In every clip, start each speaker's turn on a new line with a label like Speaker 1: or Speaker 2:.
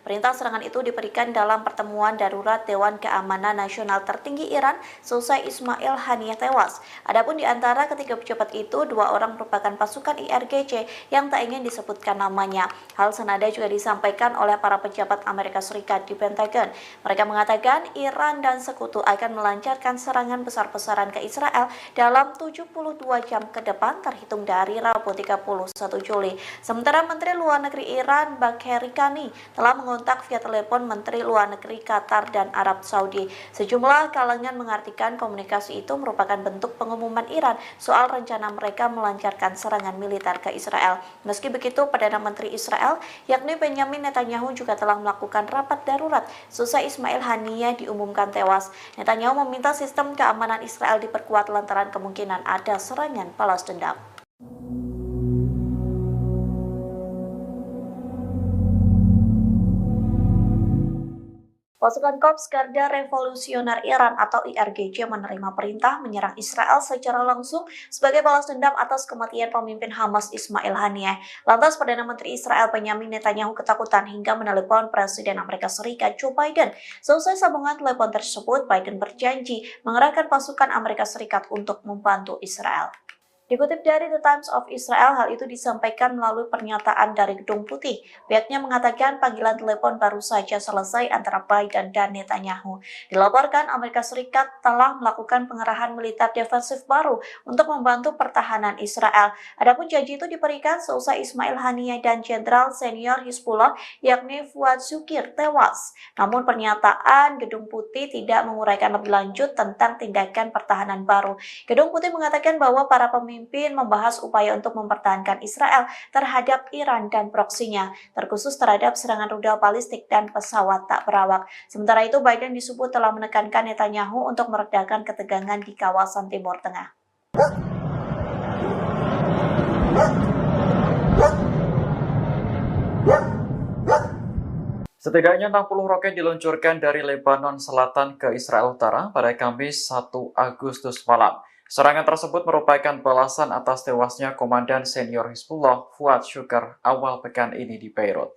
Speaker 1: Perintah serangan itu diberikan dalam pertemuan darurat Dewan Keamanan Nasional tertinggi Iran selesai Ismail Haniyeh tewas. Adapun di antara ketiga pejabat itu, 2 orang merupakan pasukan IRGC yang tak ingin disebutkan namanya. Hal senada juga disampaikan oleh para pejabat Amerika Serikat di Pentagon. Mereka mengatakan Iran dan sekutu akan melancarkan serangan besar-besaran ke Israel dalam 72 jam ke depan terhitung dari Rabu 31 Juli. Sementara Menteri Luar Negeri Iran Bagheri Kani telah mengontak via telepon Menteri Luar Negeri Qatar dan Arab Saudi. Sejumlah kalangan mengartikan komunikasi itu merupakan bentuk pengumuman Iran soal rencana mereka melancarkan serangan militer ke Israel. Meski begitu, Perdana Menteri Israel yakni Benjamin Netanyahu juga telah melakukan rapat darurat seusai Ismail Haniyeh diumumkan tewas. Netanyahu meminta sistem keamanan Israel diperkuat lantaran kemungkinan ada serangan balas dendam. Pasukan Korps Garda Revolusioner Iran atau IRGC menerima perintah menyerang Israel secara langsung sebagai balas dendam atas kematian pemimpin Hamas Ismail Haniyeh. Lantas Perdana Menteri Israel Benjamin Netanyahu ketakutan hingga menelepon Presiden Amerika Serikat Joe Biden. Selesai sambungan telepon tersebut, Biden berjanji mengerahkan pasukan Amerika Serikat untuk membantu Israel. Dikutip dari The Times of Israel, hal itu disampaikan melalui pernyataan dari Gedung Putih. Pihaknya mengatakan panggilan telepon baru saja selesai antara Biden dan Netanyahu. Dilaporkan Amerika Serikat telah melakukan pengerahan militer defensif baru untuk membantu pertahanan Israel. Adapun janji itu diberikan seusai Ismail Haniyeh dan Jenderal Senior Hizbullah yakni Fuad Shukir tewas. Namun pernyataan Gedung Putih tidak menguraikan lebih lanjut tentang tindakan pertahanan baru. Gedung Putih mengatakan bahwa para pemimpin membahas upaya untuk mempertahankan Israel terhadap Iran dan proksinya, terkhusus terhadap serangan rudal balistik dan pesawat tak berawak. Sementara itu, Biden disebut telah menekankan Netanyahu untuk meredakan ketegangan di kawasan Timur Tengah.
Speaker 2: Setidaknya 60 roket diluncurkan dari Lebanon Selatan ke Israel Utara pada Kamis 1 Agustus malam. Serangan tersebut merupakan balasan atas tewasnya Komandan Senior Hizbullah Fuad Shukr awal pekan ini di Beirut.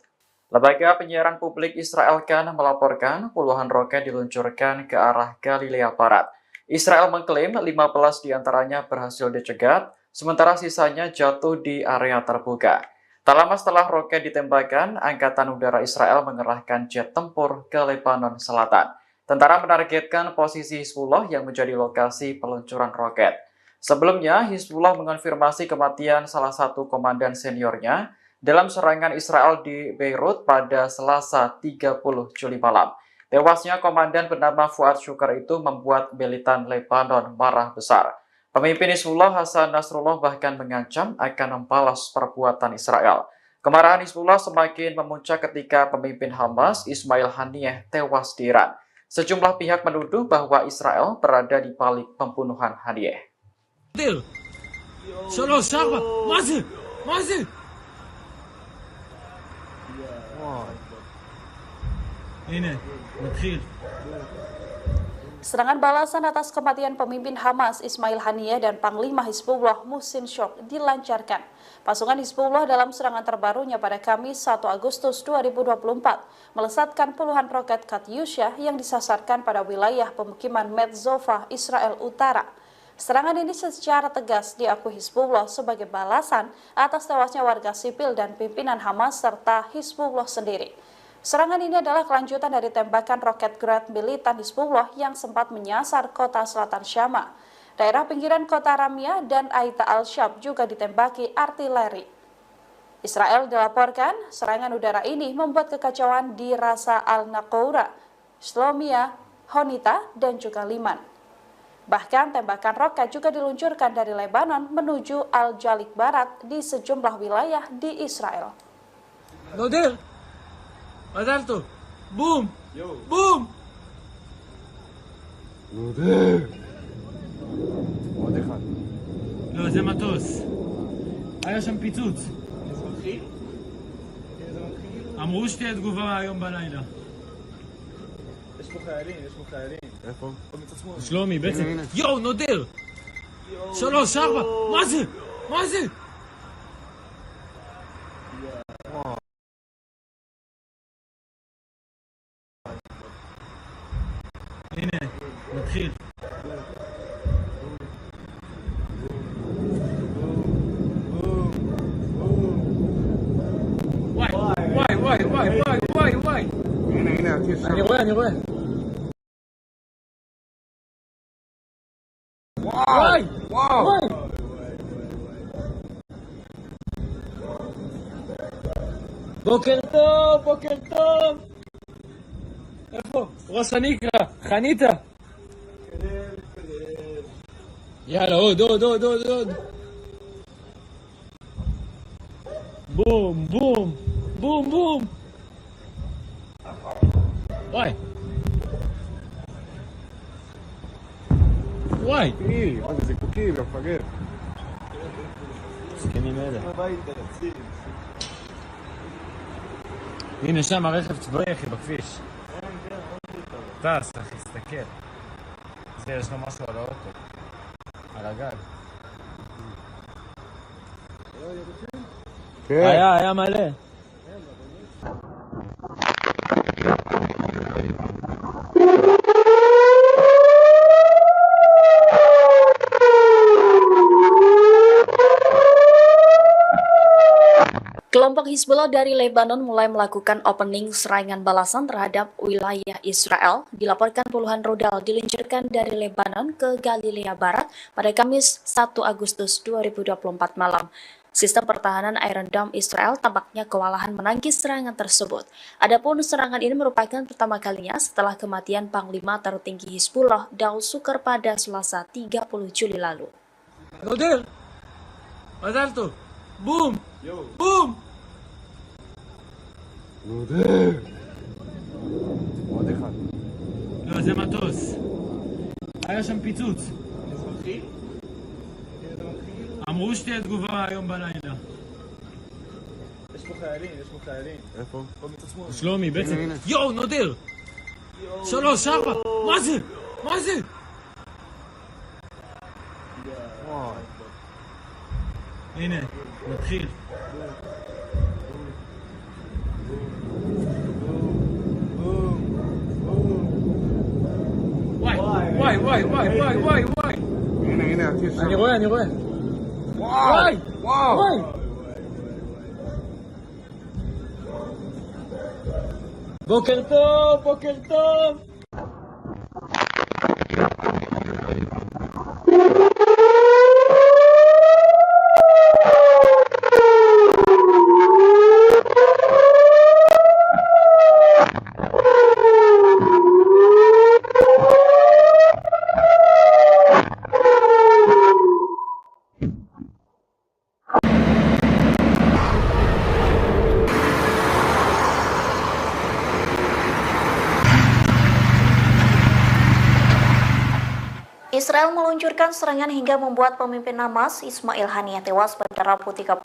Speaker 2: Lembaga penyiaran publik Israel Kan melaporkan puluhan roket diluncurkan ke arah Galilea Barat. Israel mengklaim 15 diantaranya berhasil dicegat, sementara sisanya jatuh di area terbuka. Tak lama setelah roket ditembakkan, Angkatan Udara Israel mengerahkan jet tempur ke Lebanon Selatan. Tentara menargetkan posisi Hizbullah yang menjadi lokasi peluncuran roket. Sebelumnya, Hizbullah mengonfirmasi kematian salah satu komandan seniornya dalam serangan Israel di Beirut pada Selasa 30 Juli malam. Tewasnya komandan bernama Fuad Shukr itu membuat militan Lebanon marah besar. Pemimpin Hizbullah Hasan Nasrullah bahkan mengancam akan membalas perbuatan Israel. Kemarahan Hizbullah semakin memuncak ketika pemimpin Hamas Ismail Haniyeh tewas di Iran. Sejumlah pihak menuduh bahwa Israel berada di balik pembunuhan Haniyeh.
Speaker 1: Serangan balasan atas kematian pemimpin Hamas Ismail Haniyeh dan Panglima Hizbullah Muhsin Shok dilancarkan. Pasukan Hizbullah dalam serangan terbarunya pada Kamis 1 Agustus 2024 melesatkan puluhan roket Katyusha yang disasarkan pada wilayah pemukiman Metzova, Israel Utara. Serangan ini secara tegas diakui Hizbullah sebagai balasan atas tewasnya warga sipil dan pimpinan Hamas serta Hizbullah sendiri. Serangan ini adalah kelanjutan dari tembakan roket Grad militan Hizbullah yang sempat menyasar kota selatan Syama. Daerah pinggiran kota Ramia dan Aita al-Shab juga ditembaki artileri. Israel dilaporkan serangan udara ini membuat kekacauan di Rasa al-Naqoura, Shlomia, Honita, dan juga Liman. Bahkan tembakan roket juga diluncurkan dari Lebanon menuju Al-Jalik Barat di sejumlah wilayah di Israel.
Speaker 3: עזבתו, בום, בום.
Speaker 4: עוד אחד.
Speaker 3: לא, זה מטוס. היה שם פיצוץ. אמרו שתהיה תגובה היום בלילה.
Speaker 4: יש פה חיילים. איפה?
Speaker 3: שלומי, בעצם. יואו, נודר! 3, 4, מה זה? מתחיל. וואי, וואי, וואי, וואי, וואי, וואי.
Speaker 4: הנה, הנה, הטיל שם.
Speaker 3: אני רואה. וואי,
Speaker 4: וואו!
Speaker 3: וואי. בוקר טוב. איפה? ראש הנקרה, חניתה. יאללה, עוד. בום. וואי.
Speaker 4: זיקוקי, מה זה זיקוקי, מפגר.
Speaker 3: זקנים אלה. הנה שם הרכב צבאי אחי בכביש. טס אחי, תסתכל. זה יש לו משהו על האוטו. על הגג.
Speaker 4: כן.
Speaker 3: היה מלא.
Speaker 1: Kelompok Hizbullah dari Lebanon mulai melakukan opening serangan balasan terhadap wilayah Israel. Dilaporkan puluhan rudal diluncurkan dari Lebanon ke Galilea Barat pada Kamis 1 Agustus 2024 malam. Sistem pertahanan Iron Dome Israel tampaknya kewalahan menangkis serangan tersebut. Adapun serangan ini merupakan pertama kalinya setelah kematian Panglima tertinggi Hizbullah Daud Sukar pada Selasa 30 Juli lalu.
Speaker 3: נודל! מזל טוב! בום! בום!
Speaker 4: עוד אחד.
Speaker 3: לא, זה מטוס. היה שם פיצוץ. אמרו שתהיה תגובה היום בלילה.
Speaker 4: יש פה חיילים. איפה?
Speaker 3: שלומי, בעצם... יואו, נודר! 3, 4! מה זה?
Speaker 4: וואו.
Speaker 3: הנה, נתחיל. וואי.
Speaker 4: הנה, הטיל שם.
Speaker 3: אני רואה.
Speaker 4: וואו!
Speaker 3: בוקר טוב.
Speaker 1: Israel meluncurkan serangan hingga membuat pemimpin Hamas Ismail Haniyeh tewas pada Rabu 31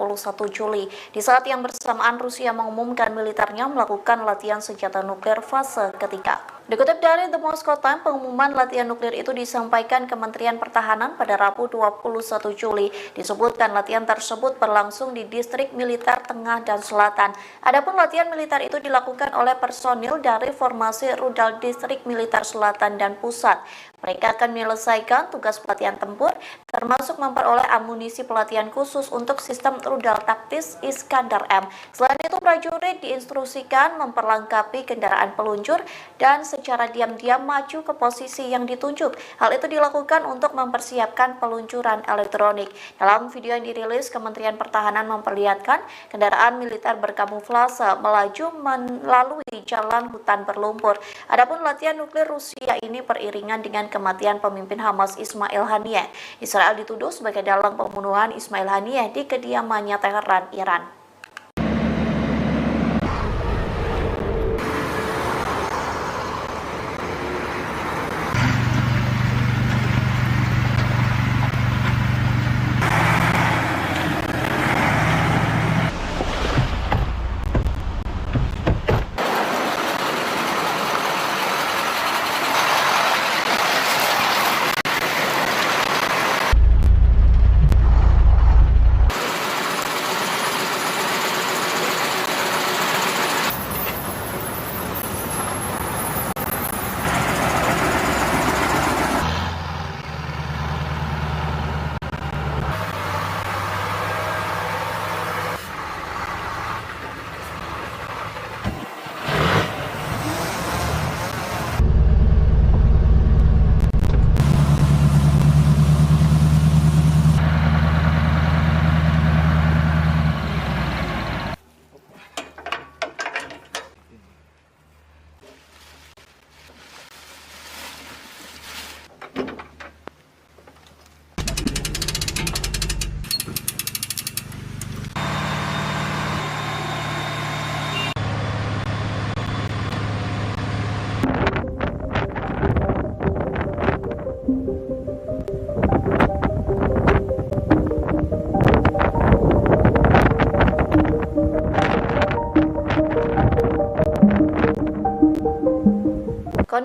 Speaker 1: Juli di saat yang bersamaan Rusia mengumumkan militernya melakukan latihan senjata nuklir fase ketiga. Dikutip dari The Moscow Times, pengumuman latihan nuklir itu disampaikan Kementerian Pertahanan pada Rabu 21 Juli. Disebutkan latihan tersebut berlangsung di distrik militer tengah dan selatan. Adapun latihan militer itu dilakukan oleh personil dari formasi rudal distrik militer selatan dan pusat. Mereka akan menyelesaikan tugas pelatihan tempur, termasuk memperoleh amunisi pelatihan khusus untuk sistem rudal taktis Iskandar M. Selain itu, prajurit diinstruksikan memperlengkapi kendaraan peluncur dan secara diam-diam maju ke posisi yang ditunjuk. Hal itu dilakukan untuk mempersiapkan peluncuran elektronik. Dalam video yang dirilis, Kementerian Pertahanan memperlihatkan kendaraan militer berkamuflase melaju melalui jalan hutan berlumpur. Adapun latihan nuklir Rusia ini beriringan dengan kematian pemimpin Hamas Ismail Haniyeh. Israel dituduh sebagai dalang pembunuhan Ismail Haniyeh di kediamannya Teheran, Iran.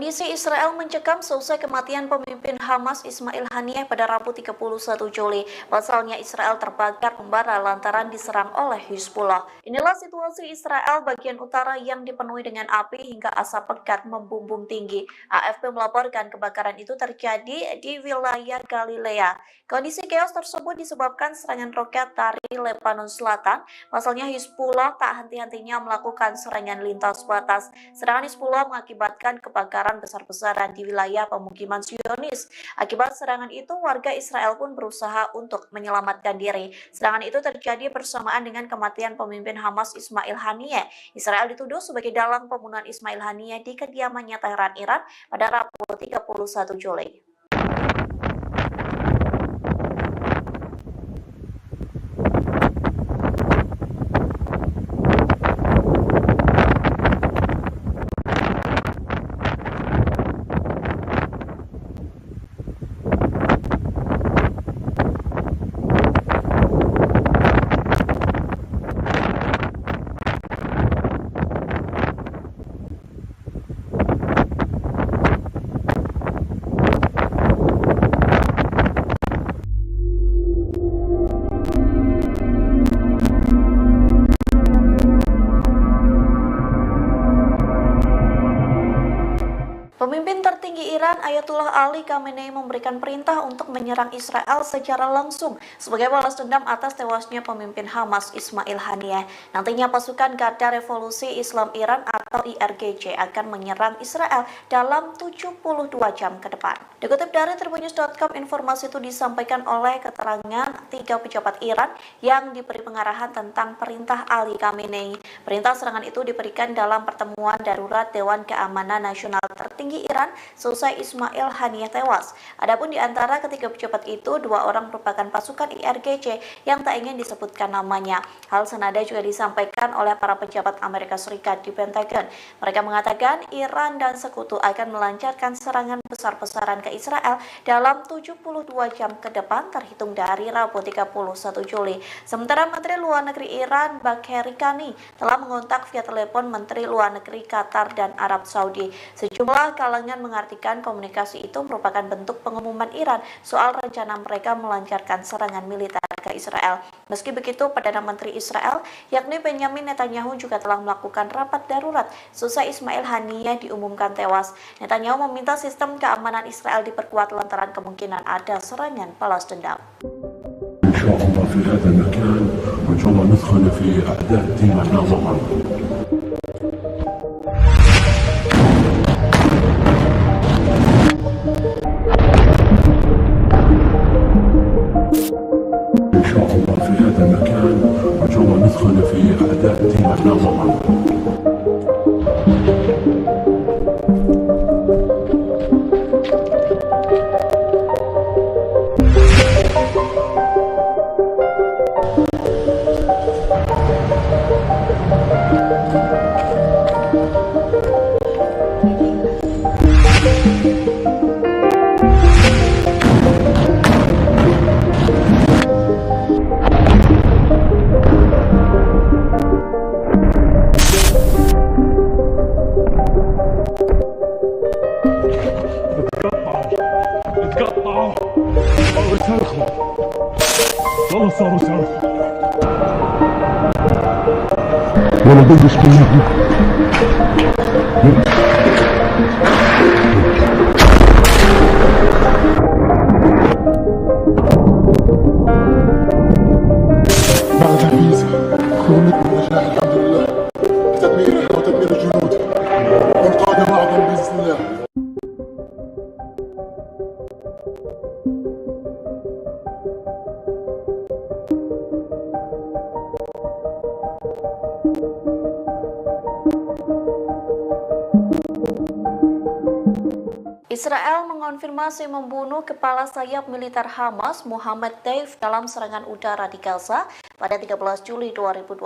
Speaker 1: Kondisi Israel mencekam seusai kematian pemimpin Hamas Ismail Haniyeh pada Rabu 31 Juli. Pasalnya Israel terbakar membara lantaran diserang oleh Hizbullah. Inilah situasi Israel bagian utara yang dipenuhi dengan api hingga asap pekat membumbung tinggi. AFP melaporkan kebakaran itu terjadi di wilayah Galilea. Kondisi chaos tersebut disebabkan serangan roket dari Lebanon Selatan. Pasalnya Hizbullah tak henti-hentinya melakukan serangan lintas batas. Serangan Hizbullah mengakibatkan kebakaran besar-besaran di wilayah pemukiman Zionis. Akibat serangan itu, warga Israel pun berusaha untuk menyelamatkan diri. Serangan itu terjadi bersamaan dengan kematian pemimpin Hamas Ismail Haniyeh. Israel dituduh sebagai dalang pembunuhan Ismail Haniyeh di kediamannya Teheran, Iran pada Rabu 31 Juli. Pemimpin tertinggi Iran Ayatullah Ali Khamenei memberikan perintah untuk menyerang Israel secara langsung sebagai balas dendam atas tewasnya pemimpin Hamas Ismail Haniyeh. Nantinya pasukan Garda Revolusi Islam Iran atau IRGC akan menyerang Israel dalam 72 jam ke depan. Dikutip dari tribunnews.com, informasi itu disampaikan oleh keterangan 3 pejabat Iran yang diberi pengarahan tentang perintah Ali Khamenei. Perintah serangan itu diberikan dalam pertemuan darurat Dewan Keamanan Nasional tertinggi Iran seusai Ismail Haniyeh tewas. Adapun di antara ketiga pejabat itu, 2 orang merupakan pasukan IRGC yang tak ingin disebutkan namanya. Hal senada juga disampaikan oleh para pejabat Amerika Serikat di Pentagon. Mereka mengatakan Iran dan sekutu akan melancarkan serangan besar-besaran ke Israel dalam 72 jam ke depan terhitung dari Rabu 31 Juli. Sementara Menteri Luar Negeri Iran Bagheri Kani telah mengontak via telepon Menteri Luar Negeri Qatar dan Arab Saudi. Sejumlah kalangan mengartikan komunikasi itu merupakan bentuk pengumuman Iran soal rencana mereka melancarkan serangan militer ke Israel. Meski begitu, Perdana Menteri Israel yakni Benjamin Netanyahu juga telah melakukan rapat darurat seusai Ismail Haniyeh diumumkan tewas. Netanyahu meminta sistem keamanan Israel diperkuat lantaran kemungkinan ada serangan balas dendam.
Speaker 5: إن شاء الله في هذا المكان وإن شاء الله ندخل في أعداد معنا ضمن. إن شاء الله في هذا المكان وإن شاء الله ندخل في أعداد معنا ضمن.
Speaker 4: اتقطعوا والله صرخوا والله صاروا صرخوا
Speaker 5: ولا بدش كلهم. بعد عزيزي كونت بالنجاح الحمد لله تدميرنا وتدمير الجنود والقادة معهم بإذن الله.
Speaker 1: Israel mengonfirmasi membunuh kepala sayap militer Hamas Mohammed Deif dalam serangan udara di Gaza pada 13 Juli 2024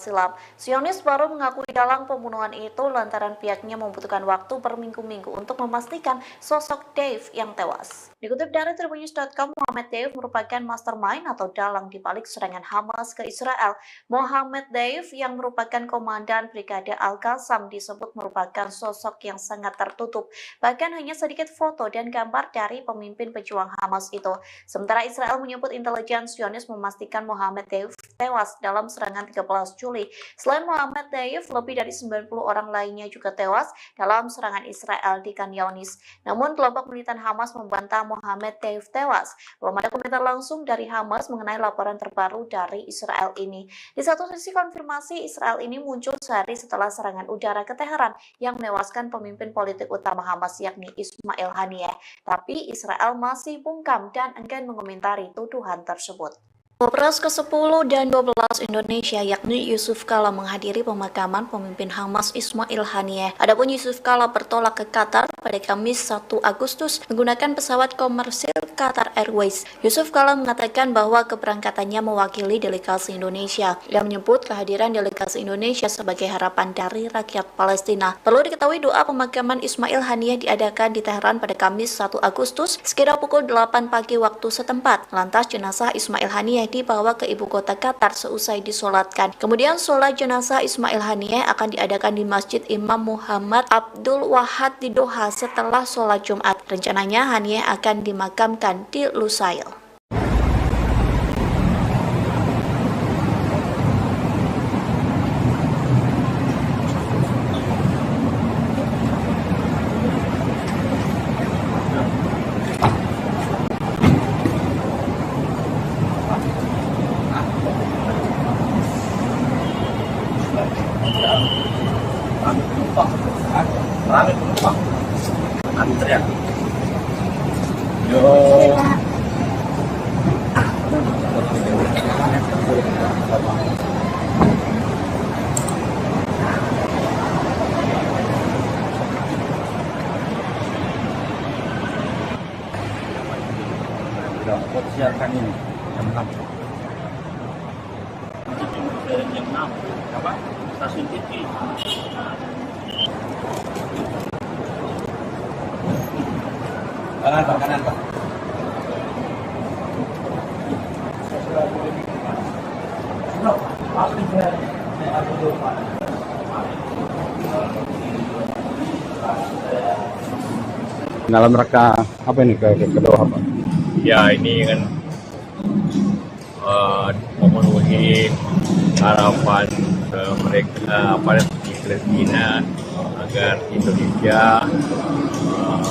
Speaker 1: silam. Zionis baru mengakui dalam pembunuhan itu lantaran pihaknya membutuhkan waktu berminggu-minggu untuk memastikan sosok Deif yang tewas. Dikutip dari Tribunnews.com, Mohammed Deif merupakan mastermind atau dalang di balik serangan Hamas ke Israel. Mohammed Deif yang merupakan komandan Brigade Al-Qassam disebut merupakan sosok yang sangat tertutup. Bahkan hanya sedikit foto dan gambar dari pemimpin pejuang Hamas itu. Sementara Israel menyebut intelijen Zionis memastikan Mohammed Deif tewas dalam serangan 13 Juli. Selain Mohammed Deif, lebih dari 90 orang lainnya juga tewas dalam serangan Israel di Khan Younis. Namun kelompok militan Hamas membantah Mohammed Deif tewas. Belum ada komentar langsung dari Hamas mengenai laporan terbaru dari Israel ini. Di satu sisi, konfirmasi Israel ini muncul sehari setelah serangan udara ke Teheran yang menewaskan pemimpin politik utama Hamas yakni Ismail Haniyeh. Tapi Israel masih bungkam dan enggan mengomentari tuduhan tersebut. Wapres ke-10 dan 12 Indonesia yakni Yusuf Kala menghadiri pemakaman pemimpin Hamas Ismail Haniyeh. Adapun Yusuf Kala bertolak ke Qatar pada Kamis 1 Agustus menggunakan pesawat komersil Qatar Airways. Yusuf Kala mengatakan bahwa keberangkatannya mewakili delegasi Indonesia. Ia menyebut kehadiran delegasi Indonesia sebagai harapan dari rakyat Palestina. Perlu diketahui doa pemakaman Ismail Haniyeh diadakan di Teheran pada Kamis 1 Agustus sekitar pukul 8 pagi waktu setempat. Lantas jenazah Ismail Haniyeh dibawa ke ibu kota Qatar seusai disolatkan. Kemudian sholat jenazah Ismail Haniyeh akan diadakan di Masjid Imam Muhammad Abdul Wahad di Doha setelah sholat Jumat. Rencananya Haniyeh akan dimakamkan di Lusail.
Speaker 3: Rame penumpang antrian. Yo. Sudah siapkan ini jam 6. Jam 6 apa? Stasiun TV. Kanan Pak, kanan Pak. Dalam rangka apa ini ke Doha Pak?
Speaker 6: Ya ini kan memenuhi harapan mereka di Palestina agar Indonesia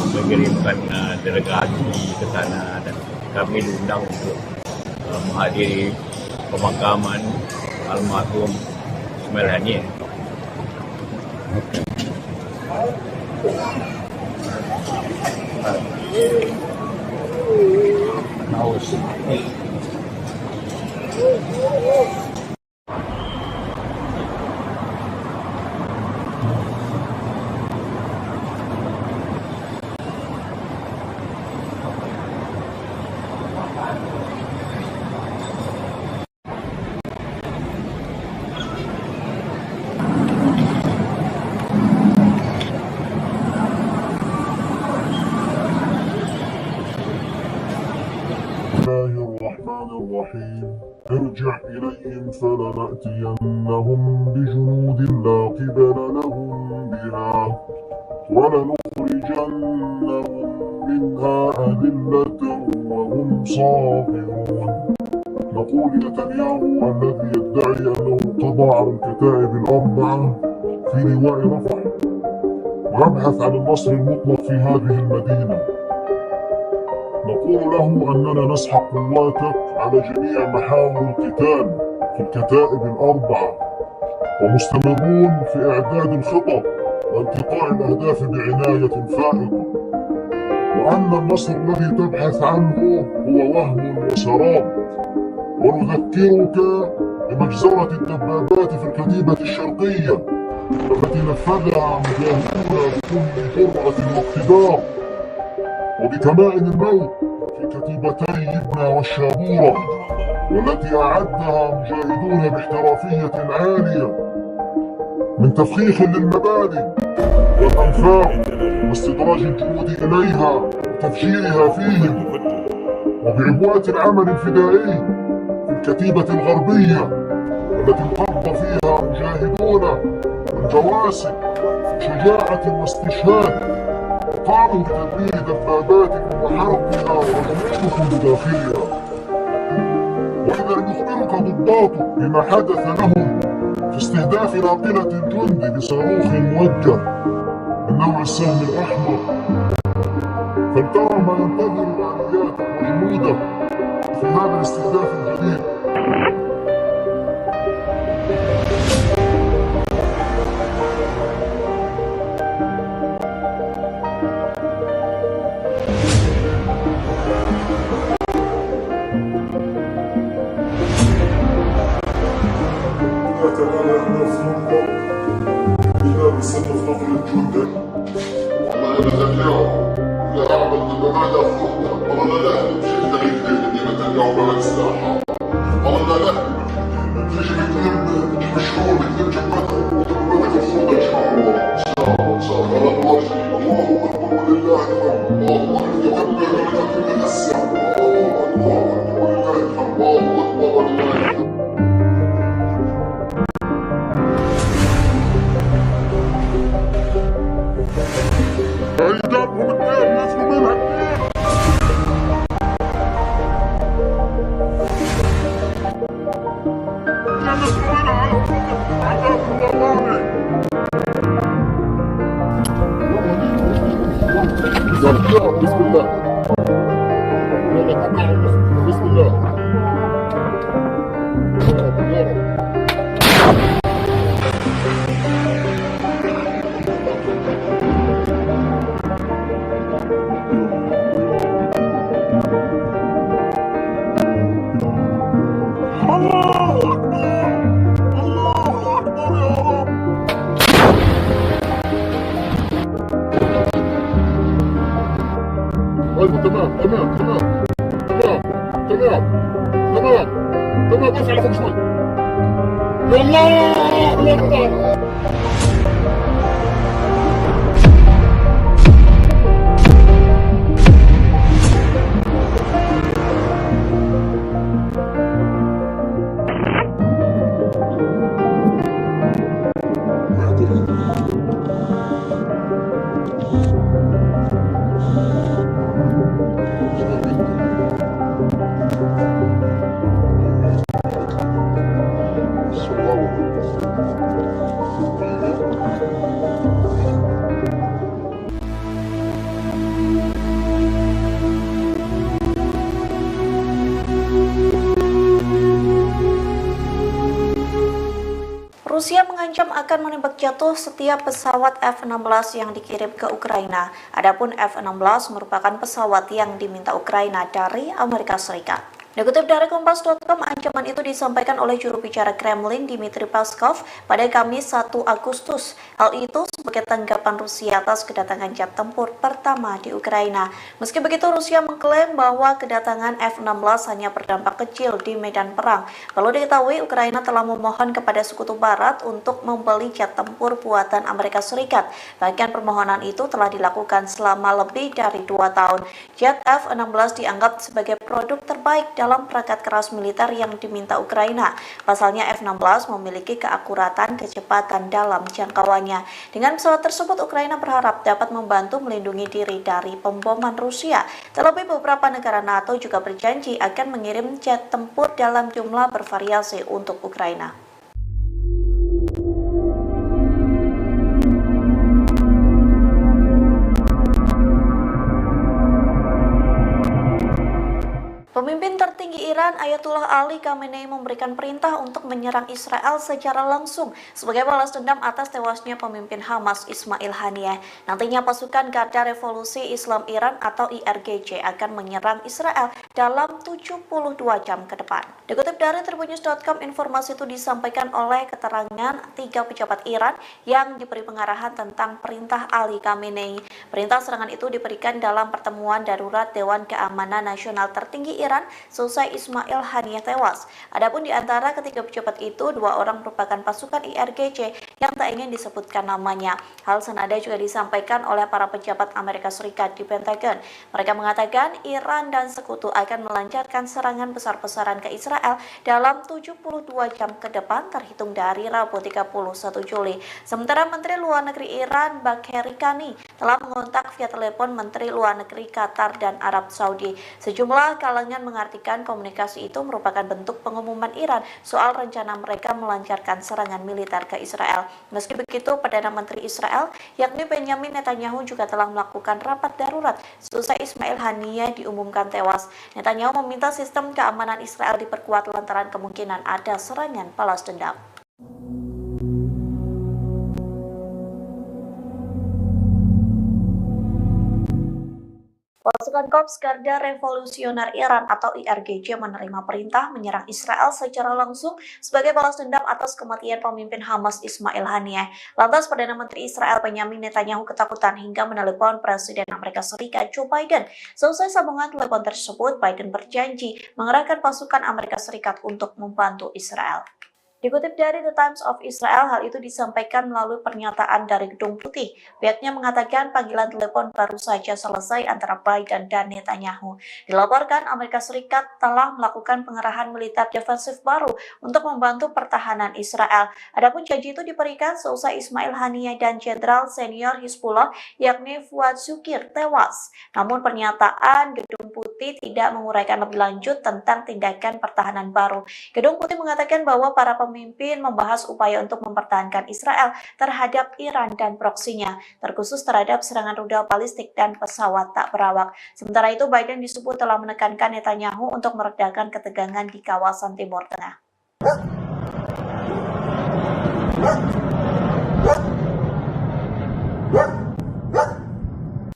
Speaker 6: mengirimkan delegasi ke sana dan kami diundang untuk menghadiri pemakaman almarhum Ismail Haniyeh.
Speaker 5: الرحمن الرحيم ارجع إليهم فلنأتينهم بجنود لا قبل لهم بها ولنخرجنهم منها أذلة وهم صاغرون. نقول نتنياهو الذي يدعي أنه قضى على الكتائب الأربعة في لواء رفح ويبحث عن النصر المطلق في هذه المدينة، نقول له أننا نسحق قواتك على جميع محاور القتال في الكتائب الأربعة ومستمرون في إعداد الخطط وانتقاء الأهداف بعناية فائقة، وأن النصر الذي تبحث عنه هو وهم وسراب. ونذكرك بمجزرة الدبابات في الكتيبة الشرقية التي نفذها مجاهدون بكل جرأة واقتدار وبكمائن الموت في كتيبتي يبنى والشابورة، والتي أعدها مجاهدون باحترافية عالية من تفخيخ للمباني والأنفاق واستدراج الجنود إليها وتفجيرها فيهم، وبعبوات العمل الفدائي في الكتيبة الغربية التي انقض فيها مجاهدون والجواسم شجاعة واستشهاد، قاموا بتدمير دبابات وحرقها ودمرهم بداخلها. وإذا يخبرك ضباط بما حدث لهم في استهداف ناقلة الجند بصاروخ موجه من نوع السهم الأحمر، فلترى ما ينتظر الآليات وجنودك في هذا الاستهداف الجديد. بصنف نقل الجند والله نتنياهو لا أعمل بمعنى الخطة والله لا أهل بشكل كبير نتنياهو بلد الساحة والله لا أهل تجي بتلم مشهور بتلم جبتك وتبقى الخطة إن شاء الله إن شاء الله الله أكبر ولله الحمد الله أكبر ولله الساحة الله أكبر ولله الحمد الله أكبر ولله الحمد. جابهم اثنين نزلوا منها اثنين. نزلوا منها على عذاب الوطني. بسم الله. بسم الله. ايوه تمام تمام تمام تمام تمام تمام تمام بس على فوق شوي. الله اكبر.
Speaker 1: Rusia mengancam akan menembak jatuh setiap pesawat F-16 yang dikirim ke Ukraina. Adapun F-16 merupakan pesawat yang diminta Ukraina dari Amerika Serikat. Dikutip dari Kompas.com, ancaman itu disampaikan oleh juru bicara Kremlin Dmitry Peskov pada Kamis 1 Agustus. Hal itu sebagai tanggapan Rusia atas kedatangan jet tempur pertama di Ukraina. Meski begitu, Rusia mengklaim bahwa kedatangan F-16 hanya berdampak kecil di medan perang. Perlu diketahui, Ukraina telah memohon kepada Sekutu Barat untuk membeli jet tempur buatan Amerika Serikat. Bahkan permohonan itu telah dilakukan selama lebih dari 2 tahun. Jet F-16 dianggap sebagai produk terbaik dalam perangkat keras militer yang diminta Ukraina. Pasalnya F-16 memiliki keakuratan kecepatan dalam jangkauannya. Dengan pesawat tersebut, Ukraina berharap dapat membantu melindungi diri dari pemboman Rusia. Terlebih beberapa negara NATO juga berjanji akan mengirim jet tempur dalam jumlah bervariasi untuk Ukraina. Pemimpin tertinggi Iran Iran Ayatullah Ali Khamenei memberikan perintah untuk menyerang Israel secara langsung sebagai balas dendam atas tewasnya pemimpin Hamas Ismail Haniyeh. Nantinya pasukan Garda Revolusi Islam Iran atau IRGC akan menyerang Israel dalam 72 jam ke depan. Dikutip dari tribunnews.com, informasi itu disampaikan oleh keterangan 3 pejabat Iran yang diberi pengarahan tentang perintah Ali Khamenei. Perintah serangan itu diberikan dalam pertemuan darurat Dewan Keamanan Nasional tertinggi Iran selesai Ismail Haniyeh tewas. Adapun di antara ketiga pejabat itu, 2 orang merupakan pasukan IRGC yang tak ingin disebutkan namanya. Hal senada juga disampaikan oleh para pejabat Amerika Serikat di Pentagon. Mereka mengatakan Iran dan sekutu akan melancarkan serangan besar-besaran ke Israel dalam 72 jam ke depan terhitung dari Rabu 31 Juli. Sementara Menteri Luar Negeri Iran Bagheri Kani telah mengontak via telepon Menteri Luar Negeri Qatar dan Arab Saudi. Sejumlah kalangan mengartikan komunikasi itu merupakan bentuk pengumuman Iran soal rencana mereka melancarkan serangan militer ke Israel. Meski begitu, Perdana Menteri Israel yakni Benjamin Netanyahu juga telah melakukan rapat darurat selesai Ismail Haniyeh diumumkan tewas. Netanyahu meminta sistem keamanan Israel diperkuat lantaran kemungkinan ada serangan balas dendam. Pasukan Korps Garda Revolusioner Iran atau IRGC menerima perintah menyerang Israel secara langsung sebagai balas dendam atas kematian pemimpin Hamas Ismail Haniyeh. Lantas Perdana Menteri Israel Benjamin Netanyahu ketakutan hingga menelepon Presiden Amerika Serikat Joe Biden. Selesai sambungan telepon tersebut, Biden berjanji mengerahkan pasukan Amerika Serikat untuk membantu Israel. Dikutip dari The Times of Israel, hal itu disampaikan melalui pernyataan dari Gedung Putih. Pihaknya mengatakan panggilan telepon baru saja selesai antara Biden dan Netanyahu. Dilaporkan Amerika Serikat telah melakukan pengerahan militer defensif baru untuk membantu pertahanan Israel. Adapun janji itu diberikan selesai Ismail Haniyeh dan Jenderal Senior Hizbullah yakni Fuad Shukir tewas. Namun pernyataan Gedung Putih tidak menguraikan lebih lanjut tentang tindakan pertahanan baru. Gedung Putih mengatakan bahwa para pemimpin membahas upaya untuk mempertahankan Israel terhadap Iran dan proksinya, terkhusus terhadap serangan rudal balistik dan pesawat tak berawak. Sementara itu, Biden disebut telah menekankan Netanyahu untuk meredakan ketegangan di kawasan Timur Tengah.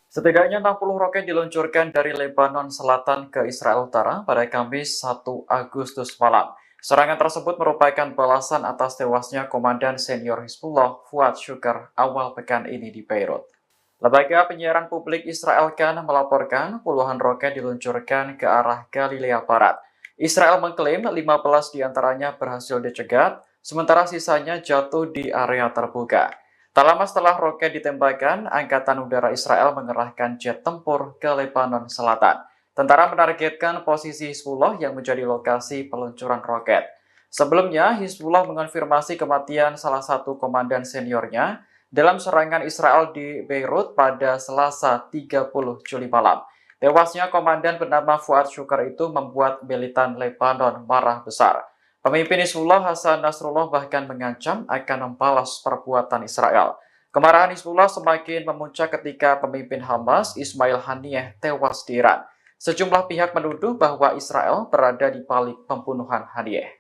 Speaker 2: Setidaknya 60 roket diluncurkan dari Lebanon Selatan ke Israel Utara pada Kamis 1 Agustus malam. Serangan tersebut merupakan balasan atas tewasnya Komandan Senior Hizbullah Fuad Shukr awal pekan ini di Beirut. Lembaga penyiaran publik Israel Kan melaporkan puluhan roket diluncurkan ke arah Galilea Barat. Israel mengklaim 15 diantaranya berhasil dicegat, sementara sisanya jatuh di area terbuka. Tak lama setelah roket ditembakkan, Angkatan Udara Israel mengerahkan jet tempur ke Lebanon Selatan. Tentara menargetkan posisi Hizbullah yang menjadi lokasi peluncuran roket. Sebelumnya, Hizbullah mengonfirmasi kematian salah satu komandan seniornya dalam serangan Israel di Beirut pada Selasa 30 Juli malam. Tewasnya komandan bernama Fuad Shukr itu membuat militan Lebanon marah besar. Pemimpin Hizbullah Hasan Nasrullah bahkan mengancam akan membalas perbuatan Israel. Kemarahan Hizbullah semakin memuncak ketika pemimpin Hamas Ismail Haniyeh tewas di Iran. Sejumlah pihak menuduh bahwa Israel berada di balik pembunuhan Haniyeh.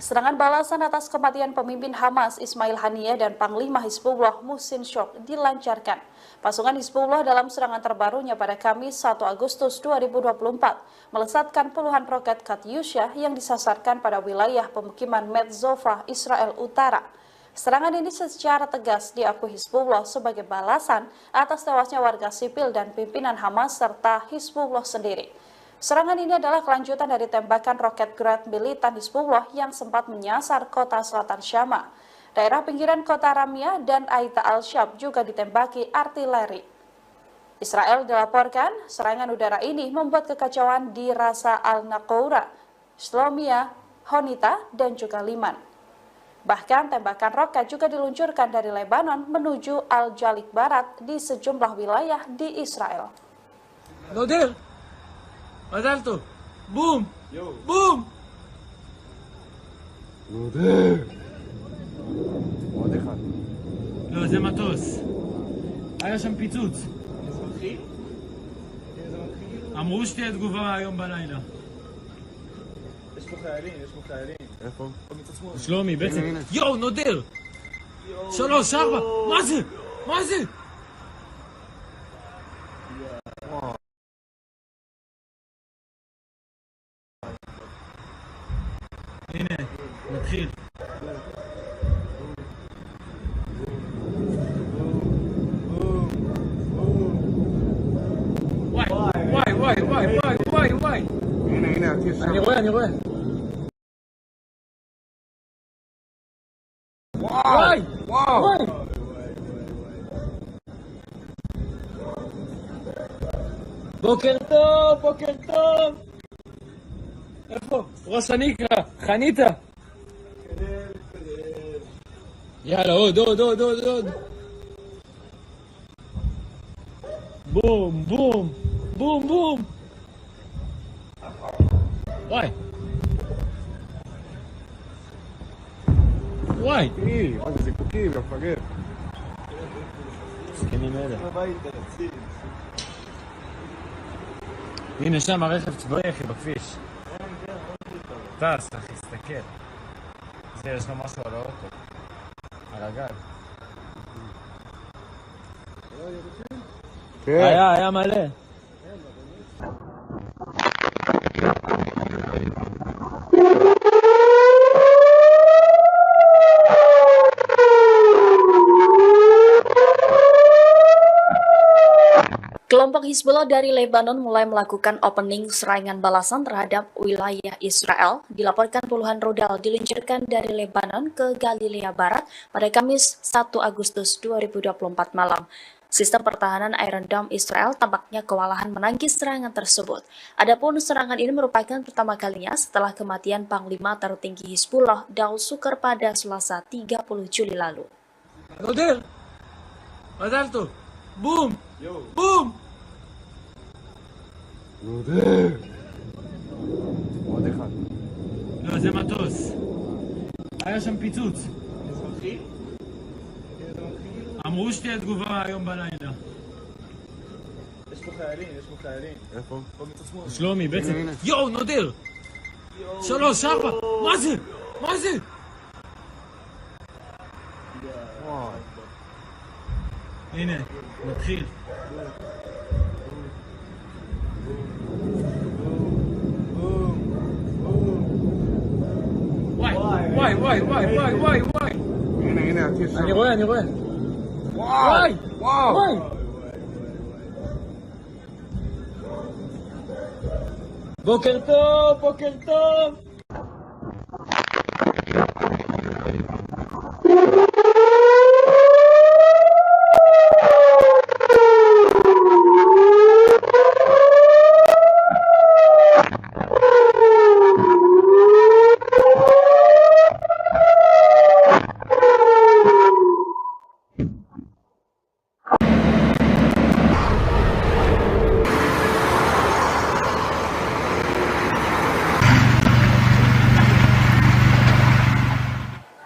Speaker 7: Serangan balasan atas kematian pemimpin Hamas Ismail Haniyeh dan Panglima Hizbullah Muhsin Shok dilancarkan. Pasukan Hizbullah dalam serangan terbarunya pada Kamis 1 Agustus 2024 melesatkan puluhan roket Katyusha yang disasarkan pada wilayah pemukiman Metzofa, Israel Utara. Serangan ini secara tegas diakui Hizbullah sebagai balasan atas tewasnya warga sipil dan pimpinan Hamas serta Hizbullah sendiri. Serangan ini adalah kelanjutan dari tembakan roket Grad militan Hizbullah yang sempat menyasar kota selatan Syama. Daerah pinggiran kota Ramyah dan Aita al-Shab juga ditembaki artileri. Israel dilaporkan serangan udara ini membuat kekacauan di Rasa al-Naqoura, Shlomia, Honita, dan juga Liman. Bahkan tembakan roket juga diluncurkan dari Lebanon menuju Al-Jalik Barat di sejumlah wilayah di Israel.
Speaker 3: Boom! Boom! זה מטוס. היה שם פיצוץ. אמרו שתהיה תגובה היום בלילה.
Speaker 4: יש פה חיילים. איפה?
Speaker 3: שלומי, בעצם... יואו, נודר! 3, 4, מה זה? הנה, נתחיל. וואי.
Speaker 4: הנה, הטיס שם.
Speaker 3: אני רואה. וואי. בוקר טוב. איפה? ראש הניקרה, חניתה. יאללה, עוד. בום. וואי.
Speaker 4: מה זה זיקוקים, מפגר.
Speaker 3: זקנים אלה. הנה שם הרכב צבאי אחי בכביש. טס אחי, תסתכל. זה יש לו משהו על האוטו. על הגג. היה מלא.
Speaker 1: Kelompok Hizbullah dari Lebanon mulai melakukan opening serangan balasan terhadap wilayah Israel. Dilaporkan puluhan rudal diluncurkan dari Lebanon ke Galilea Barat pada Kamis 1 Agustus 2024 malam. Sistem pertahanan Iron Dome Israel tampaknya kewalahan menangkis serangan tersebut. Adapun serangan ini merupakan pertama kalinya setelah kematian Panglima tertinggi Hizbullah Daud Sukar pada Selasa 30 Juli lalu.
Speaker 3: נודר! מזל טוב! בום!
Speaker 4: עוד אחד.
Speaker 3: לא, זה מטוס. היה שם פיצוץ. אמרו שתהיה תגובה היום בלילה.
Speaker 4: יש פה חיילים. איפה?
Speaker 3: שלומי, בעצם... יואו, נודר! 3, 4, מה זה? הנה, נתחיל. וואי.
Speaker 4: הנה, הטיס שם.
Speaker 3: אני רואה. וואי. בוקר טוב.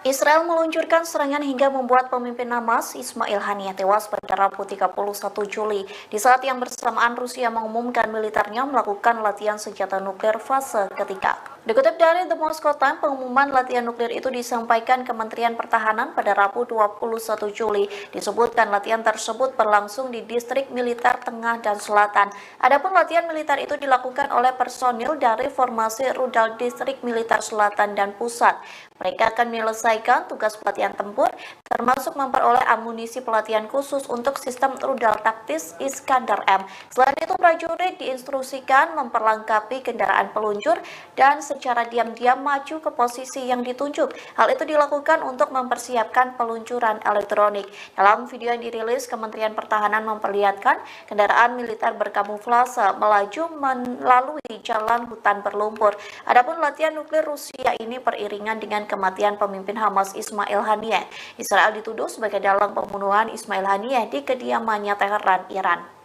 Speaker 1: Israel meluncurkan serangan hingga membuat pemimpin Hamas Ismail Haniyeh tewas pada Rabu 31 Juli di saat yang bersamaan Rusia mengumumkan militernya melakukan latihan senjata nuklir fase ketiga. Dikutip dari The Moscow Times, pengumuman latihan nuklir itu disampaikan Kementerian Pertahanan pada Rabu 21 Juli. Disebutkan latihan tersebut berlangsung di distrik militer tengah dan selatan. Adapun latihan militer itu dilakukan oleh personil dari formasi rudal distrik militer selatan dan pusat. Mereka akan menyelesaikan tugas pelatihan tempur, termasuk memperoleh amunisi pelatihan khusus untuk sistem rudal taktis Iskander M. Selain itu, prajurit diinstruksikan memperlengkapi kendaraan peluncur dan secara diam-diam maju ke posisi yang ditunjuk. Hal itu dilakukan untuk mempersiapkan peluncuran elektronik. Dalam video yang dirilis, Kementerian Pertahanan memperlihatkan kendaraan militer berkamuflase melaju melalui jalan hutan berlumpur. Adapun latihan nuklir Rusia ini beriringan dengan kematian pemimpin Hamas Ismail Haniyeh. Israel dituduh sebagai dalang pembunuhan Ismail Haniyeh di kediamannya Teheran, Iran.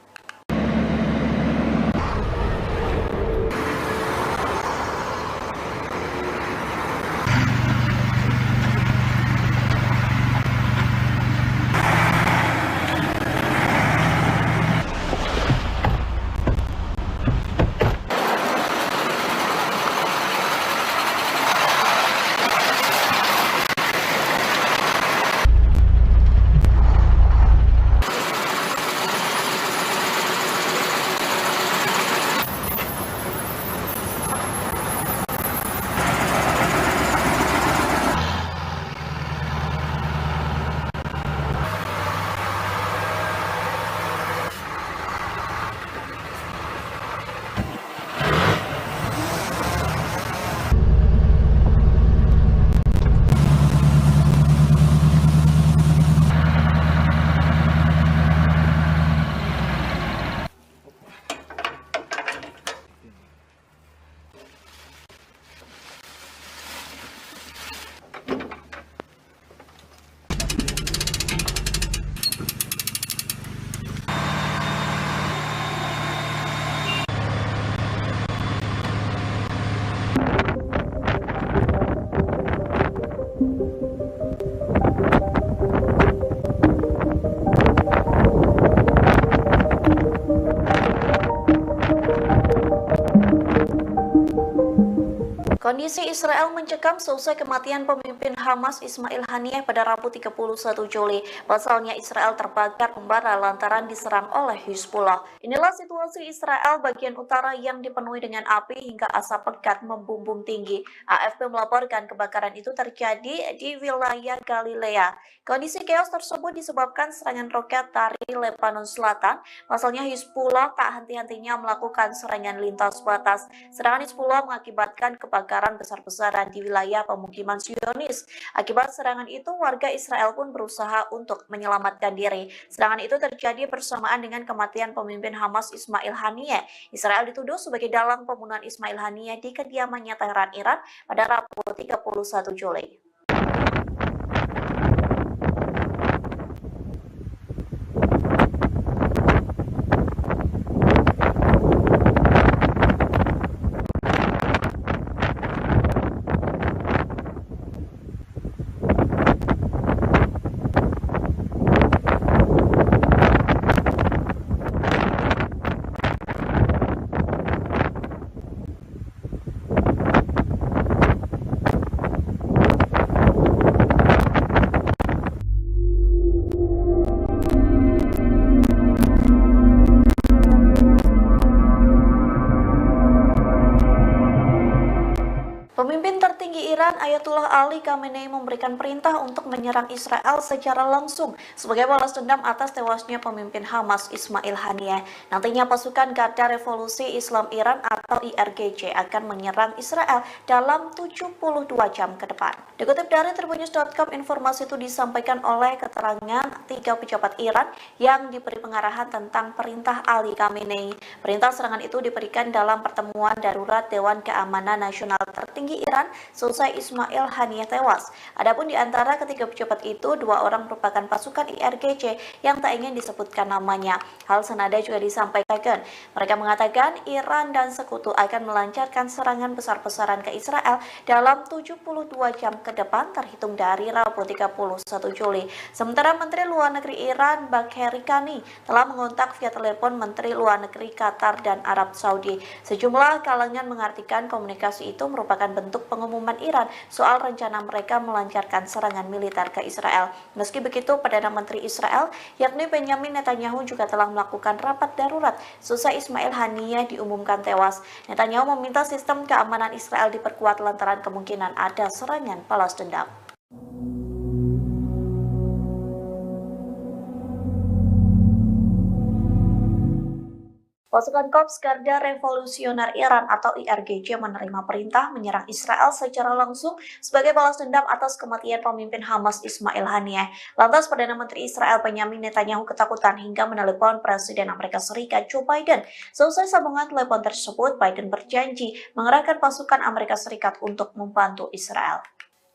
Speaker 1: Kondisi Israel mencekam seusai kematian pemimpin Hamas Ismail Haniyeh pada Rabu 31 Juli. Pasalnya Israel terbakar membara lantaran diserang oleh Hizbullah. Inilah situasi Israel bagian utara yang dipenuhi dengan api hingga asap pekat membumbung tinggi. AFP melaporkan kebakaran itu terjadi di wilayah Galilea. Kondisi chaos tersebut disebabkan serangan roket dari Lebanon Selatan. Pasalnya Hizbullah tak henti-hentinya melakukan serangan lintas batas. Serangan Hizbullah mengakibatkan kebakaran besar-besaran di wilayah pemukiman Zionis. Akibat serangan itu, warga Israel pun berusaha untuk menyelamatkan diri. Serangan itu terjadi bersamaan dengan kematian pemimpin Hamas Ismail Haniyeh. Israel dituduh sebagai dalang pembunuhan Ismail Haniyeh di kediamannya Teheran, Iran pada Rabu 31 Juli. Pemimpin tertinggi Iran Ayatullah Ali Khamenei memberikan perintah untuk menyerang Israel secara langsung sebagai balas dendam atas tewasnya pemimpin Hamas Ismail Haniyeh. Nantinya pasukan Garda Revolusi Islam Iran atau IRGC akan menyerang Israel dalam 72 jam ke depan. Dikutip dari tribunnews.com, informasi itu disampaikan oleh keterangan 3 pejabat Iran yang diberi pengarahan tentang perintah Ali Khamenei. Perintah serangan itu diberikan dalam pertemuan darurat Dewan Keamanan Nasional tertinggi Iran selesai Ismail Haniyeh tewas. Adapun di antara ketiga pejabat itu, 2 orang merupakan pasukan IRGC yang tak ingin disebutkan namanya. Hal senada juga disampaikan. Mereka mengatakan Iran dan sekutu akan melancarkan serangan besar-besaran ke Israel dalam 72 jam ke depan terhitung dari Rabu 31 Juli. Sementara Menteri Luar Negeri Iran Bagheri Kani telah mengontak via telepon Menteri Luar Negeri Qatar dan Arab Saudi. Sejumlah kalangan mengartikan komunikasi itu merupakan bentuk pengumuman Iran soal rencana mereka melancarkan serangan militer ke Israel. Meski begitu, Perdana Menteri Israel yakni Benjamin Netanyahu juga telah melakukan rapat darurat seusai Ismail Haniyeh diumumkan tewas. Netanyahu meminta sistem keamanan Israel diperkuat lantaran kemungkinan ada serangan balas dendam. Pasukan Korps Garda Revolusioner Iran atau IRGC menerima perintah menyerang Israel secara langsung sebagai balas dendam atas kematian pemimpin Hamas Ismail Haniyeh. Lantas Perdana Menteri Israel Benjamin Netanyahu ketakutan hingga menelepon Presiden Amerika Serikat Joe Biden. Selesai sambungan telepon tersebut, Biden berjanji mengerahkan pasukan Amerika Serikat untuk membantu Israel.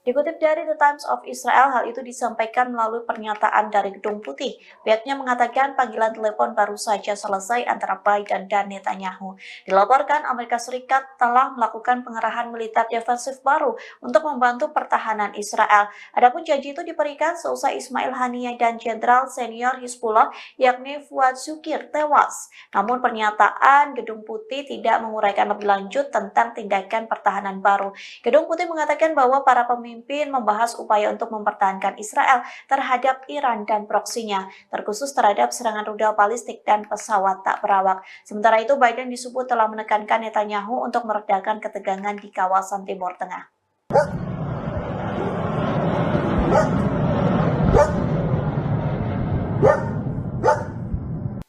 Speaker 1: Dikutip dari The Times of Israel, hal itu disampaikan melalui pernyataan dari Gedung Putih. Pihaknya mengatakan panggilan telepon baru saja selesai antara Biden dan Netanyahu. Dilaporkan Amerika Serikat telah melakukan pengerahan militer defensif baru untuk membantu pertahanan Israel. Adapun janji itu diberikan seusai Ismail Haniyeh dan Jenderal Senior Hizbullah yakni Fuad Shukir tewas. Namun pernyataan Gedung Putih tidak menguraikan lebih lanjut tentang tindakan pertahanan baru. Gedung Putih mengatakan bahwa para pemimpin membahas upaya untuk mempertahankan Israel terhadap Iran dan proksinya, terkhusus terhadap serangan rudal balistik dan pesawat tak berawak. Sementara itu, Biden disebut telah menekankan Netanyahu untuk meredakan ketegangan di kawasan Timur Tengah.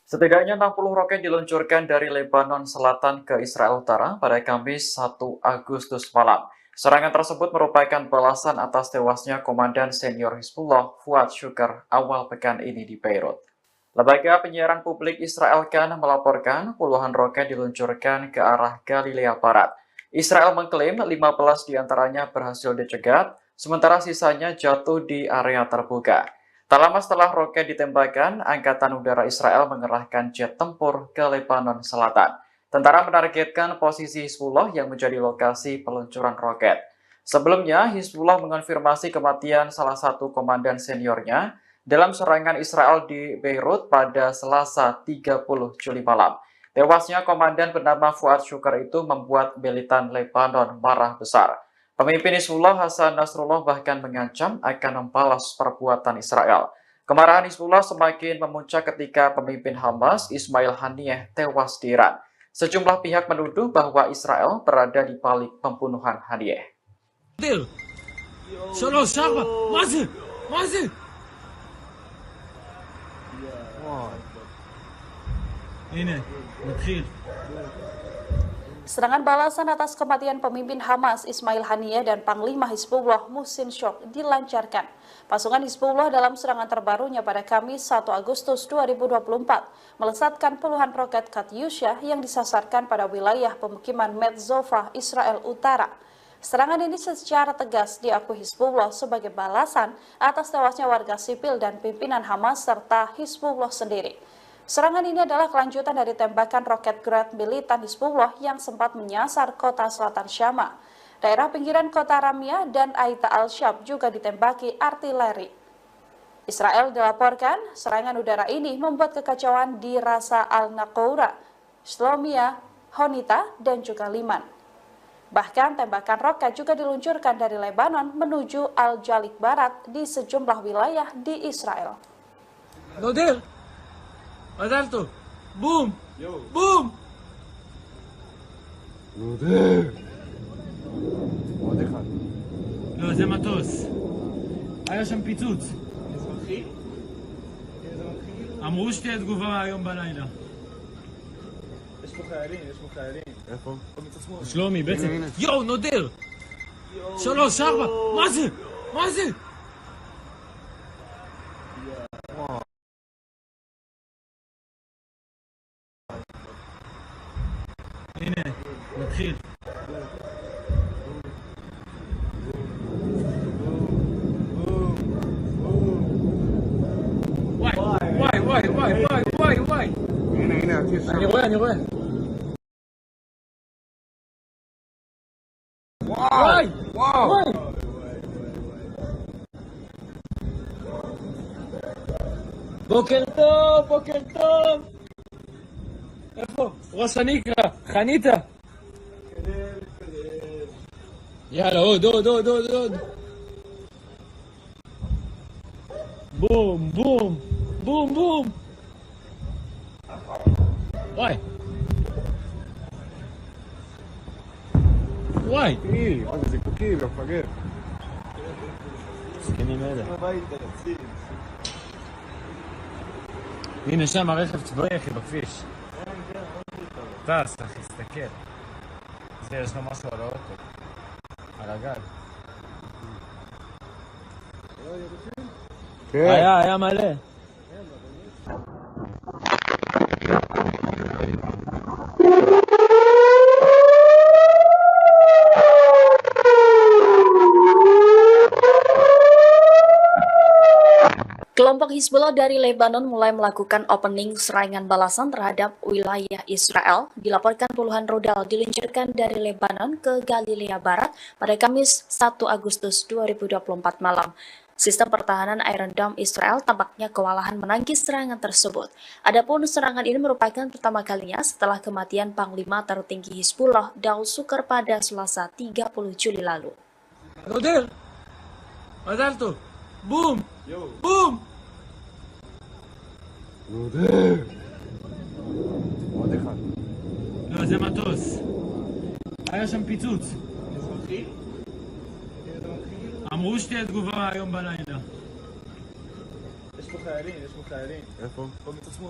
Speaker 2: Setidaknya 60 roket diluncurkan dari Lebanon Selatan ke Israel Utara pada Kamis 1 Agustus malam. Serangan tersebut merupakan balasan atas tewasnya Komandan Senior Hizbullah Fuad Shukr awal pekan ini di Beirut. Lembaga penyiaran publik Israel Kan melaporkan puluhan roket diluncurkan ke arah Galilea Barat. Israel mengklaim 15 diantaranya berhasil dicegat, sementara sisanya jatuh di area terbuka. Tak lama setelah roket ditembakkan, Angkatan Udara Israel mengerahkan jet tempur ke Lebanon Selatan. Tentara menargetkan posisi Hizbullah yang menjadi lokasi peluncuran roket. Sebelumnya, Hizbullah mengonfirmasi kematian salah satu komandan seniornya dalam serangan Israel di Beirut pada Selasa 30 Juli malam. Tewasnya komandan bernama Fuad Syukar itu membuat militan Lebanon marah besar. Pemimpin Hizbullah Hasan Nasrullah bahkan mengancam akan membalas perbuatan Israel. Kemarahan Hizbullah semakin memuncak ketika pemimpin Hamas Ismail Haniyeh tewas di Iran. Sejumlah pihak menuduh bahwa Israel berada di balik pembunuhan Haniyeh.
Speaker 7: Serangan balasan atas kematian pemimpin Hamas Ismail Haniyeh dan Panglima Hizbullah Muhsin Shok dilancarkan. Pasukan Hizbullah dalam serangan terbarunya pada Kamis 1 Agustus 2024 melesatkan puluhan roket Katyusha yang disasarkan pada wilayah pemukiman Metzova, Israel Utara. Serangan ini secara tegas diakui Hizbullah sebagai balasan atas tewasnya warga sipil dan pimpinan Hamas serta Hizbullah sendiri. Serangan ini adalah kelanjutan dari tembakan roket Grad militan Hizbullah yang sempat menyasar kota selatan Syama. Daerah pinggiran kota Ramyah dan Aita al-Shab juga ditembaki artileri. Israel dilaporkan serangan udara ini membuat kekacauan di Rasa al-Naqoura, Shlomia, Honita, dan juga Liman. Bahkan tembakan roket juga diluncurkan dari Lebanon menuju Al-Jalik Barat di sejumlah wilayah di Israel.
Speaker 3: מזל בום! בום!
Speaker 4: עוד אחד.
Speaker 3: לא, זה מטוס. היה שם פיצוץ. אמרו שתהיה תגובה היום בלילה.
Speaker 4: יש פה חיילים. איפה?
Speaker 3: שלומי, בעצם. יואו, נודר! 3, 4, מה זה? הנה, נתחיל. וואי.
Speaker 4: הנה, הטיל שם.
Speaker 3: אני רואה.
Speaker 4: וואו!
Speaker 3: בוקר טוב! איפה? ראש הנקרה, חניתה. יאללה, עוד. בום. וואי.
Speaker 4: מה זה זיקוקים, מפגר.
Speaker 3: זקנים אלה. הנה שם הרכב צבאי, אחי, בכביש. טס, אחי, תסתכל. זה, יש לו משהו על האוטו. על הגג.
Speaker 4: כן.
Speaker 3: היה מלא.
Speaker 1: Kelompok Hizbullah dari Lebanon mulai melakukan opening serangan balasan terhadap wilayah Israel. Dilaporkan puluhan rudal diluncurkan dari Lebanon ke Galilea Barat pada Kamis 1 Agustus 2024 malam. Sistem pertahanan Iron Dome Israel tampaknya kewalahan menangkis serangan tersebut. Adapun serangan ini merupakan pertama kalinya setelah kematian Panglima tertinggi Hizbullah Daud Shukar pada Selasa 30 Juli lalu.
Speaker 3: נודר! מזל טוב! בום!
Speaker 4: עוד אחד.
Speaker 3: לא, זה מטוס. היה שם פיצוץ. אמרו שתהיה תגובה היום בלילה.
Speaker 4: יש פה חיילים. איפה?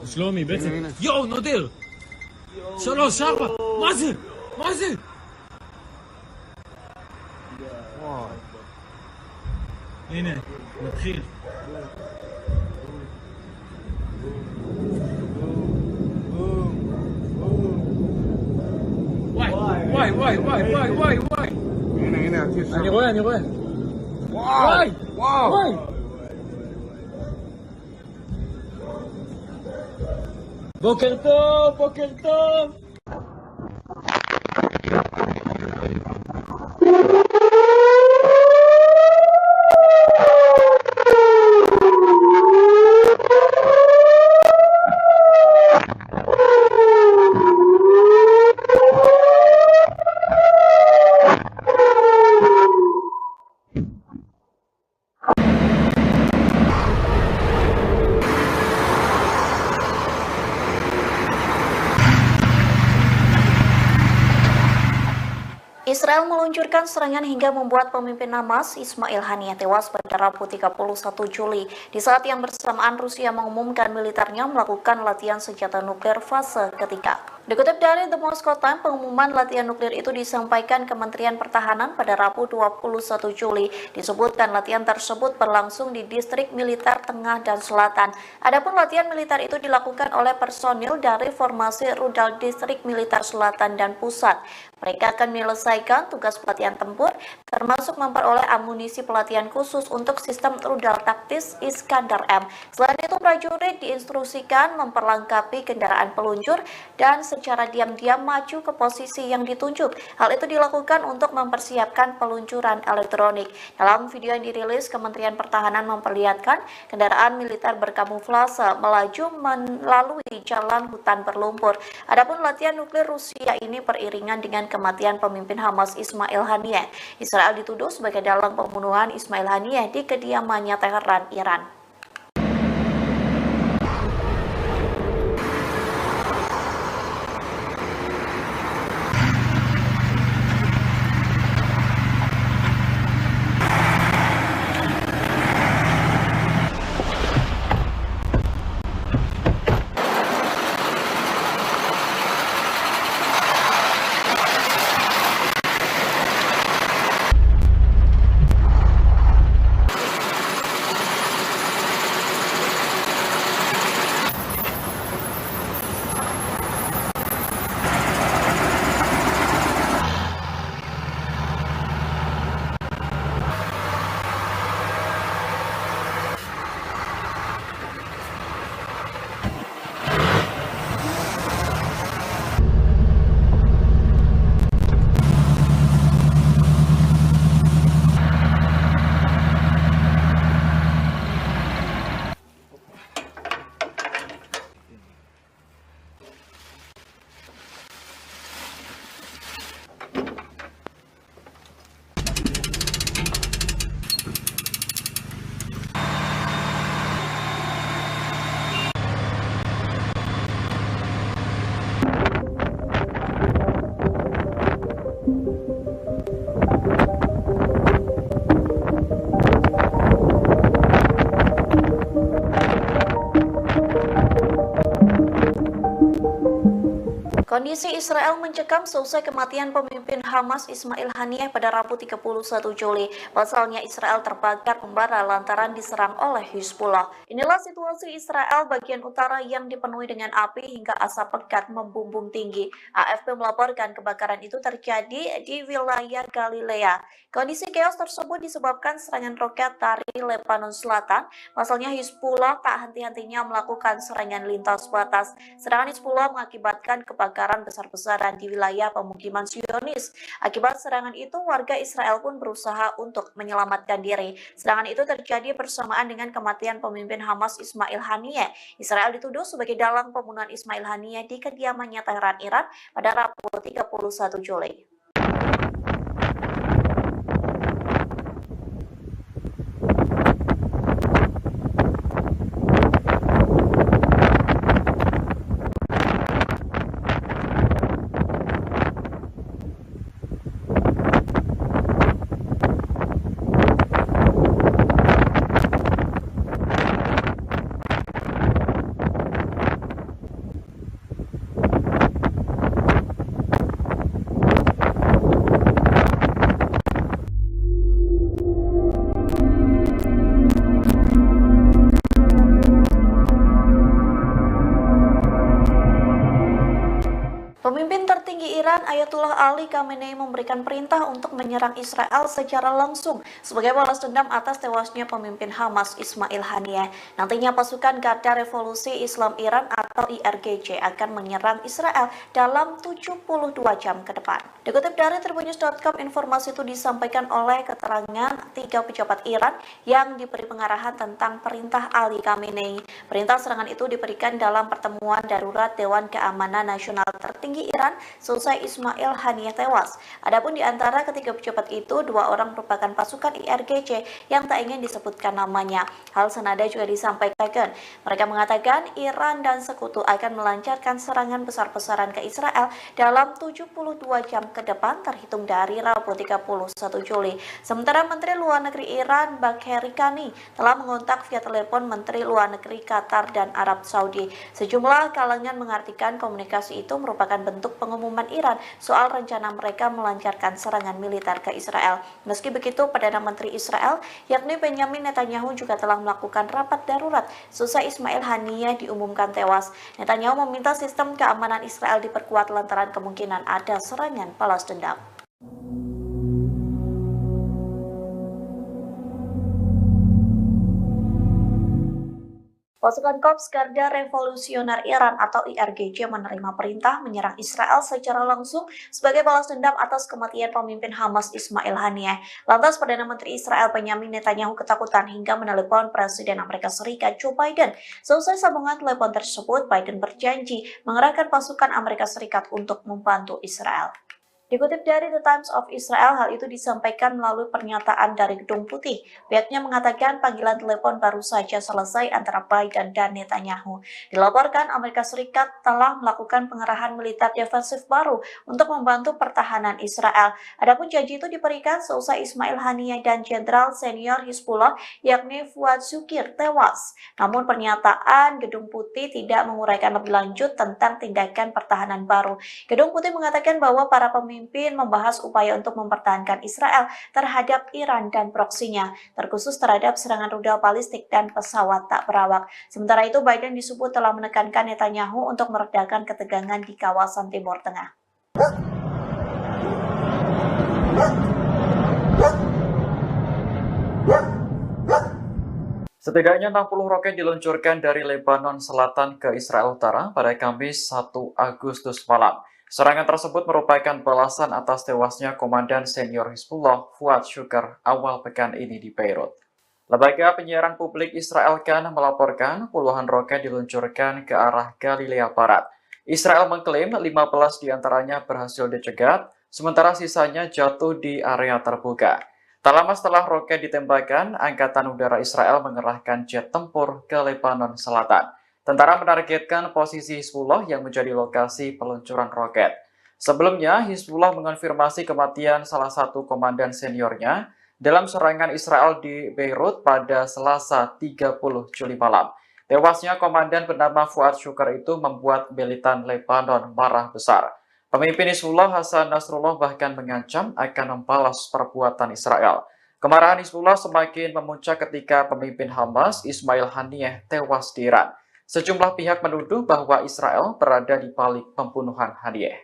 Speaker 3: שלומי, בעצם. יואו, נודר! 3, 4, מה זה?
Speaker 4: וואו.
Speaker 3: הנה, נתחיל. וואי.
Speaker 4: הנה, הטיל שם.
Speaker 3: אני רואה. וואי. בוקר טוב.
Speaker 1: Israel meluncurkan serangan hingga membuat pemimpin Hamas Ismail Haniyeh tewas pada Rabu 31 Juli di saat yang bersamaan Rusia mengumumkan militernya melakukan latihan senjata nuklir fase ketiga. Dikutip dari The Moscow Times, pengumuman latihan nuklir itu disampaikan Kementerian Pertahanan pada Rabu 21 Juli. Disebutkan latihan tersebut berlangsung di distrik militer tengah dan selatan. Adapun latihan militer itu dilakukan oleh personil dari formasi rudal distrik militer selatan dan pusat. Mereka akan menyelesaikan tugas pelatihan tempur, termasuk memperoleh amunisi pelatihan khusus untuk sistem rudal taktis Iskandar M. Selain itu, prajurit diinstruksikan memperlengkapi kendaraan peluncur dan secara diam-diam maju ke posisi yang ditunjuk. Hal itu dilakukan untuk mempersiapkan peluncuran elektronik. Dalam video yang dirilis, Kementerian Pertahanan memperlihatkan kendaraan militer berkamuflase melaju melalui jalan hutan berlumpur. Adapun latihan nuklir Rusia ini beriringan dengan kematian pemimpin Hamas Ismail Haniyeh. Israel dituduh sebagai dalang pembunuhan Ismail Haniyeh di kediamannya Teheran, Iran. Kondisi Israel mencekam seusai kematian pemimpin Hamas Ismail Haniyeh pada Rabu 31 Juli. Pasalnya Israel terbakar membara lantaran diserang oleh Hizbullah. Inilah situasi Israel bagian utara yang dipenuhi dengan api hingga asap pekat membumbung tinggi. AFP melaporkan kebakaran itu terjadi di wilayah Galilea. Kondisi chaos tersebut disebabkan serangan roket dari Lebanon Selatan. Pasalnya Hizbullah tak henti-hentinya melakukan serangan lintas batas. Serangan Hizbullah mengakibatkan kebakaran besar-besaran di wilayah pemukiman Zionis. Akibat serangan itu, warga Israel pun berusaha untuk menyelamatkan diri. Serangan itu terjadi bersamaan dengan kematian pemimpin Hamas Ismail Haniyeh. Israel dituduh sebagai dalang pembunuhan Ismail Haniyeh di kediamannya Teheran, Iran pada Rabu 31 Juli. Pemimpin tertinggi Iran Ayatullah Ali Khamenei memberikan perintah untuk menyerang Israel secara langsung sebagai balas dendam atas tewasnya pemimpin Hamas Ismail Haniyeh. Nantinya pasukan Garda Revolusi Islam Iran atau IRGC akan menyerang Israel dalam 72 jam ke depan. Dikutip dari Tribunnews.com, informasi itu disampaikan oleh keterangan 3 pejabat Iran yang diberi pengarahan tentang perintah Ali Khamenei. Perintah serangan itu diberikan dalam pertemuan darurat Dewan Keamanan Nasional tertinggi Iran selesai Ismail Ismail Haniyeh tewas. Adapun di antara ketiga pejabat itu, 2 orang merupakan pasukan IRGC yang tak ingin disebutkan namanya. Hal senada juga disampaikan. Mereka mengatakan Iran dan sekutu akan melancarkan serangan besar-besaran ke Israel dalam 72 jam ke depan terhitung dari Rabu 31 Juli. Sementara Menteri Luar Negeri Iran Bagheri Kani telah mengontak via telepon Menteri Luar Negeri Qatar dan Arab Saudi. Sejumlah kalangan mengartikan komunikasi itu merupakan bentuk pengumuman Iran soal rencana mereka melancarkan serangan militer ke Israel. Meski begitu, Perdana Menteri Israel yakni Benjamin Netanyahu juga telah melakukan rapat darurat seusai Ismail Haniyeh diumumkan tewas. Netanyahu meminta sistem keamanan Israel diperkuat lantaran kemungkinan ada serangan balas dendam. Pasukan Korps Garda Revolusioner Iran atau IRGC menerima perintah menyerang Israel secara langsung sebagai balas dendam atas kematian pemimpin Hamas Ismail Haniyeh. Lantas Perdana Menteri Israel Benjamin Netanyahu ketakutan hingga menelepon Presiden Amerika Serikat Joe Biden. Selesai sambungan telepon tersebut, Biden berjanji mengerahkan pasukan Amerika Serikat untuk membantu Israel. Dikutip dari The Times of Israel, hal itu disampaikan melalui pernyataan dari Gedung Putih. Pihaknya mengatakan panggilan telepon baru saja selesai antara Biden dan Netanyahu. Dilaporkan Amerika Serikat telah melakukan pengerahan militer defensif baru untuk membantu pertahanan Israel. Adapun janji itu diberikan seusai Ismail Haniyeh dan Jenderal Senior Hizbullah yakni Fuad Shukr tewas. Namun pernyataan Gedung Putih tidak menguraikan lebih lanjut tentang tindakan pertahanan baru. Gedung Putih mengatakan bahwa para pemimpin membahas upaya untuk mempertahankan Israel terhadap Iran dan proksinya, terkhusus terhadap serangan rudal balistik dan pesawat tak berawak. Sementara itu, Biden disebut telah menekankan Netanyahu untuk meredakan ketegangan di kawasan Timur Tengah.
Speaker 2: Setidaknya 60 roket diluncurkan dari Lebanon Selatan ke Israel Utara pada Kamis 1 Agustus malam. Serangan tersebut merupakan balasan atas tewasnya Komandan Senior Hizbullah Fuad Shukr awal pekan ini di Beirut. Lembaga penyiaran publik Israel Kan melaporkan puluhan roket diluncurkan ke arah Galilea Barat. Israel mengklaim 15 diantaranya berhasil dicegat, sementara sisanya jatuh di area terbuka. Tak lama setelah roket ditembakkan, Angkatan Udara Israel mengerahkan jet tempur ke Lebanon Selatan. Tentara menargetkan posisi Hizbullah yang menjadi lokasi peluncuran roket. Sebelumnya, Hizbullah mengonfirmasi kematian salah satu komandan seniornya dalam serangan Israel di Beirut pada Selasa 30 Juli malam. Tewasnya komandan bernama Fuad Shukr itu membuat militan Lebanon marah besar. Pemimpin Hizbullah Hasan Nasrullah bahkan mengancam akan membalas perbuatan Israel. Kemarahan Hizbullah semakin memuncak ketika pemimpin Hamas Ismail Haniyeh tewas di Iran. Sejumlah pihak menuduh bahwa Israel berada di balik pembunuhan Haniyeh.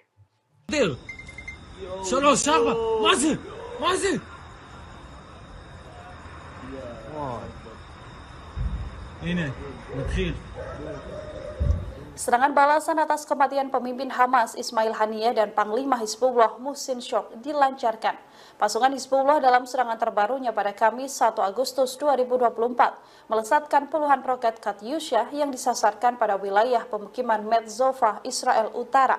Speaker 7: Serangan balasan atas kematian pemimpin Hamas Ismail Haniyeh dan Panglima Hizbullah Muhsin Shok dilancarkan. Pasukan Hizbullah dalam serangan terbarunya pada Kamis 1 Agustus 2024 melesatkan puluhan roket Katyusha yang disasarkan pada wilayah pemukiman Metzova, Israel Utara.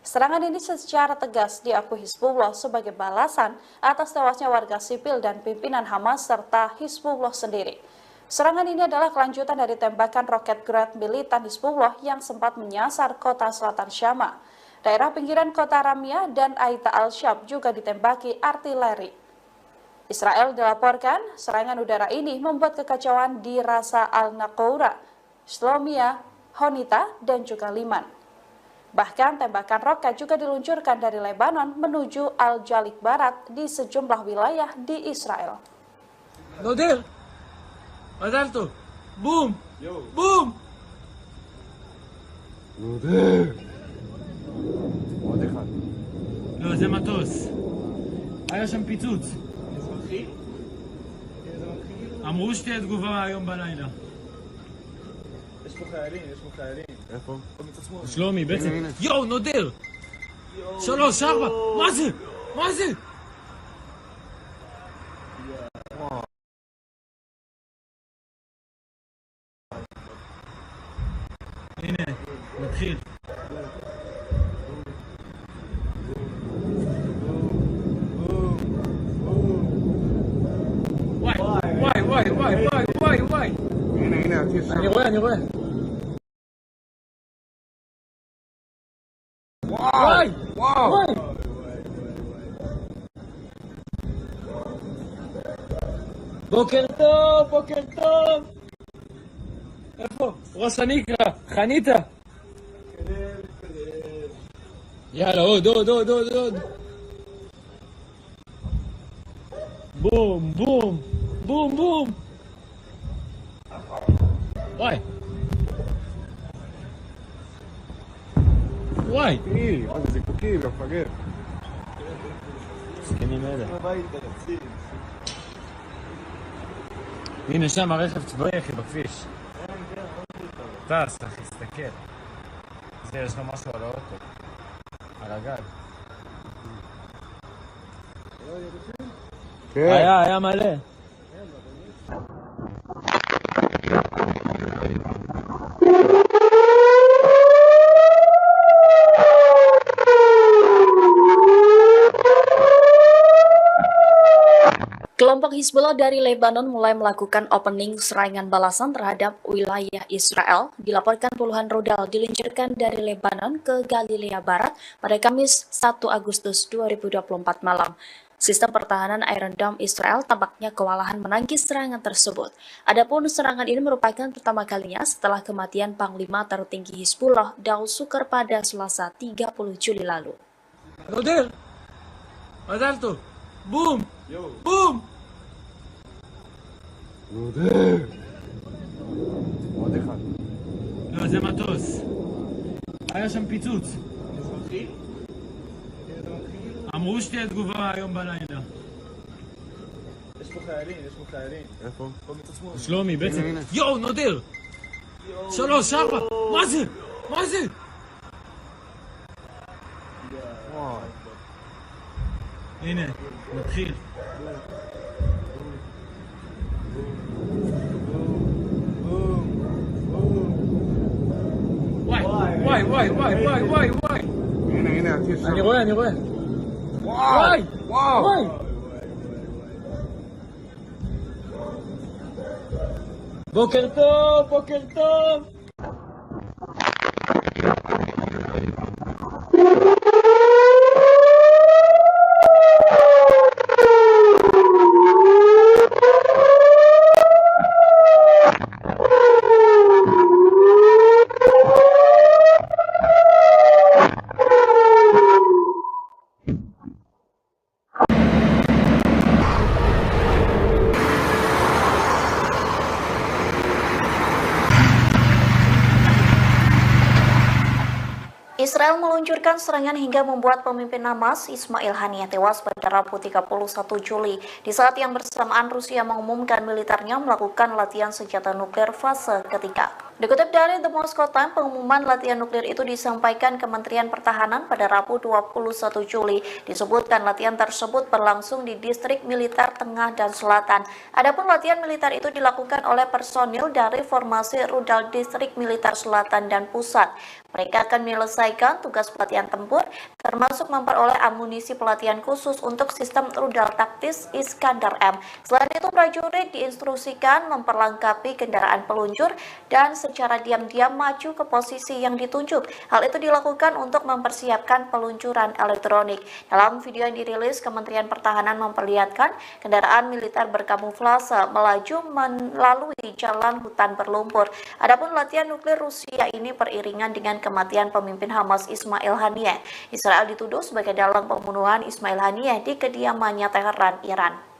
Speaker 7: Serangan ini secara tegas diakui Hizbullah sebagai balasan atas tewasnya warga sipil dan pimpinan Hamas serta Hizbullah sendiri. Serangan ini adalah kelanjutan dari tembakan roket Grad militan Hizbullah yang sempat menyasar kota selatan Syama. Daerah pinggiran kota Ramia dan Aita al-Shab juga ditembaki artileri. Israel dilaporkan serangan udara ini membuat kekacauan di Rasa al-Naqoura, Shlomia, Honita, dan juga Liman. Bahkan tembakan roket juga diluncurkan dari Lebanon menuju Al-Jalik Barat di sejumlah wilayah di Israel.
Speaker 3: נודל! מזל טוב! בום! בום!
Speaker 4: עוד אחד.
Speaker 3: לא, זה מטוס. היה שם פיצוץ.
Speaker 4: אזרחי?
Speaker 3: אמרו שתהיה תגובה היום בלילה.
Speaker 4: יש פה חיילים, יש פה חיילים. איפה? מצד שמאל.
Speaker 3: שלומי, בעצם.
Speaker 4: הנה.
Speaker 3: יואו, נודר! 3, 4, מה זה? מה זה? הנה, נתחיל. וואי, וואי, וואי, וואי, וואי.
Speaker 4: הנה, הטיס שם.
Speaker 3: אני רואה. וואי, וואי. בוקר טוב. איפה? ראש הנקרה, חניתה. יאללה, עוד. בום. וואי.
Speaker 4: מה זה זיקוקים, מפגר.
Speaker 3: זקנים אלה. הנה שם הרכב צבאי אחי בכביש. טס אחי, תסתכל. זה יש לו משהו על האוטו. על הגג. היה מלא.
Speaker 1: Kelompok Hizbullah dari Lebanon mulai melakukan opening serangan balasan terhadap wilayah Israel. Dilaporkan puluhan rudal diluncurkan dari Lebanon ke Galilea Barat pada Kamis 1 Agustus 2024 malam. Sistem pertahanan Iron Dome Israel tampaknya kewalahan menangkis serangan tersebut. Adapun serangan ini merupakan pertama kalinya setelah kematian Panglima tertinggi Hizbullah Daud Sukar pada Selasa 30 Juli lalu.
Speaker 3: נודל! מזל טוב! בום! בום!
Speaker 4: עוד אחד.
Speaker 3: לא, זה מטוס. היה שם פיצוץ. אמרו שתהיה תגובה היום בלילה.
Speaker 4: יש פה חיילים. איפה?
Speaker 3: שלומי, בעצם. יואו, נודר! 3, 4! מה זה? הנה, נתחיל. וואי.
Speaker 4: הנה, הטיס שם.
Speaker 3: אני רואה. וואי. בוקר טוב.
Speaker 1: Israel meluncurkan serangan hingga membuat pemimpin Hamas Ismail Haniyeh tewas pada Rabu 31 Juli di saat yang bersamaan Rusia mengumumkan militernya melakukan latihan senjata nuklir fase ketiga. Dikutip dari The Moscow Times, pengumuman latihan nuklir itu disampaikan Kementerian Pertahanan pada Rabu 21 Juli. Disebutkan latihan tersebut berlangsung di distrik militer tengah dan selatan. Adapun latihan militer itu dilakukan oleh personil dari formasi rudal distrik militer selatan dan pusat. Mereka akan menyelesaikan tugas pelatihan tempur, termasuk memperoleh amunisi pelatihan khusus untuk sistem rudal taktis Iskandar M. Selain itu, prajurit diinstruksikan memperlengkapi kendaraan peluncur dan secara diam-diam maju ke posisi yang ditunjuk. Hal itu dilakukan untuk mempersiapkan peluncuran elektronik. Dalam video yang dirilis, Kementerian Pertahanan memperlihatkan kendaraan militer berkamuflase melaju melalui jalan hutan berlumpur. Adapun latihan nuklir Rusia ini beriringan dengan kematian pemimpin Hamas Ismail Haniyeh. Israel dituduh sebagai dalang pembunuhan Ismail Haniyeh di kediamannya Teheran, Iran.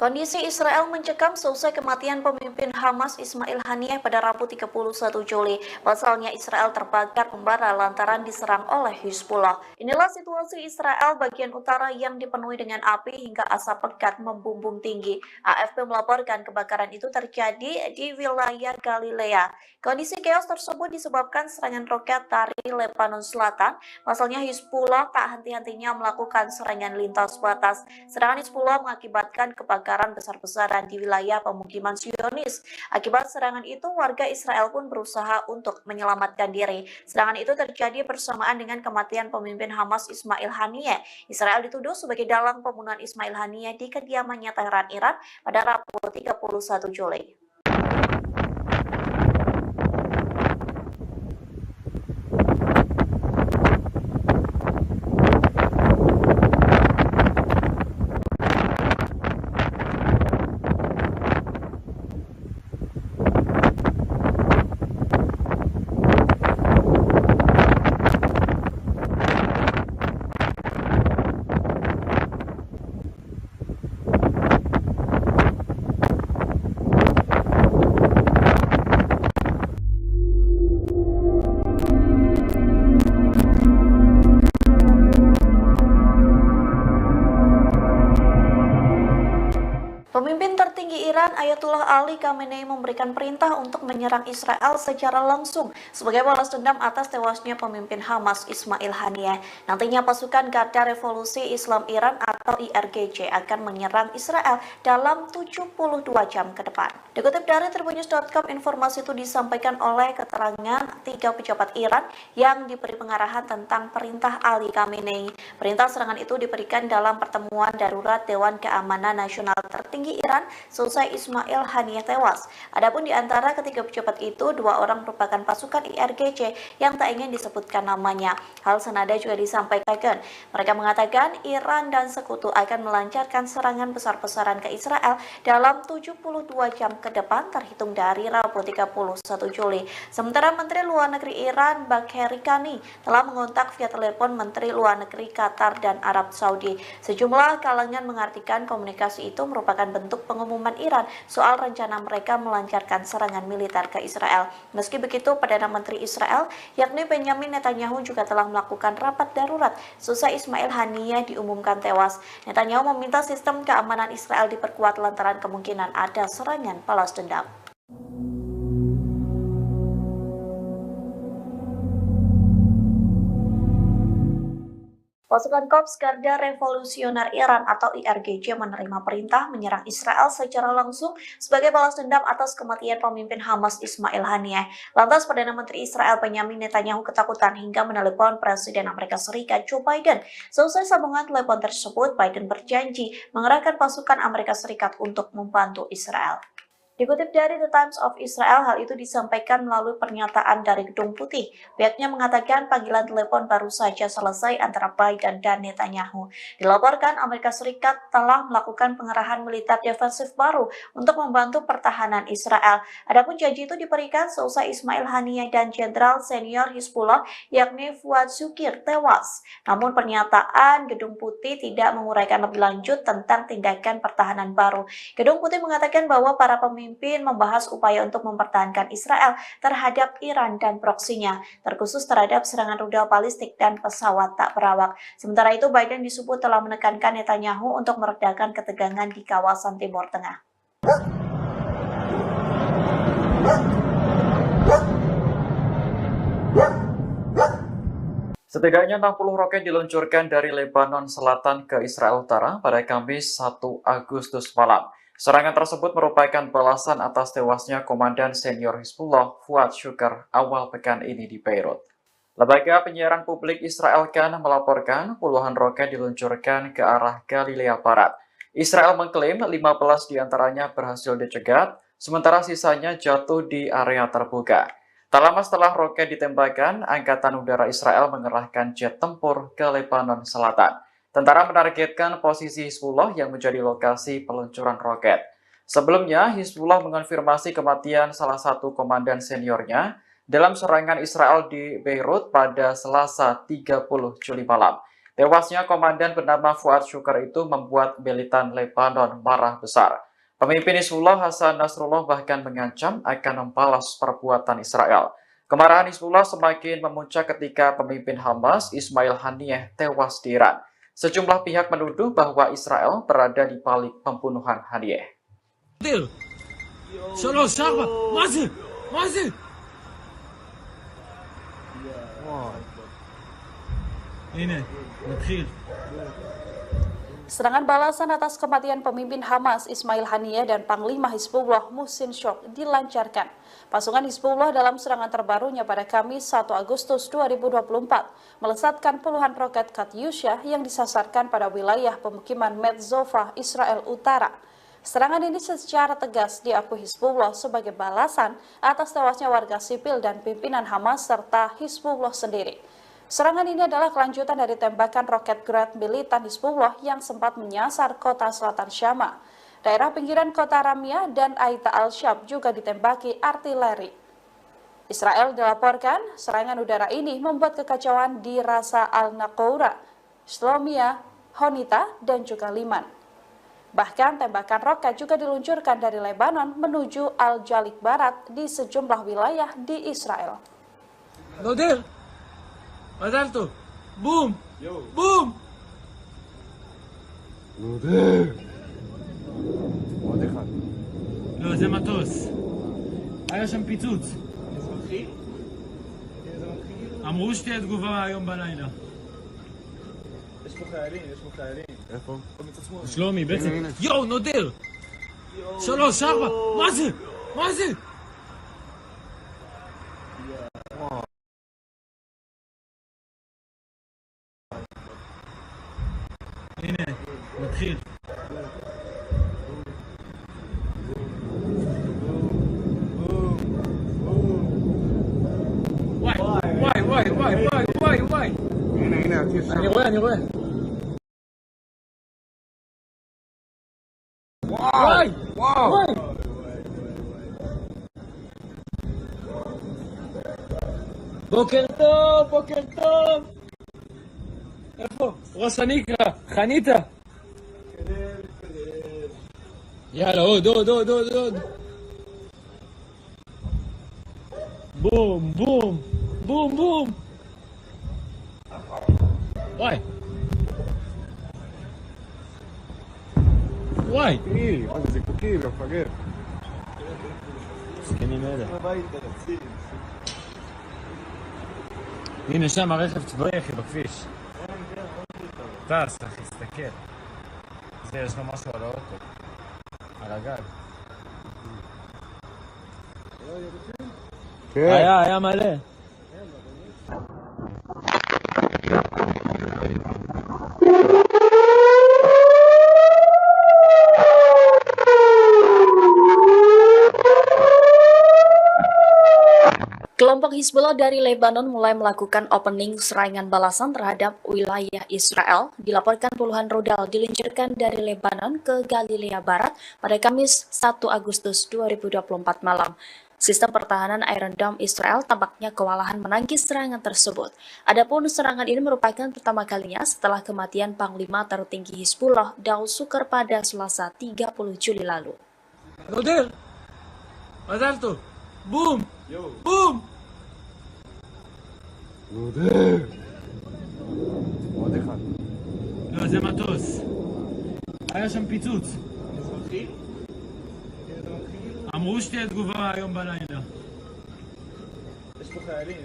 Speaker 1: Kondisi Israel mencekam seusai kematian pemimpin Hamas Ismail Haniyeh pada Rabu 31 Juli. Pasalnya Israel terbakar membara lantaran diserang oleh Hizbullah. Inilah situasi Israel bagian utara yang dipenuhi dengan api hingga asap pekat membumbung tinggi. AFP melaporkan kebakaran itu terjadi di wilayah Galilea. Kondisi chaos tersebut disebabkan serangan roket dari Lebanon Selatan. Pasalnya Hizbullah tak henti-hentinya melakukan serangan lintas batas. Serangan Hizbullah mengakibatkan kebakaran besar-besaran di wilayah pemukiman Zionis. Akibat serangan itu, warga Israel pun berusaha untuk menyelamatkan diri. Serangan itu terjadi bersamaan dengan kematian pemimpin Hamas Ismail Haniyeh. Israel dituduh sebagai dalang pembunuhan Ismail Haniyeh di kediamannya Teheran, Iran pada Rabu 31 Juli. Pemimpin tertinggi Iran Ayatullah Ali Khamenei memberikan perintah untuk menyerang Israel secara langsung sebagai balas dendam atas tewasnya pemimpin Hamas Ismail Haniyeh. Nantinya pasukan Garda Revolusi Islam Iran atau IRGC akan menyerang Israel dalam 72 jam ke depan. Dikutip dari Tribunnews.com, informasi itu disampaikan oleh keterangan 3 pejabat Iran yang diberi pengarahan tentang perintah Ali Khamenei. Perintah serangan itu diberikan dalam pertemuan darurat Dewan Keamanan Nasional tertinggi Iran selesai Ismail Haniyeh tewas. Adapun di antara ketiga pejabat itu, 2 orang merupakan pasukan IRGC yang tak ingin disebutkan namanya. Hal senada juga disampaikan. Mereka mengatakan Iran dan sekutu akan melancarkan serangan besar-besaran ke Israel dalam 72 jam ke depan terhitung dari Rabu 31 Juli. Sementara Menteri Luar Negeri Iran Bagheri Kani telah mengontak via telepon Menteri Luar Negeri Qatar dan Arab Saudi. Sejumlah kalangan mengartikan komunikasi itu merupakan bentuk pengumuman Iran soal rencana mereka melancarkan serangan militer ke Israel. Meski begitu, Perdana Menteri Israel yakni Benjamin Netanyahu juga telah melakukan rapat darurat seusai Ismail Haniyeh diumumkan tewas. Netanyahu meminta sistem keamanan Israel diperkuat lantaran kemungkinan ada serangan balas dendam. Pasukan Korps Garda Revolusioner Iran atau IRGC menerima perintah menyerang Israel secara langsung sebagai balas dendam atas kematian pemimpin Hamas Ismail Haniyeh. Lantas Perdana Menteri Israel Benjamin Netanyahu ketakutan hingga menelepon Presiden Amerika Serikat Joe Biden. Selesai sambungan telepon tersebut, Biden berjanji mengerahkan pasukan Amerika Serikat untuk membantu Israel. Dikutip dari The Times of Israel, hal itu disampaikan melalui pernyataan dari Gedung Putih. Pihaknya mengatakan panggilan telepon baru saja selesai antara Biden dan Netanyahu. Dilaporkan Amerika Serikat telah melakukan pengerahan militer defensif baru untuk membantu pertahanan Israel. Adapun janji itu diberikan seusai Ismail Haniyeh dan Jenderal Senior Hizbullah yakni Fuad Shukir tewas. Namun pernyataan Gedung Putih tidak menguraikan lebih lanjut tentang tindakan pertahanan baru. Gedung Putih mengatakan bahwa para pemimpin membahas upaya untuk mempertahankan Israel terhadap Iran dan proksinya, terkhusus terhadap serangan rudal balistik dan pesawat tak berawak. Sementara itu, Biden disebut telah menekankan Netanyahu untuk meredakan ketegangan di kawasan Timur Tengah.
Speaker 2: Setidaknya 60 roket diluncurkan dari Lebanon Selatan ke Israel Utara pada Kamis 1 Agustus malam. Serangan tersebut merupakan balasan atas tewasnya Komandan Senior Hizbullah Fuad Shukr awal pekan ini di Beirut. Lembaga penyiaran publik Israel Kan melaporkan puluhan roket diluncurkan ke arah Galilea Barat. Israel mengklaim 15 diantaranya berhasil dicegat, sementara sisanya jatuh di area terbuka. Tak lama setelah roket ditembakkan, Angkatan Udara Israel mengerahkan jet tempur ke Lebanon Selatan. Tentara menargetkan posisi Hizbullah yang menjadi lokasi peluncuran roket. Sebelumnya, Hizbullah mengonfirmasi kematian salah satu komandan seniornya dalam serangan Israel di Beirut pada Selasa 30 Juli malam. Tewasnya komandan bernama Fuad Syukar itu membuat militan Lebanon marah besar. Pemimpin Hizbullah Hasan Nasrullah bahkan mengancam akan membalas perbuatan Israel. Kemarahan Hizbullah semakin memuncak ketika pemimpin Hamas Ismail Haniyeh tewas di Iran. Sejumlah pihak menuduh bahwa Israel berada di balik pembunuhan Haniyeh.
Speaker 7: Serangan balasan atas kematian pemimpin Hamas Ismail Haniyeh dan Panglima Hizbullah Muhsin Syok dilancarkan. Pasukan Hizbullah dalam serangan terbarunya pada Kamis 1 Agustus 2024 melesatkan puluhan roket Katyusha yang disasarkan pada wilayah pemukiman Metzova, Israel Utara. Serangan ini secara tegas diakui Hizbullah sebagai balasan atas tewasnya warga sipil dan pimpinan Hamas serta Hizbullah sendiri. Serangan ini adalah kelanjutan dari tembakan roket Grad militan Hizbullah yang sempat menyasar kota selatan Syama. Daerah pinggiran kota Ramia dan Aita al-Shab juga ditembaki artileri. Israel dilaporkan serangan udara ini membuat kekacauan di Rasa al-Naqoura, Shlomia, Honita, dan juga Liman. Bahkan tembakan roket juga diluncurkan dari Lebanon menuju Al-Jalik Barat di sejumlah wilayah di Israel.
Speaker 3: מזל בום! בום!
Speaker 4: עוד אחד.
Speaker 3: לא, זה מטוס. היה שם פיצוץ.
Speaker 4: אזרחי?
Speaker 3: אמרו שתהיה תגובה היום בלילה.
Speaker 4: יש פה חיילים, יש פה חיילים. איפה? מצד שמאל.
Speaker 3: שלומי, בעצם. יואו, נודר! 3, 4, מה זה? מה זה? הנה, נתחיל. וואי.
Speaker 4: הנה, הטיס שם.
Speaker 3: אני רואה. וואי. בוקר טוב. איפה? ראש הניקרה, חניתה. יאללה, עוד. בום. וואי.
Speaker 4: מה זה זיקוקי, מפגר.
Speaker 3: זקנים אלה. הנה שם הרכב צבאי אחי בכביש. טס אחי, תסתכל. יש לו משהו על האוטו. על הגג. היה מלא.
Speaker 1: Kelompok Hizbullah dari Lebanon mulai melakukan opening serangan balasan terhadap wilayah Israel. Dilaporkan puluhan rudal diluncurkan dari Lebanon ke Galilea Barat pada Kamis 1 Agustus 2024 malam. Sistem pertahanan Iron Dome Israel tampaknya kewalahan menangkis serangan tersebut. Adapun serangan ini merupakan pertama kalinya setelah kematian Panglima tertinggi Hizbullah Daud Sukar pada Selasa 30 Juli lalu.
Speaker 3: נודר! מזל טוב! בום!
Speaker 4: עוד אחד.
Speaker 3: לא, זה מטוס. היה שם פיצוץ.
Speaker 4: אזרחי?
Speaker 3: אמרו שתהיה תגובה היום בלילה.
Speaker 4: יש פה חיילים.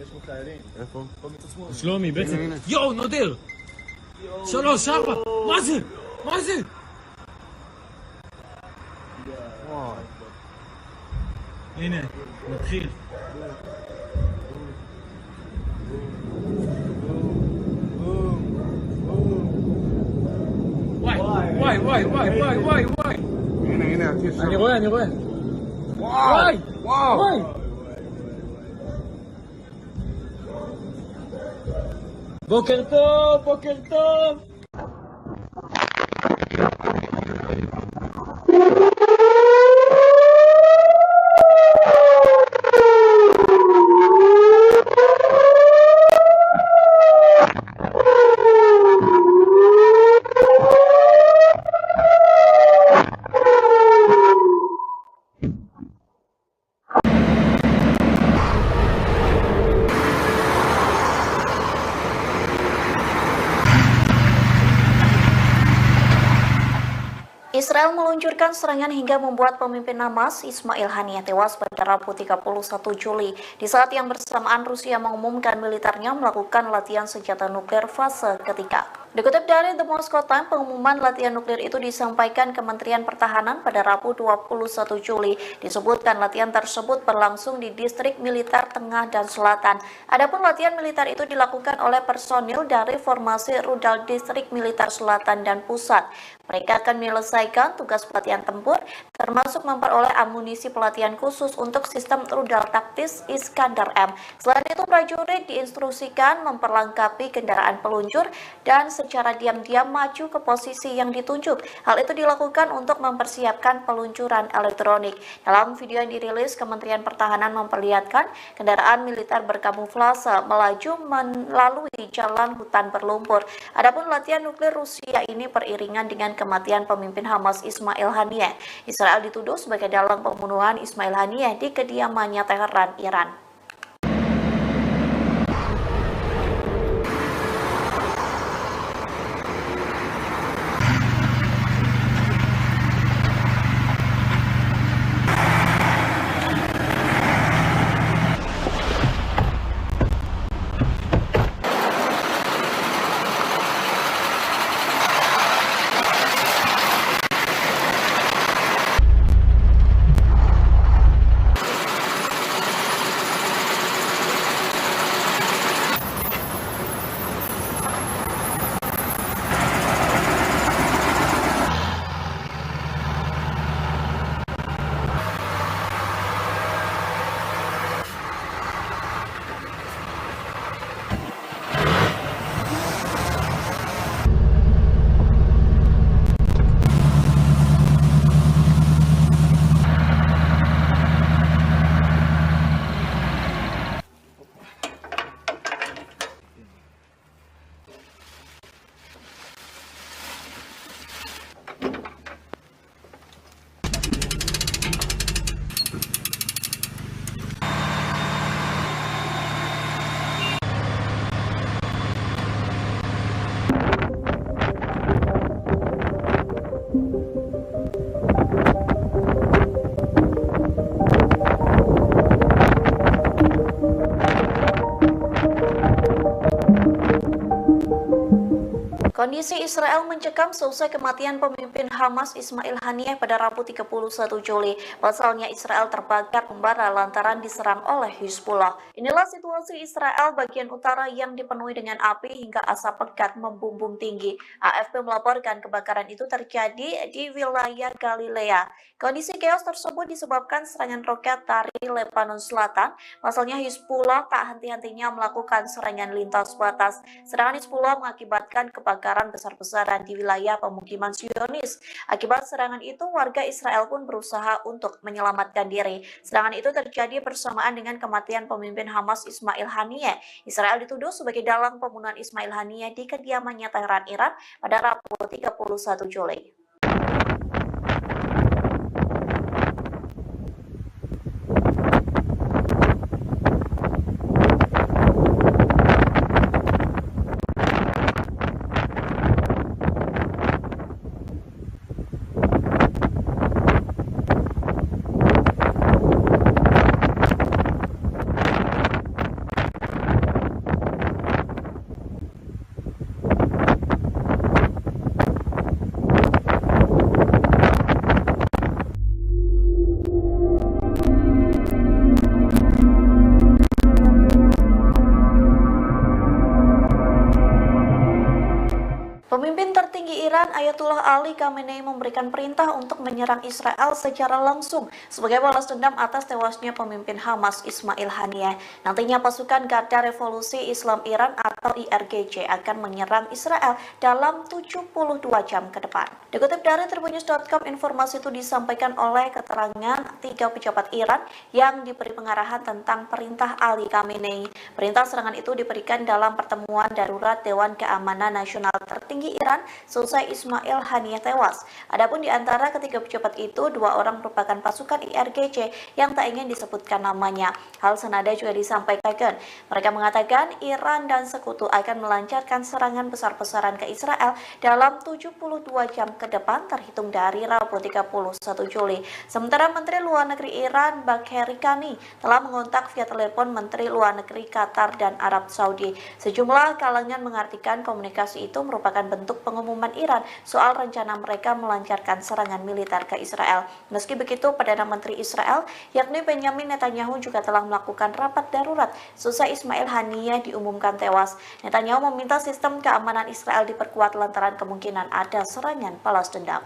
Speaker 4: איפה? פה מצד שמאל.
Speaker 3: שלומי, בעצם. יואו, נודר! 3, 4, מה זה? הנה, נתחיל. וואי.
Speaker 4: הנה, הטיס שם.
Speaker 3: אני רואה. וואי. בוקר טוב.
Speaker 1: Israel meluncurkan serangan hingga membuat pemimpin Hamas Ismail Haniyeh tewas pada Rabu 31 Juli di saat yang bersamaan Rusia mengumumkan militernya melakukan latihan senjata nuklir fase ketiga. Dikutip dari The Moscow Times, pengumuman latihan nuklir itu disampaikan Kementerian Pertahanan pada Rabu 21 Juli. Disebutkan latihan tersebut berlangsung di distrik militer tengah dan selatan. Adapun latihan militer itu dilakukan oleh personil dari formasi rudal distrik militer selatan dan pusat. Mereka akan menyelesaikan tugas pelatihan tempur, termasuk memperoleh amunisi pelatihan khusus untuk sistem rudal taktis Iskandar M. Selain itu, prajurit diinstruksikan memperlengkapi kendaraan peluncur dan secara diam-diam maju ke posisi yang ditunjuk. Hal itu dilakukan untuk mempersiapkan peluncuran elektronik. Dalam video yang dirilis, Kementerian Pertahanan memperlihatkan kendaraan militer berkamuflase melaju melalui jalan hutan berlumpur. Adapun latihan nuklir Rusia ini beriringan dengan kematian pemimpin Hamas Ismail Haniyeh. Israel dituduh sebagai dalang pembunuhan Ismail Haniyeh di kediamannya Teheran, Iran. Kondisi Israel mencekam seusai kematian pemimpin Hamas Ismail Haniyeh pada Rabu 31 Juli. Pasalnya Israel terbakar membara lantaran diserang oleh Hizbullah. Inilah situasi Israel bagian utara yang dipenuhi dengan api hingga asap pekat membumbung tinggi. AFP melaporkan kebakaran itu terjadi di wilayah Galilea. Kondisi chaos tersebut disebabkan serangan roket dari Lebanon Selatan. Pasalnya Hizbullah tak henti-hentinya melakukan serangan lintas batas. Serangan Hizbullah mengakibatkan kebakaran besar-besaran di wilayah pemukiman Zionis. Akibat serangan itu, warga Israel pun berusaha untuk menyelamatkan diri. Serangan itu terjadi bersamaan dengan kematian pemimpin Hamas Ismail Haniyeh. Israel dituduh sebagai dalang pembunuhan Ismail Haniyeh di kediamannya Teheran, Iran pada Rabu 31 Juli. Pemimpin tertinggi Iran Ayatullah Ali Khamenei memberikan perintah untuk menyerang Israel secara langsung sebagai balas dendam atas tewasnya pemimpin Hamas Ismail Haniyeh. Nantinya pasukan Garda Revolusi Islam Iran atau IRGC akan menyerang Israel dalam 72 jam ke depan. Dikutip dari Tribunnews.com, informasi itu disampaikan oleh keterangan 3 pejabat Iran yang diberi pengarahan tentang perintah Ali Khamenei. Perintah serangan itu diberikan dalam pertemuan darurat Dewan Keamanan Nasional tertinggi petinggi Iran seusai Ismail Haniyeh tewas. Adapun di antara ketiga pejabat itu, 2 orang merupakan pasukan IRGC yang tak ingin disebutkan namanya. Hal senada juga disampaikan. Mereka mengatakan Iran dan sekutu akan melancarkan serangan besar-besaran ke Israel dalam 72 jam ke depan terhitung dari Rabu 31 Juli. Sementara Menteri Luar Negeri Iran Bagheri Kani telah mengontak via telepon Menteri Luar Negeri Qatar dan Arab Saudi. Sejumlah kalangan mengartikan komunikasi itu merupakan bentuk pengumuman Iran soal rencana mereka melancarkan serangan militer ke Israel. Meski begitu, Perdana Menteri Israel yakni Benjamin Netanyahu juga telah melakukan rapat darurat seusai Ismail Haniyeh diumumkan tewas. Netanyahu meminta sistem keamanan Israel diperkuat lantaran kemungkinan ada serangan balas dendam.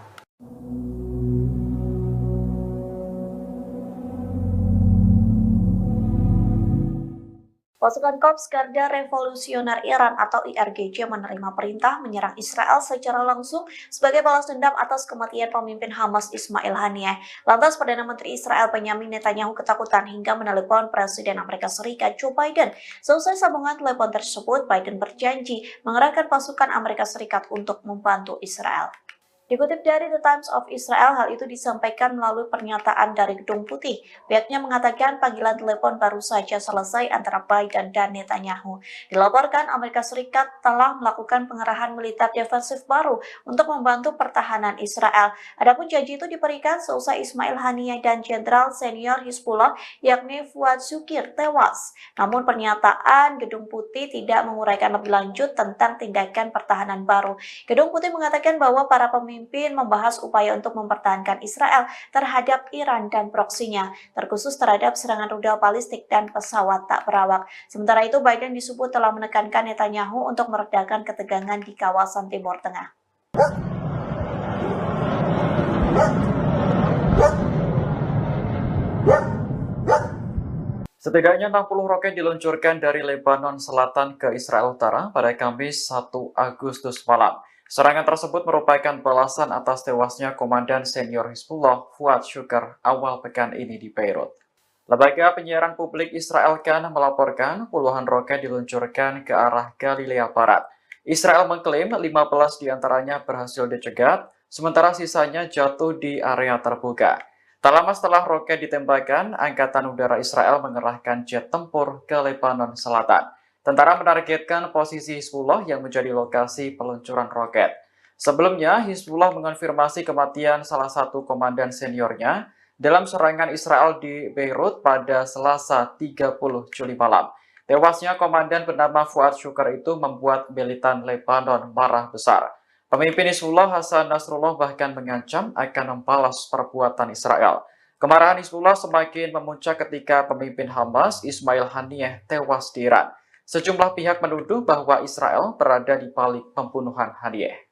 Speaker 1: Pasukan Korps Garda Revolusioner Iran atau IRGC menerima perintah menyerang Israel secara langsung sebagai balas dendam atas kematian pemimpin Hamas Ismail Haniyeh. Lantas Perdana Menteri Israel Benjamin Netanyahu ketakutan hingga menelepon Presiden Amerika Serikat Joe Biden. Selesai sambungan telepon tersebut, Biden berjanji mengerahkan pasukan Amerika Serikat untuk membantu Israel. Dikutip dari The Times of Israel, hal itu disampaikan melalui pernyataan dari Gedung Putih. Pihaknya mengatakan panggilan telepon baru saja selesai antara Biden dan Netanyahu. Dilaporkan Amerika Serikat telah melakukan pengerahan militer defensif baru untuk membantu pertahanan Israel. Adapun janji itu diberikan seusai Ismail Haniyeh dan Jenderal Senior Hizbullah yakni Fuad Shukir tewas. Namun pernyataan Gedung Putih tidak menguraikan lebih lanjut tentang tindakan pertahanan baru. Gedung Putih mengatakan bahwa para pemimpin membahas upaya untuk mempertahankan Israel terhadap Iran dan proksinya, terkhusus terhadap serangan rudal balistik dan pesawat tak berawak. Sementara itu, Biden disebut telah menekankan Netanyahu untuk meredakan ketegangan di kawasan Timur Tengah.
Speaker 2: Setidaknya 60 roket diluncurkan dari Lebanon Selatan ke Israel Utara pada Kamis 1 Agustus malam. Serangan tersebut merupakan balasan atas tewasnya Komandan Senior Hizbullah Fuad Shukr awal pekan ini di Beirut. Lembaga penyiaran publik Israel Kan melaporkan puluhan roket diluncurkan ke arah Galilea Barat. Israel mengklaim 15 diantaranya berhasil dicegat, sementara sisanya jatuh di area terbuka. Tak lama setelah roket ditembakkan, Angkatan Udara Israel mengerahkan jet tempur ke Lebanon Selatan. Tentara menargetkan posisi Hizbullah yang menjadi lokasi peluncuran roket. Sebelumnya, Hizbullah mengonfirmasi kematian salah satu komandan seniornya dalam serangan Israel di Beirut pada Selasa 30 Juli malam. Tewasnya komandan bernama Fuad Shukr itu membuat militan Lebanon marah besar. Pemimpin Hizbullah Hasan Nasrullah bahkan mengancam akan membalas perbuatan Israel. Kemarahan Hizbullah semakin memuncak ketika pemimpin Hamas Ismail Haniyeh tewas di Iran. Sejumlah pihak menuduh bahwa Israel berada di balik pembunuhan Haniyeh.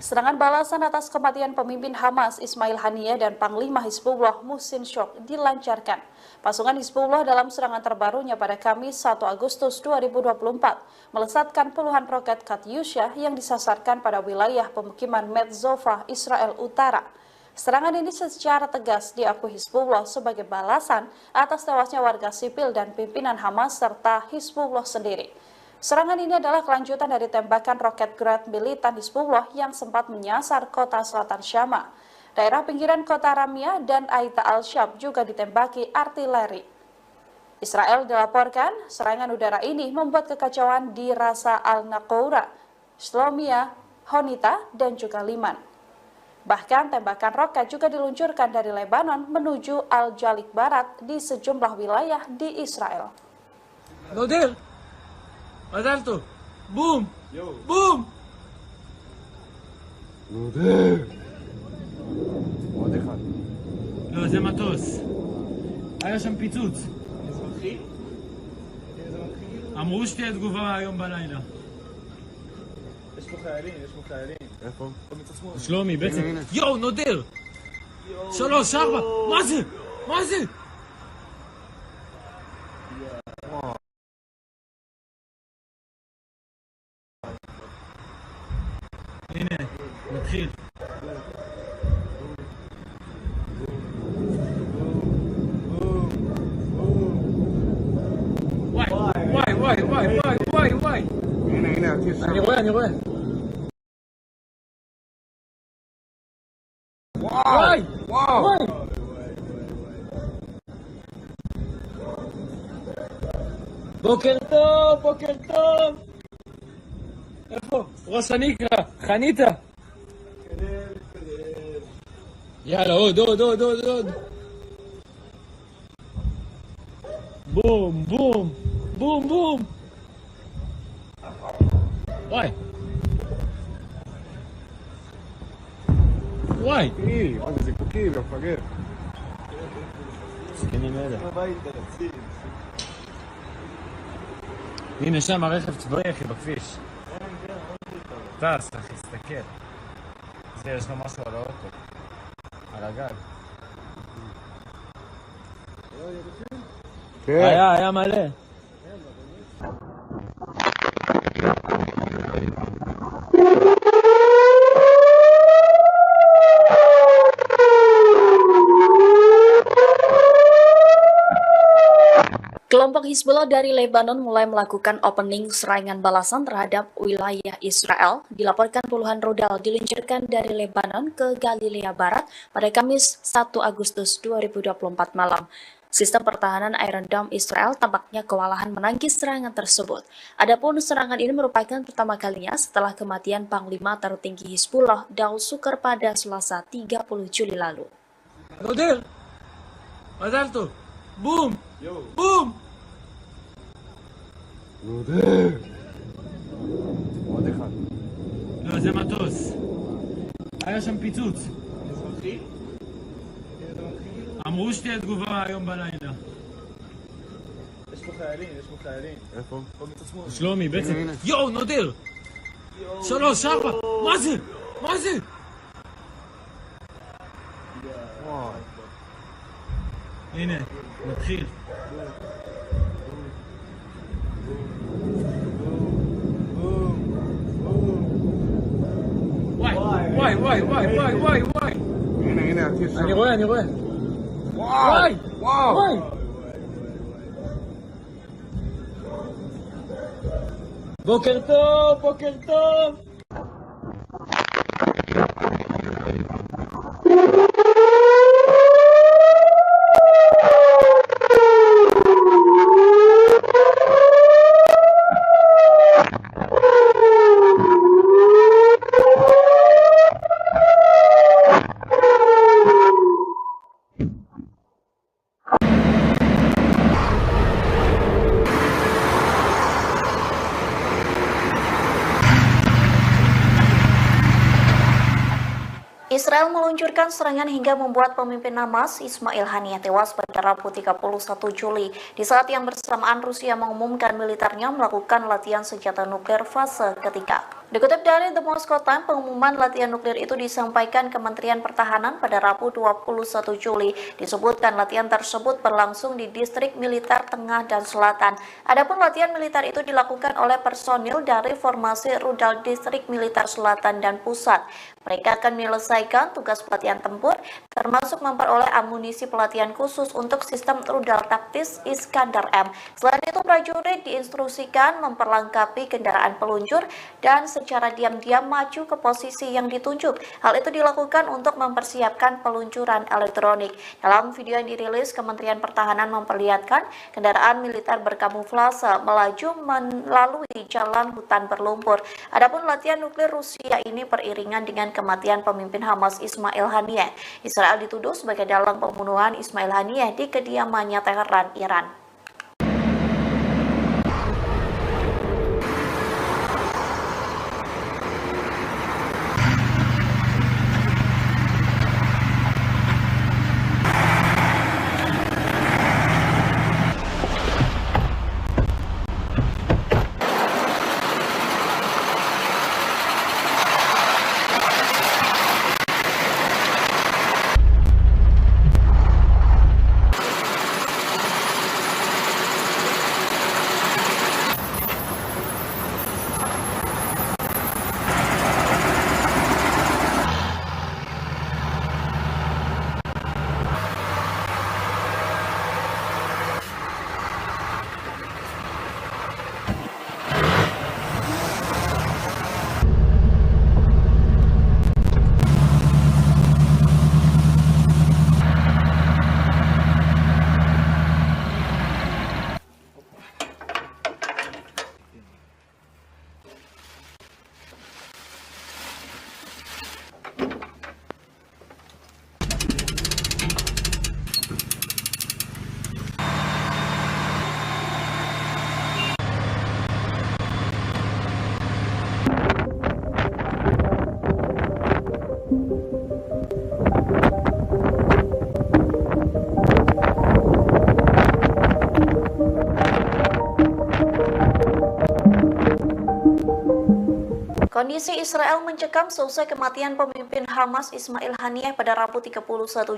Speaker 7: Serangan balasan atas kematian pemimpin Hamas Ismail Haniyeh dan Panglima Hizbullah Muhsin Shok dilancarkan. Pasukan Hizbullah dalam serangan terbarunya pada Kamis 1 Agustus 2024 melesatkan puluhan roket Katyusha yang disasarkan pada wilayah pemukiman Metzova, Israel Utara. Serangan ini secara tegas diakui Hizbullah sebagai balasan atas tewasnya warga sipil dan pimpinan Hamas serta Hizbullah sendiri. Serangan ini adalah kelanjutan dari tembakan roket Grad militan Hizbullah yang sempat menyasar kota selatan Syama. Daerah pinggiran kota Ramia dan Aita al-Shab juga ditembaki artileri. Israel dilaporkan serangan udara ini membuat kekacauan di Rasa al-Naqoura, Shlomia, Honita, dan juga Liman. Bahkan tembakan roket juga diluncurkan dari Lebanon menuju Al-Jalik Barat di sejumlah wilayah di Israel.
Speaker 3: עזבתו! בום! בום!
Speaker 4: עוד אחד.
Speaker 3: לא, זה מטוס. היה שם פיצוץ. אמרו שתהיה תגובה היום בלילה.
Speaker 4: יש פה חיילים. איפה?
Speaker 3: שלומי, בעצם. יואו, נודר! 3, 4, מה זה? מה זה? הנה, נתחיל. וואי.
Speaker 4: הנה, הטיס.
Speaker 3: אני רואה. וואי. בוקר טוב. איפה? ראש הנקרה, חניתה. יאללה, עוד. בום. וואי.
Speaker 4: זה זיקוקי, מפגר.
Speaker 3: זקנים אלה. הנה שם הרכב צבאי אחי בכביש. טס אחי, תסתכל. זה יש לו משהו על האוטו. על הגג. היה מלא.
Speaker 1: Kelompok Hizbullah dari Lebanon mulai melakukan opening serangan balasan terhadap wilayah Israel. Dilaporkan puluhan rudal diluncurkan dari Lebanon ke Galilea Barat pada Kamis 1 Agustus 2024 malam. Sistem pertahanan Iron Dome Israel tampaknya kewalahan menangkis serangan tersebut. Adapun serangan ini merupakan pertama kalinya setelah kematian Panglima tertinggi Hizbullah Daud Sukar pada Selasa 30 Juli lalu.
Speaker 3: נודל! מזל טוב! בום!
Speaker 4: עוד אחד.
Speaker 3: לא, זה מטוס. היה שם פיצוץ. אמרו שתהיה תגובה היום בלילה.
Speaker 4: יש פה חיילים. איפה? פה מצד שמאל.
Speaker 3: שלומי, בעצם... יואו, נודר! 3, 4! מה זה? הנה, מתחיל. וואי.
Speaker 4: הנה, הטיס.
Speaker 3: אני רואה. וואי. בוקר טוב.
Speaker 1: Israel meluncurkan serangan hingga membuat pemimpin Hamas Ismail Haniyeh tewas pada Rabu 31 Juli di saat yang bersamaan Rusia mengumumkan militernya melakukan latihan senjata nuklir fase ketiga. Dikutip dari The Moscow Times, pengumuman latihan nuklir itu disampaikan Kementerian Pertahanan pada Rabu 21 Juli. Disebutkan latihan tersebut berlangsung di distrik militer tengah dan selatan. Adapun latihan militer itu dilakukan oleh personil dari formasi rudal distrik militer selatan dan pusat. Mereka akan menyelesaikan tugas pelatihan tempur, termasuk memperoleh amunisi pelatihan khusus untuk sistem rudal taktis Iskandar M. Selain itu, prajurit diinstruksikan memperlengkapi kendaraan peluncur dan secara diam-diam maju ke posisi yang ditunjuk. Hal itu dilakukan untuk mempersiapkan peluncuran elektronik. Dalam video yang dirilis, Kementerian Pertahanan memperlihatkan kendaraan militer berkamuflase melaju melalui jalan hutan berlumpur. Adapun latihan nuklir Rusia ini beriringan dengan kematian pemimpin Hamas Ismail Haniyeh. Israel dituduh sebagai dalang pembunuhan Ismail Haniyeh di kediamannya Teheran, Iran. Kondisi Israel mencekam seusai kematian pemimpin Hamas Ismail Haniyeh pada Rabu 31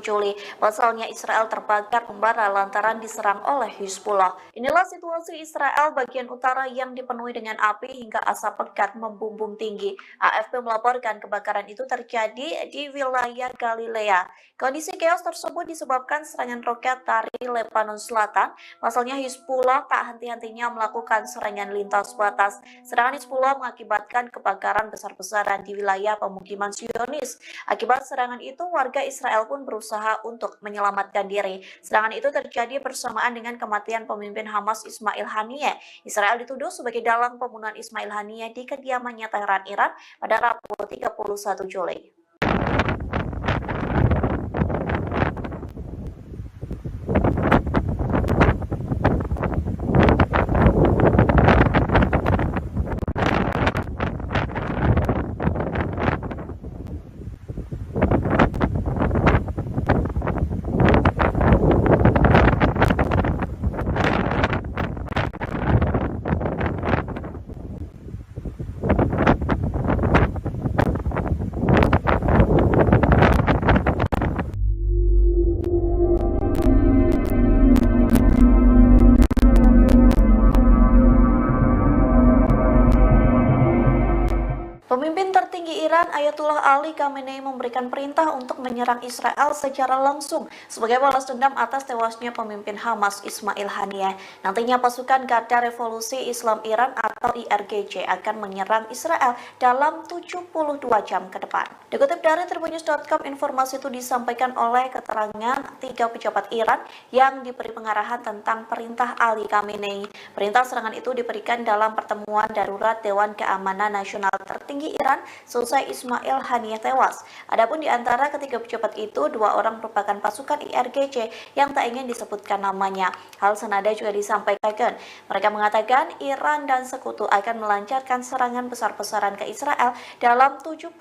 Speaker 1: Juli. Pasalnya Israel terbakar membara lantaran diserang oleh Hizbullah. Inilah situasi Israel bagian utara yang dipenuhi dengan api hingga asap pekat membumbung tinggi. AFP melaporkan kebakaran itu terjadi di wilayah Galilea. Kondisi chaos tersebut disebabkan serangan roket dari Lebanon Selatan. Pasalnya Hizbullah tak henti-hentinya melakukan serangan lintas batas. Serangan Hizbullah mengakibatkan kebakaran besar-besaran di wilayah pemukiman Zionis. Akibat serangan itu, warga Israel pun berusaha untuk menyelamatkan diri. Serangan itu terjadi bersamaan dengan kematian pemimpin Hamas Ismail Haniyeh. Israel dituduh sebagai dalang pembunuhan Ismail Haniyeh di kediamannya Teheran, Iran pada Rabu 31 Juli. Pemimpin tertinggi Iran Ayatullah Ali Khamenei memberikan perintah untuk menyerang Israel secara langsung sebagai balas dendam atas tewasnya pemimpin Hamas Ismail Haniyeh. Nantinya pasukan Garda Revolusi Islam Iran atau IRGC akan menyerang Israel dalam 72 jam ke depan. Dikutip dari tribunnews.com, informasi itu disampaikan oleh keterangan 3 pejabat Iran yang diberi pengarahan tentang perintah Ali Khamenei. Perintah serangan itu diberikan dalam pertemuan darurat Dewan Keamanan Nasional tertinggi Iran selesai Ismail Haniyeh tewas. Adapun di antara ketiga pejabat itu, 2 orang merupakan pasukan IRGC yang tak ingin disebutkan namanya. Hal senada juga disampaikan. Mereka mengatakan Iran dan sekutu akan melancarkan serangan besar-besaran ke Israel dalam 72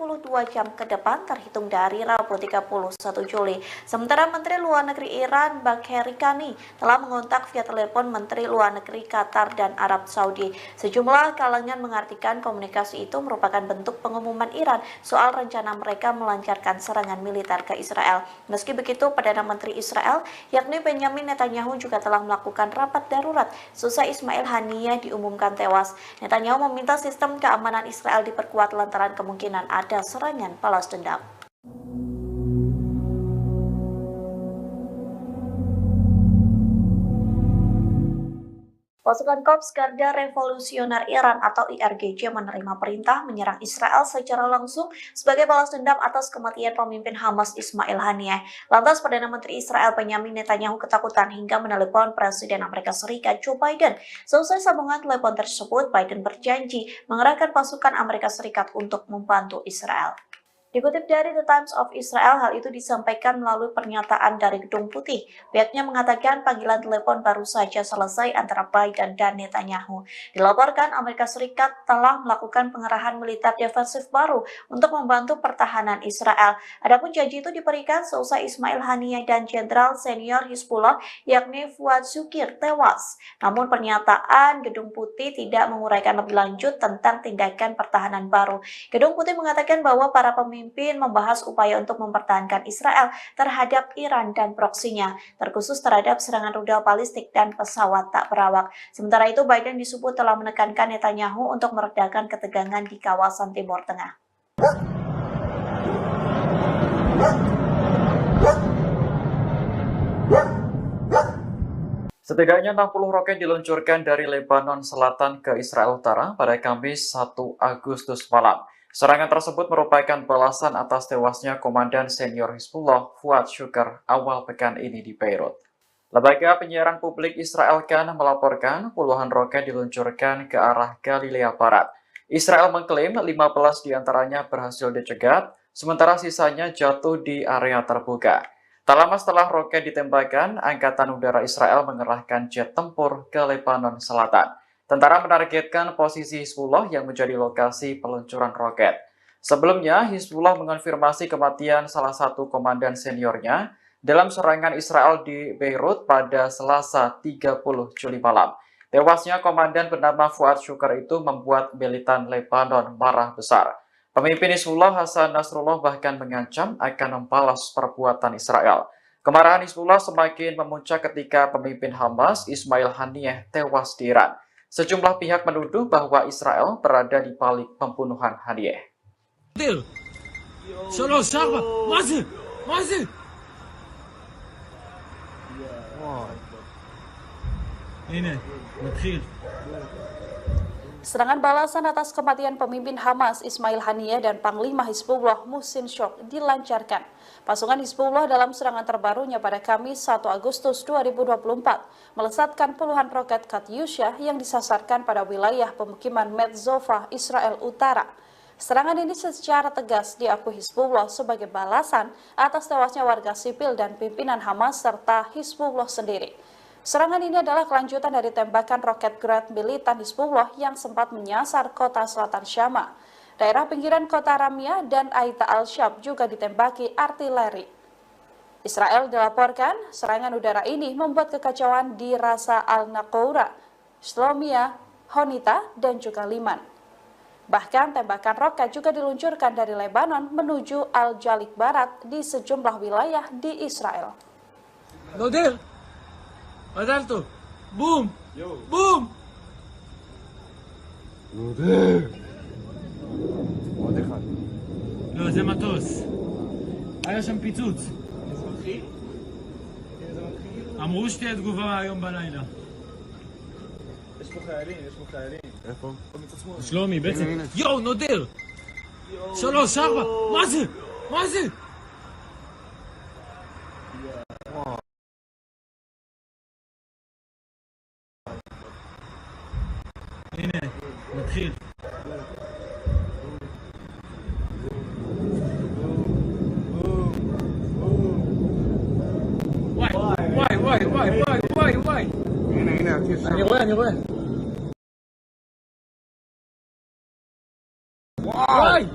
Speaker 1: jam ke depan terhitung dari Rabu 31 Juli. Sementara Menteri Luar Negeri Iran Bagheri Kani telah mengontak via telepon Menteri Luar Negeri Qatar dan Arab Saudi. Sejumlah kalangan mengartikan komunikasi itu merupakan bentuk pengumuman Iran soal rencana mereka melancarkan serangan militer ke Israel. Meski begitu, Perdana Menteri Israel yakni Benjamin Netanyahu juga telah melakukan rapat darurat seusai Ismail Haniyeh diumumkan tewas. Netanyahu meminta sistem keamanan Israel diperkuat lantaran kemungkinan ada serangan balas dendam. Pasukan Korps Garda Revolusioner Iran atau IRGC menerima perintah menyerang Israel secara langsung sebagai balas dendam atas kematian pemimpin Hamas Ismail Haniyeh. Lantas Perdana Menteri Israel Benjamin Netanyahu ketakutan hingga menelepon Presiden Amerika Serikat Joe Biden. Selesai sambungan telepon tersebut, Biden berjanji mengerahkan pasukan Amerika Serikat untuk membantu Israel. Dikutip dari The Times of Israel, hal itu disampaikan melalui pernyataan dari Gedung Putih. Pihaknya mengatakan panggilan telepon baru saja selesai antara Biden dan Netanyahu. Dilaporkan Amerika Serikat telah melakukan pengerahan militer defensif baru untuk membantu pertahanan Israel. Adapun janji itu diberikan seusai Ismail Haniyeh dan Jenderal Senior Hizbullah yakni Fuad Shukir tewas. Namun pernyataan Gedung Putih tidak menguraikan lebih lanjut tentang tindakan pertahanan baru. Gedung Putih mengatakan bahwa para pemimpin membahas upaya untuk mempertahankan Israel terhadap Iran dan proksinya, terkhusus terhadap serangan rudal balistik dan pesawat tak berawak. Sementara itu, Biden disebut telah menekankan Netanyahu untuk meredakan ketegangan di kawasan Timur Tengah.
Speaker 2: Setidaknya 60 roket diluncurkan dari Lebanon Selatan ke Israel Utara pada Kamis 1 Agustus malam. Serangan tersebut merupakan balasan atas tewasnya Komandan Senior Hizbullah Fuad Shukr awal pekan ini di Beirut. Lembaga penyiaran publik Israel Kan melaporkan puluhan roket diluncurkan ke arah Galilea Barat. Israel mengklaim 15 diantaranya berhasil dicegat, sementara sisanya jatuh di area terbuka. Tak lama setelah roket ditembakkan, Angkatan Udara Israel mengerahkan jet tempur ke Lebanon Selatan. Tentara menargetkan posisi Hizbullah yang menjadi lokasi peluncuran roket. Sebelumnya, Hizbullah mengonfirmasi kematian salah satu komandan seniornya dalam serangan Israel di Beirut pada Selasa 30 Juli malam. Tewasnya komandan bernama Fuad Syukar itu membuat militan Lebanon marah besar. Pemimpin Hizbullah Hasan Nasrullah bahkan mengancam akan membalas perbuatan Israel. Kemarahan Hizbullah semakin memuncak ketika pemimpin Hamas Ismail Haniyeh tewas di Iran. Sejumlah pihak menuduh bahwa Israel berada di balik pembunuhan Haniyeh.
Speaker 7: Serangan balasan atas kematian pemimpin Hamas Ismail Haniyeh dan Panglima Hizbullah Muhsin Shok dilancarkan. Pasukan Hizbullah dalam serangan terbarunya pada Kamis 1 Agustus 2024 melesatkan puluhan roket Katyusha yang disasarkan pada wilayah pemukiman Metzova, Israel Utara. Serangan ini secara tegas diakui Hizbullah sebagai balasan atas tewasnya warga sipil dan pimpinan Hamas serta Hizbullah sendiri. Serangan ini adalah kelanjutan dari tembakan roket Grad militan Hizbullah yang sempat menyasar kota selatan Syama. Daerah pinggiran kota Ramyah dan Aita al-Shab juga ditembaki artileri. Israel dilaporkan serangan udara ini membuat kekacauan di Rasa al-Naqoura, Shlomia, Honita, dan juga Liman. Bahkan tembakan roket juga diluncurkan dari Lebanon menuju Al-Jalik Barat di sejumlah wilayah di Israel.
Speaker 3: מזל בום! בום! עוד אחד. לא, זה מטוס. היה שם פיצוץ. אמרו שתהיה תגובה היום בלילה.
Speaker 4: יש פה חיילים. איפה?
Speaker 3: שלומי, בעצם. יואו, נודר! 3, 4, מה זה? הנה, נתחיל. וואי. הנה, אני רואה. וואי.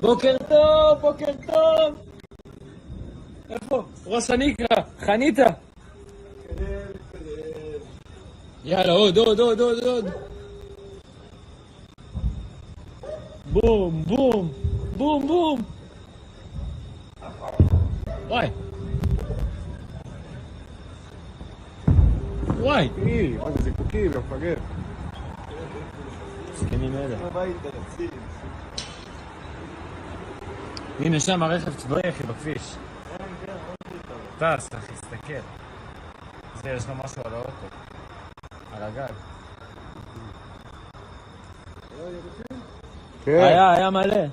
Speaker 3: בוקר טוב. איפה? ראש הניקרה, חניתה. יאללה, עוד. בום. וואי.
Speaker 4: מה זה זיקוקים, מפגר.
Speaker 3: סכנים אלה. הנה שם הרכב צבאי אחי בכביש. טס אחי, תסתכל. זה יש לו משהו על האוטו. על הגג. היה מלא.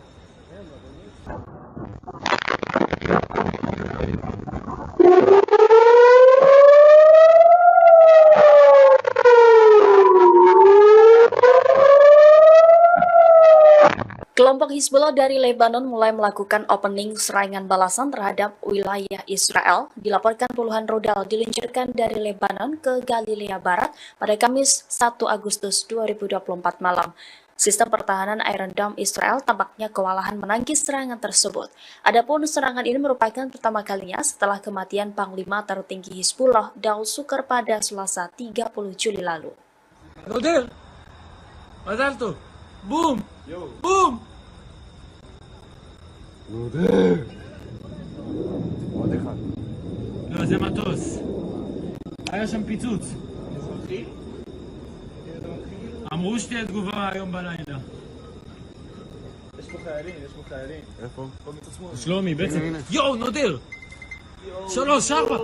Speaker 1: Kelompok Hizbullah dari Lebanon mulai melakukan opening serangan balasan terhadap wilayah Israel. Dilaporkan puluhan rudal diluncurkan dari Lebanon ke Galilea Barat pada Kamis 1 Agustus 2024 malam. Sistem pertahanan Iron Dome Israel tampaknya kewalahan menangkis serangan tersebut. Adapun serangan ini merupakan pertama kalinya setelah kematian Panglima tertinggi Hizbullah Daud Shukar pada Selasa 30 Juli lalu.
Speaker 3: נודר! מזל טוב! בום!
Speaker 4: עוד אחד.
Speaker 3: לא, זה מטוס. היה שם פיצוץ. אמרו שתהיה תגובה היום בלילה.
Speaker 4: יש פה חיילים. איפה?
Speaker 3: שלומי, בעצם. יואו, נודר! 3, 4,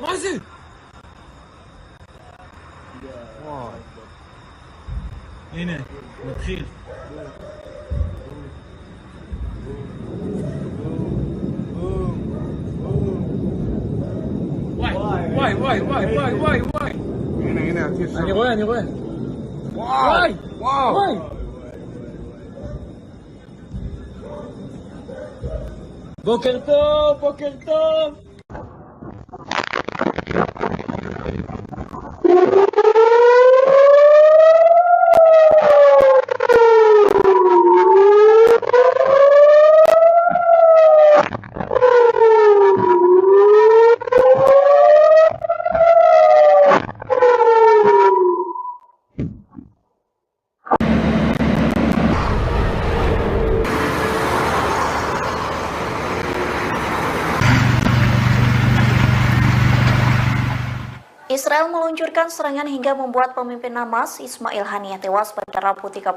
Speaker 3: מה זה? הנה, נתחיל. וואי.
Speaker 4: הנה, הטיס.
Speaker 3: אני רואה. וואי. בוקר טוב.
Speaker 1: Israel meluncurkan serangan hingga membuat pemimpin Hamas Ismail Haniyeh tewas pada Rabu 31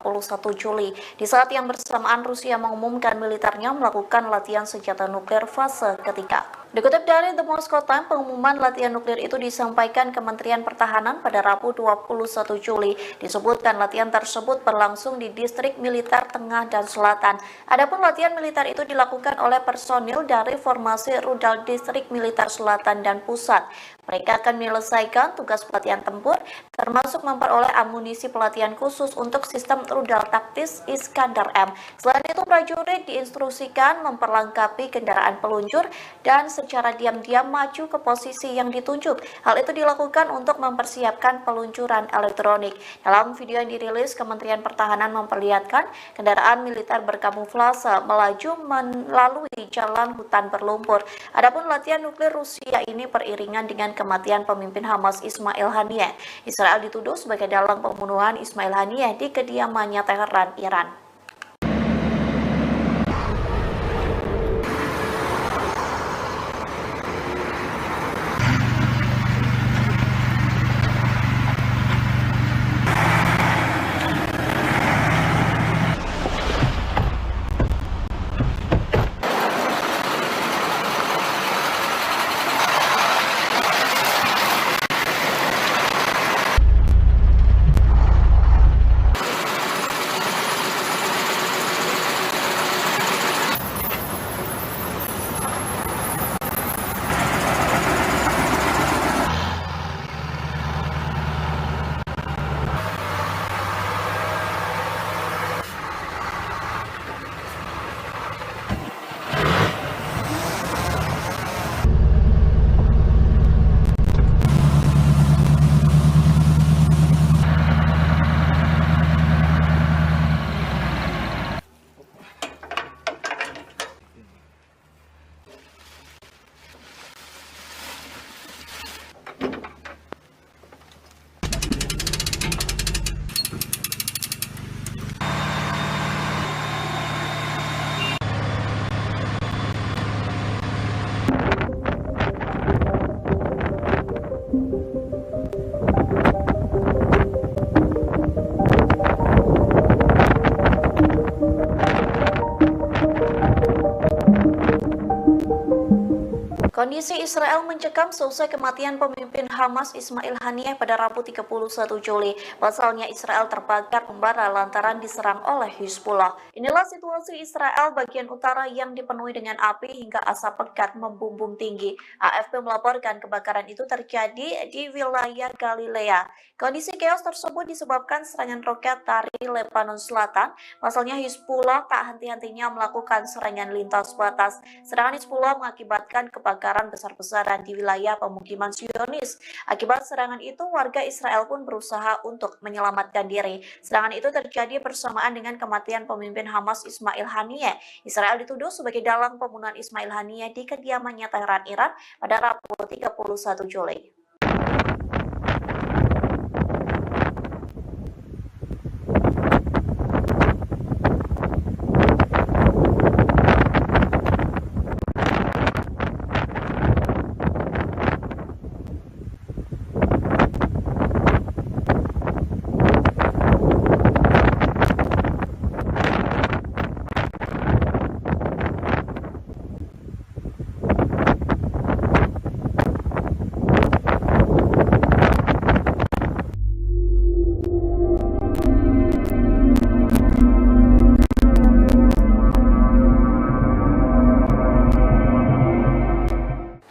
Speaker 1: Juli di saat yang bersamaan Rusia mengumumkan militernya melakukan latihan senjata nuklir fase ketiga. Dikutip dari The Moscow Times, pengumuman latihan nuklir itu disampaikan Kementerian Pertahanan pada Rabu 21 Juli. Disebutkan latihan tersebut berlangsung di distrik militer tengah dan selatan. Adapun latihan militer itu dilakukan oleh personil dari formasi rudal distrik militer selatan dan pusat. Mereka akan menyelesaikan tugas pelatihan tempur, termasuk memperoleh amunisi pelatihan khusus untuk sistem rudal taktis Iskandar M. Selain itu, prajurit diinstruksikan memperlengkapi kendaraan peluncur dan secara diam-diam maju ke posisi yang ditunjuk. Hal itu dilakukan untuk mempersiapkan peluncuran elektronik. Dalam video yang dirilis, Kementerian Pertahanan memperlihatkan kendaraan militer berkamuflase melaju melalui jalan hutan berlumpur. Adapun latihan nuklir Rusia ini beriringan dengan kematian pemimpin Hamas Ismail Haniyeh. Israel dituduh sebagai dalang pembunuhan Ismail Haniyeh di kediamannya Teheran, Iran. Kondisi Israel mencekam seusai kematian pemimpin Hamas Ismail Haniyeh pada Rabu 31 Juli. Pasalnya Israel terbakar membara lantaran diserang oleh Hizbullah. Inilah situasi Israel bagian utara yang dipenuhi dengan api hingga asap pekat membumbung tinggi. AFP melaporkan kebakaran itu terjadi di wilayah Galilea. Kondisi chaos tersebut disebabkan serangan roket dari Lebanon Selatan. Pasalnya Hizbullah tak henti-hentinya melakukan serangan lintas batas. Serangan Hizbullah mengakibatkan kebakaran besar-besaran di wilayah pemukiman Zionis. Akibat serangan itu, warga Israel pun berusaha untuk menyelamatkan diri. Serangan itu terjadi bersamaan dengan kematian pemimpin Hamas Ismail Haniyeh. Israel dituduh sebagai dalang pembunuhan Ismail Haniyeh di kediamannya Teheran, Iran pada Rabu 31 Juli.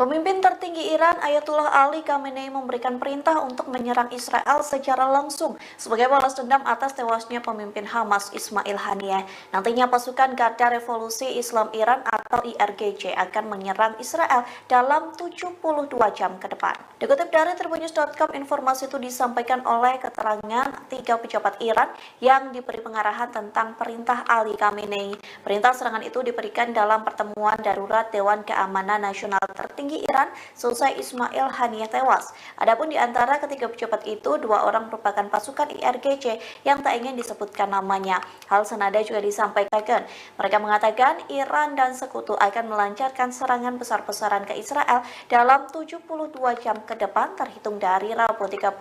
Speaker 1: Pemimpin tertinggi Iran Ayatullah Ali Khamenei memberikan perintah untuk menyerang Israel secara langsung sebagai balas dendam atas tewasnya pemimpin Hamas Ismail Haniyeh. Nantinya pasukan Garda Revolusi Islam Iran atau IRGC akan menyerang Israel dalam 72 jam ke depan. Dikutip dari Tribunnews.com, informasi itu disampaikan oleh keterangan 3 pejabat Iran yang diberi pengarahan tentang perintah Ali Khamenei. Perintah serangan itu diberikan dalam pertemuan darurat Dewan Keamanan Nasional tertinggi Iran selesai Ismail Haniyeh tewas. Adapun di antara ketiga pejabat itu, 2 orang merupakan pasukan IRGC yang tak ingin disebutkan namanya. Hal senada juga disampaikan. Mereka mengatakan Iran dan sekutu akan melancarkan serangan besar-besaran ke Israel dalam 72 jam ke depan terhitung dari Rabu 31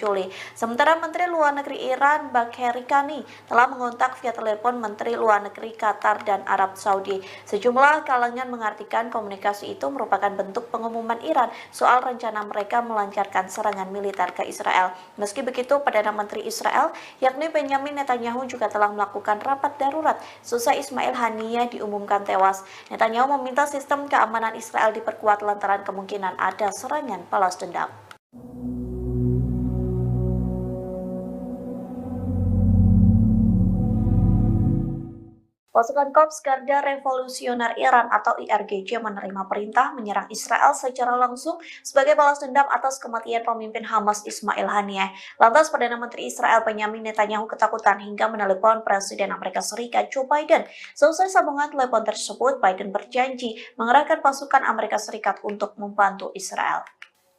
Speaker 1: Juli. Sementara Menteri Luar Negeri Iran Bagheri Kani telah mengontak via telepon Menteri Luar Negeri Qatar dan Arab Saudi. Sejumlah kalangan mengartikan komunikasi itu merupakan bentuk pengumuman Iran soal rencana mereka melancarkan serangan militer ke Israel. Meski begitu, Perdana Menteri Israel yakni Benjamin Netanyahu juga telah melakukan rapat darurat seusai Ismail Haniyeh diumumkan tewas. Netanyahu meminta sistem keamanan Israel diperkuat lantaran kemungkinan ada serangan balas dendam. Pasukan Korps Garda Revolusioner Iran atau IRGC menerima perintah menyerang Israel secara langsung sebagai balas dendam atas kematian pemimpin Hamas Ismail Haniyeh. Lantas Perdana Menteri Israel Benjamin Netanyahu ketakutan hingga menelepon Presiden Amerika Serikat Joe Biden. Selesai sambungan telepon tersebut, Biden berjanji mengerahkan pasukan Amerika Serikat untuk membantu Israel.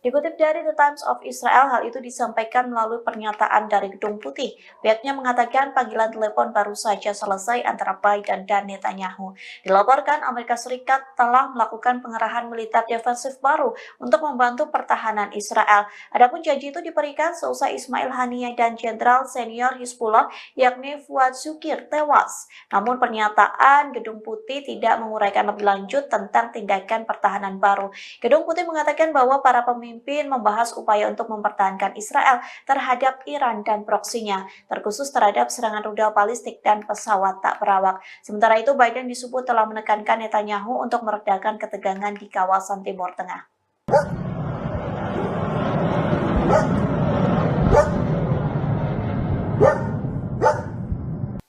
Speaker 1: Dikutip dari The Times of Israel, hal itu disampaikan melalui pernyataan dari Gedung Putih. Pihaknya mengatakan panggilan telepon baru saja selesai antara Biden dan Netanyahu. Dilaporkan Amerika Serikat telah melakukan pengerahan militer defensif baru untuk membantu pertahanan Israel. Adapun janji itu diberikan seusai Ismail Haniyeh dan Jenderal Senior Hizbullah yakni Fuad Shukir tewas. Namun pernyataan Gedung Putih tidak menguraikan lebih lanjut tentang tindakan pertahanan baru. Gedung Putih mengatakan bahwa para pemimpin membahas upaya untuk mempertahankan Israel terhadap Iran dan proksinya, terkhusus terhadap serangan rudal balistik dan pesawat tak berawak. Sementara itu, Biden disebut telah menekankan Netanyahu untuk meredakan ketegangan di kawasan Timur Tengah.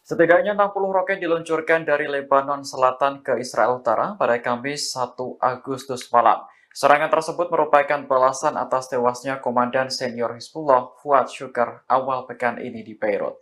Speaker 2: Setidaknya 60 roket diluncurkan dari Lebanon Selatan ke Israel Utara pada Kamis 1 Agustus malam. Serangan tersebut merupakan balasan atas tewasnya Komandan Senior Hizbullah Fuad Shukr awal pekan ini di Beirut.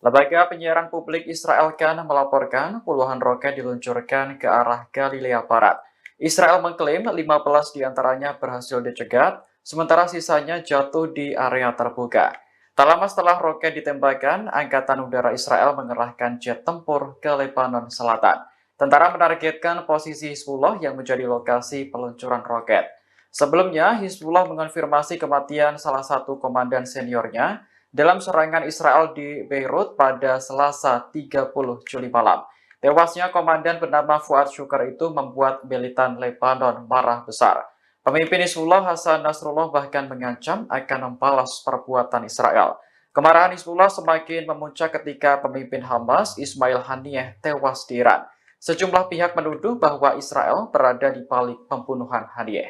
Speaker 2: Lembaga penyiaran publik Israel Kan melaporkan puluhan roket diluncurkan ke arah Galilea Barat. Israel mengklaim 15 diantaranya berhasil dicegat, sementara sisanya jatuh di area terbuka. Tak lama setelah roket ditembakkan, Angkatan Udara Israel mengerahkan jet tempur ke Lebanon Selatan. Tentara menargetkan posisi Hizbullah yang menjadi lokasi peluncuran roket. Sebelumnya, Hizbullah mengonfirmasi kematian salah satu komandan seniornya dalam serangan Israel di Beirut pada Selasa 30 Juli malam. Tewasnya komandan bernama Fuad Shukr itu membuat militan Lebanon marah besar. Pemimpin Hizbullah Hasan Nasrullah bahkan mengancam akan membalas perbuatan Israel. Kemarahan Hizbullah semakin memuncak ketika pemimpin Hamas Ismail Haniyeh tewas di Iran. Sejumlah pihak menuduh bahwa Israel berada di balik pembunuhan Haniyeh.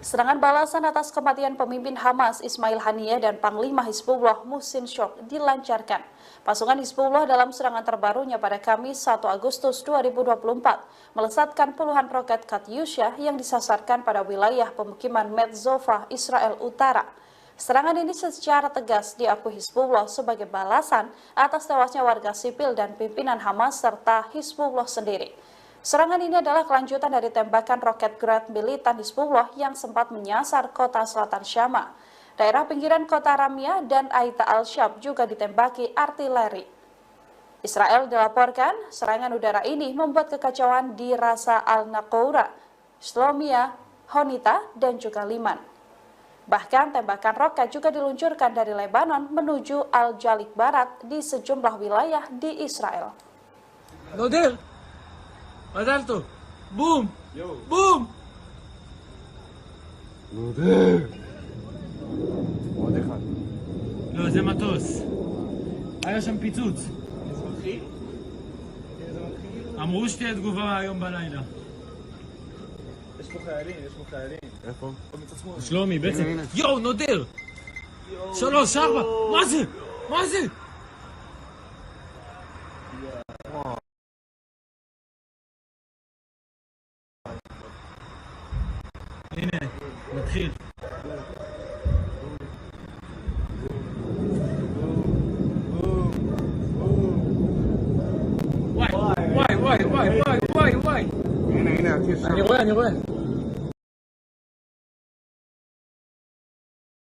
Speaker 7: Serangan balasan atas kematian pemimpin Hamas Ismail Haniyeh dan Panglima Hizbullah Muhsin Shok dilancarkan. Pasukan Hizbullah dalam serangan terbarunya pada Kamis 1 Agustus 2024 melesatkan puluhan roket Katyusha yang disasarkan pada wilayah pemukiman Metzova, Israel Utara. Serangan ini secara tegas diakui Hizbullah sebagai balasan atas tewasnya warga sipil dan pimpinan Hamas serta Hizbullah sendiri. Serangan ini adalah kelanjutan dari tembakan roket Grad militan Hizbullah yang sempat menyasar kota selatan Syama. Daerah pinggiran kota Ramia dan Aita al-Shab juga ditembaki artileri. Israel dilaporkan serangan udara ini membuat kekacauan di Rasa al-Naqoura, Shlomia, Honita, dan juga Liman. Bahkan tembakan roket juga diluncurkan dari Lebanon menuju Al-Jalik Barat di sejumlah wilayah di Israel.
Speaker 3: מזל בום! בום! עוד אחד. לא, זה מטוס. היה שם פיצוץ.
Speaker 4: אזרחים?
Speaker 3: אמרו שתהיה תגובה היום בלילה.
Speaker 4: יש פה חיילים. איפה? במצד שמאל.
Speaker 3: שלומי, בעצם. יואו, נודר! 3, 4, מה זה? מה זה? הנה, נתחיל. וואי.
Speaker 4: הנה, הקיר שם.
Speaker 3: אני רואה.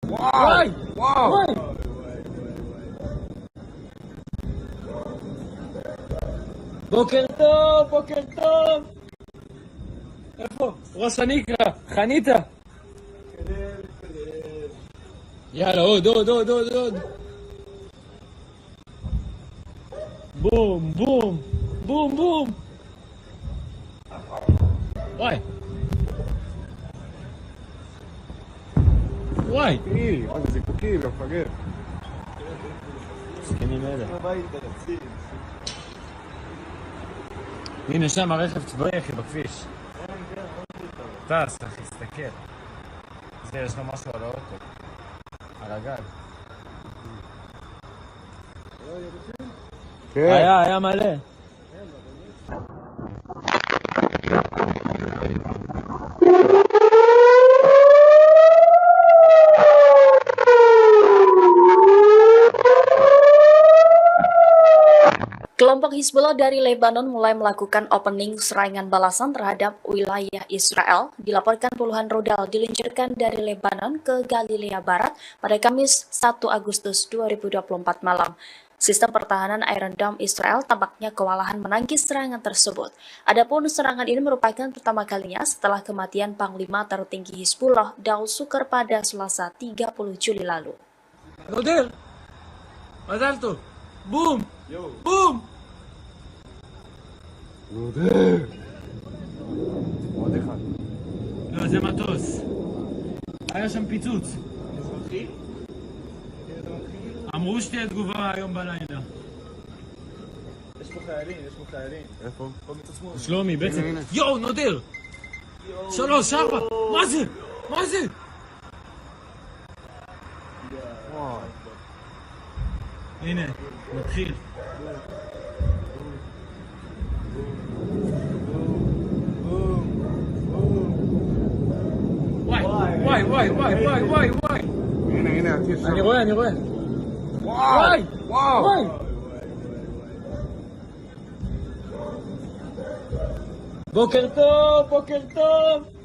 Speaker 3: וואי. בוקר טוב. איפה? ראש הנקרה, חניתה. יאללה, עוד. בום. וואי.
Speaker 4: עוד זיקוקים, מפגר.
Speaker 3: זקנים אלה. הנה שם הרכב צבאי אחי בכביש. טס אחי, תסתכל. זה יש לו משהו על האוטו. על הגג. היה מלא.
Speaker 1: Kelompok Hizbullah dari Lebanon mulai melakukan opening serangan balasan terhadap wilayah Israel. Dilaporkan puluhan rudal diluncurkan dari Lebanon ke Galilea Barat pada Kamis 1 Agustus 2024 malam. Sistem pertahanan Iron Dome Israel tampaknya kewalahan menangkis serangan tersebut. Adapun serangan ini merupakan pertama kalinya setelah kematian Panglima tertinggi Hizbullah Daud Sukar pada Selasa 30 Juli lalu.
Speaker 3: נודל! מזל טוב! בום!
Speaker 4: עוד אחד.
Speaker 3: לא, זה מטוס. היה שם פיצוץ. אמרו שתהיה תגובה היום בלילה.
Speaker 4: יש פה חיילים. איפה?
Speaker 3: שלומי, בעצם. יואו, נודר! 3, 4! מה זה? הנה, נתחיל. וואי.
Speaker 4: הנה, הקיר שם.
Speaker 3: אני רואה. וואי. בוקר טוב.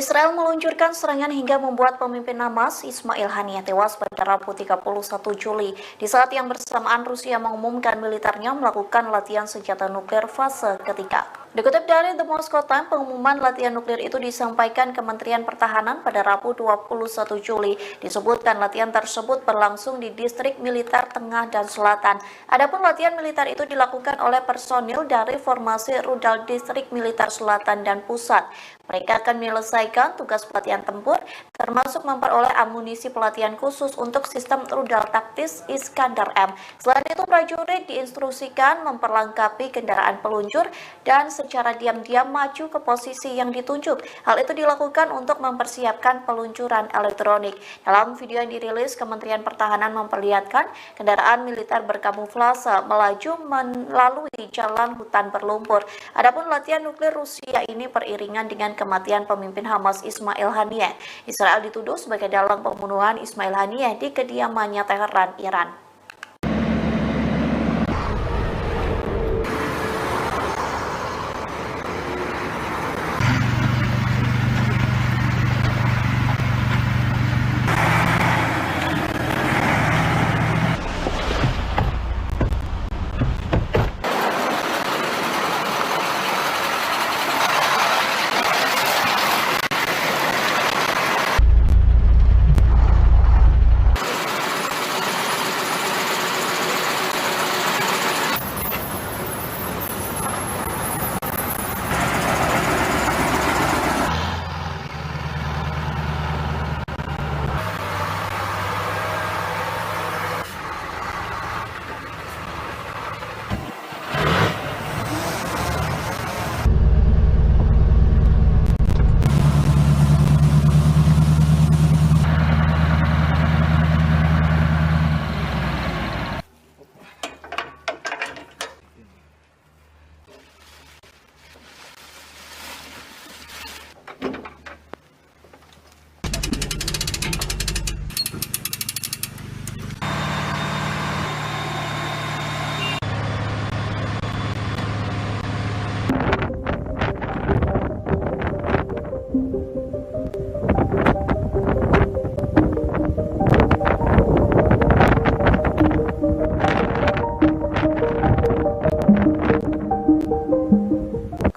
Speaker 1: Israel meluncurkan serangan hingga membuat pemimpin Hamas Ismail Haniyeh tewas pada Rabu 31 Juli di saat yang bersamaan Rusia mengumumkan militernya melakukan latihan senjata nuklir fase ketiga. Dikutip dari The Moscow Times, pengumuman latihan nuklir itu disampaikan Kementerian Pertahanan pada Rabu 21 Juli. Disebutkan latihan tersebut berlangsung di distrik militer tengah dan selatan. Adapun latihan militer itu dilakukan oleh personil dari formasi rudal distrik militer selatan dan pusat. Mereka akan menyelesaikan tugas pelatihan tempur, termasuk memperoleh amunisi pelatihan khusus untuk sistem rudal taktis Iskandar M. Selain itu, prajurit diinstruksikan memperlengkapi kendaraan peluncur dan secara diam-diam maju ke posisi yang ditunjuk. Hal itu dilakukan untuk mempersiapkan peluncuran elektronik. Dalam video yang dirilis, Kementerian Pertahanan memperlihatkan kendaraan militer berkamuflase melaju melalui jalan hutan berlumpur. Adapun latihan nuklir Rusia ini beriringan dengan kematian pemimpin Hamas Ismail Haniyeh. Israel dituduh sebagai dalang pembunuhan Ismail Haniyeh di kediamannya Teheran, Iran.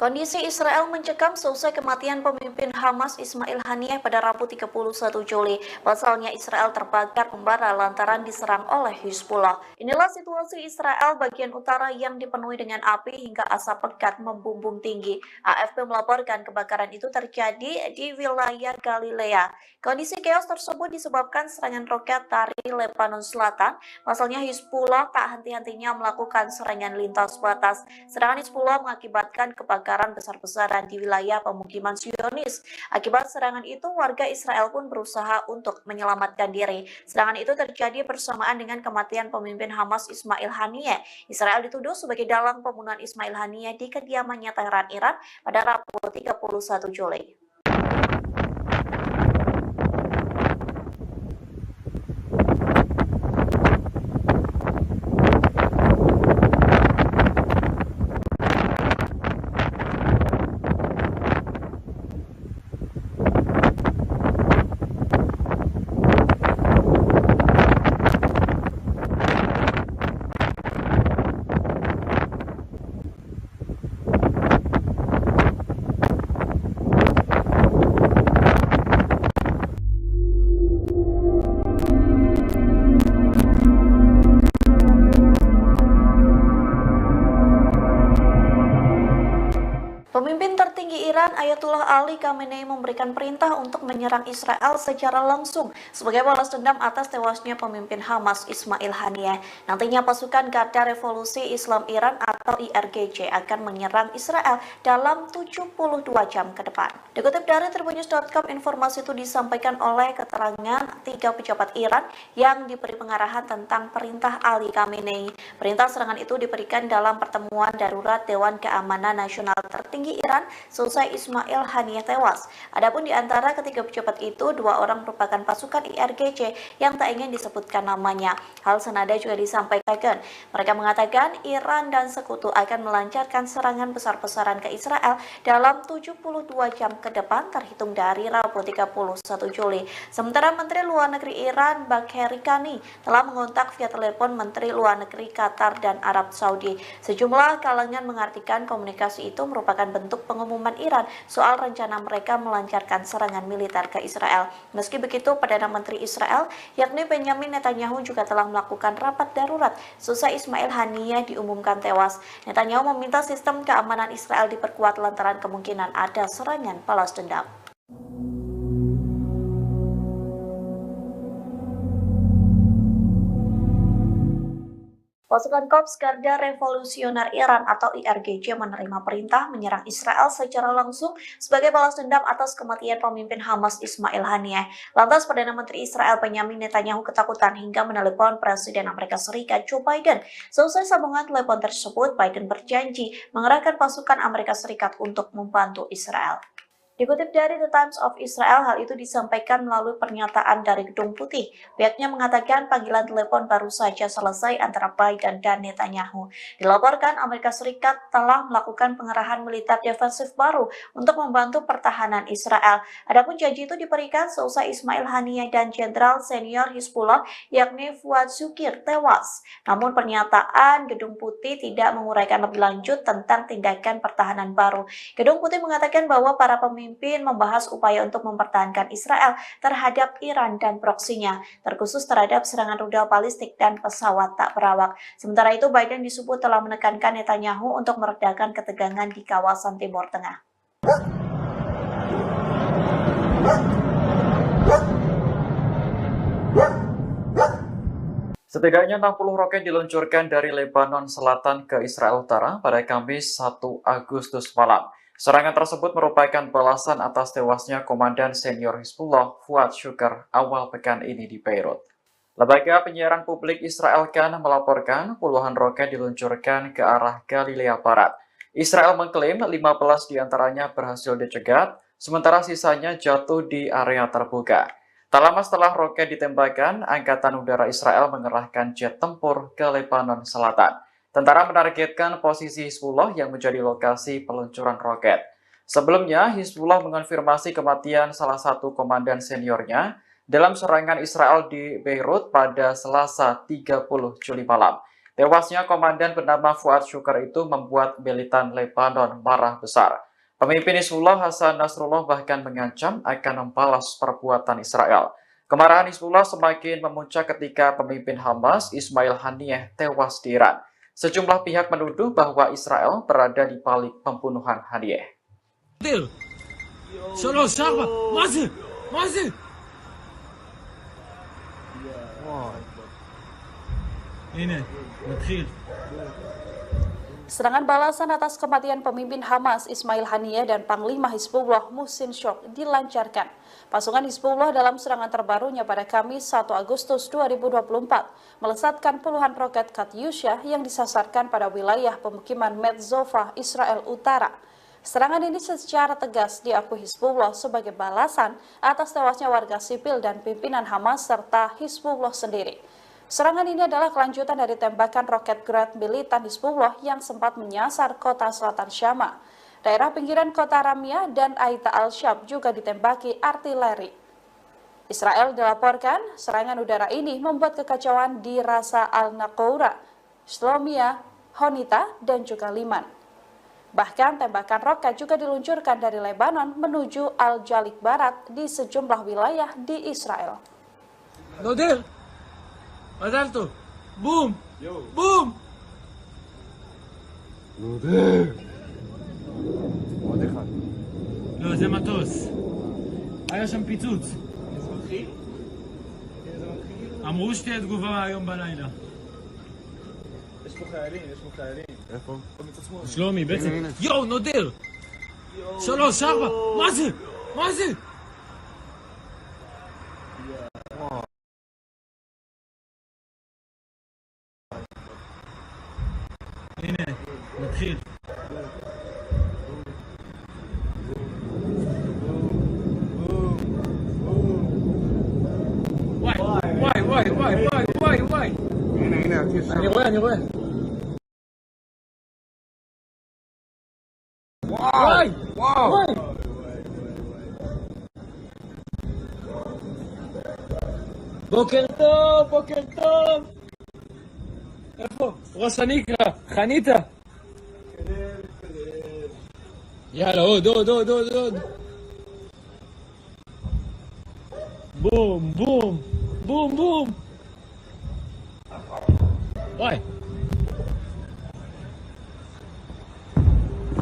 Speaker 1: Kondisi Israel mencekam seusai kematian pemimpin Hamas Ismail Haniyeh pada Rabu 31 Juli. Pasalnya Israel terbakar membara lantaran diserang oleh Hizbullah. Inilah situasi Israel bagian utara yang dipenuhi dengan api hingga asap pekat membumbung tinggi. AFP melaporkan kebakaran itu terjadi di wilayah Galilea. Kondisi chaos tersebut disebabkan serangan roket dari Lebanon Selatan. Pasalnya Hizbullah tak henti-hentinya melakukan serangan lintas batas. Serangan Hizbullah mengakibatkan kebakaran besar-besaran di wilayah pemukiman Zionis. Akibat serangan itu, warga Israel pun berusaha untuk menyelamatkan diri. Serangan itu terjadi bersamaan dengan kematian pemimpin Hamas Ismail Haniyeh. Israel dituduh sebagai dalang pembunuhan Ismail Haniyeh di kediamannya Teheran, Iran pada Rabu 31 Juli. Pemimpin tertinggi Iran Ayatullah Ali Khamenei memberikan perintah untuk menyerang Israel secara langsung sebagai balas dendam atas tewasnya pemimpin Hamas Ismail Haniyeh. Nantinya pasukan Garda Revolusi Islam Iran atau IRGC akan menyerang Israel dalam 72 jam ke depan. Dikutip dari tribunnews.com, informasi itu disampaikan oleh keterangan 3 pejabat Iran yang diberi pengarahan tentang perintah Ali Khamenei. Perintah serangan itu diberikan dalam pertemuan darurat Dewan Keamanan Nasional tertinggi Iran selesai Ismail Haniyeh tewas. Adapun di antara ketiga pejabat itu, 2 orang merupakan pasukan IRGC yang tak ingin disebutkan namanya. Hal senada juga disampaikan. Mereka mengatakan Iran dan sekutu akan melancarkan serangan besar-besaran ke Israel dalam 72 jam ke depan terhitung dari Rabu 31 Juli. Sementara Menteri Luar Negeri Iran Bagheri Kani telah mengontak via telepon Menteri Luar Negeri Qatar dan Arab Saudi. Sejumlah kalangan mengartikan komunikasi itu merupakan bentuk pengumuman Iran soal rencana mereka melancarkan serangan militer ke Israel. Meski begitu, Perdana Menteri Israel yakni Benjamin Netanyahu juga telah melakukan rapat darurat seusai Ismail Haniyeh diumumkan tewas. Netanyahu meminta sistem keamanan Israel diperkuat lantaran kemungkinan ada serangan balas dendam. Pasukan Korps Garda Revolusioner Iran atau IRGC menerima perintah menyerang Israel secara langsung sebagai balas dendam atas kematian pemimpin Hamas Ismail Haniyeh. Lantas Perdana Menteri Israel Benjamin Netanyahu ketakutan hingga menelepon Presiden Amerika Serikat Joe Biden. Selesai sambungan telepon tersebut, Biden berjanji mengerahkan pasukan Amerika Serikat untuk membantu Israel. Dikutip dari The Times of Israel, hal itu disampaikan melalui pernyataan dari Gedung Putih. Pihaknya mengatakan panggilan telepon baru saja selesai antara Biden dan Netanyahu. Dilaporkan Amerika Serikat telah melakukan pengerahan militer defensif baru untuk membantu pertahanan Israel. Adapun janji itu diberikan seusai Ismail Haniyeh dan Jenderal Senior Hizbullah yakni Fuad Shukir tewas. Namun pernyataan Gedung Putih tidak menguraikan lebih lanjut tentang tindakan pertahanan baru. Gedung Putih mengatakan bahwa para pemimpin membahas upaya untuk mempertahankan Israel terhadap Iran dan proksinya, terkhusus terhadap serangan rudal balistik dan pesawat tak berawak. Sementara itu, Biden disebut telah menekankan Netanyahu untuk meredakan ketegangan di kawasan Timur Tengah.
Speaker 2: Setidaknya 60 roket diluncurkan dari Lebanon Selatan ke Israel Utara pada Kamis 1 Agustus malam. Serangan tersebut merupakan balasan atas tewasnya Komandan Senior Hizbullah Fuad Shukr awal pekan ini di Beirut. Lembaga penyiaran publik Israel Kan melaporkan puluhan roket diluncurkan ke arah Galilea Barat. Israel mengklaim 15 diantaranya berhasil dicegat, sementara sisanya jatuh di area terbuka. Tak lama setelah roket ditembakkan, Angkatan Udara Israel mengerahkan jet tempur ke Lebanon Selatan. Tentara menargetkan posisi Hizbullah yang menjadi lokasi peluncuran roket. Sebelumnya, Hizbullah mengonfirmasi kematian salah satu komandan seniornya dalam serangan Israel di Beirut pada Selasa 30 Juli malam. Tewasnya komandan bernama Fuad Syukar itu membuat militan Lebanon marah besar. Pemimpin Hizbullah Hasan Nasrullah bahkan mengancam akan membalas perbuatan Israel. Kemarahan Hizbullah semakin memuncak ketika pemimpin Hamas Ismail Haniyeh tewas di Iran. Sejumlah pihak menuduh bahwa Israel berada di balik pembunuhan Haniyeh.
Speaker 7: Serangan balasan atas kematian pemimpin Hamas Ismail Haniyeh dan Panglima Hizbullah Muhsin Shok dilancarkan. Pasukan Hizbullah dalam serangan terbarunya pada Kamis 1 Agustus 2024 melesatkan puluhan roket Katyusha yang disasarkan pada wilayah pemukiman Metzova, Israel Utara. Serangan ini secara tegas diakui Hizbullah sebagai balasan atas tewasnya warga sipil dan pimpinan Hamas serta Hizbullah sendiri. Serangan ini adalah kelanjutan dari tembakan roket Grad militan Hizbullah yang sempat menyasar kota selatan Syama. Daerah pinggiran kota Ramia dan Aita al-Shab juga ditembaki artileri. Israel dilaporkan serangan udara ini membuat kekacauan di Rasa al-Naqoura, Shlomia, Honita, dan juga Liman. Bahkan tembakan roket juga diluncurkan dari Lebanon menuju Al-Jalik Barat di sejumlah wilayah di Israel.
Speaker 3: מזל בום! בום! עוד אחד. לא, זה מטוס. היה שם פיצוץ.
Speaker 4: אזרחי?
Speaker 3: אמרו שתהיה תגובה היום בלילה.
Speaker 4: יש פה חיילים, יש פה חיילים. איפה? במצד שמאל.
Speaker 3: שלומי, בעצם... יואו, נודר! 3, 4! מה זה? מה זה? הנה, נתחיל. וואי.
Speaker 4: הנה,
Speaker 3: אני רואה. וואי. בוקר טוב. איפה? ראש הנקרה, חניתה. יאללה, עוד. בום.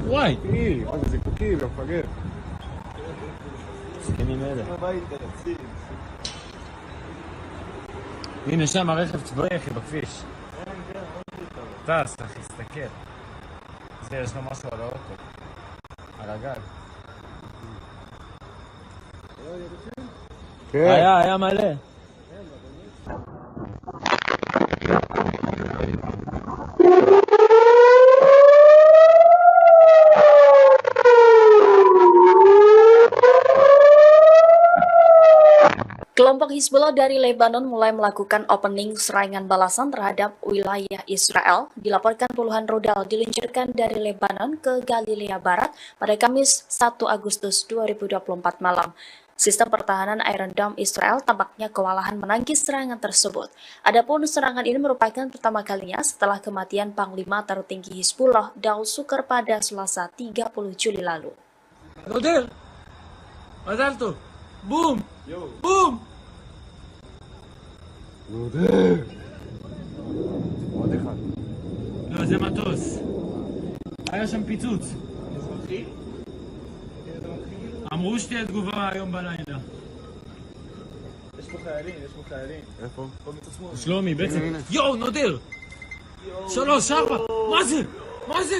Speaker 3: וואי.
Speaker 4: מה זה זיקוקים, מפגר.
Speaker 3: זקנים אלה. הנה שם הרכב צבאי אחי בכביש. טס אחי, תסתכל. זה יש לו משהו על האוטו. על הגג. היה מלא.
Speaker 1: Kelompok Hizbullah dari Lebanon mulai melakukan opening serangan balasan terhadap wilayah Israel. Dilaporkan puluhan rudal diluncurkan dari Lebanon ke Galilea Barat pada Kamis 1 Agustus 2024 malam. Sistem pertahanan Iron Dome Israel tampaknya kewalahan menangkis serangan tersebut. Adapun serangan ini merupakan pertama kalinya setelah kematian Panglima tertinggi Hizbullah Daud Sukar pada Selasa 30 Juli lalu.
Speaker 3: נודר! מזל טוב! בום!
Speaker 4: עוד אחד.
Speaker 3: לא, זה מטוס. היה שם פיצוץ.
Speaker 4: אזרחי?
Speaker 3: אמרו שתהיה תגובה היום בלילה.
Speaker 4: יש פה חיילים. איפה? במצד שמאל.
Speaker 3: שלומי, בעצם... יואו, נודר! 3, 4! מה זה?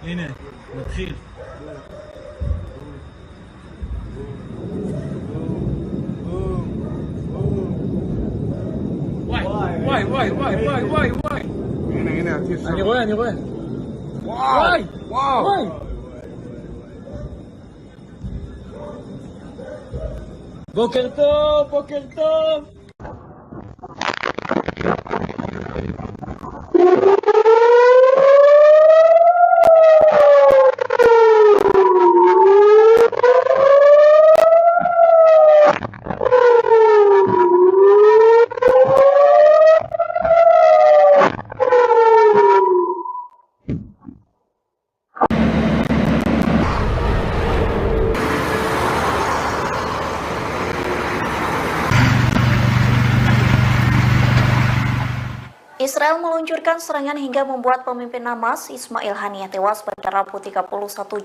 Speaker 3: הנה, נתחיל. וואי.
Speaker 4: הנה, עתיד.
Speaker 3: אני רואה. וואי. בוקר טוב.
Speaker 1: Israel meluncurkan serangan hingga membuat pemimpin Hamas Ismail Haniyeh tewas pada Rabu 31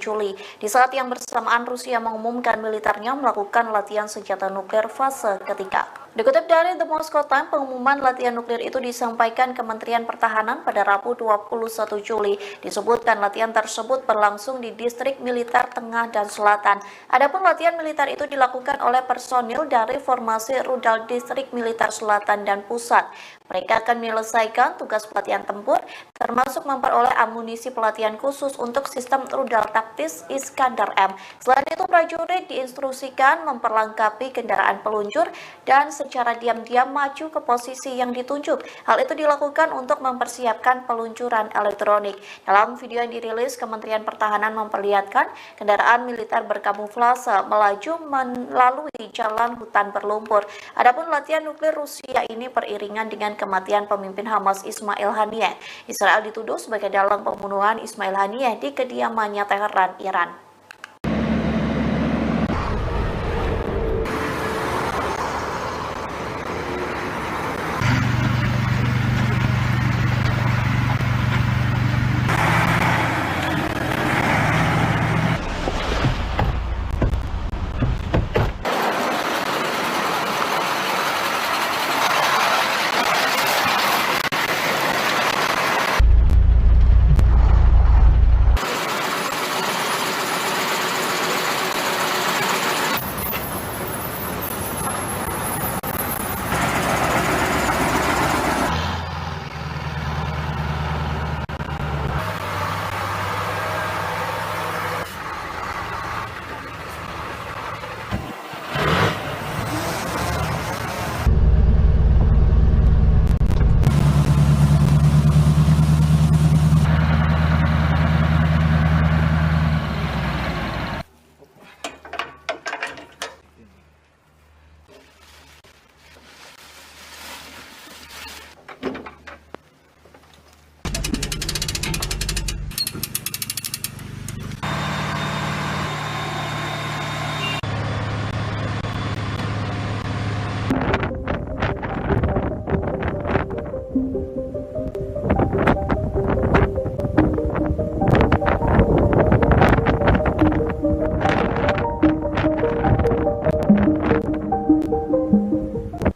Speaker 1: Juli di saat yang bersamaan Rusia mengumumkan militernya melakukan latihan senjata nuklir fase ketiga. Dikutip dari The Moscow Times, pengumuman latihan nuklir itu disampaikan Kementerian Pertahanan pada Rabu 21 Juli. Disebutkan latihan tersebut berlangsung di distrik militer tengah dan selatan. Adapun latihan militer itu dilakukan oleh personil dari formasi rudal distrik militer selatan dan pusat. Mereka akan menyelesaikan tugas pelatihan tempur, termasuk memperoleh amunisi pelatihan khusus untuk sistem rudal taktis Iskandar M. Selain itu, prajurit diinstruksikan memperlengkapi kendaraan peluncur dan secara diam-diam maju ke posisi yang ditunjuk. Hal itu dilakukan untuk mempersiapkan peluncuran elektronik. Dalam video yang dirilis, Kementerian Pertahanan memperlihatkan kendaraan militer berkamuflase melaju melalui jalan hutan berlumpur. Adapun latihan nuklir Rusia ini beriringan dengan kematian pemimpin Hamas Ismail Haniyeh. Israel dituduh sebagai dalang pembunuhan Ismail Haniyeh di kediamannya Teheran, Iran.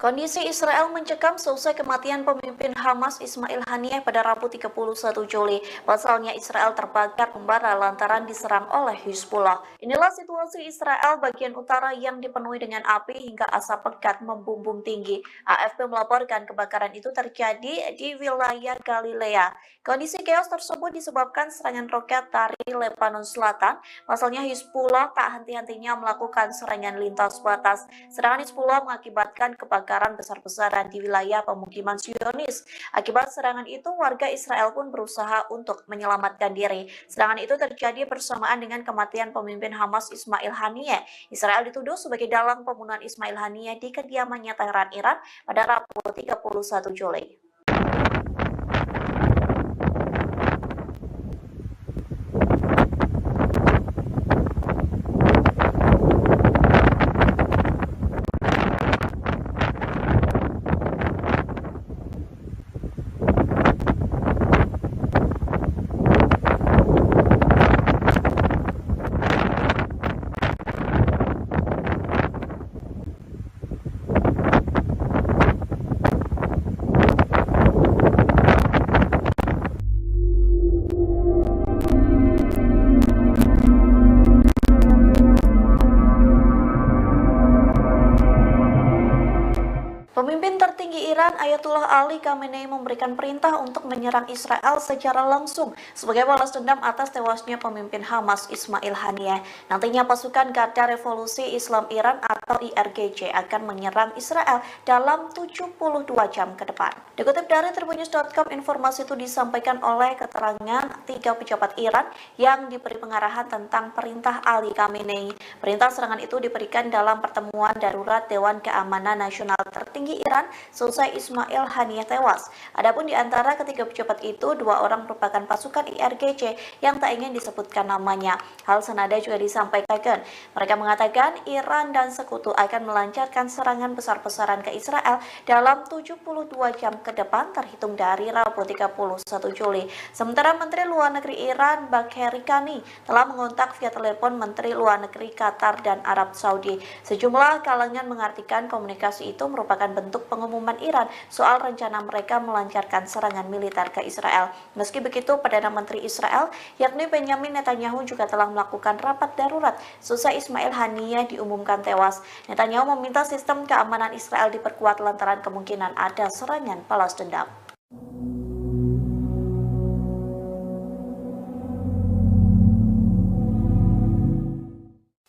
Speaker 1: Kondisi Israel mencekam seusai kematian pemimpin Hamas Ismail Haniyeh pada Rabu 31 Juli. Pasalnya Israel terbakar membara lantaran diserang oleh Hizbullah. Inilah situasi Israel bagian utara yang dipenuhi dengan api hingga asap pekat membumbung tinggi. AFP melaporkan kebakaran itu terjadi di wilayah Galilea. Kondisi chaos tersebut disebabkan serangan roket dari Lebanon Selatan. Pasalnya Hizbullah tak henti-hentinya melakukan serangan lintas batas. Serangan Hizbullah mengakibatkan kebakaran besar-besaran di wilayah pemukiman Zionis. Akibat serangan itu, warga Israel pun berusaha untuk menyelamatkan diri. Serangan itu terjadi bersamaan dengan kematian pemimpin Hamas Ismail Haniyeh. Israel dituduh sebagai dalang pembunuhan Ismail Haniyeh di kediamannya Teheran, Iran pada Rabu 31 Juli. Pemimpin tertinggi Iran Ayatullah Ali Khamenei memberikan perintah untuk menyerang Israel secara langsung sebagai balas dendam atas tewasnya pemimpin Hamas Ismail Haniyeh. Nantinya pasukan Garda Revolusi Islam Iran atau IRGC akan menyerang Israel dalam 72 jam ke depan. Dikutip dari tribunnews.com, informasi itu disampaikan oleh keterangan 3 pejabat Iran yang diberi pengarahan tentang perintah Ali Khamenei. Perintah serangan itu diberikan dalam pertemuan darurat Dewan Keamanan Nasional tertinggi Iran selesai Ismail Ismail Haniyeh tewas. Adapun di antara ketiga pejabat itu, 2 orang merupakan pasukan IRGC yang tak ingin disebutkan namanya. Hal senada juga disampaikan. Mereka mengatakan Iran dan sekutu akan melancarkan serangan besar-besaran ke Israel dalam 72 jam ke depan terhitung dari Rabu 31 Juli. Sementara Menteri Luar Negeri Iran Bagheri Kani telah mengontak via telepon Menteri Luar Negeri Qatar dan Arab Saudi. Sejumlah kalangan mengartikan komunikasi itu merupakan bentuk pengumuman Iran soal rencana mereka melancarkan serangan militer ke Israel. Meski begitu, Perdana Menteri Israel yakni Benjamin Netanyahu juga telah melakukan rapat darurat seusai Ismail Haniyeh diumumkan tewas. Netanyahu meminta sistem keamanan Israel diperkuat lantaran kemungkinan ada serangan balas dendam.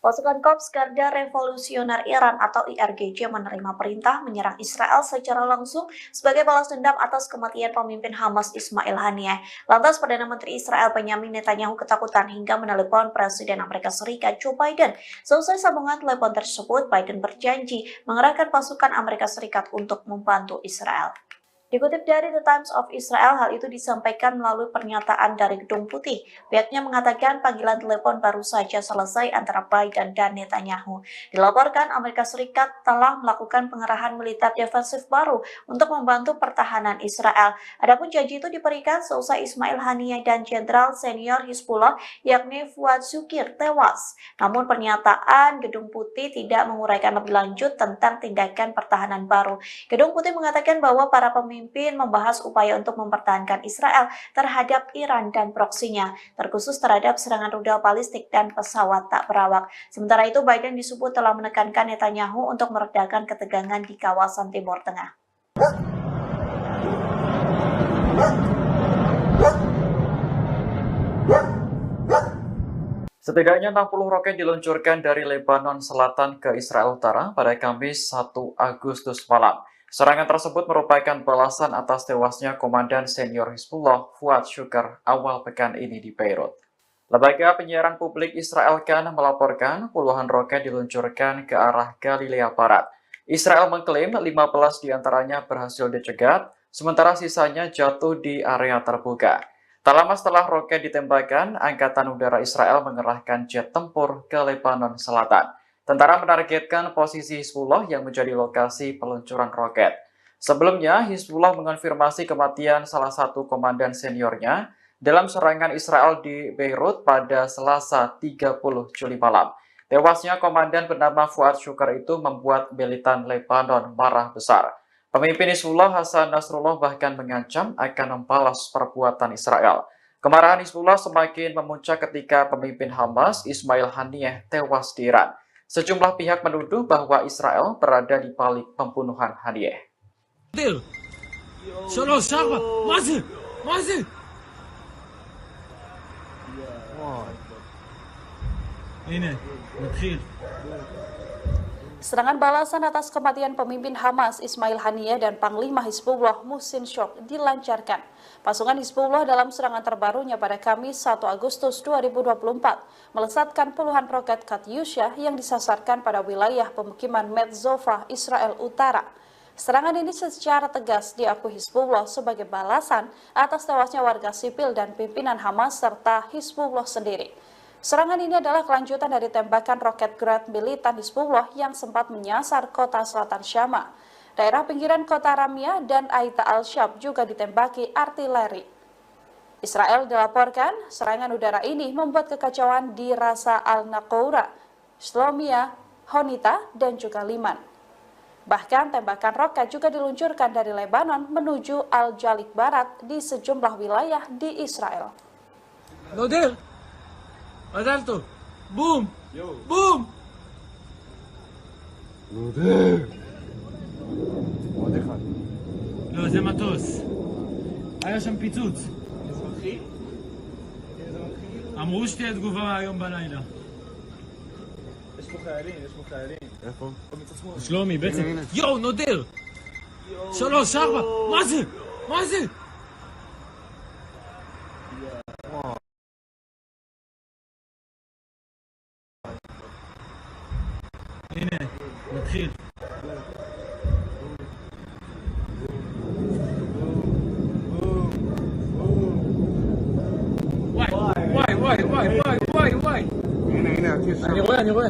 Speaker 1: Pasukan Korps Garda Revolusioner Iran atau IRGC menerima perintah menyerang Israel secara langsung sebagai balas dendam atas kematian pemimpin Hamas Ismail Haniyeh. Lantas Perdana Menteri Israel Benjamin Netanyahu ketakutan hingga menelepon Presiden Amerika Serikat Joe Biden. Selesai sambungan telepon tersebut, Biden berjanji mengerahkan pasukan Amerika Serikat untuk membantu Israel. Dikutip dari The Times of Israel, hal itu disampaikan melalui pernyataan dari Gedung Putih. Pihaknya mengatakan panggilan telepon baru saja selesai antara Biden dan Netanyahu. Dilaporkan Amerika Serikat telah melakukan pengerahan militer defensif baru untuk membantu pertahanan Israel. Adapun janji itu diberikan seusai Ismail Haniyeh dan Jenderal Senior Hizbullah yakni Fuad Shukir tewas. Namun pernyataan Gedung Putih tidak menguraikan lebih lanjut tentang tindakan pertahanan baru. Gedung Putih mengatakan bahwa para pemimpin membahas upaya untuk mempertahankan Israel terhadap Iran dan proksinya, terkhusus terhadap serangan rudal balistik dan pesawat tak berawak. Sementara itu, Biden disebut telah menekankan Netanyahu untuk meredakan ketegangan di kawasan Timur Tengah.
Speaker 2: Setidaknya 60 roket diluncurkan dari Lebanon Selatan ke Israel Utara pada Kamis 1 Agustus malam. Serangan tersebut merupakan balasan atas tewasnya Komandan Senior Hizbullah Fuad Shukr awal pekan ini di Beirut. Lembaga penyiaran publik Israel Kan melaporkan puluhan roket diluncurkan ke arah Galilea Barat. Israel mengklaim 15 diantaranya berhasil dicegat, sementara sisanya jatuh di area terbuka. Tak lama setelah roket ditembakkan, Angkatan Udara Israel mengerahkan jet tempur ke Lebanon Selatan. Tentara menargetkan posisi Hizbullah yang menjadi lokasi peluncuran roket. Sebelumnya, Hizbullah mengonfirmasi kematian salah satu komandan seniornya dalam serangan Israel di Beirut pada Selasa 30 Juli malam. Tewasnya komandan bernama Fuad Shukr itu membuat militan Lebanon marah besar. Pemimpin Hizbullah Hasan Nasrullah bahkan mengancam akan membalas perbuatan Israel. Kemarahan Hizbullah semakin memuncak ketika pemimpin Hamas Ismail Haniyeh tewas di Iran. Sejumlah pihak menuduh bahwa Israel berada di balik pembunuhan Haniyeh.
Speaker 7: Serangan balasan atas kematian pemimpin Hamas Ismail Haniyeh dan Panglima Hizbullah Muhsin Shok dilancarkan. Pasukan Hizbullah dalam serangan terbarunya pada Kamis 1 Agustus 2024 melesatkan puluhan roket Katyusha yang disasarkan pada wilayah pemukiman Metzova, Israel Utara. Serangan ini secara tegas diakui Hizbullah sebagai balasan atas tewasnya warga sipil dan pimpinan Hamas serta Hizbullah sendiri. Serangan ini adalah kelanjutan dari tembakan roket Grad militan Hizbullah yang sempat menyasar kota selatan Syama. Daerah pinggiran kota Ramia dan Aita al-Shab juga ditembaki artileri. Israel dilaporkan serangan udara ini membuat kekacauan di Rasa al-Naqoura, Shlomia, Honita, dan juga Liman. Bahkan tembakan roket juga diluncurkan dari Lebanon menuju Al-Jalik Barat di sejumlah wilayah di Israel.
Speaker 3: Noder! Adalto! Boom! Boom!
Speaker 5: נודר!
Speaker 3: לא, זה מטוס. היה שם פיצוץ.
Speaker 4: אזרחי?
Speaker 3: אמרו שתהיה תגובה היום בלילה.
Speaker 4: יש פה חיילים, יש פה חיילים.
Speaker 5: איפה?
Speaker 4: מצד שמאל.
Speaker 3: שלומי, בעצם... יואו, נודר! 3, 4, מה זה? מה זה? הנה, נתחיל. וואי.
Speaker 4: הנה, הטיס שם.
Speaker 3: אני רואה.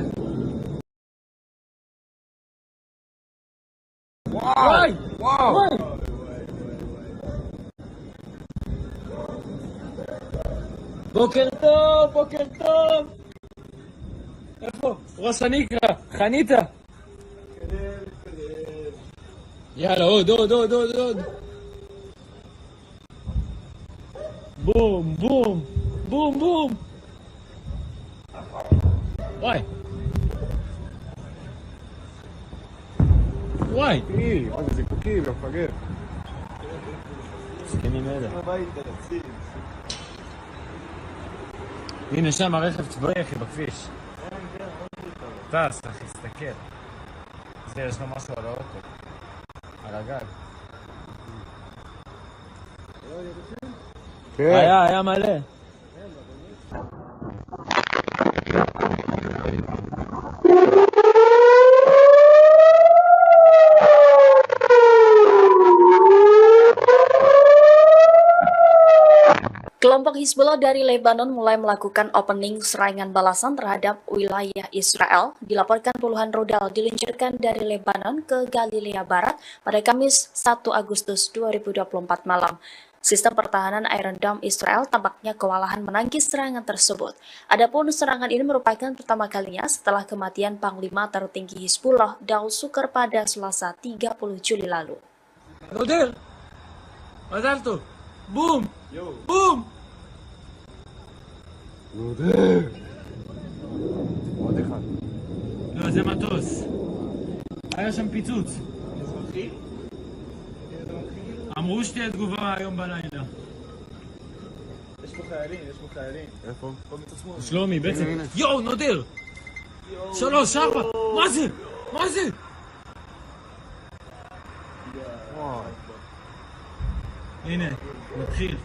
Speaker 3: וואי. בוקר טוב. איפה? ראש הנקרה, חניתה. יאללה, עוד. בום. וואי.
Speaker 4: זיקוקי, מה זה זיקוקי, מפגר.
Speaker 3: זקנים אלה. הנה שם הרכב צבאי אחי בכביש. טס אחי, תסתכל. זה יש לו משהו על האוטו. על הגג. היה מלא.
Speaker 1: Kelompok Hizbullah dari Lebanon mulai melakukan opening serangan balasan terhadap wilayah Israel. Dilaporkan puluhan rudal diluncurkan dari Lebanon ke Galilea Barat pada Kamis 1 Agustus 2024 malam. Sistem pertahanan Iron Dome Israel tampaknya kewalahan menangkis serangan tersebut. Adapun serangan ini merupakan pertama kalinya setelah kematian Panglima tertinggi Hizbullah Daud Sukar pada Selasa 30 Juli lalu.
Speaker 3: נודר! מזל טוב! בום!
Speaker 4: עוד אחד.
Speaker 3: לא, זה מטוס. היה שם פיצוץ. אמרו שתהיה תגובה היום בלילה.
Speaker 4: יש פה חיילים. איפה?
Speaker 3: שלומי, בעצם. יואו, נודר! 3, 4! מה זה? הנה, מתחיל.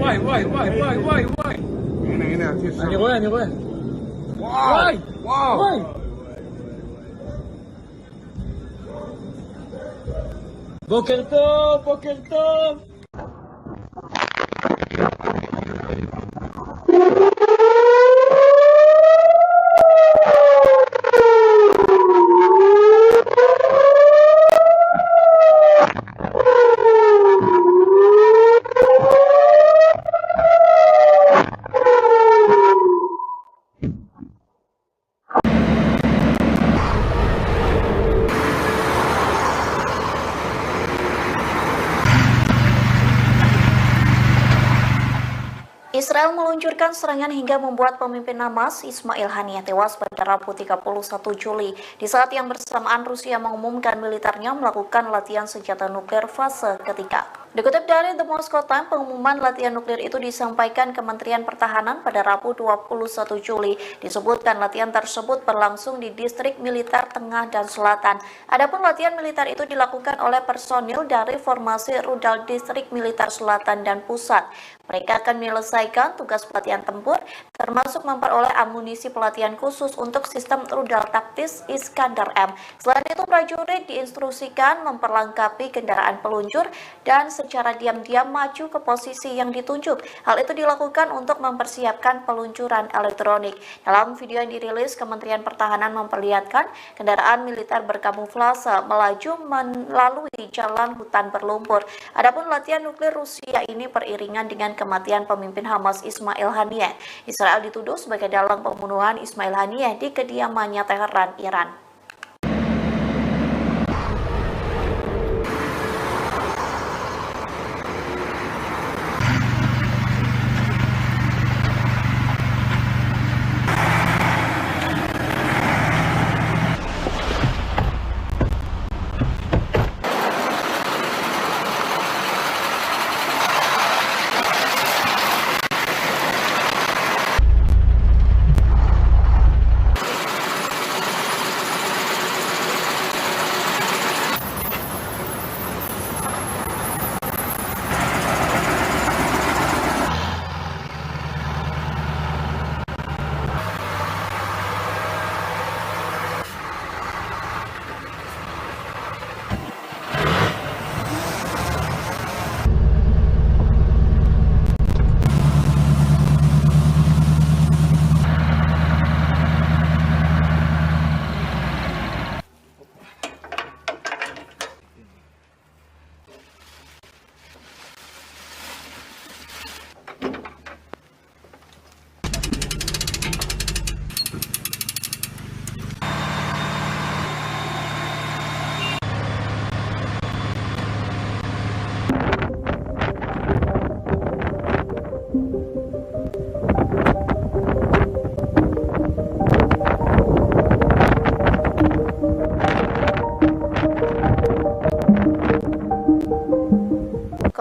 Speaker 3: וואי.
Speaker 4: הנה, הטיס שם.
Speaker 3: אני רואה. וואי. בוקר טוב.
Speaker 1: Israel meluncurkan serangan hingga membuat pemimpin Hamas Ismail Haniyeh tewas pada Rabu 31 Juli di saat yang bersamaan Rusia mengumumkan militernya melakukan latihan senjata nuklir fase ketiga. Dikutip dari The Moscow Times, pengumuman latihan nuklir itu disampaikan Kementerian Pertahanan pada Rabu 21 Juli. Disebutkan latihan tersebut berlangsung di distrik militer tengah dan selatan. Adapun latihan militer itu dilakukan oleh personil dari formasi rudal distrik militer selatan dan pusat. Mereka akan menyelesaikan tugas pelatihan tempur, termasuk memperoleh amunisi pelatihan khusus untuk sistem rudal taktis Iskandar M. Selain itu, prajurit diinstruksikan memperlengkapi kendaraan peluncur dan secara diam-diam maju ke posisi yang ditunjuk. Hal itu dilakukan untuk mempersiapkan peluncuran elektronik. Dalam video yang dirilis, Kementerian Pertahanan memperlihatkan kendaraan militer berkamuflase melaju melalui jalan hutan berlumpur. Adapun latihan nuklir Rusia ini beriringan dengan kematian pemimpin Hamas Ismail Haniyeh. Israel dituduh sebagai dalang pembunuhan Ismail Haniyeh di kediamannya Teheran, Iran.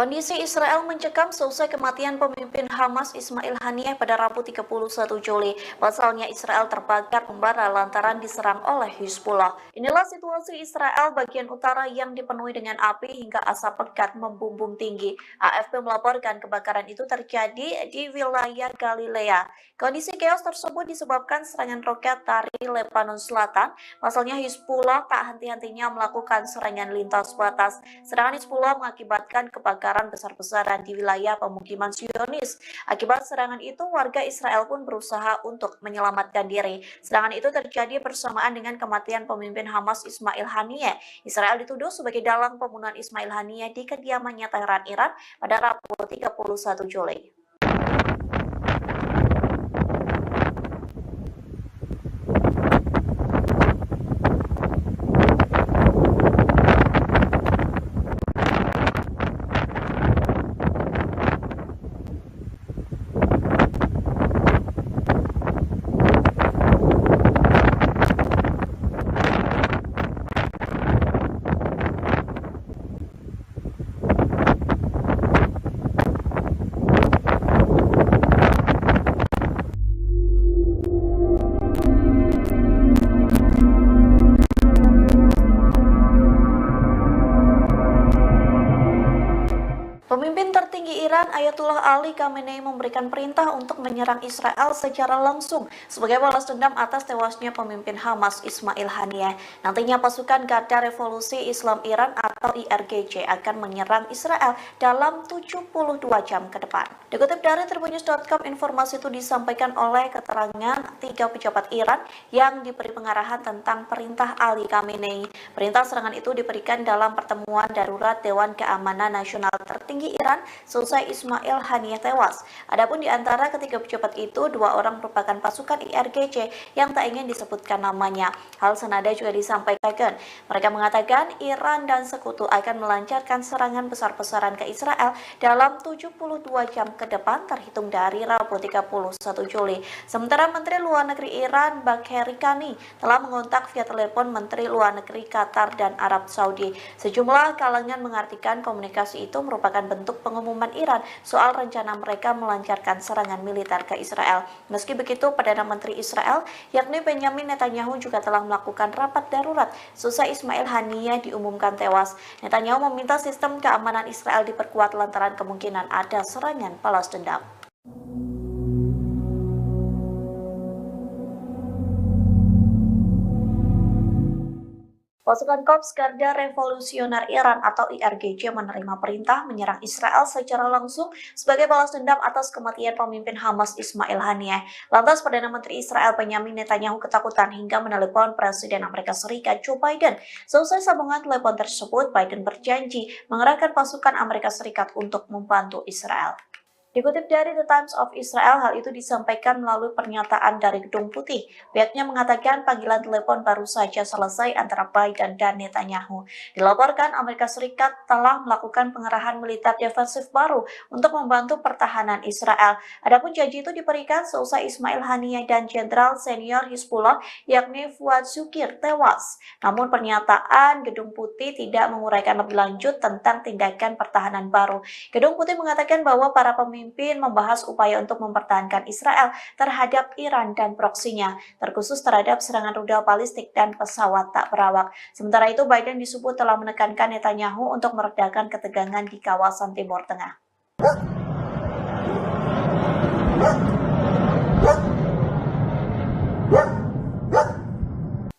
Speaker 1: Kondisi Israel mencekam seusai kematian pemimpin Hamas Ismail Haniyeh pada Rabu 31 Juli. Pasalnya Israel terbakar membara lantaran diserang oleh Hizbullah. Inilah situasi Israel bagian utara yang dipenuhi dengan api hingga asap pekat membumbung tinggi. AFP melaporkan kebakaran itu terjadi di wilayah Galilea. Kondisi chaos tersebut disebabkan serangan roket dari Lebanon Selatan. Pasalnya Hizbullah tak henti-hentinya melakukan serangan lintas batas. Serangan Hizbullah mengakibatkan kebakaran besar-besaran di wilayah pemukiman Zionis. Akibat serangan itu, warga Israel pun berusaha untuk menyelamatkan diri. Serangan itu terjadi bersamaan dengan kematian pemimpin Hamas Ismail Haniyeh. Israel dituduh sebagai dalang pembunuhan Ismail Haniyeh di kediamannya Teheran, Iran pada Rabu 31 Juli. Pemimpin tertinggi Iran Ayatullah Ali Khamenei memberikan perintah untuk menyerang Israel secara langsung sebagai balas dendam atas tewasnya pemimpin Hamas Ismail Haniyeh. Nantinya pasukan Garda Revolusi Islam Iran atau IRGC akan menyerang Israel dalam 72 jam ke depan. Dikutip dari Tribunnews.com, informasi itu disampaikan oleh keterangan 3 pejabat Iran yang diberi pengarahan tentang perintah Ali Khamenei. Perintah serangan itu diberikan dalam pertemuan darurat Dewan Keamanan Nasional tertinggi Iran selesai Ismail Haniyeh tewas. Adapun di antara ketiga pejabat itu, 2 orang merupakan pasukan IRGC yang tak ingin disebutkan namanya. Hal senada juga disampaikan. Mereka mengatakan Iran dan sekutu akan melancarkan serangan besar-besaran ke Israel dalam 72 jam ke depan terhitung dari Rabu 31 Juli. Sementara Menteri Luar Negeri Iran Bagheri Kani telah mengontak via telepon Menteri Luar Negeri Qatar dan Arab Saudi. Sejumlah kalangan mengartikan komunikasi itu merupakan bentuk pengumuman Iran soal rencana mereka melancarkan serangan militer ke Israel. Meski begitu, Perdana Menteri Israel yakni Benjamin Netanyahu juga telah melakukan rapat darurat seusai Ismail Haniyeh diumumkan tewas. Netanyahu meminta sistem keamanan Israel diperkuat lantaran kemungkinan ada serangan balas dendam. Pasukan Korps Garda Revolusioner Iran atau IRGC menerima perintah menyerang Israel secara langsung sebagai balas dendam atas kematian pemimpin Hamas Ismail Haniyeh. Lantas Perdana Menteri Israel Benjamin Netanyahu ketakutan hingga menelepon Presiden Amerika Serikat Joe Biden. Selesai sambungan telepon tersebut, Biden berjanji mengerahkan pasukan Amerika Serikat untuk membantu Israel. Dikutip dari The Times of Israel, hal itu disampaikan melalui pernyataan dari Gedung Putih. Pihaknya mengatakan panggilan telepon baru saja selesai antara Biden dan Netanyahu. Dilaporkan Amerika Serikat telah melakukan pengerahan militer defensif baru untuk membantu pertahanan Israel. Adapun janji itu diberikan seusai Ismail Haniyeh dan Jenderal Senior Hizbullah yakni Fuad Shukir tewas. Namun pernyataan Gedung Putih tidak menguraikan lebih lanjut tentang tindakan pertahanan baru. Gedung Putih mengatakan bahwa para pemimpin membahas upaya untuk mempertahankan Israel terhadap Iran dan proksinya, terkhusus terhadap serangan rudal balistik dan pesawat tak berawak. Sementara itu, Biden disebut telah menekankan Netanyahu untuk meredakan ketegangan di kawasan Timur Tengah.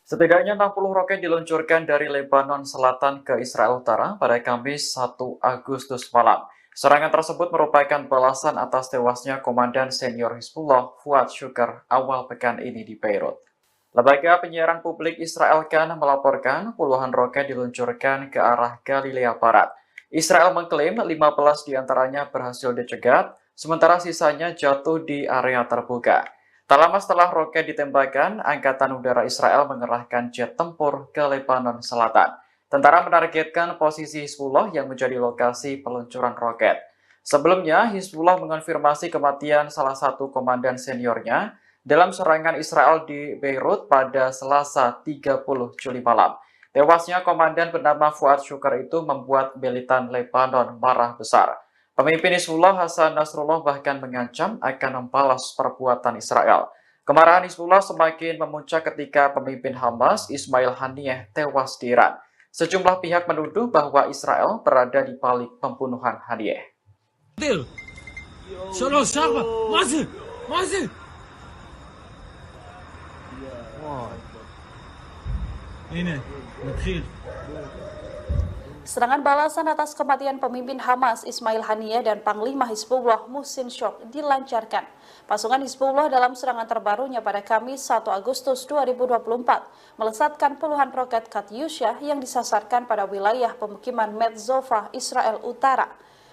Speaker 2: Setidaknya 60 roket diluncurkan dari Lebanon Selatan ke Israel Utara pada Kamis 1 Agustus malam. Serangan tersebut merupakan balasan atas tewasnya Komandan Senior Hizbullah Fuad Shukr awal pekan ini di Beirut. Lembaga penyiaran publik Israel Kan melaporkan puluhan roket diluncurkan ke arah Galilea Barat. Israel mengklaim 15 diantaranya berhasil dicegat, sementara sisanya jatuh di area terbuka. Tak lama setelah roket ditembakkan, Angkatan Udara Israel mengerahkan jet tempur ke Lebanon Selatan. Tentara menargetkan posisi Hizbullah yang menjadi lokasi peluncuran roket. Sebelumnya, Hizbullah mengonfirmasi kematian salah satu komandan seniornya dalam serangan Israel di Beirut pada Selasa 30 Juli malam. Tewasnya komandan bernama Fuad Syukar itu membuat militan Lebanon marah besar. Pemimpin Hizbullah Hasan Nasrullah bahkan mengancam akan membalas perbuatan Israel. Kemarahan Hizbullah semakin memuncak ketika pemimpin Hamas Ismail Haniyeh tewas di Iran. Sejumlah pihak menuduh bahwa Israel berada di balik pembunuhan Haniyeh.
Speaker 7: Serangan balasan atas kematian pemimpin Hamas Ismail Haniyeh dan Panglima Hizbullah Muhsin Syok dilancarkan. Pasukan Hizbullah dalam serangan terbarunya pada Kamis 1 Agustus 2024 melesatkan puluhan roket Katyusha yang disasarkan pada wilayah pemukiman Metzova, Israel Utara.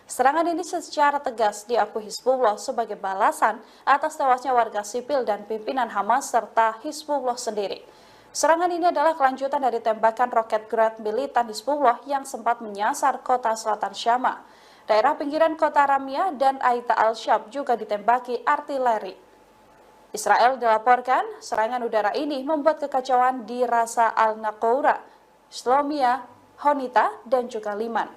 Speaker 7: Serangan ini secara tegas diakui Hizbullah sebagai balasan atas tewasnya warga sipil dan pimpinan Hamas serta Hizbullah sendiri. Serangan ini adalah kelanjutan dari tembakan roket Grad militan Hizbullah yang sempat menyasar kota selatan Syama. Daerah pinggiran kota Ramyah dan Aita al-Shab juga ditembaki artileri. Israel dilaporkan serangan udara ini membuat kekacauan di Rasa al-Naqoura, Shlomia, Honita, dan juga Liman.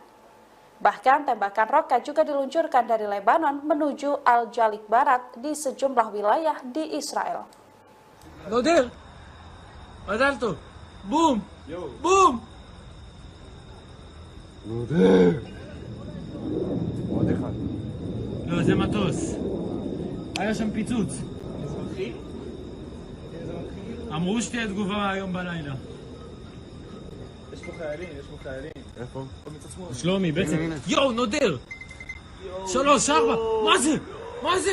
Speaker 7: Bahkan tembakan roket juga diluncurkan dari Lebanon menuju Al-Jalik Barat di sejumlah wilayah di Israel.
Speaker 3: עזלתו! בום! בום!
Speaker 4: עוד אחד.
Speaker 3: לא, זה מטוס. היה שם פיצוץ. אמרו שתהיה תגובה היום בלילה.
Speaker 4: יש פה חיילים. איפה?
Speaker 3: שלומי, בעצם... יואו, נודר! 3, 4! מה זה?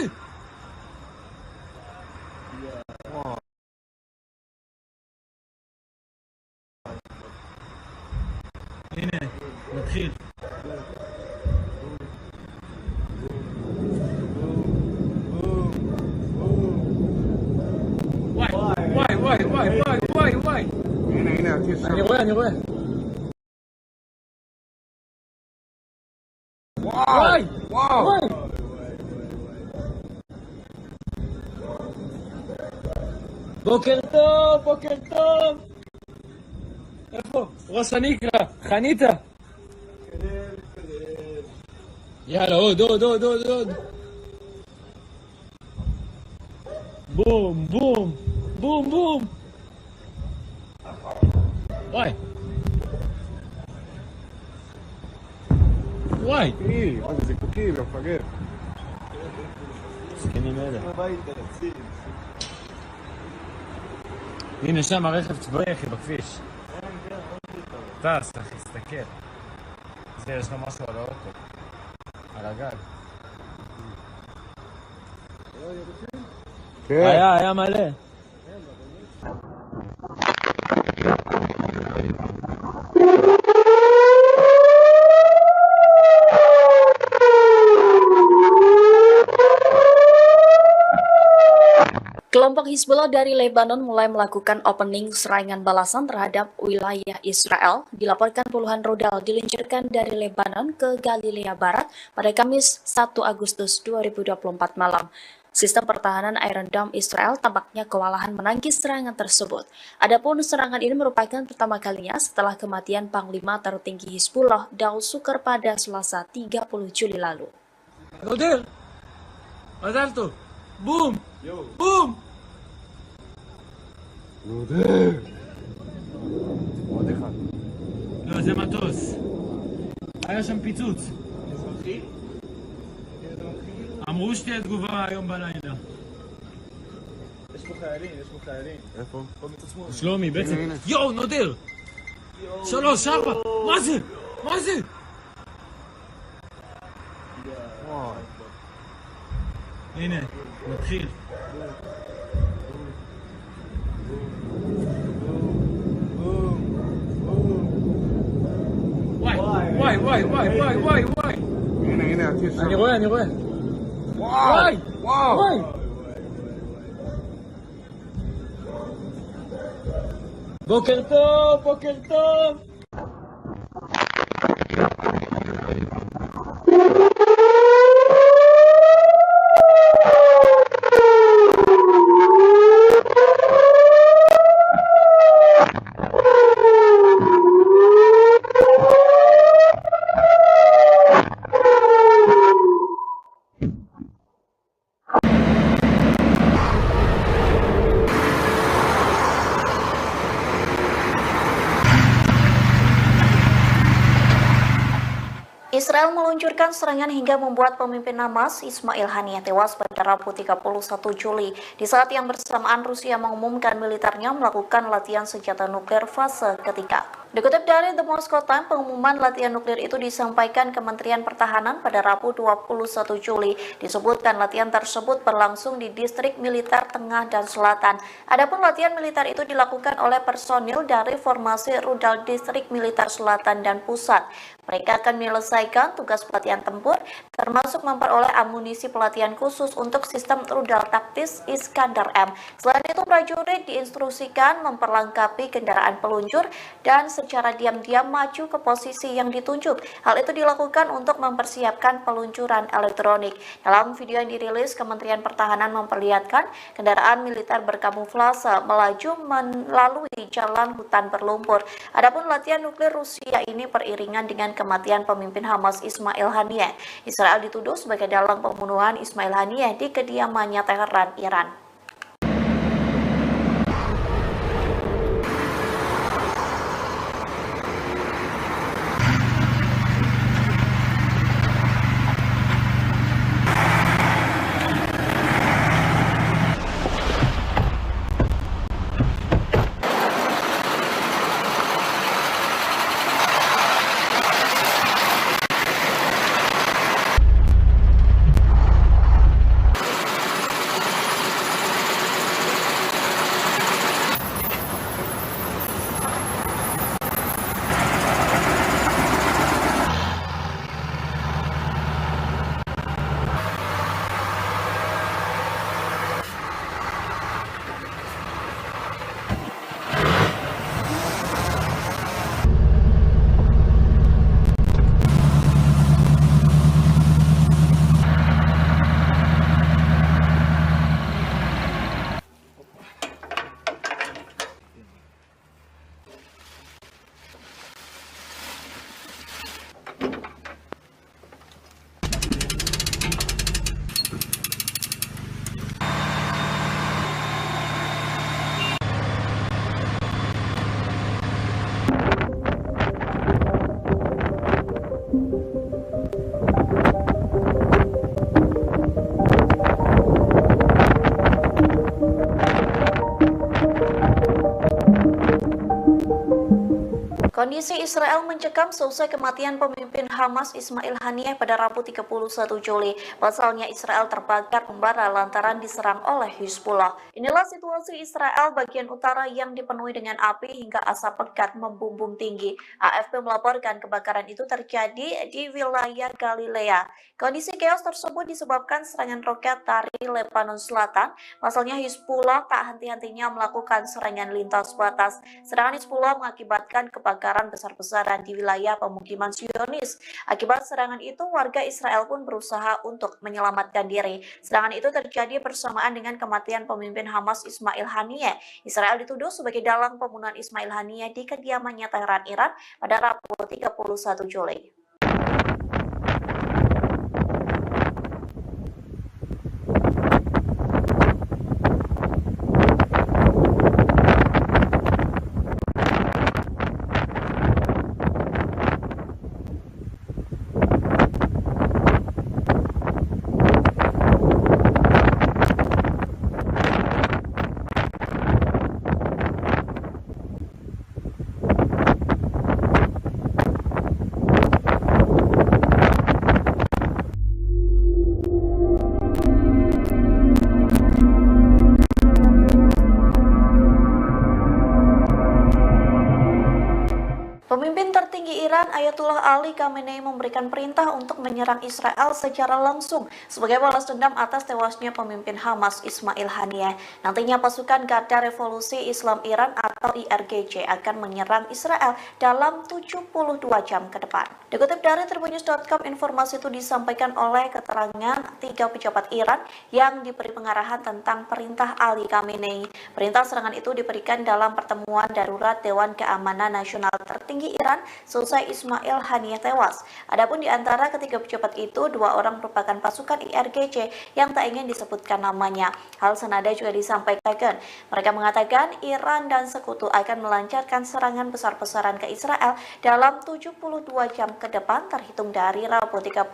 Speaker 3: הנה, נתחיל. וואי.
Speaker 4: הנה, הטיס שם.
Speaker 3: אני רואה. וואי. בוקר טוב. איפה? ראש הניקרה, חניתה. יאללה, עוד. בום. וואי.
Speaker 4: זה זיקוקי, לא מפגר.
Speaker 3: סכינים אלה. הנה שם הרכב צבאי אחי בכביש. טס אחי, תסתכל. יש לו משהו על האוטו. על הגג. היה מלא.
Speaker 1: Kelompok Hizbullah dari Lebanon mulai melakukan opening serangan balasan terhadap wilayah Israel. Dilaporkan puluhan rudal diluncurkan dari Lebanon ke Galilea Barat pada Kamis 1 Agustus 2024 malam. Sistem pertahanan Iron Dome Israel tampaknya kewalahan menangkis serangan tersebut. Adapun serangan ini merupakan pertama kalinya setelah kematian Panglima tertinggi Hizbullah Daud Sukar pada Selasa 30 Juli lalu.
Speaker 3: נודר! מזל טוב! בום!
Speaker 4: עוד אחד.
Speaker 3: לא, זה מטוס. היה שם פיצוץ. אמרו שתהיה תגובה היום בלילה.
Speaker 4: יש פה חיילים. איפה?
Speaker 3: שלומי, בעצם... יואו, נודר! 3, 4! מה זה? הנה, נתחיל. וואי.
Speaker 4: הנה, הטיס שם.
Speaker 3: אני רואה. וואי. בוקר טוב.
Speaker 1: Israel meluncurkan serangan hingga membuat pemimpin Hamas Ismail Haniyeh tewas pada Rabu 31 Juli di saat yang bersamaan Rusia mengumumkan militernya melakukan latihan senjata nuklir fase ketiga. Dikutip dari The Moscow Times, pengumuman latihan nuklir itu disampaikan Kementerian Pertahanan pada Rabu 21 Juli. Disebutkan latihan tersebut berlangsung di distrik militer tengah dan selatan. Adapun latihan militer itu dilakukan oleh personil dari formasi rudal distrik militer selatan dan pusat. Mereka akan menyelesaikan tugas pelatihan tempur, termasuk memperoleh amunisi pelatihan khusus untuk sistem rudal taktis Iskandar M. Selain itu, prajurit diinstruksikan memperlengkapi kendaraan peluncur dan secara diam-diam maju ke posisi yang ditunjuk. Hal itu dilakukan untuk mempersiapkan peluncuran elektronik. Dalam video yang dirilis, Kementerian Pertahanan memperlihatkan kendaraan militer berkamuflase melaju melalui jalan hutan berlumpur. Adapun latihan nuklir Rusia ini beriringan dengan kematian pemimpin Hamas Ismail Haniyeh. Israel dituduh sebagai dalang pembunuhan Ismail Haniyeh di kediamannya Teheran, Iran. Kondisi Israel mencekam seusai kematian pemimpin Hamas Ismail Haniyeh pada Rabu 31 Juli. Pasalnya Israel terbakar membara lantaran diserang oleh Hizbullah. Inilah situasi Israel bagian utara yang dipenuhi dengan api hingga asap pekat membumbung tinggi. AFP melaporkan kebakaran itu terjadi di wilayah Galilea. Kondisi chaos tersebut disebabkan serangan roket dari Lebanon Selatan. Pasalnya Hizbullah tak henti-hentinya melakukan serangan lintas batas. Serangan Hizbullah mengakibatkan kebakaran besar-besaran di wilayah pemukiman Zionis. Akibat serangan itu, warga Israel pun berusaha untuk menyelamatkan diri. Serangan itu terjadi bersamaan dengan kematian pemimpin Hamas Ismail Haniyeh. Israel dituduh sebagai dalang pembunuhan Ismail Haniyeh di kediamannya Teheran, Iran pada Rabu 31 Juli. Pemimpin tertinggi Iran Ayatullah Ali Khamenei memberikan perintah untuk menyerang Israel secara langsung sebagai balas dendam atas tewasnya pemimpin Hamas Ismail Haniyeh. Nantinya pasukan Garda Revolusi Islam Iran atau IRGC akan menyerang Israel dalam 72 jam ke depan. Dikutip dari Tribunnews.com, informasi itu disampaikan oleh keterangan 3 pejabat Iran yang diberi pengarahan tentang perintah Ali Khamenei. Perintah serangan itu diberikan dalam pertemuan darurat Dewan Keamanan Nasional tertinggi Iran selesai Ismail Haniyeh tewas. Adapun di antara ketiga pejabat itu, 2 orang merupakan pasukan IRGC yang tak ingin disebutkan namanya. Hal senada juga disampaikan. Mereka mengatakan Iran dan sekutu Sekutu akan melancarkan serangan besar-besaran ke Israel dalam 72 jam ke depan terhitung dari Rabu 31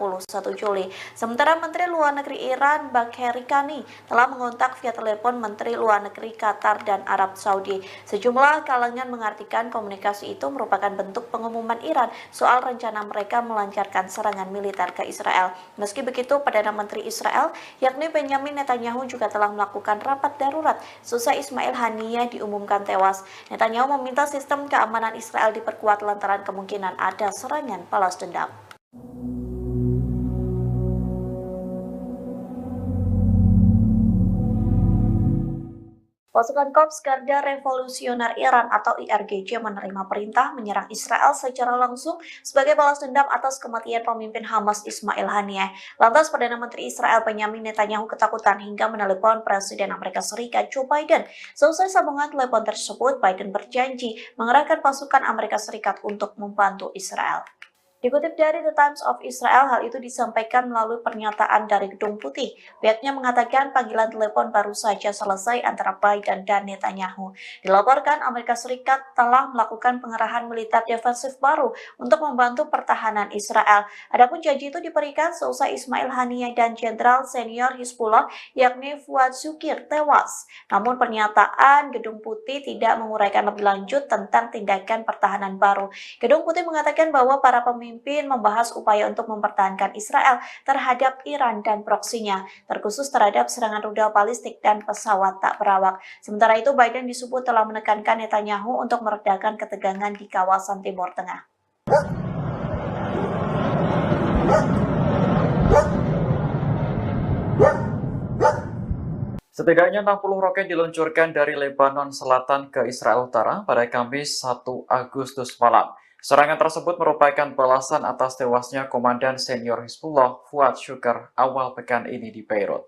Speaker 1: Juli. Sementara Menteri Luar Negeri Iran Bagheri Kani telah mengontak via telepon Menteri Luar Negeri Qatar dan Arab Saudi. Sejumlah kalangan mengartikan komunikasi itu merupakan bentuk pengumuman Iran soal rencana mereka melancarkan serangan militer ke Israel. Meski begitu, Perdana Menteri Israel yakni Benjamin Netanyahu juga telah melakukan rapat darurat seusai Ismail Haniyeh diumumkan tewas. Netanyahu meminta sistem keamanan Israel diperkuat lantaran kemungkinan ada serangan balas dendam. Pasukan Korps Garda Revolusioner Iran atau IRGC menerima perintah menyerang Israel secara langsung sebagai balas dendam atas kematian pemimpin Hamas Ismail Haniyeh. Lantas Perdana Menteri Israel Benjamin Netanyahu ketakutan hingga menelepon Presiden Amerika Serikat Joe Biden. Selesai sambungan telepon tersebut, Biden berjanji mengerahkan pasukan Amerika Serikat untuk membantu Israel. Dikutip dari The Times of Israel, hal itu disampaikan melalui pernyataan dari Gedung Putih. Pihaknya mengatakan panggilan telepon baru saja selesai antara Biden dan Netanyahu. Dilaporkan Amerika Serikat telah melakukan pengerahan militer defensif baru untuk membantu pertahanan Israel. Adapun janji itu diberikan seusai Ismail Haniyeh dan Jenderal Senior Hizbullah yakni Fuad Shukir tewas. Namun pernyataan Gedung Putih tidak menguraikan lebih lanjut tentang tindakan pertahanan baru. Gedung Putih mengatakan bahwa para pemimpin membahas upaya untuk mempertahankan Israel terhadap Iran dan proksinya, terkhusus terhadap serangan rudal balistik dan pesawat tak berawak. Sementara itu, Biden disebut telah menekankan Netanyahu untuk meredakan ketegangan di kawasan Timur Tengah.
Speaker 2: Setidaknya 60 roket diluncurkan dari Lebanon Selatan ke Israel Utara pada Kamis 1 Agustus malam. Serangan tersebut merupakan balasan atas tewasnya Komandan Senior Hizbullah Fuad Shukr awal pekan ini di Beirut.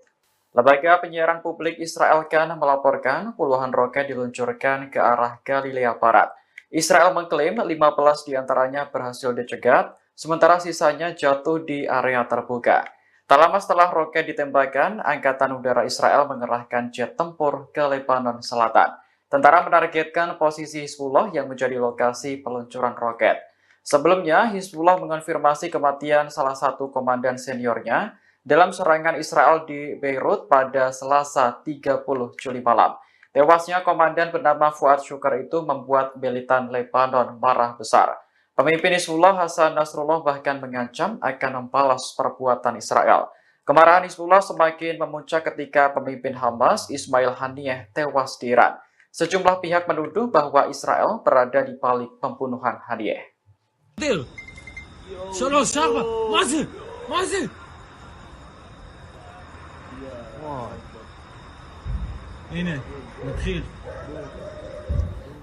Speaker 2: Lembaga penyiaran publik Israel Kan melaporkan puluhan roket diluncurkan ke arah Galilea Barat. Israel mengklaim 15 diantaranya berhasil dicegat, sementara sisanya jatuh di area terbuka. Tak lama setelah roket ditembakkan, Angkatan Udara Israel mengerahkan jet tempur ke Lebanon Selatan. Tentara menargetkan posisi Hizbullah yang menjadi lokasi peluncuran roket. Sebelumnya, Hizbullah mengonfirmasi kematian salah satu komandan seniornya dalam serangan Israel di Beirut pada Selasa 30 Juli malam. Tewasnya komandan bernama Fuad Shukr itu membuat militan Lebanon marah besar. Pemimpin Hizbullah Hasan Nasrullah bahkan mengancam akan membalas perbuatan Israel. Kemarahan Hizbullah semakin memuncak ketika pemimpin Hamas Ismail Haniyeh tewas di Iran. Sejumlah pihak menuduh bahwa Israel berada di balik pembunuhan Haniyeh.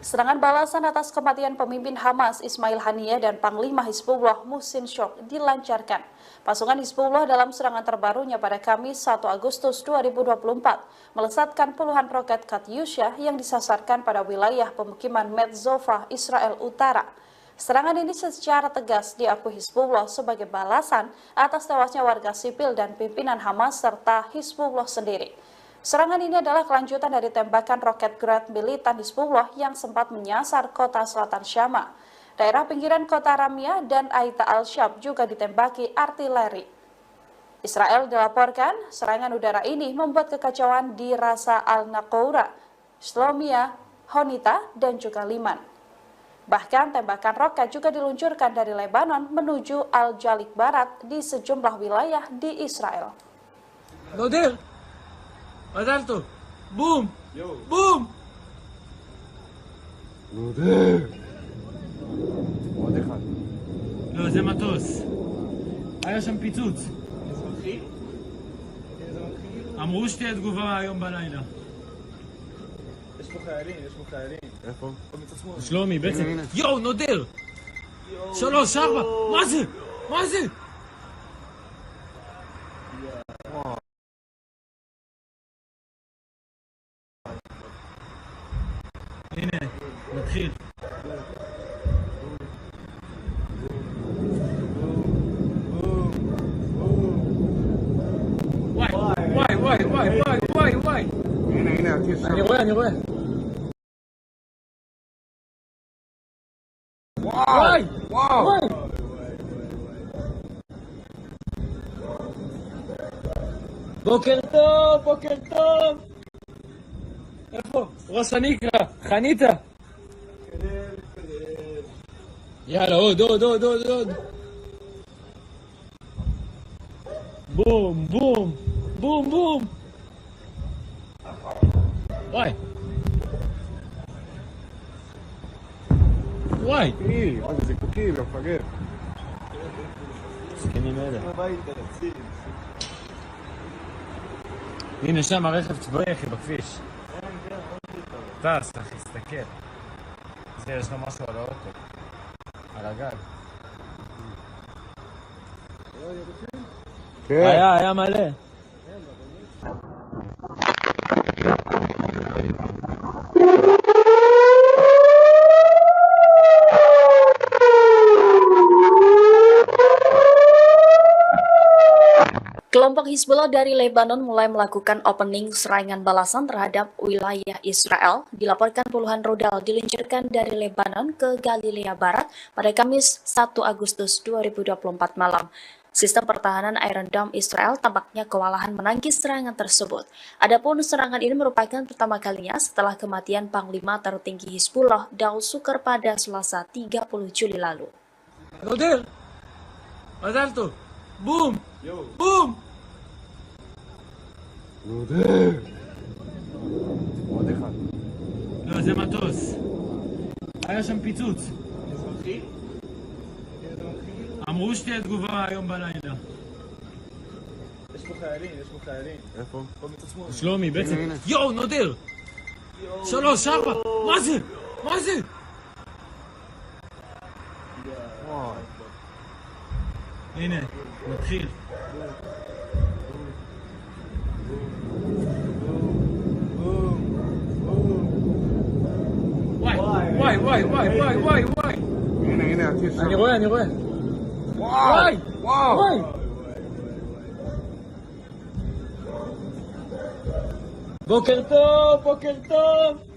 Speaker 7: Serangan balasan atas kematian pemimpin Hamas Ismail Haniyeh dan Panglima Hizbullah Muhsin Shok dilancarkan. Pasukan Hizbullah dalam serangan terbarunya pada Kamis 1 Agustus 2024 melesatkan puluhan roket Katyusha yang disasarkan pada wilayah pemukiman Metzova, Israel Utara. Serangan ini secara tegas diakui Hizbullah sebagai balasan atas tewasnya warga sipil dan pimpinan Hamas serta Hizbullah sendiri. Serangan ini adalah kelanjutan dari tembakan roket Grad militan Hizbullah yang sempat menyasar kota selatan Syama. Daerah pinggiran kota Ramia dan Aita al-Shab juga ditembaki artileri. Israel dilaporkan serangan udara ini membuat kekacauan di Rasa al-Naqoura, Shlomia, Honita, dan juga Liman. Bahkan tembakan roket juga diluncurkan dari Lebanon menuju Al-Jalik Barat di sejumlah wilayah di Israel.
Speaker 3: מזל בום! בום! עוד אחד. לא, זה מטוס. היה שם פיצוץ. אמרו שתהיה תגובה היום בלילה.
Speaker 4: יש פה חיילים. איפה?
Speaker 3: שלומי, בעצם. יואו, נודר! 3, 4, מה זה? מה זה? הנה, נתחיל. וואי. הנה, אני רואה. וואי! וואי! בוקר טוב, בוקר טוב! איפה? ראש הנקרה, חניתה! יאללה, עוד. בום, בום, בום, בום! וואי! וואי!
Speaker 4: עוד איזה קוקים, יא מפגר.
Speaker 3: זקנים אלה.
Speaker 4: הביתה, תציל.
Speaker 3: הנה שם הרכב צבאי אחי בכביש. טס אחי, תסתכל. זה יש לו משהו על האוטו. על הגג. היה מלא.
Speaker 1: Kelompok Hizbullah dari Lebanon mulai melakukan opening serangan balasan terhadap wilayah Israel. Dilaporkan puluhan rudal diluncurkan dari Lebanon ke Galilea Barat pada Kamis 1 Agustus 2024 malam. Sistem pertahanan Iron Dome Israel tampaknya kewalahan menangkis serangan tersebut. Adapun serangan ini merupakan pertama kalinya setelah kematian Panglima tertinggi Hizbullah Daud Sukar pada Selasa 30 Juli lalu.
Speaker 3: נודל! מזל טוב! בום! בום!
Speaker 4: עוד אחד.
Speaker 3: לא, זה מטוס. היה שם פיצוץ. אמרו שתהיה תגובה היום בלילה.
Speaker 4: יש פה חיילים. איפה? במצד
Speaker 3: שלומי, בעצם. יואו, נודר! 3, 4! מה זה? הנה, מתחיל. וואי.
Speaker 4: הנה, עתיד שם.
Speaker 3: אני רואה. וואי. בוקר טוב.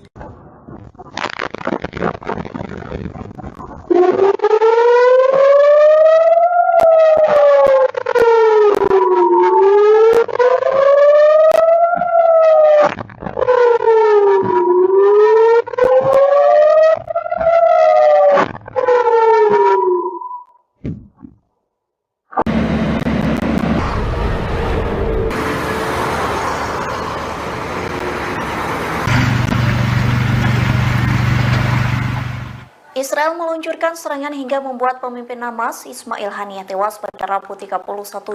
Speaker 1: Israel meluncurkan serangan hingga membuat pemimpin Hamas Ismail Haniyeh tewas pada Rabu 31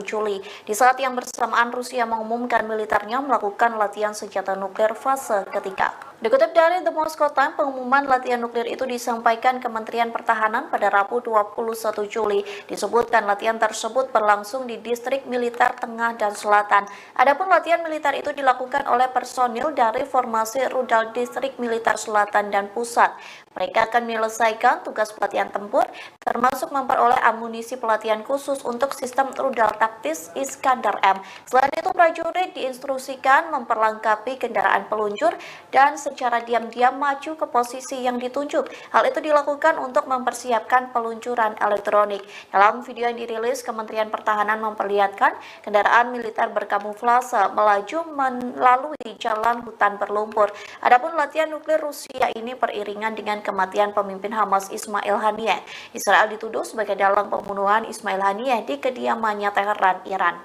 Speaker 1: Juli di saat yang bersamaan Rusia mengumumkan militernya melakukan latihan senjata nuklir fase ketiga. Dikutip dari The Moscow Times, pengumuman latihan nuklir itu disampaikan Kementerian Pertahanan pada Rabu 21 Juli. Disebutkan latihan tersebut berlangsung di distrik militer tengah dan selatan. Adapun latihan militer itu dilakukan oleh personil dari formasi rudal distrik militer selatan dan pusat. Mereka akan menyelesaikan tugas pelatihan tempur, termasuk memperoleh amunisi pelatihan khusus untuk sistem rudal taktis Iskandar M. Selain itu, prajurit diinstruksikan memperlengkapi kendaraan peluncur dan secara diam-diam maju ke posisi yang ditunjuk. Hal itu dilakukan untuk mempersiapkan peluncuran elektronik. Dalam video yang dirilis, Kementerian Pertahanan memperlihatkan kendaraan militer berkamuflase melaju melalui jalan hutan berlumpur. Adapun latihan nuklir Rusia ini beriringan dengan kematian pemimpin Hamas Ismail Haniyeh. Israel dituduh sebagai dalang pembunuhan Ismail Haniyeh di kediamannya Teheran, Iran.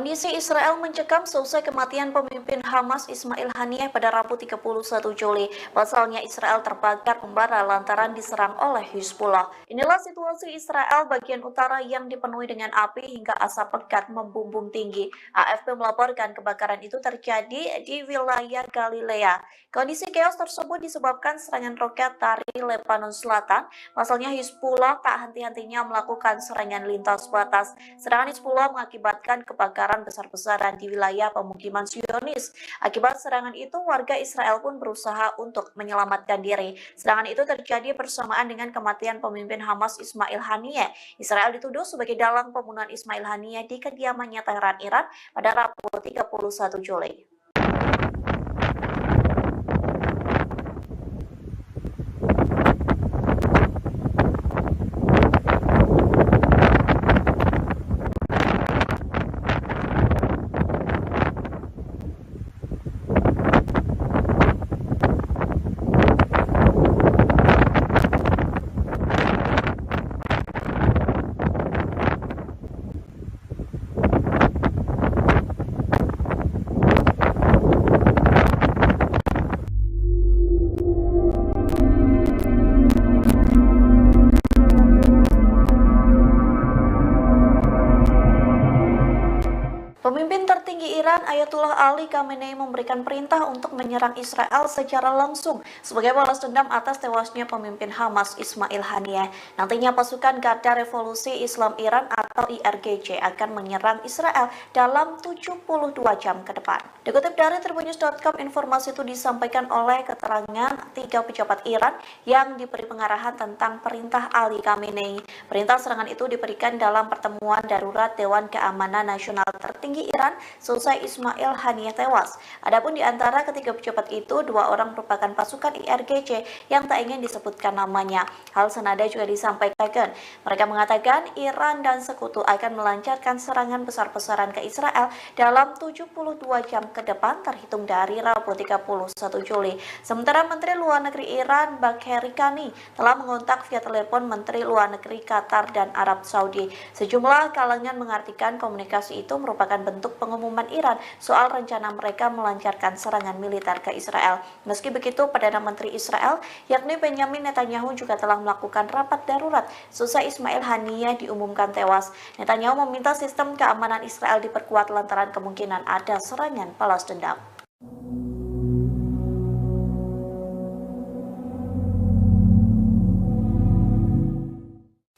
Speaker 1: Kondisi Israel mencekam seusai kematian pemimpin Hamas Ismail Haniyeh pada Rabu 31 Juli. Pasalnya Israel terbakar membara lantaran diserang oleh Hizbullah. Inilah situasi Israel bagian utara yang dipenuhi dengan api hingga asap pekat membumbung tinggi. AFP melaporkan kebakaran itu terjadi di wilayah Galilea. Kondisi chaos tersebut disebabkan serangan roket dari Lebanon Selatan. Pasalnya Hizbullah tak henti-hentinya melakukan serangan lintas batas. Serangan Hizbullah mengakibatkan kebakaran besar-besaran di wilayah pemukiman Zionis. Akibat serangan itu, warga Israel pun berusaha untuk menyelamatkan diri. Serangan itu terjadi bersamaan dengan kematian pemimpin Hamas Ismail Haniyeh. Israel dituduh sebagai dalang pembunuhan Ismail Haniyeh di kediamannya Teheran, Iran pada Rabu 31 Juli. Pemimpin tertinggi Iran Ayatullah Ali Khamenei memberikan perintah untuk menyerang Israel secara langsung sebagai balas dendam atas tewasnya pemimpin Hamas Ismail Haniyeh. Nantinya pasukan Garda Revolusi Islam Iran atau IRGC akan menyerang Israel dalam 72 jam ke depan. Dikutip dari tribunnews.com, informasi itu disampaikan oleh keterangan 3 pejabat Iran yang diberi pengarahan tentang perintah Ali Khamenei. Perintah serangan itu diberikan dalam pertemuan darurat Dewan Keamanan Nasional tertinggi Iran selesai Ismail Haniyeh tewas. Adapun di antara ketiga pejabat itu, 2 orang merupakan pasukan IRGC yang tak ingin disebutkan namanya. Hal senada juga disampaikan. Mereka mengatakan Iran dan sekutu akan melancarkan serangan besar-besaran ke Israel dalam 72 jam ke depan terhitung dari Rabu 31 Juli. Sementara Menteri Luar Negeri Iran Bagheri Kani telah mengontak via telepon Menteri Luar Negeri Qatar dan Arab Saudi. Sejumlah kalangan mengartikan komunikasi itu merupakan bentuk pengumuman Iran soal rencana mereka melancarkan serangan militer ke Israel. Meski begitu, Perdana Menteri Israel yakni Benjamin Netanyahu juga telah melakukan rapat darurat seusai Ismail Haniyeh diumumkan tewas. Netanyahu meminta sistem keamanan Israel diperkuat lantaran kemungkinan ada serangan balas dendam.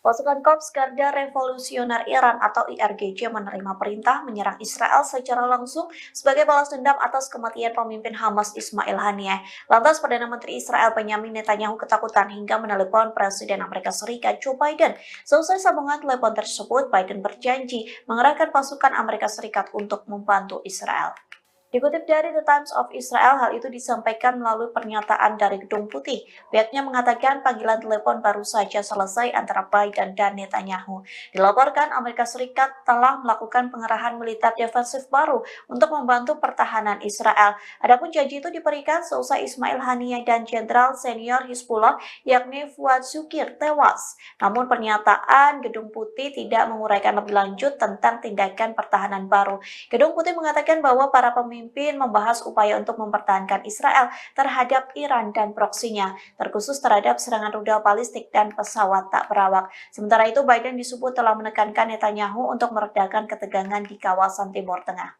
Speaker 1: Pasukan Korps Garda Revolusioner Iran atau IRGC menerima perintah menyerang Israel secara langsung sebagai balas dendam atas kematian pemimpin Hamas Ismail Haniyeh. Lantas Perdana Menteri Israel Benjamin Netanyahu ketakutan hingga menelepon Presiden Amerika Serikat Joe Biden. Selesai sambungan telepon tersebut, Biden berjanji mengerahkan pasukan Amerika Serikat untuk membantu Israel. Dikutip dari The Times of Israel, hal itu disampaikan melalui pernyataan dari Gedung Putih. Pihaknya mengatakan panggilan telepon baru saja selesai antara Biden dan Netanyahu. Dilaporkan Amerika Serikat telah melakukan pengerahan militer defensif baru untuk membantu pertahanan Israel. Adapun janji itu diberikan seusai Ismail Haniyeh dan Jenderal Senior Hizbullah yakni Fuad Shukir tewas. Namun pernyataan Gedung Putih tidak menguraikan lebih lanjut tentang tindakan pertahanan baru. Gedung Putih mengatakan bahwa para pemimpin membahas upaya untuk mempertahankan Israel terhadap Iran dan proksinya, terkhusus terhadap serangan rudal balistik dan pesawat tak berawak. Sementara itu, Biden disebut telah menekankan Netanyahu untuk meredakan ketegangan di kawasan Timur Tengah.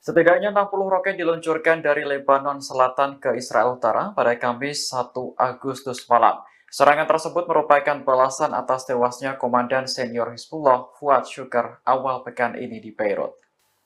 Speaker 2: Setidaknya 60 roket diluncurkan dari Lebanon Selatan ke Israel Utara pada Kamis 1 Agustus malam. Serangan tersebut merupakan balasan atas tewasnya Komandan Senior Hizbullah Fuad Shukr awal pekan ini di Beirut.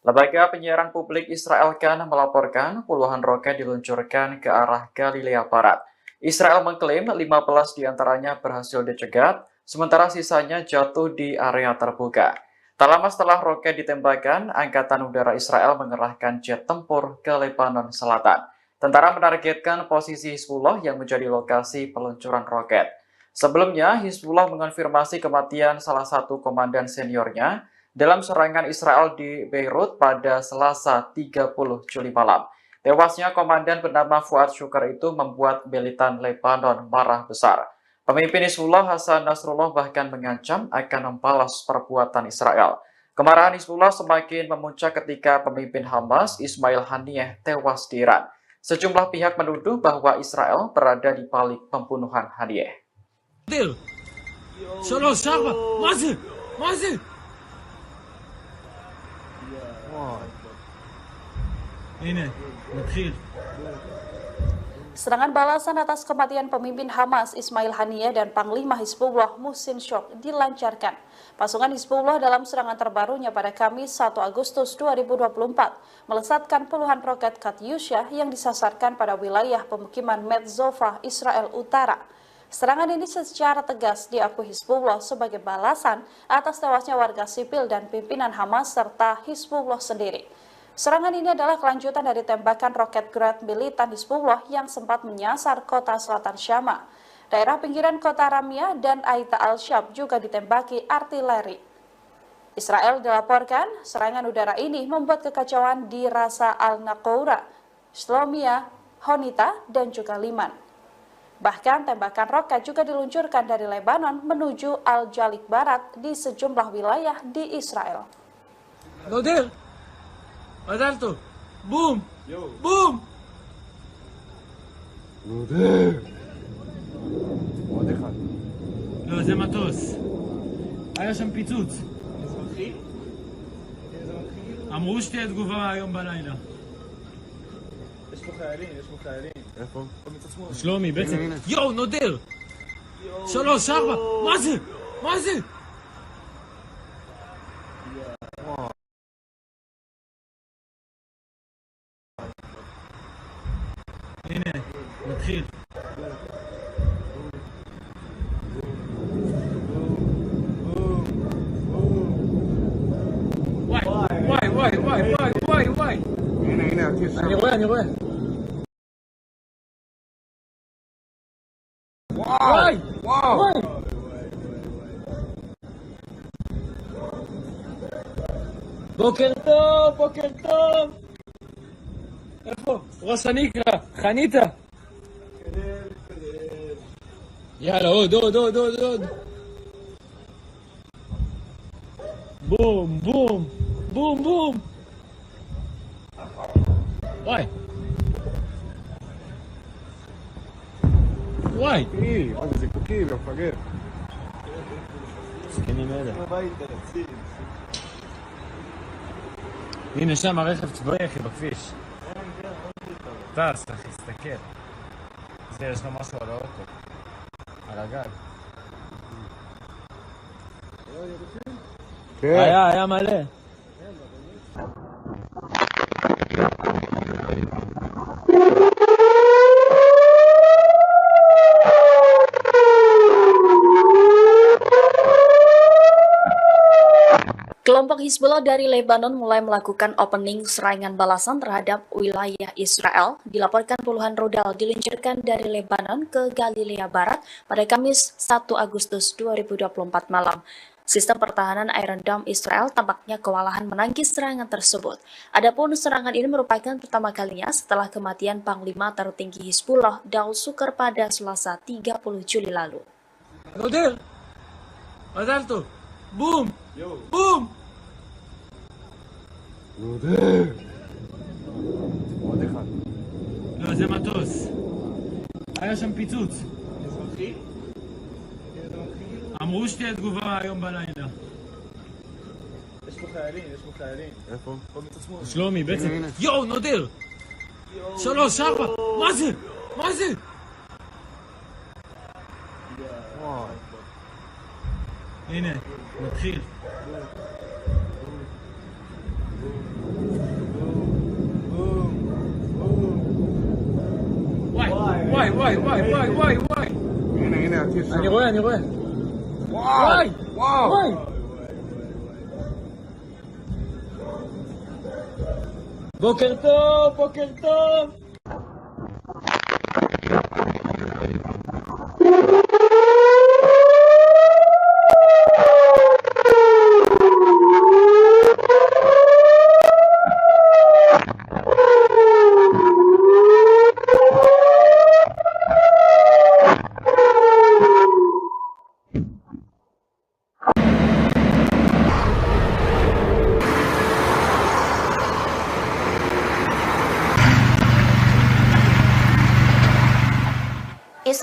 Speaker 2: Lembaga penyiaran publik Israel Kan melaporkan puluhan roket diluncurkan ke arah Galilea Barat. Israel mengklaim 15 diantaranya berhasil dicegat, sementara sisanya jatuh di area terbuka. Tak lama setelah roket ditembakkan, Angkatan Udara Israel mengerahkan jet tempur ke Lebanon Selatan. Tentara menargetkan posisi Hizbullah yang menjadi lokasi peluncuran roket. Sebelumnya, Hizbullah mengonfirmasi kematian salah satu komandan seniornya dalam serangan Israel di Beirut pada Selasa 30 Juli malam. Tewasnya komandan bernama Fuad Syukar itu membuat militan Lebanon marah besar. Pemimpin Hizbullah Hasan Nasrullah bahkan mengancam akan membalas perbuatan Israel. Kemarahan Hizbullah semakin memuncak ketika pemimpin Hamas Ismail Haniyeh tewas di Iran. Sejumlah pihak menuduh bahwa Israel berada di balik pembunuhan Haniyeh.
Speaker 7: Serangan balasan atas kematian pemimpin Hamas Ismail Haniyeh dan Panglima Hizbullah Muhsin Syok dilancarkan. Pasukan Hizbullah dalam serangan terbarunya pada Kamis 1 Agustus 2024 melesatkan puluhan roket Katyusha yang disasarkan pada wilayah pemukiman Metzova, Israel Utara. Serangan ini secara tegas diakui Hizbullah sebagai balasan atas tewasnya warga sipil dan pimpinan Hamas serta Hizbullah sendiri. Serangan ini adalah kelanjutan dari tembakan roket Grad militan Hizbullah yang sempat menyasar kota selatan Syama. Daerah pinggiran kota Ramia dan Aita al-Shab juga ditembaki artileri. Israel dilaporkan serangan udara ini membuat kekacauan di Rasa al-Naqoura, Shlomia, Honita, dan juga Liman. Bahkan tembakan roket juga diluncurkan dari Lebanon menuju Al-Jalik Barat di sejumlah wilayah di Israel.
Speaker 3: מזל בום! בום!
Speaker 4: עוד אחד.
Speaker 3: לא, זה מטוס. היה שם פיצוץ. אמרו שתהיה תגובה היום בלילה.
Speaker 4: יש פה חיילים. איפה?
Speaker 3: שלומי, בעצם. יואו, נודר! 3, 4, מה זה? הנה, נתחיל. וואי.
Speaker 4: הנה, הטיס שם.
Speaker 3: אני רואה. וואי. בוקר טוב. איפה? ראש הנקרה, חניתה. יאללה, עוד. בום. וואי.
Speaker 4: עוד איזה קוקי, מפגר.
Speaker 3: זקנים אלה. הנה שם הרכב צבאי אחי בכביש. טס אחי, תסתכל. זה יש לו משהו על האוטו. על הגג. היה מלא.
Speaker 1: Kelompok Hizbullah dari Lebanon mulai melakukan opening serangan balasan terhadap wilayah Israel. Dilaporkan puluhan rudal diluncurkan dari Lebanon ke Galilea Barat pada Kamis 1 Agustus 2024 malam. Sistem pertahanan Iron Dome Israel tampaknya kewalahan menangkis serangan tersebut. Adapun serangan ini merupakan pertama kalinya setelah kematian Panglima tertinggi Hizbullah Daud Sukar pada Selasa 30 Juli lalu.
Speaker 3: בום!
Speaker 4: עוד אחד.
Speaker 3: לא, זה מטוס. היה שם פיצוץ. אמרו שתהיה תגובה היום בלילה.
Speaker 4: יש פה חיילים. איפה?
Speaker 3: שלומי, בעצם. יואו, נודר! 3, 4, מה זה? הנה, נתחיל. וואי.
Speaker 4: הנה, הטיס שם.
Speaker 3: אני רואה. וואי. בוקר טוב.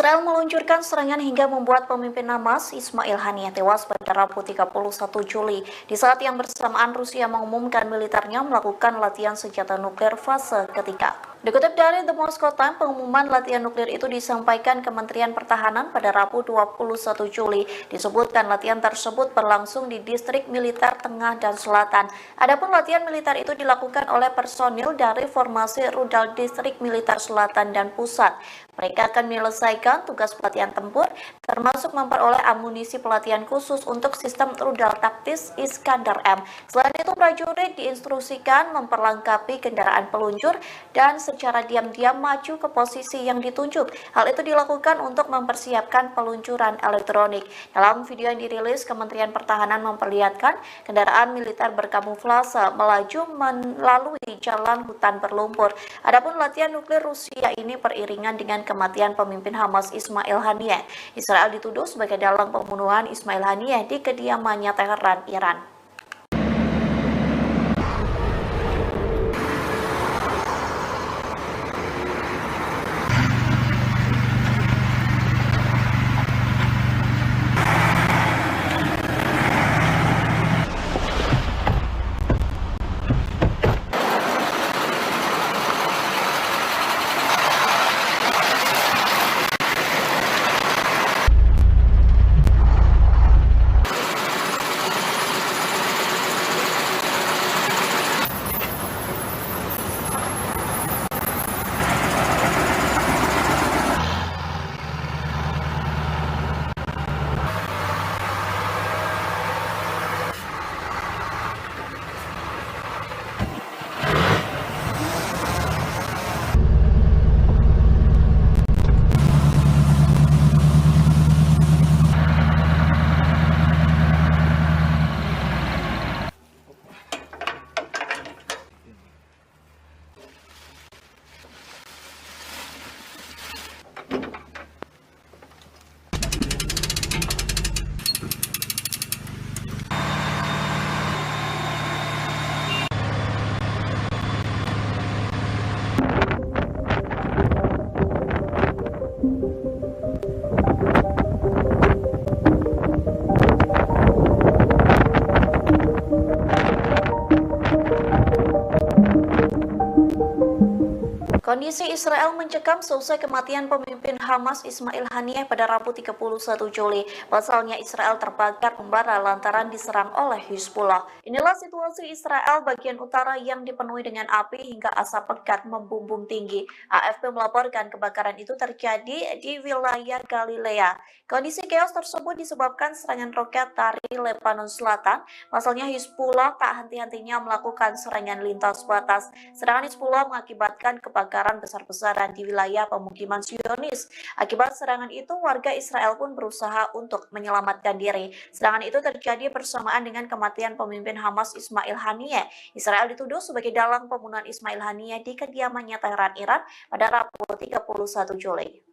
Speaker 1: Israel meluncurkan serangan hingga membuat pemimpin Hamas Ismail Haniyeh tewas pada Rabu 31 Juli di saat yang bersamaan Rusia mengumumkan militernya melakukan latihan senjata nuklir fase ketiga. Dikutip dari The Moscow Times, pengumuman latihan nuklir itu disampaikan Kementerian Pertahanan pada Rabu 21 Juli. Disebutkan latihan tersebut berlangsung di distrik militer tengah dan selatan. Adapun latihan militer itu dilakukan oleh personil dari formasi rudal distrik militer selatan dan pusat. Mereka akan menyelesaikan tugas pelatihan tempur, termasuk memperoleh amunisi pelatihan khusus untuk sistem rudal taktis Iskandar M. Selain itu, prajurit diinstruksikan memperlengkapi kendaraan peluncur dan secara diam-diam maju ke posisi yang ditunjuk. Hal itu dilakukan untuk mempersiapkan peluncuran elektronik. Dalam video yang dirilis, Kementerian Pertahanan memperlihatkan kendaraan militer berkamuflase melaju melalui jalan hutan berlumpur. Adapun latihan nuklir Rusia ini beriringan dengan kematian pemimpin Hamas Ismail Haniyeh. Israel dituduh sebagai dalang pembunuhan Ismail Haniyeh di kediamannya Teheran, Iran. Kondisi Israel mencekam seusai kematian pemimpin Hamas Ismail Haniyeh pada Rabu 31 Juli. Pasalnya Israel terbakar membara lantaran diserang oleh Hizbullah. Inilah situasi Israel bagian utara yang dipenuhi dengan api hingga asap pekat membumbung tinggi. AFP melaporkan kebakaran itu terjadi di wilayah Galilea. Kondisi chaos tersebut disebabkan serangan roket dari Lebanon Selatan. Pasalnya Hizbullah tak henti-hentinya melakukan serangan lintas batas. Serangan Hizbullah mengakibatkan kebakaran besar-besaran di wilayah pemukiman Zionis. Akibat serangan itu, warga Israel pun berusaha untuk menyelamatkan diri. Serangan itu terjadi bersamaan dengan kematian pemimpin Hamas Ismail Haniyeh. Israel dituduh sebagai dalang pembunuhan Ismail Haniyeh di kediamannya Teheran, Iran pada Rabu 31 Juli.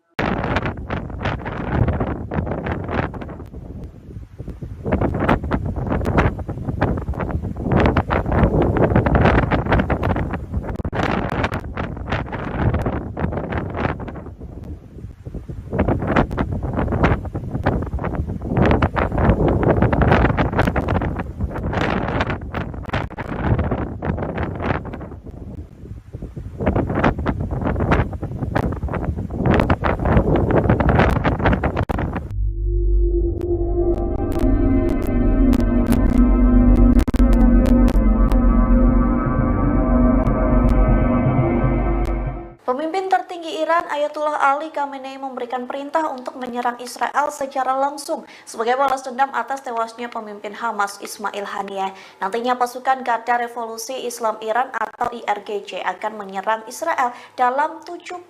Speaker 1: Pemimpin tertinggi Iran Ayatullah Ali Khamenei memberikan perintah untuk menyerang Israel secara langsung sebagai balas dendam atas tewasnya pemimpin Hamas Ismail Haniyeh. Nantinya pasukan Garda Revolusi Islam Iran atau IRGC akan menyerang Israel dalam 72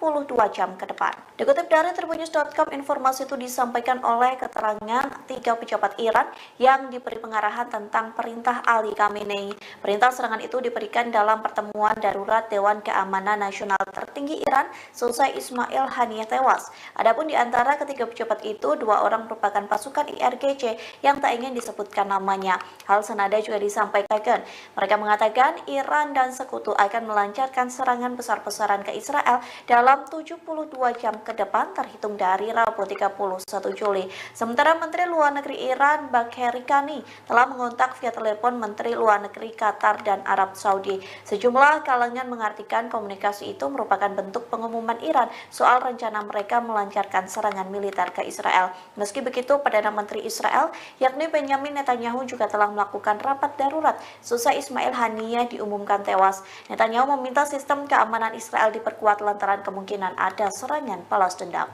Speaker 1: jam ke depan. Dikutip dari Tribunnews.com, informasi itu disampaikan oleh keterangan 3 pejabat Iran yang diberi pengarahan tentang perintah Ali Khamenei. Perintah serangan itu diberikan dalam pertemuan darurat Dewan Keamanan Nasional tertinggi Iran selesai Ismail Haniyeh tewas. Adapun di antara ketiga pejabat itu, 2 orang merupakan pasukan IRGC yang tak ingin disebutkan namanya. Hal senada juga disampaikan. Mereka mengatakan Iran dan sekutu Sekutu akan melancarkan serangan besar-besaran ke Israel dalam 72 jam ke depan terhitung dari Rabu 31 Juli. Sementara Menteri Luar Negeri Iran Bagheri Kani telah mengontak via telepon Menteri Luar Negeri Qatar dan Arab Saudi. Sejumlah kalangan mengartikan komunikasi itu merupakan bentuk pengumuman Iran soal rencana mereka melancarkan serangan militer ke Israel. Meski begitu, Perdana Menteri Israel yakni Benyamin Netanyahu juga telah melakukan rapat darurat seusai Ismail Haniyeh diumumkan tewas. Netanyahu meminta sistem keamanan Israel diperkuat lantaran kemungkinan ada serangan balas dendam.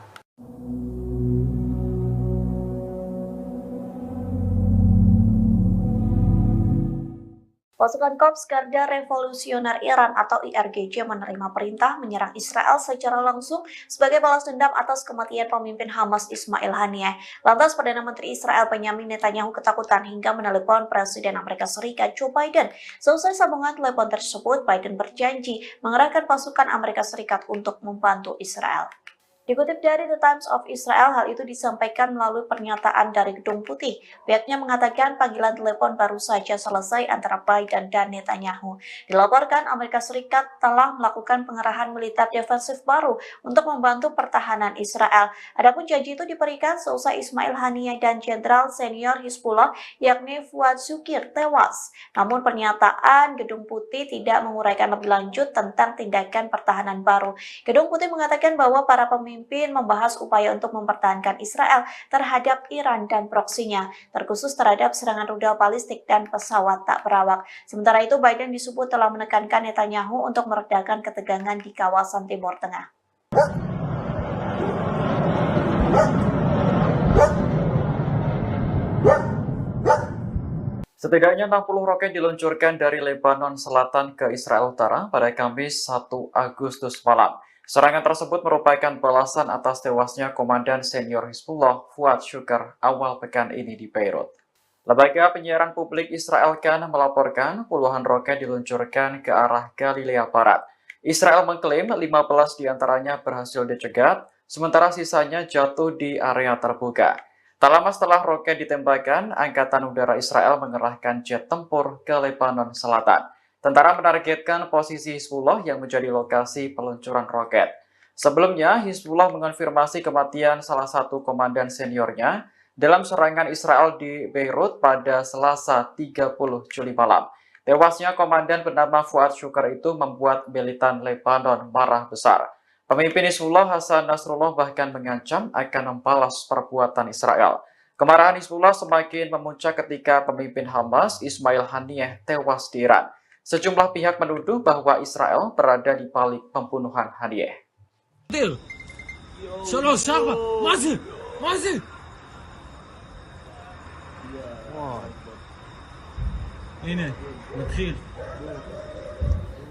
Speaker 1: Pasukan Korps Garda Revolusioner Iran atau IRGC menerima perintah menyerang Israel secara langsung sebagai balas dendam atas kematian pemimpin Hamas Ismail Haniyeh. Lantas Perdana Menteri Israel Benyamin Netanyahu ketakutan hingga menelepon Presiden Amerika Serikat Joe Biden. Selesai sambungan telepon tersebut, Biden berjanji mengerahkan pasukan Amerika Serikat untuk membantu Israel. Dikutip dari The Times of Israel, hal itu disampaikan melalui pernyataan dari Gedung Putih. Pihaknya mengatakan panggilan telepon baru saja selesai antara Biden dan Netanyahu. Dilaporkan Amerika Serikat telah melakukan pengerahan militer defensif baru untuk membantu pertahanan Israel. Adapun janji itu diberikan seusai Ismail Haniyeh dan Jenderal Senior Hizbullah yakni Fuad Shukir tewas. Namun pernyataan Gedung Putih tidak menguraikan lebih lanjut tentang tindakan pertahanan baru. Gedung Putih mengatakan bahwa para pemimpin membahas upaya untuk mempertahankan Israel terhadap Iran dan proksinya, terkhusus terhadap serangan rudal balistik dan pesawat tak berawak. Sementara itu, Biden disebut telah menekankan Netanyahu untuk meredakan ketegangan di kawasan Timur Tengah.
Speaker 2: Setidaknya 60 roket diluncurkan dari Lebanon Selatan ke Israel Utara pada Kamis 1 Agustus malam. Serangan tersebut merupakan balasan atas tewasnya Komandan Senior Hizbullah Fuad Shukr awal pekan ini di Beirut. Lembaga penyiaran publik Israel Kan melaporkan puluhan roket diluncurkan ke arah Galilea Barat. Israel mengklaim 15 diantaranya berhasil dicegat, sementara sisanya jatuh di area terbuka. Tak lama setelah roket ditembakkan, Angkatan Udara Israel mengerahkan jet tempur ke Lebanon Selatan. Tentara menargetkan posisi Hizbullah yang menjadi lokasi peluncuran roket. Sebelumnya, Hizbullah mengonfirmasi kematian salah satu komandan seniornya dalam serangan Israel di Beirut pada Selasa 30 Juli malam. Tewasnya komandan bernama Fuad Shukr itu membuat militan Lebanon marah besar. Pemimpin Hizbullah Hasan Nasrullah bahkan mengancam akan membalas perbuatan Israel. Kemarahan Hizbullah semakin memuncak ketika pemimpin Hamas Ismail Haniyeh tewas di Iran. Sejumlah pihak menuduh bahwa Israel berada di balik pembunuhan Haniyeh.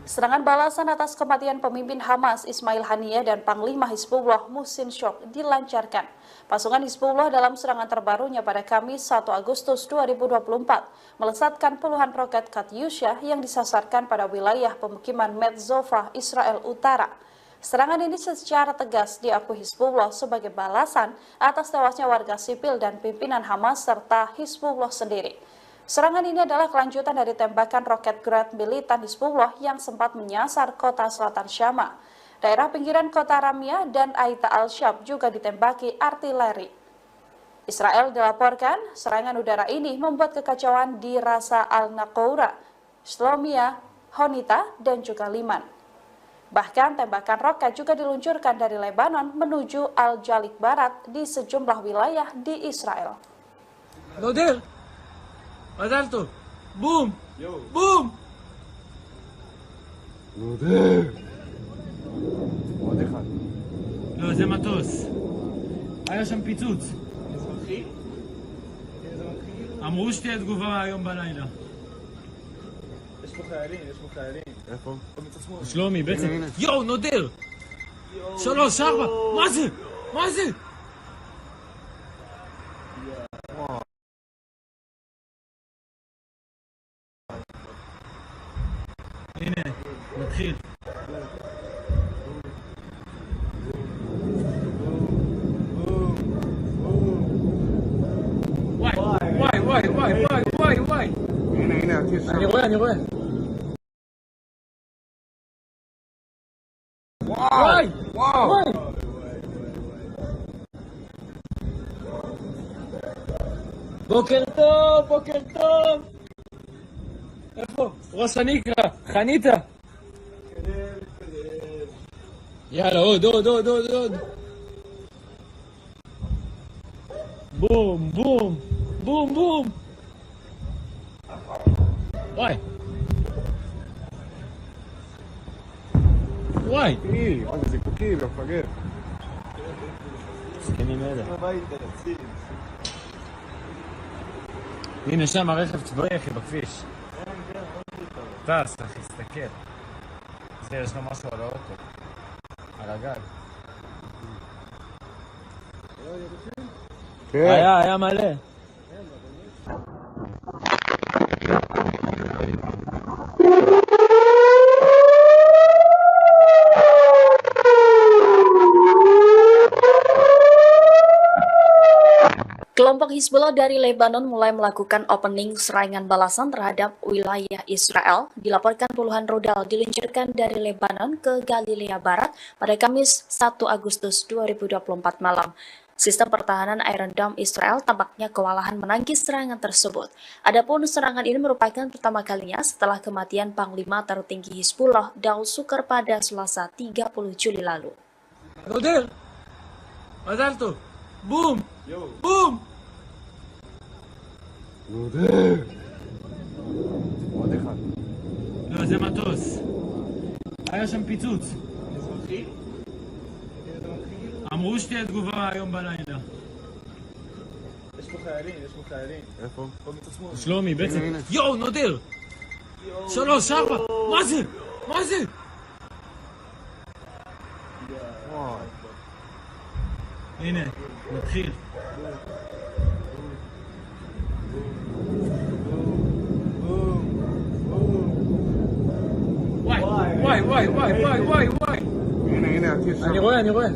Speaker 7: Serangan balasan atas kematian pemimpin Hamas Ismail Haniyeh dan Panglima Hizbullah Muhsin Shok dilancarkan. Pasukan Hizbullah dalam serangan terbarunya pada Kamis 1 Agustus 2024 melesatkan puluhan roket Katyusha yang disasarkan pada wilayah pemukiman Metzova, Israel Utara. Serangan ini secara tegas diakui Hizbullah sebagai balasan atas tewasnya warga sipil dan pimpinan Hamas serta Hizbullah sendiri. Serangan ini adalah kelanjutan dari tembakan roket Grad militan Hizbullah yang sempat menyasar kota selatan Syama. Daerah pinggiran kota Ramia dan Aita al-Shab juga ditembaki artileri. Israel dilaporkan serangan udara ini membuat kekacauan di Rasa al-Naqoura, Shlomia, Honita, dan juga Liman. Bahkan tembakan roket juga diluncurkan dari Lebanon menuju Al-Jalik Barat di sejumlah wilayah di Israel.
Speaker 3: מזל בום! בום!
Speaker 4: עוד אחד.
Speaker 3: לא, זה מטוס. היה שם פיצוץ. אמרו שתהיה תגובה היום בלילה.
Speaker 4: יש פה חיילים, יש פה חיילים. איפה?
Speaker 3: שלומי, בעצם. יואו, נודר! 3, 4, מה זה? מה זה? הנה, נתחיל. וואי. הנה, אני רואה. וואי! וואי! בוקר טוב, בוקר טוב! איפה? ראש הניקרה, חניתה! יאללה, עוד. בום, בום! בום, בום! וואי! וואי!
Speaker 4: זה זיקוקים, מפגר.
Speaker 3: זקנים אלה.
Speaker 4: הביתה, תפסיד.
Speaker 3: הנה שם הרכב צבאי אחי בכביש. טס אחי, תסתכל. זה יש לו משהו על האוטו. על הגג. היה מלא.
Speaker 1: Kelompok Hizbullah dari Lebanon mulai melakukan opening serangan balasan terhadap wilayah Israel. Dilaporkan puluhan rudal diluncurkan dari Lebanon ke Galilea Barat pada Kamis 1 Agustus 2024 malam. Sistem pertahanan Iron Dome Israel tampaknya kewalahan menangkis serangan tersebut. Adapun serangan ini merupakan pertama kalinya setelah kematian Panglima tertinggi Hizbullah Daud Sukar pada Selasa 30 Juli lalu.
Speaker 3: נודר! מזל טוב! בום! בום!
Speaker 4: עוד אחד.
Speaker 3: לא, זה מטוס. היה שם פיצוץ. אמרו שתהיה תגובה היום בלילה.
Speaker 4: יש פה חיילים. איפה? פה מצד שמאל.
Speaker 3: שלומי, בעצם... יואו, נודר! 3, 4! מה זה? מה זה? הנה, מתחיל. וואי.
Speaker 4: הנה, הטיס שם.
Speaker 3: אני רואה.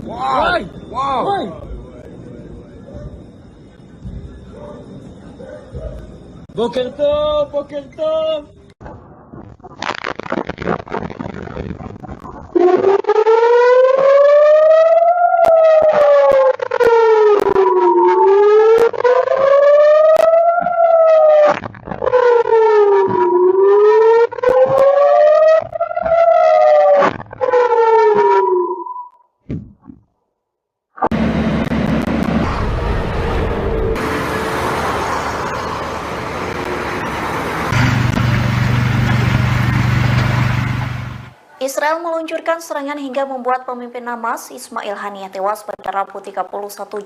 Speaker 3: וואי. בוקר טוב.
Speaker 1: Israel meluncurkan serangan hingga membuat pemimpin Hamas Ismail Haniyeh tewas pada Rabu 31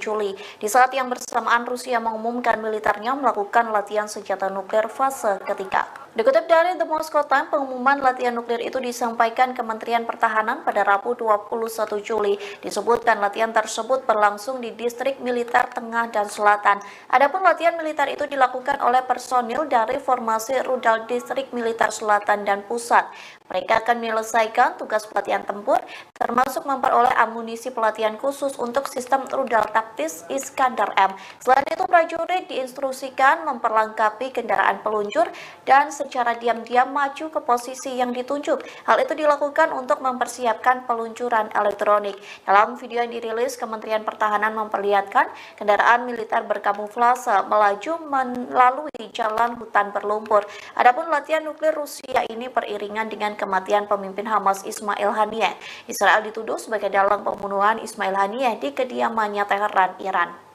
Speaker 1: Juli di saat yang bersamaan Rusia mengumumkan militernya melakukan latihan senjata nuklir fase ketiga. Dikutip dari The Moscow Times, pengumuman latihan nuklir itu disampaikan Kementerian Pertahanan pada Rabu 21 Juli. Disebutkan latihan tersebut berlangsung di distrik militer tengah dan selatan. Adapun latihan militer itu dilakukan oleh personil dari formasi rudal distrik militer selatan dan pusat. Mereka akan menyelesaikan tugas pelatihan tempur, termasuk memperoleh amunisi pelatihan khusus untuk sistem rudal taktis Iskandar M. Selain itu, prajurit diinstruksikan memperlengkapi kendaraan peluncur dan secara diam-diam maju ke posisi yang ditunjuk. Hal itu dilakukan untuk mempersiapkan peluncuran elektronik. Dalam video yang dirilis, Kementerian Pertahanan memperlihatkan kendaraan militer berkamuflase melaju melalui jalan hutan berlumpur. Adapun latihan nuklir Rusia ini beriringan dengan kematian pemimpin Hamas Ismail Haniyeh. Israel dituduh sebagai dalang pembunuhan Ismail Haniyeh di kediamannya Teheran, Iran.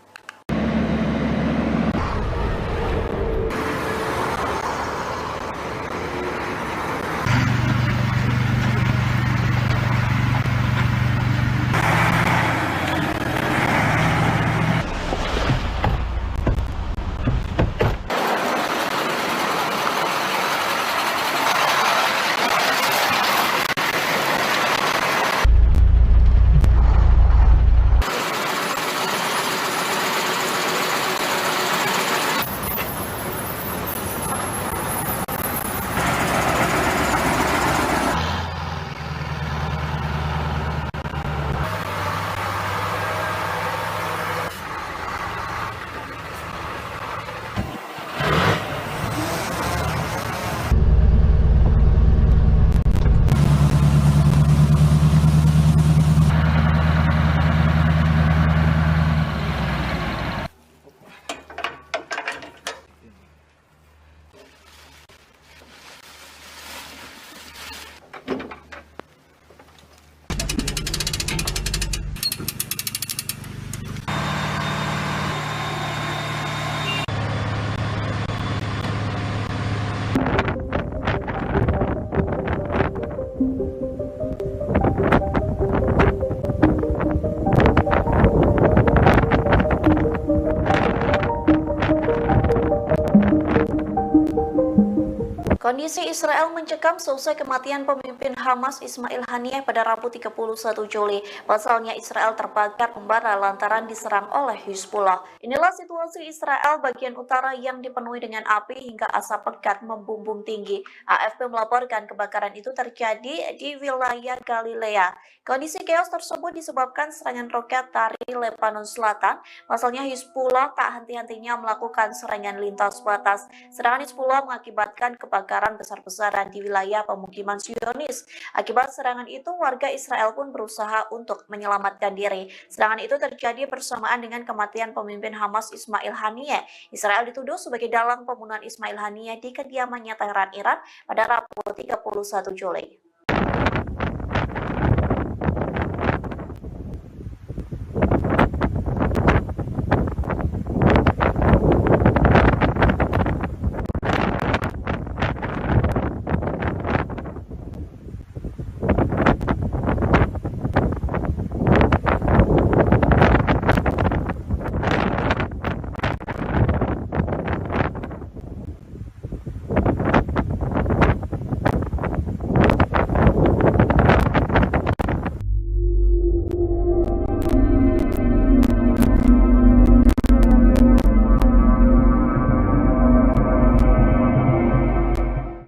Speaker 1: Kondisi Israel mencekam seusai kematian pemimpin Hamas Ismail Haniyeh pada Rabu 31 Juli. Pasalnya Israel terbakar membara lantaran diserang oleh Hizbullah. Inilah situasi Israel bagian utara yang dipenuhi dengan api hingga asap pekat membumbung tinggi. AFP melaporkan kebakaran itu terjadi di wilayah Galilea. Kondisi chaos tersebut disebabkan serangan roket dari Lebanon Selatan. Pasalnya Hizbullah tak henti-hentinya melakukan serangan lintas batas. Serangan Hizbullah mengakibatkan kebakaran besar-besaran di wilayah pemukiman Zionis. Akibat serangan itu, warga Israel pun berusaha untuk menyelamatkan diri. Serangan itu terjadi bersamaan dengan kematian pemimpin Hamas Ismail Haniyeh. Israel dituduh sebagai dalang pembunuhan Ismail Haniyeh di kediamannya Teheran, Iran pada Rabu 31 Juli.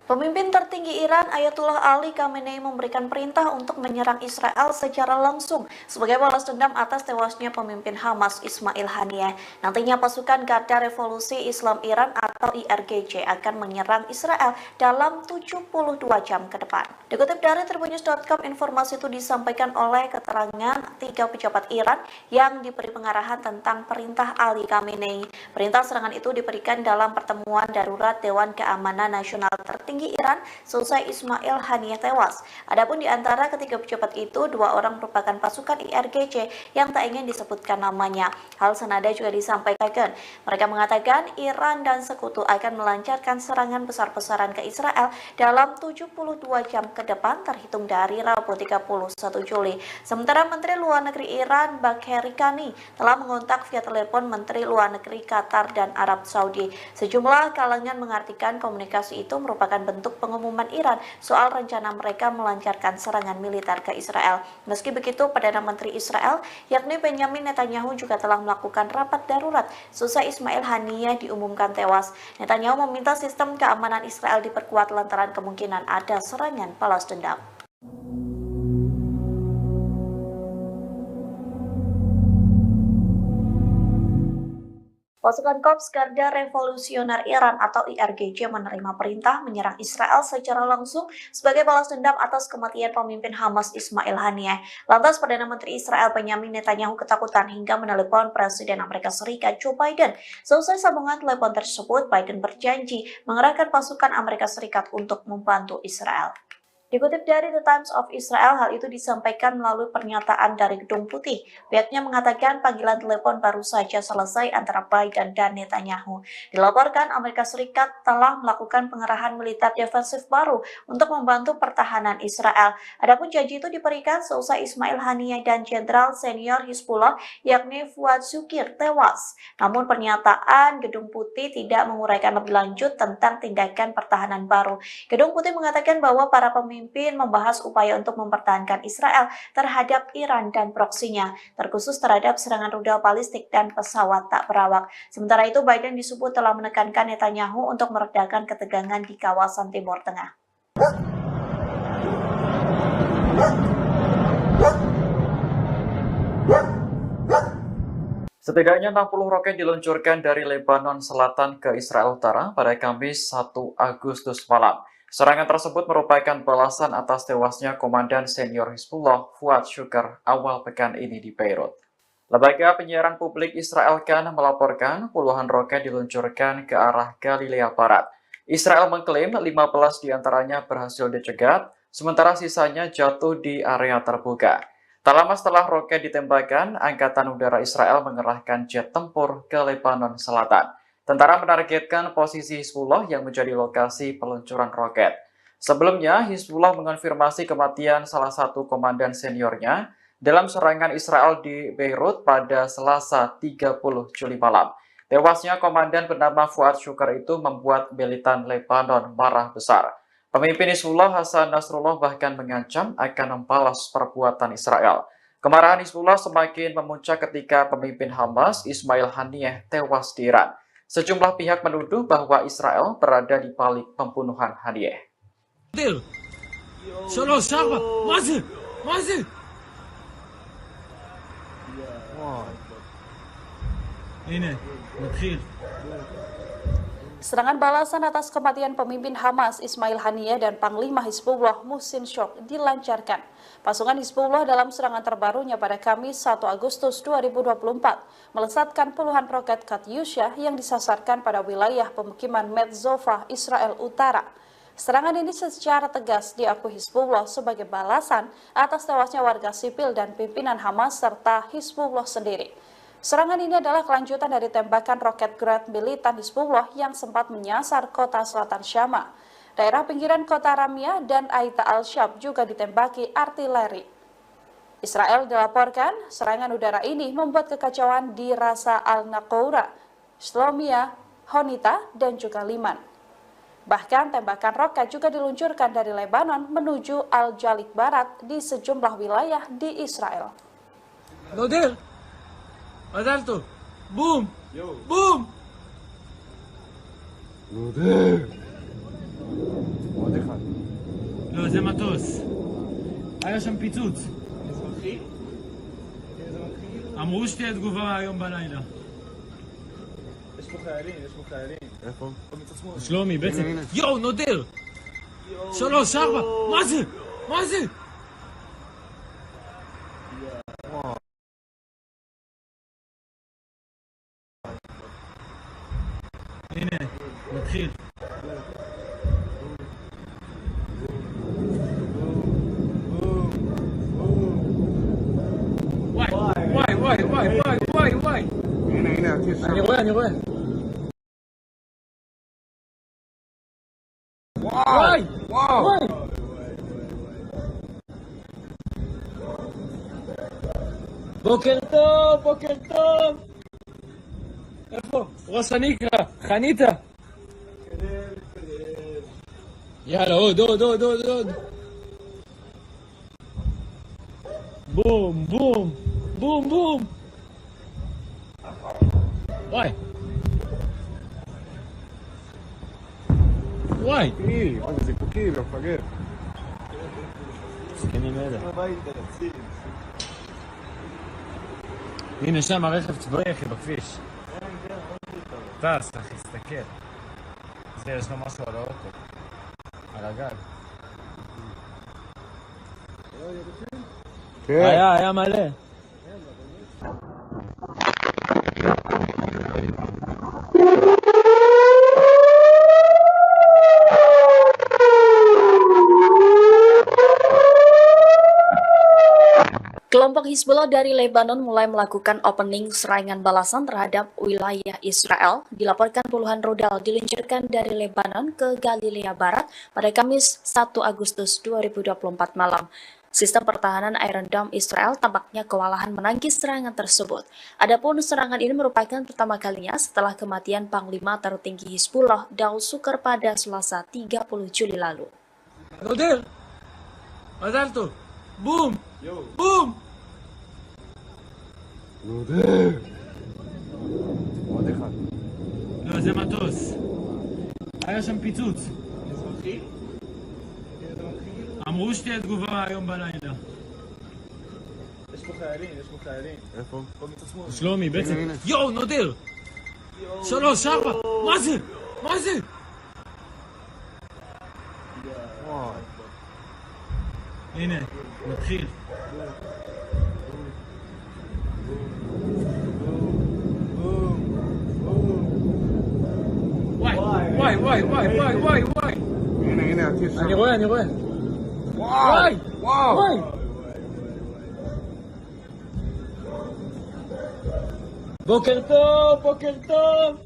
Speaker 1: Pemimpin tertinggi Iran Ayatullah Ali Khamenei memberikan perintah untuk menyerang Israel secara langsung sebagai balas dendam atas tewasnya pemimpin Hamas Ismail Haniyeh. Nantinya pasukan Garda Revolusi Islam Iran atau IRGC akan menyerang Israel dalam 72 jam ke depan. Dikutip dari tribunnews.com, informasi itu disampaikan oleh keterangan 3 pejabat Iran yang diberi pengarahan tentang perintah Ali Khamenei. Perintah serangan itu diberikan dalam pertemuan darurat Dewan Keamanan Nasional tertinggi Iran selesai Ismail Haniyeh tewas. Adapun di antara ketiga pejabat itu, 2 orang merupakan pasukan IRGC yang tak ingin disebutkan namanya. Hal senada juga disampaikan. Mereka mengatakan Iran dan sekutu akan melancarkan serangan besar-besaran ke Israel dalam 72 jam ke depan terhitung dari Rabu 31 Juli. Sementara Menteri Luar Negeri Iran Bagheri Kani telah mengontak via telepon Menteri Luar Negeri Qatar dan Arab Saudi. Sejumlah kalangan mengartikan komunikasi itu merupakan bentuk pengumuman Iran soal rencana mereka melancarkan serangan militer ke Israel. Meski begitu, Perdana Menteri Israel yakni Benjamin Netanyahu juga telah melakukan rapat darurat seusai Ismail Haniyeh diumumkan tewas. Netanyahu meminta sistem keamanan Israel diperkuat lantaran kemungkinan ada serangan balas dendam. Pasukan Korps Garda Revolusioner Iran atau IRGC menerima perintah menyerang Israel secara langsung sebagai balas dendam atas kematian pemimpin Hamas Ismail Haniyeh. Lantas Perdana Menteri Israel Benjamin Netanyahu ketakutan hingga menelepon Presiden Amerika Serikat Joe Biden. Selesai sambungan telepon tersebut, Biden berjanji mengerahkan pasukan Amerika Serikat untuk membantu Israel. Dikutip dari The Times of Israel, hal itu disampaikan melalui pernyataan dari Gedung Putih. Pihaknya mengatakan panggilan telepon baru saja selesai antara Biden dan Netanyahu. Dilaporkan Amerika Serikat telah melakukan pengerahan militer defensif baru untuk membantu pertahanan Israel. Adapun janji itu diberikan seusai Ismail Haniyeh dan Jenderal Senior Hizbullah yakni Fuad Shukir tewas. Namun pernyataan Gedung Putih tidak menguraikan lebih lanjut tentang tindakan pertahanan baru. Gedung Putih mengatakan bahwa para pemimpin membahas upaya untuk mempertahankan Israel terhadap Iran dan proksinya, terkhusus terhadap serangan rudal balistik dan pesawat tak berawak. Sementara itu, Biden disebut telah menekankan Netanyahu untuk meredakan ketegangan di kawasan Timur Tengah.
Speaker 2: Setidaknya 60 roket diluncurkan dari Lebanon Selatan ke Israel Utara pada Kamis 1 Agustus malam. Serangan tersebut merupakan balasan atas tewasnya Komandan Senior Hizbullah Fuad Shukr awal pekan ini di Beirut. Lembaga penyiaran publik Israel Kan melaporkan puluhan roket diluncurkan ke arah Galilea Barat. Israel mengklaim 15 diantaranya berhasil dicegat, sementara sisanya jatuh di area terbuka. Tak lama setelah roket ditembakkan, Angkatan Udara Israel mengerahkan jet tempur ke Lebanon Selatan. Tentara menargetkan posisi Hizbullah yang menjadi lokasi peluncuran roket. Sebelumnya, Hizbullah mengonfirmasi kematian salah satu komandan seniornya dalam serangan Israel di Beirut pada Selasa 30 Juli malam. Tewasnya komandan bernama Fuad Syukar itu membuat militan Lebanon marah besar. Pemimpin Hizbullah Hasan Nasrullah bahkan mengancam akan membalas perbuatan Israel. Kemarahan Hizbullah semakin memuncak ketika pemimpin Hamas Ismail Haniyeh tewas di Iran. Sejumlah pihak menuduh bahwa Israel berada di balik pembunuhan Haniyeh.
Speaker 7: Serangan balasan atas kematian pemimpin Hamas Ismail Haniyeh dan Panglima Hizbullah Muhsin Syok dilancarkan. Pasukan Hizbullah dalam serangan terbarunya pada Kamis 1 Agustus 2024 melesatkan puluhan roket Katyusha yang disasarkan pada wilayah pemukiman Metzova, Israel Utara. Serangan ini secara tegas diakui Hizbullah sebagai balasan atas tewasnya warga sipil dan pimpinan Hamas serta Hizbullah sendiri. Serangan ini adalah kelanjutan dari tembakan roket Grad militan Hizbullah yang sempat menyasar kota selatan Syama. Daerah pinggiran kota Ramia dan Aita al-Shab juga ditembaki artileri. Israel dilaporkan serangan udara ini membuat kekacauan di Rasa al-Naqoura, Shlomia, Honita, dan juga Liman. Bahkan tembakan roket juga diluncurkan dari Lebanon menuju Al-Jalik Barat di sejumlah wilayah di Israel.
Speaker 3: מזל בום! בום! עוד אחד. לא, זה מטוס. היה שם פיצוץ. אמרו שתהיה תגובה היום בלילה.
Speaker 4: יש פה חיילים. איפה?
Speaker 3: שלומי, בעצם. יואו, נודר! 3, 4, מה זה? הנה, נתחיל. וואי.
Speaker 4: הנה,
Speaker 3: אני רואה. וואי. בוקר טוב. איפה? ראש הניקרה, חניתה. יאללה, עוד. בום. וואי.
Speaker 4: זה זיקוקי, לא מפגר.
Speaker 3: סכנים אלה. הנה שם הרכב צבאי אחי בכביש. טס אחי, תסתכל. יש לו משהו על האוטו. על הגג. היה מלא.
Speaker 1: Kelompok Hizbullah dari Lebanon mulai melakukan opening serangan balasan terhadap wilayah Israel. Dilaporkan puluhan rudal diluncurkan dari Lebanon ke Galilea Barat pada Kamis 1 Agustus 2024 malam. Sistem pertahanan Iron Dome Israel tampaknya kewalahan menangkis serangan tersebut. Adapun serangan ini merupakan pertama kalinya setelah kematian Panglima tertinggi Hizbullah Daud Sukar pada Selasa 30 Juli lalu.
Speaker 3: נודר! מזל טוב! בום!
Speaker 4: עוד אחד.
Speaker 3: לא, זה מטוס. היה שם פיצוץ. אמרו שתהיה תגובה היום בלילה.
Speaker 4: יש פה חיילים. איפה?
Speaker 3: שלומי, בעצם. יואו, נודר! 3, 4, מה זה? הנה, נתחיל. וואי.
Speaker 4: הנה, הטיס.
Speaker 3: אני רואה. וואי. בוקר טוב.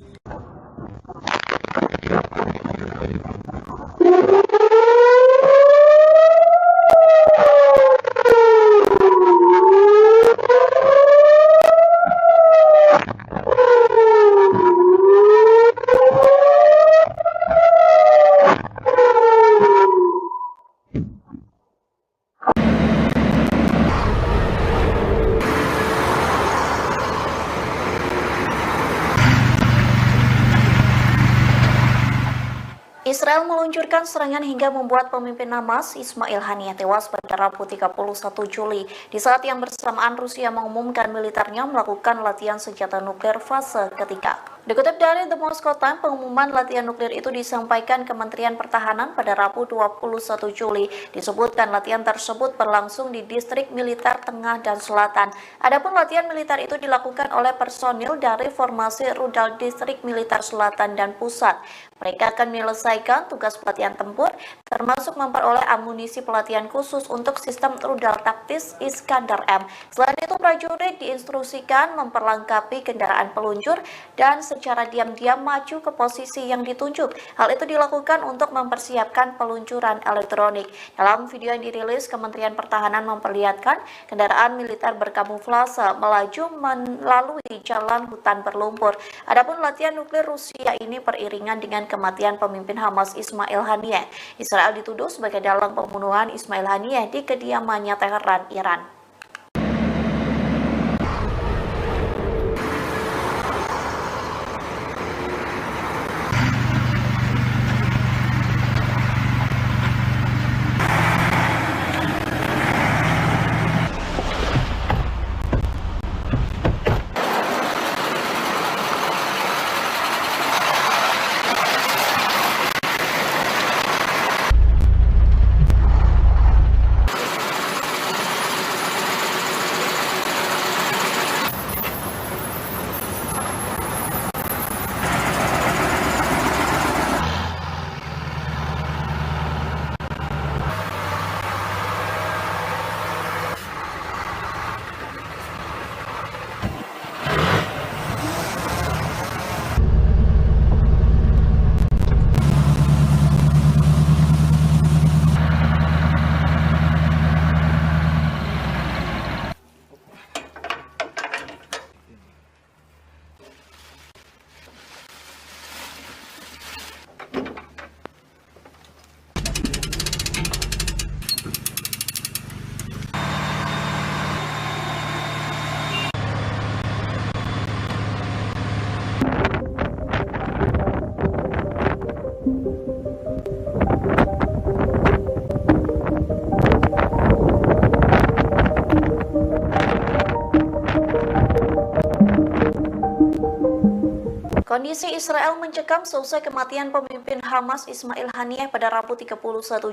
Speaker 1: Israel meluncurkan serangan hingga membuat pemimpin Hamas Ismail Haniyeh tewas pada Rabu 31 Juli di saat yang bersamaan Rusia mengumumkan militernya melakukan latihan senjata nuklir fase ketiga. Dikutip dari The Moscow Times, pengumuman latihan nuklir itu disampaikan Kementerian Pertahanan pada Rabu 21 Juli. Disebutkan latihan tersebut berlangsung di distrik militer tengah dan selatan. Adapun latihan militer itu dilakukan oleh personil dari formasi rudal distrik militer selatan dan pusat. Mereka akan menyelesaikan tugas pelatihan tempur, termasuk memperoleh amunisi pelatihan khusus untuk sistem rudal taktis Iskander M. Selain itu, prajurit diinstruksikan memperlengkapi kendaraan peluncur dan secara diam-diam maju ke posisi yang ditunjuk. Hal itu dilakukan untuk mempersiapkan peluncuran elektronik. Dalam video yang dirilis, Kementerian Pertahanan memperlihatkan kendaraan militer berkamuflase melaju melalui jalan hutan berlumpur. Adapun latihan nuklir Rusia ini beriringan dengan kematian pemimpin Hamas Ismail Haniyeh. Israel dituduh sebagai dalang pembunuhan Ismail Haniyeh di kediamannya Teheran, Iran. Kondisi Israel mencekam seusai kematian pemimpin Hamas Ismail Haniyeh pada Rabu 31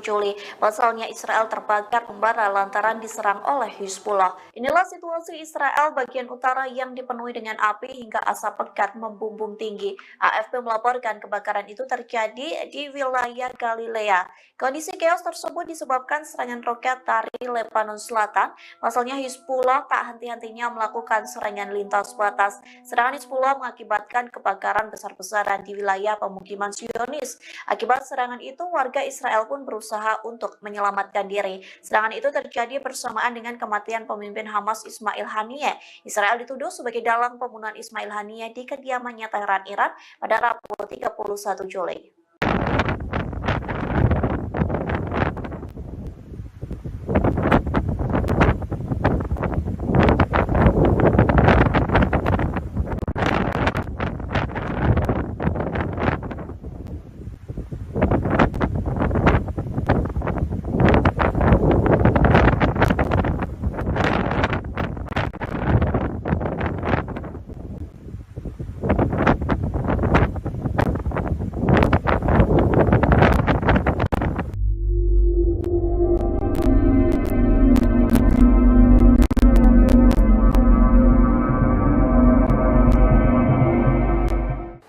Speaker 1: Juli. Pasalnya Israel terbakar membara lantaran diserang oleh Hizbullah. Inilah situasi Israel bagian utara yang dipenuhi dengan api hingga asap pekat membumbung tinggi. AFP melaporkan kebakaran itu terjadi di wilayah Galilea. Kondisi chaos tersebut disebabkan serangan roket dari Lebanon Selatan. Pasalnya Hizbullah tak henti-hentinya melakukan serangan lintas batas. Serangan Hizbullah mengakibatkan kebakaran besar-besaran di wilayah pemukiman Zionis. Akibat serangan itu, warga Israel pun berusaha untuk menyelamatkan diri. Serangan itu terjadi bersamaan dengan kematian pemimpin Hamas Ismail Haniyeh. Israel dituduh sebagai dalang pembunuhan Ismail Haniyeh di kediamannya Teheran, Iran pada Rabu 31 Juli.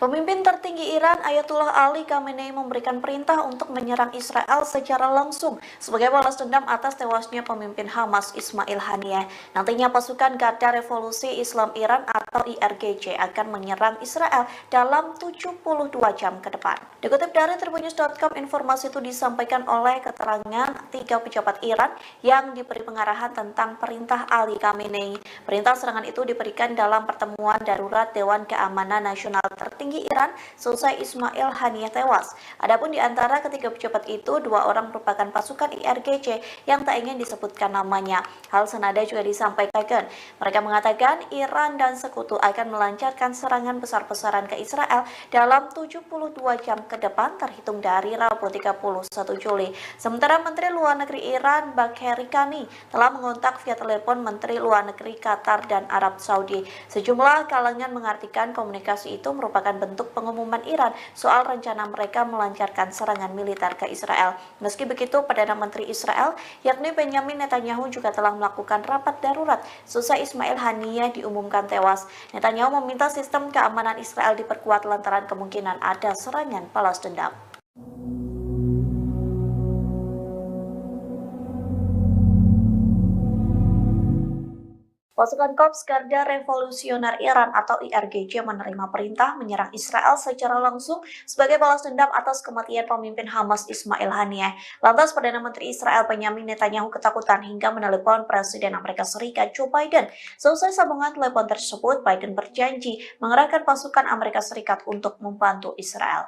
Speaker 1: Pemimpin tertinggi Iran Ayatullah Ali Khamenei memberikan perintah untuk menyerang Israel secara langsung sebagai balas dendam atas tewasnya pemimpin Hamas Ismail Haniyeh. Nantinya pasukan Garda Revolusi Islam Iran atau IRGC akan menyerang Israel dalam 72 jam ke depan. Dikutip dari Tribunnews.com, informasi itu disampaikan oleh keterangan 3 pejabat Iran yang diberi pengarahan tentang perintah Ali Khamenei. Perintah serangan itu diberikan dalam pertemuan darurat Dewan Keamanan Nasional tertinggi Iran selesai Ismail Haniyeh tewas. Adapun di antara ketiga pejabat itu, 2 orang merupakan pasukan IRGC yang tak ingin disebutkan namanya. Hal senada juga disampaikan. Mereka mengatakan Iran dan sekutu akan melancarkan serangan besar-besaran ke Israel dalam 72 jam ke depan terhitung dari Rabu 31 Juli. Sementara Menteri Luar Negeri Iran Bagheri Kani telah mengontak via telepon Menteri Luar Negeri Qatar dan Arab Saudi. Sejumlah kalangan mengartikan komunikasi itu merupakan bentuk pengumuman Iran soal rencana mereka melancarkan serangan militer ke Israel. Meski begitu, Perdana Menteri Israel yakni Benjamin Netanyahu juga telah melakukan rapat darurat selesai Ismail Haniyeh diumumkan tewas. Netanyahu meminta sistem keamanan Israel diperkuat lantaran kemungkinan ada serangan balas dendam. Pasukan Korps Garda Revolusioner Iran atau IRGC menerima perintah menyerang Israel secara langsung sebagai balas dendam atas kematian pemimpin Hamas Ismail Haniyeh. Lantas Perdana Menteri Israel Benjamin Netanyahu ketakutan hingga menelepon Presiden Amerika Serikat Joe Biden. Selesai sambungan telepon tersebut, Biden berjanji mengerahkan pasukan Amerika Serikat untuk membantu Israel.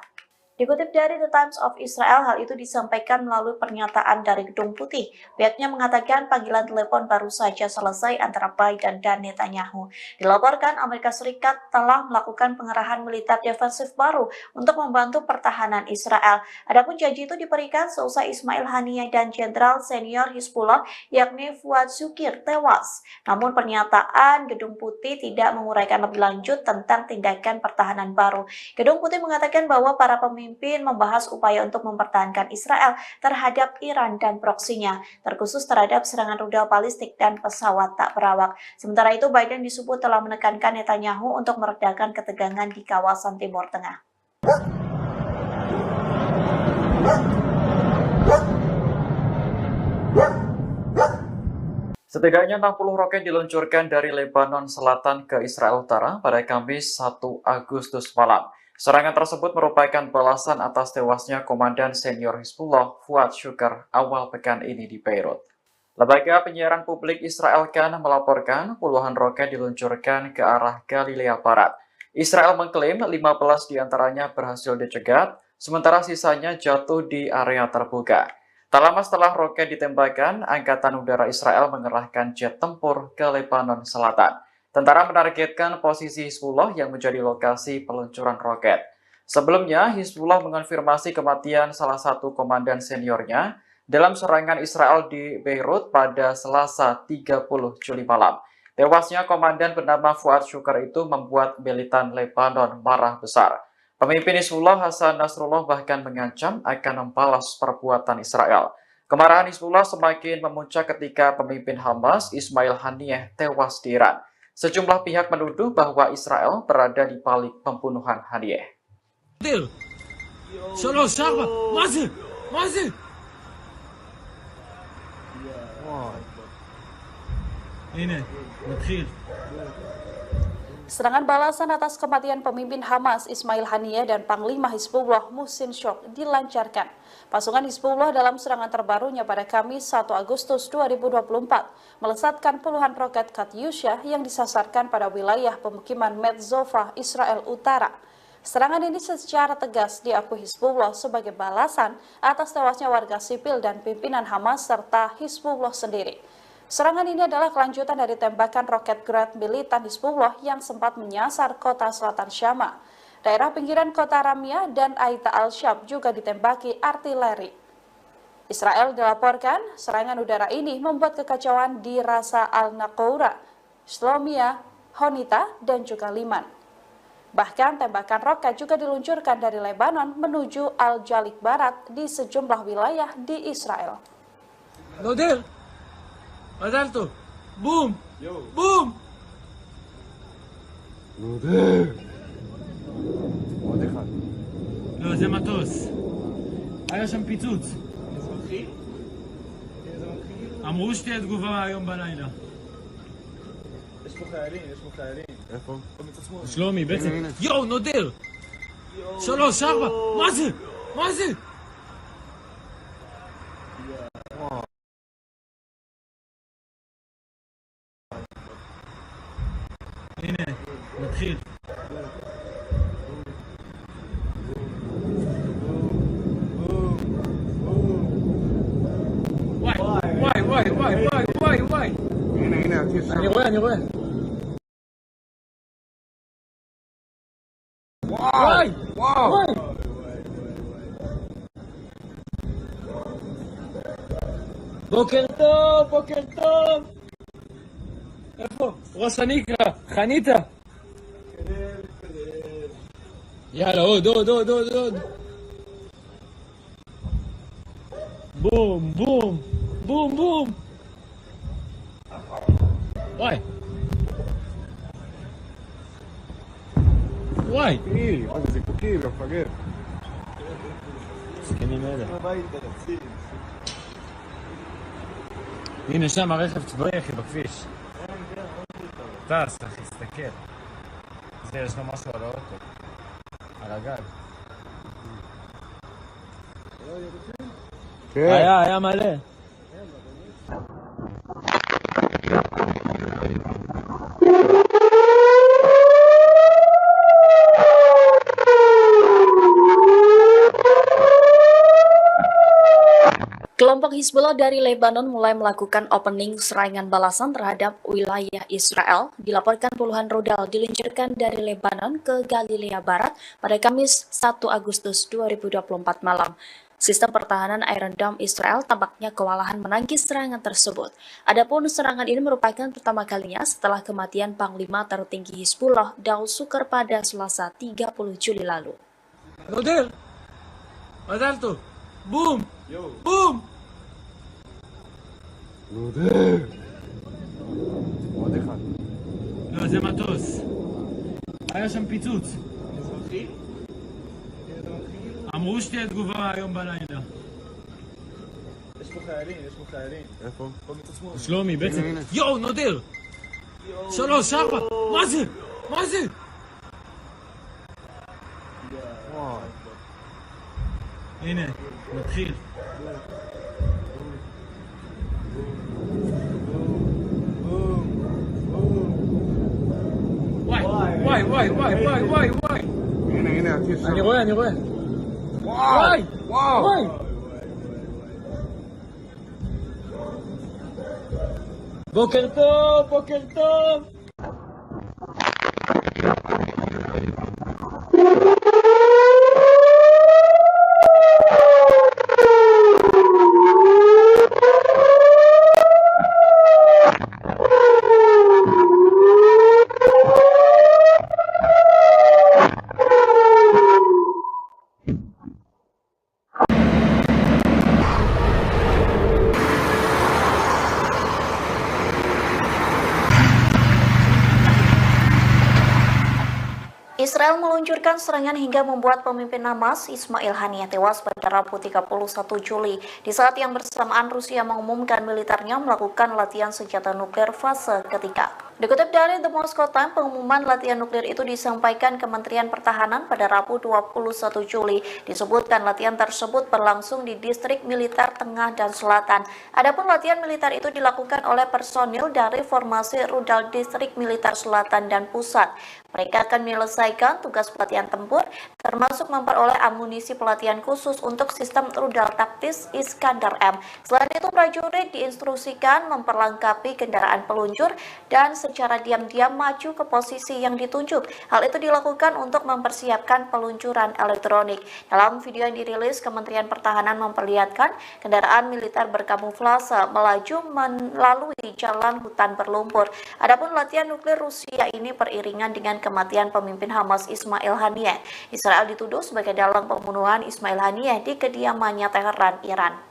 Speaker 1: Dikutip dari The Times of Israel, hal itu disampaikan melalui pernyataan dari Gedung Putih. Pihaknya mengatakan panggilan telepon baru saja selesai antara Biden dan Netanyahu. Dilaporkan Amerika Serikat telah melakukan pengerahan militer defensif baru untuk membantu pertahanan Israel. Adapun janji itu diberikan seusai Ismail Haniyeh dan Jenderal Senior Hizbullah yakni Fuad Shukir tewas. Namun pernyataan Gedung Putih tidak menguraikan lebih lanjut tentang tindakan pertahanan baru. Gedung Putih mengatakan bahwa para pemimpin membahas upaya untuk mempertahankan Israel terhadap Iran dan proksinya, terkhusus terhadap serangan rudal balistik dan pesawat tak berawak. Sementara itu, Biden disebut telah menekankan Netanyahu untuk meredakan ketegangan di kawasan Timur Tengah.
Speaker 2: Setidaknya 60 roket diluncurkan dari Lebanon Selatan ke Israel Utara pada Kamis 1 Agustus malam. Serangan tersebut merupakan balasan atas tewasnya Komandan Senior Hizbullah Fuad Shukr awal pekan ini di Beirut. Lembaga penyiaran publik Israel Kan melaporkan puluhan roket diluncurkan ke arah Galilea Barat. Israel mengklaim 15 diantaranya berhasil dicegat, sementara sisanya jatuh di area terbuka. Tak lama setelah roket ditembakkan, Angkatan Udara Israel mengerahkan jet tempur ke Lebanon Selatan. Tentara menargetkan posisi Hizbullah yang menjadi lokasi peluncuran roket. Sebelumnya, Hizbullah mengonfirmasi kematian salah satu komandan seniornya dalam serangan Israel di Beirut pada Selasa 30 Juli malam. Tewasnya komandan bernama Fuad Shukr itu membuat militan Lebanon marah besar. Pemimpin Hizbullah Hasan Nasrullah bahkan mengancam akan membalas perbuatan Israel. Kemarahan Hizbullah semakin memuncak ketika pemimpin Hamas Ismail Haniyeh tewas di Iran. Sejumlah pihak menuduh bahwa Israel berada di balik pembunuhan Haniyeh.
Speaker 7: Serangan balasan atas kematian pemimpin Hamas Ismail Haniyeh dan Panglima Hizbullah Muhsin Shok dilancarkan. Pasukan Hizbullah dalam serangan terbarunya pada Kamis 1 Agustus 2024 melesatkan puluhan roket Katyusha yang disasarkan pada wilayah pemukiman Metzofa, Israel Utara. Serangan ini secara tegas diakui Hizbullah sebagai balasan atas tewasnya warga sipil dan pimpinan Hamas serta Hizbullah sendiri. Serangan ini adalah kelanjutan dari tembakan roket Grad militan Hizbullah yang sempat menyasar kota selatan Syama. Daerah pinggiran kota Ramyah dan Aita al-Shab juga ditembaki artileri. Israel dilaporkan serangan udara ini membuat kekacauan di Rasa al-Naqoura, Shlomia, Honita, dan juga Liman. Bahkan tembakan roket juga diluncurkan dari Lebanon menuju Al-Jalik Barat di sejumlah wilayah di Israel.
Speaker 3: מזל בום! בום!
Speaker 4: עוד אחד.
Speaker 3: לא, זה מטוס. היה שם פיצוץ.
Speaker 4: אזרחי?
Speaker 3: אמרו שתהיה תגובה היום בלילה.
Speaker 4: יש פה חיילים. איפה? במצד שמאל.
Speaker 3: שלומי, בעצם. יואו, נודר! 3, 4, מה זה? נתחיל. וואי, וואי, וואי, וואי, וואי, וואי.
Speaker 4: הנה, הטיס שם.
Speaker 3: אני רואה. וואי,
Speaker 4: וואו!
Speaker 3: בוקר טוב, בוקר טוב. איפה? ראש הנקרה, חניתה. יאללה, עוד. בום, בום, בום, בום. וואי. וואי.
Speaker 4: מה זה זיקוקים, מפגר.
Speaker 3: זקנים אלה. הנה שם הרכב צבאי אחי בכביש. טס אחי, תסתכל. זה יש לו משהו על האוטו. על הגג.
Speaker 4: כן.
Speaker 3: היה מלא.
Speaker 1: Kelompok Hizbullah dari Lebanon mulai melakukan opening serangan balasan terhadap wilayah Israel. Dilaporkan puluhan rudal diluncurkan dari Lebanon ke Galilea Barat pada Kamis 1 Agustus 2024 malam. Sistem pertahanan Iron Dome Israel tampaknya kewalahan menangkis serangan tersebut. Adapun serangan ini merupakan pertama kalinya setelah kematian Panglima tertinggi Hizbullah Daud Sukar pada Selasa 30 Juli lalu.
Speaker 3: נודל! מזל טוב! בום! בום!
Speaker 4: עוד אחד.
Speaker 3: לא, זה מטוס. היה שם פיצוץ. אמרו שתהיה תגובה היום בלילה.
Speaker 4: יש פה חיילים. איפה?
Speaker 3: שלומי, בעצם... יואו, נודר! 3, 4! מה זה? הנה, נתחיל. וואי.
Speaker 4: הנה, הטיס שם.
Speaker 3: אני רואה. וואי. בוקר טוב.
Speaker 1: Israel meluncurkan serangan hingga membuat pemimpin Hamas Ismail Haniyeh tewas pada Rabu 31 Juli di saat yang bersamaan Rusia mengumumkan militernya melakukan latihan senjata nuklir fase ketiga. Dikutip dari The Moscow Times, pengumuman latihan nuklir itu disampaikan Kementerian Pertahanan pada Rabu 21 Juli. Disebutkan latihan tersebut berlangsung di distrik militer tengah dan selatan. Adapun latihan militer itu dilakukan oleh personil dari formasi rudal distrik militer selatan dan pusat. Mereka akan menyelesaikan tugas pelatihan tempur, termasuk memperoleh amunisi pelatihan khusus untuk sistem rudal taktis Iskander M. Selain itu, prajurit diinstruksikan memperlengkapi kendaraan peluncur dan secara diam-diam maju ke posisi yang ditunjuk. Hal itu dilakukan untuk mempersiapkan peluncuran elektronik. Dalam video yang dirilis, Kementerian Pertahanan memperlihatkan kendaraan militer berkamuflase melaju melalui jalan hutan berlumpur. Adapun latihan nuklir Rusia ini beriringan dengan kematian pemimpin Hamas Ismail Haniyeh. Israel dituduh sebagai dalang pembunuhan Ismail Haniyeh di kediamannya Teheran, Iran.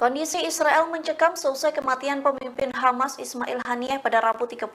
Speaker 1: Kondisi Israel mencekam seusai kematian pemimpin Hamas Ismail Haniyeh pada Rabu 31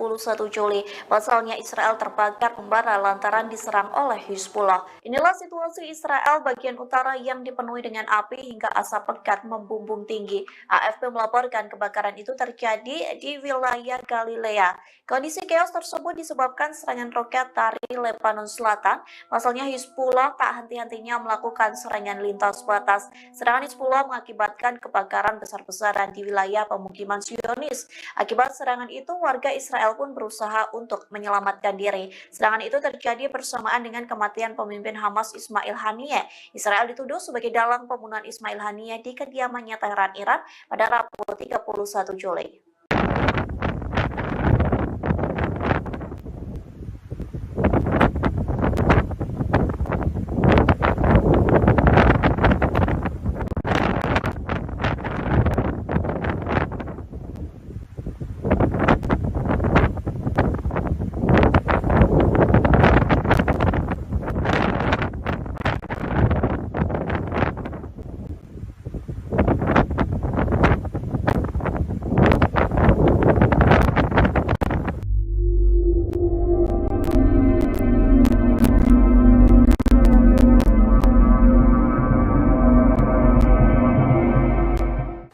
Speaker 1: Juli. Pasalnya Israel terbakar membara lantaran diserang oleh Hizbullah. Inilah situasi Israel bagian utara yang dipenuhi dengan api hingga asap pekat membumbung tinggi. AFP melaporkan kebakaran itu terjadi di wilayah Galilea. Kondisi chaos tersebut disebabkan serangan roket dari Lebanon Selatan. Pasalnya Hizbullah tak henti-hentinya melakukan serangan lintas batas. Serangan Hizbullah mengakibatkan kebakaran besar-besaran di wilayah pemukiman Zionis. Akibat serangan itu, warga Israel pun berusaha untuk menyelamatkan diri. Serangan itu terjadi bersamaan dengan kematian pemimpin Hamas Ismail Haniyeh. Israel dituduh sebagai dalang pembunuhan Ismail Haniyeh di kediamannya Teheran, Iran pada Rabu 31 Juli.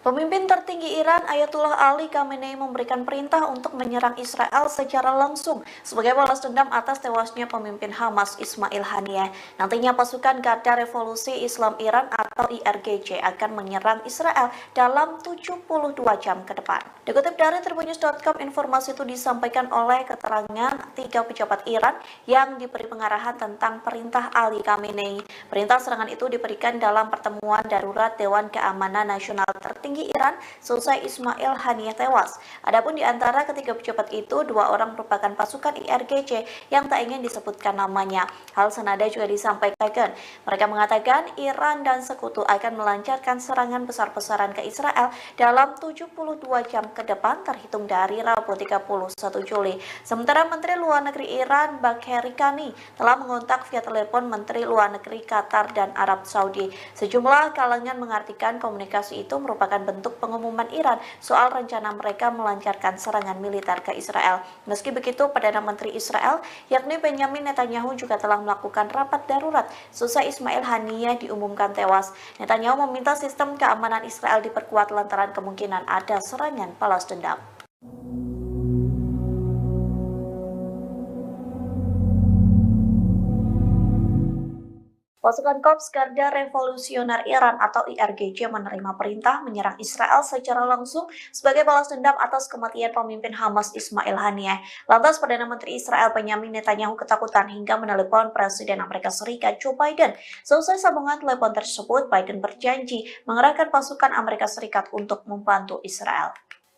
Speaker 1: Pemimpin tertinggi Iran Ayatullah Ali Khamenei memberikan perintah untuk menyerang Israel secara langsung sebagai balas dendam atas tewasnya pemimpin Hamas Ismail Haniyeh. Nantinya pasukan Garda Revolusi Islam Iran atau IRGC akan menyerang Israel dalam 72 jam ke depan. Dikutip dari tribunnews.com, informasi itu disampaikan oleh keterangan 3 pejabat Iran yang diberi pengarahan tentang perintah Ali Khamenei. Perintah serangan itu diberikan dalam pertemuan darurat Dewan Keamanan Nasional tertinggi Iran selesai Ismail Haniyeh tewas. Adapun di antara ketiga pejabat itu, 2 orang merupakan pasukan IRGC yang tak ingin disebutkan namanya. Hal senada juga disampaikan. Mereka mengatakan Iran dan sekutu akan melancarkan serangan besar-besaran ke Israel dalam 72 jam ke depan terhitung dari Rabu 31 Juli. Sementara Menteri Luar Negeri Iran Bagheri Kani telah mengontak via telepon Menteri Luar Negeri Qatar dan Arab Saudi. Sejumlah kalangan mengartikan komunikasi itu merupakan bentuk pengumuman Iran soal rencana mereka melancarkan serangan militer ke Israel. Meski begitu, Perdana Menteri Israel yakni Benjamin Netanyahu juga telah melakukan rapat darurat seusai Ismail Haniyeh diumumkan tewas. Netanyahu meminta sistem keamanan Israel diperkuat lantaran kemungkinan ada serangan balas dendam. Pasukan Korps Garda Revolusioner Iran atau IRGC menerima perintah menyerang Israel secara langsung sebagai balas dendam atas kematian pemimpin Hamas Ismail Haniyeh. Lantas Perdana Menteri Israel Benjamin Netanyahu ketakutan hingga menelepon Presiden Amerika Serikat Joe Biden. Selesai sambungan telepon tersebut, Biden berjanji mengerahkan pasukan Amerika Serikat untuk membantu Israel.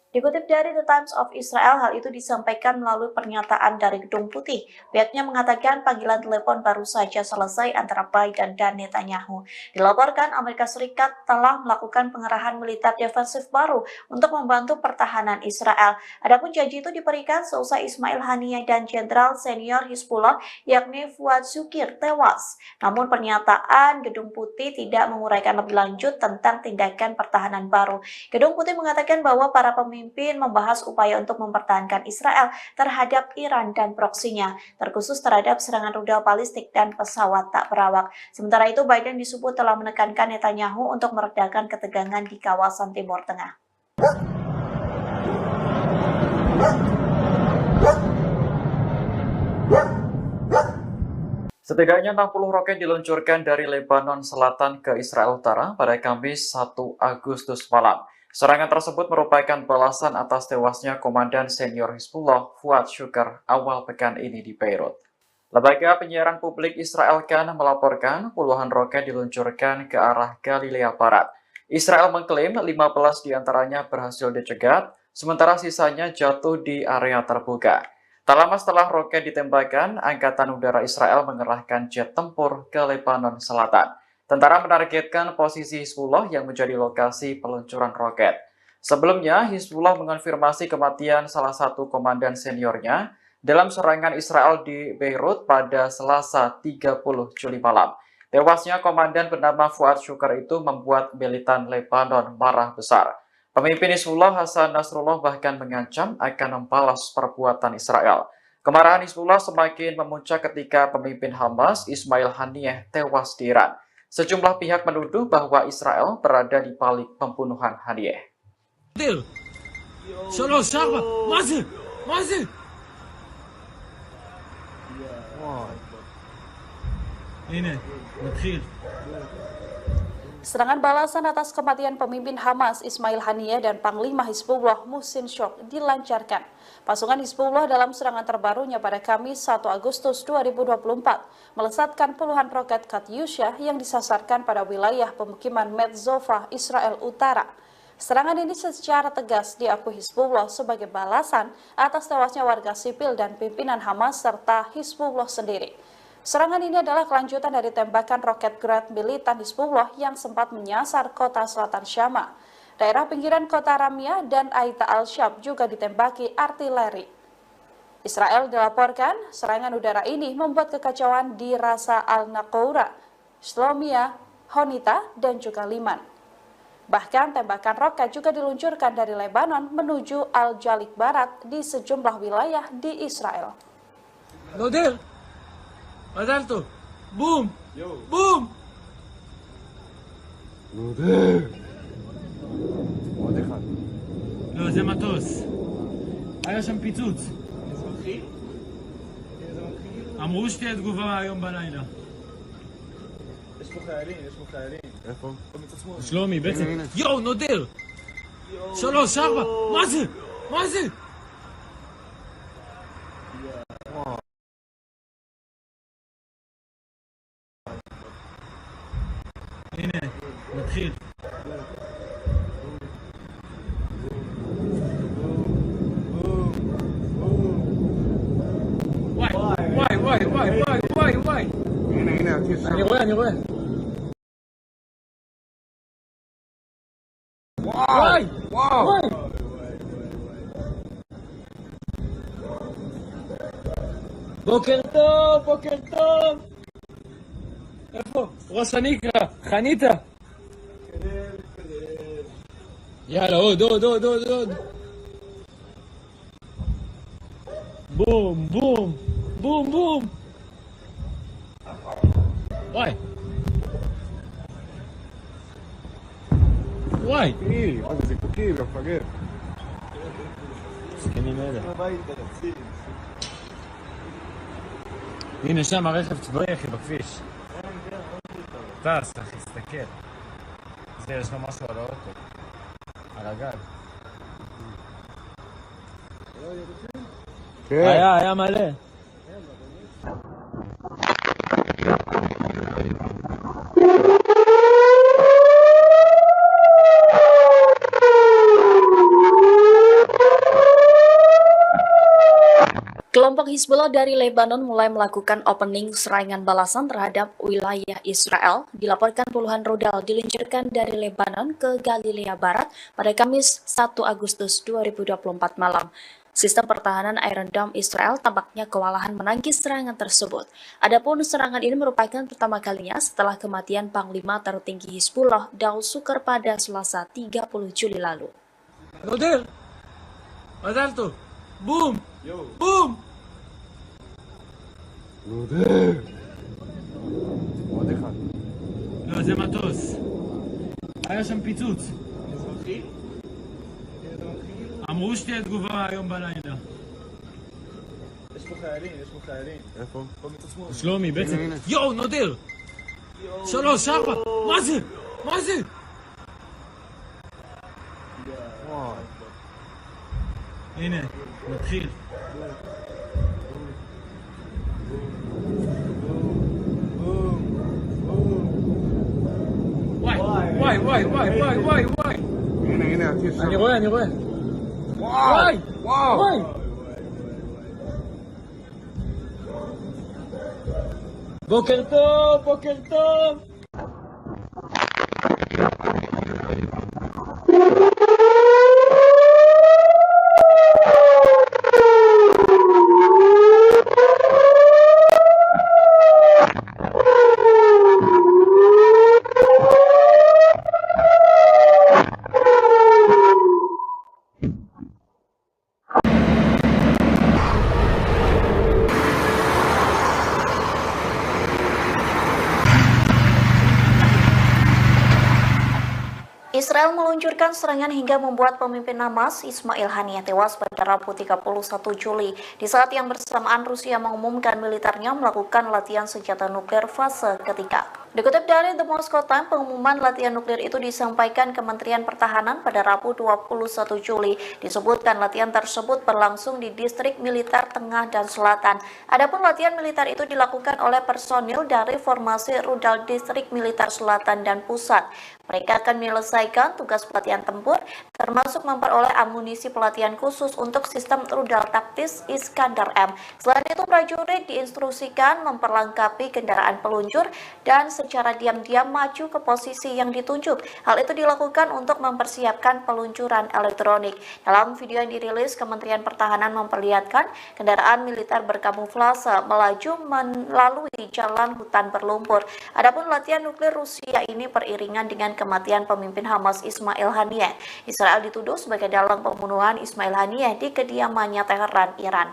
Speaker 1: Dikutip dari The Times of Israel, hal itu disampaikan melalui pernyataan dari Gedung Putih. Pihaknya mengatakan panggilan telepon baru saja selesai antara Biden dan Netanyahu. Dilaporkan Amerika Serikat telah melakukan pengerahan militer defensif baru untuk membantu pertahanan Israel. Adapun janji itu diberikan seusai Ismail Haniyeh dan Jenderal Senior Hizbullah yakni Fuad Shukir tewas. Namun pernyataan Gedung Putih tidak menguraikan lebih lanjut tentang tindakan pertahanan baru. Gedung Putih mengatakan bahwa para pemimpin membahas upaya untuk mempertahankan Israel terhadap Iran dan proksinya, terkhusus terhadap serangan rudal balistik dan pesawat tak berawak. Sementara itu, Biden disebut telah menekankan Netanyahu untuk meredakan ketegangan di kawasan Timur Tengah.
Speaker 2: Setidaknya 60 roket diluncurkan dari Lebanon Selatan ke Israel Utara pada Kamis 1 Agustus malam. Serangan tersebut merupakan balasan atas tewasnya Komandan Senior Hizbullah Fuad Shukr awal pekan ini di Beirut. Lembaga penyiaran publik Israel Kan melaporkan puluhan roket diluncurkan ke arah Galilea Barat. Israel mengklaim 15 diantaranya berhasil dicegat, sementara sisanya jatuh di area terbuka. Tak lama setelah roket ditembakkan, Angkatan Udara Israel mengerahkan jet tempur ke Lebanon Selatan. Tentara menargetkan posisi Hizbullah yang menjadi lokasi peluncuran roket. Sebelumnya, Hizbullah mengonfirmasi kematian salah satu komandan seniornya dalam serangan Israel di Beirut pada Selasa 30 Juli malam. Tewasnya komandan bernama Fuad Syukar itu membuat militan Lebanon marah besar. Pemimpin Hizbullah Hasan Nasrullah bahkan mengancam akan membalas perbuatan Israel. Kemarahan Hizbullah semakin memuncak ketika pemimpin Hamas Ismail Haniyeh tewas di Iran. Sejumlah pihak menuduh bahwa Israel berada di balik pembunuhan Haniyeh.
Speaker 7: Serangan balasan atas kematian pemimpin Hamas Ismail Haniyeh dan Panglima Hizbullah Muhsin Shok dilancarkan. Pasukan Hizbullah dalam serangan terbarunya pada Kamis 1 Agustus 2024 melesatkan puluhan roket Katyusha yang disasarkan pada wilayah pemukiman Metzova, Israel Utara. Serangan ini secara tegas diakui Hizbullah sebagai balasan atas tewasnya warga sipil dan pimpinan Hamas serta Hizbullah sendiri. Serangan ini adalah kelanjutan dari tembakan roket Grad militan Hizbullah yang sempat menyasar kota selatan Syama. Daerah pinggiran kota Ramia dan Aita al-Shab juga ditembaki artileri. Israel dilaporkan serangan udara ini membuat kekacauan di Rasa al-Naqoura, Shlomia, Honita, dan juga Liman. Bahkan tembakan roket juga diluncurkan dari Lebanon menuju Al-Jalik Barat di sejumlah wilayah di Israel.
Speaker 3: מזל בום! בום! עוד אחד. לא, זה מטוס. היה שם פיצוץ.
Speaker 4: אזרחי?
Speaker 3: אמרו שתהיה תגובה היום בלילה.
Speaker 4: יש פה חיילים, יש פה חיילים. איפה? במצד שמאל.
Speaker 3: שלומי, בעצם. יואו, נודר! 3, 4, מה זה? מה זה? הנה, נתחיל. וואי.
Speaker 4: הנה,
Speaker 3: אני רואה. וואי. בוקר טוב. איפה? ראש הנקרה, חניתה. יאללה, עוד. בום. וואי.
Speaker 4: מה זה זיקוקים, מפגר.
Speaker 3: זקנים אלה. הנה שם הרכב צבאי אחי בכביש. טס אחי, תסתכל. זה יש לו משהו על האוטו. על הגג. היה מלא.
Speaker 1: Kelompok Hizbullah dari Lebanon mulai melakukan opening serangan balasan terhadap wilayah Israel. Dilaporkan puluhan rudal diluncurkan dari Lebanon ke Galilea Barat pada Kamis 1 Agustus 2024 malam. Sistem pertahanan Iron Dome Israel tampaknya kewalahan menangkis serangan tersebut. Adapun serangan ini merupakan pertama kalinya setelah kematian Panglima tertinggi Hizbullah Daud Sukar pada Selasa 30 Juli lalu.
Speaker 3: נודר! מזל טוב! בום!
Speaker 4: עוד אחד.
Speaker 3: לא, זה מטוס. היה שם פיצוץ.
Speaker 4: אזרחי?
Speaker 3: אמרו שתהיה תגובה היום בלילה.
Speaker 4: יש פה חיילים. איפה? במצד שמאל.
Speaker 3: שלומי, בעצם. יואו, נודר! 3, 4, מה זה? הנה, נתחיל. וואי.
Speaker 4: הנה,
Speaker 3: אני רואה. וואי. בוקר טוב.
Speaker 1: Israel meluncurkan serangan hingga membuat pemimpin Hamas Ismail Haniyeh tewas pada Rabu 31 Juli di saat yang bersamaan Rusia mengumumkan militernya melakukan latihan senjata nuklir fase ketiga. Dikutip dari The Moscow Times, pengumuman latihan nuklir itu disampaikan Kementerian Pertahanan pada Rabu 21 Juli. Disebutkan latihan tersebut berlangsung di distrik militer tengah dan selatan. Adapun latihan militer itu dilakukan oleh personil dari formasi rudal distrik militer selatan dan pusat. Mereka akan menyelesaikan tugas pelatihan tempur, termasuk memperoleh amunisi pelatihan khusus untuk sistem rudal taktis Iskandar M. Selain itu, prajurit diinstruksikan memperlengkapi kendaraan peluncur dan secara diam-diam maju ke posisi yang ditunjuk. Hal itu dilakukan untuk mempersiapkan peluncuran elektronik. Dalam video yang dirilis, Kementerian Pertahanan memperlihatkan kendaraan militer berkamuflase melaju melalui jalan hutan berlumpur. Adapun latihan nuklir Rusia ini beriringan dengan kematian pemimpin Hamas Ismail Haniyeh. Israel dituduh sebagai dalang pembunuhan Ismail Haniyeh di kediamannya Teheran, Iran.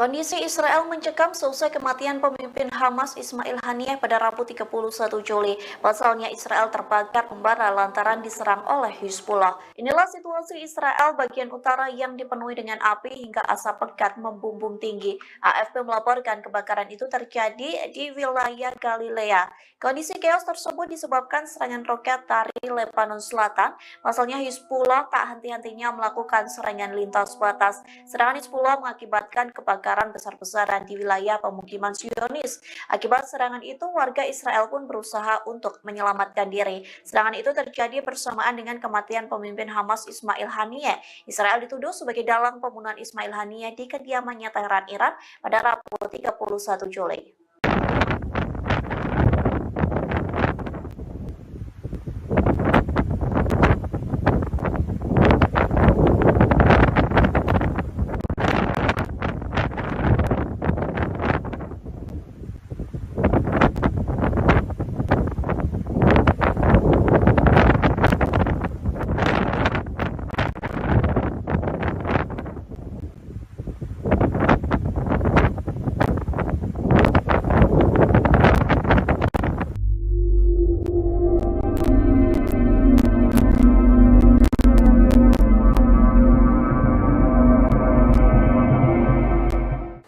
Speaker 1: Kondisi Israel mencekam seusai kematian pemimpin Hamas Ismail Haniyeh pada Rabu 31 Juli. Pasalnya Israel terbakar membara lantaran diserang oleh Hizbullah. Inilah situasi Israel bagian utara yang dipenuhi dengan api hingga asap pekat membumbung tinggi. AFP melaporkan kebakaran itu terjadi di wilayah Galilea. Kondisi chaos tersebut disebabkan serangan roket dari Lebanon Selatan. Pasalnya Hizbullah tak henti-hentinya melakukan serangan lintas batas. Serangan Hizbullah mengakibatkan kebakaran besar-besaran di wilayah pemukiman Zionis. Akibat serangan itu, warga Israel pun berusaha untuk menyelamatkan diri. Serangan itu terjadi bersamaan dengan kematian pemimpin Hamas Ismail Haniyeh. Israel dituduh sebagai dalang pembunuhan Ismail Haniyeh di kediamannya Teheran, Iran pada Rabu 31 Juli.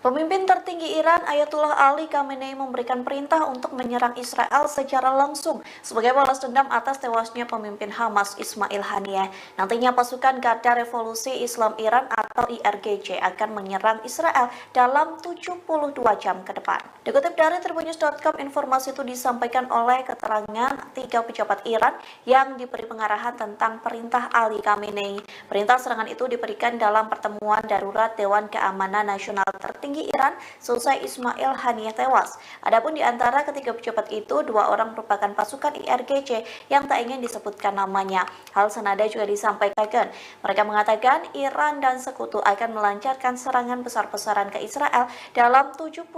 Speaker 1: Pemimpin tertinggi Iran Ayatullah Ali Khamenei memberikan perintah untuk menyerang Israel secara langsung sebagai balas dendam atas tewasnya pemimpin Hamas Ismail Haniyeh. Nantinya pasukan Garda Revolusi Islam Iran atau IRGC akan menyerang Israel dalam 72 jam ke depan. Dikutip dari tribunnews.com, informasi itu disampaikan oleh keterangan 3 pejabat Iran yang diberi pengarahan tentang perintah Ali Khamenei. Perintah serangan itu diberikan dalam pertemuan darurat Dewan Keamanan Nasional tertinggi Iran selesai seusai Ismail Haniyeh tewas. Adapun di antara ketiga pejabat itu, 2 orang merupakan pasukan IRGC yang tak ingin disebutkan namanya. Hal senada juga disampaikan. Mereka mengatakan Iran dan sekutu akan melancarkan serangan besar-besaran ke Israel dalam 72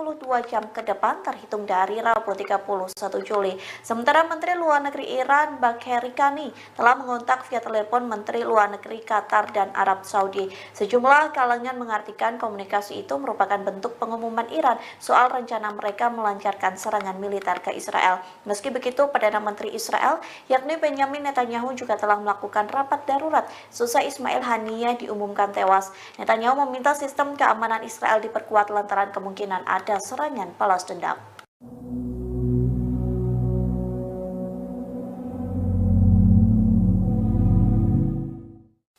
Speaker 1: jam ke depan terhitung dari Rabu 31 Juli. Sementara Menteri Luar Negeri Iran Bagheri Kani telah mengontak via telepon Menteri Luar Negeri Qatar dan Arab Saudi. Sejumlah kalangan mengartikan komunikasi itu merupakan bentuk pengumuman Iran soal rencana mereka melancarkan serangan militer ke Israel. Meski begitu, Perdana Menteri Israel yakni Benjamin Netanyahu juga telah melakukan rapat darurat seusai Ismail Haniyeh diumumkan tewas. Netanyahu meminta sistem keamanan Israel diperkuat lantaran kemungkinan ada serangan balas dendam.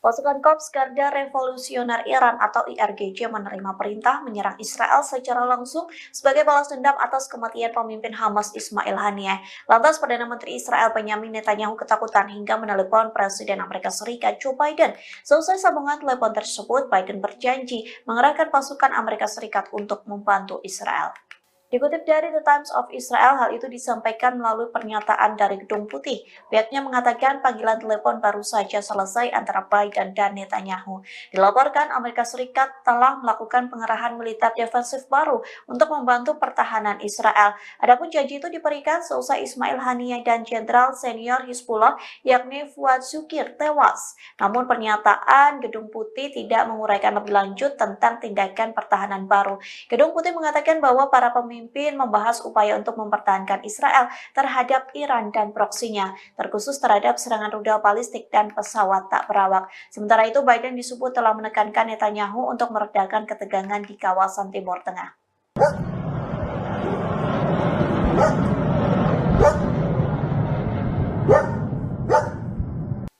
Speaker 1: Pasukan Korps Garda Revolusioner Iran atau IRGC menerima perintah menyerang Israel secara langsung sebagai balas dendam atas kematian pemimpin Hamas Ismail Haniyeh. Lantas Perdana Menteri Israel Benjamin Netanyahu ketakutan hingga menelepon Presiden Amerika Serikat Joe Biden. Selesai sambungan telepon tersebut, Biden berjanji mengerahkan pasukan Amerika Serikat untuk membantu Israel. Dikutip dari The Times of Israel, hal itu disampaikan melalui pernyataan dari Gedung Putih. Pihaknya mengatakan panggilan telepon baru saja selesai antara Biden dan Netanyahu. Dilaporkan Amerika Serikat telah melakukan pengerahan militer defensif baru untuk membantu pertahanan Israel. Adapun janji itu diberikan seusai Ismail Haniyeh dan Jenderal Senior Hizbullah yakni Fuad Shukir tewas. Namun pernyataan Gedung Putih tidak menguraikan lebih lanjut tentang tindakan pertahanan baru. Gedung Putih mengatakan bahwa para pemimpin membahas upaya untuk mempertahankan Israel terhadap Iran dan proksinya, terkhusus terhadap serangan rudal balistik dan pesawat tak berawak. Sementara itu, Biden disebut telah menekankan Netanyahu untuk meredakan ketegangan di kawasan Timur Tengah.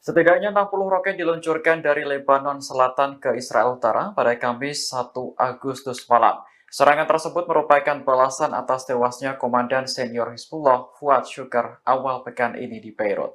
Speaker 2: Setidaknya 60 roket diluncurkan dari Lebanon Selatan ke Israel Utara pada Kamis 1 Agustus malam. Serangan tersebut merupakan balasan atas tewasnya Komandan Senior Hizbullah Fuad Shukr awal pekan ini di Beirut.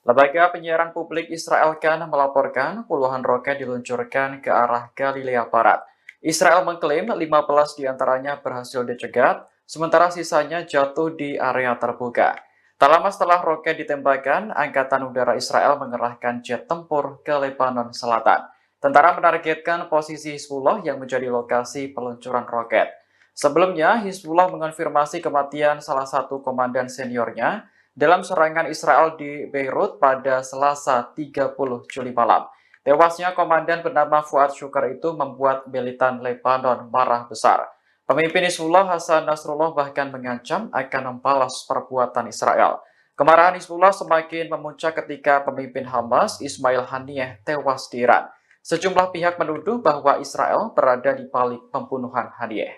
Speaker 2: Lembaga penyiaran publik Israel Kan melaporkan puluhan roket diluncurkan ke arah Galilea Barat. Israel mengklaim 15 diantaranya berhasil dicegat, sementara sisanya jatuh di area terbuka. Tak lama setelah roket ditembakkan, Angkatan Udara Israel mengerahkan jet tempur ke Lebanon Selatan. Tentara menargetkan posisi Hizbullah yang menjadi lokasi peluncuran roket. Sebelumnya, Hizbullah mengonfirmasi kematian salah satu komandan seniornya dalam serangan Israel di Beirut pada Selasa 30 Juli malam. Tewasnya komandan bernama Fuad Shukr itu membuat militan Lebanon marah besar. Pemimpin Hizbullah Hasan Nasrullah bahkan mengancam akan membalas perbuatan Israel. Kemarahan Hizbullah semakin memuncak ketika pemimpin Hamas Ismail Haniyeh tewas di Iran. Sejumlah pihak menuduh bahwa Israel berada di balik pembunuhan Haniyeh.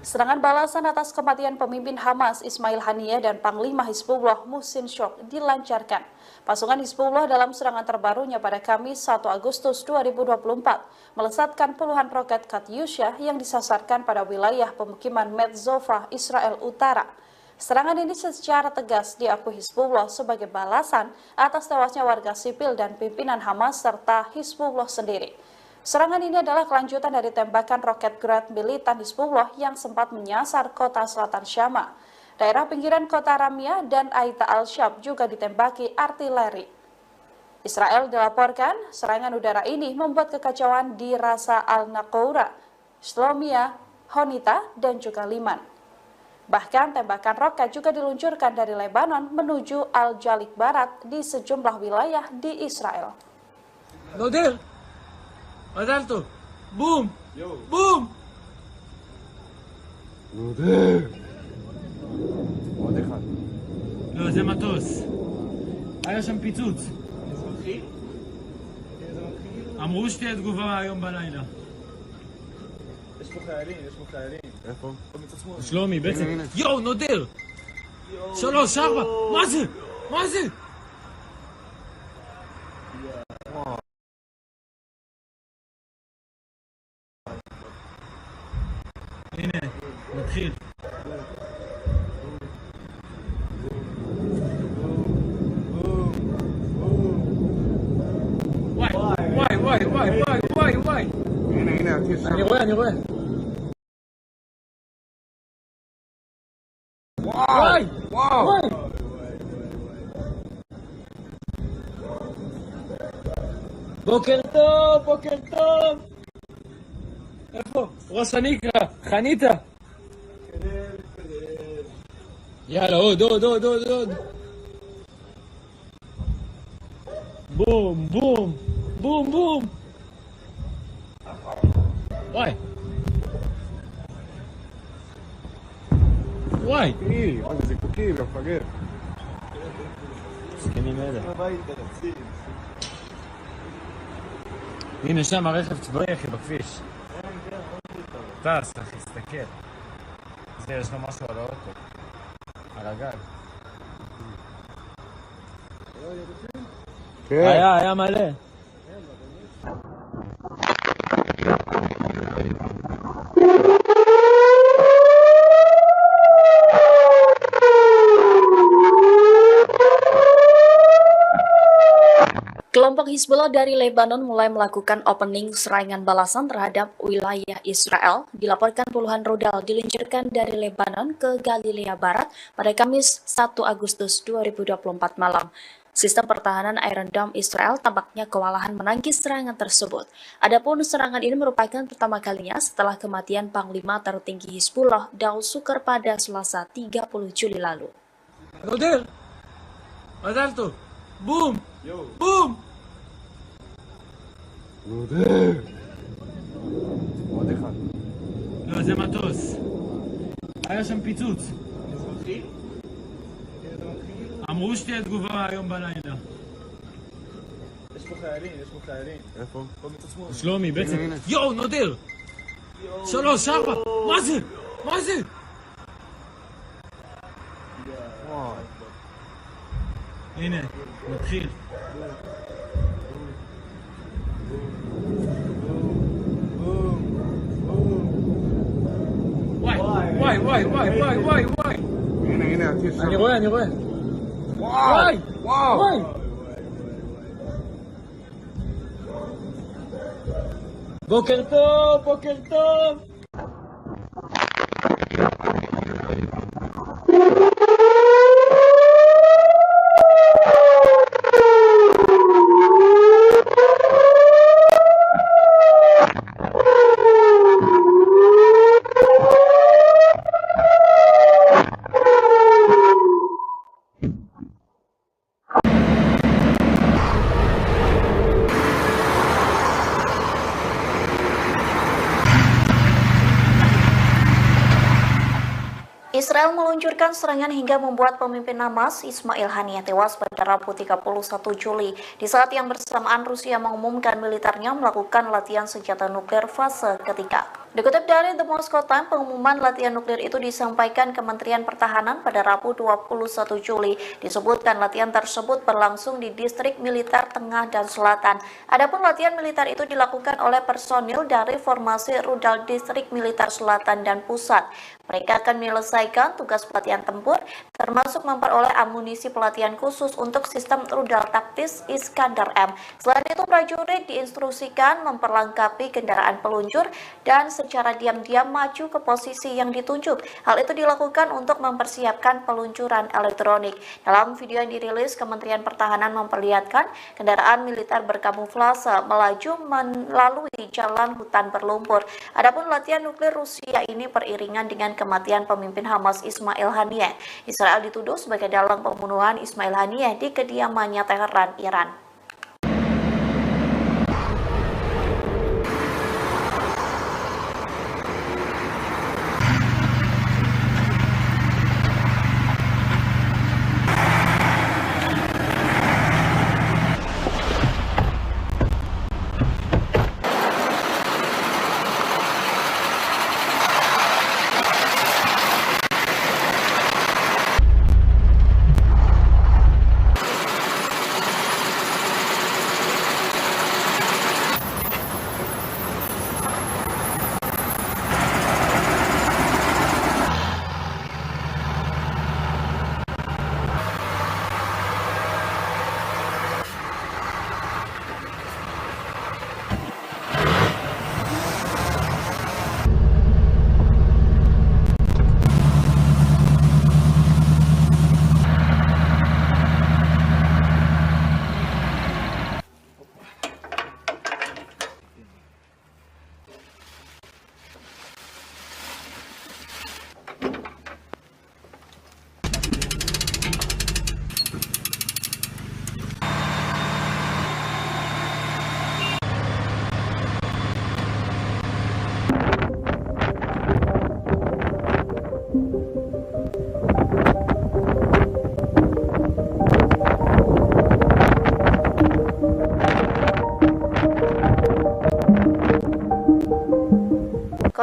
Speaker 7: Serangan balasan atas kematian pemimpin Hamas Ismail Haniyeh dan Panglima Hizbullah Muhsin Shok dilancarkan. Pasukan Hizbullah dalam serangan terbarunya pada Kamis 1 Agustus 2024 melesatkan puluhan roket Katyusha yang disasarkan pada wilayah pemukiman Metzova, Israel Utara. Serangan ini secara tegas diakui Hizbullah sebagai balasan atas tewasnya warga sipil dan pimpinan Hamas serta Hizbullah sendiri. Serangan ini adalah kelanjutan dari tembakan roket Grad militan Hizbullah yang sempat menyasar kota selatan Syama. Daerah pinggiran kota Ramia dan Aita al-Shab juga ditembaki artileri. Israel dilaporkan serangan udara ini membuat kekacauan di Rasa al-Naqoura, Shlomia, Honita, dan juga Liman. Bahkan tembakan roket juga diluncurkan dari Lebanon menuju Al-Jalik Barat di sejumlah wilayah di Israel.
Speaker 3: נודל! מזל טוב! בום! בום!
Speaker 4: עוד אחד.
Speaker 3: לא, זה מטוס. היה שם פיצוץ.
Speaker 4: אזרחי?
Speaker 3: אמרו שתהיה תגובה היום בלילה.
Speaker 4: יש פה חיילים, יש פה חיילים. איפה? מצד שמאל.
Speaker 3: שלומי, בעצם. יואו, נודר! 3, 4, מה זה? מה זה? הנה, נתחיל. אני רואה. וואי! בוקר טוב! איפה? ראש הניקרה, חניתה! יאללה, עוד! בום! וואי!
Speaker 4: זה קוקי, מפגר.
Speaker 3: זקנים אלה. הנה שם הרכב צבאי אחי בכביש. טס אחי, תסתכל. זה יש לו משהו על האוטו. על הגג. היה מלא.
Speaker 1: Kelompok Hizbullah dari Lebanon mulai melakukan opening serangan balasan terhadap wilayah Israel. Dilaporkan puluhan rudal diluncurkan dari Lebanon ke Galilea Barat pada Kamis 1 Agustus 2024 malam. Sistem pertahanan Iron Dome Israel tampaknya kewalahan menangkis serangan tersebut. Adapun serangan ini merupakan pertama kalinya setelah kematian Panglima tertinggi Hizbullah Daud Sukar pada Selasa 30 Juli lalu.
Speaker 3: נודר! מזל טוב! בום!
Speaker 4: עוד אחד.
Speaker 3: לא, זה מטוס. היה שם פיצוץ. אמרו שתהיה תגובה היום בלילה.
Speaker 4: יש פה חיילים. איפה?
Speaker 3: שלומי, בעצם... יואו, נודר! 3, 4! מה זה? הנה, מתחיל. וואי.
Speaker 4: הנה, הטיס שם.
Speaker 3: אני רואה. וואי. בוקר טוב.
Speaker 1: Israel meluncurkan serangan hingga membuat pemimpin Hamas Ismail Haniyeh tewas pada Rabu 31 Juli di saat yang bersamaan Rusia mengumumkan militernya melakukan latihan senjata nuklir fase ketiga. Dikutip dari The Moscow Times, pengumuman latihan nuklir itu disampaikan Kementerian Pertahanan pada Rabu 21 Juli. Disebutkan latihan tersebut berlangsung di distrik militer tengah dan selatan. Adapun latihan militer itu dilakukan oleh personil dari formasi rudal distrik militer selatan dan pusat. Mereka akan menyelesaikan tugas pelatihan tempur, termasuk memperoleh amunisi pelatihan khusus untuk sistem rudal taktis Iskander M. Selain itu, prajurit diinstruksikan memperlengkapi kendaraan peluncur dan secara diam-diam maju ke posisi yang ditunjuk. Hal itu dilakukan untuk mempersiapkan peluncuran elektronik. Dalam video yang dirilis, Kementerian Pertahanan memperlihatkan kendaraan militer berkamuflase melaju melalui jalan hutan berlumpur. Adapun latihan nuklir Rusia ini beriringan dengan kematian pemimpin Hamas Ismail Haniyeh. Israel dituduh sebagai dalang pembunuhan Ismail Haniyeh di kediamannya Teheran, Iran.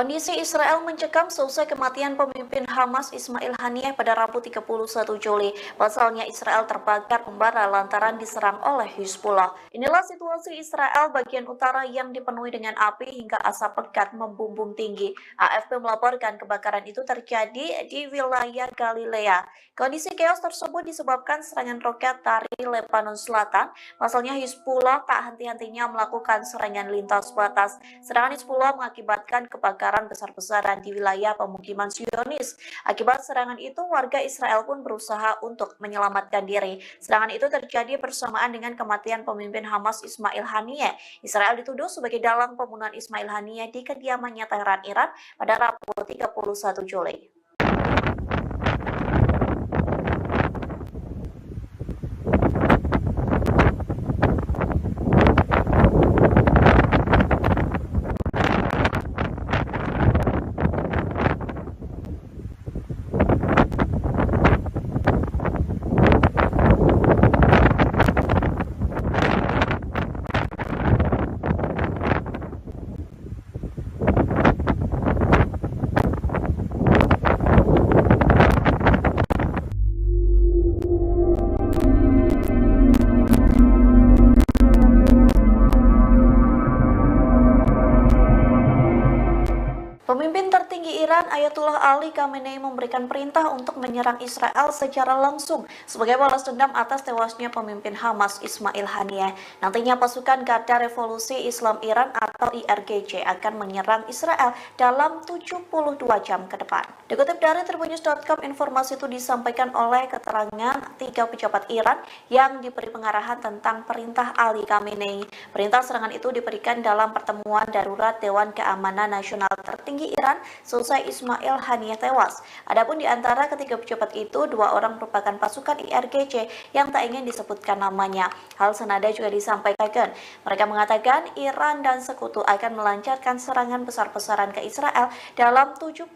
Speaker 1: Kondisi Israel mencekam seusai kematian pemimpin Hamas Ismail Haniyeh pada Rabu 31 Juli. Pasalnya Israel terbakar membara lantaran diserang oleh Hizbullah. Inilah situasi Israel bagian utara yang dipenuhi dengan api hingga asap pekat membumbung tinggi. AFP melaporkan kebakaran itu terjadi di wilayah Galilea. Kondisi chaos tersebut disebabkan serangan roket dari Lebanon Selatan. Pasalnya Hizbullah tak henti-hentinya melakukan serangan lintas batas. Serangan Hizbullah mengakibatkan kebakaran besar-besaran di wilayah pemukiman Zionis. Akibat serangan itu, warga Israel pun berusaha untuk menyelamatkan diri. Serangan itu terjadi bersamaan dengan kematian pemimpin Hamas Ismail Haniyeh. Israel dituduh sebagai dalang pembunuhan Ismail Haniyeh di kediamannya Teheran, Iran pada Rabu 31 Juli. Pemimpin tertinggi Iran Ayatullah Ali Khamenei memberikan perintah untuk menyerang Israel secara langsung sebagai balas dendam atas tewasnya pemimpin Hamas Ismail Haniyeh. Nantinya pasukan Garda Revolusi Islam Iran atau IRGC akan menyerang Israel dalam 72 jam ke depan. Dikutip dari tribunnews.com, informasi itu disampaikan oleh keterangan 3 pejabat Iran yang diberi pengarahan tentang perintah Ali Khamenei. Perintah serangan itu diberikan dalam pertemuan darurat Dewan Keamanan Nasional tertinggi Iran selesai Ismail Haniyeh tewas. Adapun di antara ketiga pejabat itu, 2 orang merupakan pasukan IRGC yang tak ingin disebutkan namanya. Hal senada juga disampaikan. Mereka mengatakan Iran dan sekutu akan melancarkan serangan besar-besaran ke Israel dalam 72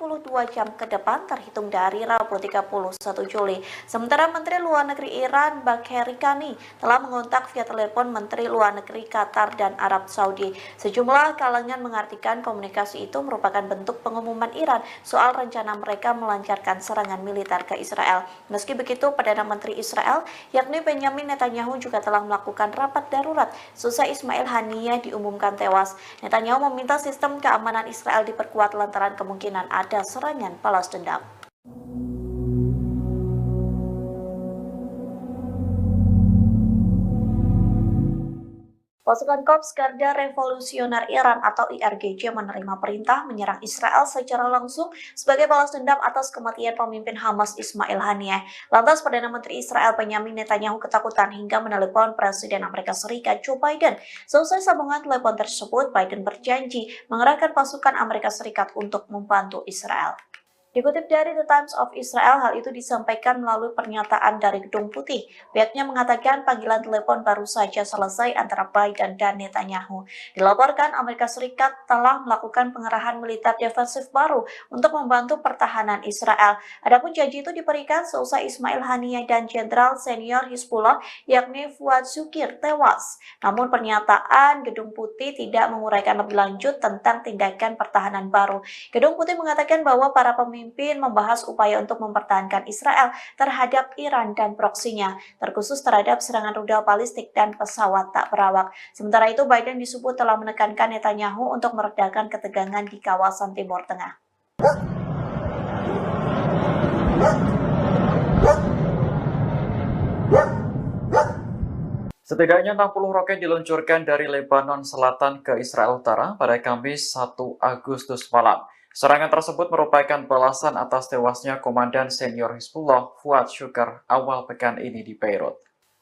Speaker 1: jam ke depan terhitung dari Rabu 31 Juli. Sementara Menteri Luar Negeri Iran Bagheri Kani telah mengontak via telepon Menteri Luar Negeri Qatar dan Arab Saudi. Sejumlah kalangan mengartikan komunikasi itu merupakan bentuk pengumuman Iran soal rencana mereka melancarkan serangan militer ke Israel. Meski begitu, Perdana Menteri Israel yakni Benjamin Netanyahu juga telah melakukan rapat darurat seusai Ismail Haniyeh diumumkan tewas. Netanyahu meminta sistem keamanan Israel diperkuat lantaran kemungkinan ada serangan balas dendam. Pasukan Korps Garda Revolusioner Iran atau IRGC menerima perintah menyerang Israel secara langsung sebagai balas dendam atas kematian pemimpin Hamas Ismail Haniyeh. Lantas Perdana Menteri Israel Benjamin Netanyahu ketakutan hingga menelepon Presiden Amerika Serikat Joe Biden. Selesai sambungan telepon tersebut, Biden berjanji mengerahkan pasukan Amerika Serikat untuk membantu Israel. Dikutip dari The Times of Israel, hal itu disampaikan melalui pernyataan dari Gedung Putih. Pihaknya mengatakan panggilan telepon baru saja selesai antara Biden dan Netanyahu. Dilaporkan Amerika Serikat telah melakukan pengerahan militer defensif baru untuk membantu pertahanan Israel. Adapun janji itu diberikan seusai Ismail Haniyeh dan Jenderal Senior Hizbullah yakni Fuad Shukir tewas. Namun pernyataan Gedung Putih tidak menguraikan lebih lanjut tentang tindakan pertahanan baru. Gedung Putih mengatakan bahwa para pemimpin membahas upaya untuk mempertahankan Israel terhadap Iran dan proksinya, terkhusus terhadap serangan rudal balistik dan pesawat tak berawak. Sementara itu, Biden disebut telah menekankan Netanyahu untuk meredakan ketegangan di kawasan Timur Tengah.
Speaker 2: Setidaknya 60 roket diluncurkan dari Lebanon Selatan ke Israel Utara pada Kamis 1 Agustus malam. Serangan tersebut merupakan balasan atas tewasnya Komandan Senior Hizbullah Fuad Shukr awal pekan ini di Beirut.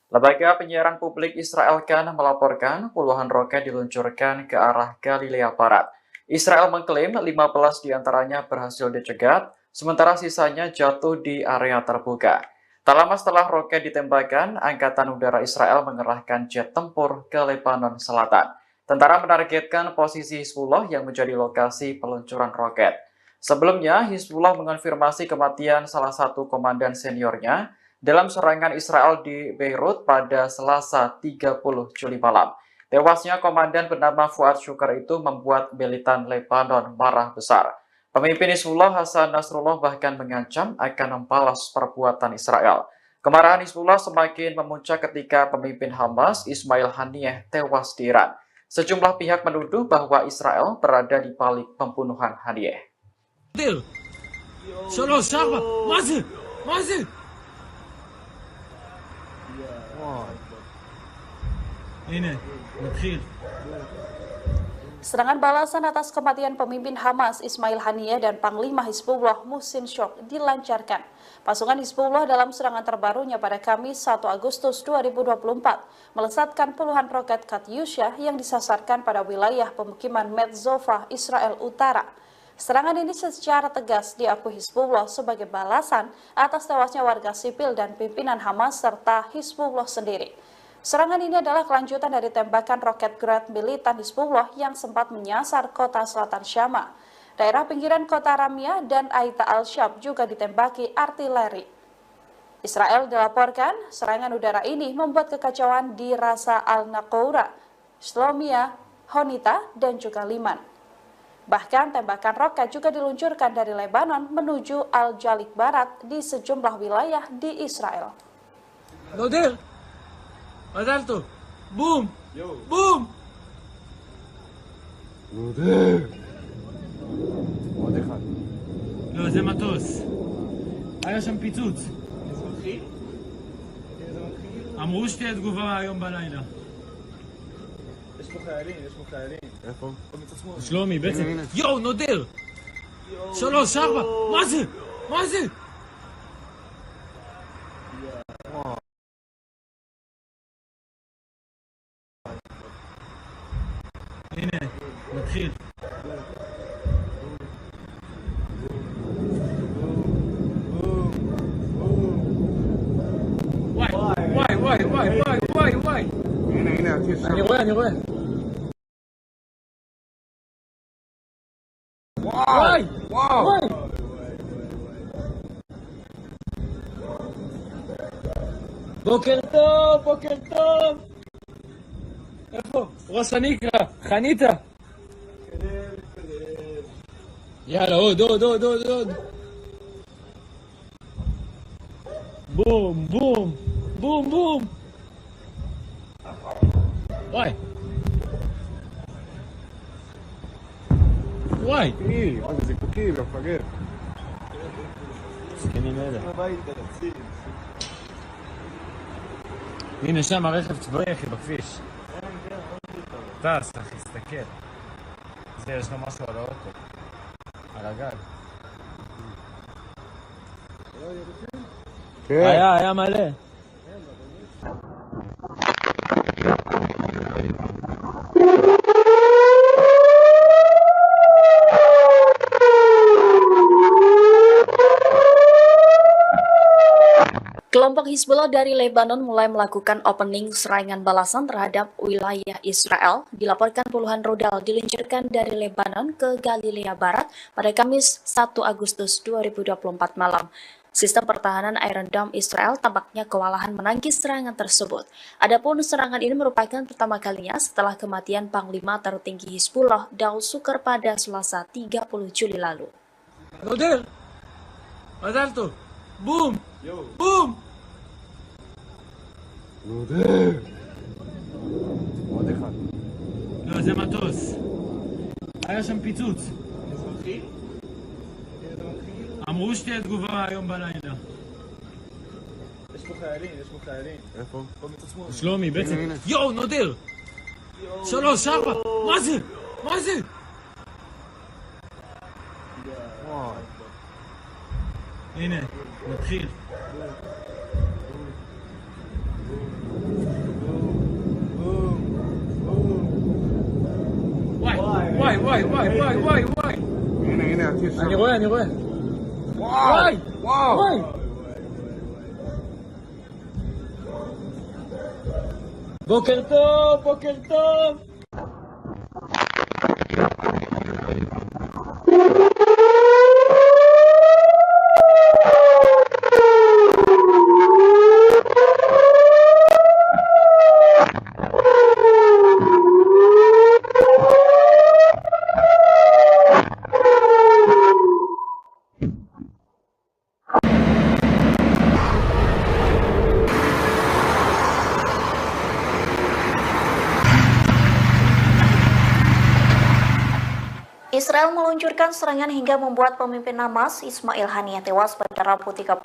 Speaker 2: Lembaga penyiaran publik Israel Kan melaporkan puluhan roket diluncurkan ke arah Galilea Barat. Israel mengklaim 15 diantaranya berhasil dicegat, sementara sisanya jatuh di area terbuka. Tak lama setelah roket ditembakkan, Angkatan Udara Israel mengerahkan jet tempur ke Lebanon Selatan. Tentara menargetkan posisi Hizbullah yang menjadi lokasi peluncuran roket. Sebelumnya, Hizbullah mengonfirmasi kematian salah satu komandan seniornya dalam serangan Israel di Beirut pada Selasa 30 Juli malam. Tewasnya komandan bernama Fuad Syukar itu membuat militan Lebanon marah besar. Pemimpin Hizbullah Hasan Nasrullah bahkan mengancam akan membalas perbuatan Israel. Kemarahan Hizbullah semakin memuncak ketika pemimpin Hamas Ismail Haniyeh tewas di Iran. Sejumlah pihak menuduh bahwa Israel berada di balik pembunuhan Haniyeh.
Speaker 7: Serangan balasan atas kematian pemimpin Hamas Ismail Haniyeh dan Panglima Hizbullah Muhsin Syok dilancarkan. Pasukan Hizbullah dalam serangan terbarunya pada Kamis 1 Agustus 2024 melesatkan puluhan roket Katyusha yang disasarkan pada wilayah pemukiman Metzova, Israel Utara. Serangan ini secara tegas diakui Hizbullah sebagai balasan atas tewasnya warga sipil dan pimpinan Hamas serta Hizbullah sendiri. Serangan ini adalah kelanjutan dari tembakan roket Grad militan Hizbullah yang sempat menyasar kota selatan Syama. Daerah pinggiran kota Ramia dan Aita al-Shab juga ditembaki artileri. Israel dilaporkan serangan udara ini membuat kekacauan di Rasa al-Naqoura, Shlomia, Honita, dan juga Liman. Bahkan tembakan roket juga diluncurkan dari Lebanon menuju Al-Jalik Barat di sejumlah wilayah di Israel.
Speaker 3: מזל בום! בום!
Speaker 4: עוד אחד.
Speaker 3: לא, זה מטוס. היה שם פיצוץ. אמרו שתהיה תגובה היום בלילה.
Speaker 4: יש פה חיילים. איפה?
Speaker 3: שלומי, בעצם. יואו, נודר! 3, 4, מה זה? הנה, נתחיל. וואי.
Speaker 4: הנה,
Speaker 3: אני רואה. וואי. בוקר טוב. איפה? ראש הניקרה, חניתה. יאללה, עוד. בום. וואי.
Speaker 4: עוד זיקוקים, מפגר.
Speaker 3: זקנים אלה. הנה שם הרכב צבאי אחי בכביש. טס אחי, תסתכל. יש לו משהו על האוטו. על הגג. היה מלא.
Speaker 1: Kelompok Hizbullah dari Lebanon mulai melakukan opening serangan balasan terhadap wilayah Israel. Dilaporkan puluhan rudal diluncurkan dari Lebanon ke Galilea Barat pada Kamis 1 Agustus 2024 malam. Sistem pertahanan Iron Dome Israel tampaknya kewalahan menangkis serangan tersebut. Adapun serangan ini merupakan pertama kalinya setelah kematian Panglima tertinggi Hizbullah Daud Sukar pada Selasa 30 Juli lalu.
Speaker 3: בום!
Speaker 4: עוד אחד.
Speaker 3: לא, זה מטוס. היה שם פיצוץ. אמרו שתהיה תגובה היום בלילה.
Speaker 4: יש פה חיילים. איפה?
Speaker 3: שלומי, בעצם. יואו, נודר! 3, 4, מה זה? הנה, נתחיל. וואי.
Speaker 4: הנה, הטיל שם.
Speaker 3: אני רואה. וואי. בוקר טוב.
Speaker 1: Israel meluncurkan serangan hingga membuat pemimpin Hamas Ismail Haniyeh tewas pada Rabu 31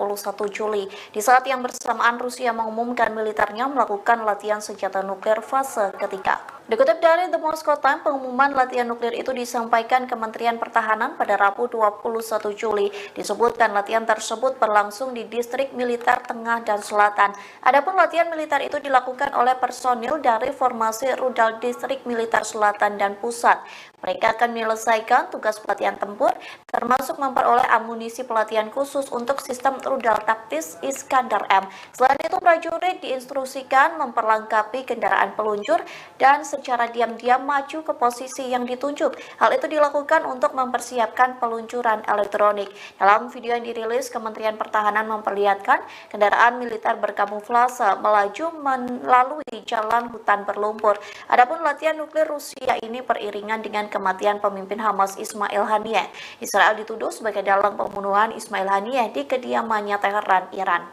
Speaker 1: Juli di saat yang bersamaan Rusia mengumumkan militernya melakukan latihan senjata nuklir fase ketiga. Dikutip dari The Moscow Times, pengumuman latihan nuklir itu disampaikan Kementerian Pertahanan pada Rabu 21 Juli. Disebutkan latihan tersebut berlangsung di distrik militer tengah dan selatan. Adapun latihan militer itu dilakukan oleh personil dari formasi rudal distrik militer selatan dan pusat. Mereka akan menyelesaikan tugas pelatihan tempur, termasuk memperoleh amunisi pelatihan khusus untuk sistem rudal taktis Iskandar M. Selain itu, prajurit diinstruksikan memperlengkapi kendaraan peluncur dan secara diam-diam maju ke posisi yang ditunjuk. Hal itu dilakukan untuk mempersiapkan peluncuran elektronik. Dalam video yang dirilis, Kementerian Pertahanan memperlihatkan kendaraan militer berkamuflase melaju melalui jalan hutan berlumpur. Adapun latihan nuklir Rusia ini beriringan dengan kematian pemimpin Hamas Ismail Haniyeh. Israel dituduh sebagai dalang pembunuhan Ismail Haniyeh di kediamannya Teheran, Iran.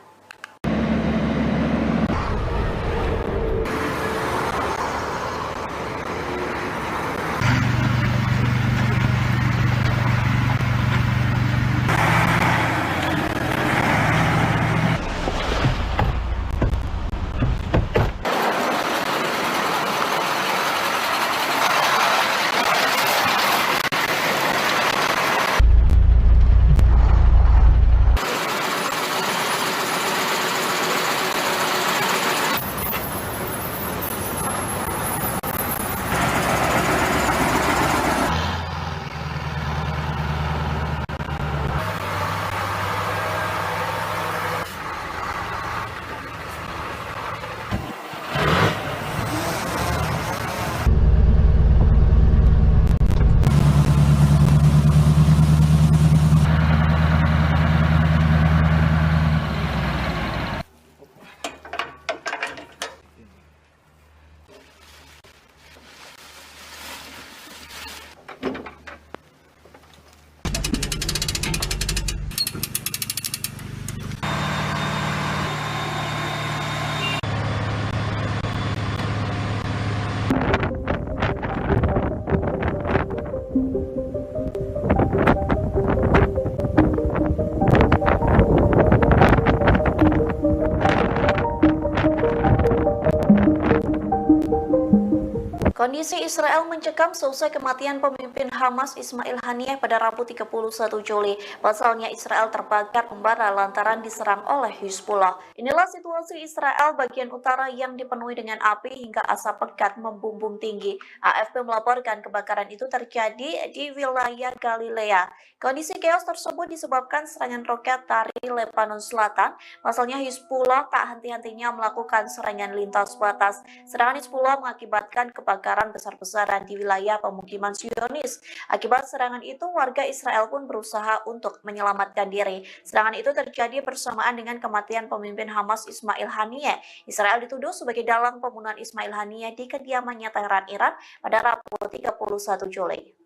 Speaker 1: Kondisi Israel mencekam seusai kematian pemimpin Hamas Ismail Haniyeh pada Rabu 31 Juli. Pasalnya Israel terbakar membara lantaran diserang oleh Hizbullah. Inilah situasi Israel bagian utara yang dipenuhi dengan api hingga asap pekat membumbung tinggi. AFP melaporkan kebakaran itu terjadi di wilayah Galilea. Kondisi chaos tersebut disebabkan serangan roket dari Lebanon Selatan. Pasalnya Hizbullah tak henti-hentinya melakukan serangan lintas batas. Serangan Hizbullah mengakibatkan kebakaran besar-besaran di wilayah pemukiman Zionis. Akibat serangan itu, warga Israel pun berusaha untuk menyelamatkan diri. Serangan itu terjadi bersamaan dengan kematian pemimpin Hamas Ismail Haniyeh. Israel dituduh sebagai dalang pembunuhan Ismail Haniyeh di kediamannya Teheran, Iran pada Rabu 31 Juli.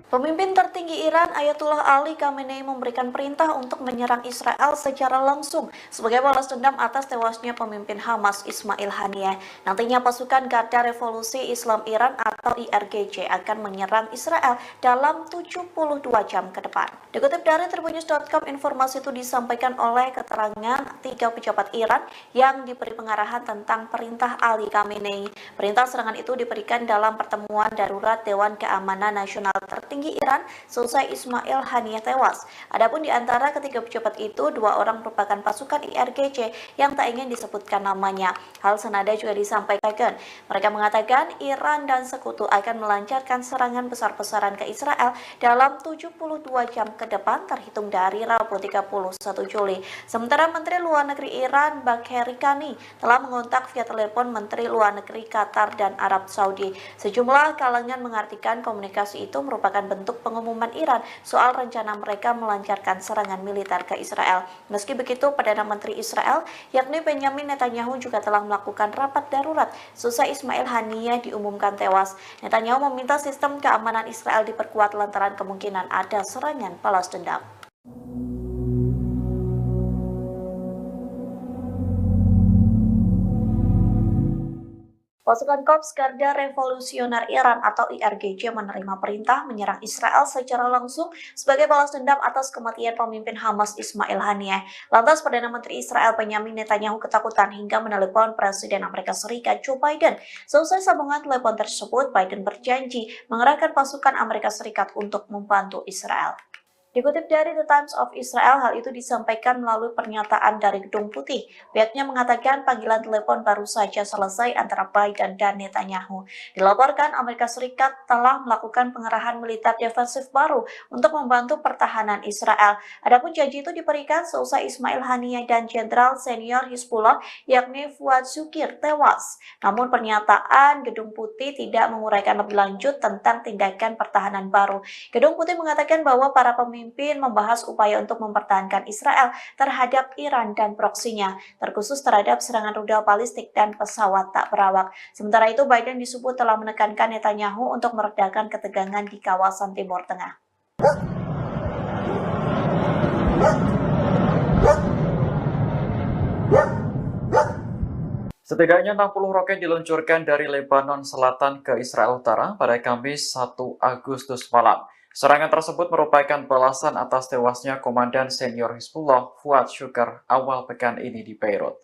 Speaker 1: Pemimpin tertinggi Iran Ayatullah Ali Khamenei memberikan perintah untuk menyerang Israel secara langsung sebagai balas dendam atas tewasnya pemimpin Hamas Ismail Haniyeh. Nantinya pasukan Garda Revolusi Islam Iran atau IRGC akan menyerang Israel dalam 72 jam ke depan. Dikutip dari Tribunnews.com, informasi itu disampaikan oleh keterangan 3 pejabat Iran yang diberi pengarahan tentang perintah Ali Khamenei. Perintah serangan itu diberikan dalam pertemuan darurat Dewan Keamanan Nasional tertinggi Iran selesai Ismail Haniyeh tewas. Adapun di antara ketiga pejabat itu, 2 orang merupakan pasukan IRGC yang tak ingin disebutkan namanya. Hal senada juga disampaikan. Mereka mengatakan Iran dan sekutu akan melancarkan serangan besar-besaran ke Israel dalam 72 jam ke depan terhitung dari Rabu 31 Juli. Sementara Menteri Luar Negeri Iran Bagheri Kani telah mengontak via telepon Menteri Luar Negeri Qatar dan Arab Saudi. Sejumlah kalangan mengartikan komunikasi itu merupakan bentuk pengumuman Iran soal rencana mereka melancarkan serangan militer ke Israel. Meski begitu, Perdana Menteri Israel yakni Benjamin Netanyahu juga telah melakukan rapat darurat seusai Ismail Haniyeh diumumkan tewas. Netanyahu meminta sistem keamanan Israel diperkuat lantaran kemungkinan ada serangan balas dendam. Pasukan Korps Garda Revolusioner Iran atau IRGC menerima perintah menyerang Israel secara langsung sebagai balas dendam atas kematian pemimpin Hamas Ismail Haniyeh. Lantas Perdana Menteri Israel Benjamin Netanyahu ketakutan hingga menelepon Presiden Amerika Serikat Joe Biden. Seusai sambungan telepon tersebut, Biden berjanji mengerahkan pasukan Amerika Serikat untuk membantu Israel. Dikutip dari The Times of Israel, hal itu disampaikan melalui pernyataan dari Gedung Putih. Pihaknya mengatakan panggilan telepon baru saja selesai antara Biden dan Netanyahu. Dilaporkan Amerika Serikat telah melakukan pengerahan militer defensif baru untuk membantu pertahanan Israel. Adapun janji itu diberikan seusai Ismail Haniyeh dan Jenderal Senior Hizbullah yakni Fuad Shukir tewas. Namun pernyataan Gedung Putih tidak menguraikan lebih lanjut tentang tindakan pertahanan baru. Gedung Putih mengatakan bahwa para pemimpin membahas upaya untuk mempertahankan Israel terhadap Iran dan proksinya, terkhusus terhadap serangan rudal balistik dan pesawat tak berawak. Sementara itu, Biden disebut telah menekankan Netanyahu untuk meredakan ketegangan di kawasan Timur Tengah.
Speaker 2: Setidaknya 60 roket diluncurkan dari Lebanon Selatan ke Israel Utara pada Kamis 1 Agustus malam. Serangan tersebut merupakan balasan atas tewasnya Komandan Senior Hizbullah Fuad Shukr awal pekan ini di Beirut.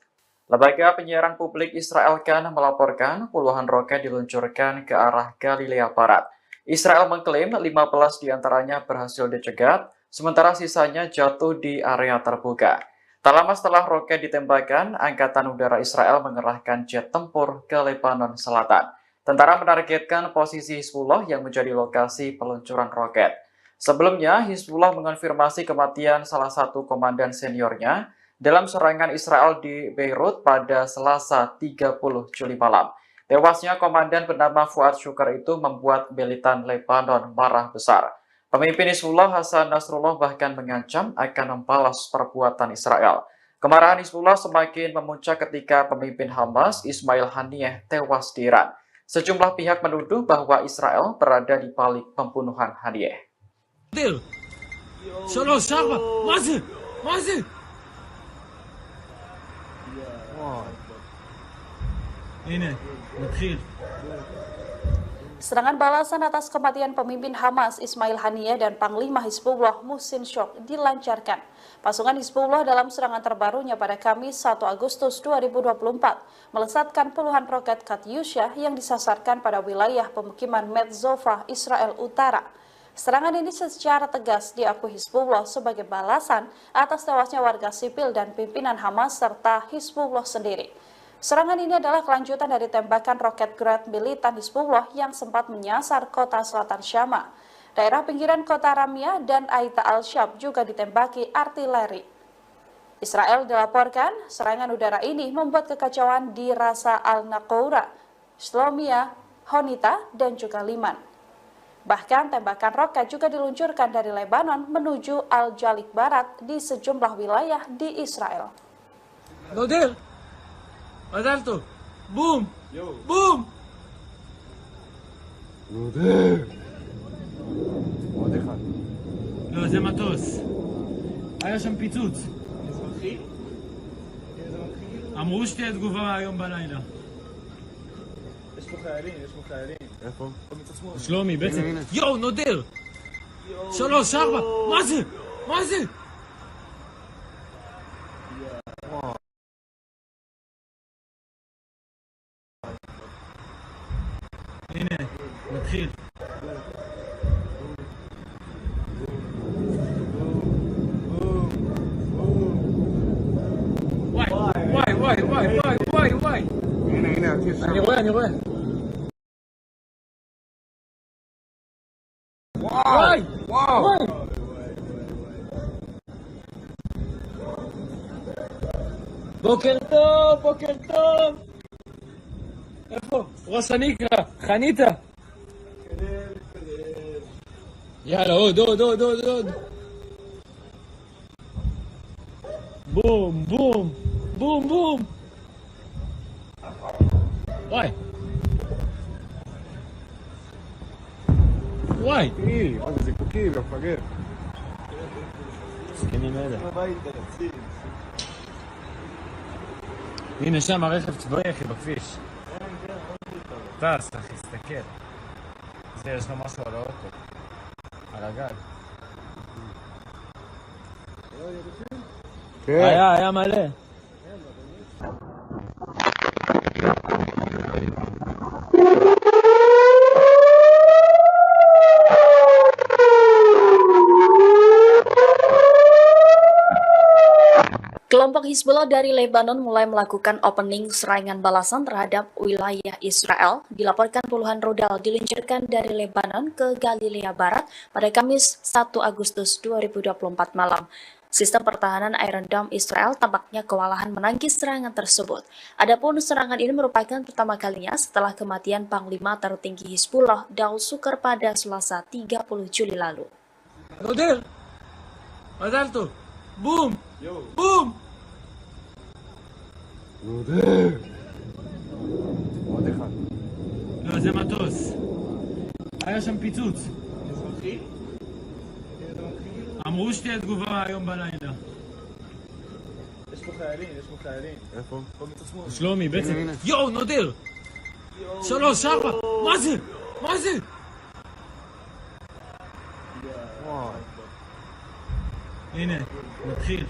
Speaker 2: Lembaga penyiaran publik Israel Kan melaporkan puluhan roket diluncurkan ke arah Galilea Barat. Israel mengklaim 15 diantaranya berhasil dicegat, sementara sisanya jatuh di area terbuka. Tak lama setelah roket ditembakkan, Angkatan Udara Israel mengerahkan jet tempur ke Lebanon Selatan. Tentara menargetkan posisi Hizbullah yang menjadi lokasi peluncuran roket. Sebelumnya, Hizbullah mengonfirmasi kematian salah satu komandan seniornya dalam serangan Israel di Beirut pada Selasa 30 Juli malam. Tewasnya komandan bernama Fuad Shukr itu membuat militan Lebanon marah besar. Pemimpin Hizbullah Hasan Nasrullah bahkan mengancam akan membalas perbuatan Israel. Kemarahan Hizbullah semakin memuncak ketika pemimpin Hamas Ismail Haniyeh tewas di Iran. Sejumlah pihak menuduh bahwa Israel berada di balik pembunuhan Haniyeh.
Speaker 7: Serangan balasan atas kematian pemimpin Hamas Ismail Haniyeh dan Panglima Hizbullah Muhsin Shok dilancarkan. Pasukan Hizbullah dalam serangan terbarunya pada Kamis 1 Agustus 2024 melesatkan puluhan roket Katyusha yang disasarkan pada wilayah pemukiman Metzova, Israel Utara. Serangan ini secara tegas diakui Hizbullah sebagai balasan atas tewasnya warga sipil dan pimpinan Hamas serta Hizbullah sendiri. Serangan ini adalah kelanjutan dari tembakan roket Grad militan Hizbullah yang sempat menyasar kota selatan Syama. Daerah pinggiran kota Ramia dan Aita al-Shab juga ditembaki artileri. Israel dilaporkan serangan udara ini membuat kekacauan di Rasa al-Naqoura, Shlomia, Honita, dan juga Liman. Bahkan tembakan roket juga diluncurkan dari Lebanon menuju Al-Jalik Barat di sejumlah wilayah di Israel.
Speaker 3: עזלתו! בום! בום!
Speaker 4: עוד אחד.
Speaker 3: לא, זה מטוס. היה שם פיצוץ.
Speaker 4: אזרחי?
Speaker 3: אמרו שתהיה תגובה היום בלילה.
Speaker 4: יש פה חיילים, יש פה חיילים. איפה?
Speaker 3: שלומי, בעצם. יואו, נודר! 3, 4, מה זה? מה זה? הנה, נתחיל. וואי.
Speaker 4: הנה, הטיס שם.
Speaker 3: אני רואה. וואי. בוקר טוב. איפה? ראש הניקרה, חניתה. יאללה, עוד. בום. וואי.
Speaker 4: זיקוקי, מה זה זיקוקי? מפגר.
Speaker 3: זקנים אלה. הנה שם הרכב צבאי אחי בכביש. טס אחי, תסתכל. זה יש לו משהו על האוטו. על הגג. היה מלא.
Speaker 1: Kelompok Hizbullah dari Lebanon mulai melakukan opening serangan balasan terhadap wilayah Israel. Dilaporkan puluhan rudal diluncurkan dari Lebanon ke Galilea Barat pada Kamis 1 Agustus 2024 malam. Sistem pertahanan Iron Dome Israel tampaknya kewalahan menangkis serangan tersebut. Adapun serangan ini merupakan pertama kalinya setelah kematian Panglima tertinggi Hizbullah Daud Sukar pada Selasa 30 Juli lalu.
Speaker 3: נודר! מזל טוב! בום!
Speaker 4: עוד אחד.
Speaker 3: לא, זה מטוס. היה שם פיצוץ. אמרו שתהיה תגובה היום בלילה.
Speaker 4: יש פה חיילים. איפה?
Speaker 3: שלומי, בעצם... יואו, נודר! 3, 4! מה זה? הנה, נתחיל.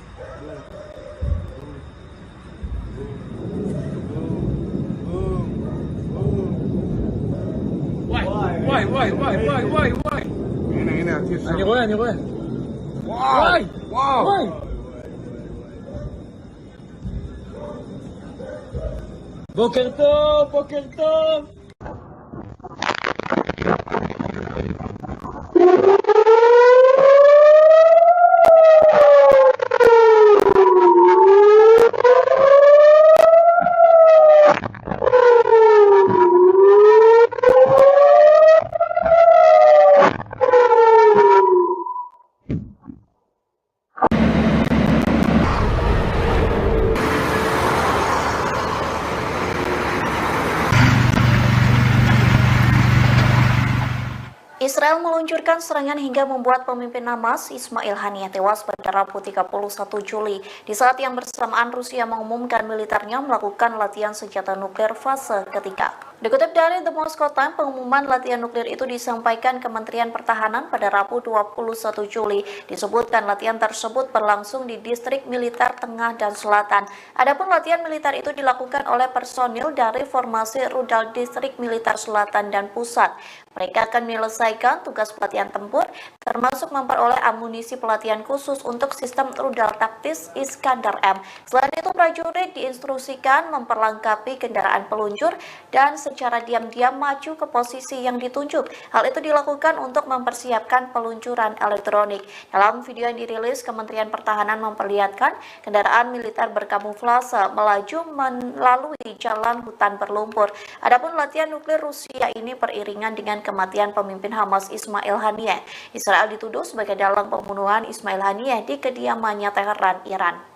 Speaker 3: וואי.
Speaker 4: הנה, הטיס שם.
Speaker 3: אני רואה. וואי. בוקר טוב.
Speaker 1: Israel meluncurkan serangan hingga membuat pemimpin Hamas Ismail Haniyeh tewas pada Rabu 31 Juli di saat yang bersamaan Rusia mengumumkan militernya melakukan latihan senjata nuklir fase ketiga. Dikutip dari The Moscow Times, pengumuman latihan nuklir itu disampaikan Kementerian Pertahanan pada Rabu 21 Juli. Disebutkan latihan tersebut berlangsung di distrik militer tengah dan selatan. Adapun latihan militer itu dilakukan oleh personil dari formasi rudal distrik militer selatan dan pusat. Mereka akan menyelesaikan tugas pelatihan tempur, termasuk memperoleh amunisi pelatihan khusus untuk sistem rudal taktis Iskandar M. Selain itu, prajurit diinstruksikan memperlengkapi kendaraan peluncur dan secara diam-diam maju ke posisi yang ditunjuk. Hal itu dilakukan untuk mempersiapkan peluncuran elektronik. Dalam video yang dirilis, Kementerian Pertahanan memperlihatkan kendaraan militer berkamuflase melaju melalui jalan hutan berlumpur. Adapun latihan nuklir Rusia ini beriringan dengan kematian pemimpin Hamas Ismail Haniyeh. Israel dituduh sebagai dalang pembunuhan Ismail Haniyeh di kediamannya Teheran, Iran.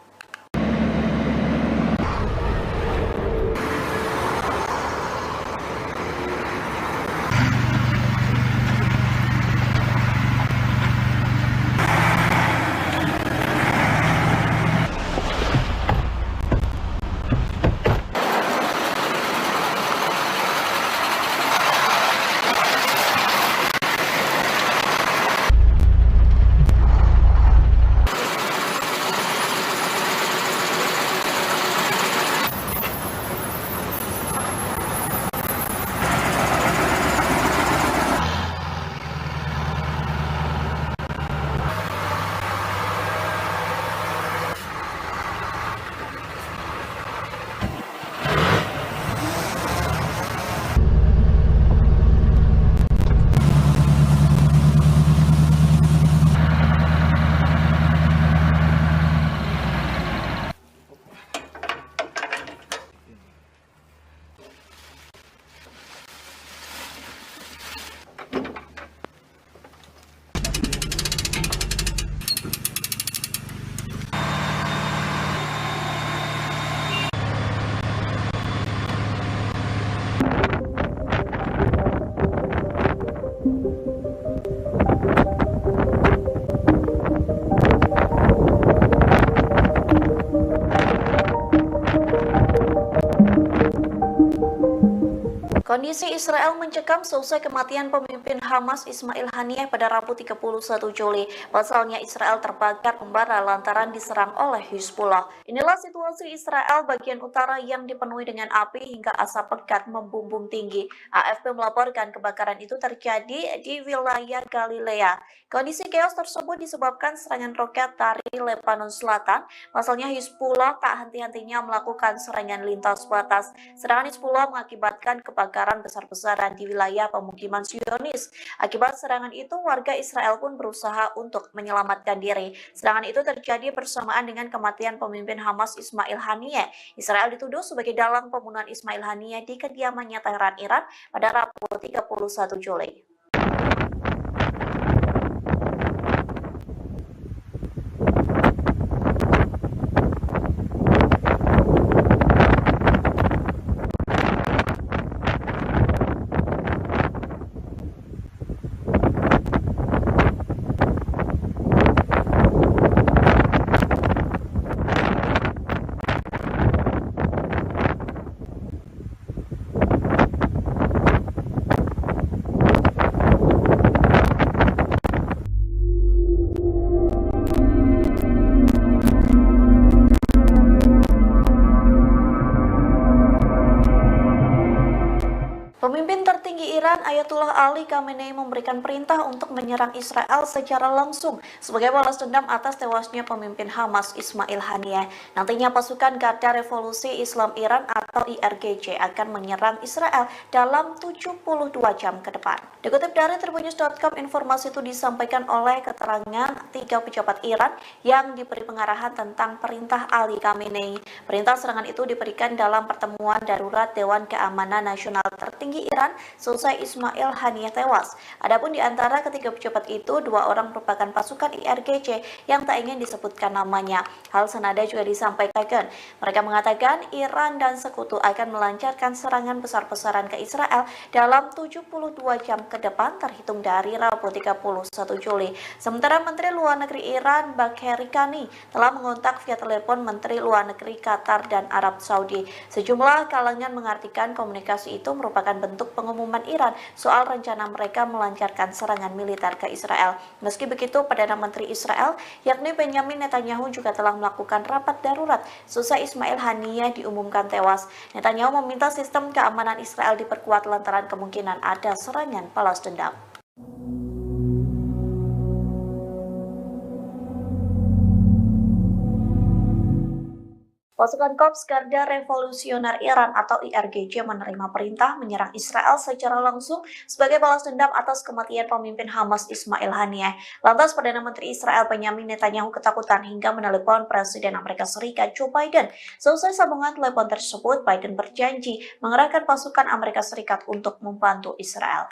Speaker 1: Kondisi Israel mencekam seusai kematian pemimpin Hamas Ismail Haniyeh pada Rabu 31 Juli. Pasalnya Israel terbakar membara lantaran diserang oleh Hizbullah. Inilah situasi Israel bagian utara yang dipenuhi dengan api hingga asap pekat membumbung tinggi. AFP melaporkan kebakaran itu terjadi di wilayah Galilea. Kondisi chaos tersebut disebabkan serangan roket dari Lebanon Selatan. Pasalnya Hizbullah tak henti-hentinya melakukan serangan lintas batas. Serangan Hizbullah mengakibatkan kebakaran besar-besaran di wilayah pemukiman Zionis. Akibat serangan itu, warga Israel pun berusaha untuk menyelamatkan diri. Serangan itu terjadi bersamaan dengan kematian pemimpin Hamas Ismail Haniyeh. Israel dituduh sebagai dalang pembunuhan Ismail Haniyeh di kediamannya Teheran, Iran pada Rabu 31 Juli. Pemimpin tertinggi Iran Ayatullah Ali Khamenei memberikan perintah untuk menyerang Israel secara langsung sebagai balas dendam atas tewasnya pemimpin Hamas Ismail Haniyeh. Nantinya pasukan Garda Revolusi Islam Iran atau IRGC akan menyerang Israel dalam 72 jam ke depan. Dikutip dari Tribunnews.com, informasi itu disampaikan oleh keterangan 3 pejabat Iran yang diberi pengarahan tentang perintah Ali Khamenei. Perintah serangan itu diberikan dalam pertemuan darurat Dewan Keamanan Nasional tertinggi Iran selesai Ismail Haniyeh tewas. Adapun di antara ketiga pejabat itu, 2 orang merupakan pasukan IRGC yang tak ingin disebutkan namanya. Hal senada juga disampaikan. Mereka mengatakan Iran dan sekutu akan melancarkan serangan besar-besaran ke Israel dalam 72 jam ke depan terhitung dari Rabu 31 Juli. Sementara Menteri Luar Negeri Iran Bagheri Kani telah mengontak via telepon Menteri Luar Negeri Qatar dan Arab Saudi. Sejumlah kalangan mengartikan komunikasi itu merupakan bentuk pengumuman Iran soal rencana mereka melancarkan serangan militer ke Israel. Meski begitu, Perdana Menteri Israel yakni Benjamin Netanyahu juga telah melakukan rapat darurat seusai Ismail Haniyeh diumumkan tewas. Netanyahu meminta sistem keamanan Israel diperkuat lantaran kemungkinan ada serangan balas dendam. Pasukan Korps Garda Revolusioner Iran atau IRGC menerima perintah menyerang Israel secara langsung sebagai balas dendam atas kematian pemimpin Hamas Ismail Haniyeh. Lantas Perdana Menteri Israel Benjamin Netanyahu ketakutan hingga menelepon Presiden Amerika Serikat Joe Biden. Selesai sambungan telepon tersebut, Biden berjanji mengerahkan pasukan Amerika Serikat untuk membantu Israel.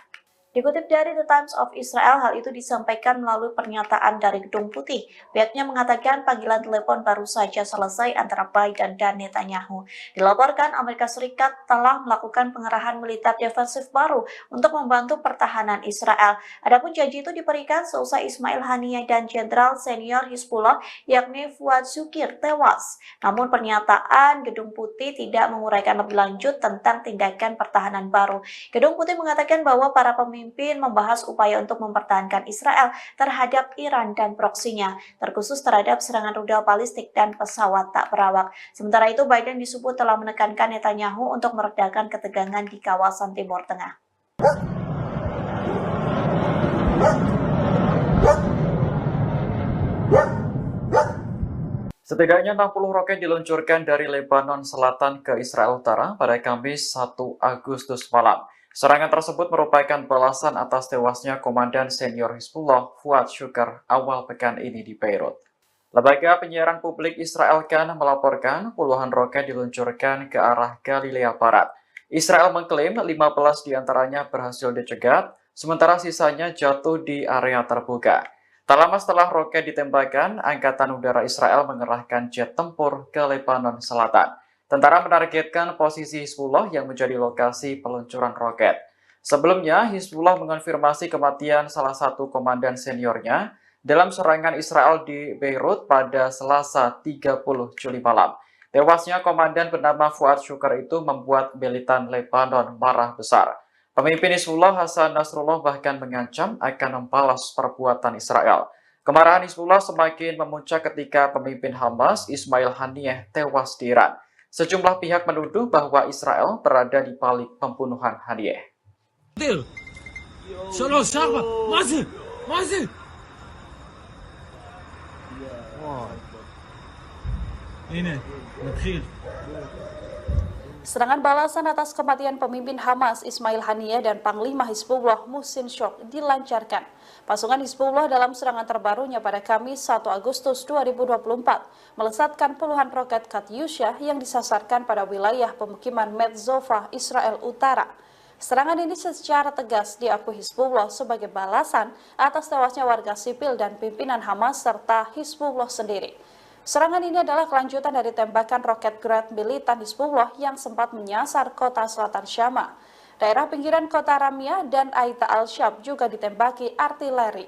Speaker 1: Dikutip dari The Times of Israel, hal itu disampaikan melalui pernyataan dari Gedung Putih. Pihaknya mengatakan panggilan telepon baru saja selesai antara Biden dan Netanyahu. Dilaporkan Amerika Serikat telah melakukan pengerahan militer defensif baru untuk membantu pertahanan Israel. Adapun janji itu diberikan seusai Ismail Haniyeh dan Jenderal Senior Hizbullah yakni Fuad Shukir tewas. Namun pernyataan Gedung Putih tidak menguraikan lebih lanjut tentang tindakan pertahanan baru. Gedung Putih mengatakan bahwa para pemimpin membahas upaya untuk mempertahankan Israel terhadap Iran dan proksinya, terkhusus terhadap serangan rudal balistik dan pesawat tak berawak. Sementara itu, Biden disebut telah menekankan Netanyahu untuk meredakan ketegangan di kawasan Timur Tengah.
Speaker 2: Setidaknya 60 roket diluncurkan dari Lebanon Selatan ke Israel Utara pada Kamis 1 Agustus malam. Serangan tersebut merupakan balasan atas tewasnya Komandan Senior Hizbullah Fuad Shukr awal pekan ini di Beirut. Lembaga penyiaran publik Israel Kan melaporkan puluhan roket diluncurkan ke arah Galilea Barat. Israel mengklaim 15 diantaranya berhasil dicegat, sementara sisanya jatuh di area terbuka. Tak lama setelah roket ditembakkan, Angkatan Udara Israel mengerahkan jet tempur ke Lebanon Selatan. Tentara menargetkan posisi Hizbullah yang menjadi lokasi peluncuran roket. Sebelumnya, Hizbullah mengonfirmasi kematian salah satu komandan seniornya dalam serangan Israel di Beirut pada Selasa 30 Juli malam. Tewasnya komandan bernama Fuad Syukar itu membuat militan Lebanon marah besar. Pemimpin Hizbullah Hasan Nasrullah bahkan mengancam akan membalas perbuatan Israel. Kemarahan Hizbullah semakin memuncak ketika pemimpin Hamas Ismail Haniyeh tewas di Iran. Sejumlah pihak menuduh bahwa Israel berada di balik pembunuhan Haniyeh.
Speaker 7: Serangan balasan atas kematian pemimpin Hamas Ismail Haniyeh dan Panglima Hizbullah Muhsin Syok dilancarkan. Pasukan Hizbullah dalam serangan terbarunya pada Kamis 1 Agustus 2024 melesatkan puluhan roket Katyusha yang disasarkan pada wilayah pemukiman Metzova, Israel Utara. Serangan ini secara tegas diakui Hizbullah sebagai balasan atas tewasnya warga sipil dan pimpinan Hamas serta Hizbullah sendiri. Serangan ini adalah kelanjutan dari tembakan roket Grad militan Hizbullah yang sempat menyasar kota selatan Syama. Daerah pinggiran kota Ramia dan Aita al-Shab juga ditembaki artileri.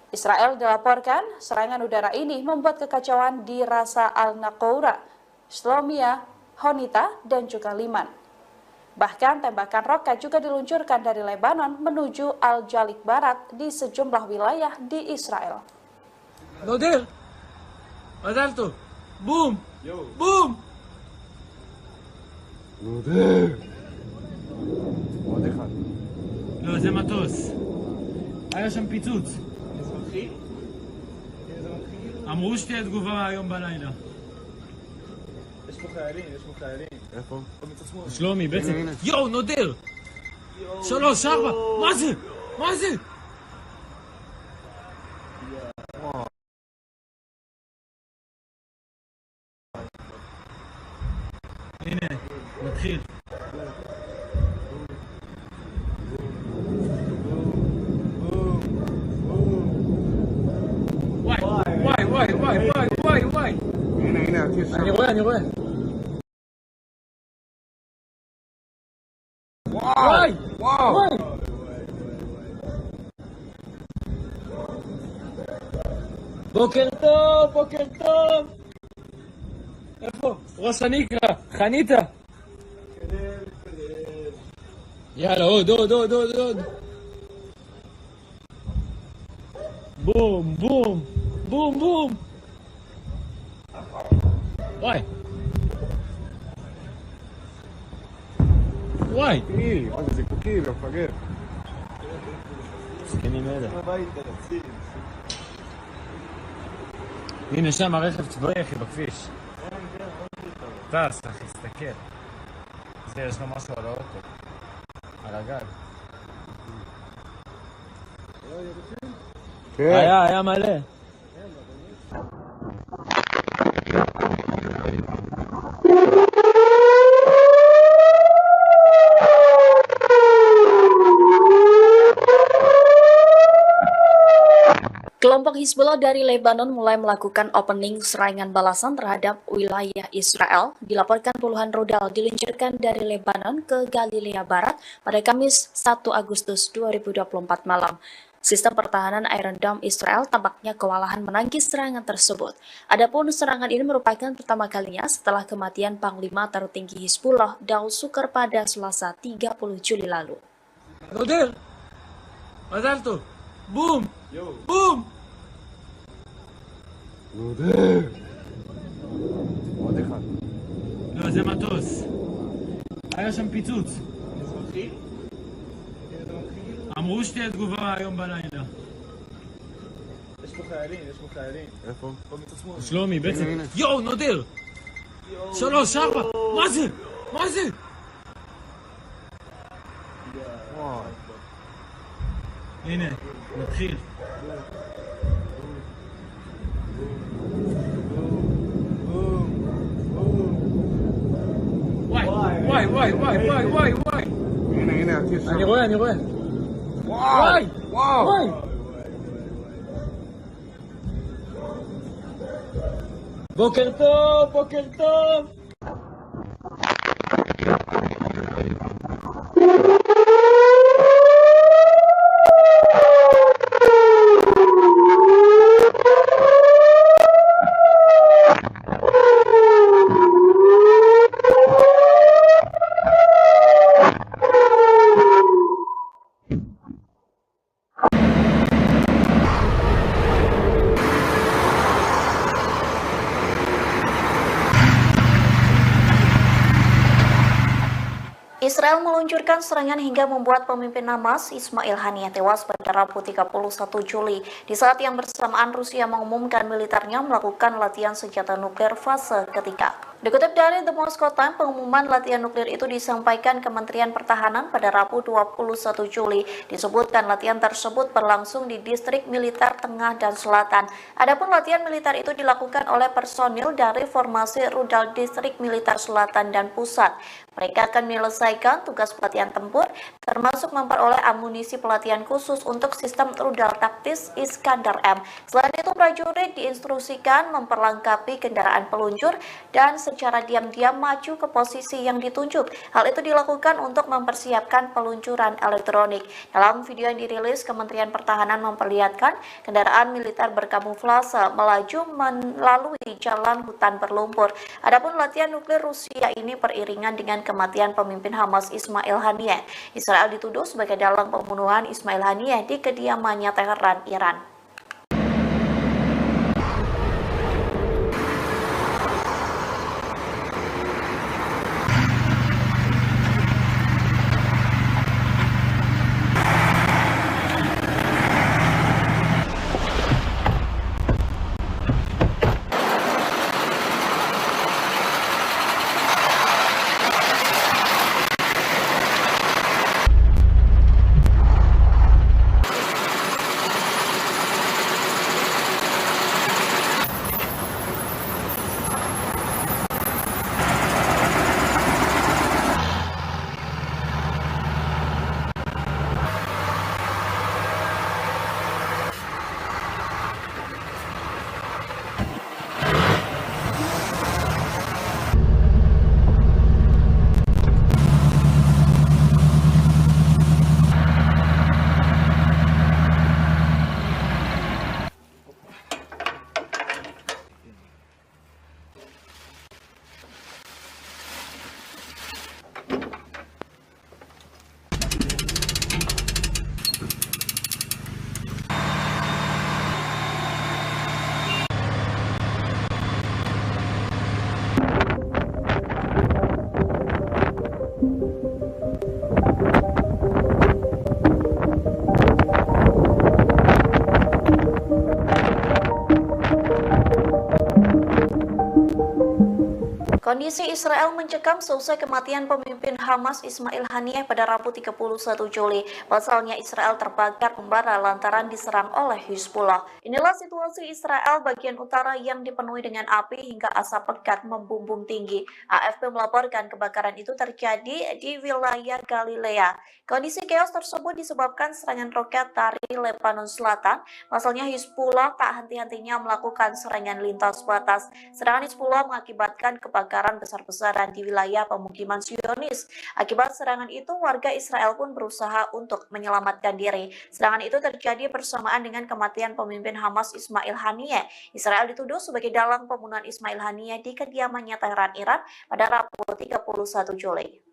Speaker 7: Israel dilaporkan serangan udara ini membuat kekacauan di Rasa al-Naqoura, Shlomia, Honita, dan juga Liman. Bahkan tembakan roket juga diluncurkan dari Lebanon menuju Al-Jalik Barat di sejumlah wilayah di Israel.
Speaker 3: מזל טוב. בום! בום!
Speaker 4: עוד אחד.
Speaker 3: לא, זה מטוס. היה שם פיצוץ. אמרו שתהיה תגובה היום בלילה.
Speaker 4: יש פה חיילים. איפה?
Speaker 3: שלומי, בעצם. יואו, נודר! 3, 4, מה זה? הנה, נתחיל. וואי.
Speaker 4: הנה,
Speaker 3: אני רואה. וואי. בוקר טוב. איפה? ראש הניקרה, חניתה. יאללה, עוד. בום. וואי.
Speaker 4: זה זיקוקי, לא מפגר.
Speaker 3: סכנים אלה. הנה שם הרכב צבאי אחי בכביש. טס אחי, תסתכל. יש לו משהו על האוטו. על הגג. היה מלא.
Speaker 1: Kelompok Hizbullah dari Lebanon mulai melakukan opening serangan balasan terhadap wilayah Israel. Dilaporkan puluhan rudal diluncurkan dari Lebanon ke Galilea Barat pada Kamis 1 Agustus 2024 malam. Sistem pertahanan Iron Dome Israel tampaknya kewalahan menangkis serangan tersebut. Adapun serangan ini merupakan pertama kalinya setelah kematian Panglima tertinggi Hizbullah Daud Sukar pada Selasa 30 Juli lalu.
Speaker 3: נודר! מזל טוב! בום!
Speaker 4: עוד אחד.
Speaker 3: לא, זה מטוס. היה שם פיצוץ. אמרו שתהיה תגובה היום בלילה.
Speaker 4: יש פה חיילים. איפה?
Speaker 3: שלומי, בעצם. יואו, נודר! 3, 4, מה זה? הנה, נתחיל. וואי.
Speaker 4: הנה, הטיס.
Speaker 3: אני רואה. וואי. בוקר טוב.
Speaker 1: Israel meluncurkan serangan hingga membuat pemimpin Hamas Ismail Haniyeh tewas pada Rabu 31 Juli di saat yang bersamaan Rusia mengumumkan militernya melakukan latihan senjata nuklir fase ketiga. Dikutip dari The Moscow Times, pengumuman latihan nuklir itu disampaikan Kementerian Pertahanan pada Rabu 21 Juli. Disebutkan latihan tersebut berlangsung di distrik militer tengah dan selatan. Adapun latihan militer itu dilakukan oleh personil dari formasi rudal distrik militer selatan dan pusat. Mereka akan menyelesaikan tugas pelatihan tempur, termasuk memperoleh amunisi pelatihan khusus untuk sistem rudal taktis Iskander M. Selain itu, prajurit diinstruksikan memperlengkapi kendaraan peluncur dan secara diam-diam maju ke posisi yang ditunjuk. Hal itu dilakukan untuk mempersiapkan peluncuran elektronik. Dalam video yang dirilis, Kementerian Pertahanan memperlihatkan kendaraan militer berkamuflase melaju melalui jalan hutan berlumpur. Adapun latihan nuklir Rusia ini beriringan dengan kematian pemimpin Hamas Ismail Haniyeh. Israel dituduh sebagai dalang pembunuhan Ismail Haniyeh di kediamannya Teheran, Iran. Kondisi Israel mencekam seusai kematian pemimpin Hamas Ismail Haniyeh pada Rabu 31 Juli. Pasalnya Israel terbakar membara lantaran diserang oleh Hizbullah. Inilah situasi Israel bagian utara yang dipenuhi dengan api hingga asap pekat membumbung tinggi. AFP melaporkan kebakaran itu terjadi di wilayah Galilea. Kondisi chaos tersebut disebabkan serangan roket dari Lebanon Selatan. Pasalnya Hizbullah tak henti-hentinya melakukan serangan lintas batas. Serangan Hizbullah mengakibatkan kebakaran besar-besaran di wilayah pemukiman Zionis. Akibat serangan itu, warga Israel pun berusaha untuk menyelamatkan diri. Serangan itu terjadi bersamaan dengan kematian pemimpin Hamas Ismail Haniyeh. Israel dituduh sebagai dalang pembunuhan Ismail Haniyeh di kediamannya Teheran, Iran pada Rabu 31 Juli.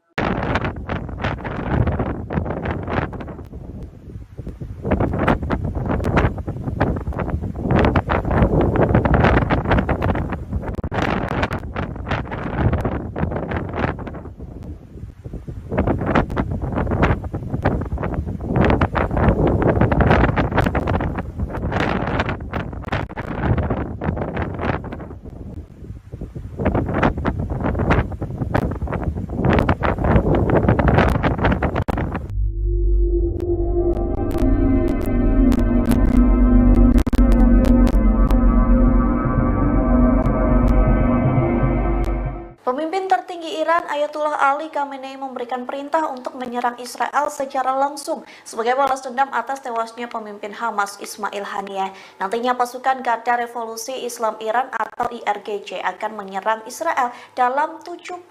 Speaker 1: Pemimpin tertinggi Iran Ayatullah Ali Khamenei memberikan perintah untuk menyerang Israel secara langsung sebagai balas dendam atas tewasnya pemimpin Hamas Ismail Haniyeh. Nantinya pasukan Garda Revolusi Islam Iran atau IRGC akan menyerang Israel dalam 72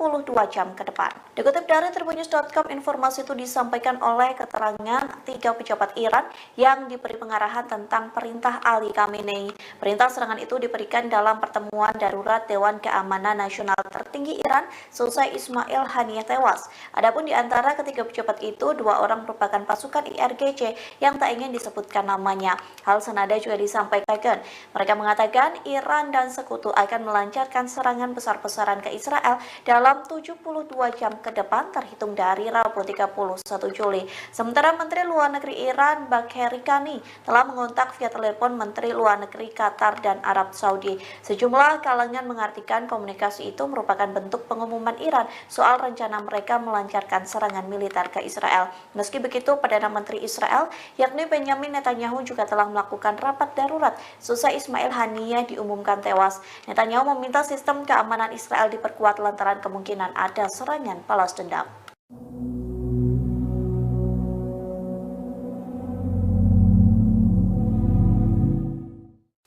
Speaker 1: jam ke depan. Dikutip dari Tribunnews.com, informasi itu disampaikan oleh keterangan 3 pejabat Iran yang diberi pengarahan tentang perintah Ali Khamenei. Perintah serangan itu diberikan dalam pertemuan darurat Dewan Keamanan Nasional tertinggi Iran selesai Ismail Haniyeh tewas. Adapun di antara ketiga pejabat itu, 2 orang merupakan pasukan IRGC yang tak ingin disebutkan namanya. Hal senada juga disampaikan. Mereka mengatakan Iran dan sekutu akan melancarkan serangan besar-besaran ke Israel dalam 72 jam ke depan terhitung dari Rabu 31 Juli. Sementara Menteri Luar Negeri Iran Bagheri Kani telah mengontak via telepon Menteri Luar Negeri Qatar dan Arab Saudi. Sejumlah kalangan mengartikan komunikasi itu merupakan bentuk pengumuman Iran soal rencana mereka melancarkan serangan militer ke Israel. Meski begitu, Perdana Menteri Israel yakni Benjamin Netanyahu juga telah melakukan rapat darurat seusai Ismail Haniyeh diumumkan tewas. Netanyahu meminta sistem keamanan Israel diperkuat lantaran kemungkinan ada serangan balas dendam.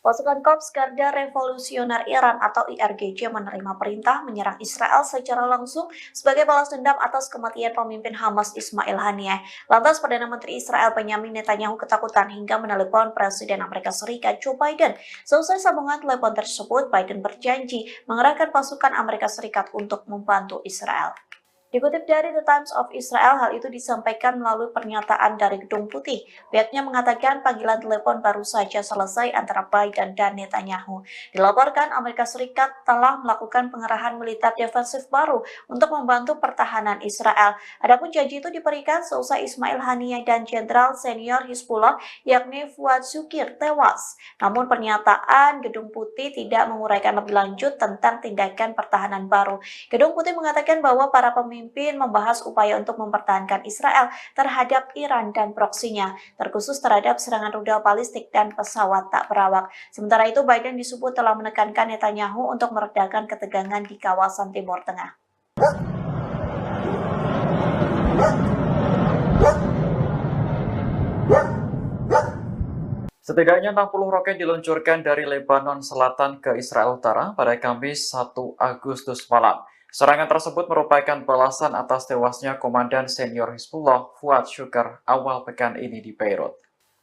Speaker 1: Pasukan Korps Garda Revolusioner Iran atau IRGC menerima perintah menyerang Israel secara langsung sebagai balas dendam atas kematian pemimpin Hamas Ismail Haniyeh. Lantas Perdana Menteri Israel Benjamin Netanyahu ketakutan hingga menelepon Presiden Amerika Serikat Joe Biden. Selesai sambungan telepon tersebut, Biden berjanji mengerahkan pasukan Amerika Serikat untuk membantu Israel. Dikutip dari The Times of Israel, hal itu disampaikan melalui pernyataan dari Gedung Putih. Pihaknya mengatakan panggilan telepon baru saja selesai antara Biden dan Netanyahu. Dilaporkan Amerika Serikat telah melakukan pengerahan militer defensif baru untuk membantu pertahanan Israel. Adapun janji itu diberikan seusai Ismail Haniyeh dan Jenderal Senior Hizbullah yakni Fuad Shukir tewas. Namun pernyataan Gedung Putih tidak menguraikan lebih lanjut tentang tindakan pertahanan baru. Gedung Putih mengatakan bahwa para pemimpin membahas upaya untuk mempertahankan Israel terhadap Iran dan proksinya, terkhusus terhadap serangan rudal balistik dan pesawat tak berawak. Sementara itu, Biden disebut telah menekankan Netanyahu untuk meredakan ketegangan di kawasan Timur Tengah.
Speaker 2: Setidaknya 60 roket diluncurkan dari Lebanon Selatan ke Israel Utara pada Kamis 1 Agustus malam. Serangan tersebut merupakan balasan atas tewasnya Komandan Senior Hizbullah Fuad Shukr awal pekan ini di Beirut.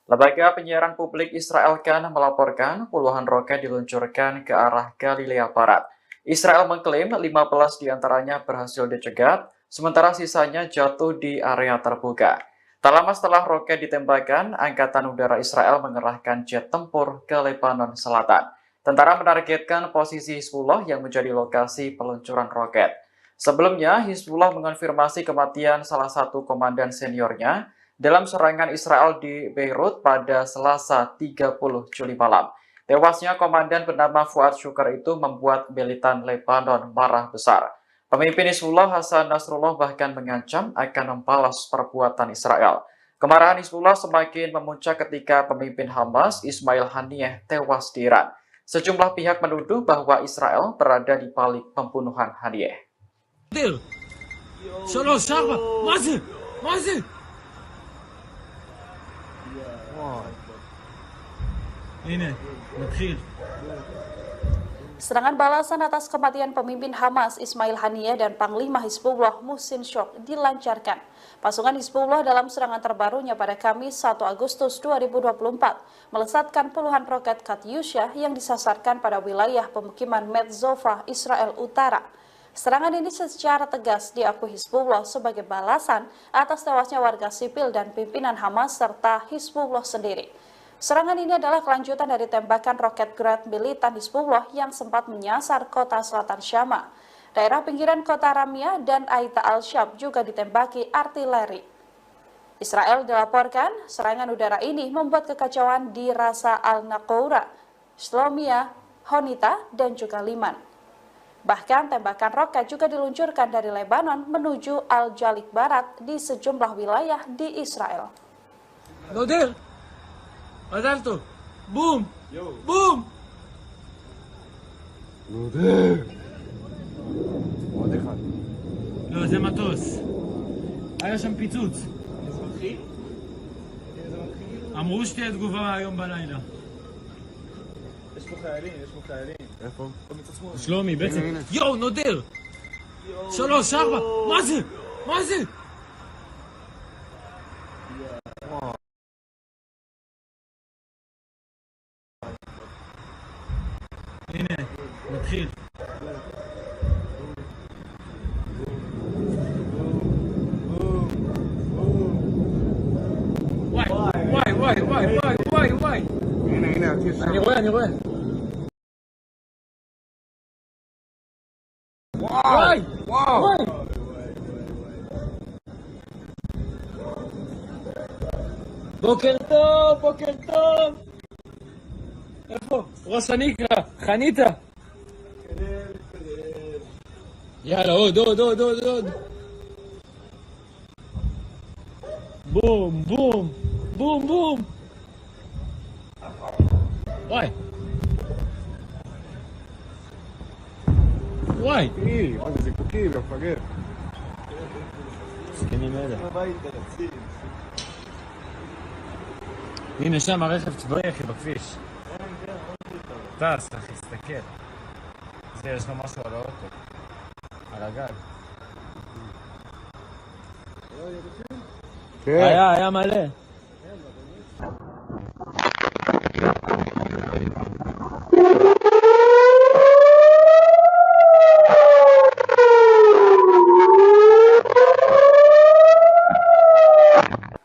Speaker 2: Lembaga penyiaran publik Israel Kan melaporkan puluhan roket diluncurkan ke arah Galilea Barat. Israel mengklaim 15 diantaranya berhasil dicegat, sementara sisanya jatuh di area terbuka. Tak lama setelah roket ditembakkan, Angkatan Udara Israel mengerahkan jet tempur ke Lebanon Selatan. Tentara menargetkan posisi Hizbullah yang menjadi lokasi peluncuran roket. Sebelumnya, Hizbullah mengonfirmasi kematian salah satu komandan seniornya dalam serangan Israel di Beirut pada Selasa 30 Juli malam. Tewasnya komandan bernama Fuad Shukr itu membuat militan Lebanon marah besar. Pemimpin Hizbullah Hasan Nasrullah bahkan mengancam akan membalas perbuatan Israel. Kemarahan Hizbullah semakin memuncak ketika pemimpin Hamas Ismail Haniyeh tewas di Iran. Sejumlah pihak menuduh bahwa Israel berada di balik pembunuhan Haniyeh.
Speaker 7: Serangan balasan atas kematian pemimpin Hamas Ismail Haniyeh dan Panglima Hizbullah Muhsin Shok dilancarkan. Pasukan Hizbullah dalam serangan terbarunya pada Kamis 1 Agustus 2024 melesatkan puluhan roket Katyusha yang disasarkan pada wilayah pemukiman Metzofa, Israel Utara. Serangan ini secara tegas diakui Hizbullah sebagai balasan atas tewasnya warga sipil dan pimpinan Hamas serta Hizbullah sendiri. Serangan ini adalah kelanjutan dari tembakan roket Grad militan Hizbullah yang sempat menyasar kota selatan Syama. Daerah pinggiran kota Ramia dan Aita al-Shab juga ditembaki artileri. Israel dilaporkan serangan udara ini membuat kekacauan di Rasa al-Naqoura, Shlomia, Honita, dan juga Liman. Bahkan tembakan roket juga diluncurkan dari Lebanon menuju Al-Jalik Barat di sejumlah wilayah di Israel.
Speaker 3: מזל בום! בום! עוד אחד. לא, זה מטוס. היה שם פיצוץ. אמרו שתהיה תגובה היום בלילה.
Speaker 4: יש פה חיילים. איפה?
Speaker 3: שלומי, בעצם. יואו, נודר! 3, 4, מה זה? הנה, מתחיל. וואי.
Speaker 4: הנה, הטיס שם.
Speaker 3: אני רואה. וואי. בוקר טוב. איפה? ראש הנקרה, חניתה. יאללה, עוד. בום. וואי.
Speaker 4: מה זה זיקוקים, מפגר.
Speaker 3: מסכנים אלה. הנה שם הרכב צבאי אחי בכביש. טס אחי, תסתכל. זה יש לו משהו על האוטו. על הגג.
Speaker 4: כן.
Speaker 3: היה מלא.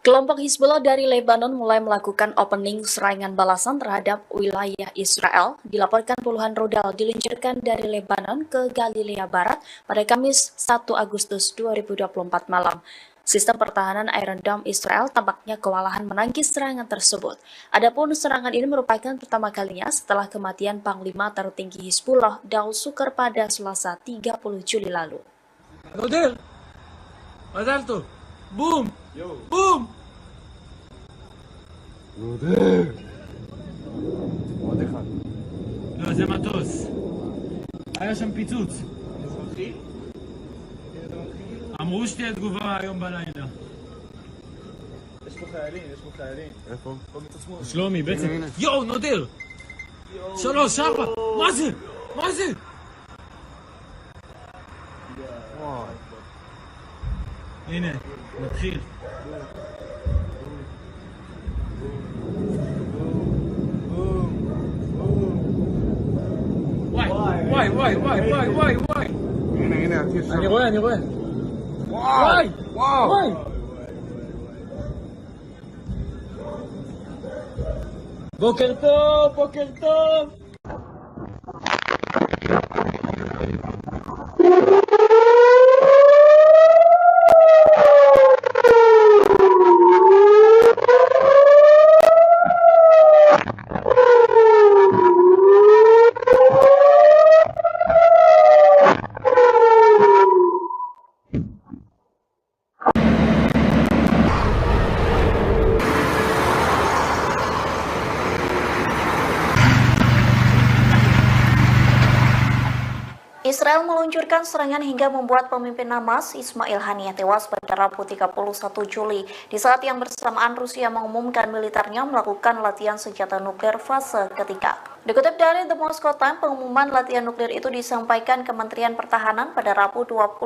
Speaker 1: Kelompok Hizbullah dari Lebanon mulai melakukan opening serangan balasan terhadap wilayah Israel. Dilaporkan puluhan rudal diluncurkan dari Lebanon ke Galilea Barat pada Kamis 1 Agustus 2024 malam. Sistem pertahanan Iron Dome Israel tampaknya kewalahan menangkis serangan tersebut. Adapun serangan ini merupakan pertama kalinya setelah kematian Panglima tertinggi Hizbullah Daud Sukar pada Selasa 30 Juli lalu.
Speaker 3: נודל! מזל טוב! בום!
Speaker 4: עוד אחד.
Speaker 3: לא, זה מטוס. היה שם פיצוץ. אמרו שתהיה תגובה היום בלילה.
Speaker 4: יש פה חיילים. איפה?
Speaker 3: שלומי, בעצם. יואו, נודר! 3, 4! מה זה? הנה, נתחיל. וואי.
Speaker 4: הנה, הטיס שם.
Speaker 3: אני רואה. וואי. בוקר טוב.
Speaker 1: Israel meluncurkan serangan hingga membuat pemimpin Hamas Ismail Haniyeh tewas pada Rabu 31 Juli di saat yang bersamaan Rusia mengumumkan militernya melakukan latihan senjata nuklir fase ketiga. Dikutip dari The Moscow Times, pengumuman latihan nuklir itu disampaikan Kementerian Pertahanan pada Rabu 21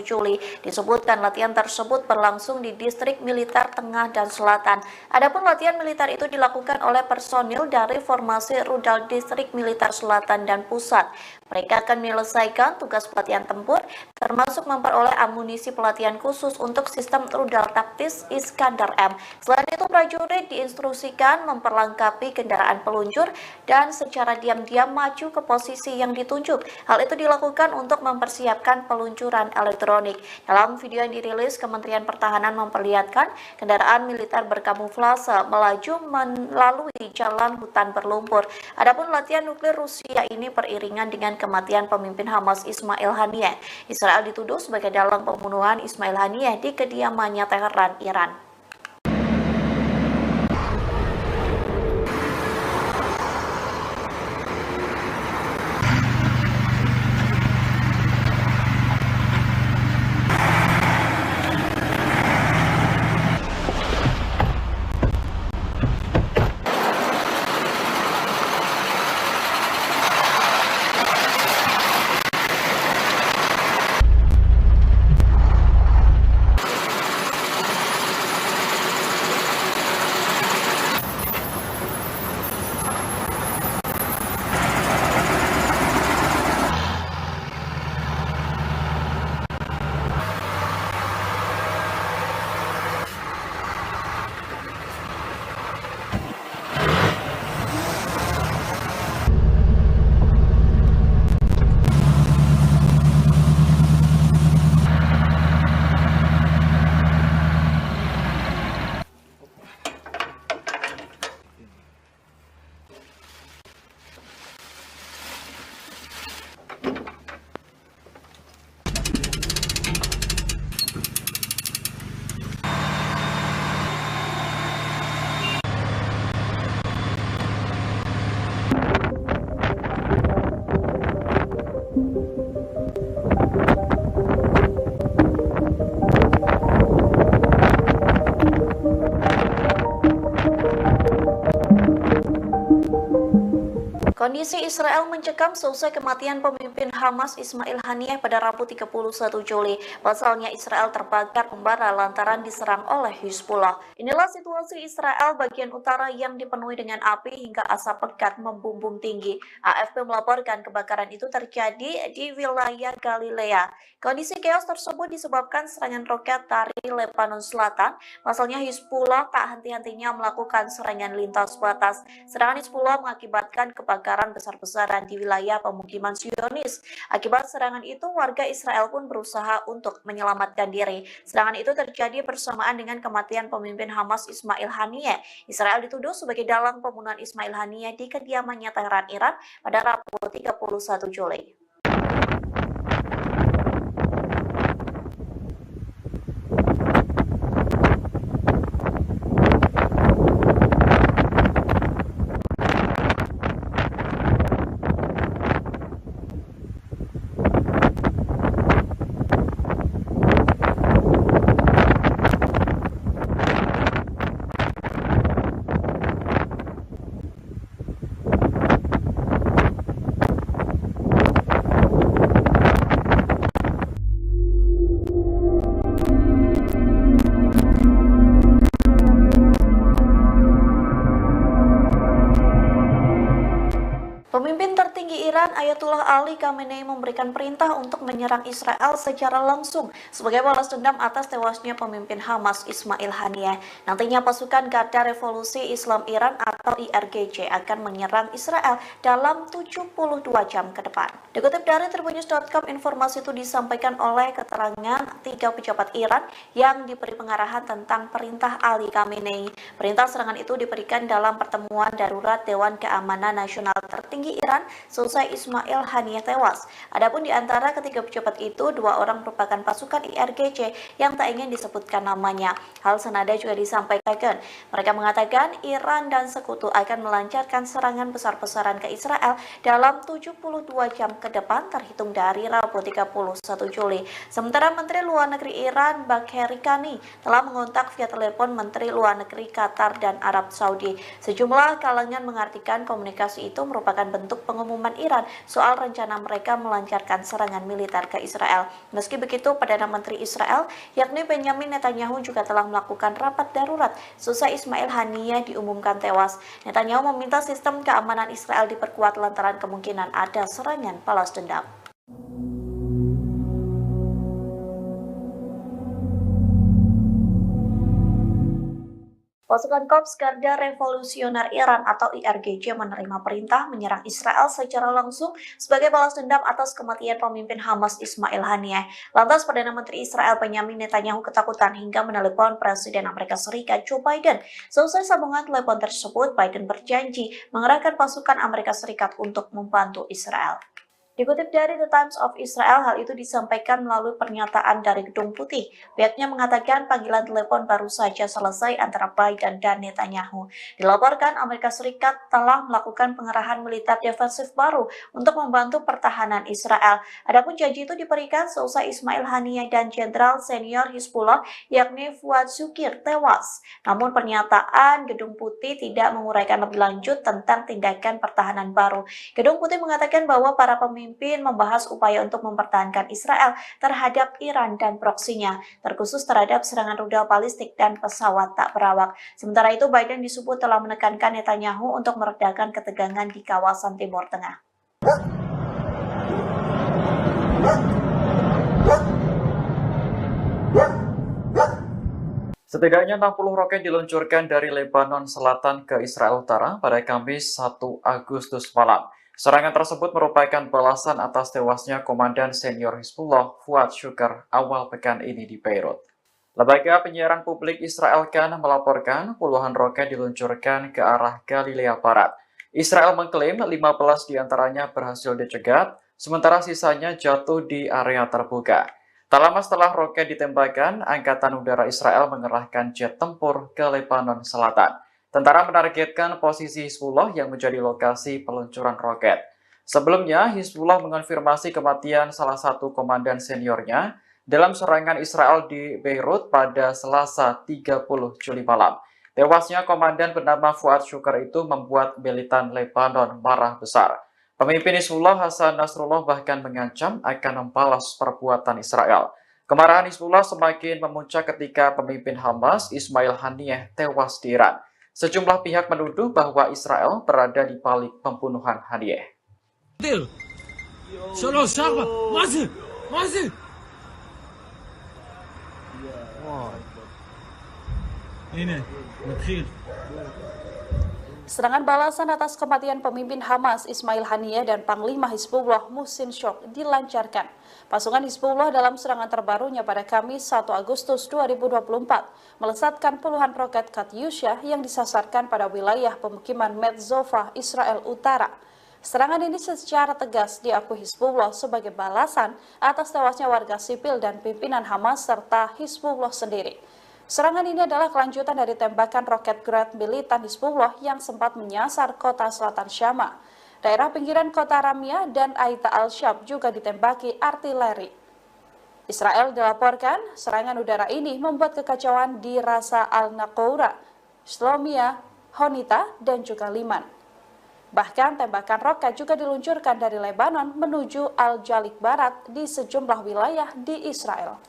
Speaker 1: Juli. Disebutkan latihan tersebut berlangsung di distrik militer tengah dan selatan. Adapun latihan militer itu dilakukan oleh personil dari formasi rudal distrik militer selatan dan pusat. Mereka akan menyelesaikan tugas pelatihan tempur, termasuk memperoleh amunisi pelatihan khusus untuk sistem rudal taktis Iskander M. Selain itu, prajurit diinstruksikan memperlengkapi kendaraan peluncur dan secara diam-diam maju ke posisi yang ditunjuk. Hal itu dilakukan untuk mempersiapkan peluncuran elektronik. Dalam video yang dirilis, Kementerian Pertahanan memperlihatkan kendaraan militer berkamuflase melaju melalui jalan hutan berlumpur. Adapun latihan nuklir Rusia ini beriringan dengan kematian pemimpin Hamas Ismail Haniyeh. Israel dituduh sebagai dalang pembunuhan Ismail Haniyeh di kediamannya Teheran, Iran. Kondisi Israel mencekam seusai kematian pemimpin Hamas Ismail Haniyeh pada Rabu 31 Juli. Pasalnya Israel terbakar membara lantaran diserang oleh Hizbullah. Inilah situasi Israel bagian utara yang dipenuhi dengan api hingga asap pekat membumbung tinggi. AFP melaporkan kebakaran itu terjadi di wilayah Galilea. Kondisi chaos tersebut disebabkan serangan roket dari Lebanon Selatan. Pasalnya Hizbullah tak henti-hentinya melakukan serangan lintas batas. Serangan Hizbullah mengakibatkan kebakaran besar-besaran di wilayah pemukiman Zionis. Akibat serangan itu, warga Israel pun berusaha untuk menyelamatkan diri. Serangan itu terjadi bersamaan dengan kematian pemimpin Hamas Ismail Haniyeh. Israel dituduh sebagai dalang pembunuhan Ismail Haniyeh di kediamannya Teheran, Iran pada Rabu 31 Juli. Pemimpin tertinggi Iran Ayatullah Ali Khamenei memberikan perintah untuk menyerang Israel secara langsung sebagai balas dendam atas tewasnya pemimpin Hamas Ismail Haniyeh. Nantinya pasukan Garda Revolusi Islam Iran atau IRGC akan menyerang Israel dalam 72 jam ke depan. Dikutip dari tribunnews.com, informasi itu disampaikan oleh keterangan 3 pejabat Iran yang diberi pengarahan tentang perintah Ali Khamenei. Perintah serangan itu diberikan dalam pertemuan darurat Dewan Keamanan Nasional tertinggi Iran selesai Ismail Haniyeh tewas. Adapun di antara ketiga pejabat itu, 2 orang merupakan pasukan IRGC yang tak ingin disebutkan namanya. Hal senada juga disampaikan. Mereka mengatakan Iran dan sekutu akan melancarkan serangan besar-besaran ke Israel dalam 72 jam ke depan terhitung dari Rabu 31 Juli. Sementara Menteri Luar Negeri Iran Bagheri Kani telah mengontak via telepon Menteri Luar Negeri Qatar dan Arab Saudi. Sejumlah kalangan mengartikan komunikasi itu merupakan bentuk pengumuman Iran soal rencana mereka melancarkan serangan militer ke Israel. Meski begitu, Perdana Menteri Israel yakni Benjamin Netanyahu juga telah melakukan rapat darurat selesai Ismail Haniyeh diumumkan tewas. Netanyahu meminta sistem keamanan Israel diperkuat lantaran kemungkinan ada serangan balas dendam. Pasukan Korps Garda Revolusioner Iran atau IRGC menerima perintah menyerang Israel secara langsung sebagai balas dendam atas kematian pemimpin Hamas Ismail Haniyeh. Lantas Perdana Menteri Israel Benjamin Netanyahu ketakutan hingga menelepon Presiden Amerika Serikat Joe Biden. Selesai sambungan telepon tersebut, Biden berjanji mengerahkan pasukan Amerika Serikat untuk membantu Israel. Dikutip dari The Times of Israel, hal itu disampaikan melalui pernyataan dari Gedung Putih. Pihaknya mengatakan panggilan telepon baru saja selesai antara Biden dan Netanyahu. Dilaporkan Amerika Serikat telah melakukan pengerahan militer defensif baru untuk membantu pertahanan Israel. Adapun janji itu diberikan selesai Ismail Haniyeh dan Jenderal Senior Hizbullah yakni Fuad Shukir tewas. Namun pernyataan Gedung Putih tidak menguraikan lebih lanjut tentang tindakan pertahanan baru. Gedung Putih mengatakan bahwa para pemimpin membahas upaya untuk mempertahankan Israel terhadap Iran dan proksinya, terkhusus terhadap serangan rudal balistik dan pesawat tak berawak. Sementara itu, Biden disebut telah menekankan Netanyahu untuk meredakan ketegangan di kawasan Timur Tengah.
Speaker 2: Setidaknya 60 roket diluncurkan dari Lebanon Selatan ke Israel Utara pada Kamis 1 Agustus malam. Serangan tersebut merupakan balasan atas tewasnya Komandan Senior Hizbullah Fuad Shukr awal pekan ini di Beirut. Lembaga penyiaran publik Israel Kan melaporkan puluhan roket diluncurkan ke arah Galilea Barat. Israel mengklaim 15 diantaranya berhasil dicegat, sementara sisanya jatuh di area terbuka. Tak lama setelah roket ditembakkan, Angkatan Udara Israel mengerahkan jet tempur ke Lebanon Selatan. Tentara menargetkan posisi Hizbullah yang menjadi lokasi peluncuran roket. Sebelumnya, Hizbullah mengonfirmasi kematian salah satu komandan seniornya dalam serangan Israel di Beirut pada Selasa 30 Juli malam. Tewasnya komandan bernama Fuad Syukar itu membuat militan Lebanon marah besar. Pemimpin Hizbullah Hasan Nasrullah bahkan mengancam akan membalas perbuatan Israel. Kemarahan Hizbullah semakin memuncak ketika pemimpin Hamas Ismail Haniyeh tewas di Iran. Sejumlah pihak menuduh bahwa Israel berada di balik pembunuhan Haniyeh.
Speaker 7: Serangan balasan atas kematian pemimpin Hamas Ismail Haniyeh dan Panglima Hizbullah Muhsin Shok dilancarkan. Pasukan Hizbullah dalam serangan terbarunya pada Kamis 1 Agustus 2024 melesatkan puluhan roket Katyusha yang disasarkan pada wilayah pemukiman Metzova, Israel Utara. Serangan ini secara tegas diakui Hizbullah sebagai balasan atas tewasnya warga sipil dan pimpinan Hamas serta Hizbullah sendiri. Serangan ini adalah kelanjutan dari tembakan roket Grad militan Hizbullah yang sempat menyasar kota selatan Syama. Daerah pinggiran kota Ramia dan Aita al-Shab juga ditembaki artileri. Israel dilaporkan serangan udara ini membuat kekacauan di Rasa al-Naqoura, Shlomia, Honita, dan juga Liman. Bahkan tembakan roket juga diluncurkan dari Lebanon menuju Al-Jalik Barat di sejumlah wilayah di Israel.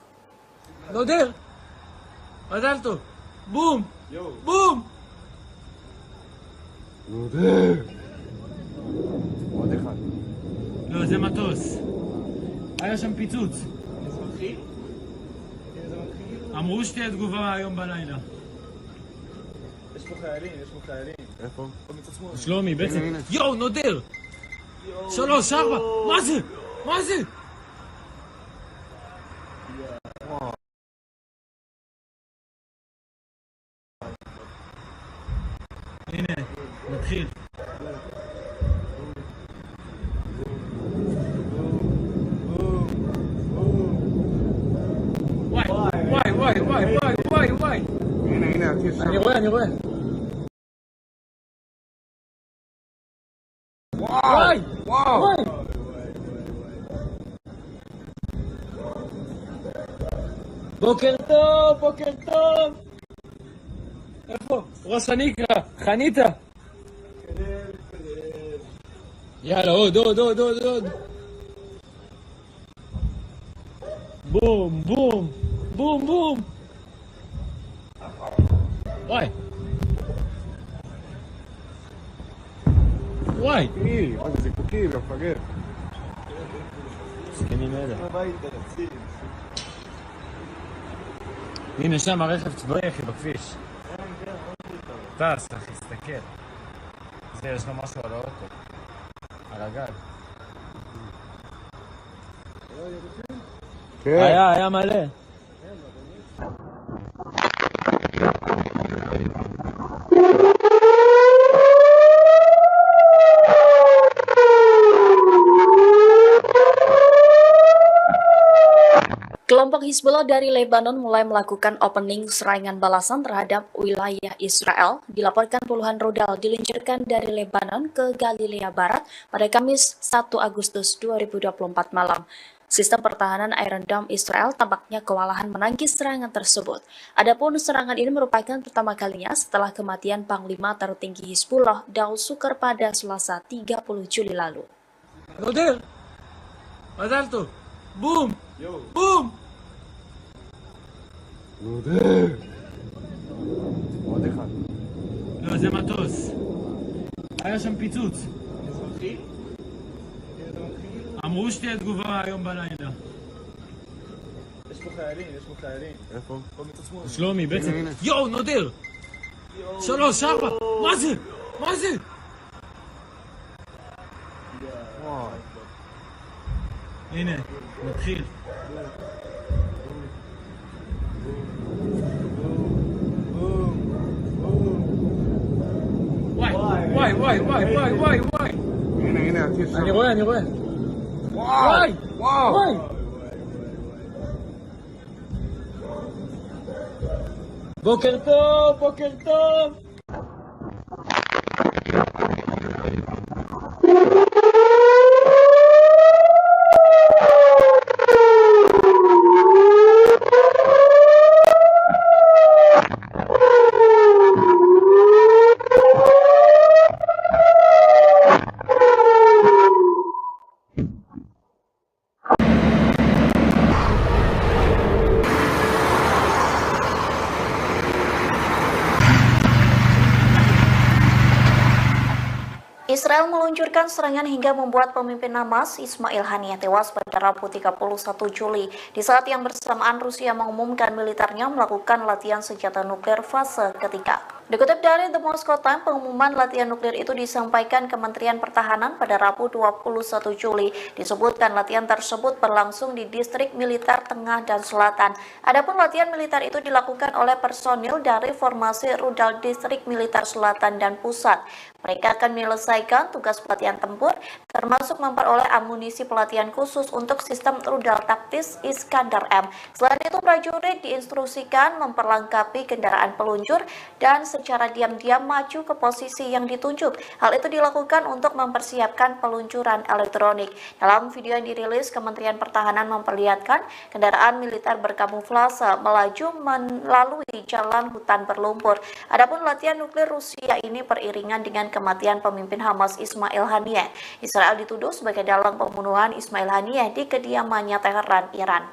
Speaker 3: מזל בום! בום! עוד אחד. לא, זה מטוס. היה שם פיצוץ. אמרו שתהיה תגובה היום בלילה.
Speaker 4: יש פה חיילים. איפה?
Speaker 3: שלומי, בעצם. יואו, נודר! 3, 4, מה זה? הנה, נתחיל. וואי. הנה, אני רואה. וואי. בוקר טוב. איפה? ראש הניקרה, חניתה. יאללה, עוד. בום. וואי.
Speaker 4: זה זיקוקים, מפגר.
Speaker 3: סכנים אלה. הנה שם הרכב צבאי, אחי, בכביש. טס, אחי, תסתכל. זה, יש לו משהו על האוטו. על הגג. היה מלא.
Speaker 1: Kelompok Hizbullah dari Lebanon mulai melakukan opening serangan balasan terhadap wilayah Israel. Dilaporkan puluhan rudal diluncurkan dari Lebanon ke Galilea Barat pada Kamis 1 Agustus 2024 malam. Sistem pertahanan Iron Dome Israel tampaknya kewalahan menangkis serangan tersebut. Adapun serangan ini merupakan pertama kalinya setelah kematian Panglima tertinggi Hizbullah Daud Shukar pada Selasa 30 Juli lalu.
Speaker 3: נודר! מזל טוב! בום!
Speaker 4: עוד אחד.
Speaker 3: לא, זה מטוס. היה שם פיצוץ. אמרו שתהיה תגובה היום בלילה.
Speaker 4: יש פה חיילים. איפה?
Speaker 3: שלומי, בעצם. יואו, נודר! 3, 4, מה זה? הנה, נתחיל. וואי.
Speaker 4: הנה,
Speaker 3: אני רואה. וואי. בוקר טוב.
Speaker 1: Israel meluncurkan serangan hingga membuat pemimpin Hamas Ismail Haniyeh tewas pada Rabu 31 Juli di saat yang bersamaan Rusia mengumumkan militernya melakukan latihan senjata nuklir fase ketiga. Dikutip dari The Moscow Times, pengumuman latihan nuklir itu disampaikan Kementerian Pertahanan pada Rabu 21 Juli. Disebutkan latihan tersebut berlangsung di distrik militer tengah dan selatan. Adapun latihan militer itu dilakukan oleh personil dari formasi rudal distrik militer selatan dan pusat. Mereka akan menyelesaikan tugas pelatihan tempur, termasuk memperoleh amunisi pelatihan khusus untuk sistem rudal taktis Iskandar M. Selain itu, prajurit diinstruksikan memperlengkapi kendaraan peluncur dan secara diam-diam maju ke posisi yang ditunjuk. Hal itu dilakukan untuk mempersiapkan peluncuran elektronik. Dalam video yang dirilis, Kementerian Pertahanan memperlihatkan kendaraan militer berkamuflase melaju melalui jalan hutan berlumpur. Adapun latihan nuklir Rusia ini beriringan dengan kematian pemimpin Hamas Ismail Haniyeh. Israel dituduh sebagai dalang pembunuhan Ismail Haniyeh di kediamannya Teheran, Iran.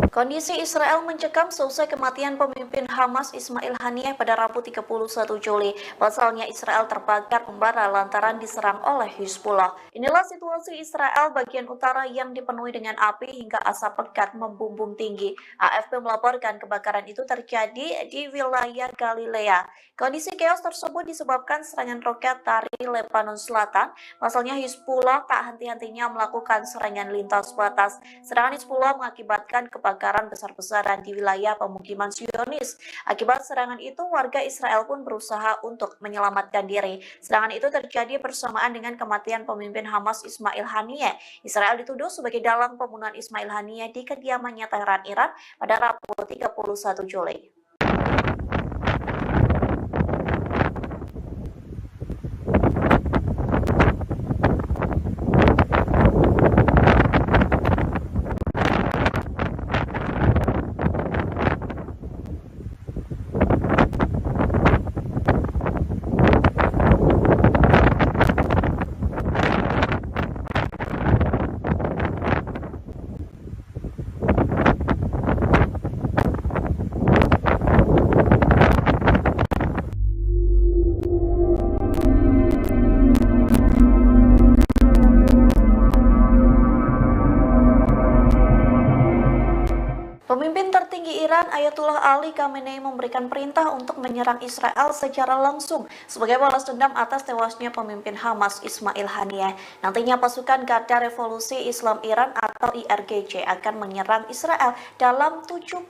Speaker 1: Kondisi Israel mencekam seusai kematian pemimpin Hamas Ismail Haniyeh pada Rabu 31 Juli. Pasalnya Israel terbakar membara lantaran diserang oleh Hizbullah. Inilah situasi Israel bagian utara yang dipenuhi dengan api hingga asap pekat membumbung tinggi. AFP melaporkan kebakaran itu terjadi di wilayah Galilea. Kondisi chaos tersebut disebabkan serangan roket dari Lebanon Selatan. Pasalnya Hizbullah tak henti-hentinya melakukan serangan lintas batas. Serangan Hizbullah mengakibatkan kebakaran besar-besaran di wilayah pemukiman Zionis. Akibat serangan itu, warga Israel pun berusaha untuk menyelamatkan diri. Serangan itu terjadi bersamaan dengan kematian pemimpin Hamas Ismail Haniyeh. Israel dituduh sebagai dalang pembunuhan Ismail Haniyeh di kediamannya Teheran, Iran pada Rabu 31 Juli. Pemimpin tertinggi Iran Ayatullah Ali Khamenei memberikan perintah untuk menyerang Israel secara langsung sebagai balas dendam atas tewasnya pemimpin Hamas Ismail Haniyeh. Nantinya pasukan Garda Revolusi Islam Iran atau IRGC akan menyerang Israel dalam 72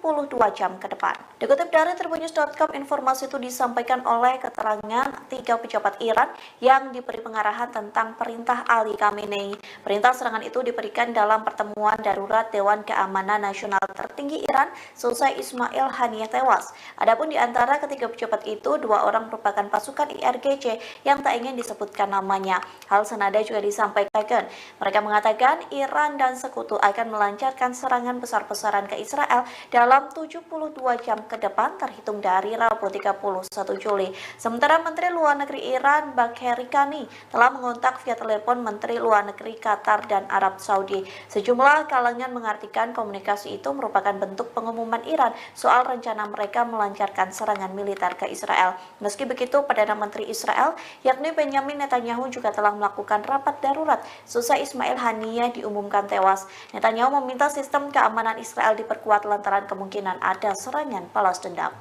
Speaker 1: jam ke depan. Dikutip dari tribunnews.com, informasi itu disampaikan oleh keterangan 3 pejabat Iran yang diberi pengarahan tentang perintah Ali Khamenei. Perintah serangan itu diberikan dalam pertemuan darurat Dewan Keamanan Nasional tertinggi Iran selesai Ismail Haniyeh tewas. Adapun di antara ketiga pejabat itu, 2 orang merupakan pasukan IRGC yang tak ingin disebutkan namanya. Hal senada juga disampaikan. Mereka mengatakan Iran dan sekutu akan melancarkan serangan besar-besaran ke Israel dalam 72 jam ke depan terhitung dari Rabu 31 Juli. Sementara Menteri Luar Negeri Iran Bagheri Kani telah mengontak via telepon Menteri Luar Negeri Qatar dan Arab Saudi. Sejumlah kalangan mengartikan komunikasi itu merupakan bentuk pengumuman Iran soal rencana mereka melancarkan serangan militer ke Israel. Meski begitu, Perdana Menteri Israel yakni Benjamin Netanyahu juga telah melakukan rapat darurat seusai Ismail Haniyeh diumumkan tewas. Netanyahu meminta sistem keamanan Israel diperkuat lantaran kemungkinan ada serangan balas dendam.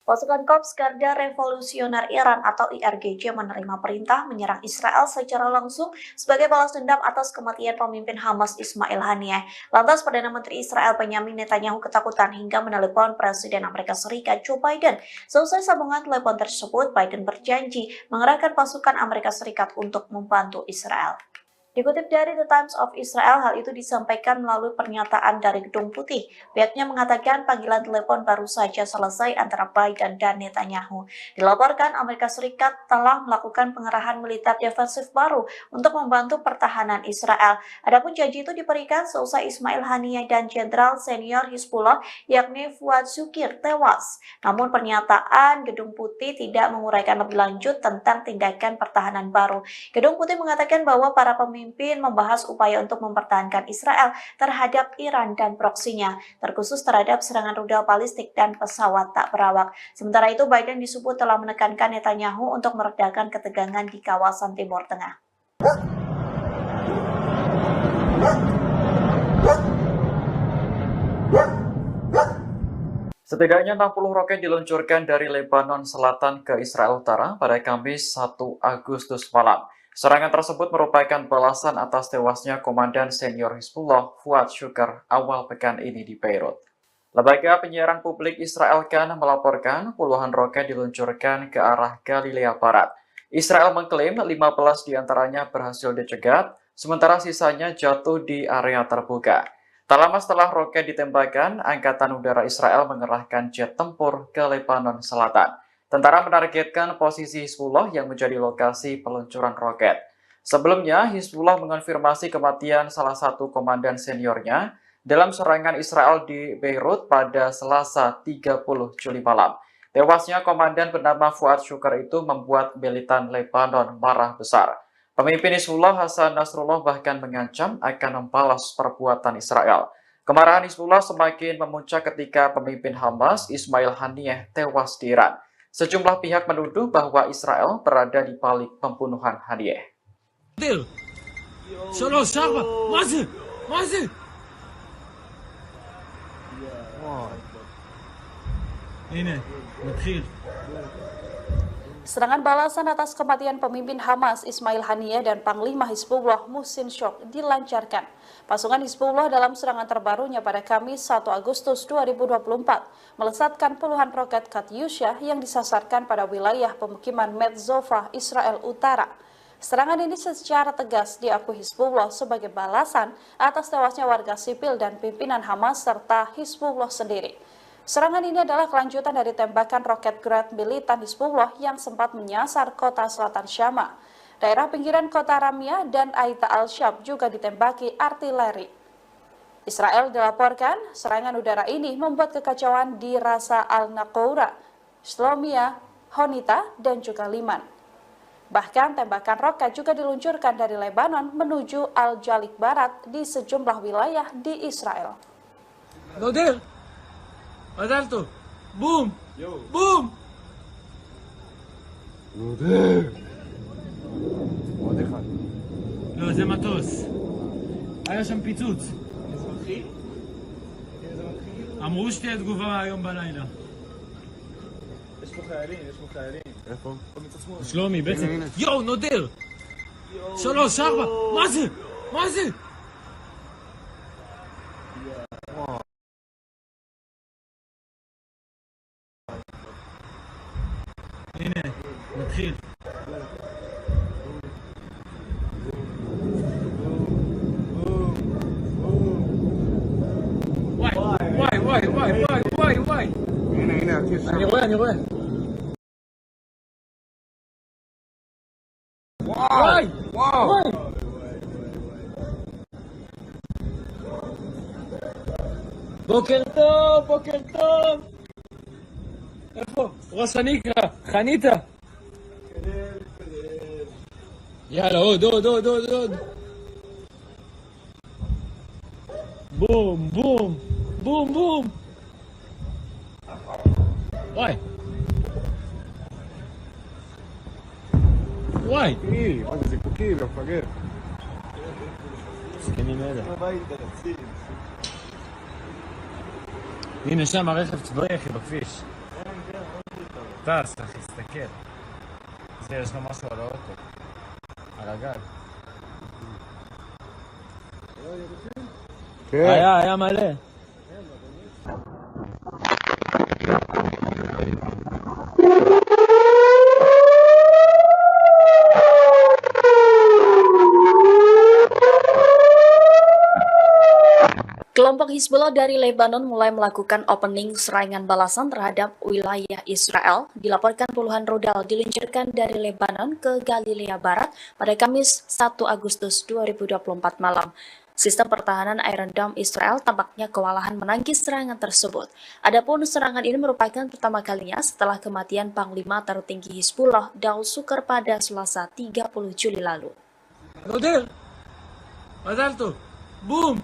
Speaker 1: Pasukan Korps Garda Revolusioner Iran atau IRGC menerima perintah menyerang Israel secara langsung sebagai balas dendam atas kematian pemimpin Hamas Ismail Haniyeh. Lantas Perdana Menteri Israel Benjamin Netanyahu ketakutan hingga menelepon Presiden Amerika Serikat Joe Biden. Selesai sambungan telepon tersebut, Biden berjanji mengerahkan pasukan Amerika Serikat untuk membantu Israel. Dikutip dari The Times of Israel, hal itu disampaikan melalui pernyataan dari Gedung Putih. Pihaknya mengatakan panggilan telepon baru saja selesai antara Biden dan Netanyahu. Dilaporkan Amerika Serikat telah melakukan pengerahan militer defensif baru untuk membantu pertahanan Israel. Adapun janji itu diberikan seusai Ismail Haniyeh dan Jenderal Senior Hizbullah yakni Fuad Shukir tewas. Namun pernyataan Gedung Putih tidak menguraikan lebih lanjut tentang tindakan pertahanan baru. Gedung Putih mengatakan bahwa para pemimpin membahas upaya untuk mempertahankan Israel terhadap Iran dan proksinya, terkhusus terhadap serangan rudal balistik dan pesawat tak berawak. Sementara itu, Biden disebut telah menekankan Netanyahu untuk meredakan ketegangan di kawasan Timur Tengah.
Speaker 2: Setidaknya 60 roket diluncurkan dari Lebanon Selatan ke Israel Utara pada Kamis 1 Agustus malam. Serangan tersebut merupakan balasan atas tewasnya Komandan Senior Hizbullah Fuad Shukr awal pekan ini di Beirut. Lembaga penyiaran publik Israel Kan melaporkan puluhan roket diluncurkan ke arah Galilea Barat. Israel mengklaim 15 diantaranya berhasil dicegat, sementara sisanya jatuh di area terbuka. Tak lama setelah roket ditembakkan, Angkatan Udara Israel mengerahkan jet tempur ke Lebanon Selatan. Tentara menargetkan posisi Hizbullah yang menjadi lokasi peluncuran roket. Sebelumnya, Hizbullah mengonfirmasi kematian salah satu komandan seniornya dalam serangan Israel di Beirut pada Selasa 30 Juli malam. Tewasnya komandan bernama Fuad Shukr itu membuat militan Lebanon marah besar. Pemimpin Hizbullah Hasan Nasrullah bahkan mengancam akan membalas perbuatan Israel. Kemarahan Hizbullah semakin memuncak ketika pemimpin Hamas Ismail Haniyeh tewas di Iran. Sejumlah pihak menuduh bahwa Israel berada di balik pembunuhan Haniyeh.
Speaker 7: Serangan balasan atas kematian pemimpin Hamas Ismail Haniyeh dan Panglima Hizbullah Muhsin Shok dilancarkan. Pasukan Hizbullah dalam serangan terbarunya pada Kamis 1 Agustus 2024 melesatkan puluhan roket Katyusha yang disasarkan pada wilayah pemukiman Metzova, Israel Utara. Serangan ini secara tegas diakui Hizbullah sebagai balasan atas tewasnya warga sipil dan pimpinan Hamas serta Hizbullah sendiri. Serangan ini adalah kelanjutan dari tembakan roket Grad militan Hizbullah yang sempat menyasar kota selatan Syama. Daerah pinggiran kota Ramia dan Aita al-Shab juga ditembaki artileri. Israel dilaporkan serangan udara ini membuat kekacauan di Rasa al-Naqoura, Shlomia, Honita, dan juga Liman. Bahkan tembakan roket juga diluncurkan dari Lebanon menuju Al-Jalik Barat di sejumlah wilayah di Israel.
Speaker 3: Adalto, boom, boom. לא, זה מטוס. היה שם פיצוץ.
Speaker 4: אזרחי?
Speaker 3: אמרו שתהיה תגובה היום בלילה.
Speaker 4: יש פה חיילים, יש פה חיילים. איפה?
Speaker 3: שלומי, בעצם. יואו, נודר! 3, 4, מה זה? מה זה? הנה, נתחיל. אני רואה. וואי! בוקר טוב! איפה? ראש הניקרה, חניתה! יאללה, עוד! בום! וואי!
Speaker 4: מה זה זיקוקים, מפגר.
Speaker 3: זקנים אלה. הנה שם הרכב צבאי אחי בכביש. טס אחי, תסתכל. זה יש לו משהו על האוטו. על הגג. היה מלא.
Speaker 1: Kelompok Hizbullah dari Lebanon mulai melakukan opening serangan balasan terhadap wilayah Israel. Dilaporkan puluhan rudal diluncurkan dari Lebanon ke Galilea Barat pada Kamis 1 Agustus 2024 malam. Sistem pertahanan Iron Dome Israel tampaknya kewalahan menangkis serangan tersebut. Adapun serangan ini merupakan pertama kalinya setelah kematian Panglima tertinggi Hizbullah Daud Sukar pada Selasa 30 Juli lalu.
Speaker 3: נודר! מזל טוב! בום!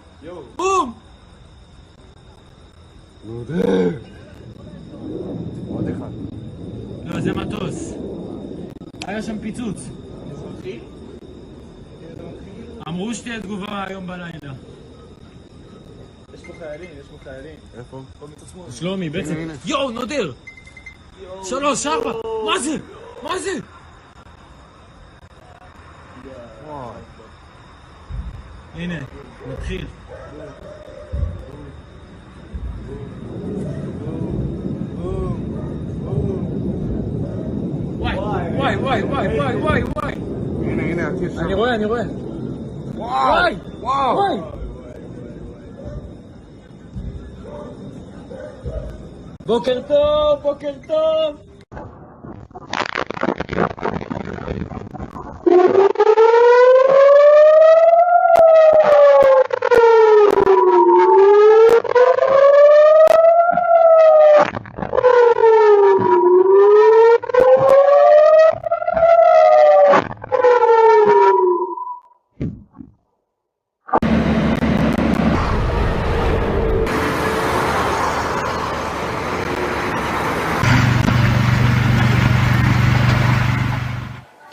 Speaker 4: עוד אחד.
Speaker 3: לא, זה מטוס. היה שם פיצוץ. אמרו שתהיה תגובה היום בלילה.
Speaker 4: יש פה חיילים. איפה?
Speaker 3: שלומי, בעצם. יואו, נודר! 3, 4! מה זה? הנה, נתחיל. וואי.
Speaker 4: הנה, הטיס שם.
Speaker 3: אני רואה. וואי. בוקר טוב.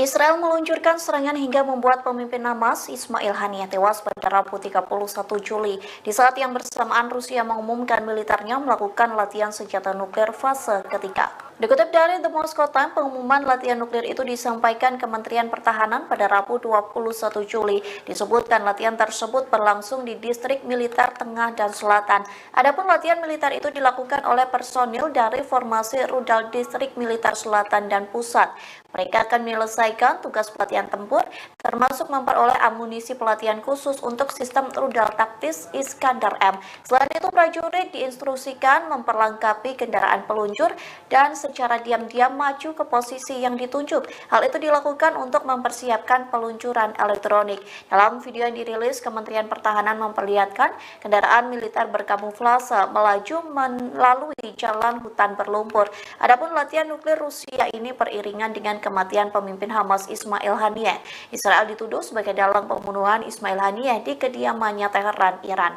Speaker 1: Israel meluncurkan serangan hingga membuat pemimpin Hamas Ismail Haniyeh tewas pada Rabu 31 Juli di saat yang bersamaan Rusia mengumumkan militernya melakukan latihan senjata nuklir fase ketiga. Dikutip dari The Moscow Times, pengumuman latihan nuklir itu disampaikan Kementerian Pertahanan pada Rabu 21 Juli. Disebutkan latihan tersebut berlangsung di distrik militer tengah dan selatan. Adapun latihan militer itu dilakukan oleh personil dari formasi rudal distrik militer selatan dan pusat. Mereka akan menyelesaikan tugas pelatihan tempur, termasuk memperoleh amunisi pelatihan khusus untuk sistem rudal taktis Iskandar M. Selain itu, prajurit diinstruksikan memperlengkapi kendaraan peluncur dan secara diam-diam maju ke posisi yang ditunjuk. Hal itu dilakukan untuk mempersiapkan peluncuran elektronik. Dalam video yang dirilis, Kementerian Pertahanan memperlihatkan kendaraan militer berkamuflase melaju melalui jalan hutan berlumpur. Adapun latihan nuklir Rusia ini beriringan dengan kematian pemimpin Hamas Ismail Haniyeh. Israel dituduh sebagai dalang pembunuhan Ismail Haniyeh di kediamannya Teheran, Iran.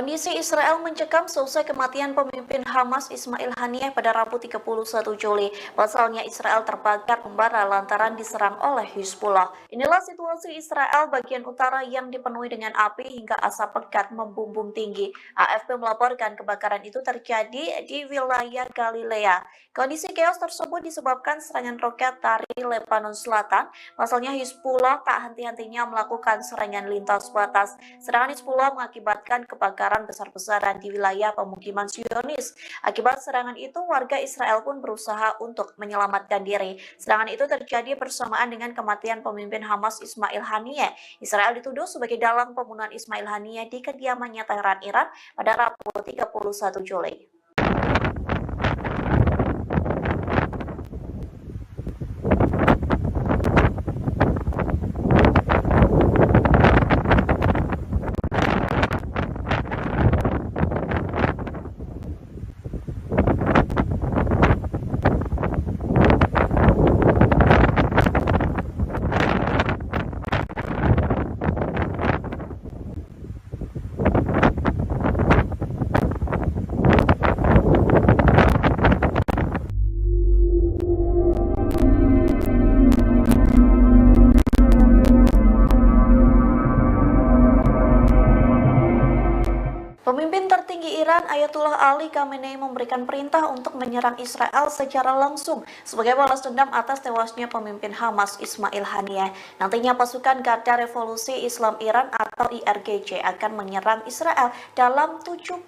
Speaker 1: Kondisi Israel mencekam seusai kematian pemimpin Hamas Ismail Haniyeh pada Rabu 31 Juli. Pasalnya Israel terbakar membara lantaran diserang oleh Hizbullah. Inilah situasi Israel bagian utara yang dipenuhi dengan api hingga asap pekat membumbung tinggi. AFP melaporkan kebakaran itu terjadi di wilayah Galilea. Kondisi chaos tersebut disebabkan serangan roket dari Lebanon Selatan. Pasalnya Hizbullah tak henti-hentinya melakukan serangan lintas batas. Serangan Hizbullah mengakibatkan kebakaran besar-besaran di wilayah pemukiman Zionis. Akibat serangan itu, warga Israel pun berusaha untuk menyelamatkan diri. Serangan itu terjadi bersamaan dengan kematian pemimpin Hamas Ismail Haniyeh. Israel dituduh sebagai dalang pembunuhan Ismail Haniyeh di kediamannya Teheran, Iran pada Rabu 31 Juli. Pemimpin tertinggi Iran Ayatullah Ali Khamenei memberikan perintah untuk menyerang Israel secara langsung sebagai balas dendam atas tewasnya pemimpin Hamas Ismail Haniyeh. Nantinya pasukan Garda Revolusi Islam Iran atau IRGC akan menyerang Israel dalam 72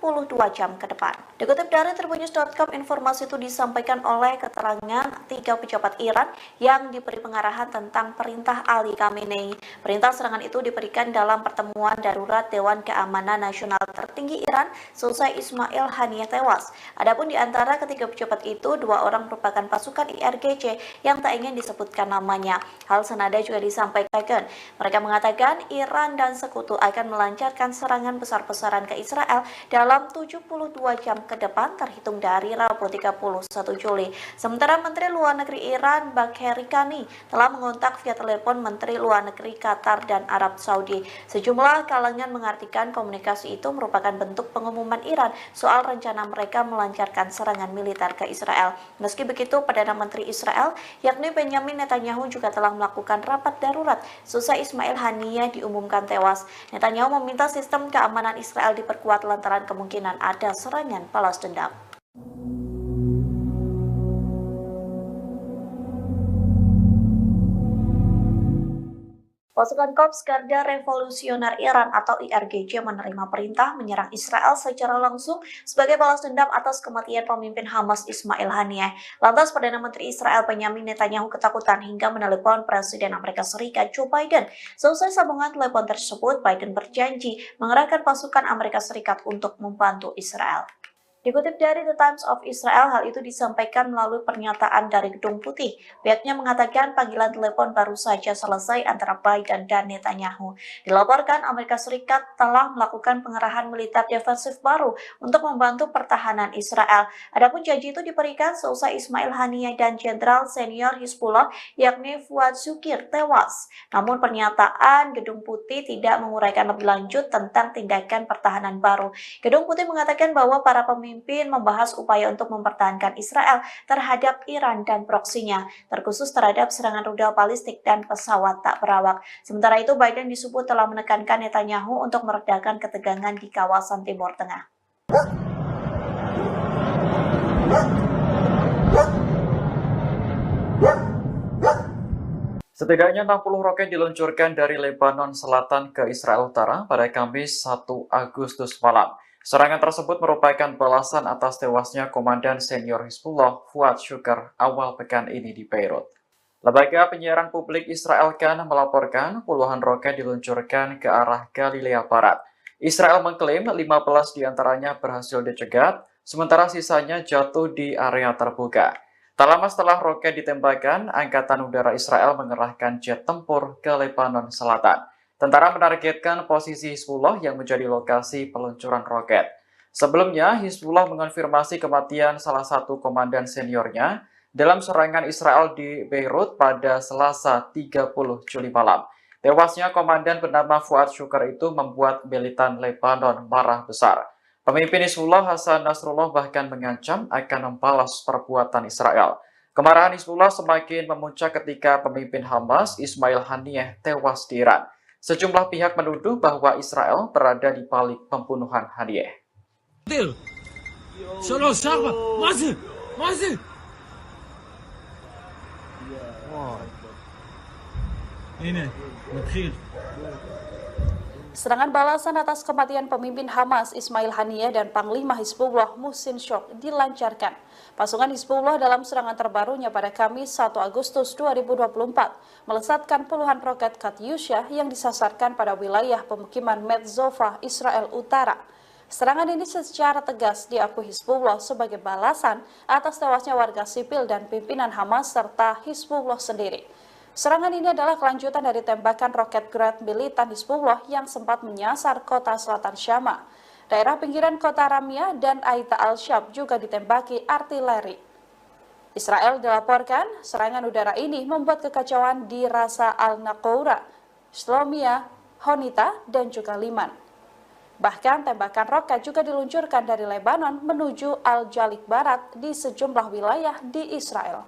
Speaker 1: jam ke depan. Dikutip dari Tribunnews.com, informasi itu disampaikan oleh keterangan 3 pejabat Iran yang diberi pengarahan tentang perintah Ali Khamenei. Perintah serangan itu diberikan dalam pertemuan darurat Dewan Keamanan Nasional tertinggi Iran selesai Ismail Haniyeh tewas. Adapun di antara ketiga pejabat itu, 2 orang merupakan pasukan IRGC yang tak ingin disebutkan namanya. Hal senada juga disampaikan. Mereka mengatakan Iran dan sekutu akan melancarkan serangan besar-besaran ke Israel dalam 72 jam ke depan terhitung dari Rabu 31 Juli. Sementara Menteri Luar Negeri Iran Bagheri Kani telah mengontak via telepon Menteri Luar Negeri Qatar dan Arab Saudi. Sejumlah kalangan mengartikan komunikasi itu merupakan bentuk pengumuman Iran soal rencana mereka melancarkan serangan militer ke Israel. Meski begitu, Perdana Menteri Israel yakni Benjamin Netanyahu juga telah melakukan rapat darurat seusai Ismail Haniyeh diumumkan tewas. Netanyahu meminta sistem keamanan Israel diperkuat lantaran kemungkinan ada serangan balas dendam. Pasukan Korps Garda Revolusioner Iran atau IRGC menerima perintah menyerang Israel secara langsung sebagai balas dendam atas kematian pemimpin Hamas Ismail Haniyeh. Lantas Perdana Menteri Israel Benjamin Netanyahu ketakutan hingga menelepon Presiden Amerika Serikat Joe Biden. Selesai sambungan telepon tersebut, Biden berjanji mengerahkan pasukan Amerika Serikat untuk membantu Israel. Dikutip dari The Times of Israel, hal itu disampaikan melalui pernyataan dari Gedung Putih. Pihaknya mengatakan panggilan telepon baru saja selesai antara Biden dan Netanyahu. Dilaporkan Amerika Serikat telah melakukan pengerahan militer defensif baru untuk membantu pertahanan Israel. Adapun janji itu diberikan seusai Ismail Haniyeh dan Jenderal Senior Hizbullah yakni Fuad Shukir tewas. Namun pernyataan Gedung Putih tidak menguraikan lebih lanjut tentang tindakan pertahanan baru. Gedung Putih mengatakan bahwa para pemimpin membahas upaya untuk mempertahankan Israel terhadap Iran dan proksinya, terkhusus terhadap serangan rudal balistik dan pesawat tak berawak. Sementara itu, Biden disebut telah menekankan Netanyahu untuk meredakan ketegangan di kawasan Timur Tengah.
Speaker 2: Setidaknya 60 roket diluncurkan dari Lebanon Selatan ke Israel Utara pada Kamis 1 Agustus malam. Serangan tersebut merupakan balasan atas tewasnya Komandan Senior Hizbullah Fuad Shukr awal pekan ini di Beirut. Lembaga penyiaran publik Israel Kan melaporkan puluhan roket diluncurkan ke arah Galilea Barat. Israel mengklaim 15 diantaranya berhasil dicegat, sementara sisanya jatuh di area terbuka. Tak lama setelah roket ditembakkan, Angkatan Udara Israel mengerahkan jet tempur ke Lebanon Selatan. Tentara menargetkan posisi Hizbullah yang menjadi lokasi peluncuran roket. Sebelumnya, Hizbullah mengonfirmasi kematian salah satu komandan seniornya dalam serangan Israel di Beirut pada Selasa 30 Juli malam. Tewasnya komandan bernama Fuad Syukar itu membuat militan Lebanon marah besar. Pemimpin Hizbullah Hasan Nasrullah bahkan mengancam akan membalas perbuatan Israel. Kemarahan Hizbullah semakin memuncak ketika pemimpin Hamas Ismail Haniyeh tewas di Iran. Sejumlah pihak menuduh bahwa Israel berada di balik pembunuhan Haniyeh.
Speaker 7: Serangan balasan atas kematian pemimpin Hamas Ismail Haniyeh dan Panglima Hizbullah Muhsin Shok dilancarkan. Pasukan Hizbullah dalam serangan terbarunya pada Kamis 1 Agustus 2024 melesatkan puluhan roket Katyusha yang disasarkan pada wilayah pemukiman Metzova, Israel Utara. Serangan ini secara tegas diakui Hizbullah sebagai balasan atas tewasnya warga sipil dan pimpinan Hamas serta Hizbullah sendiri. Serangan ini adalah kelanjutan dari tembakan roket Grad militan Hizbullah yang sempat menyasar kota selatan Syama. Daerah pinggiran kota Ramyah dan Aita al-Shab juga ditembaki artileri. Israel dilaporkan serangan udara ini membuat kekacauan di Rasa al-Naqoura, Shlomia, Honita, dan juga Liman. Bahkan tembakan roket juga diluncurkan dari Lebanon menuju Al-Jalik Barat di sejumlah wilayah di Israel.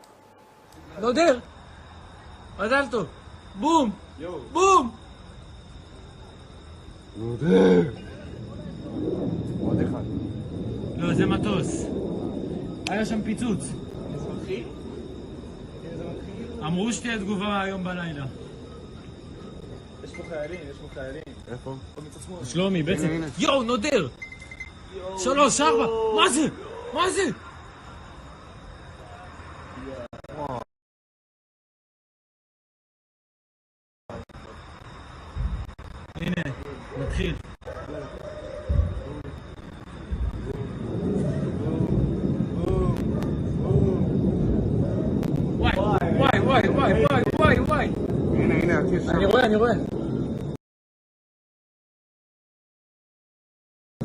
Speaker 3: מזל בום! בום! עוד אחד. לא, זה מטוס. היה שם פיצוץ. אמרו שתהיה תגובה היום בלילה.
Speaker 4: יש פה חיילים. איפה?
Speaker 3: שלומי, בעצם. יואו, נודר! 3, 4, מה זה? הנה, נתחיל. וואי. הנה, אני רואה.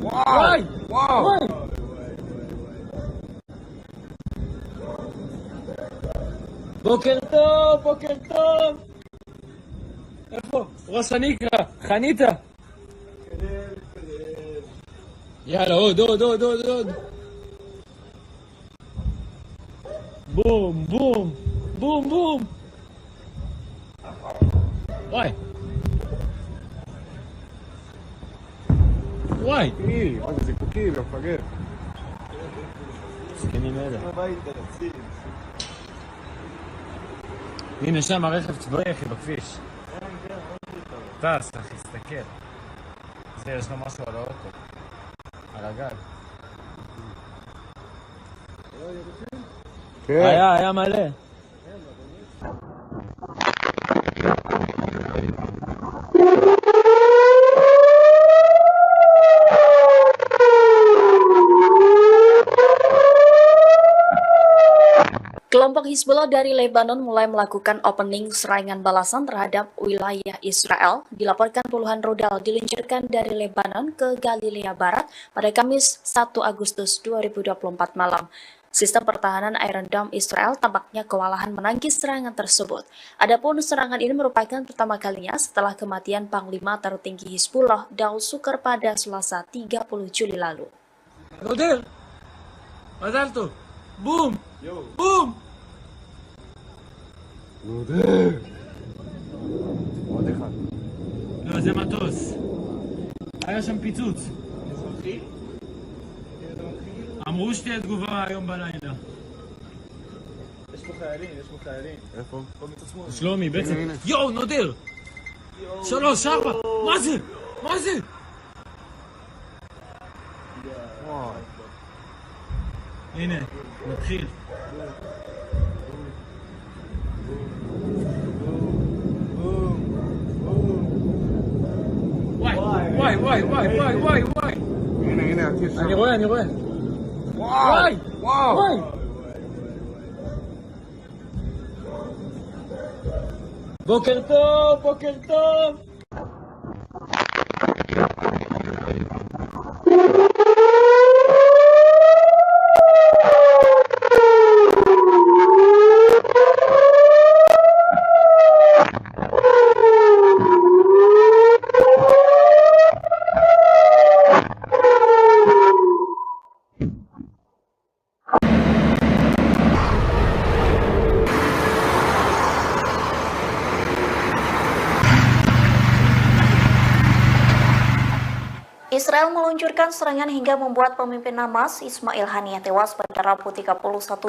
Speaker 3: וואי. בוקר טוב. איפה? ראש הניקרה, חניתה. יאללה, עוד. בום. וואי.
Speaker 4: מה זה זיקוקים, מפגר.
Speaker 3: סכינים אלה. הנה שם הרכב צבאי אחי בכביש. טס אחי, תסתכל. זה יש לו משהו על האוטו. על הגג. היה מלא.
Speaker 1: Kelompok Hizbullah dari Lebanon mulai melakukan opening serangan balasan terhadap wilayah Israel. Dilaporkan puluhan rudal diluncurkan dari Lebanon ke Galilea Barat pada Kamis 1 Agustus 2024 malam. Sistem pertahanan Iron Dome Israel tampaknya kewalahan menangkis serangan tersebut. Adapun serangan ini merupakan pertama kalinya setelah kematian Panglima tertinggi Hizbullah Daud Shukar pada Selasa 30 Juli lalu.
Speaker 3: נודר! מזל טוב! בום!
Speaker 4: עוד אחד.
Speaker 3: לא, זה מטוס. היה שם פיצוץ. אמרו שתהיה תגובה היום בלילה.
Speaker 4: יש פה חיילים. איפה?
Speaker 3: שלומי, בעצם. יואו, נודר! 3, 4, מה זה? הנה, נתחיל. וואי.
Speaker 4: הנה, הטיס.
Speaker 3: אני רואה. וואי. בוקר טוב.
Speaker 1: Israel meluncurkan serangan hingga membuat pemimpin Hamas Ismail Haniyeh tewas pada Rabu 31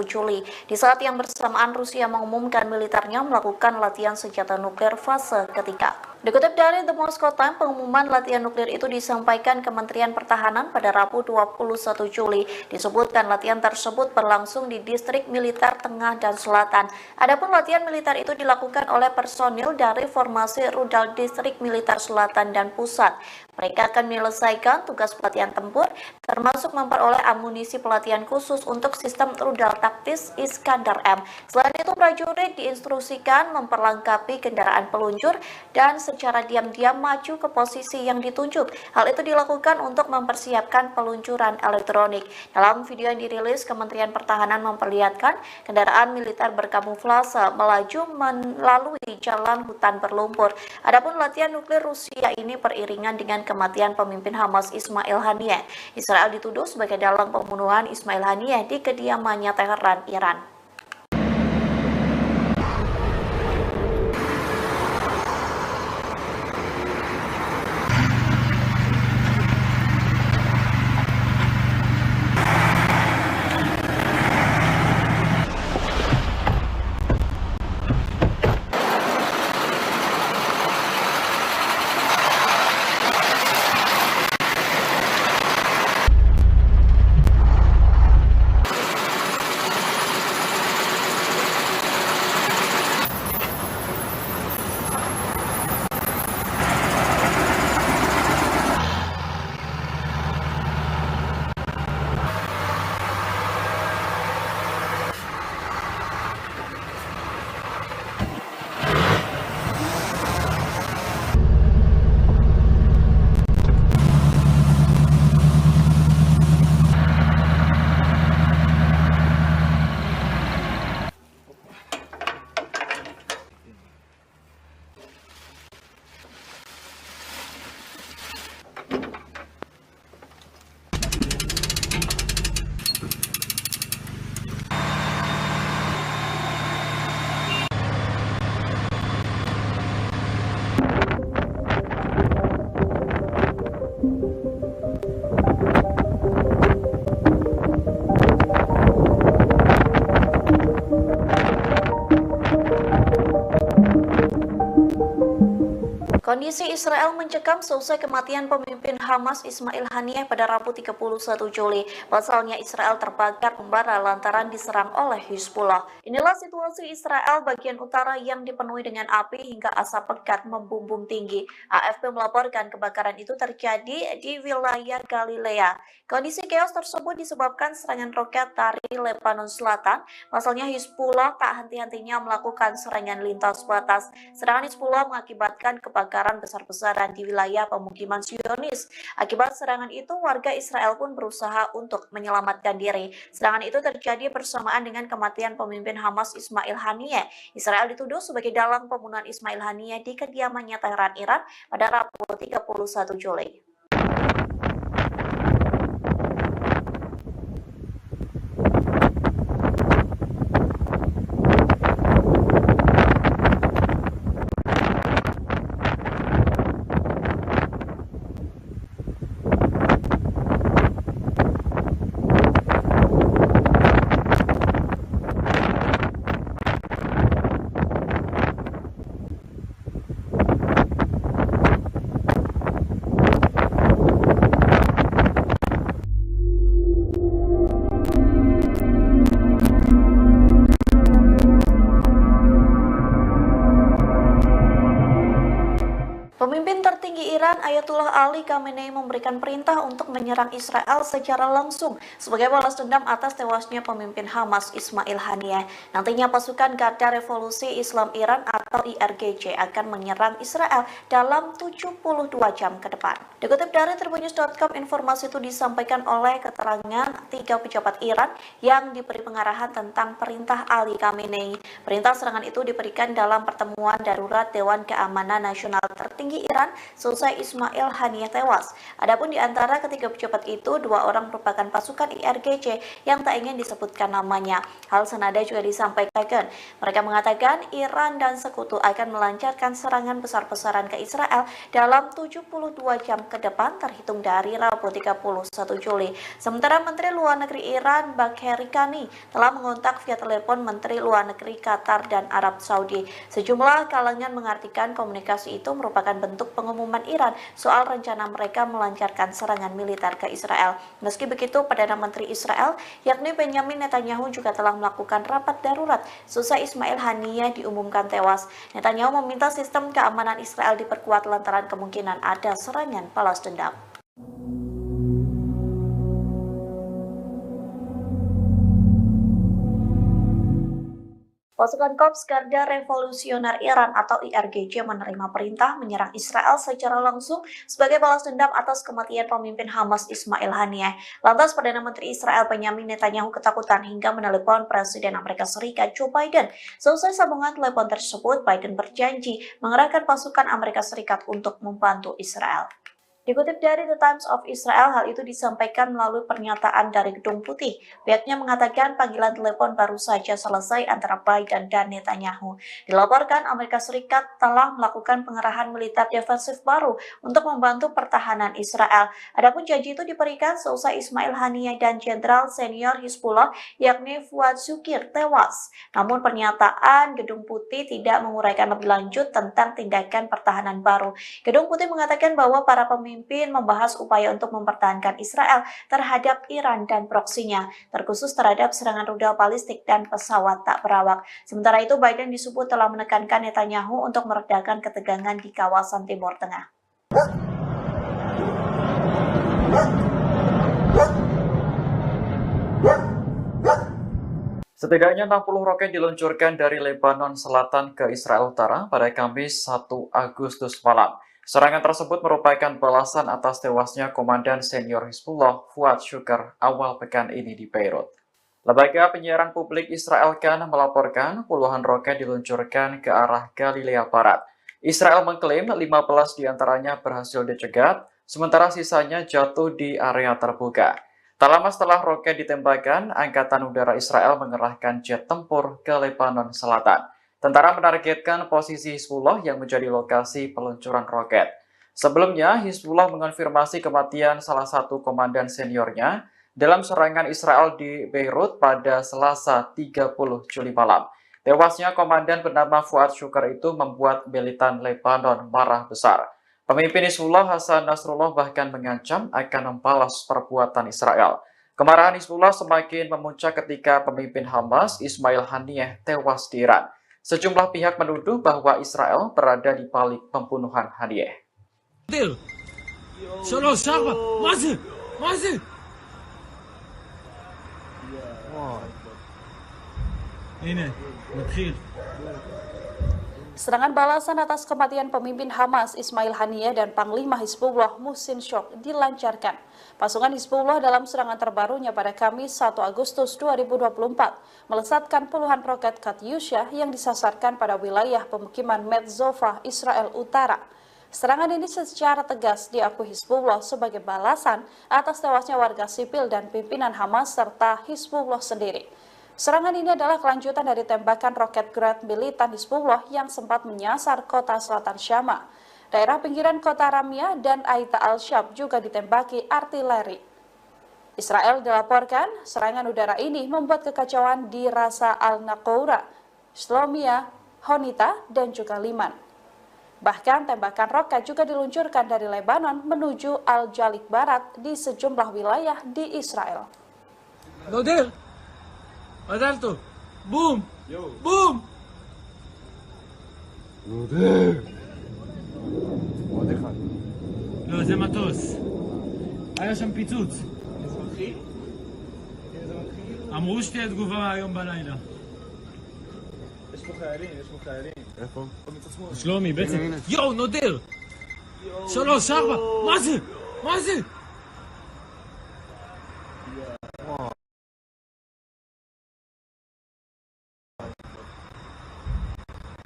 Speaker 1: Juli di saat yang bersamaan Rusia mengumumkan militernya melakukan latihan senjata nuklir fase ketiga. Dikutip dari The Moscow Times, pengumuman latihan nuklir itu disampaikan Kementerian Pertahanan pada Rabu 21 Juli. Disebutkan latihan tersebut berlangsung di distrik militer tengah dan selatan. Adapun latihan militer itu dilakukan oleh personil dari formasi rudal distrik militer selatan dan pusat. Mereka akan menyelesaikan tugas pelatihan tempur, termasuk memperoleh amunisi pelatihan khusus untuk sistem rudal taktis Iskandar M. Selain itu, prajurit diinstruksikan memperlengkapi kendaraan peluncur dan secara diam-diam maju ke posisi yang ditunjuk. Hal itu dilakukan untuk mempersiapkan peluncuran elektronik. Dalam video yang dirilis, Kementerian Pertahanan memperlihatkan kendaraan militer berkamuflase melaju melalui jalan hutan berlumpur. Adapun latihan nuklir Rusia ini beriringan dengan kematian pemimpin Hamas Ismail Haniyeh. Israel dituduh sebagai dalang pembunuhan Ismail Haniyeh di kediamannya Teheran, Iran. Kondisi Israel mencekam seusai kematian pemimpin Hamas Ismail Haniyeh pada Rabu 31 Juli. Pasalnya Israel terbakar membara lantaran diserang oleh Hizbullah. Inilah situasi Israel bagian utara yang dipenuhi dengan api hingga asap pekat membumbung tinggi. AFP melaporkan kebakaran itu terjadi di wilayah Galilea. Kondisi chaos tersebut disebabkan serangan roket dari Lebanon Selatan. Pasalnya Hizbullah tak henti-hentinya melakukan serangan lintas batas. Serangan Hizbullah mengakibatkan kebakaran besar-besaran di wilayah pemukiman Zionis. Akibat serangan itu, warga Israel pun berusaha untuk menyelamatkan diri. Serangan itu terjadi bersamaan dengan kematian pemimpin Hamas Ismail Haniyeh. Israel dituduh sebagai dalang pembunuhan Ismail Haniyeh di kediamannya Teheran, Iran pada Rabu 31 Juli. Pemimpin tertinggi Iran Ayatullah Ali Khamenei memberikan perintah untuk menyerang Israel secara langsung sebagai balas dendam atas tewasnya pemimpin Hamas Ismail Haniyeh. Nantinya pasukan Garda Revolusi Islam Iran atau IRGC akan menyerang Israel dalam 72 jam ke depan. Dikutip dari Tribunnews.com, informasi itu disampaikan oleh keterangan 3 pejabat Iran yang diberi pengarahan tentang perintah Ali Khamenei. Perintah serangan itu diberikan dalam pertemuan darurat Dewan Keamanan Nasional tertinggi Iran selesai Ismail Haniyeh tewas. Adapun di antara ketiga pejabat itu, 2 orang merupakan pasukan IRGC yang tak ingin disebutkan namanya. Hal senada juga disampaikan. Mereka mengatakan Iran dan sekutu akan melancarkan serangan besar-besaran ke Israel dalam 72 jam ke depan terhitung dari Rabu 31 Juli. Sementara Menteri Luar Negeri Iran Bagheri Kani telah mengontak via telepon Menteri Luar Negeri Qatar dan Arab Saudi. Sejumlah kalangan mengartikan komunikasi itu merupakan bentuk pengumuman Iran soal rencana mereka melancarkan serangan militer ke Israel. Meski begitu, Perdana Menteri Israel yakni Benjamin Netanyahu juga telah melakukan rapat darurat seusai Ismail Haniyeh diumumkan tewas. Netanyahu meminta sistem keamanan Israel diperkuat lantaran kemungkinan ada serangan balas dendam. Pasukan Korps Garda Revolusioner Iran atau IRGC menerima perintah menyerang Israel secara langsung sebagai balas dendam atas kematian pemimpin Hamas Ismail Haniyeh. Lantas Perdana Menteri Israel Benjamin Netanyahu ketakutan hingga menelepon Presiden Amerika Serikat Joe Biden. Selesai sambungan telepon tersebut, Biden berjanji mengerahkan pasukan Amerika Serikat untuk membantu Israel. Dikutip dari The Times of Israel, hal itu disampaikan melalui pernyataan dari Gedung Putih. Pihaknya mengatakan panggilan telepon baru saja selesai antara Biden dan Netanyahu. Dilaporkan Amerika Serikat telah melakukan pengerahan militer defensif baru untuk membantu pertahanan Israel. Adapun janji itu diberikan seusai Ismail Haniyeh dan Jenderal Senior Hizbullah yakni Fuad Shukr tewas. Namun pernyataan Gedung Putih tidak menguraikan lebih lanjut tentang tindakan pertahanan baru. Gedung Putih mengatakan bahwa para pemimpin membahas upaya untuk mempertahankan Israel terhadap Iran dan proksinya, terkhusus terhadap serangan rudal balistik dan pesawat tak berawak. Sementara itu, Biden disebut telah menekankan Netanyahu untuk meredakan ketegangan di kawasan Timur Tengah.
Speaker 2: Setidaknya 60 roket diluncurkan dari Lebanon Selatan ke Israel Utara pada Kamis 1 Agustus malam. Serangan tersebut merupakan balasan atas tewasnya Komandan Senior Hizbullah Fuad Shukr awal pekan ini di Beirut. Lembaga penyiaran publik Israel Kan melaporkan puluhan roket diluncurkan ke arah Galilea Barat. Israel mengklaim 15 diantaranya berhasil dicegat, sementara sisanya jatuh di area terbuka. Tak lama setelah roket ditembakkan, Angkatan Udara Israel mengerahkan jet tempur ke Lebanon Selatan. Tentara menargetkan posisi Hizbullah yang menjadi lokasi peluncuran roket. Sebelumnya, Hizbullah mengonfirmasi kematian salah satu komandan seniornya dalam serangan Israel di Beirut pada Selasa 30 Juli malam. Tewasnya komandan bernama Fuad Shukr itu membuat militan Lebanon marah besar. Pemimpin Hizbullah Hasan Nasrullah bahkan mengancam akan membalas perbuatan Israel. Kemarahan Hizbullah semakin memuncak ketika pemimpin Hamas Ismail Haniyeh tewas di Iran. Sejumlah pihak menuduh bahwa Israel berada di balik pembunuhan Haniyeh.
Speaker 7: Serangan balasan atas kematian pemimpin Hamas Ismail Haniyeh dan Panglima Hizbullah Muhsin Shok dilancarkan. Pasukan Hizbullah dalam serangan terbarunya pada Kamis 1 Agustus 2024 melesatkan puluhan roket Katyusha yang disasarkan pada wilayah pemukiman Metzova, Israel Utara. Serangan ini secara tegas diakui Hizbullah sebagai balasan atas tewasnya warga sipil dan pimpinan Hamas serta Hizbullah sendiri. Serangan ini adalah kelanjutan dari tembakan roket Grad militan Hizbullah yang sempat menyasar kota selatan Syama. Daerah pinggiran kota Ramia dan Aita al-Shab juga ditembaki artileri. Israel dilaporkan serangan udara ini membuat kekacauan di Rasa al-Naqoura, Shlomia, Honita, dan juga Liman. Bahkan tembakan roket juga diluncurkan dari Lebanon menuju Al-Jalik Barat di sejumlah wilayah di Israel.
Speaker 3: עזלתו! בום! בום!
Speaker 4: עוד אחד.
Speaker 3: לא, זה מטוס. היה שם פיצוץ.
Speaker 4: זה מתחיל?
Speaker 3: אמרו שתהיה תגובה היום בלילה.
Speaker 4: יש פה חיילים, יש פה חיילים. איפה? מצד שמאל.
Speaker 3: שלומי, בעצם... יואו, נודר! 3, 4! מה זה? מה זה?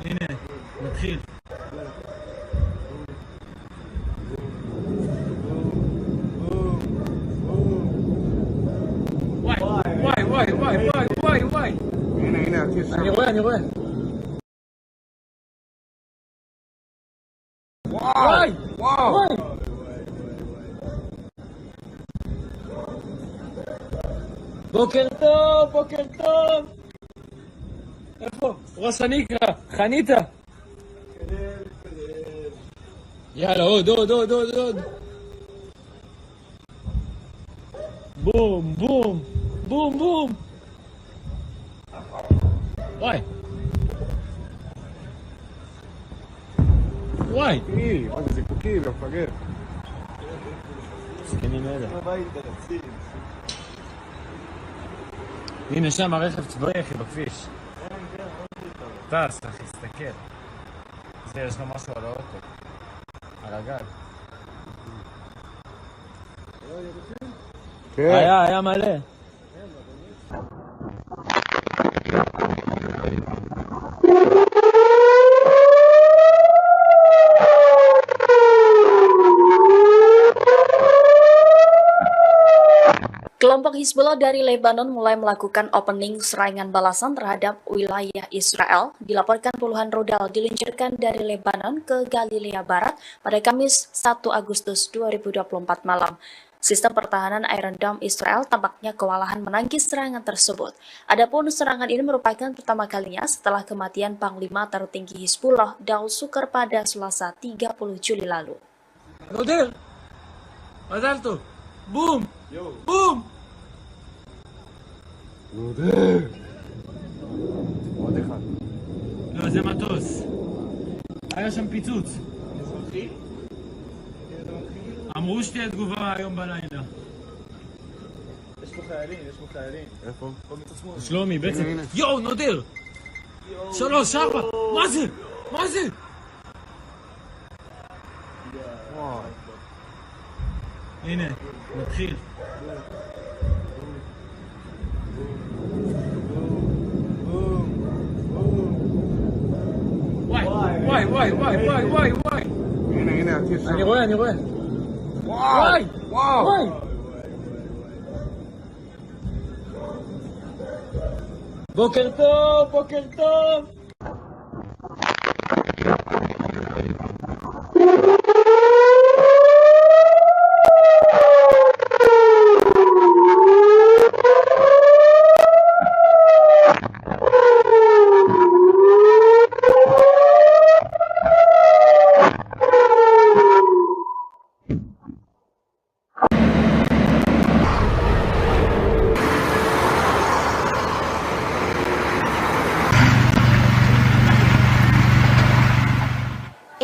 Speaker 3: הנה, נתחיל. אני רואה. וואי! בוקר טוב! איפה? ראש הנקרה, חניתה! יאללה, עוד! בום! וואי!
Speaker 4: מה זה זיקוקים, מפגר.
Speaker 3: זקנים אלה. הנה שם הרכב צבאי אחי בכביש. טס אחי, תסתכל. זה יש לו משהו על האוטו. על הגג. היה מלא.
Speaker 1: Kelompok Hizbullah dari Lebanon mulai melakukan opening serangan balasan terhadap wilayah Israel. Dilaporkan puluhan rudal diluncurkan dari Lebanon ke Galilea Barat pada Kamis 1 Agustus 2024 malam. Sistem pertahanan Iron Dome Israel tampaknya kewalahan menangkis serangan tersebut. Adapun serangan ini merupakan pertama kalinya setelah kematian Panglima tertinggi Hizbullah Daud Sukar pada Selasa 30 Juli lalu.
Speaker 3: נודל! מזל טוב! בום!
Speaker 4: עוד אחד.
Speaker 3: לא, זה מטוס. היה שם פיצוץ. אמרו שתהיה תגובה היום בלילה.
Speaker 4: יש פה חיילים. איפה?
Speaker 3: שלומי, בעצם. יואו, נודר! 3, 4! מה זה? הנה, מתחיל. וואי.
Speaker 4: הנה, עתיד שם.
Speaker 3: אני רואה. וואי. בוקר טוב.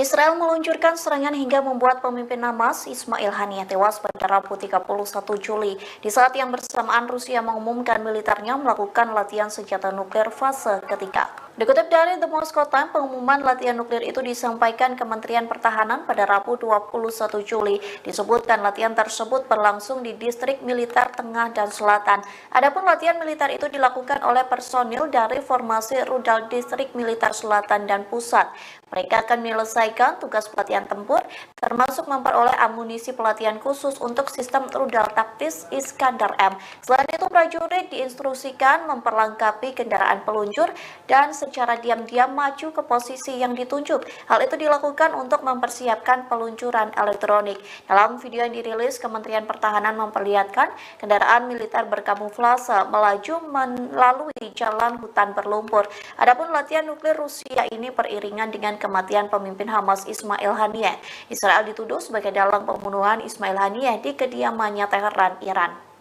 Speaker 1: Israel meluncurkan serangan hingga membuat pemimpin Hamas Ismail Haniyeh tewas pada Rabu 31 Juli di saat yang bersamaan Rusia mengumumkan militernya melakukan latihan senjata nuklir fase ketiga. Dikutip dari The Moscow Times, pengumuman latihan nuklir itu disampaikan Kementerian Pertahanan pada Rabu 21 Juli. Disebutkan latihan tersebut berlangsung di distrik militer tengah dan selatan. Adapun latihan militer itu dilakukan oleh personil dari formasi rudal distrik militer selatan dan pusat. Mereka akan menyelesaikan tugas pelatihan tempur, termasuk memperoleh amunisi pelatihan khusus untuk sistem rudal taktis Iskandar M. Selain itu, prajurit diinstruksikan memperlengkapi kendaraan peluncur dan secara diam-diam maju ke posisi yang ditunjuk. Hal itu dilakukan untuk mempersiapkan peluncuran elektronik. Dalam video yang dirilis, Kementerian Pertahanan memperlihatkan kendaraan militer berkamuflase melaju melalui jalan hutan berlumpur. Adapun latihan nuklir Rusia ini beriringan dengan kematian pemimpin Hamas Ismail Haniyeh. Israel dituduh sebagai dalang pembunuhan Ismail Haniyeh di kediamannya Teheran, Iran.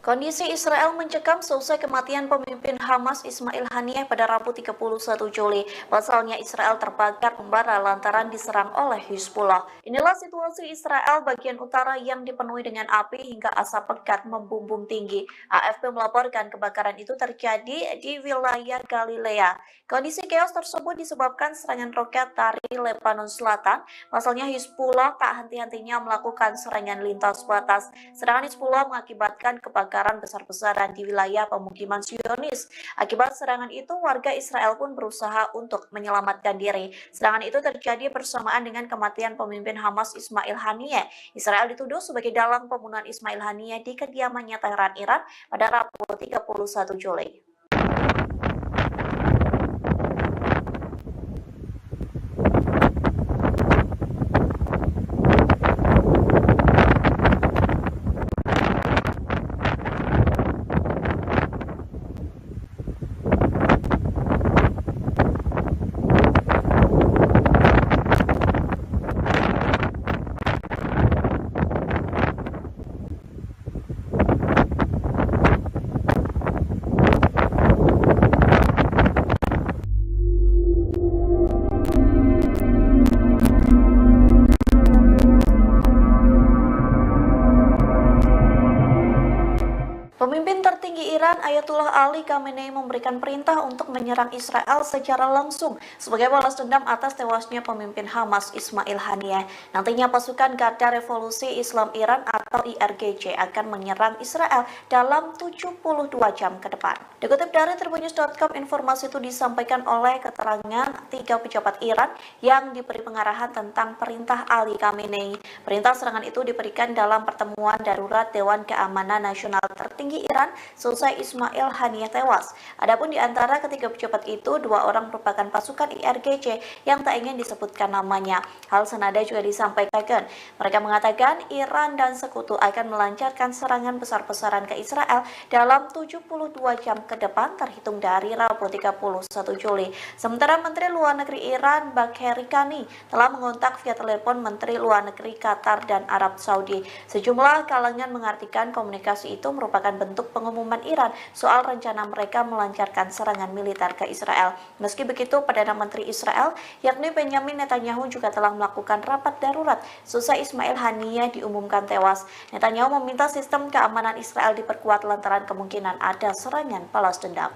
Speaker 1: Kondisi Israel mencekam seusai kematian pemimpin Hamas Ismail Haniyeh pada Rabu 31 Juli. Pasalnya Israel terbakar membara lantaran diserang oleh Hizbullah. Inilah situasi Israel bagian utara yang dipenuhi dengan api hingga asap pekat membumbung tinggi. AFP melaporkan kebakaran itu terjadi di wilayah Galilea. Kondisi chaos tersebut disebabkan serangan roket dari Lebanon Selatan. Pasalnya Hizbullah tak henti-hentinya melakukan serangan lintas batas. Serangan Hizbullah mengakibatkan kebakaran besar-besaran di wilayah pemukiman Zionis. Akibat serangan itu, warga Israel pun berusaha untuk menyelamatkan diri. Serangan itu terjadi bersamaan dengan kematian pemimpin Hamas Ismail Haniyeh. Israel dituduh sebagai dalang pembunuhan Ismail Haniyeh di kediamannya Teheran, Iran pada Rabu 31 Juli. Pemimpin tertinggi Iran Ayatullah Ali Khamenei memberikan perintah untuk menyerang Israel secara langsung sebagai balas dendam atas tewasnya pemimpin Hamas Ismail Haniyeh. Nantinya pasukan Garda Revolusi Islam Iran atau IRGC akan menyerang Israel dalam 72 jam ke depan. Dikutip dari tribunnews.com, informasi itu disampaikan oleh keterangan 3 pejabat Iran yang diberi pengarahan tentang perintah Ali Khamenei. Perintah serangan itu diberikan dalam pertemuan darurat Dewan Keamanan Nasional tertinggi Iran selesai Ismail Haniyeh tewas. Adapun di antara ketiga pejabat itu, 2 orang merupakan pasukan IRGC yang tak ingin disebutkan namanya. Hal senada juga disampaikan. Mereka mengatakan Iran dan sekutu akan melancarkan serangan besar-besaran ke Israel dalam 72 jam ke depan terhitung dari Rabu 31 Juli. Sementara Menteri Luar Negeri Iran Bagheri Kani telah mengontak via telepon Menteri Luar Negeri Qatar dan Arab Saudi. Sejumlah kalangan mengartikan komunikasi itu merupakan bentuk pengumuman Iran soal rencana mereka melancarkan serangan militer ke Israel. Meski begitu, Perdana Menteri Israel yakni Benjamin Netanyahu juga telah melakukan rapat darurat seusai Ismail Haniyeh diumumkan tewas. Netanyahu meminta sistem keamanan Israel diperkuat lantaran kemungkinan ada serangan balas dendam.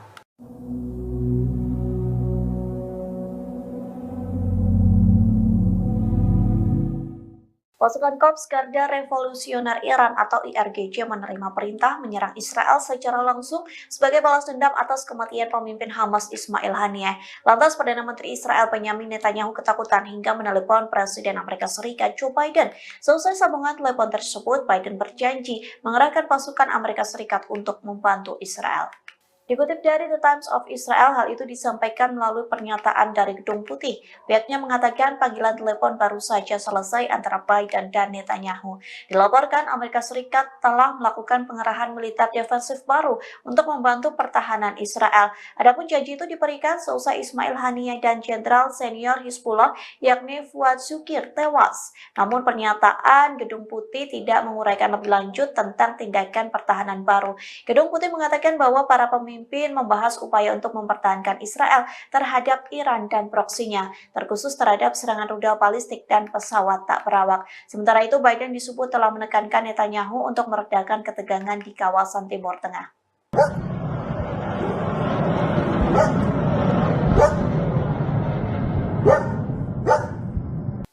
Speaker 1: Pasukan Korps Garda Revolusioner Iran atau IRGC menerima perintah menyerang Israel secara langsung sebagai balas dendam atas kematian pemimpin Hamas Ismail Haniyeh. Lantas Perdana Menteri Israel Benjamin Netanyahu ketakutan hingga menelepon Presiden Amerika Serikat Joe Biden. Selesai sambungan telepon tersebut, Biden berjanji mengerahkan pasukan Amerika Serikat untuk membantu Israel. Dikutip dari The Times of Israel, hal itu disampaikan melalui pernyataan dari Gedung Putih. Pihaknya mengatakan panggilan telepon baru saja selesai antara Biden dan Netanyahu. Dilaporkan Amerika Serikat telah melakukan pengerahan militer defensif baru untuk membantu pertahanan Israel. Adapun janji itu diberikan seusai Ismail Haniyeh dan Jenderal Senior Hizbullah yakni Fuad Shukir tewas. Namun pernyataan Gedung Putih tidak menguraikan lebih lanjut tentang tindakan pertahanan baru. Gedung Putih mengatakan bahwa para pemimpin membahas upaya untuk mempertahankan Israel terhadap Iran dan proksinya, terkhusus terhadap serangan rudal balistik dan pesawat tak berawak. Sementara itu, Biden disebut telah menekankan Netanyahu untuk meredakan ketegangan di kawasan Timur Tengah.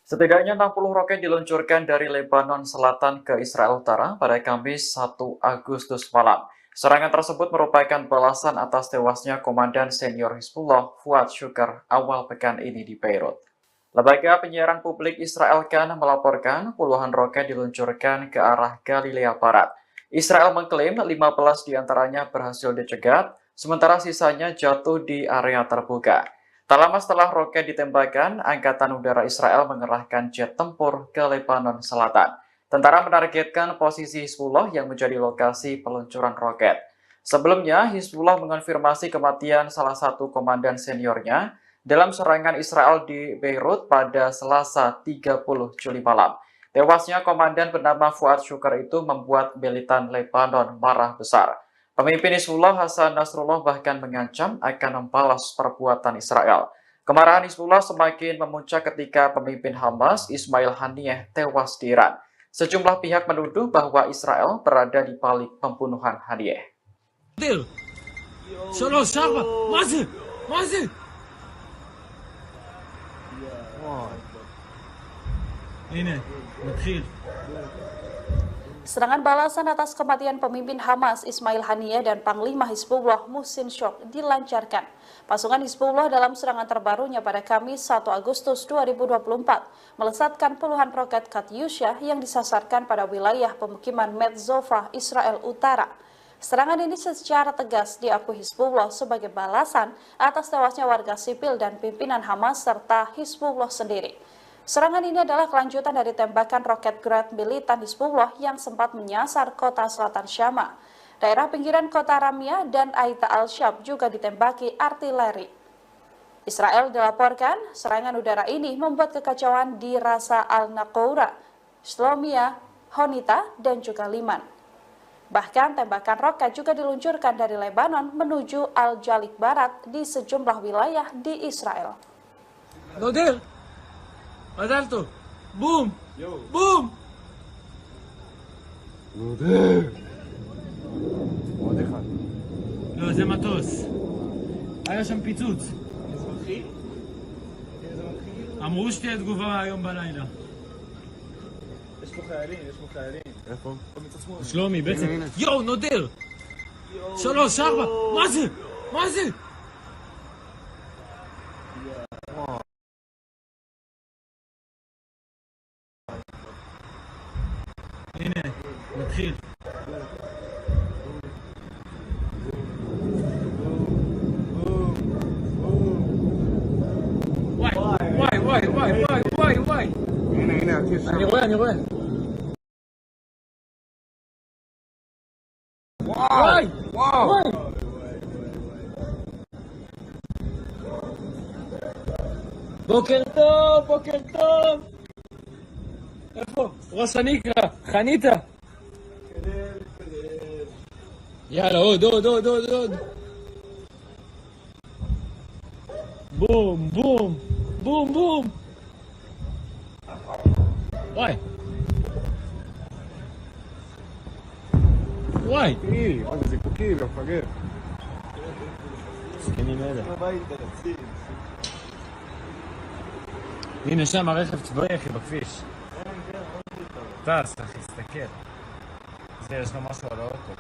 Speaker 2: Setidaknya 60 roket diluncurkan dari Lebanon Selatan ke Israel Utara pada Kamis 1 Agustus malam. Serangan tersebut merupakan balasan atas tewasnya Komandan Senior Hizbullah Fuad Shukr awal pekan ini di Beirut. Lembaga penyiaran publik Israel Kan melaporkan puluhan roket diluncurkan ke arah Galilea Barat. Israel mengklaim 15 diantaranya berhasil dicegat, sementara sisanya jatuh di area terbuka. Tak lama setelah roket ditembakkan, Angkatan Udara Israel mengerahkan jet tempur ke Lebanon Selatan. Tentara menargetkan posisi Hizbullah yang menjadi lokasi peluncuran roket. Sebelumnya, Hizbullah mengonfirmasi kematian salah satu komandan seniornya dalam serangan Israel di Beirut pada Selasa 30 Juli malam. Tewasnya komandan bernama Fuad Syukar itu membuat militan Lebanon marah besar. Pemimpin Hizbullah Hasan Nasrullah bahkan mengancam akan membalas perbuatan Israel. Kemarahan Hizbullah semakin memuncak ketika pemimpin Hamas Ismail Haniyeh tewas di Iran. Sejumlah pihak menuduh bahwa Israel berada di balik pembunuhan Haniyeh.
Speaker 7: Serangan balasan atas kematian pemimpin Hamas Ismail Haniyeh dan Panglima Hizbullah Muhsin Syok dilancarkan. Pasukan Hizbullah dalam serangan terbarunya pada Kamis 1 Agustus 2024 melesatkan puluhan roket Katyusha yang disasarkan pada wilayah pemukiman Metzova, Israel Utara. Serangan ini secara tegas diakui Hizbullah sebagai balasan atas tewasnya warga sipil dan pimpinan Hamas serta Hizbullah sendiri. Serangan ini adalah kelanjutan dari tembakan roket Grad militan Hizbullah yang sempat menyasar kota selatan Syama. Daerah pinggiran kota Ramia dan Aita al-Shab juga ditembaki artileri. Israel dilaporkan serangan udara ini membuat kekacauan di Rasa al-Naqoura, Shlomia, Honita, dan juga Liman. Bahkan tembakan roket juga diluncurkan dari Lebanon menuju Al-Jalik Barat di sejumlah wilayah di Israel.
Speaker 3: מזל בום! בום!
Speaker 4: עוד אחד.
Speaker 3: לא, זה מטוס. היה שם פיצוץ.
Speaker 4: אזרחי?
Speaker 3: אמרו שתהיה תגובה היום בלילה.
Speaker 4: יש פה חיילים, יש פה חיילים. איפה? מצד שמאל.
Speaker 3: שלומי, בעצם. יואו, נודר! 3, 4, מה זה? מה זה? הנה, נתחיל. וואי.
Speaker 4: הנה, הטיס שם.
Speaker 3: אני רואה. וואי. בוקר טוב. איפה? ראש הנקרה, חניתה. יאללה, עוד. בום. וואי.
Speaker 4: עוד זיקוקים, מפגר.
Speaker 3: זקנים אלה. הנה שם הרכב צבאי אחי בכביש. טס אחי, תסתכל. זה יש לו משהו על האוטו.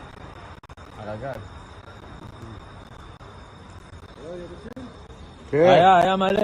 Speaker 3: על הגג. היה מלא.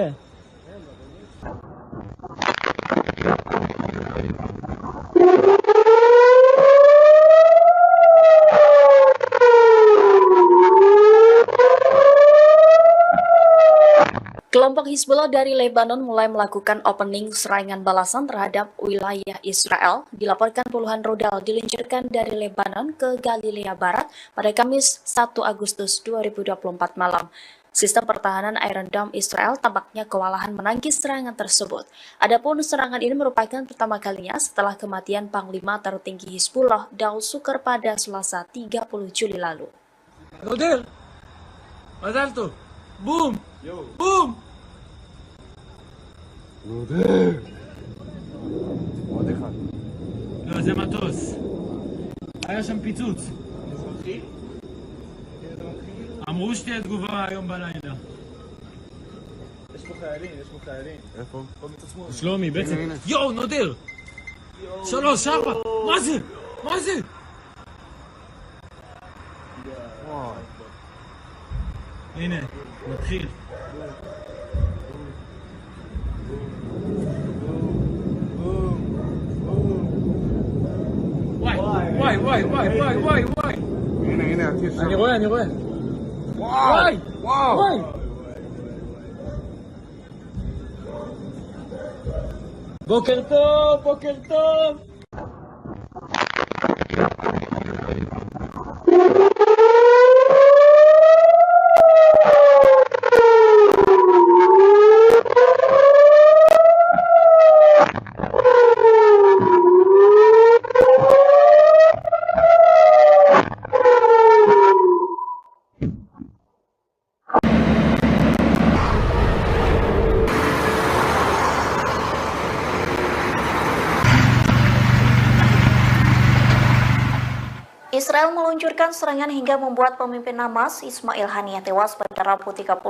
Speaker 1: Kelompok Hizbullah dari Lebanon mulai melakukan opening serangan balasan terhadap wilayah Israel. Dilaporkan puluhan rudal diluncurkan dari Lebanon ke Galilea Barat pada Kamis 1 Agustus 2024 malam. Sistem pertahanan Iron Dome Israel tampaknya kewalahan menangkis serangan tersebut. Adapun serangan ini merupakan pertama kalinya setelah kematian Panglima tertinggi Hizbullah Daud Sukar pada Selasa 30 Juli lalu.
Speaker 3: נודר! מזל טוב! בום!
Speaker 4: עוד אחד.
Speaker 3: לא, זה מטוס. היה שם פיצוץ.
Speaker 4: אזרחי?
Speaker 3: אמרו שתהיה תגובה היום בלילה.
Speaker 4: יש פה חיילים. איפה? פה מצד שמאל.
Speaker 3: שלומי, בעצם. יואו, נודר! 3, 4, מה זה? הנה, נתחיל. וואי.
Speaker 4: הנה, הטיס שם.
Speaker 3: אני רואה. וואי. בוקר טוב.
Speaker 1: Israel meluncurkan serangan hingga membuat pemimpin Hamas Ismail Haniyeh tewas pada Rabu 31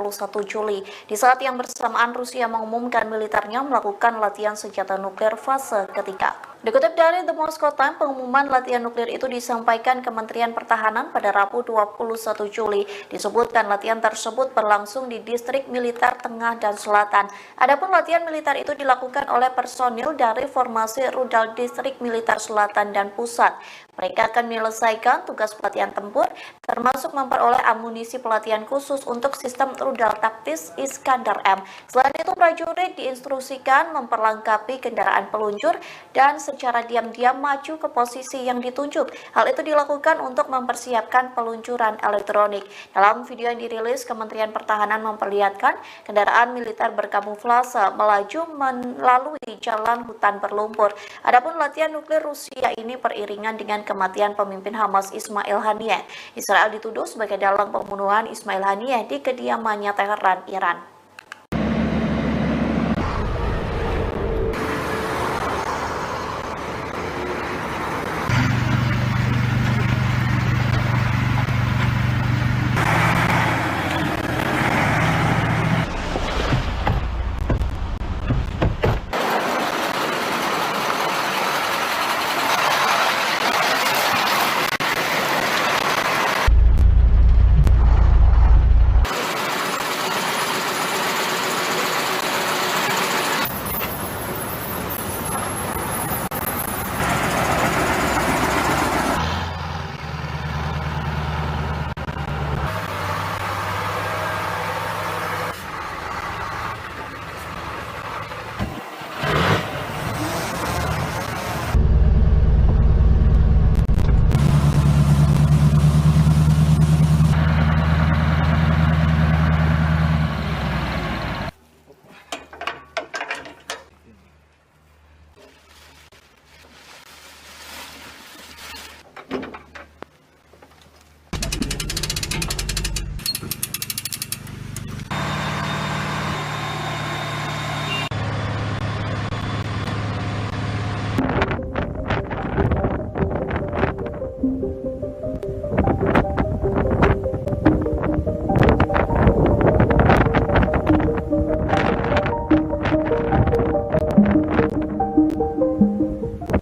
Speaker 1: Juli di saat yang bersamaan Rusia mengumumkan militernya melakukan latihan senjata nuklir fase ketiga. Dikutip dari The Moscow Times, pengumuman latihan nuklir itu disampaikan Kementerian Pertahanan pada Rabu 21 Juli. Disebutkan latihan tersebut berlangsung di distrik militer tengah dan selatan. Adapun latihan militer itu dilakukan oleh personil dari formasi rudal distrik militer selatan dan pusat. Mereka akan menyelesaikan tugas pelatihan tempur, termasuk memperoleh amunisi pelatihan khusus untuk sistem rudal taktis Iskandar M. Selain itu, prajurit diinstruksikan memperlengkapi kendaraan peluncur dan secara diam-diam maju ke posisi yang ditunjuk. Hal itu dilakukan untuk mempersiapkan peluncuran elektronik. Dalam video yang dirilis, Kementerian Pertahanan memperlihatkan kendaraan militer berkamuflase melaju melalui jalan hutan berlumpur. Adapun latihan nuklir Rusia ini beriringan dengan kematian pemimpin Hamas Ismail Haniyeh. Israel dituduh sebagai dalang pembunuhan Ismail Haniyeh di kediamannya Teheran, Iran.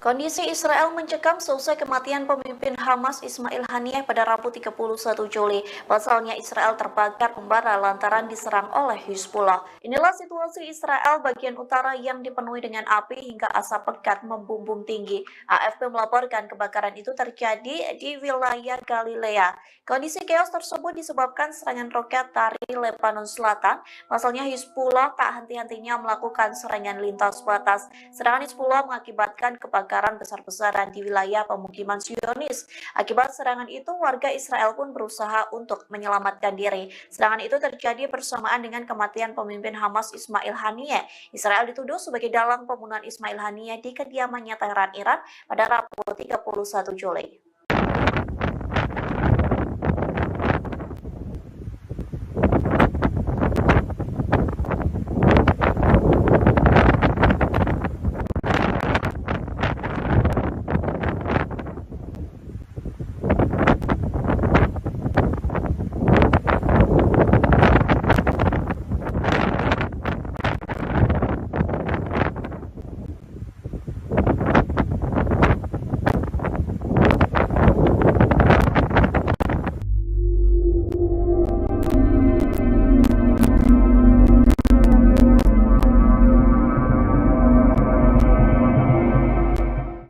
Speaker 1: Kondisi Israel mencekam seusai kematian pemimpin Hamas Ismail Haniyeh pada Rabu 31 Juli. Pasalnya Israel terbakar membara lantaran diserang oleh Hizbullah. Inilah situasi Israel bagian utara yang dipenuhi dengan api hingga asap pekat membumbung tinggi. AFP melaporkan kebakaran itu terjadi di wilayah Galilea. Kondisi chaos tersebut disebabkan serangan roket dari Lebanon Selatan. Pasalnya Hizbullah tak henti-hentinya melakukan serangan lintas batas. Serangan Hizbullah mengakibatkan kebakaran besar-besaran di wilayah pemukiman Zionis. Akibat serangan itu, warga Israel pun berusaha untuk menyelamatkan diri. Serangan itu terjadi bersamaan dengan kematian pemimpin Hamas Ismail Haniyeh. Israel dituduh sebagai dalang pembunuhan Ismail Haniyeh di kediamannya Teheran, Iran pada Rabu 31 Juli.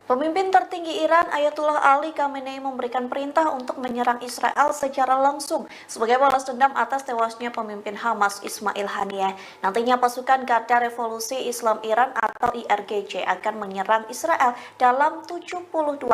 Speaker 1: Pemimpin tertinggi Iran Ayatullah Ali Khamenei memberikan perintah untuk menyerang Israel secara langsung sebagai balas dendam atas tewasnya pemimpin Hamas Ismail Haniyeh. Nantinya pasukan Garda Revolusi Islam Iran atau IRGC akan menyerang Israel dalam 72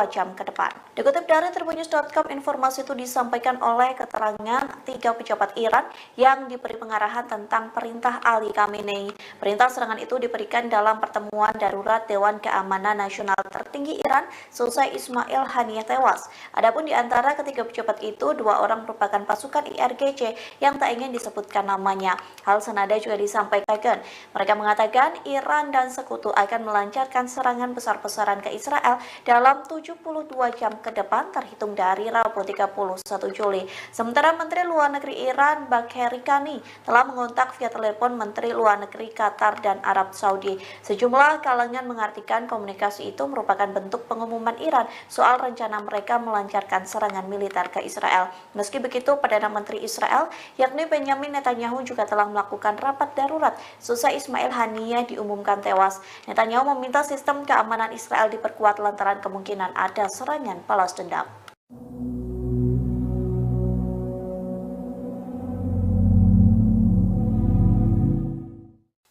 Speaker 1: jam ke depan. Dikutip dari Tribunnews.com, informasi itu disampaikan oleh keterangan 3 pejabat Iran yang diberi pengarahan tentang perintah Ali Khamenei. Perintah serangan itu diberikan dalam pertemuan darurat Dewan Keamanan Nasional tertinggi Iran selesai Ismail Haniyeh tewas. Adapun di antara ketiga pejabat itu, 2 orang merupakan pasukan IRGC yang tak ingin disebutkan namanya. Hal senada juga disampaikan. Mereka mengatakan Iran dan sekutu Sekutu akan melancarkan serangan besar-besaran ke Israel dalam 72 jam ke depan terhitung dari Rabu 31 Juli. Sementara Menteri Luar Negeri Iran Bagheri Kani telah mengontak via telepon Menteri Luar Negeri Qatar dan Arab Saudi. Sejumlah kalangan mengartikan komunikasi itu merupakan bentuk pengumuman Iran soal rencana mereka melancarkan serangan militer ke Israel. Meski begitu, Perdana Menteri Israel yakni Benyamin Netanyahu juga telah melakukan rapat darurat seusai Ismail Haniyeh diumumkan tewas. Netanyahu meminta sistem keamanan Israel diperkuat lantaran kemungkinan ada serangan balas dendam.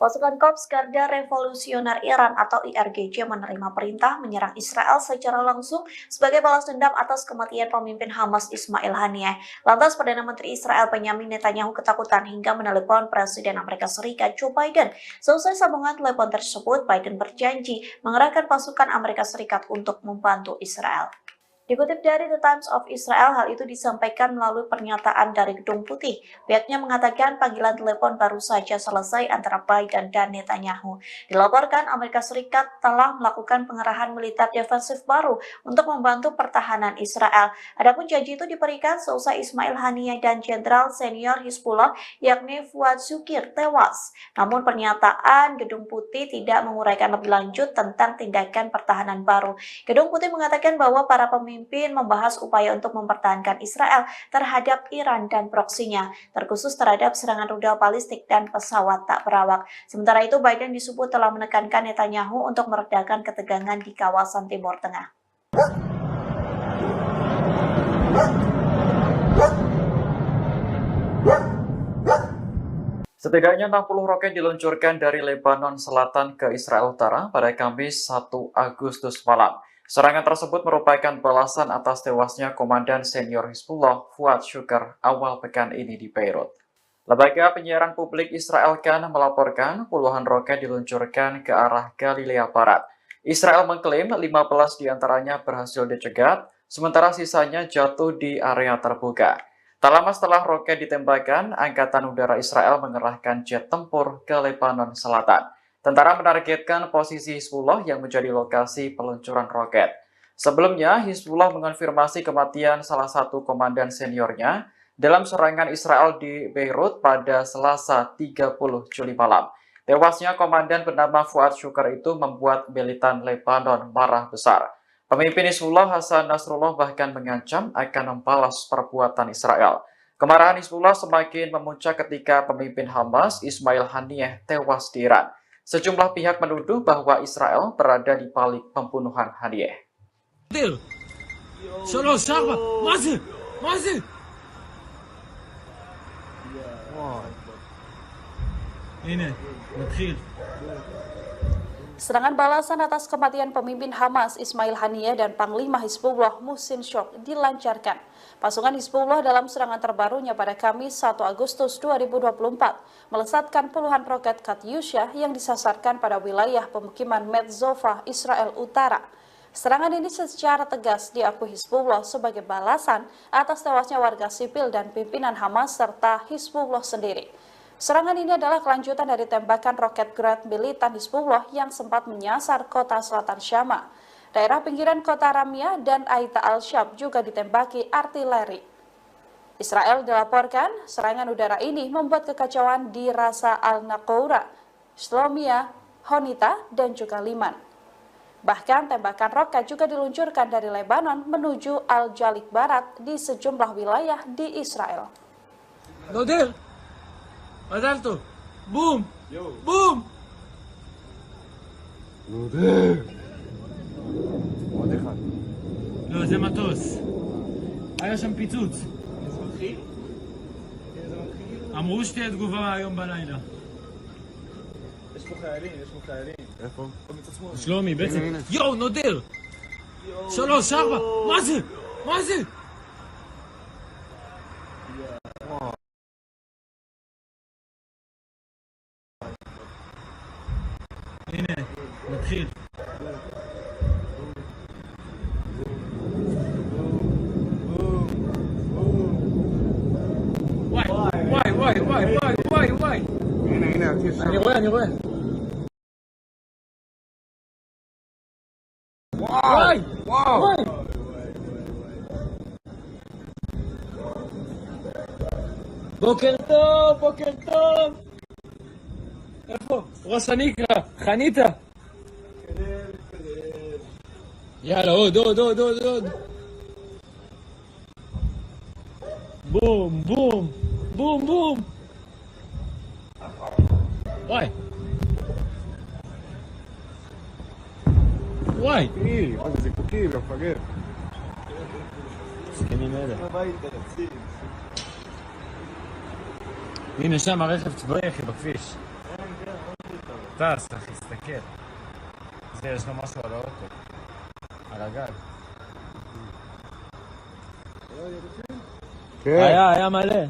Speaker 1: Pasukan Korps Garda Revolusioner Iran atau IRGC menerima perintah menyerang Israel secara langsung sebagai balas dendam atas kematian pemimpin Hamas Ismail Haniyeh. Lantas Perdana Menteri Israel Benyamin Netanyahu ketakutan hingga menelepon Presiden Amerika Serikat Joe Biden. Selesai sambungan telepon tersebut, Biden berjanji mengerahkan pasukan Amerika Serikat untuk membantu Israel. Dikutip dari The Times of Israel, hal itu disampaikan melalui pernyataan dari Gedung Putih. Pihaknya mengatakan panggilan telepon baru saja selesai antara Biden dan Netanyahu. Dilaporkan Amerika Serikat telah melakukan pengerahan militer defensif baru untuk membantu pertahanan Israel. Adapun janji itu diberikan seusai Ismail Haniyeh dan Jenderal Senior Hizbullah yakni Fuad Shukir tewas. Namun pernyataan Gedung Putih tidak menguraikan lebih lanjut tentang tindakan pertahanan baru. Gedung Putih mengatakan bahwa para pemimpin membahas upaya untuk mempertahankan Israel terhadap Iran dan proksinya, terkhusus terhadap serangan rudal balistik dan pesawat tak berawak. Sementara itu, Biden disebut telah menekankan Netanyahu untuk meredakan ketegangan di kawasan Timur Tengah.
Speaker 2: Setidaknya 60 roket diluncurkan dari Lebanon Selatan ke Israel Utara pada Kamis 1 Agustus malam. Serangan tersebut merupakan balasan atas tewasnya Komandan Senior Hizbullah Fuad Shukr awal pekan ini di Beirut. Lembaga penyiaran publik Israel Kan melaporkan puluhan roket diluncurkan ke arah Galilea Barat. Israel mengklaim 15 diantaranya berhasil dicegat, sementara sisanya jatuh di area terbuka. Tak lama setelah roket ditembakkan, Angkatan Udara Israel mengerahkan jet tempur ke Lebanon Selatan. Tentara menargetkan posisi Hizbullah yang menjadi lokasi peluncuran roket. Sebelumnya, Hizbullah mengonfirmasi kematian salah satu komandan seniornya dalam serangan Israel di Beirut pada Selasa 30 Juli malam. Tewasnya komandan bernama Fuad Shukr itu membuat militan Lebanon marah besar. Pemimpin Hizbullah Hasan Nasrullah bahkan mengancam akan membalas perbuatan Israel. Kemarahan Hizbullah semakin memuncak ketika pemimpin Hamas Ismail Haniyeh tewas di Iran. Sejumlah pihak menuduh bahwa Israel berada di balik pembunuhan Haniyeh.
Speaker 7: Serangan balasan atas kematian pemimpin Hamas Ismail Haniyeh dan Panglima Hizbullah Muhsin Shok dilancarkan. Pasukan Hizbullah dalam serangan terbarunya pada Kamis 1 Agustus 2024 melesatkan puluhan roket Katyusha yang disasarkan pada wilayah pemukiman Metzova, Israel Utara. Serangan ini secara tegas diakui Hizbullah sebagai balasan atas tewasnya warga sipil dan pimpinan Hamas serta Hizbullah sendiri. Serangan ini adalah kelanjutan dari tembakan roket Grad militan Hizbullah yang sempat menyasar kota selatan Syama. Daerah pinggiran kota Ramia dan Aita al-Shab juga ditembaki artileri. Israel dilaporkan serangan udara ini membuat kekacauan di Rasa al-Naqoura, Shlomia, Honita, dan juga Liman. Bahkan tembakan roket juga diluncurkan dari Lebanon menuju Al-Jalik Barat di sejumlah wilayah di Israel.
Speaker 3: מזל בום! בום!
Speaker 4: עוד אחד.
Speaker 3: לא, זה מטוס. היה שם פיצוץ. אמרו שתהיה תגובה היום בלילה.
Speaker 4: יש פה חיילים. איפה?
Speaker 3: שלומי, בעצם. יואו, נודר! 3, 4, מה זה? מה זה? הנה, נתחיל. וואי. הנה, אני רואה. בוקר טוב, בוקר טוב! איפה? ראש הנקרה, חניתה! יאללה, עוד. בום, בום! בום, בום! וואי! וואי!
Speaker 4: מה זה זיקוקים, מפגר.
Speaker 3: זקנים אלה.
Speaker 4: הביתה, תפסיק.
Speaker 3: הנה שם הרכב צבאי אחי בכביש. טס אחי, תסתכל. זה יש לו משהו על האוטו. על הגג. היה מלא.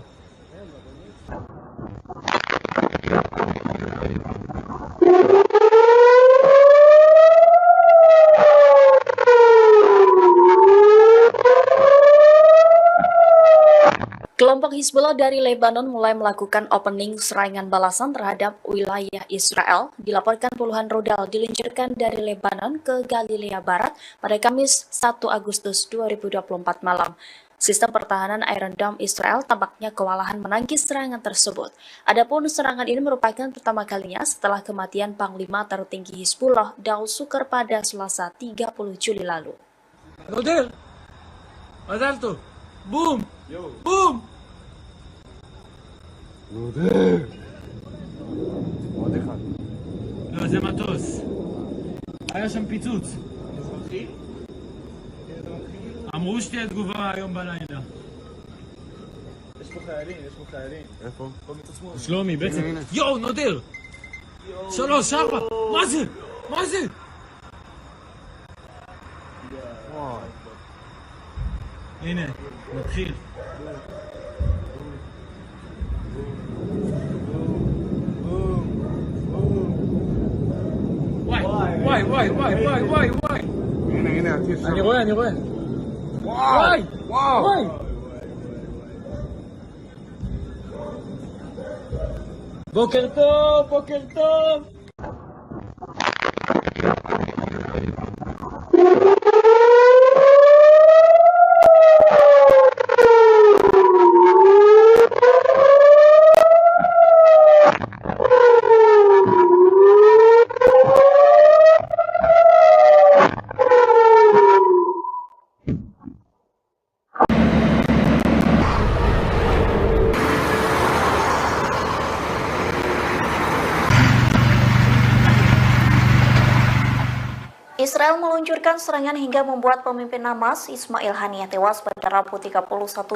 Speaker 1: Kelompok Hizbullah dari Lebanon mulai melakukan opening serangan balasan terhadap wilayah Israel. Dilaporkan puluhan rudal diluncurkan dari Lebanon ke Galilea Barat pada Kamis 1 Agustus 2024 malam. Sistem pertahanan Iron Dome Israel tampaknya kewalahan menangkis serangan tersebut. Adapun serangan ini merupakan pertama kalinya setelah kematian Panglima tertinggi Hizbullah Daud Sukar pada Selasa 30 Juli lalu.
Speaker 3: נודר! מזל טוב! בום! בום!
Speaker 4: עוד אחד.
Speaker 3: לא, זה מטוס. היה שם פיצוץ. אמרו שתהיה תגובה היום בלילה.
Speaker 4: יש פה חיילים. איפה? פה מצד שמאל.
Speaker 3: שלומי, בעצם... יואו, נודר! 3, 4! מה זה? הנה, מתחיל. וואי.
Speaker 4: הנה, הטיס שם.
Speaker 3: אני רואה. וואי. בוקר טוב.
Speaker 1: Israel meluncurkan serangan hingga membuat pemimpin Hamas Ismail Haniyeh tewas pada Rabu 31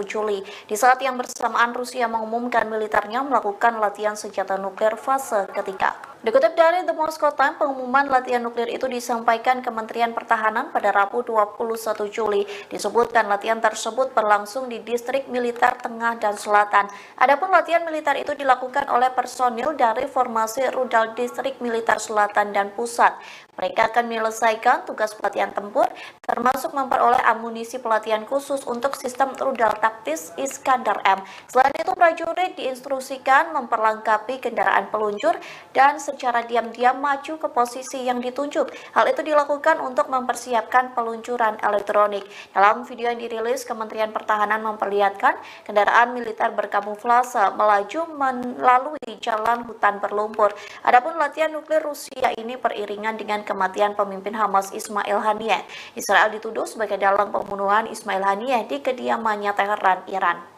Speaker 1: Juli di saat yang bersamaan Rusia mengumumkan militernya melakukan latihan senjata nuklir fase ketiga. Dikutip dari The Moscow Times, pengumuman latihan nuklir itu disampaikan Kementerian Pertahanan pada Rabu 21 Juli. Disebutkan latihan tersebut berlangsung di distrik militer tengah dan selatan. Adapun latihan militer itu dilakukan oleh personil dari formasi rudal distrik militer selatan dan pusat. Mereka akan menyelesaikan tugas pelatihan tempur, termasuk memperoleh amunisi pelatihan khusus untuk sistem rudal taktis Iskandar M. Selain itu, prajurit diinstruksikan memperlengkapi kendaraan peluncur dan secara diam-diam maju ke posisi yang ditunjuk. Hal itu dilakukan untuk mempersiapkan peluncuran elektronik. Dalam video yang dirilis, Kementerian Pertahanan memperlihatkan kendaraan militer berkamuflase melaju melalui jalan hutan berlumpur. Adapun latihan nuklir Rusia ini beriringan dengan kematian pemimpin Hamas Ismail Haniyeh. Israel dituduh sebagai dalang pembunuhan Ismail Haniyeh di kediamannya Teheran, Iran.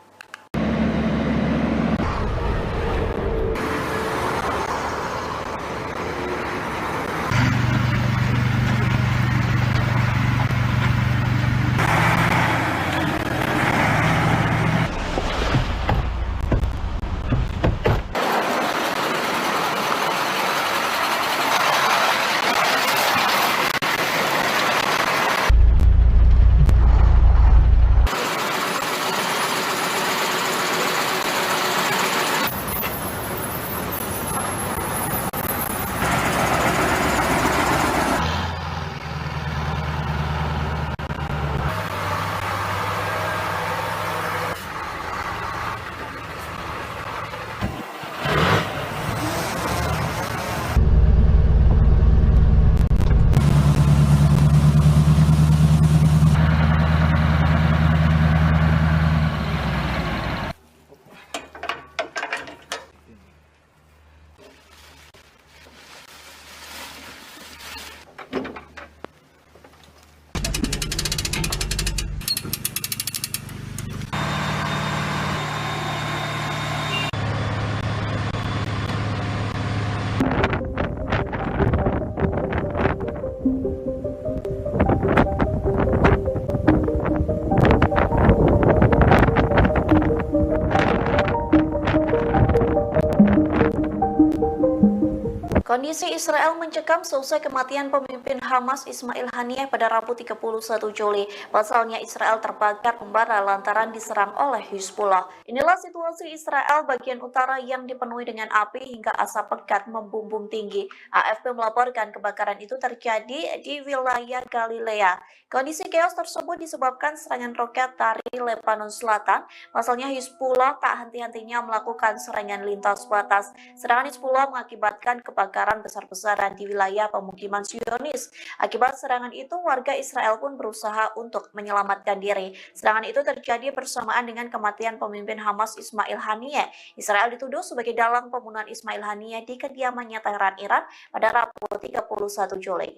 Speaker 1: Kondisi Israel mencekam seusai kematian pemimpin Hamas Ismail Haniyeh pada Rabu 31 Juli. Pasalnya Israel terbakar membara lantaran diserang oleh Hizbullah. Inilah situasi Israel bagian utara yang dipenuhi dengan api hingga asap pekat membumbung tinggi. AFP melaporkan kebakaran itu terjadi di wilayah Galilea. Kondisi chaos tersebut disebabkan serangan roket dari Lebanon Selatan. Pasalnya Hizbullah tak henti-hentinya melakukan serangan lintas batas. Serangan Hizbullah mengakibatkan kebakaran besar-besaran di wilayah pemukiman Zionis. Akibat serangan itu, warga Israel pun berusaha untuk menyelamatkan diri. Serangan itu terjadi bersamaan dengan kematian pemimpin Hamas Ismail Haniyeh. Israel dituduh sebagai dalang pembunuhan Ismail Haniyeh di kediamannya Teheran, Iran pada Rabu 31 Juli.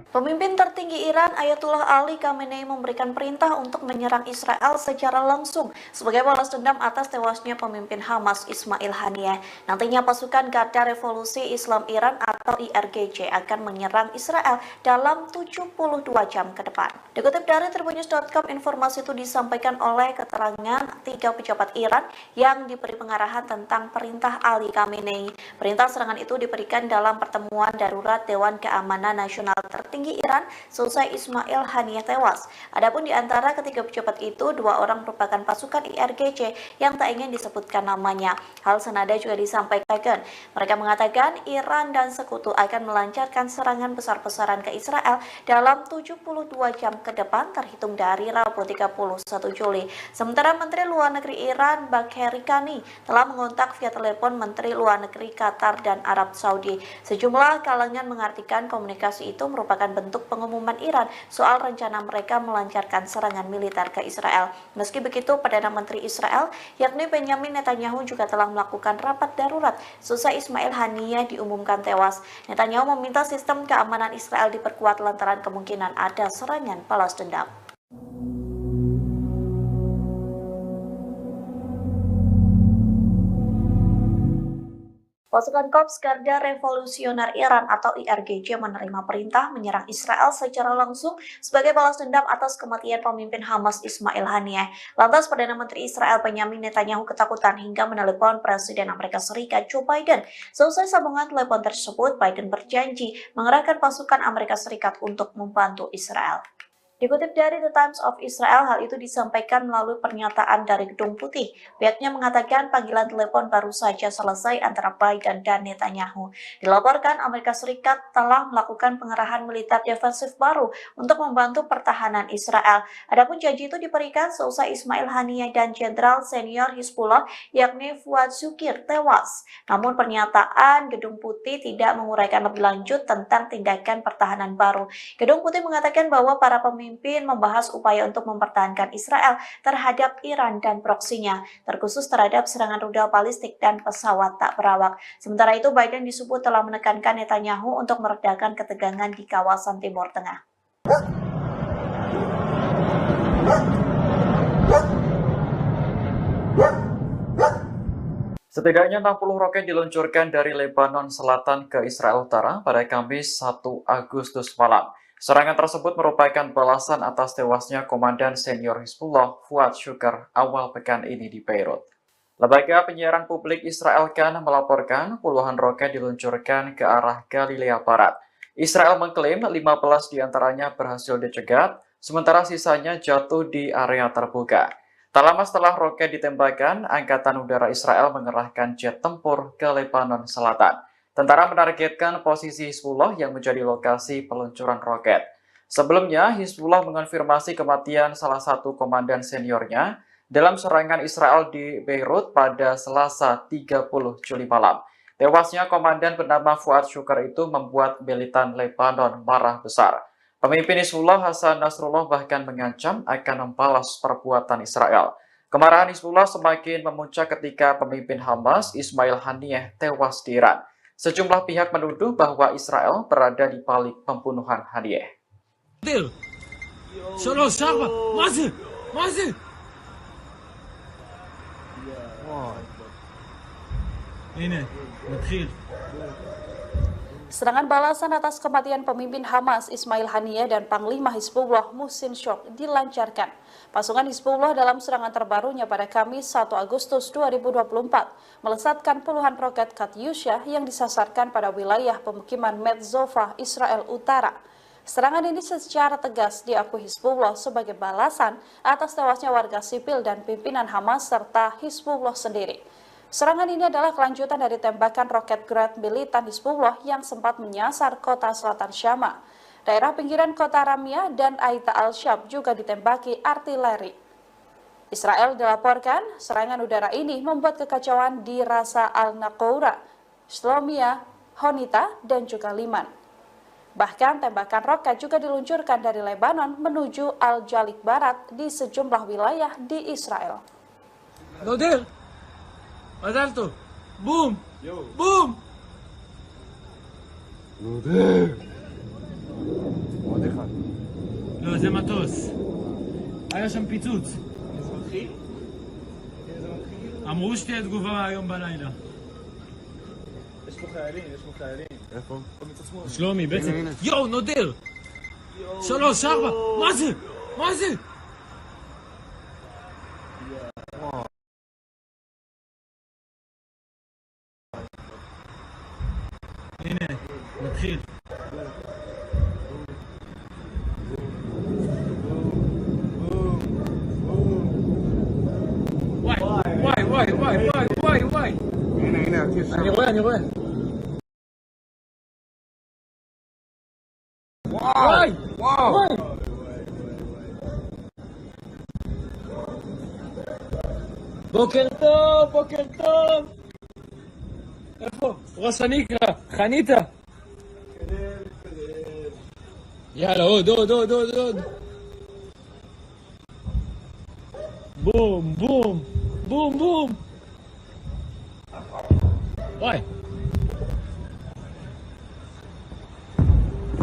Speaker 1: Pemimpin tertinggi Iran Ayatullah Ali Khamenei memberikan perintah untuk menyerang Israel secara langsung sebagai balas dendam atas tewasnya pemimpin Hamas Ismail Haniyeh. Nantinya pasukan Garda Revolusi Islam Iran atau IRGC akan menyerang Israel dalam 72 jam ke depan. Dikutip dari tribunnews.com, informasi itu disampaikan oleh keterangan 3 pejabat Iran yang diberi pengarahan tentang perintah Ali Khamenei. Perintah serangan itu diberikan dalam pertemuan darurat Dewan Keamanan Nasional tertinggi Iran selesai Ismail Haniyeh tewas. Adapun di antara ketiga pejabat itu, 2 orang merupakan pasukan IRGC yang tak ingin disebutkan namanya. Hal senada juga disampaikan. Mereka mengatakan Iran dan sekutu akan melancarkan serangan besar-besaran ke Israel dalam 72 jam ke depan terhitung dari Rabu 31 Juli. Sementara Menteri Luar Negeri Iran Bagheri Kani telah mengontak via telepon Menteri Luar Negeri Qatar dan Arab Saudi. Sejumlah kalangan mengartikan komunikasi itu merupakan bentuk pengumuman Iran soal rencana mereka melancarkan serangan militer ke Israel. Meski begitu, Perdana Menteri Israel yakni Benjamin Netanyahu juga telah melakukan rapat darurat selesai Ismail Haniyeh diumumkan tewas. Netanyahu meminta sistem keamanan Israel diperkuat lantaran kemungkinan ada serangan balas dendam. Pasukan Korps Garda Revolusioner Iran atau IRGC menerima perintah menyerang Israel secara langsung sebagai balas dendam atas kematian pemimpin Hamas Ismail Haniyeh. Lantas Perdana Menteri Israel Benjamin Netanyahu ketakutan hingga menelepon Presiden Amerika Serikat Joe Biden. Selesai sambungan telepon tersebut, Biden berjanji mengerahkan pasukan Amerika Serikat untuk membantu Israel. Dikutip dari The Times of Israel, hal itu disampaikan melalui pernyataan dari Gedung Putih. Pihaknya mengatakan panggilan telepon baru saja selesai antara Biden dan Netanyahu. Dilaporkan Amerika Serikat telah melakukan pengerahan militer defensif baru untuk membantu pertahanan Israel. Adapun janji itu diberikan seusai Ismail Haniyeh dan Jenderal Senior Hizbullah yakni Fuad Shukir tewas. Namun pernyataan Gedung Putih tidak menguraikan lebih lanjut tentang tindakan pertahanan baru. Gedung Putih mengatakan bahwa para pemimpin membahas upaya untuk mempertahankan Israel terhadap Iran dan proksinya, terkhusus terhadap serangan rudal balistik dan pesawat tak berawak. Sementara itu, Biden disebut telah menekankan Netanyahu untuk meredakan ketegangan di kawasan Timur Tengah.
Speaker 2: Setidaknya 60 roket diluncurkan dari Lebanon Selatan ke Israel Utara pada Kamis 1 Agustus malam. Serangan tersebut merupakan balasan atas tewasnya Komandan Senior Hizbullah Fuad Shukr awal pekan ini di Beirut. Lembaga penyiaran publik Israel Kan melaporkan puluhan roket diluncurkan ke arah Galilea Barat. Israel mengklaim 15 diantaranya berhasil dicegat, sementara sisanya jatuh di area terbuka. Tak lama setelah roket ditembakkan, Angkatan Udara Israel mengerahkan jet tempur ke Lebanon Selatan. Tentara menargetkan posisi Hizbullah yang menjadi lokasi peluncuran roket. Sebelumnya, Hizbullah mengonfirmasi kematian salah satu komandan seniornya dalam serangan Israel di Beirut pada Selasa 30 Juli malam. Tewasnya komandan bernama Fuad Syukar itu membuat militan Lebanon marah besar. Pemimpin Hizbullah Hasan Nasrullah bahkan mengancam akan membalas perbuatan Israel. Kemarahan Hizbullah semakin memuncak ketika pemimpin Hamas Ismail Haniyeh tewas di Iran. Sejumlah pihak menuduh bahwa Israel berada di balik pembunuhan Haniyeh.
Speaker 7: Serangan balasan atas kematian pemimpin Hamas Ismail Haniyeh dan Panglima Hizbullah Muhsin Shok dilancarkan. Pasukan Hizbullah dalam serangan terbarunya pada Kamis 1 Agustus 2024 melesatkan puluhan roket Katyusha yang disasarkan pada wilayah pemukiman Metzova, Israel Utara. Serangan ini secara tegas diakui Hizbullah sebagai balasan atas tewasnya warga sipil dan pimpinan Hamas serta Hizbullah sendiri. Serangan ini adalah kelanjutan dari tembakan roket Grad militan Hizbullah yang sempat menyasar kota selatan Syama. Daerah pinggiran kota Ramia dan Aita al-Shab juga ditembaki artileri. Israel dilaporkan serangan udara ini membuat kekacauan di Rasa al-Naqoura, Shlomia, Honita, dan juga Liman. Bahkan tembakan roket juga diluncurkan dari Lebanon menuju Al-Jalik Barat di sejumlah wilayah di Israel.
Speaker 3: מזל בום! בום! עוד אחד. לא, זה מטוס. היה שם פיצוץ. אמרו שתהיה תגובה היום בלילה.
Speaker 4: יש פה חיילים. איפה?
Speaker 3: שלומי, בעצם. יואו, נודר! 3, 4, מה זה? מה זה? הנה, נתחיל. וואי.
Speaker 4: הנה,
Speaker 3: אני רואה. וואי. בוקר טוב. איפה? ראש הנקרה, חניתה. יאללה, עוד. בום.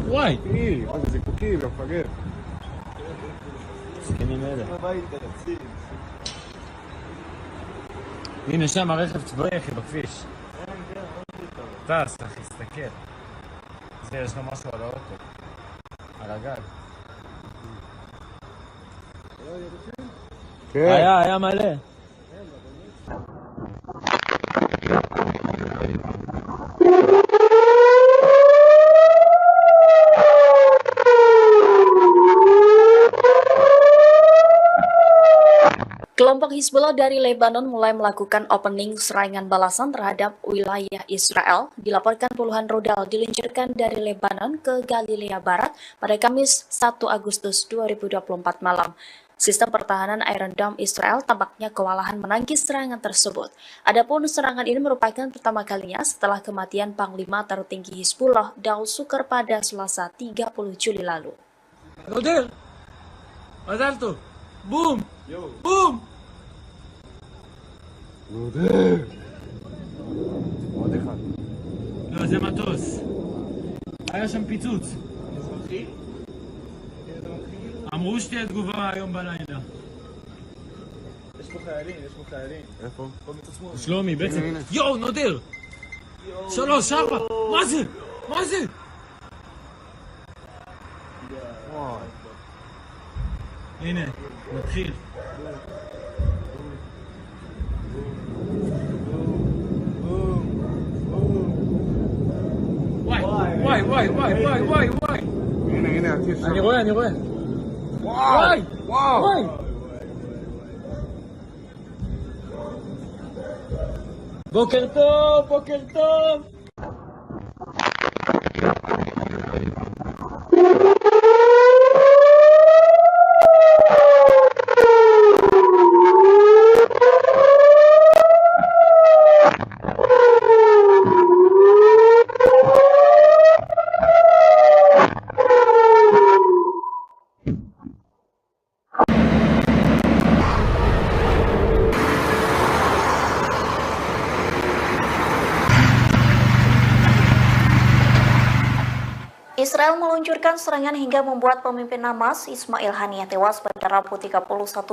Speaker 3: וואי.
Speaker 4: עוד זיקוקים, מפגר.
Speaker 3: סכינים אלה. הנה שם הרכב צבאי, אחי, בכביש. טס, אחי, תסתכל. זה, יש לו משהו על האוטו. על הגג. היה מלא.
Speaker 1: Kelompok Hizbullah dari Lebanon mulai melakukan opening serangan balasan terhadap wilayah Israel. Dilaporkan puluhan rudal diluncurkan dari Lebanon ke Galilea Barat pada Kamis 1 Agustus 2024 malam. Sistem pertahanan Iron Dome Israel tampaknya kewalahan menangkis serangan tersebut. Adapun serangan ini merupakan pertama kalinya setelah kematian Panglima tertinggi Hizbullah Daud Shukar pada Selasa 30 Juli lalu.
Speaker 3: נודר! מזל טוב! בום!
Speaker 4: עוד אחד.
Speaker 3: לא, זה מטוס. היה שם פיצוץ. אמרו שתהיה תגובה היום בלילה.
Speaker 4: יש פה חיילים. איפה?
Speaker 3: שלומי, בעצם. יואו, נודר! 3, 4, מה זה? הנה, נתחיל. וואי.
Speaker 4: הנה,
Speaker 3: אני רואה. וואי. בוקר טוב.
Speaker 1: Israel meluncurkan serangan hingga membuat pemimpin Hamas Ismail Haniyeh tewas pada Rabu 31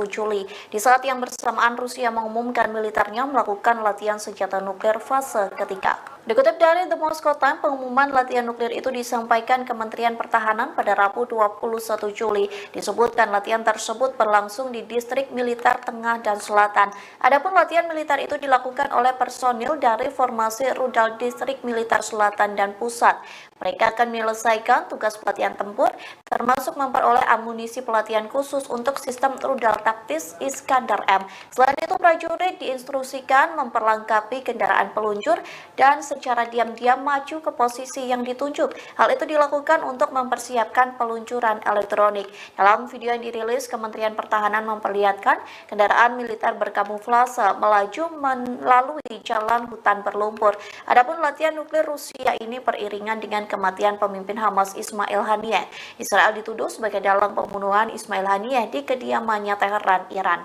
Speaker 1: Juli di saat yang bersamaan Rusia mengumumkan militernya melakukan latihan senjata nuklir fase ketiga. Dikutip dari The Moscow Times, pengumuman latihan nuklir itu disampaikan Kementerian Pertahanan pada Rabu 21 Juli. Disebutkan latihan tersebut berlangsung di distrik militer tengah dan selatan. Adapun latihan militer itu dilakukan oleh personil dari formasi rudal distrik militer selatan dan pusat. Mereka akan menyelesaikan tugas pelatihan tempur, termasuk memperoleh amunisi pelatihan khusus untuk sistem rudal taktis Iskandar M. Selain itu, prajurit diinstruksikan memperlengkapi kendaraan peluncur dan secara diam-diam maju ke posisi yang ditunjuk. Hal itu dilakukan untuk mempersiapkan peluncuran elektronik. Dalam video yang dirilis, Kementerian Pertahanan memperlihatkan kendaraan militer berkamuflase melaju melalui jalan hutan berlumpur. Adapun latihan nuklir Rusia ini beriringan dengan kematian pemimpin Hamas Ismail Haniyeh. Israel dituduh sebagai dalang pembunuhan Ismail Haniyeh di kediamannya Teheran, Iran.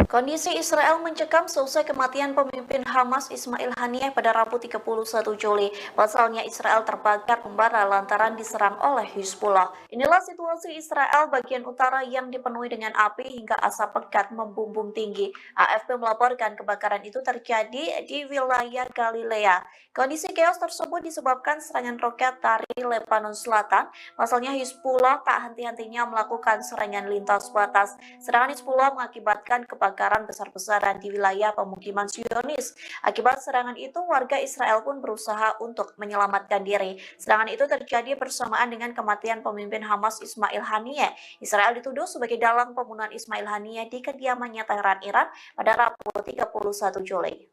Speaker 1: Kondisi Israel mencekam seusai kematian pemimpin Hamas Ismail Haniyeh pada Rabu 31 Juli. Pasalnya Israel terbakar membara lantaran diserang oleh Hizbullah. Inilah situasi Israel bagian utara yang dipenuhi dengan api hingga asap pekat membumbung tinggi. AFP melaporkan kebakaran itu terjadi di wilayah Galilea. Kondisi chaos tersebut disebabkan serangan roket dari Lebanon Selatan. Pasalnya Hizbullah tak henti-hentinya melakukan serangan lintas batas. Serangan Hizbullah mengakibatkan kebakaran besar-besaran di wilayah pemukiman Zionis. Akibat serangan itu, warga Israel pun berusaha untuk menyelamatkan diri. Serangan itu terjadi bersamaan dengan kematian pemimpin Hamas Ismail Haniyeh. Israel dituduh sebagai dalang pembunuhan Ismail Haniyeh di kediamannya Teheran, Iran pada Rabu 31 Juli.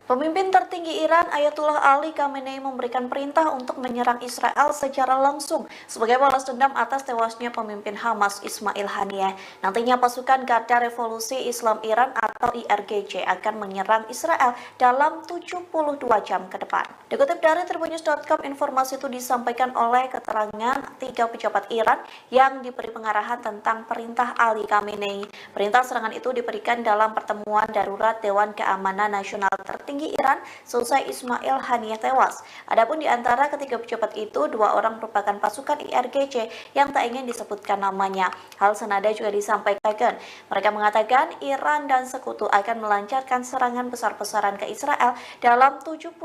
Speaker 1: Pemimpin tertinggi Iran Ayatullah Ali Khamenei memberikan perintah untuk menyerang Israel secara langsung sebagai balas dendam atas tewasnya pemimpin Hamas Ismail Haniyeh. Nantinya pasukan Garda Revolusi Islam Iran atau IRGC akan menyerang Israel dalam 72 jam ke depan. Dikutip dari Tribunnews.com, informasi itu disampaikan oleh keterangan 3 pejabat Iran yang diberi pengarahan tentang perintah Ali Khamenei. Perintah serangan itu diberikan dalam pertemuan darurat Dewan Keamanan Nasional tertinggi petinggi Iran seusai Ismail Haniyeh tewas. Adapun di antara ketiga pejabat itu, 2 orang merupakan pasukan IRGC yang tak ingin disebutkan namanya. Hal senada juga disampaikan. Mereka mengatakan Iran dan sekutu akan melancarkan serangan besar-besaran ke Israel dalam 72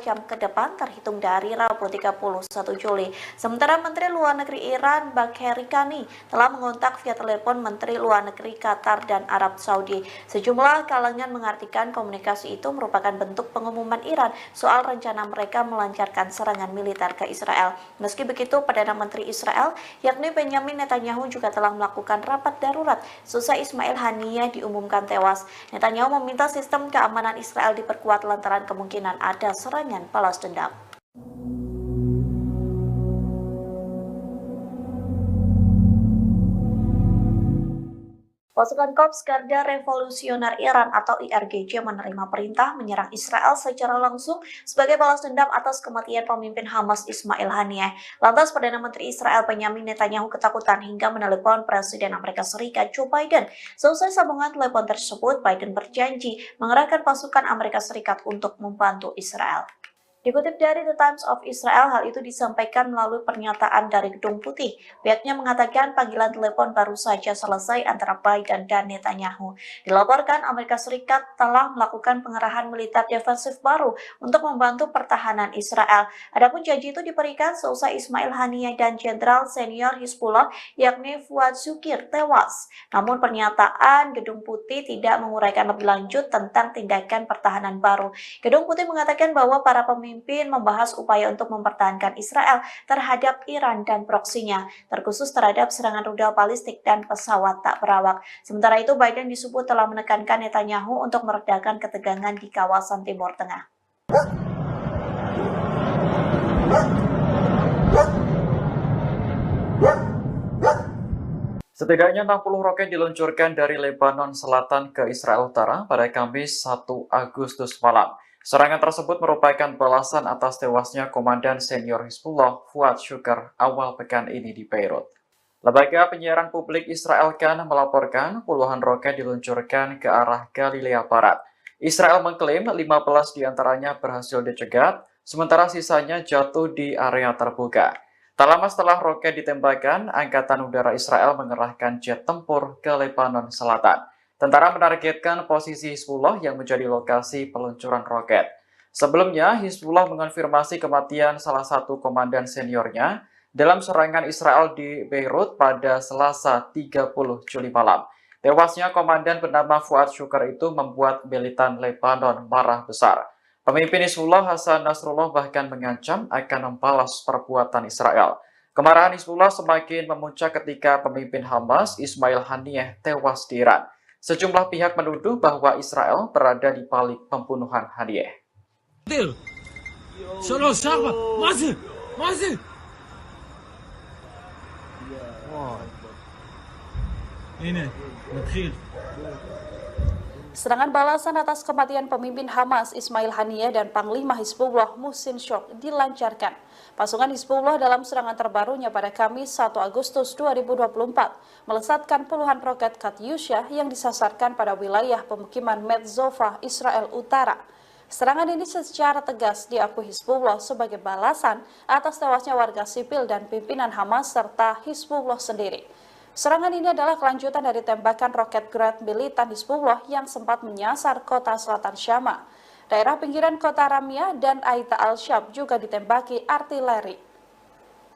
Speaker 1: jam ke depan terhitung dari Rabu 31 Juli. Sementara Menteri Luar Negeri Iran Bagheri Kani telah mengontak via telepon Menteri Luar Negeri Qatar dan Arab Saudi. Sejumlah kalangan mengartikan komunikasi itu merupakan bentuk pengumuman Iran soal rencana mereka melancarkan serangan militer ke Israel. Meski begitu, Perdana Menteri Israel yakni Benjamin Netanyahu juga telah melakukan rapat darurat seusai Ismail Haniyeh diumumkan tewas. Netanyahu meminta sistem keamanan Israel diperkuat lantaran kemungkinan ada serangan balas dendam. Pasukan Korps Garda Revolusioner Iran atau IRGC menerima perintah menyerang Israel secara langsung sebagai balas dendam atas kematian pemimpin Hamas Ismail Haniyeh. Lantas Perdana Menteri Israel Benjamin Netanyahu ketakutan hingga menelepon Presiden Amerika Serikat Joe Biden. Seusai sambungan telepon tersebut, Biden berjanji mengerahkan pasukan Amerika Serikat untuk membantu Israel. Dikutip dari The Times of Israel, hal itu disampaikan melalui pernyataan dari Gedung Putih. Pihaknya mengatakan panggilan telepon baru saja selesai antara Biden dan Netanyahu. Dilaporkan Amerika Serikat telah melakukan pengerahan militer defensif baru untuk membantu pertahanan Israel. Adapun janji itu diberikan seusai Ismail Haniyeh dan Jenderal Senior Hizbullah yakni Fuad Shukir tewas. Namun pernyataan Gedung Putih tidak menguraikan lebih lanjut tentang tindakan pertahanan baru. Gedung Putih mengatakan bahwa para pemimpin membahas upaya untuk mempertahankan Israel terhadap Iran dan proksinya, terkhusus terhadap serangan rudal balistik dan pesawat tak berawak. Sementara itu, Biden disebut telah menekankan Netanyahu untuk meredakan ketegangan di kawasan Timur Tengah.
Speaker 2: Setidaknya 60 roket diluncurkan dari Lebanon Selatan ke Israel Utara pada Kamis 1 Agustus malam. Serangan tersebut merupakan balasan atas tewasnya Komandan Senior Hizbullah Fuad Shukr awal pekan ini di Beirut. Lembaga penyiaran publik Israel Kan melaporkan puluhan roket diluncurkan ke arah Galilea Barat. Israel mengklaim 15 diantaranya berhasil dicegat, sementara sisanya jatuh di area terbuka. Tak lama setelah roket ditembakkan, Angkatan Udara Israel mengerahkan jet tempur ke Lebanon Selatan. Tentara menargetkan posisi Hizbullah yang menjadi lokasi peluncuran roket. Sebelumnya, Hizbullah mengonfirmasi kematian salah satu komandan seniornya dalam serangan Israel di Beirut pada Selasa 30 Juli malam. Tewasnya komandan bernama Fuad Shukr itu membuat militan Lebanon marah besar. Pemimpin Hizbullah Hasan Nasrullah bahkan mengancam akan membalas perbuatan Israel. Kemarahan Hizbullah semakin memuncak ketika pemimpin Hamas Ismail Haniyeh tewas di Iran. Sejumlah pihak menuduh bahwa Israel berada di balik pembunuhan Haniyeh.
Speaker 7: Serangan balasan atas kematian pemimpin Hamas Ismail Haniyeh dan Panglima Hizbullah Muhsin Shok dilancarkan. Pasukan Hizbullah dalam serangan terbarunya pada Kamis 1 Agustus 2024 melesatkan puluhan roket Katyusha yang disasarkan pada wilayah pemukiman Metzova, Israel Utara. Serangan ini secara tegas diakui Hizbullah sebagai balasan atas tewasnya warga sipil dan pimpinan Hamas serta Hizbullah sendiri. Serangan ini adalah kelanjutan dari tembakan roket Grad militan Hizbullah yang sempat menyasar kota selatan Syama. Daerah pinggiran kota Ramia dan Aita al-Sham juga ditembaki artileri.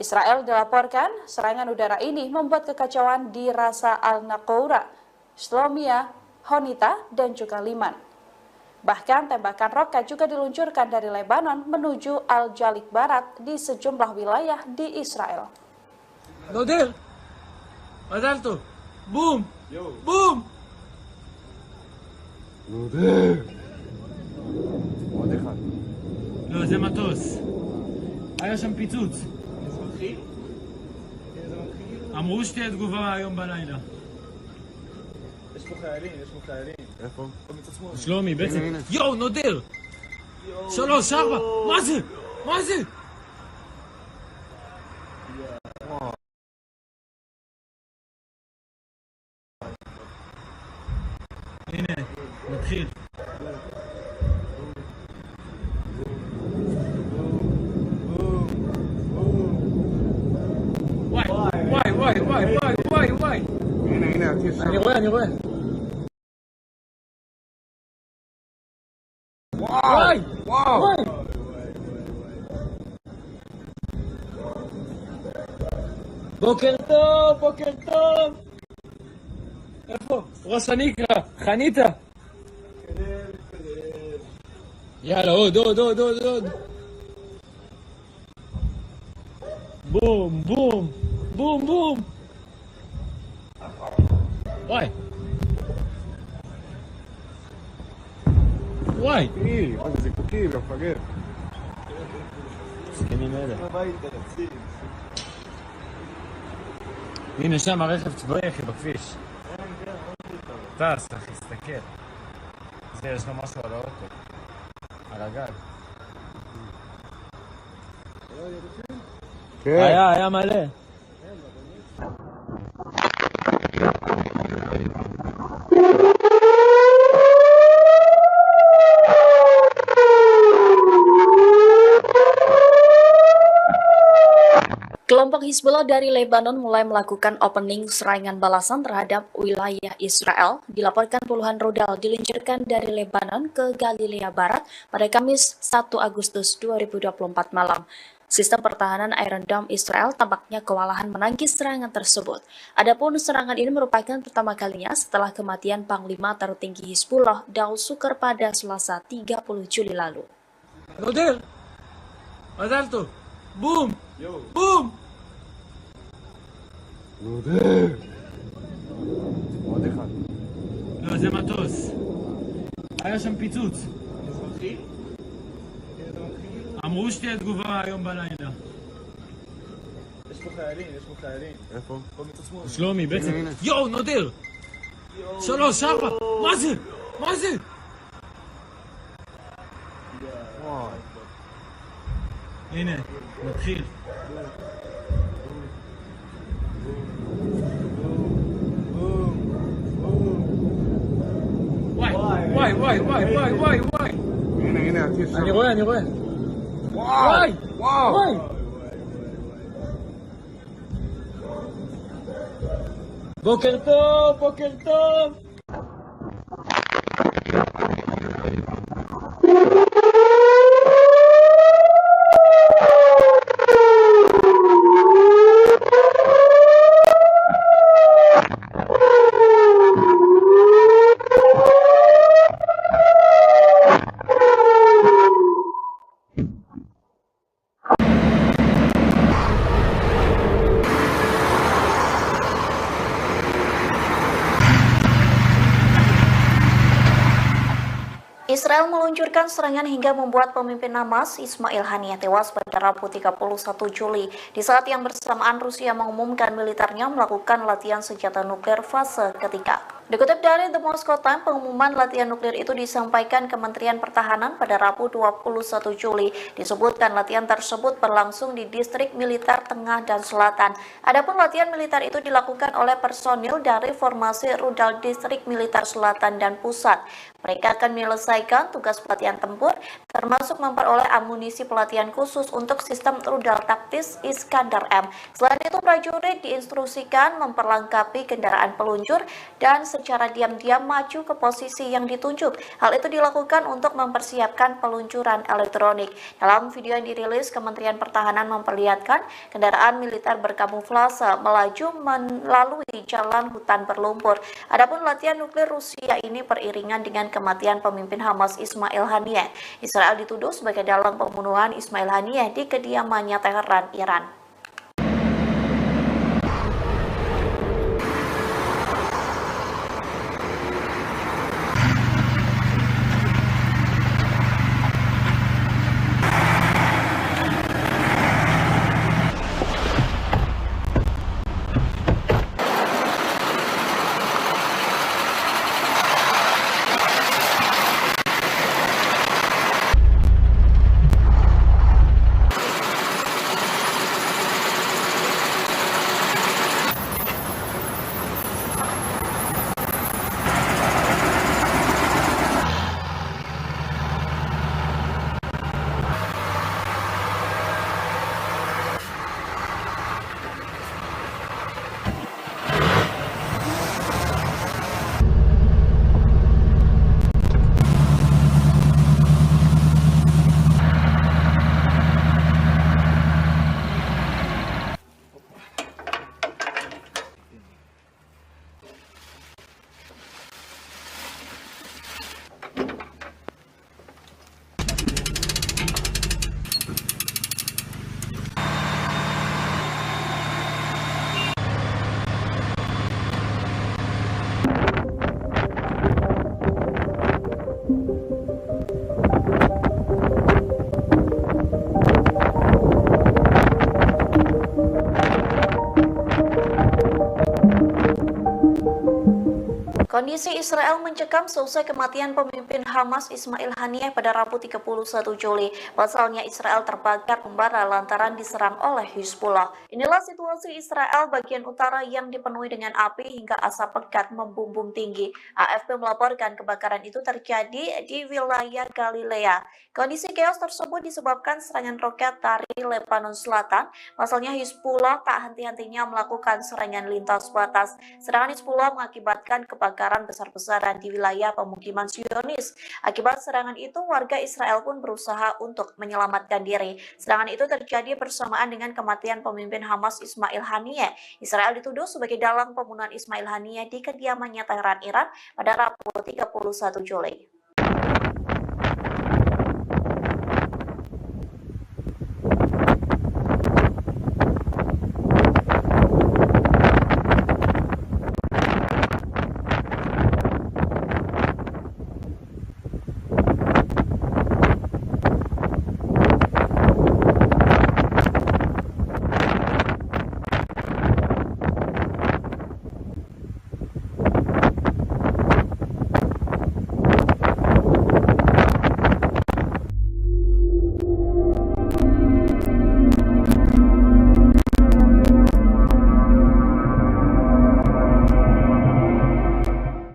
Speaker 7: Israel dilaporkan serangan udara ini membuat kekacauan di Rasa al-Naqoura, Shlomia, Honita, dan juga Liman. Bahkan tembakan roket juga diluncurkan dari Lebanon menuju Al-Jalik Barat di sejumlah wilayah di Israel.
Speaker 3: נודל! מזל טוב! בום! בום!
Speaker 5: נודל!
Speaker 4: עוד אחד.
Speaker 3: לא, זה מטוס. היה שם פיצוץ.
Speaker 4: אזרחי?
Speaker 3: אמרו שתהיה תגובה היום בלילה.
Speaker 4: יש פה חיילים, יש פה חיילים.
Speaker 5: איפה?
Speaker 4: מצד שמאל.
Speaker 3: שלומי, בעצם... יואו, נודר! 3, 4, מה זה? מה זה? הנה, נתחיל. אני רואה. וואי! בוקר טוב! איפה? ראש הנקרה, חניתה! יאללה, עוד! בום! וואי!
Speaker 4: זיקוקים, מה זה זיקוקים, יא מפגר.
Speaker 3: זקנים אלה.
Speaker 4: הביתה, ציל.
Speaker 3: הנה שם הרכב צבאי אחי בכביש. טס אחי, תסתכל. זה יש לו משהו על האוטו. על הגג. היה מלא.
Speaker 1: Kelompok Hizbullah dari Lebanon mulai melakukan opening serangan balasan terhadap wilayah Israel. Dilaporkan puluhan rudal diluncurkan dari Lebanon ke Galilea Barat pada Kamis 1 Agustus 2024 malam. Sistem pertahanan Iron Dome Israel tampaknya kewalahan menangkis serangan tersebut. Adapun serangan ini merupakan pertama kalinya setelah kematian Panglima tertinggi Hizbullah Daud Sukar pada Selasa 30 Juli lalu.
Speaker 3: נודר! מזל טוב! בום! בום!
Speaker 4: נודר! עוד אחד.
Speaker 3: לא, זה מטוס. היה שם פיצוץ. אמרו שתהיה תגובה היום בלילה.
Speaker 4: יש פה חיילים. איפה? פה מצד שמאל.
Speaker 3: שלומי, בעצם... יואו, נודר! 3, 4! מה זה? הנה, מתחיל. וואי.
Speaker 4: הנה, הטיס שם.
Speaker 3: אני רואה. וואי. בוקר טוב.
Speaker 1: Israel meluncurkan serangan hingga membuat pemimpin Hamas Ismail Haniyeh tewas pada Rabu 31 Juli di saat yang bersamaan Rusia mengumumkan militernya melakukan latihan senjata nuklir fase ketiga. Dikutip dari The Moscow Times, pengumuman latihan nuklir itu disampaikan Kementerian Pertahanan pada Rabu 21 Juli. Disebutkan latihan tersebut berlangsung di distrik militer tengah dan selatan. Adapun latihan militer itu dilakukan oleh personil dari formasi rudal distrik militer selatan dan pusat. Mereka akan menyelesaikan tugas pelatihan tempur, termasuk memperoleh amunisi pelatihan khusus untuk sistem rudal taktis Iskandar M. Selain itu, prajurit diinstruksikan memperlengkapi kendaraan peluncur dan secara diam-diam maju ke posisi yang ditunjuk. Hal itu dilakukan untuk mempersiapkan peluncuran elektronik. Dalam video yang dirilis, Kementerian Pertahanan memperlihatkan kendaraan militer berkamuflase melaju melalui jalan hutan berlumpur. Adapun latihan nuklir Rusia ini beriringan dengan kematian pemimpin Hamas Ismail Haniyeh. Israel dituduh sebagai dalang pembunuhan Ismail Haniyeh di kediamannya Teheran, Iran. Kondisi Israel mencekam seusai kematian pemimpin Hamas Ismail Haniyeh pada Rabu 31 Juli. Pasalnya Israel terbakar membara lantaran diserang oleh Hizbullah. Inilah situasi Israel bagian utara yang dipenuhi dengan api hingga asap pekat membumbung tinggi. AFP melaporkan kebakaran itu terjadi di wilayah Galilea. Kondisi chaos tersebut disebabkan serangan roket dari Lebanon Selatan. Pasalnya Hizbullah tak henti-hentinya melakukan serangan lintas batas. Serangan Hizbullah mengakibatkan kebakaran besar-besaran di wilayah pemukiman Zionis. Akibat serangan itu, warga Israel pun berusaha untuk menyelamatkan diri. Serangan itu terjadi bersamaan dengan kematian pemimpin Hamas Ismail Haniyeh. Israel dituduh sebagai dalang pembunuhan Ismail Haniyeh di kediamannya Teheran, Iran pada Rabu 31 Juli.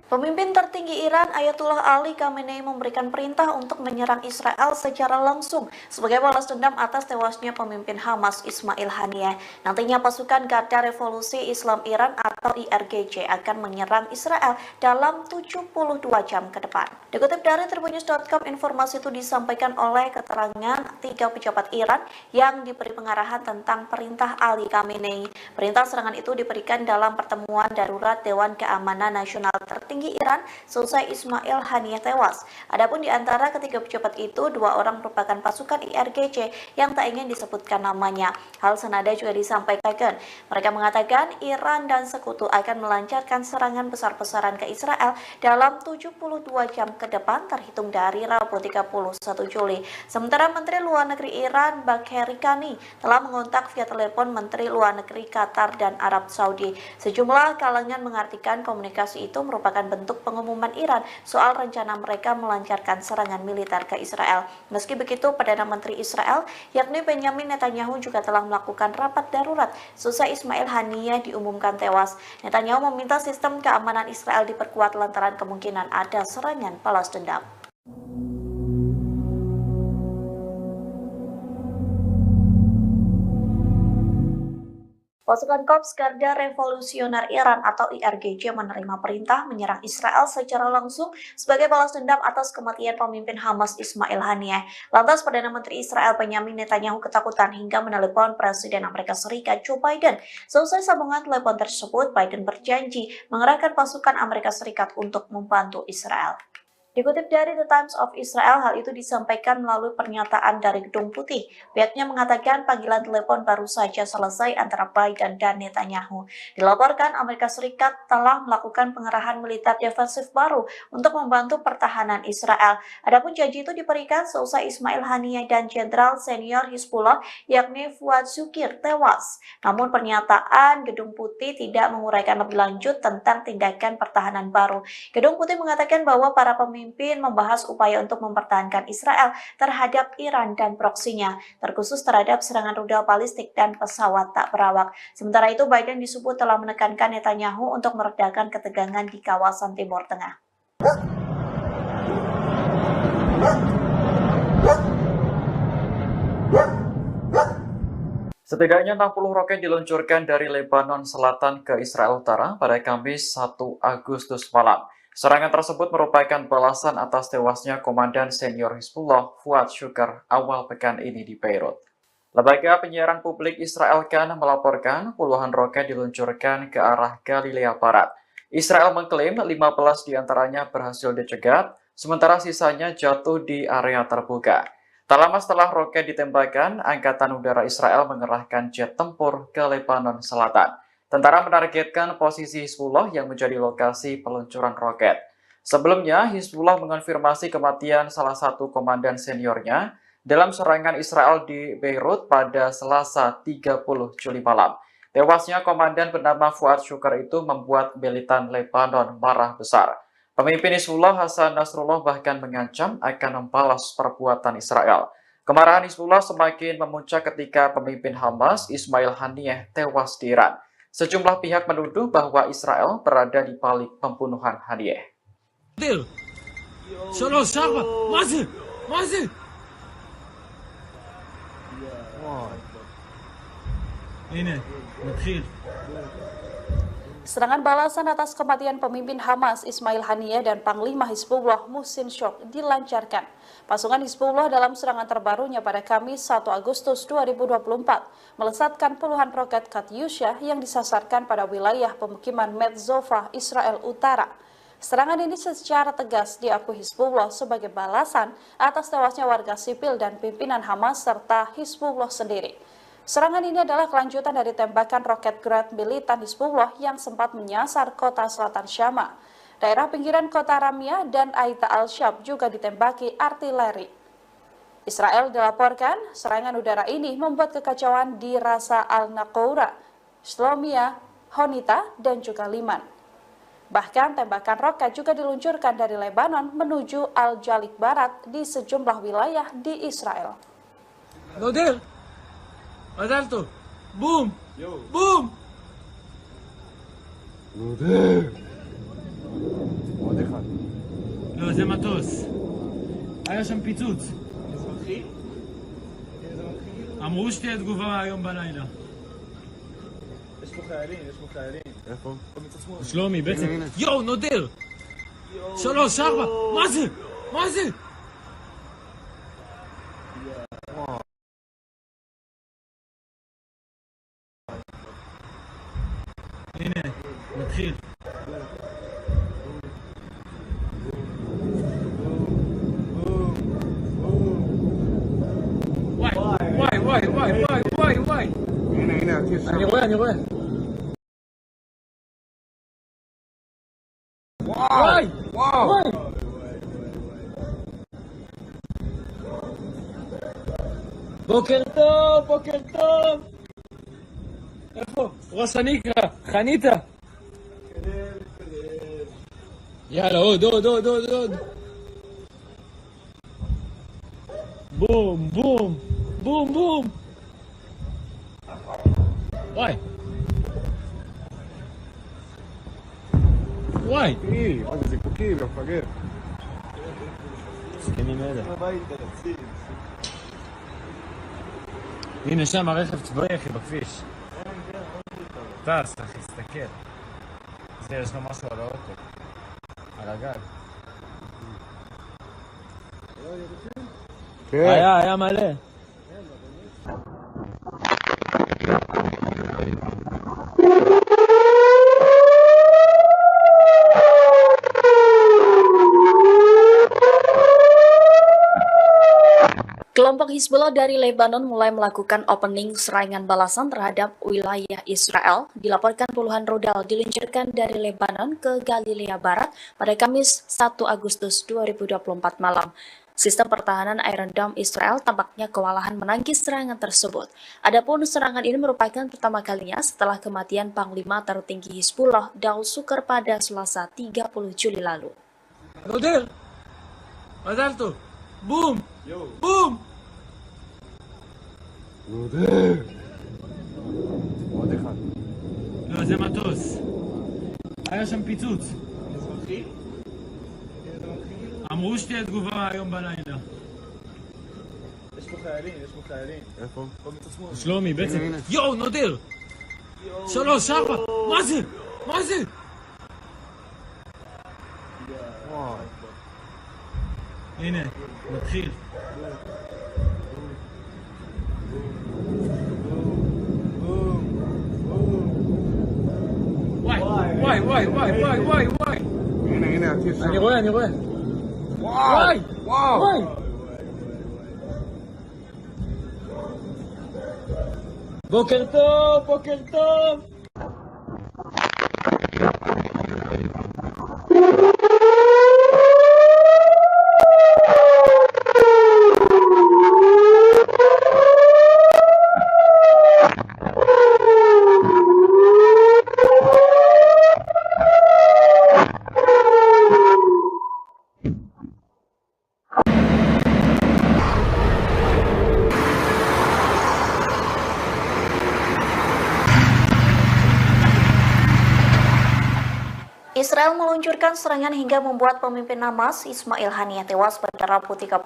Speaker 1: Pemimpin tertinggi Iran Ayatullah Ali Khamenei memberikan perintah untuk menyerang Israel secara langsung sebagai balas dendam atas tewasnya pemimpin Hamas Ismail Haniyeh. Nantinya pasukan Garda Revolusi Islam Iran atau IRGC akan menyerang Israel dalam 72 jam ke depan. Dikutip dari tribunnews.com, informasi itu disampaikan oleh keterangan 3 pejabat Iran yang diberi pengarahan tentang perintah Ali Khamenei. Perintah serangan itu diberikan dalam pertemuan darurat Dewan Keamanan Nasional tertinggi Iran selesai Ismail Haniyeh tewas. Adapun di antara ketiga pejabat itu, 2 orang merupakan pasukan IRGC yang tak ingin disebutkan namanya. Hal senada juga disampaikan. Mereka mengatakan Iran dan sekutu akan melancarkan serangan besar-besaran ke Israel dalam 72 jam ke depan terhitung dari Rabu 31 Juli. Sementara Menteri Luar Negeri Iran Bagheri Kani telah mengontak via telepon Menteri Luar Negeri Qatar dan Arab Saudi. Sejumlah kalangan mengartikan komunikasi itu merupakan bentuk pengumuman Iran soal rencana mereka melancarkan serangan militer ke Israel. Meski begitu, Perdana Menteri Israel yakni Benjamin Netanyahu juga telah melakukan rapat darurat seusai Ismail Haniyeh diumumkan tewas. Netanyahu meminta sistem keamanan Israel diperkuat lantaran kemungkinan ada serangan balas dendam. Pasukan Korps Garda Revolusioner Iran atau IRGC menerima perintah menyerang Israel secara langsung sebagai balas dendam atas kematian pemimpin Hamas Ismail Haniyeh. Lantas Perdana Menteri Israel Benjamin Netanyahu ketakutan hingga menelepon Presiden Amerika Serikat Joe Biden. Selesai sambungan telepon tersebut, Biden berjanji mengerahkan pasukan Amerika Serikat untuk membantu Israel. Dikutip dari The Times of Israel, hal itu disampaikan melalui pernyataan dari Gedung Putih. Pihaknya mengatakan panggilan telepon baru saja selesai antara Biden dan Netanyahu. Dilaporkan Amerika Serikat telah melakukan pengerahan militer defensif baru untuk membantu pertahanan Israel. Adapun janji itu diberikan seusai Ismail Haniyeh dan Jenderal Senior Hizbullah yakni Fuad Shukir tewas. Namun pernyataan Gedung Putih tidak menguraikan lebih lanjut tentang tindakan pertahanan baru. Gedung Putih mengatakan bahwa para pemimpin membahas upaya untuk mempertahankan Israel terhadap Iran dan proksinya, terkhusus terhadap serangan rudal balistik dan pesawat tak berawak. Sementara itu, Biden disebut telah menekankan Netanyahu untuk meredakan ketegangan di kawasan Timur Tengah.
Speaker 2: Setidaknya 60 roket diluncurkan dari Lebanon Selatan ke Israel Utara pada Kamis 1 Agustus malam. Serangan tersebut merupakan balasan atas tewasnya Komandan Senior Hizbullah Fuad Shukr awal pekan ini di Beirut. Lembaga penyiaran publik Israel Kan melaporkan puluhan roket diluncurkan ke arah Galilea Barat. Israel mengklaim 15 diantaranya berhasil dicegat, sementara sisanya jatuh di area terbuka. Tak lama setelah roket ditembakkan, Angkatan Udara Israel mengerahkan jet tempur ke Lebanon Selatan. Tentara menargetkan posisi Hizbullah yang menjadi lokasi peluncuran roket. Sebelumnya, Hizbullah mengonfirmasi kematian salah satu komandan seniornya dalam serangan Israel di Beirut pada Selasa 30 Juli malam. Tewasnya komandan bernama Fuad Syukar itu membuat militan Lebanon marah besar. Pemimpin Hizbullah Hasan Nasrullah bahkan mengancam akan membalas perbuatan Israel. Kemarahan Hizbullah semakin memuncak ketika pemimpin Hamas Ismail Haniyeh tewas di Iran. Sejumlah pihak menuduh bahwa Israel berada di balik pembunuhan Haniyeh.
Speaker 7: Serangan balasan atas kematian pemimpin Hamas Ismail Haniyeh dan Panglima Hizbullah Muhsin Syok dilancarkan. Pasukan Hizbullah dalam serangan terbarunya pada Kamis 1 Agustus 2024 melesatkan puluhan roket Katyusha yang disasarkan pada wilayah pemukiman Metzova, Israel Utara. Serangan ini secara tegas diakui Hizbullah sebagai balasan atas tewasnya warga sipil dan pimpinan Hamas serta Hizbullah sendiri. Serangan ini adalah kelanjutan dari tembakan roket Grad militan Hizbullah yang sempat menyasar kota selatan Syama. Daerah pinggiran kota Ramia dan Aita al-Shab juga ditembaki artileri. Israel dilaporkan serangan udara ini membuat kekacauan di Rasa al-Naqoura, Shlomia, Honita, dan juga Liman. Bahkan tembakan roket juga diluncurkan dari Lebanon menuju Al-Jalik Barat di sejumlah wilayah di Israel.
Speaker 3: מזל בום! בום!
Speaker 4: עוד אחד.
Speaker 3: לא, זה מטוס. היה שם פיצוץ. אמרו שתהיה תגובה היום בלילה.
Speaker 4: יש פה חיילים. איפה?
Speaker 3: שלומי, בעצם... יואו, נודר! 3, 4, מה זה? הנה, נתחיל. וואי.
Speaker 4: הנה,
Speaker 3: אני רואה. וואי. בוקר טוב. איפה? ראש הניקרה, חניתה. יאללה, עוד. בום. וואי.
Speaker 4: זה זיקוקים, מפגר.
Speaker 3: סכינים אלה. הנה שם הרכב צבאי אחי בכביש. טס אחי, תסתכל. יש לו משהו על האוטו. על הגג. היה מלא.
Speaker 1: Kelompok Hizbullah dari Lebanon mulai melakukan opening serangan balasan terhadap wilayah Israel. Dilaporkan puluhan rudal diluncurkan dari Lebanon ke Galilea Barat pada Kamis 1 Agustus 2024 malam. Sistem pertahanan Iron Dome Israel tampaknya kewalahan menangkis serangan tersebut. Adapun serangan ini merupakan pertama kalinya setelah kematian Panglima tertinggi Hizbullah Daud Sukar pada Selasa 30 Juli lalu.
Speaker 3: נודר! מזל טוב! בום!
Speaker 4: עוד אחד.
Speaker 3: לא, זה מטוס. היה שם פיצוץ. אמרו שתהיה תגובה היום בלילה.
Speaker 4: יש פה חיילים. איפה?
Speaker 3: שלומי, בעצם... יואו, נודר! 3, 4, מה זה? הנה, נתחיל. וואי.
Speaker 4: הנה, הטיס.
Speaker 3: אני רואה. וואי. בוקר טוב.
Speaker 1: Israel meluncurkan serangan hingga membuat pemimpin Hamas Ismail Haniyeh tewas pada Rabu 31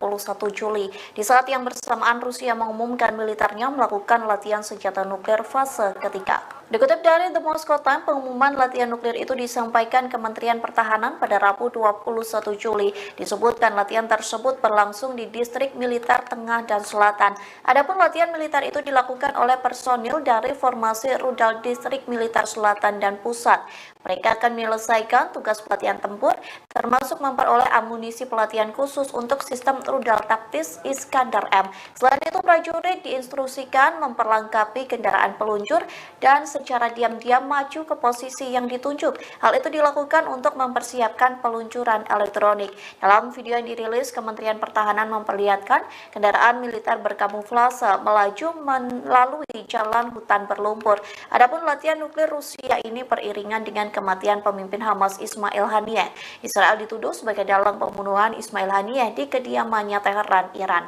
Speaker 1: Juli di saat yang bersamaan Rusia mengumumkan militernya melakukan latihan senjata nuklir fase ketiga. Dikutip dari The Moscow Times, pengumuman latihan nuklir itu disampaikan Kementerian Pertahanan pada Rabu 21 Juli. Disebutkan latihan tersebut berlangsung di distrik militer tengah dan selatan. Adapun latihan militer itu dilakukan oleh personil dari formasi rudal distrik militer selatan dan pusat. Mereka akan menyelesaikan tugas pelatihan tempur, termasuk memperoleh amunisi pelatihan khusus untuk sistem rudal taktis Iskandar M. Selain itu, prajurit diinstruksikan memperlengkapi kendaraan peluncur dan secara diam-diam maju ke posisi yang ditunjuk. Hal itu dilakukan untuk mempersiapkan peluncuran elektronik. Dalam video yang dirilis, Kementerian Pertahanan memperlihatkan kendaraan militer berkamuflase melaju melalui jalan hutan berlumpur. Adapun latihan nuklir Rusia ini beriringan dengan kematian pemimpin Hamas Ismail Haniyeh. Israel dituduh sebagai dalang pembunuhan Ismail Haniyeh di kediamannya Teheran, Iran.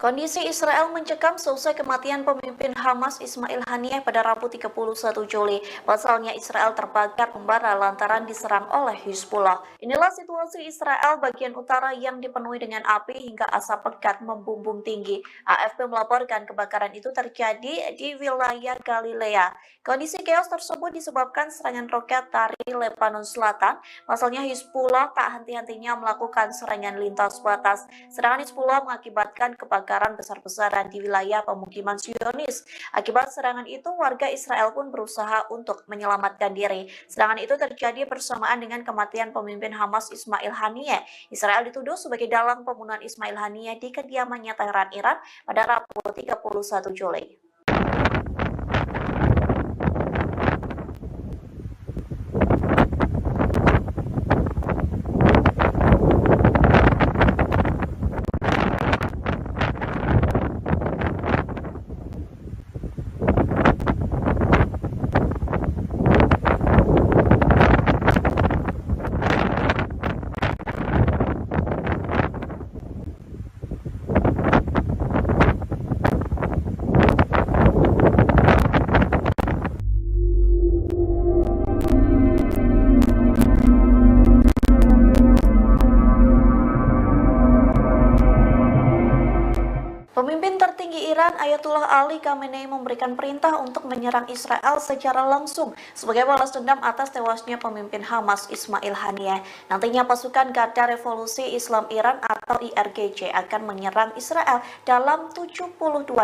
Speaker 1: Kondisi Israel mencekam seusai kematian pemimpin Hamas Ismail Haniyeh pada Rabu 31 Juli. Pasalnya Israel terbakar membara lantaran diserang oleh Hizbullah. Inilah situasi Israel bagian utara yang dipenuhi dengan api hingga asap pekat membumbung tinggi. AFP melaporkan kebakaran itu terjadi di wilayah Galilea. Kondisi chaos tersebut disebabkan serangan roket dari Lebanon Selatan. Pasalnya Hizbullah tak henti-hentinya melakukan serangan lintas batas. Serangan Hizbullah mengakibatkan kebakaran besar-besaran di wilayah pemukiman Zionis. Akibat serangan itu, warga Israel pun berusaha untuk menyelamatkan diri. Serangan itu terjadi bersamaan dengan kematian pemimpin Hamas Ismail Haniyeh. Israel dituduh sebagai dalang pembunuhan Ismail Haniyeh di kediamannya Teheran, Iran pada Rabu 31 Juli. Pemimpin tertinggi Iran Ayatullah Ali Khamenei memberikan perintah untuk menyerang Israel secara langsung sebagai balas dendam atas tewasnya pemimpin Hamas Ismail Haniyeh. Nantinya pasukan Garda Revolusi Islam Iran atau IRGC akan menyerang Israel dalam 72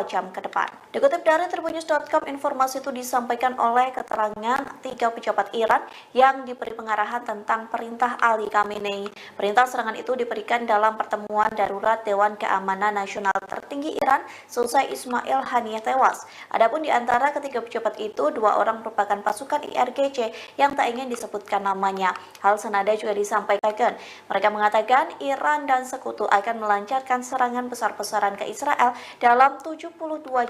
Speaker 1: jam ke depan. Dikutip dari Tribunnews.com, informasi itu disampaikan oleh keterangan 3 pejabat Iran yang diberi pengarahan tentang perintah Ali Khamenei. Perintah serangan itu diberikan dalam pertemuan darurat Dewan Keamanan Nasional tertinggi Iran selesai Ismail Ismail Haniyeh tewas. Adapun di antara ketiga pejabat itu, 2 orang merupakan pasukan IRGC yang tak ingin disebutkan namanya. Hal senada juga disampaikan. Mereka mengatakan Iran dan sekutu akan melancarkan serangan besar-besaran ke Israel dalam 72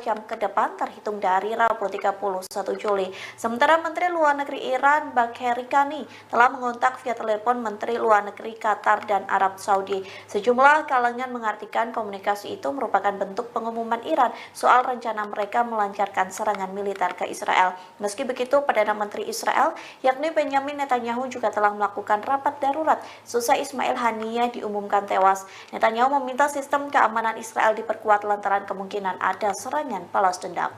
Speaker 1: jam ke depan terhitung dari Rabu 31 Juli. Sementara Menteri Luar Negeri Iran Bagheri Kani telah mengontak via telepon Menteri Luar Negeri Qatar dan Arab Saudi. Sejumlah kalangan mengartikan komunikasi itu merupakan bentuk pengumuman Iran soal rencana mereka melancarkan serangan militer ke Israel. Meski begitu, Perdana Menteri Israel yakni Benjamin Netanyahu juga telah melakukan rapat darurat seusai Ismail Haniyeh diumumkan tewas. Netanyahu meminta sistem keamanan Israel diperkuat lantaran kemungkinan ada serangan balas dendam.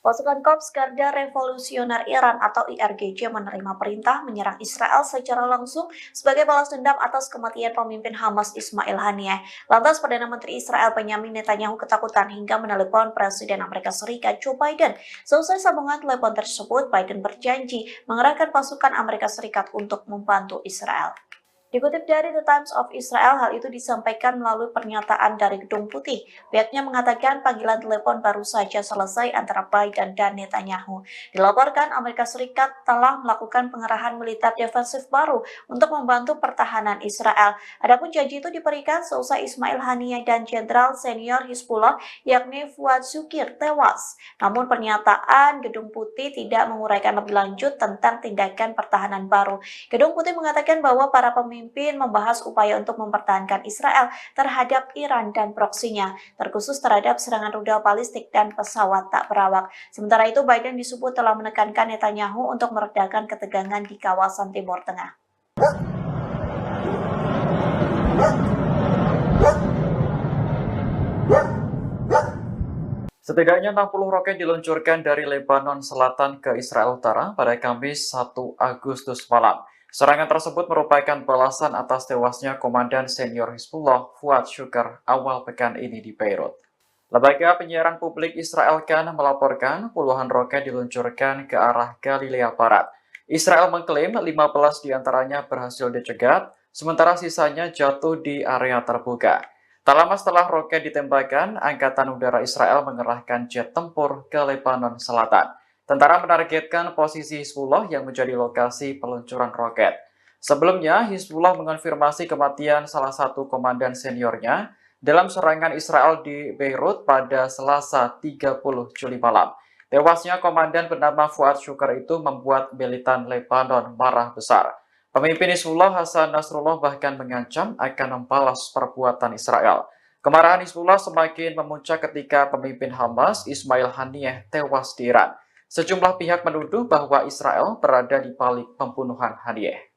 Speaker 1: Pasukan Korps Garda Revolusioner Iran atau IRGC menerima perintah menyerang Israel secara langsung sebagai balas dendam atas kematian pemimpin Hamas Ismail Haniyeh. Lantas Perdana Menteri Israel Benjamin Netanyahu ketakutan hingga menelepon Presiden Amerika Serikat Joe Biden. Selesai sambungan telepon tersebut, Biden berjanji mengerahkan pasukan Amerika Serikat untuk membantu Israel. Dikutip dari The Times of Israel, hal itu disampaikan melalui pernyataan dari Gedung Putih. Pihaknya mengatakan panggilan telepon baru saja selesai antara Biden dan Netanyahu. Dilaporkan Amerika Serikat telah melakukan pengerahan militer defensif baru untuk membantu pertahanan Israel. Adapun janji itu diberikan seusai Ismail Haniyeh dan Jenderal Senior Hizbullah yakni Fuad Shukr tewas. Namun pernyataan Gedung Putih tidak menguraikan lebih lanjut tentang tindakan pertahanan baru. Gedung Putih mengatakan bahwa para pemimpin membahas upaya untuk mempertahankan Israel terhadap Iran dan proksinya, terkhusus terhadap serangan rudal balistik dan pesawat tak berawak. Sementara itu, Biden disebut telah menekankan Netanyahu untuk meredakan ketegangan di kawasan Timur Tengah.
Speaker 2: Setidaknya 60 roket diluncurkan dari Lebanon Selatan ke Israel Utara pada Kamis 1 Agustus malam. Serangan tersebut merupakan balasan atas tewasnya Komandan Senior Hizbullah Fuad Shukr awal pekan ini di Beirut. Lembaga penyiaran publik Israel Kan melaporkan puluhan roket diluncurkan ke arah Galilea Barat. Israel mengklaim 15 diantaranya berhasil dicegat, sementara sisanya jatuh di area terbuka. Tak lama setelah roket ditembakkan, Angkatan Udara Israel mengerahkan jet tempur ke Lebanon Selatan. Tentara menargetkan posisi Hizbullah yang menjadi lokasi peluncuran roket. Sebelumnya, Hizbullah mengonfirmasi kematian salah satu komandan seniornya dalam serangan Israel di Beirut pada Selasa 30 Juli malam. Tewasnya komandan bernama Fuad Shukr itu membuat militan Lebanon marah besar. Pemimpin Hizbullah Hasan Nasrullah bahkan mengancam akan membalas perbuatan Israel. Kemarahan Hizbullah semakin memuncak ketika pemimpin Hamas Ismail Haniyeh tewas di Iran. Sejumlah pihak menuduh bahwa Israel berada di balik pembunuhan Haniyeh.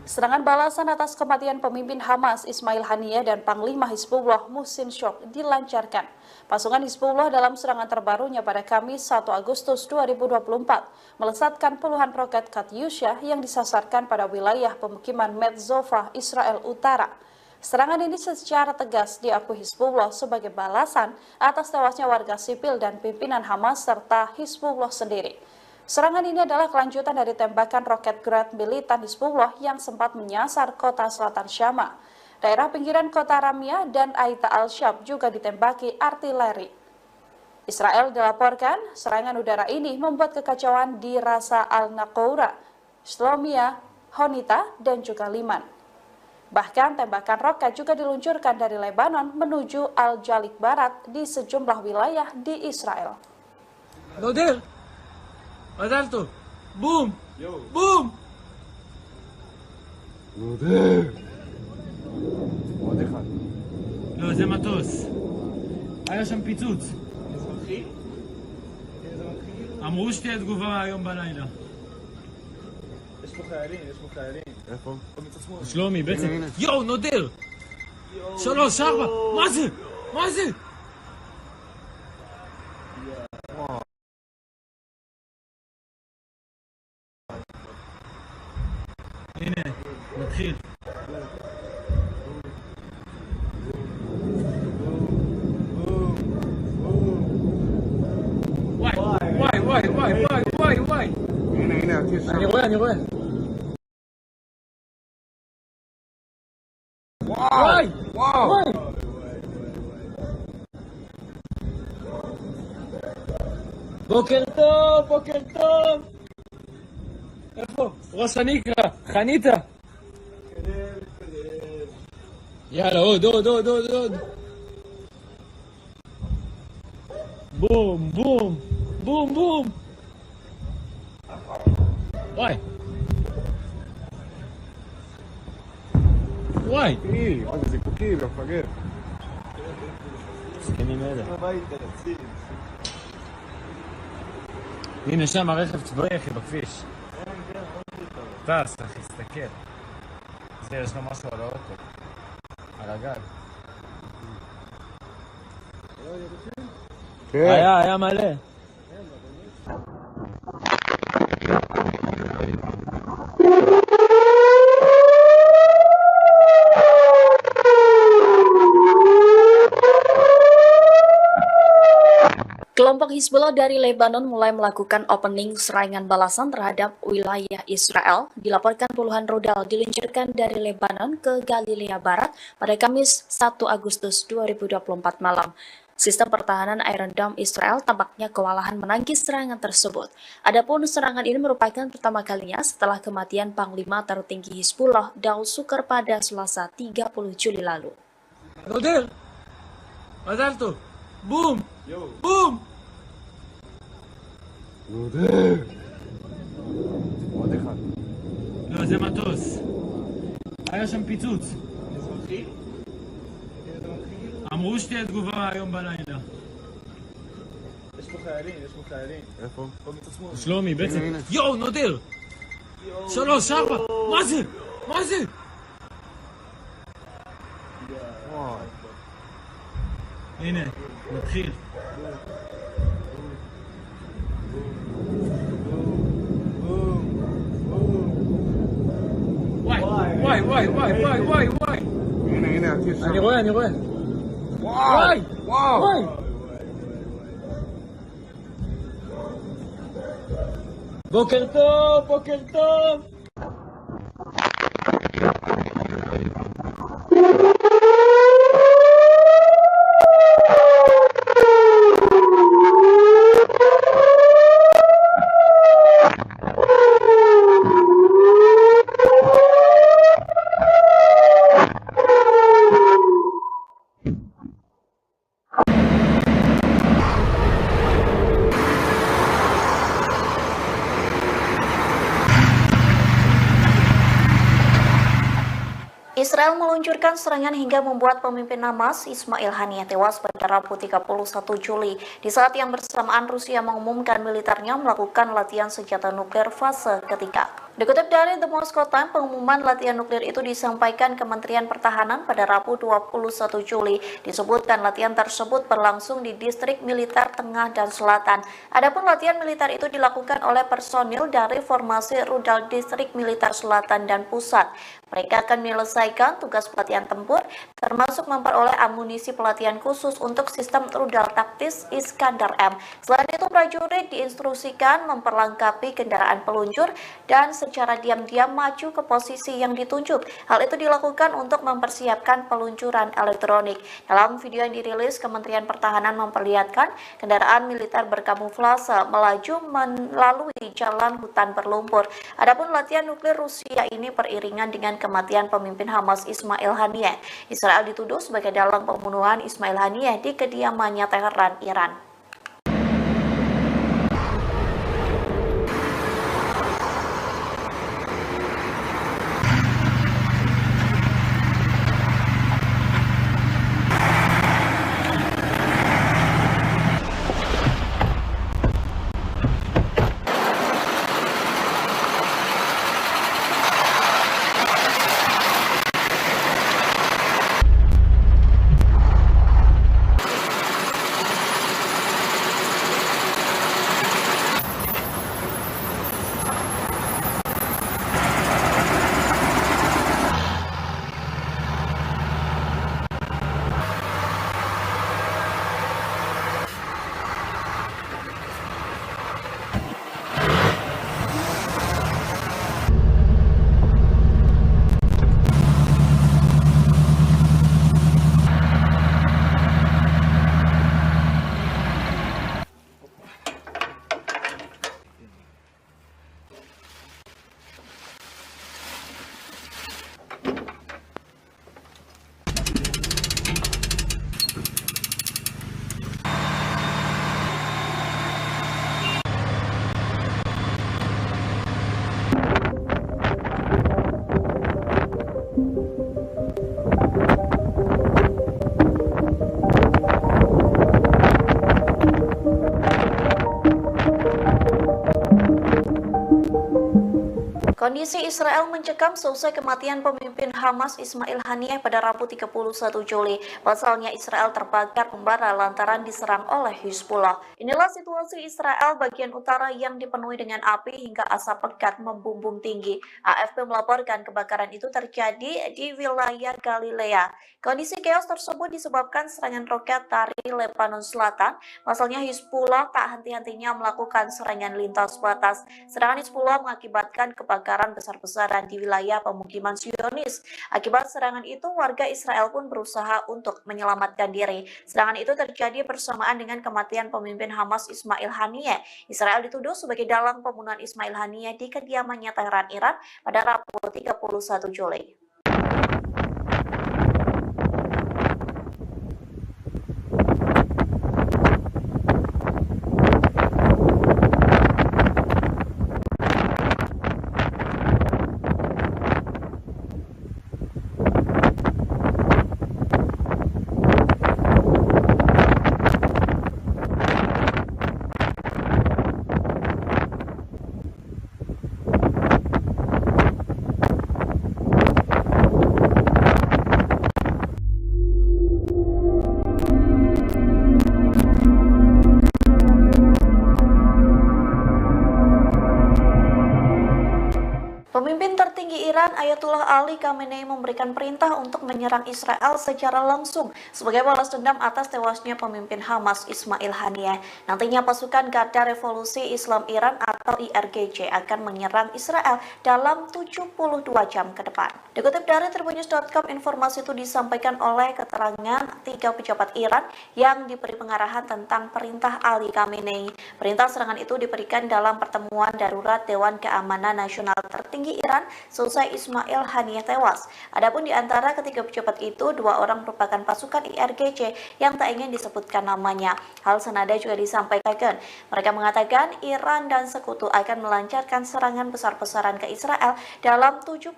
Speaker 7: Serangan balasan atas kematian pemimpin Hamas Ismail Haniyeh dan Panglima Hizbullah Muhsin Shok dilancarkan. Pasukan Hizbullah dalam serangan terbarunya pada Kamis 1 Agustus 2024 melesatkan puluhan roket Katyusha yang disasarkan pada wilayah pemukiman Metzova, Israel Utara. Serangan ini secara tegas diakui Hizbullah sebagai balasan atas tewasnya warga sipil dan pimpinan Hamas serta Hizbullah sendiri. Serangan ini adalah kelanjutan dari tembakan roket Grad militan Hizbullah yang sempat menyasar kota selatan Syama. Daerah pinggiran kota Ramia dan Aita al-Shab juga ditembaki artileri. Israel dilaporkan serangan udara ini membuat kekacauan di Rasa al-Naqoura, Shlomia, Honita, dan juga Liman. Bahkan tembakan roket juga diluncurkan dari Lebanon menuju Al-Jalik Barat di sejumlah wilayah di Israel.
Speaker 3: עזלתו! בום! בום!
Speaker 4: עוד אחד.
Speaker 3: לא, זה מטוס. היה שם פיצוץ.
Speaker 4: אזרחי?
Speaker 3: אמרו שתהיה תגובה היום בלילה.
Speaker 4: יש פה חיילים, יש פה חיילים. איפה? מצד שמאל.
Speaker 3: שלומי, בעצם... יואו, נודר! 3, 4, מה זה? מה זה? הנה, נתחיל. וואי.
Speaker 4: הנה, הטיס שם.
Speaker 3: אני רואה. וואי. בוקר טוב. איפה? ראש הנקרה, חניתה. יאללה, עוד. בום. וואי.
Speaker 4: מה זה זיקוקים, מפגר.
Speaker 3: זקנים אלה. הנה שם הרכב צבאי אחי בכביש. טס אחי, תסתכל. יש לו משהו על האוטו. על הגג. היה מלא.
Speaker 1: Kelompok Hizbullah dari Lebanon mulai melakukan opening serangan balasan terhadap wilayah Israel. Dilaporkan puluhan rudal diluncurkan dari Lebanon ke Galilea Barat pada Kamis 1 Agustus 2024 malam. Sistem pertahanan Iron Dome Israel tampaknya kewalahan menangkis serangan tersebut. Adapun serangan ini merupakan pertama kalinya setelah kematian Panglima tertinggi Hizbullah Daud Sukar pada Selasa 30 Juli lalu.
Speaker 3: נודל! מזל טוב! בום!
Speaker 4: עוד אחד.
Speaker 3: לא, זה מטוס. היה שם פיצוץ. אמרו שתהיה תגובה היום בלילה.
Speaker 4: יש פה חיילים. איפה? פה מצד שמאל.
Speaker 3: שלומי, בעצם. יואו, נודר! 3, 4! מה זה? הנה, מתחיל. וואי.
Speaker 4: הנה, הטיס שם.
Speaker 3: אני רואה. וואי. בוקר טוב.
Speaker 1: Israel meluncurkan serangan hingga membuat pemimpin Hamas Ismail Haniyeh tewas pada Rabu 31 Juli di saat yang bersamaan Rusia mengumumkan militernya melakukan latihan senjata nuklir fase ketiga. Dikutip dari The Moscow Times, pengumuman latihan nuklir itu disampaikan Kementerian Pertahanan pada Rabu 21 Juli. Disebutkan latihan tersebut berlangsung di distrik militer tengah dan selatan. Adapun latihan militer itu dilakukan oleh personil dari formasi rudal distrik militer selatan dan pusat. Mereka akan menyelesaikan tugas pelatihan tempur, termasuk memperoleh amunisi pelatihan khusus untuk sistem rudal taktis Iskandar M. Selain itu, prajurit diinstruksikan memperlengkapi kendaraan peluncur dan secara diam-diam maju ke posisi yang ditunjuk. Hal itu dilakukan untuk mempersiapkan peluncuran elektronik. Dalam video yang dirilis, Kementerian Pertahanan memperlihatkan kendaraan militer berkamuflase melaju melalui jalan hutan berlumpur. Adapun latihan nuklir Rusia ini beriringan dengan kematian pemimpin Hamas Ismail Haniyeh. Israel dituduh sebagai dalang pembunuhan Ismail Haniyeh di kediamannya Teheran, Iran. Kondisi Israel mencekam seusai kematian pemimpin Hamas Ismail Haniyeh pada Rabu 31 Juli. Pasalnya Israel terbakar membara lantaran diserang oleh Hizbullah. Inilah situasi Israel bagian utara yang dipenuhi dengan api hingga asap pekat membumbung tinggi. AFP melaporkan kebakaran itu terjadi di wilayah Galilea. Kondisi chaos tersebut disebabkan serangan roket dari Lebanon Selatan. Pasalnya Hizbullah tak henti-hentinya melakukan serangan lintas batas. Serangan Hizbullah mengakibatkan kebakaran besar-besaran di wilayah pemukiman Zionis. Akibat serangan itu, warga Israel pun berusaha untuk menyelamatkan diri. Serangan itu terjadi bersamaan dengan kematian pemimpin Hamas Ismail Haniyeh. Israel dituduh sebagai dalang pembunuhan Ismail Haniyeh di kediamannya Teheran, Iran pada Rabu 31 Juli. Pemimpin tertinggi Iran Ayatullah Ali Khamenei memberikan perintah untuk menyerang Israel secara langsung sebagai balas dendam atas tewasnya pemimpin Hamas Ismail Haniyeh. Nantinya pasukan Garda Revolusi Islam Iran atau IRGC akan menyerang Israel dalam 72 jam ke depan. Dikutip dari tribunnews.com, informasi itu disampaikan oleh keterangan 3 pejabat Iran yang diberi pengarahan tentang perintah Ali Khamenei. Perintah serangan itu diberikan dalam pertemuan darurat Dewan Keamanan Nasional tertinggi Iran selesai Ismail Haniyeh tewas. Adapun di antara ketiga pejabat itu, 2 orang merupakan pasukan IRGC yang tak ingin disebutkan namanya. Hal senada juga disampaikan. Mereka mengatakan Iran dan sekutu akan melancarkan serangan besar-besaran ke Israel dalam 72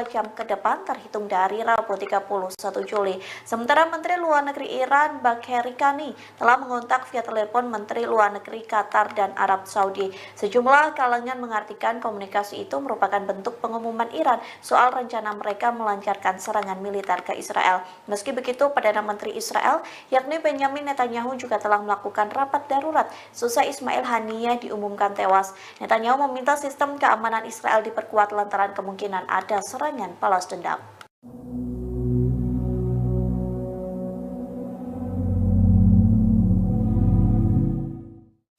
Speaker 1: jam ke depan terhitung dari Rabu 31 Juli. Sementara Menteri Luar Negeri Iran Bagheri Kani telah mengontak via telepon Menteri Luar Negeri Qatar dan Arab Saudi. Sejumlah kalangan mengartikan komunikasi itu merupakan bentuk pengumuman Iran soal rencana mereka melancarkan serangan militer ke Israel. Meski begitu, Perdana Menteri Israel yakni Benjamin Netanyahu juga telah melakukan rapat darurat seusai Ismail Haniyeh diumumkan tewas. Netanyahu meminta sistem keamanan Israel diperkuat lantaran kemungkinan ada serangan balas dendam.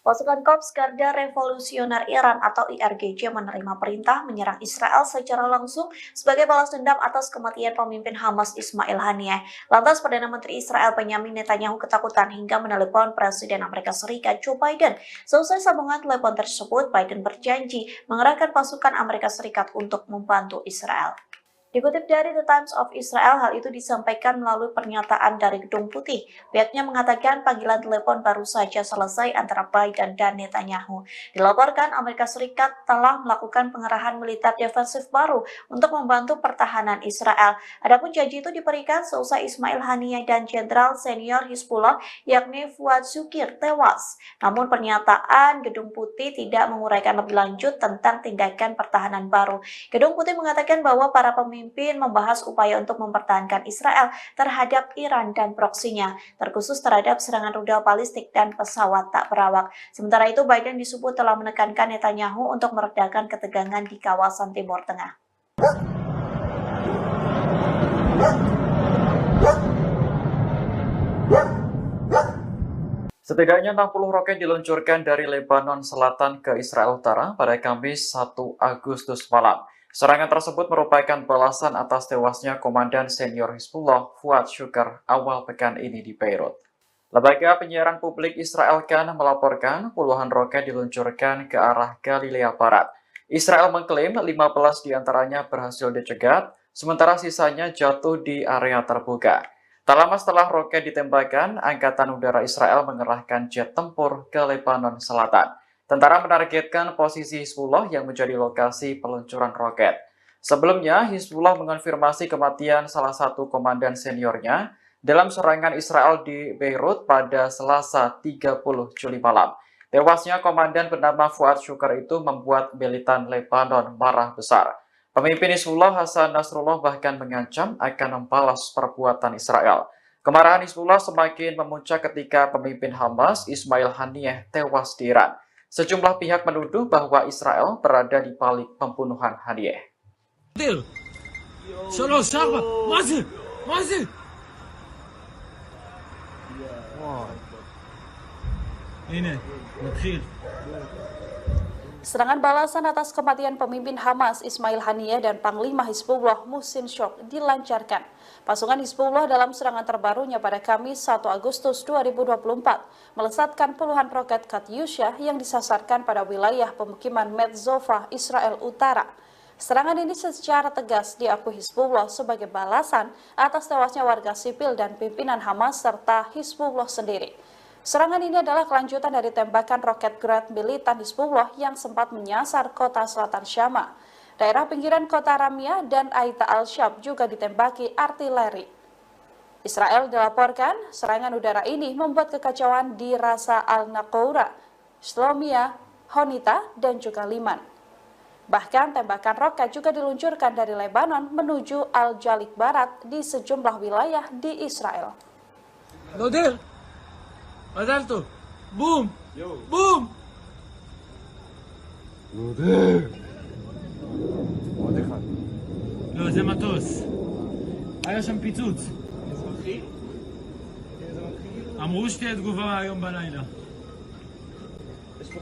Speaker 1: Pasukan Korps Garda Revolusioner Iran atau IRGC menerima perintah menyerang Israel secara langsung sebagai balas dendam atas kematian pemimpin Hamas Ismail Haniyeh. Lantas Perdana Menteri Israel Benjamin Netanyahu ketakutan hingga menelepon Presiden Amerika Serikat Joe Biden. Selesai sambungan telepon tersebut, Biden berjanji mengerahkan pasukan Amerika Serikat untuk membantu Israel. Dikutip dari The Times of Israel, hal itu disampaikan melalui pernyataan dari Gedung Putih. Pihaknya mengatakan panggilan telepon baru saja selesai antara Biden dan Netanyahu. Dilaporkan Amerika Serikat telah melakukan pengerahan militer defensif baru untuk membantu pertahanan Israel. Adapun janji itu diberikan seusai Ismail Haniyeh dan Jenderal Senior Hizbullah yakni Fuad Shukir tewas. Namun pernyataan Gedung Putih tidak menguraikan lebih lanjut tentang tindakan pertahanan baru. Gedung Putih mengatakan bahwa para pemimpin membahas upaya untuk mempertahankan Israel terhadap Iran dan proksinya, terkhusus terhadap serangan rudal balistik dan pesawat tak berawak. Sementara itu, Biden disebut telah menekankan Netanyahu untuk meredakan ketegangan di kawasan Timur Tengah.
Speaker 2: Setidaknya 60 roket diluncurkan dari Lebanon Selatan ke Israel Utara pada Kamis 1 Agustus malam. Serangan tersebut merupakan balasan atas tewasnya Komandan Senior Hizbullah Fuad Shukr awal pekan ini di Beirut. Lembaga penyiaran publik Israel Kan melaporkan puluhan roket diluncurkan ke arah Galilea Barat. Israel mengklaim 15 diantaranya berhasil dicegat, sementara sisanya jatuh di area terbuka. Tak lama setelah roket ditembakkan, Angkatan Udara Israel mengerahkan jet tempur ke Lebanon Selatan. Tentara menargetkan posisi Hizbullah yang menjadi lokasi peluncuran roket. Sebelumnya, Hizbullah mengonfirmasi kematian salah satu komandan seniornya dalam serangan Israel di Beirut pada Selasa 30 Juli malam. Tewasnya komandan bernama Fuad Syukar itu membuat militan Lebanon marah besar. Pemimpin Hizbullah Hasan Nasrullah bahkan mengancam akan membalas perbuatan Israel. Kemarahan Hizbullah semakin memuncak ketika pemimpin Hamas Ismail Haniyeh tewas di Iran. Sejumlah pihak menuduh bahwa Israel berada di balik pembunuhan Haniyeh.
Speaker 7: Serangan balasan atas kematian pemimpin Hamas Ismail Haniyeh dan Panglima Hizbullah Muhsin Syok dilancarkan. Pasukan Hizbullah dalam serangan terbarunya pada Kamis 1 Agustus 2024 melesatkan puluhan roket Katyusha yang disasarkan pada wilayah pemukiman Metzova, Israel Utara. Serangan ini secara tegas diakui Hizbullah sebagai balasan atas tewasnya warga sipil dan pimpinan Hamas serta Hizbullah sendiri. Serangan ini adalah kelanjutan dari tembakan roket Grad militan Hizbullah yang sempat menyasar kota selatan Syama. Daerah pinggiran kota Ramia dan Aita al-Shab juga ditembaki artileri. Israel dilaporkan serangan udara ini membuat kekacauan di Rasa al-Naqoura, Shlomia, Honita, dan juga Liman. Bahkan tembakan roket juga diluncurkan dari Lebanon menuju Al-Jalik Barat di sejumlah wilayah di Israel.
Speaker 3: מזל בום! בום!
Speaker 4: עוד אחד.
Speaker 3: לא, זה מטוס. היה שם פיצוץ. אמרו שתהיה תגובה היום בלילה.
Speaker 4: יש פה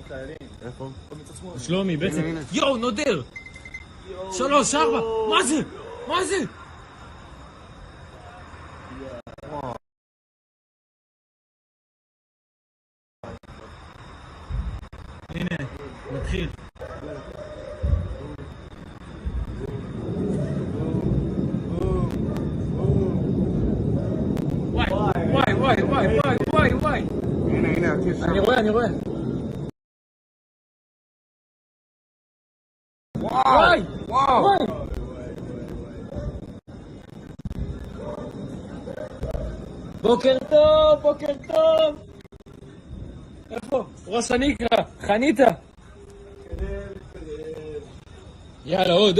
Speaker 4: חיילים. איפה?
Speaker 3: שלומי, בעצם. יואו, נודר! 3, 4, מה זה? הנה, נתחיל. וואי.
Speaker 4: הנה, הטיס.
Speaker 3: אני רואה. וואי. בוקר טוב. איפה? ראש הניקרה, חניתה. יאללה, עוד.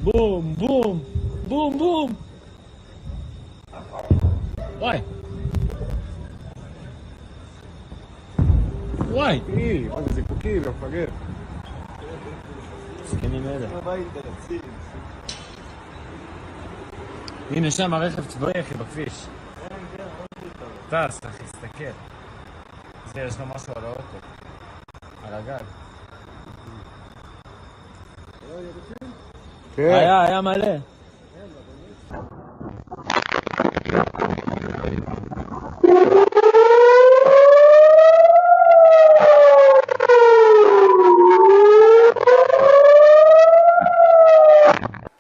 Speaker 3: בום. וואי.
Speaker 4: זה זיקוקי, לא מפגר.
Speaker 3: סכנים אלה. הנה שם הרכב צבאי אחי בכביש. טס אחי, תסתכל. יש לו משהו על האוטו. על הגג. היה מלא.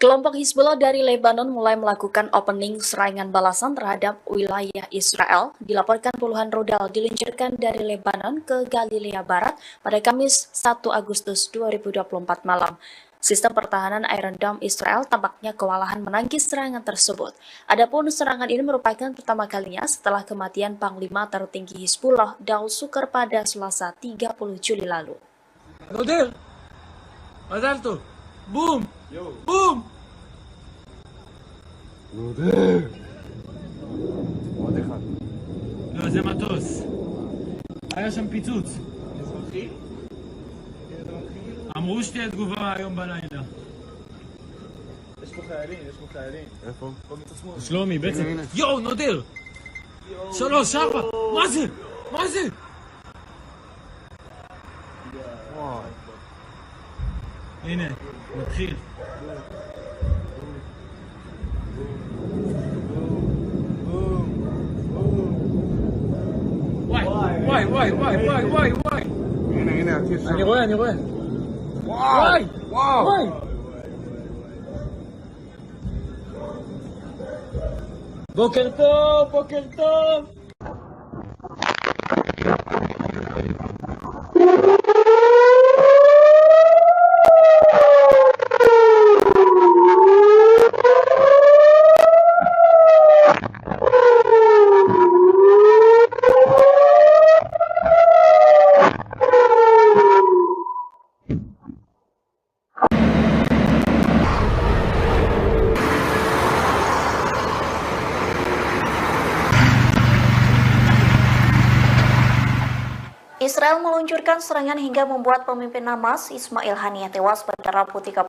Speaker 1: Kelompok Hizbullah dari Lebanon mulai melakukan opening serangan balasan terhadap wilayah Israel. Dilaporkan puluhan rudal diluncurkan dari Lebanon ke Galilea Barat pada Kamis 1 Agustus 2024 malam. Sistem pertahanan Iron Dome Israel tampaknya kewalahan menangkis serangan tersebut. Adapun serangan ini merupakan pertama kalinya setelah kematian Panglima tertinggi Hizbullah Daud Sukar pada Selasa 30 Juli lalu.
Speaker 3: נודר! מזל טוב! בום!
Speaker 4: עוד אחד.
Speaker 3: לא, זה מטוס. היה שם פיצוץ. אמרו שתהיה תגובה היום בלילה.
Speaker 4: יש פה חיילים. איפה?
Speaker 3: שלומי, בעצם. יואו, נודר! 3, 4, מה זה? הנה, נתחיל. וואי.
Speaker 4: הנה, הטיס.
Speaker 3: אני רואה. וואי. בוקר טוב.
Speaker 1: Israel meluncurkan serangan hingga membuat pemimpin Hamas Ismail Haniyeh tewas pada Rabu 31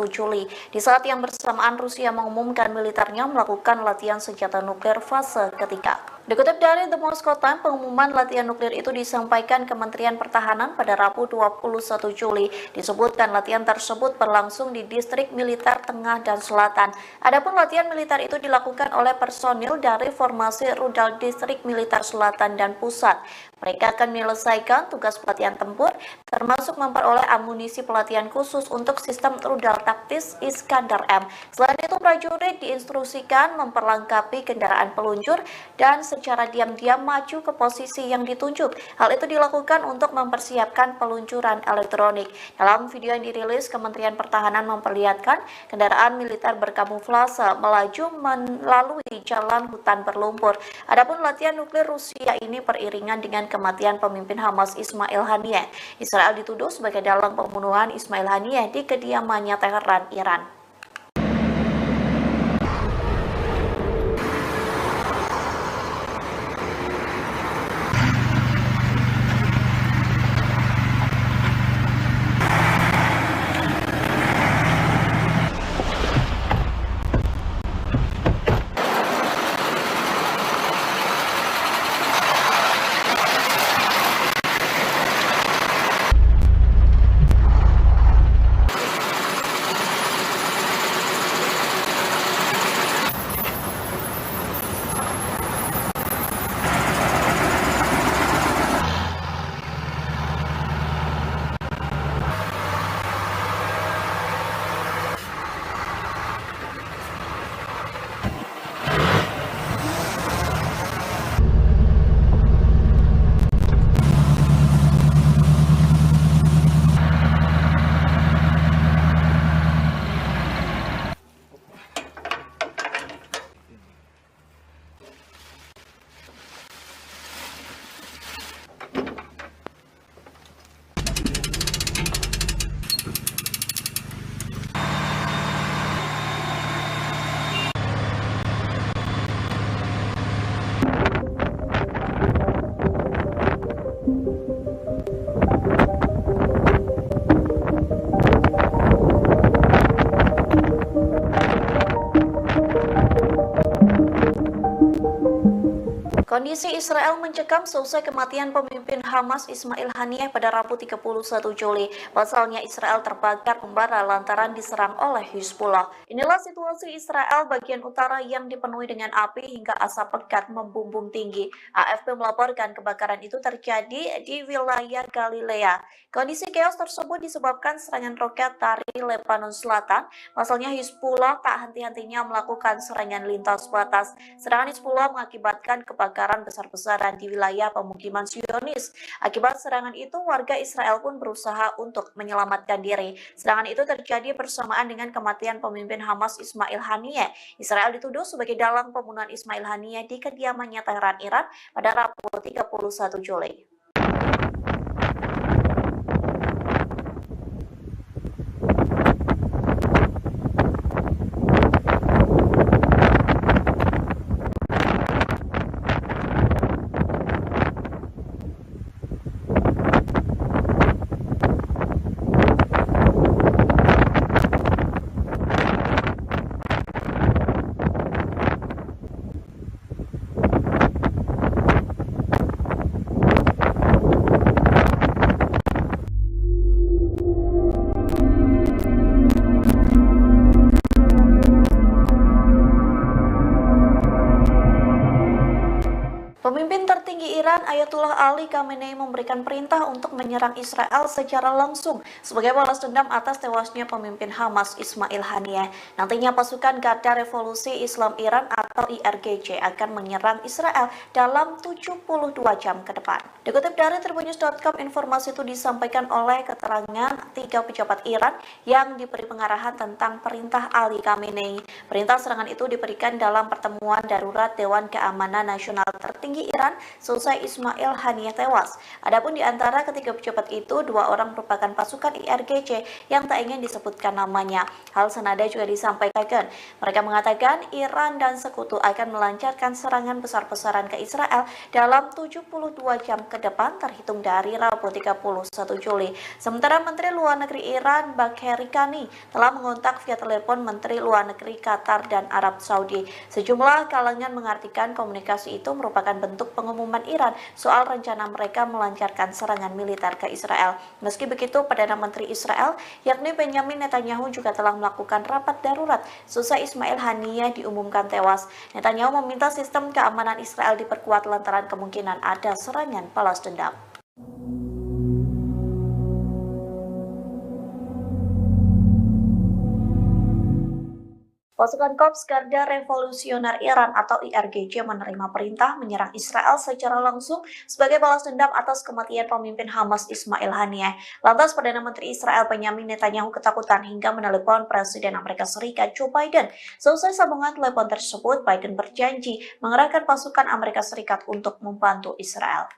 Speaker 1: Juli di saat yang bersamaan Rusia mengumumkan militernya melakukan latihan senjata nuklir fase ketiga. Dikutip dari The Moscow Times, pengumuman latihan nuklir itu disampaikan Kementerian Pertahanan pada Rabu 21 Juli. Disebutkan latihan tersebut berlangsung di distrik militer tengah dan selatan. Adapun latihan militer itu dilakukan oleh personil dari formasi rudal distrik militer selatan dan pusat. Mereka akan menyelesaikan tugas pelatihan tempur, termasuk memperoleh amunisi pelatihan khusus untuk sistem rudal taktis Iskander M. Selain itu, prajurit diinstruksikan memperlengkapi kendaraan peluncur dan secara diam-diam maju ke posisi yang ditunjuk. Hal itu dilakukan untuk mempersiapkan peluncuran elektronik. Dalam video yang dirilis, Kementerian Pertahanan memperlihatkan kendaraan militer berkamuflase melaju melalui jalan hutan berlumpur. Adapun latihan nuklir Rusia ini beriringan dengan kematian pemimpin Hamas Ismail Haniyeh. Israel dituduh sebagai dalang pembunuhan Ismail Haniyeh di kediamannya Teheran, Iran. Kondisi Israel mencekam seusai kematian pemimpin Hamas Ismail Haniyeh pada Rabu 31 Juli. Pasalnya Israel terbakar membara lantaran diserang oleh Hizbullah. Inilah situasi Israel bagian utara yang dipenuhi dengan api hingga asap pekat membumbung tinggi. AFP melaporkan kebakaran itu terjadi di wilayah Galilea. Kondisi chaos tersebut disebabkan serangan roket dari Lebanon Selatan. Pasalnya Hizbullah tak henti-hentinya melakukan serangan lintas batas. Serangan Hizbullah mengakibatkan kebakaran besar-besaran di wilayah pemukiman Zionis. Akibat serangan itu, warga Israel pun berusaha untuk menyelamatkan diri. Serangan itu terjadi bersamaan dengan kematian pemimpin Hamas Ismail Haniyeh. Israel dituduh sebagai dalang pembunuhan Ismail Haniyeh di kediamannya Teheran, Iran pada Rabu 31 Juli. Pemimpin tertinggi Iran Ayatullah Ali Khamenei memberikan perintah untuk menyerang Israel secara langsung sebagai balas dendam atas tewasnya pemimpin Hamas Ismail Haniyeh. Nantinya pasukan Garda Revolusi Islam Iran atau IRGC akan menyerang Israel dalam 72 jam ke depan. Dikutip dari Tribunnews.com, informasi itu disampaikan oleh keterangan 3 pejabat Iran yang diberi pengarahan tentang perintah Ali Khamenei. Perintah serangan itu diberikan dalam pertemuan darurat Dewan Keamanan Nasional tertinggi Iran selesai Ismail Haniyeh tewas. Adapun di antara ketiga pejabat itu, 2 orang merupakan pasukan IRGC yang tak ingin disebutkan namanya. Hal senada juga disampaikan. Mereka mengatakan Iran dan sekutu akan melancarkan serangan besar-besaran ke Israel dalam 72 jam ke depan terhitung dari Rabu 31 Juli. Sementara Menteri Luar Negeri Iran Bagheri Kani telah mengontak via telepon Menteri Luar Negeri Qatar dan Arab Saudi. Sejumlah kalangan mengartikan komunikasi itu merupakan bentuk pengumuman Iran soal rencana mereka melancarkan serangan militer ke Israel. Meski begitu, Perdana Menteri Israel yakni Benjamin Netanyahu juga telah melakukan rapat darurat selesai Ismail Haniyeh diumumkan tewas. Netanyahu meminta sistem keamanan Israel diperkuat lantaran kemungkinan ada serangan balas dendam. Pasukan Korps Garda Revolusioner Iran atau IRGC menerima perintah menyerang Israel secara langsung sebagai balas dendam atas kematian pemimpin Hamas Ismail Haniyeh. Lantas Perdana Menteri Israel Benjamin Netanyahu ketakutan hingga menelepon Presiden Amerika Serikat Joe Biden. Selesai sambungan telepon tersebut, Biden berjanji mengerahkan pasukan Amerika Serikat untuk membantu Israel.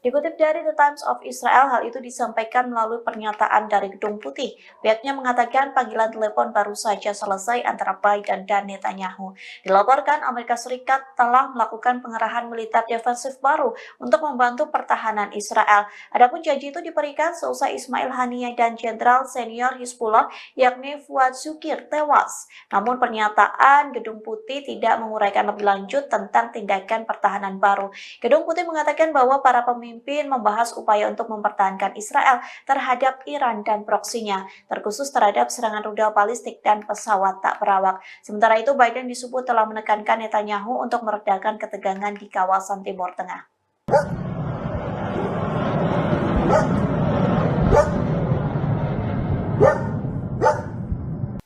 Speaker 1: Dikutip dari The Times of Israel, hal itu disampaikan melalui pernyataan dari Gedung Putih. Pihaknya mengatakan panggilan telepon baru saja selesai antara Biden dan Netanyahu. Dilaporkan Amerika Serikat telah melakukan pengerahan militer defensif baru untuk membantu pertahanan Israel. Adapun janji itu diberikan seusai Ismail Haniyeh dan Jenderal Senior Hizbullah yakni Fuad Shukir tewas. Namun pernyataan Gedung Putih tidak menguraikan lebih lanjut tentang tindakan pertahanan baru. Gedung Putih mengatakan bahwa para pemimpin membahas upaya untuk mempertahankan Israel terhadap Iran dan proksinya, terkhusus terhadap serangan rudal balistik dan pesawat tak berawak. Sementara itu, Biden disebut telah menekankan Netanyahu untuk meredakan ketegangan di kawasan Timur Tengah.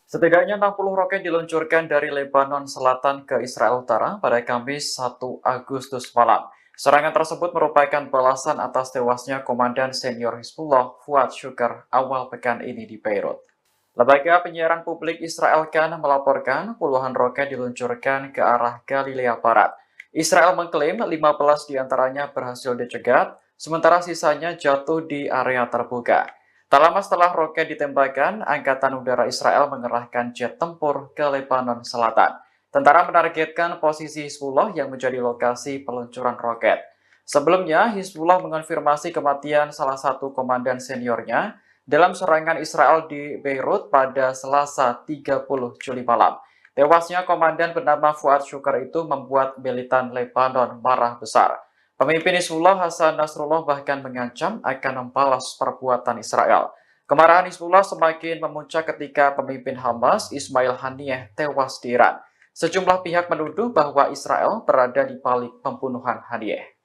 Speaker 2: Setidaknya 60 roket diluncurkan dari Lebanon Selatan ke Israel Utara pada Kamis 1 Agustus malam. Serangan tersebut merupakan balasan atas tewasnya Komandan Senior Hizbullah Fuad Shukr awal pekan ini di Beirut. Lembaga penyiaran publik Israel Kan melaporkan puluhan roket diluncurkan ke arah Galilea Barat. Israel mengklaim 15 diantaranya berhasil dicegat, sementara sisanya jatuh di area terbuka. Tak lama setelah roket ditembakkan, Angkatan Udara Israel mengerahkan jet tempur ke Lebanon Selatan. Tentara menargetkan posisi Hizbullah yang menjadi lokasi peluncuran roket. Sebelumnya, Hizbullah mengonfirmasi kematian salah satu komandan seniornya dalam serangan Israel di Beirut pada Selasa 30 Juli malam. Tewasnya komandan bernama Fuad Shukr itu membuat militan Lebanon marah besar. Pemimpin Hizbullah Hasan Nasrullah bahkan mengancam akan membalas perbuatan Israel. Kemarahan Hizbullah semakin memuncak ketika pemimpin Hamas Ismail Haniyeh tewas di Iran. Sejumlah pihak menuduh bahwa Israel berada di balik pembunuhan Haniyeh.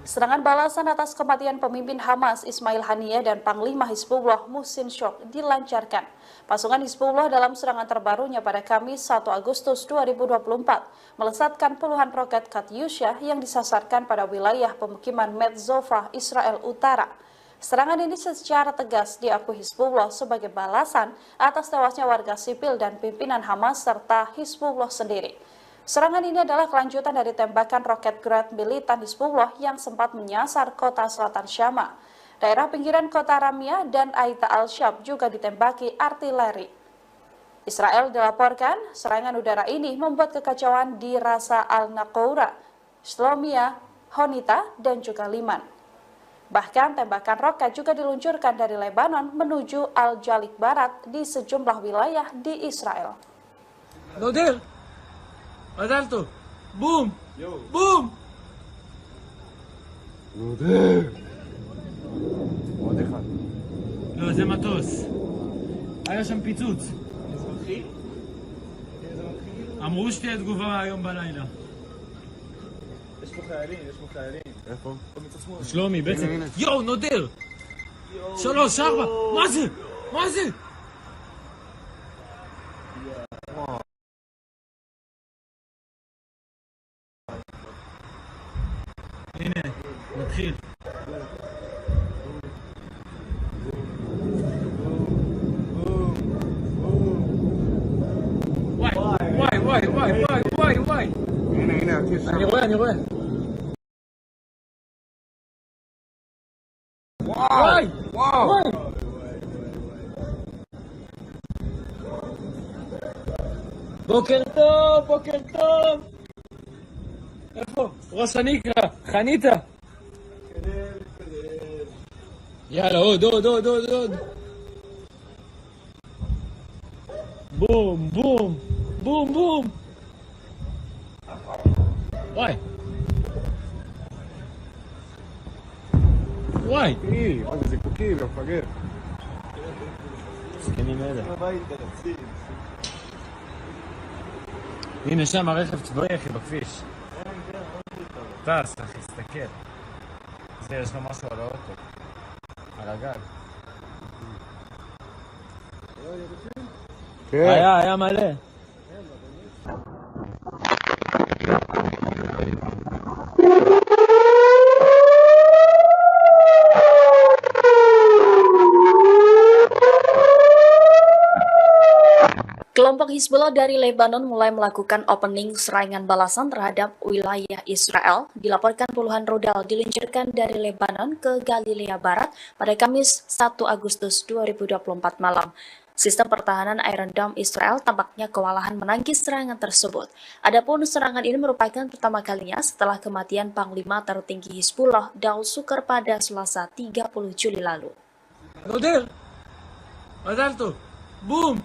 Speaker 7: Serangan balasan atas kematian pemimpin Hamas Ismail Haniyeh dan Panglima Hizbullah Muhsin Shok dilancarkan. Pasukan Hizbullah dalam serangan terbarunya pada Kamis 1 Agustus 2024 melesatkan puluhan roket Katyusha yang disasarkan pada wilayah pemukiman Metzova, Israel Utara. Serangan ini secara tegas diakui Hizbullah sebagai balasan atas tewasnya warga sipil dan pimpinan Hamas serta Hizbullah sendiri. Serangan ini adalah kelanjutan dari tembakan roket Grad militan Hizbullah yang sempat menyasar kota selatan Syama. Daerah pinggiran kota Ramia dan Aita al-Shab juga ditembaki artileri. Israel dilaporkan serangan udara ini membuat kekacauan di Rasa al-Naqoura, Shlomia, Honita, dan juga Liman. Bahkan tembakan roket juga diluncurkan dari Lebanon menuju Al-Jalik Barat di sejumlah wilayah di Israel.
Speaker 3: עזלתו! בום! בום!
Speaker 4: עוד אחד.
Speaker 3: לא, זה מטוס. היה שם פיצוץ. אמרו שתהיה תגובה היום בלילה.
Speaker 4: יש פה חיילים. איפה?
Speaker 3: שלומי, בעצם. יואו, נודר! 3, 4, מה זה? הנה, נתחיל. וואי.
Speaker 4: הנה, הנה,
Speaker 3: אני רואה. וואי. בוקר טוב. איפה? ראש הניקרה, חניתה. יאללה, עוד. בום. וואי.
Speaker 4: זה זיקוקי, לא מפגר.
Speaker 3: זקנים אלה. הנה שם הרכב צבאי אחי בכביש. טס אחי, תסתכל. יש לו משהו על האוטו. על הגג. היה מלא.
Speaker 1: Kelompok Hizbullah dari Lebanon mulai melakukan opening serangan balasan terhadap wilayah Israel. Dilaporkan puluhan rudal diluncurkan dari Lebanon ke Galilea Barat pada Kamis 1 Agustus 2024 malam. Sistem pertahanan Iron Dome Israel tampaknya kewalahan menangkis serangan tersebut. Adapun serangan ini merupakan pertama kalinya setelah kematian Panglima tertinggi Hizbullah Daud Sukar pada Selasa 30 Juli lalu.
Speaker 3: נודר! מזל טוב! בום!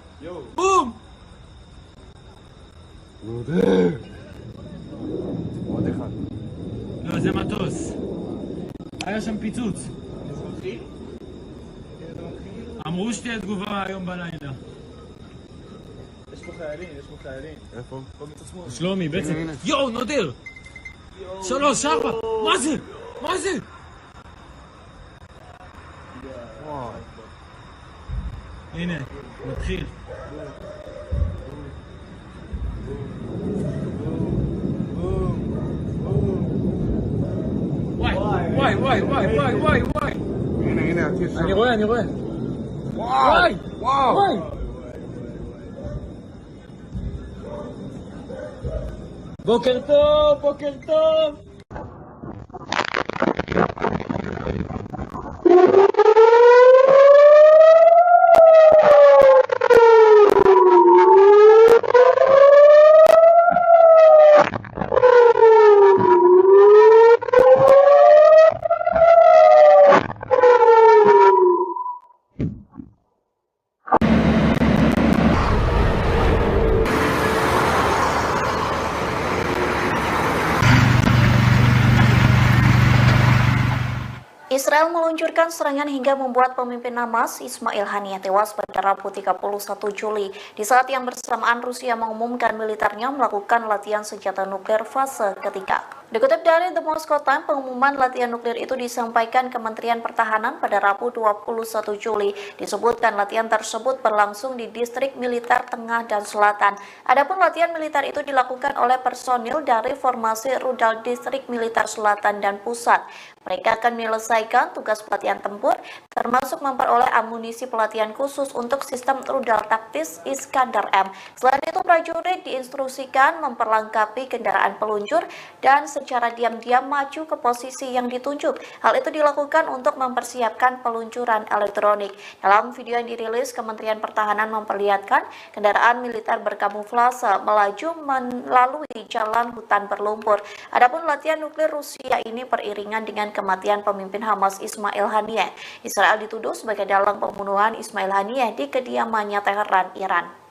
Speaker 4: עוד אחד.
Speaker 3: לא, זה מטוס. היה שם פיצוץ. אמרו שתהיה תגובה היום בלילה.
Speaker 4: יש פה חיילים. איפה? פה מצד שמאל.
Speaker 3: שלומי, בעצם... יואו, נודר! 3, 4! מה זה? הנה, נתחיל. וואי.
Speaker 4: הנה, הטיס.
Speaker 3: אני רואה. וואי. בוקר טוב.
Speaker 1: Israel meluncurkan serangan hingga membuat pemimpin Hamas Ismail Haniyeh tewas pada Rabu 31 Juli. Di saat yang bersamaan Rusia mengumumkan militernya melakukan latihan senjata nuklir fase ketiga. Dikutip dari The Moscow Times, pengumuman latihan nuklir itu disampaikan Kementerian Pertahanan pada Rabu 21 Juli. Disebutkan latihan tersebut berlangsung di distrik militer tengah dan selatan. Adapun latihan militer itu dilakukan oleh personil dari formasi rudal distrik militer selatan dan pusat. Mereka akan menyelesaikan tugas pelatihan tempur, termasuk memperoleh amunisi pelatihan khusus untuk sistem rudal taktis Iskander M. Selain itu, prajurit diinstruksikan memperlengkapi kendaraan peluncur dan secara diam-diam maju ke posisi yang ditunjuk. Hal itu dilakukan untuk mempersiapkan peluncuran elektronik. Dalam video yang dirilis, Kementerian Pertahanan memperlihatkan kendaraan militer berkamuflase melaju melalui jalan hutan berlumpur. Adapun latihan nuklir Rusia ini beriringan dengan kematian pemimpin Hamas Ismail Haniyeh. Israel dituduh sebagai dalang pembunuhan Ismail Haniyeh di kediamannya Teheran, Iran.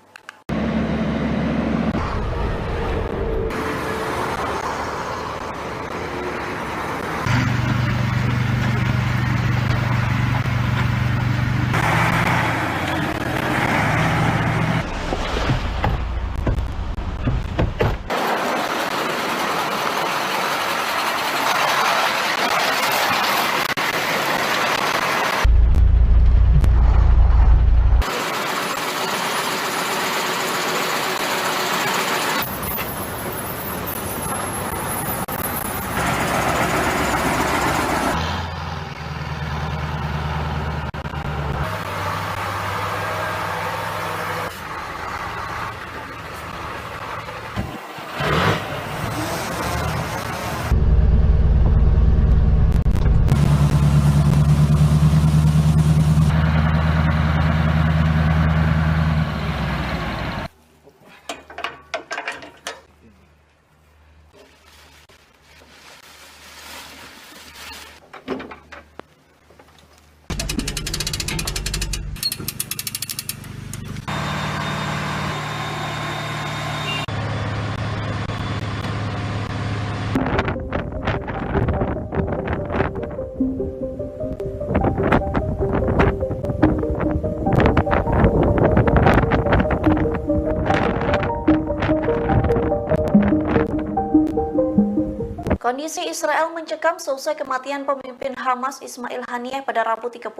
Speaker 1: Kondisi Israel mencekam seusai kematian pemimpin Hamas Ismail Haniyeh pada Rabu 31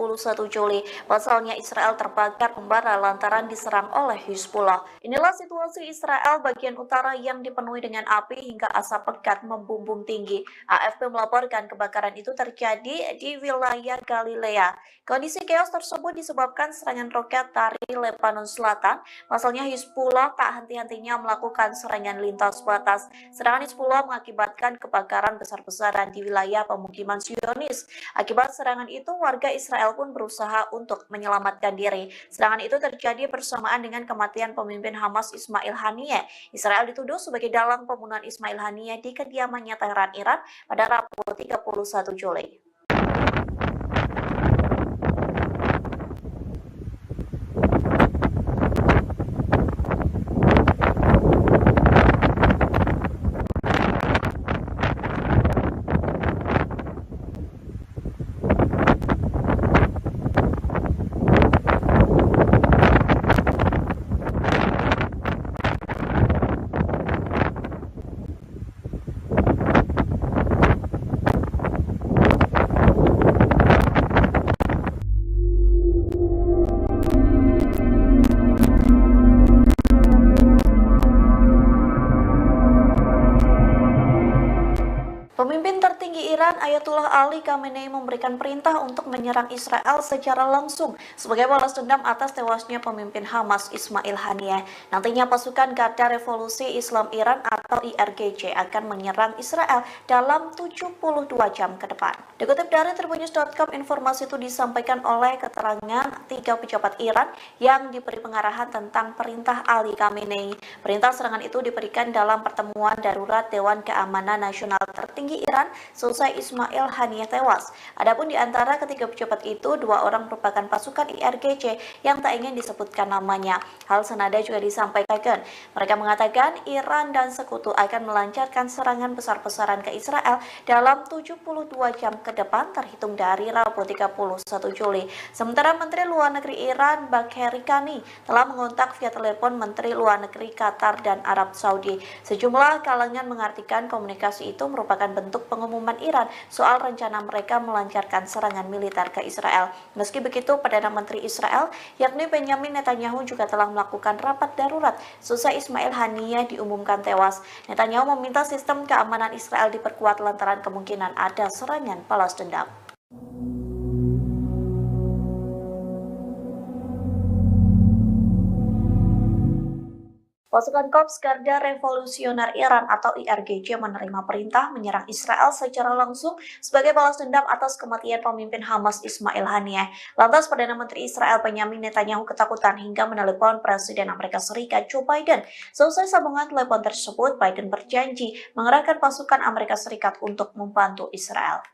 Speaker 1: Juli. Pasalnya Israel terbakar membara lantaran diserang oleh Hizbullah. Inilah situasi Israel bagian utara yang dipenuhi dengan api hingga asap pekat membumbung tinggi. AFP melaporkan kebakaran itu terjadi di wilayah Galilea. Kondisi chaos tersebut disebabkan serangan roket dari Lebanon Selatan. Pasalnya Hizbullah tak henti-hentinya melakukan serangan lintas batas. Serangan Hizbullah mengakibatkan kebakaran besar-besaran di wilayah pemukiman Zionis. Akibat serangan itu, warga Israel pun berusaha untuk menyelamatkan diri. Serangan itu terjadi bersamaan dengan kematian pemimpin Hamas Ismail Haniyeh. Israel dituduh sebagai dalang pembunuhan Ismail Haniyeh di kediamannya Teheran, Iran pada Rabu 31 Juli. Pemimpin tertinggi Iran Ayatullah Ali Khamenei memberikan perintah untuk menyerang Israel secara langsung sebagai balas dendam atas tewasnya pemimpin Hamas Ismail Haniyeh. Nantinya pasukan Garda Revolusi Islam Iran atau IRGC akan menyerang Israel dalam 72 jam ke depan. Dikutip dari tribunnews.com, informasi itu disampaikan oleh keterangan 3 pejabat Iran yang diberi pengarahan tentang perintah Ali Khamenei. Perintah serangan itu diberikan dalam pertemuan darurat Dewan Keamanan Nasional tertinggi Iran selesai Ismail Haniyeh tewas. Adapun di antara ketiga pejabat itu, 2 orang merupakan pasukan IRGC yang tak ingin disebutkan namanya. Hal senada juga disampaikan. Mereka mengatakan Iran dan sekutu akan melancarkan serangan besar-besaran ke Israel dalam 72 jam ke depan terhitung dari Rabu 31 Juli. Sementara Menteri Luar Negeri Iran Bagheri Kani telah mengontak via telepon Menteri Luar Negeri Qatar dan Arab Saudi. Sejumlah kalangan mengartikan komunikasi itu merupakan bentuk pengumuman Iran soal rencana mereka melancarkan serangan militer ke Israel. Meski begitu, Perdana Menteri Israel yakni Benjamin Netanyahu juga telah melakukan rapat darurat seusai Ismail Haniyeh diumumkan tewas. Netanyahu meminta sistem keamanan Israel diperkuat lantaran kemungkinan ada serangan balas dendam. Pasukan Korps Garda Revolusioner Iran atau IRGC menerima perintah menyerang Israel secara langsung sebagai balas dendam atas kematian pemimpin Hamas Ismail Haniyeh. Lantas Perdana Menteri Israel Benjamin Netanyahu ketakutan hingga menelepon Presiden Amerika Serikat Joe Biden. Selesai sambungan telepon tersebut, Biden berjanji mengerahkan pasukan Amerika Serikat untuk membantu Israel.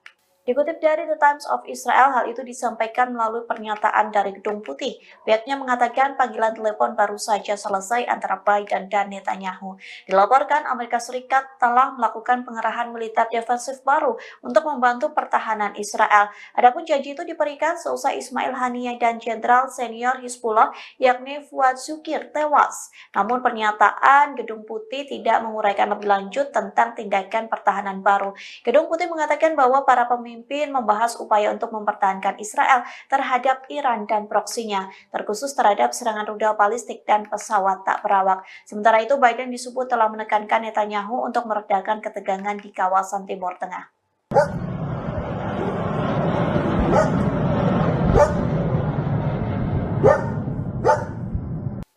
Speaker 1: Dikutip dari The Times of Israel, hal itu disampaikan melalui pernyataan dari Gedung Putih. Pihaknya mengatakan panggilan telepon baru saja selesai antara Biden dan Netanyahu. Dilaporkan Amerika Serikat telah melakukan pengerahan militer defensif baru untuk membantu pertahanan Israel. Adapun janji itu diberikan seusai Ismail Haniyeh dan Jenderal Senior Hizbullah yakni Fuad Shukir tewas. Namun pernyataan Gedung Putih tidak menguraikan lebih lanjut tentang tindakan pertahanan baru. Gedung Putih mengatakan bahwa para pemimpin membahas upaya untuk mempertahankan Israel terhadap Iran dan proksinya, terkhusus terhadap serangan rudal balistik dan pesawat tak berawak. Sementara itu, Biden disebut telah menekankan Netanyahu untuk meredakan ketegangan di kawasan Timur Tengah.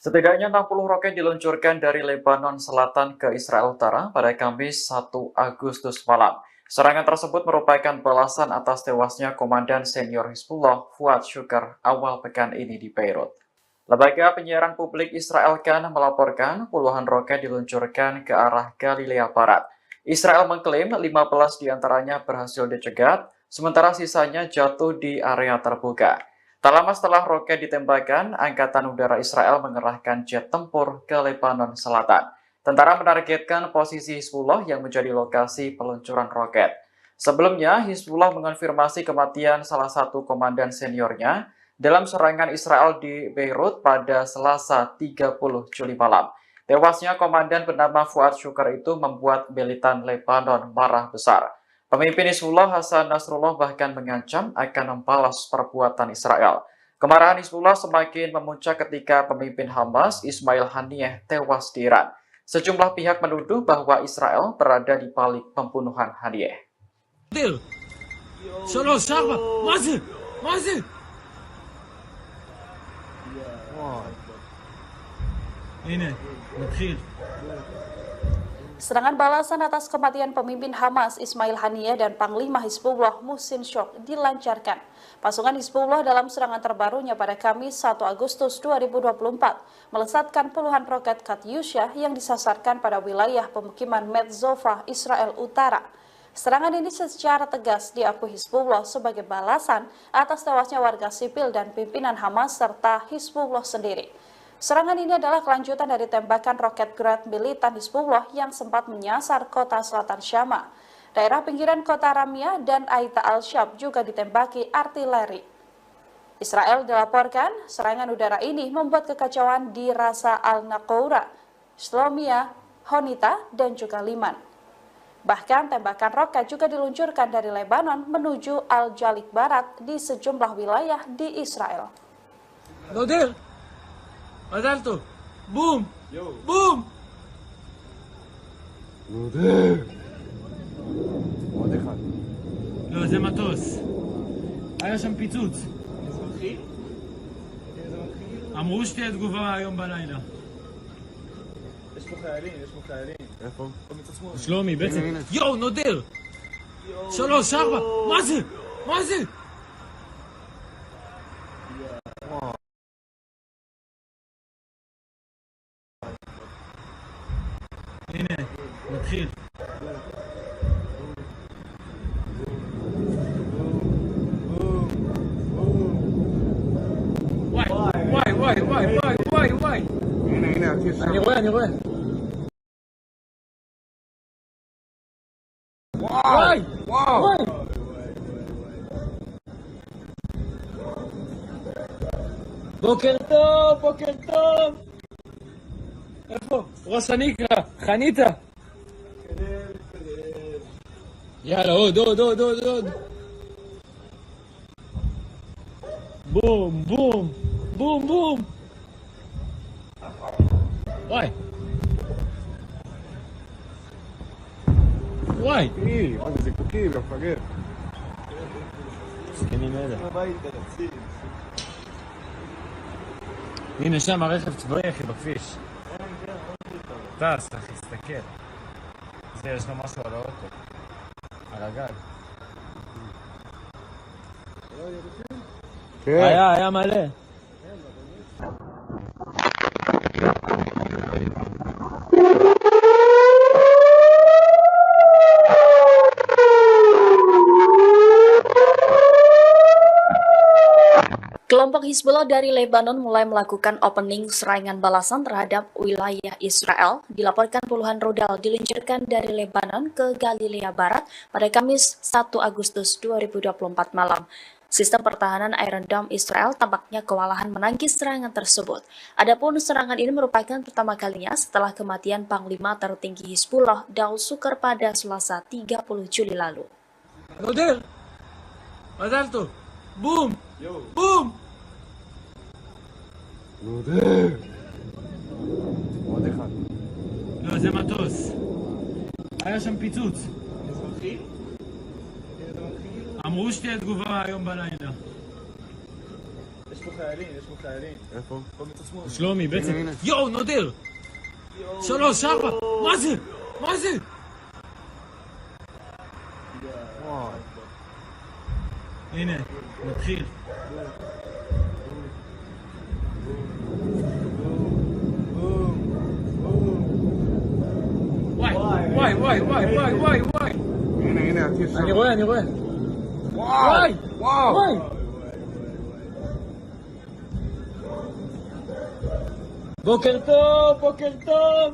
Speaker 2: Setidaknya 60 roket diluncurkan dari Lebanon Selatan ke Israel Utara pada Kamis 1 Agustus malam. Serangan tersebut merupakan balasan atas tewasnya Komandan Senior Hizbullah Fuad Shukr awal pekan ini di Beirut. Lembaga penyiaran publik Israel Kan melaporkan puluhan roket diluncurkan ke arah Galilea Barat. Israel mengklaim 15 diantaranya berhasil dicegat, sementara sisanya jatuh di area terbuka. Tak lama setelah roket ditembakkan, Angkatan Udara Israel mengerahkan jet tempur ke Lebanon Selatan. Tentara menargetkan posisi Hizbullah yang menjadi lokasi peluncuran roket. Sebelumnya, Hizbullah mengonfirmasi kematian salah satu komandan seniornya dalam serangan Israel di Beirut pada Selasa 30 Juli malam. Tewasnya komandan bernama Fuad Syukar itu membuat militan Lebanon marah besar. Pemimpin Hizbullah Hasan Nasrullah bahkan mengancam akan membalas perbuatan Israel. Kemarahan Hizbullah semakin memuncak ketika pemimpin Hamas Ismail Haniyeh tewas di Iran. Sejumlah pihak menuduh bahwa Israel berada di balik pembunuhan Haniyeh.
Speaker 7: Serangan balasan atas kematian pemimpin Hamas Ismail Haniyeh dan Panglima Hizbullah Muhsin Syok dilancarkan. Pasukan Hizbullah dalam serangan terbarunya pada Kamis 1 Agustus 2024 melesatkan puluhan roket Katyusha yang disasarkan pada wilayah pemukiman Metzova, Israel Utara. Serangan ini secara tegas diakui Hizbullah sebagai balasan atas tewasnya warga sipil dan pimpinan Hamas serta Hizbullah sendiri. Serangan ini adalah kelanjutan dari tembakan roket Grad militan Hizbullah yang sempat menyasar kota selatan Syama. Daerah pinggiran kota Ramia dan Aita al-Shab juga ditembaki artileri. Israel dilaporkan serangan udara ini membuat kekacauan di Rasa al-Naqoura, Shlomia, Honita, dan juga Liman. Bahkan tembakan roket juga diluncurkan dari Lebanon menuju Al-Jalik Barat di sejumlah wilayah di Israel.
Speaker 3: מזל בום! בום! עוד אחד. לא, זה מטוס. היה שם פיצוץ. אמרו שתהיה תגובה היום בלילה.
Speaker 4: יש פה חיילים. איפה?
Speaker 3: שלומי, בעצם. יואו, נודר! 3, 4, מה זה? הנה, נתחיל. וואי.
Speaker 4: הנה,
Speaker 3: אני רואה. וואי. בוקר טוב. איפה? ראש הניקרה, חניתה. יאללה, עוד. בום. וואי.
Speaker 4: זה זיקוקי, לא מפגר.
Speaker 3: סכינים אלה. הנה שם הרכב צבאי אחי בכביש. טס אחי, תסתכל. זה יש לו משהו על האוטו. על הגג. היה מלא.
Speaker 1: Kelompok Hizbullah dari Lebanon mulai melakukan opening serangan balasan terhadap wilayah Israel. Dilaporkan puluhan rudal diluncurkan dari Lebanon ke Galilea Barat pada Kamis 1 Agustus 2024 malam. Sistem pertahanan Iron Dome Israel tampaknya kewalahan menangkis serangan tersebut. Adapun serangan ini merupakan pertama kalinya setelah kematian Panglima tertinggi Hizbullah Daud Sukar pada Selasa 30 Juli lalu.
Speaker 3: נודר! מזל טוב! בום!
Speaker 4: עוד אחד.
Speaker 3: לא, זה מטוס. היה שם פיצוץ. אמרו שתהיה תגובה היום בלילה.
Speaker 4: יש פה חיילים. איפה?
Speaker 3: שלומי, בעצם. יואו, נודר! 3, 4, מה זה? הנה, נתחיל. וואי.
Speaker 4: הנה, הטיס.
Speaker 3: אני רואה. וואי. בוקר טוב.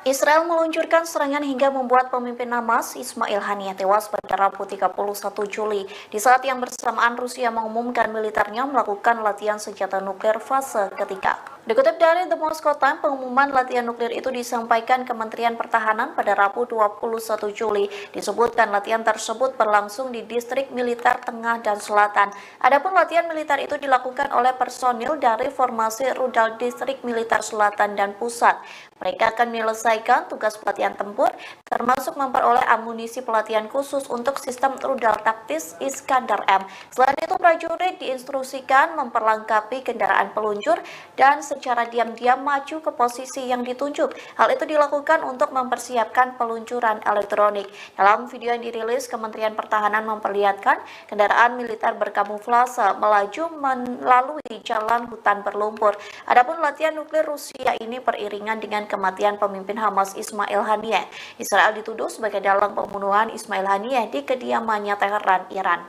Speaker 1: Israel meluncurkan serangan hingga membuat pemimpin Hamas Ismail Haniyeh tewas pada Rabu 31 Juli di saat yang bersamaan Rusia mengumumkan militernya melakukan latihan senjata nuklir fase ketiga. Dikutip dari The Moscow Times, pengumuman latihan nuklir itu disampaikan Kementerian Pertahanan pada Rabu 21 Juli. Disebutkan latihan tersebut berlangsung di distrik militer tengah dan selatan. Adapun latihan militer itu dilakukan oleh personil dari formasi rudal distrik militer selatan dan pusat. Mereka akan menyelesaikan tugas pelatihan tempur, termasuk memperoleh amunisi pelatihan khusus untuk sistem rudal taktis Iskandar M. Selain itu, prajurit diinstruksikan memperlengkapi kendaraan peluncur dan secara diam-diam maju ke posisi yang ditunjuk. Hal itu dilakukan untuk mempersiapkan peluncuran elektronik. Dalam video yang dirilis, Kementerian Pertahanan memperlihatkan kendaraan militer berkamuflase melaju melalui jalan hutan berlumpur. Adapun latihan nuklir Rusia ini beriringan dengan kematian pemimpin Hamas Ismail Haniyeh. Israel dituduh sebagai dalang pembunuhan Ismail Haniyeh di kediamannya Teheran, Iran.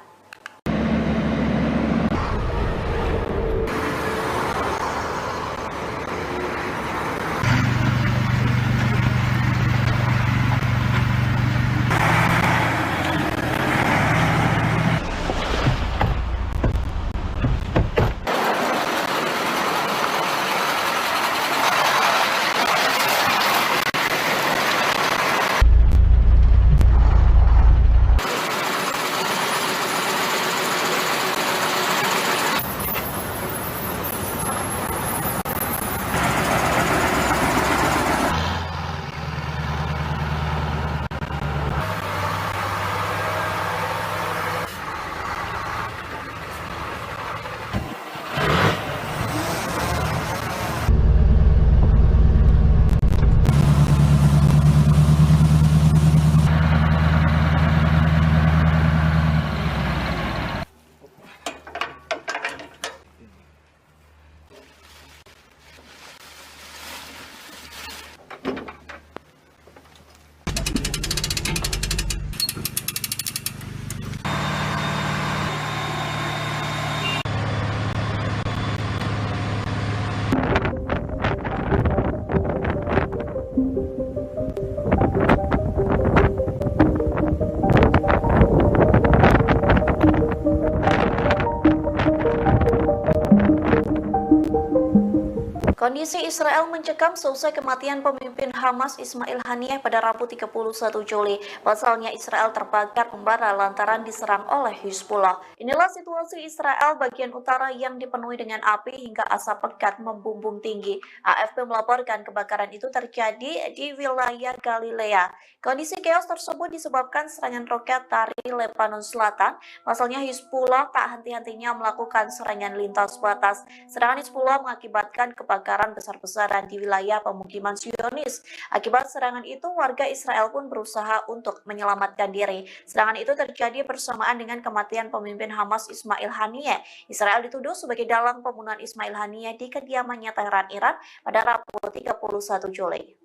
Speaker 1: Kondisi Israel mencekam seusai kematian pemimpin Hamas Ismail Haniyeh pada Rabu 31 Juli. Pasalnya Israel terbakar membara lantaran diserang oleh Hizbullah. Inilah situasi Israel bagian utara yang dipenuhi dengan api hingga asap pekat membumbung tinggi. AFP melaporkan kebakaran itu terjadi di wilayah Galilea. Kondisi chaos tersebut disebabkan serangan roket dari Lebanon Selatan. Pasalnya Hizbullah tak henti-hentinya melakukan serangan lintas batas. Serangan Hizbullah mengakibatkan kebakaran besar-besaran di wilayah pemukiman Zionis. Akibat serangan itu, warga Israel pun berusaha untuk menyelamatkan diri. Serangan itu terjadi bersamaan dengan kematian pemimpin Hamas Ismail Haniyeh. Israel dituduh sebagai dalang pembunuhan Ismail Haniyeh di kediamannya Teheran, Iran pada Rabu 31 Juli.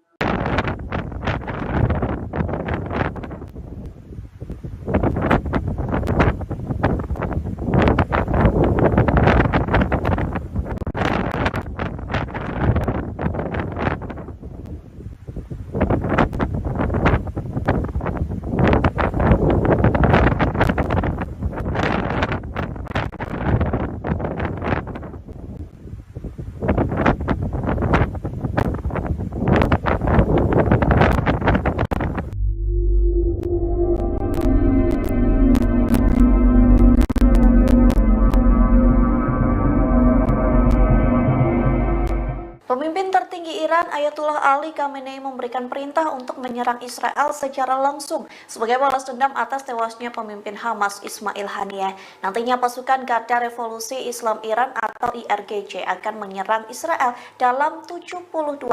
Speaker 1: Pemimpin tertinggi Iran Ayatullah Ali Khamenei memberikan perintah untuk menyerang Israel secara langsung sebagai balas dendam atas tewasnya pemimpin Hamas Ismail Haniyeh. Nantinya pasukan Garda Revolusi Islam Iran atau IRGC akan menyerang Israel dalam 72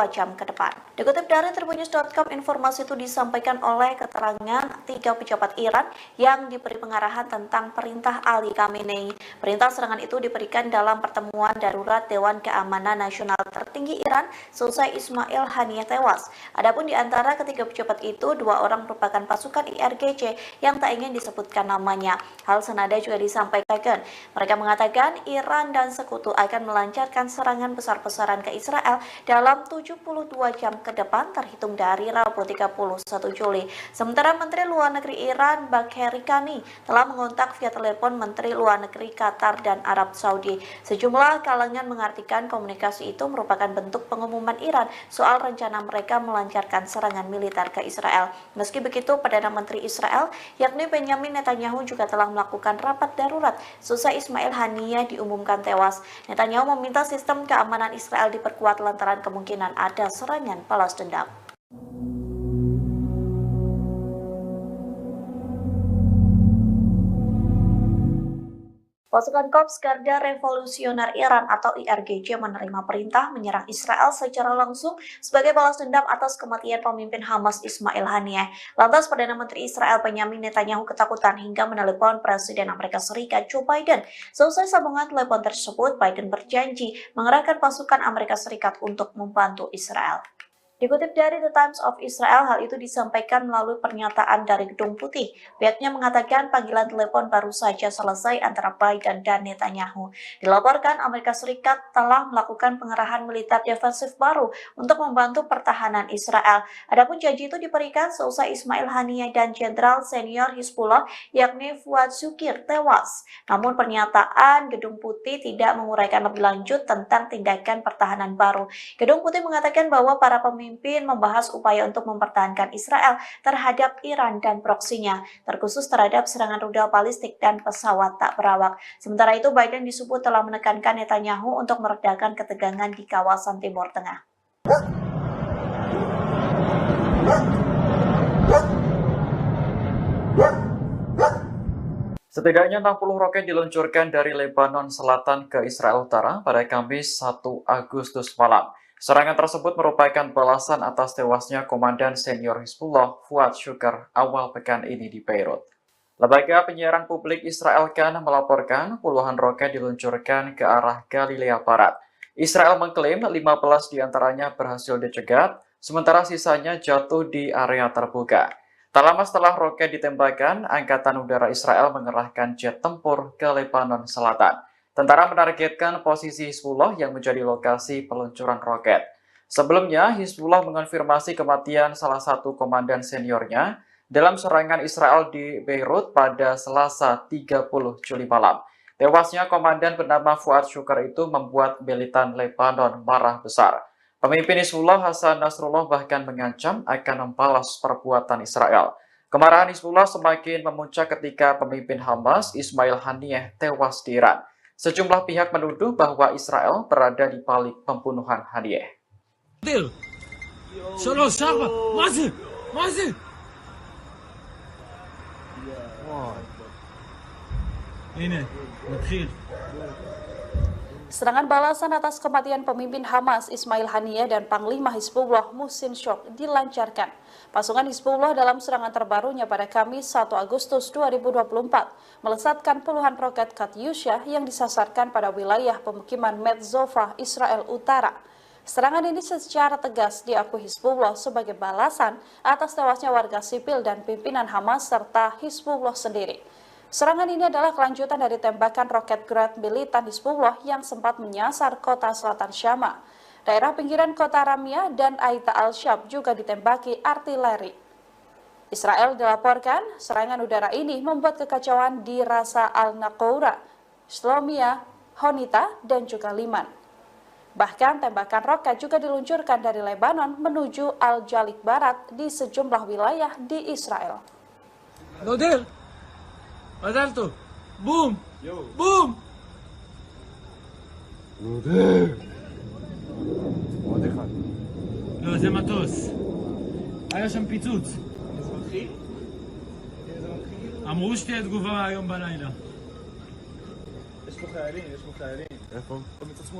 Speaker 1: jam ke depan. Dikutip dari Tribunnews.com, informasi itu disampaikan oleh keterangan 3 pejabat Iran yang diberi pengarahan tentang perintah Ali Khamenei. Perintah serangan itu diberikan dalam pertemuan darurat Dewan Keamanan Nasional tertinggi Iran selesai selesai Ismail Haniyeh tewas. Adapun di antara ketiga pejabat itu, 2 orang merupakan pasukan IRGC yang tak ingin disebutkan namanya. Hal senada juga disampaikan. Mereka mengatakan Iran dan sekutu akan melancarkan serangan besar-besaran ke Israel dalam 72 jam ke depan terhitung dari Rabu 31 Juli. Sementara Menteri Luar Negeri Iran Bagheri Kani telah mengontak via telepon Menteri Luar Negeri Qatar dan Arab Saudi. Sejumlah kalangan mengartikan komunikasi itu merupakan bentuk pengumuman Iran soal rencana mereka melancarkan serangan militer ke Israel. Meski begitu, Perdana Menteri Israel yakni Benjamin Netanyahu juga telah melakukan rapat darurat seusai Ismail Haniyeh diumumkan tewas. Netanyahu meminta sistem keamanan Israel diperkuat lantaran kemungkinan ada serangan balas dendam. Pasukan Korps Garda Revolusioner Iran atau IRGC menerima perintah menyerang Israel secara langsung sebagai balas dendam atas kematian pemimpin Hamas Ismail Haniyeh. Lantas Perdana Menteri Israel Benjamin Netanyahu ketakutan hingga menelepon Presiden Amerika Serikat Joe Biden. Selesai sambungan telepon tersebut, Biden berjanji mengerahkan pasukan Amerika Serikat untuk membantu Israel. Dikutip dari The Times of Israel, hal itu disampaikan melalui pernyataan dari Gedung Putih. Pihaknya mengatakan panggilan telepon baru saja selesai antara Biden dan Netanyahu. Dilaporkan Amerika Serikat telah melakukan pengerahan militer defensif baru untuk membantu pertahanan Israel. Adapun janji itu diberikan seusai Ismail Haniyeh dan Jenderal Senior Hizbullah yakni Fuad Shukir tewas. Namun pernyataan Gedung Putih tidak menguraikan lebih lanjut tentang tindakan pertahanan baru. Gedung Putih mengatakan bahwa para pemimpin membahas upaya untuk mempertahankan Israel terhadap Iran dan proksinya, terkhusus terhadap serangan rudal balistik dan pesawat tak berawak. Sementara itu, Biden disebut telah menekankan Netanyahu untuk meredakan ketegangan di kawasan Timur Tengah.
Speaker 2: Setidaknya 60 roket diluncurkan dari Lebanon Selatan ke Israel Utara pada Kamis 1 Agustus malam. Serangan tersebut merupakan balasan atas tewasnya Komandan Senior Hizbullah Fuad Shukr awal pekan ini di Beirut. Lembaga penyiaran publik Israel Kan melaporkan puluhan roket diluncurkan ke arah Galilea Barat. Israel mengklaim 15 diantaranya berhasil dicegat, sementara sisanya jatuh di area terbuka. Tak lama setelah roket ditembakkan, Angkatan Udara Israel mengerahkan jet tempur ke Lebanon Selatan. Tentara menargetkan posisi Hizbullah yang menjadi lokasi peluncuran roket. Sebelumnya, Hizbullah mengonfirmasi kematian salah satu komandan seniornya dalam serangan Israel di Beirut pada Selasa 30 Juli malam. Tewasnya komandan bernama Fuad Shukr itu membuat militan Lebanon marah besar. Pemimpin Hizbullah Hasan Nasrullah bahkan mengancam akan membalas perbuatan Israel. Kemarahan Hizbullah semakin memuncak ketika pemimpin Hamas Ismail Haniyeh tewas di Iran. Sejumlah pihak menuduh bahwa Israel berada di balik pembunuhan Haniyeh.
Speaker 7: Serangan balasan atas kematian pemimpin Hamas Ismail Haniyeh dan Panglima Hizbullah Muhsin Shok dilancarkan. Pasukan Hizbullah dalam serangan terbarunya pada Kamis 1 Agustus 2024 melesatkan puluhan roket Katyusha yang disasarkan pada wilayah pemukiman Metzova, Israel Utara. Serangan ini secara tegas diakui Hizbullah sebagai balasan atas tewasnya warga sipil dan pimpinan Hamas serta Hizbullah sendiri. Serangan ini adalah kelanjutan dari tembakan roket Grad militan Hizbullah yang sempat menyasar kota selatan Syama. Daerah pinggiran kota Ramyah dan Aita al-Shab juga ditembaki artileri. Israel dilaporkan serangan udara ini membuat kekacauan di Rasa al-Naqoura, Shlomia, Honita, dan juga Liman. Bahkan tembakan roket juga diluncurkan dari Lebanon menuju Al-Jalik Barat di sejumlah wilayah di Israel.
Speaker 3: بدلته بوم بوم לא, זה מטוס. היה שם פיצוץ. אמרו שתהיה תגובה היום בלילה.
Speaker 4: יש פה חיילים. איפה?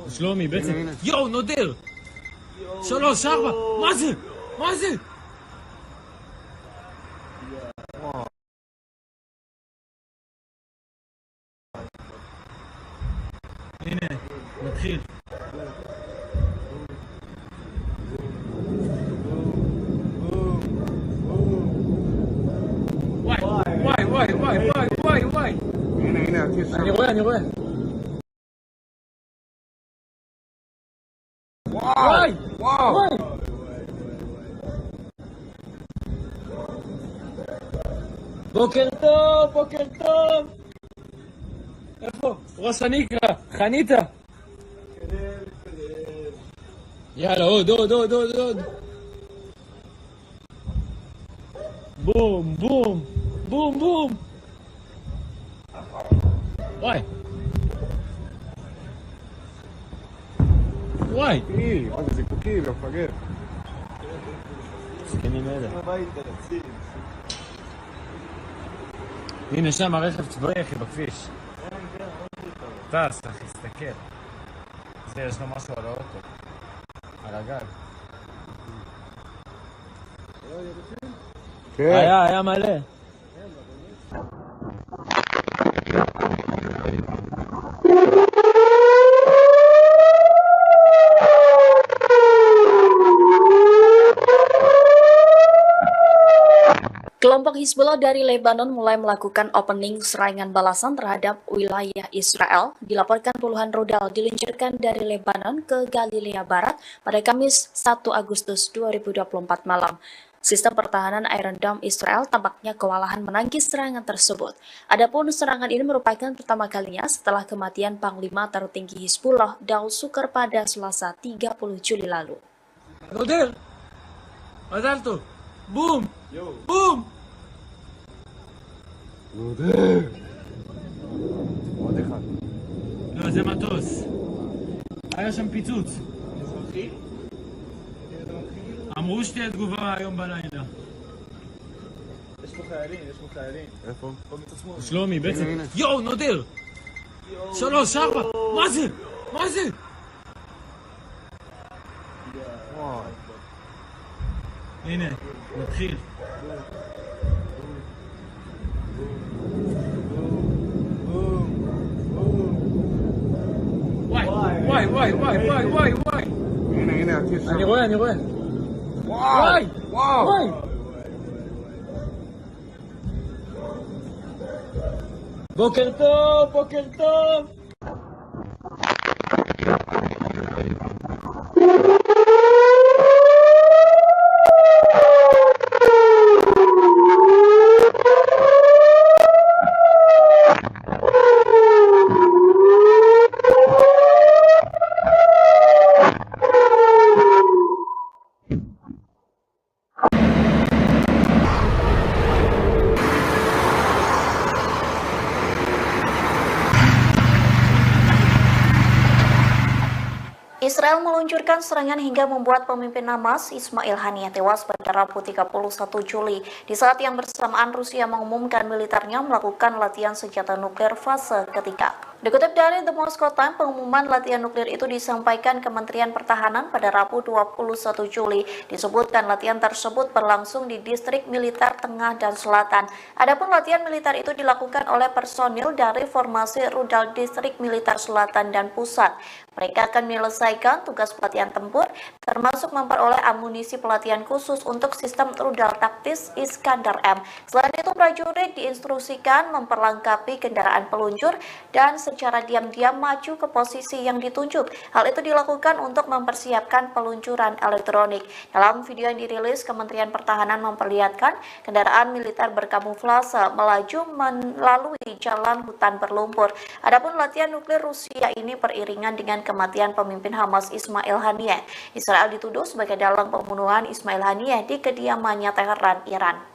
Speaker 3: שלומי, בעצם. יואו, נודר! 3, 4, מה זה? הנה, מתחיל. אני רואה. וואי! בוקר טוב! איפה? ראש הניקרה, חניתה. יאללה, עוד. בום. וואי.
Speaker 4: מה זה זיקוקים, מפגר.
Speaker 3: זקנים אלה. הנה שם הרכב צבאי אחי בכביש. טס אחי, תסתכל. זה יש לו משהו על האוטו. על הגג. היה מלא.
Speaker 1: Kelompok Hizbullah dari Lebanon mulai melakukan opening serangan balasan terhadap wilayah Israel. Dilaporkan puluhan rudal diluncurkan dari Lebanon ke Galilea Barat pada Kamis 1 Agustus 2024 malam. Sistem pertahanan Iron Dome Israel tampaknya kewalahan menangkis serangan tersebut. Adapun serangan ini merupakan pertama kalinya setelah kematian Panglima tertinggi Hizbullah Daud Sukar pada Selasa 30 Juli lalu.
Speaker 3: נודל! מזל טוב! בום! בום!
Speaker 4: עוד אחד.
Speaker 3: לא, זה מטוס. היה שם פיצוץ. אמרו שתהיה תגובה היום בלילה.
Speaker 4: יש פה חיילים. איפה? פה מצד שמאל.
Speaker 3: שלומי, בעצם... יואו, נודר! 3, 4! מה זה? הנה, נתחיל. וואי.
Speaker 4: הנה, הטיס שם.
Speaker 3: אני רואה. וואי. בוקר טוב.
Speaker 1: Israel meluncurkan serangan hingga membuat pemimpin Hamas Ismail Haniyeh tewas pada Rabu 31 Juli di saat yang bersamaan Rusia mengumumkan militernya melakukan latihan senjata nuklir fase ketiga. Dikutip dari The Moscow Times, pengumuman latihan nuklir itu disampaikan Kementerian Pertahanan pada Rabu 21 Juli. Disebutkan latihan tersebut berlangsung di distrik militer tengah dan selatan. Adapun latihan militer itu dilakukan oleh personil dari formasi rudal distrik militer selatan dan pusat. Mereka akan menyelesaikan tugas pelatihan tempur, termasuk memperoleh amunisi pelatihan khusus untuk sistem rudal taktis Iskander M. Selain itu, prajurit diinstruksikan memperlengkapi kendaraan peluncur dan secara diam-diam maju ke posisi yang ditunjuk. Hal itu dilakukan untuk mempersiapkan peluncuran elektronik. Dalam video yang dirilis, Kementerian Pertahanan memperlihatkan kendaraan militer berkamuflase melaju melalui jalan hutan berlumpur. Adapun latihan nuklir Rusia ini beriringan dengan kematian pemimpin Hamas Ismail Haniyeh. Israel dituduh sebagai dalang pembunuhan Ismail Haniyeh di kediamannya Teheran, Iran.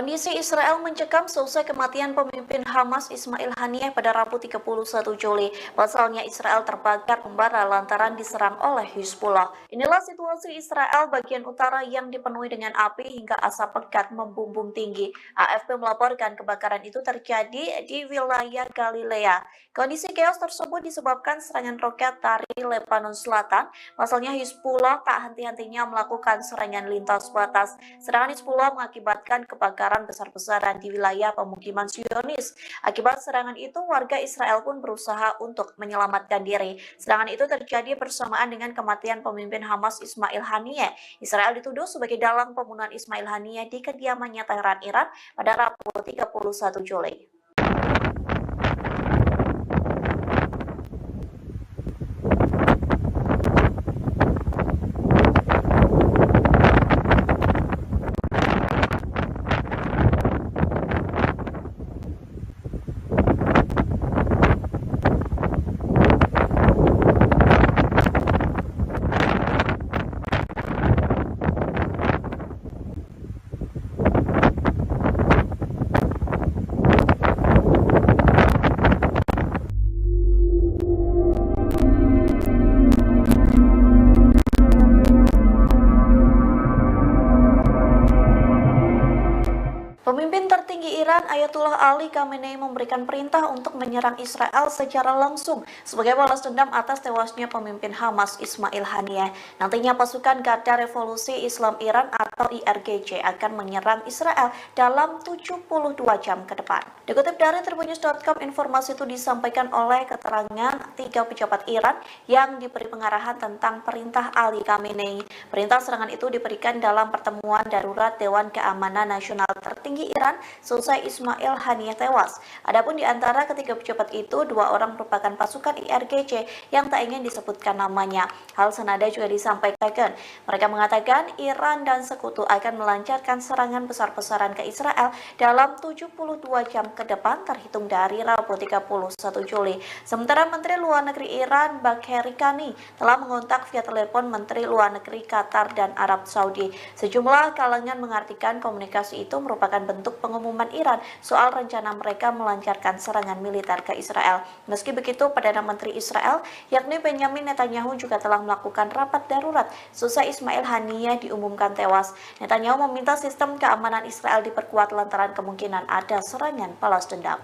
Speaker 1: Kondisi Israel mencekam seusai kematian pemimpin Hamas Ismail Haniyeh pada Rabu 31 Juli. Pasalnya Israel terbakar membara lantaran diserang oleh Hizbullah. Inilah situasi Israel bagian utara yang dipenuhi dengan api hingga asap pekat membumbung tinggi. AFP melaporkan kebakaran itu terjadi di wilayah Galilea. Kondisi chaos tersebut disebabkan serangan roket dari Lebanon Selatan. Pasalnya Hizbullah tak henti-hentinya melakukan serangan lintas batas. Serangan Hizbullah mengakibatkan kebakaran besar-besaran di wilayah pemukiman Zionis. Akibat serangan itu, warga Israel pun berusaha untuk menyelamatkan diri. Serangan itu terjadi bersamaan dengan kematian pemimpin Hamas Ismail Haniyeh. Israel dituduh sebagai dalang pembunuhan Ismail Haniyeh di kediamannya Teheran, Iran pada Rabu 31 Juli. Pemimpin tertinggi Iran Ayatullah Ali Khamenei memberikan perintah untuk menyerang Israel secara langsung sebagai balas dendam atas tewasnya pemimpin Hamas Ismail Haniyeh. Nantinya pasukan Garda Revolusi Islam Iran atau IRGC akan menyerang Israel dalam 72 jam ke depan. Dikutip dari tribunnews.com, informasi itu disampaikan oleh keterangan 3 pejabat Iran yang diberi pengarahan tentang perintah Ali Khamenei. Perintah serangan itu diberikan dalam pertemuan darurat Dewan Keamanan Nasional tertinggi Iran selesai Ismail Haniyeh tewas. Adapun di antara ketiga pejabat itu, 2 orang merupakan pasukan IRGC yang tak ingin disebutkan namanya. Hal senada juga disampaikan. Mereka mengatakan Iran dan sekutu akan melancarkan serangan besar-besaran ke Israel dalam 72 jam ke depan terhitung dari Rabu 31 Juli. Sementara Menteri Luar Negeri Iran Bagheri Kani telah mengontak via telepon Menteri Luar Negeri Qatar dan Arab Saudi. Sejumlah kalangan mengartikan komunikasi itu merupakan bentuk pengumuman Iran soal rencana mereka melancarkan serangan militer ke Israel. Meski begitu, Perdana Menteri Israel yakni Benjamin Netanyahu juga telah melakukan rapat darurat seusai Ismail Haniyeh diumumkan tewas. Netanyahu meminta sistem keamanan Israel diperkuat lantaran kemungkinan ada serangan balas dendam.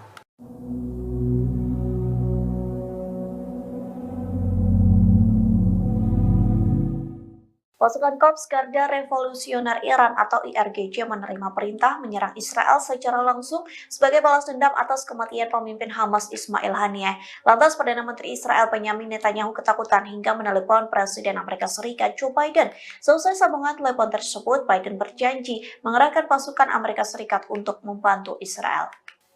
Speaker 1: Pasukan Korps Garda Revolusioner Iran atau IRGC menerima perintah menyerang Israel secara langsung sebagai balas dendam atas kematian pemimpin Hamas Ismail Haniyeh. Lantas Perdana Menteri Israel Benjamin Netanyahu ketakutan hingga menelepon Presiden Amerika Serikat Joe Biden. Selesai sambungan telepon tersebut, Biden berjanji mengerahkan pasukan Amerika Serikat untuk membantu Israel.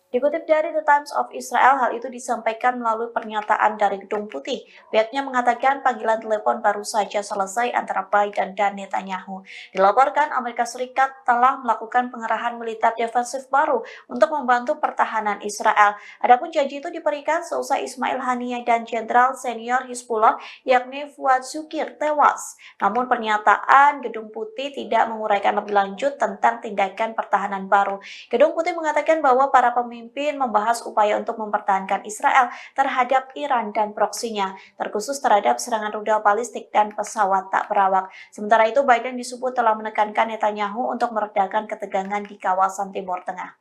Speaker 1: Dikutip dari The Times of Israel, hal itu disampaikan melalui pernyataan dari Gedung Putih. Pihaknya mengatakan panggilan telepon baru saja selesai antara Biden dan Netanyahu. Dilaporkan Amerika Serikat telah melakukan pengerahan militer defensif baru untuk membantu pertahanan Israel. Adapun janji itu diberikan seusai Ismail Haniyeh dan Jenderal Senior Hizbullah yakni Fuad Shukir tewas. Namun pernyataan Gedung Putih tidak menguraikan lebih lanjut tentang tindakan pertahanan baru. Gedung Putih mengatakan bahwa para pemimpin membahas upaya untuk mempertahankan Israel terhadap Iran dan proksinya, terkhusus terhadap serangan rudal balistik dan pesawat tak berawak. Sementara itu, Biden disebut telah menekankan Netanyahu untuk meredakan ketegangan di kawasan Timur Tengah.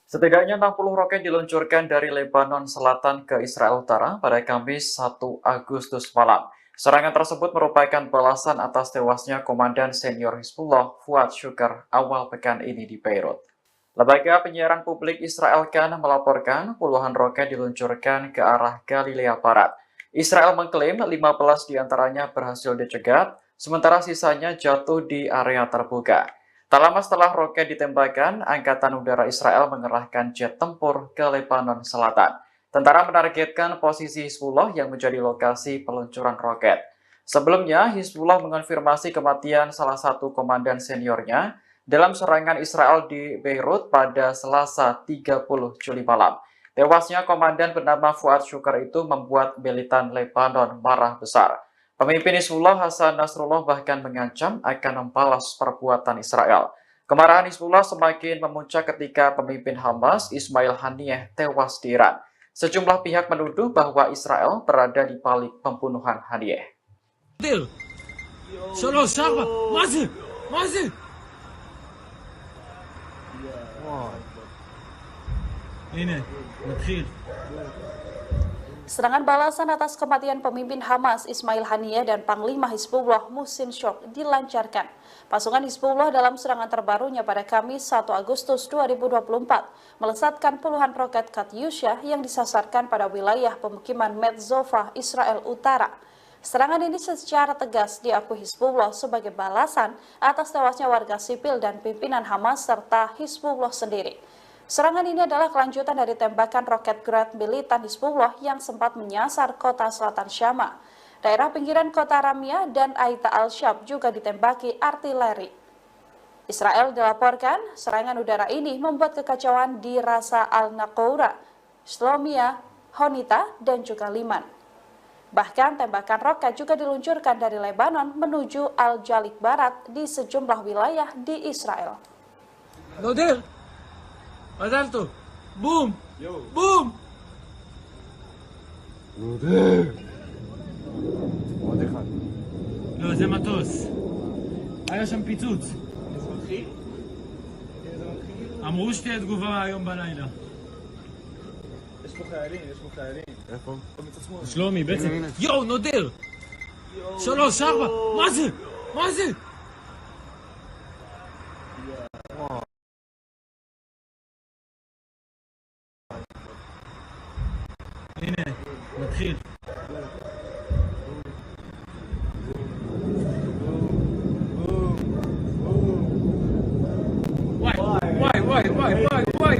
Speaker 2: Setidaknya 60 roket diluncurkan dari Lebanon Selatan ke Israel Utara pada Kamis 1 Agustus malam. Serangan tersebut merupakan balasan atas tewasnya Komandan Senior Hizbullah Fuad Shukr awal pekan ini di Beirut. Lembaga penyiaran publik Israel Kan melaporkan puluhan roket diluncurkan ke arah Galilea Barat. Israel mengklaim 15 diantaranya berhasil dicegat, sementara sisanya jatuh di area terbuka. Tak lama setelah roket ditembakkan, Angkatan Udara Israel mengerahkan jet tempur ke Lebanon Selatan. Tentara menargetkan posisi Hizbullah yang menjadi lokasi peluncuran roket. Sebelumnya, Hizbullah mengonfirmasi kematian salah satu komandan seniornya dalam serangan Israel di Beirut pada Selasa 30 Juli malam. Tewasnya komandan bernama Fuad Syukar itu membuat militan Lebanon marah besar. Pemimpin Hizbullah Hasan Nasrullah bahkan mengancam akan membalas perbuatan Israel. Kemarahan Hizbullah semakin memuncak ketika pemimpin Hamas Ismail Haniyeh tewas di Iran. Sejumlah pihak menuduh bahwa Israel berada di balik pembunuhan Haniyeh.
Speaker 7: Serangan balasan atas kematian pemimpin Hamas Ismail Haniyeh dan Panglima Hizbullah Muhsin Shok dilancarkan. Pasukan Hizbullah dalam serangan terbarunya pada Kamis 1 Agustus 2024 melesatkan puluhan roket Katyusha yang disasarkan pada wilayah pemukiman Metzova, Israel Utara. Serangan ini secara tegas diakui Hizbullah sebagai balasan atas tewasnya warga sipil dan pimpinan Hamas serta Hizbullah sendiri. Serangan ini adalah kelanjutan dari tembakan roket Grad militan Hizbullah yang sempat menyasar kota selatan Syama. Daerah pinggiran kota Ramia dan Aita al-Shab juga ditembaki artileri. Israel dilaporkan serangan udara ini membuat kekacauan di Rasa al-Naqoura, Shlomia, Honita, dan juga Liman. Bahkan tembakan roket juga diluncurkan dari Lebanon menuju Al-Jalik Barat di sejumlah wilayah di Israel.
Speaker 3: מזל בום! בום!
Speaker 4: עוד אחד.
Speaker 3: לא, זה מטוס. היה שם פיצוץ. אמרו שתהיה תגובה היום בלילה.
Speaker 4: יש פה חיילים. איפה?
Speaker 3: שלומי, בעצם. יואו, נודר! 3, 4, מה זה? הנה, נתחיל.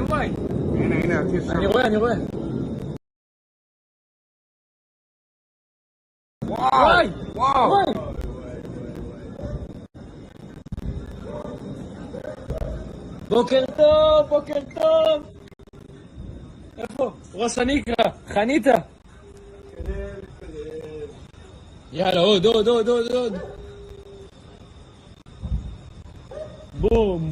Speaker 3: וואי.
Speaker 4: הנה, הטיס שם.
Speaker 3: אני רואה. וואי. בוקר טוב. איפה? ראש הנקרה, חניתה. יאללה, עוד. בום.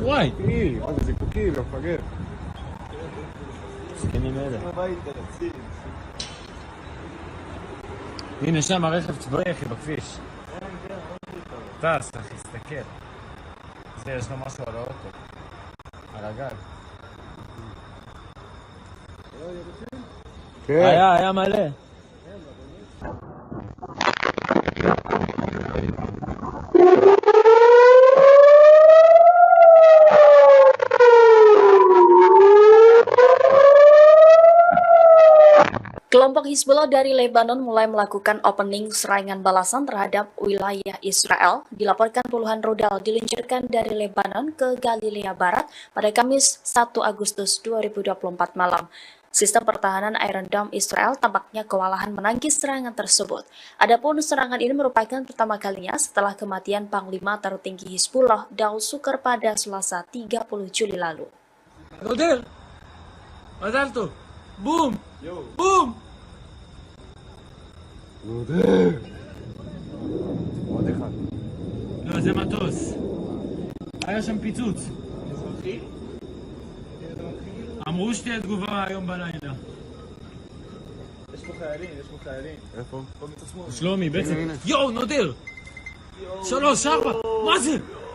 Speaker 3: וואי.
Speaker 4: מה זה זיקוקי, לא מפגר.
Speaker 3: סכנים אלה. הנה שם הרכב צבאי אחי בכביש. טס אחי, תסתכל. זה יש לו משהו על האוטו. על הגג. היה מלא.
Speaker 1: Kelompok Hizbullah dari Lebanon mulai melakukan opening serangan balasan terhadap wilayah Israel. Dilaporkan puluhan rudal diluncurkan dari Lebanon ke Galilea Barat pada Kamis 1 Agustus 2024 malam. Sistem pertahanan Iron Dome Israel tampaknya kewalahan menangkis serangan tersebut. Adapun serangan ini merupakan pertama kalinya setelah kematian Panglima tertinggi Hizbullah Daud Sukar pada Selasa 30 Juli lalu.
Speaker 3: נודר! מזל טוב! בום!
Speaker 4: עוד אחד.
Speaker 3: לא, זה מטוס. היה שם פיצוץ. אמרו שתהיה תגובה היום בלילה.
Speaker 4: יש פה חיילים. איפה?
Speaker 3: שלומי, בעצם. יואו, נודר! 3, 4,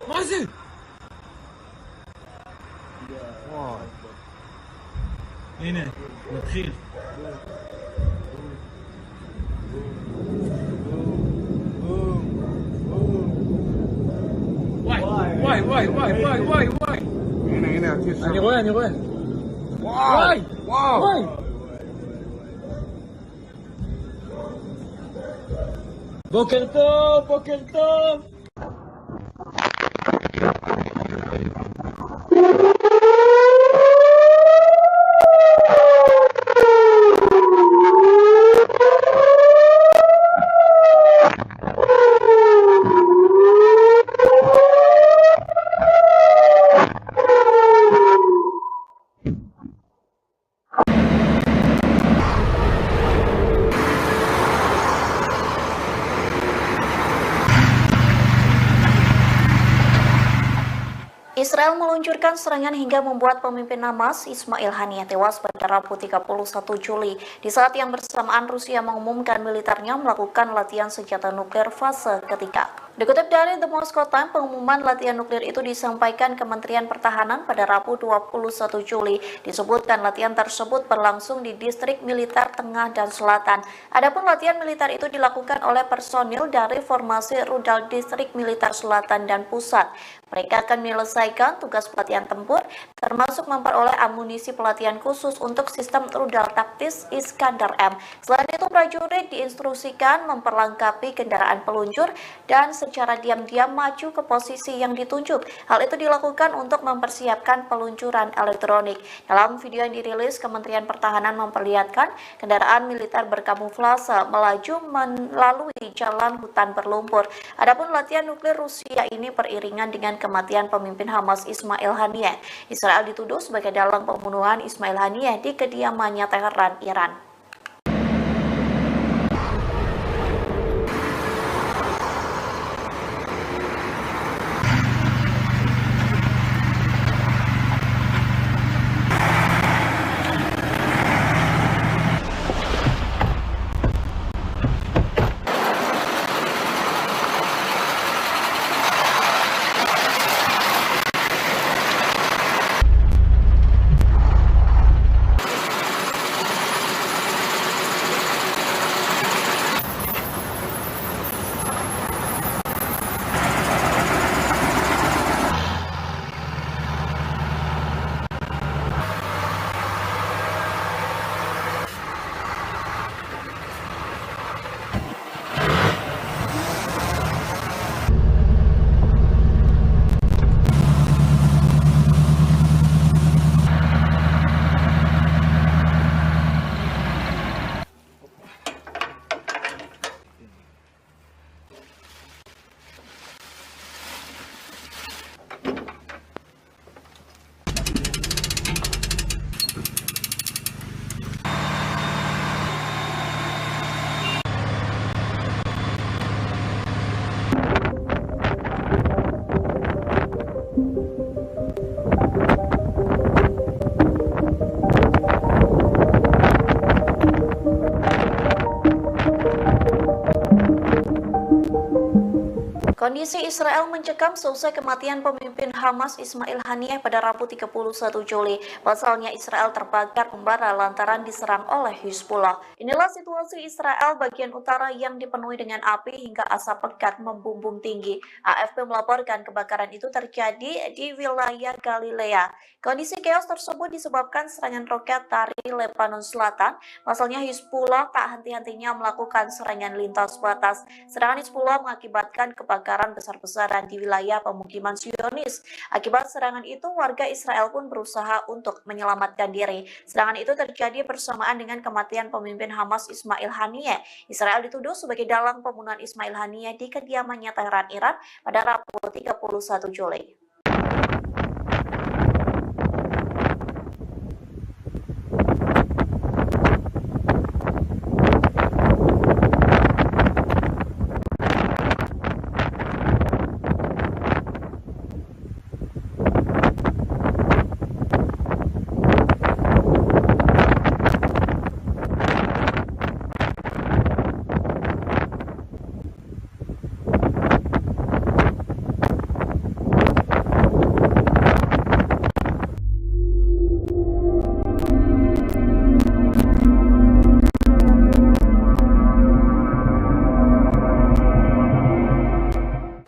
Speaker 3: מה זה? הנה, נתחיל. וואי.
Speaker 4: הנה, הטיס שם.
Speaker 3: אני רואה. וואי. בוקר טוב.
Speaker 1: Israel meluncurkan serangan hingga membuat pemimpin Hamas Ismail Haniyeh tewas pada Rabu 31 Juli di saat yang bersamaan Rusia mengumumkan militernya melakukan latihan senjata nuklir fase ketiga. Dikutip dari The Moscow Times, pengumuman latihan nuklir itu disampaikan Kementerian Pertahanan pada Rabu 21 Juli. Disebutkan latihan tersebut berlangsung di distrik militer tengah dan selatan. Adapun latihan militer itu dilakukan oleh personil dari formasi rudal distrik militer selatan dan pusat. Mereka akan menyelesaikan tugas pelatihan tempur, termasuk memperoleh amunisi pelatihan khusus untuk sistem rudal taktis Iskander M. Selain itu, prajurit diinstruksikan memperlengkapi kendaraan peluncur dan secara diam-diam maju ke posisi yang ditunjuk. Hal itu dilakukan untuk mempersiapkan peluncuran elektronik. Dalam video yang dirilis, Kementerian Pertahanan memperlihatkan kendaraan militer berkamuflase melaju melalui jalan hutan berlumpur. Adapun latihan nuklir Rusia ini beriringan dengan kematian pemimpin Hamas Ismail Haniyeh. Israel dituduh sebagai dalang pembunuhan Ismail Haniyeh di kediamannya Teheran, Iran. Kondisi Israel mencekam seusai kematian pemimpin Hamas Ismail Haniyeh pada Rabu 31 Juli. Pasalnya Israel terbakar membara lantaran diserang oleh Hizbullah. Inilah situasi Israel bagian utara yang dipenuhi dengan api hingga asap pekat membumbung tinggi. AFP melaporkan kebakaran itu terjadi di wilayah Galilea. Kondisi chaos tersebut disebabkan serangan roket dari Lebanon Selatan. Pasalnya Hizbullah tak henti-hentinya melakukan serangan lintas batas. Serangan Hizbullah mengakibatkan kebakaran besar-besaran di wilayah pemukiman Zionis. Akibat serangan itu, warga Israel pun berusaha untuk menyelamatkan diri. Serangan itu terjadi bersamaan dengan kematian pemimpin Hamas Ismail Haniyeh. Israel dituduh sebagai dalang pembunuhan Ismail Haniyeh di kediamannya Teheran, Iran pada Rabu 31 Juli.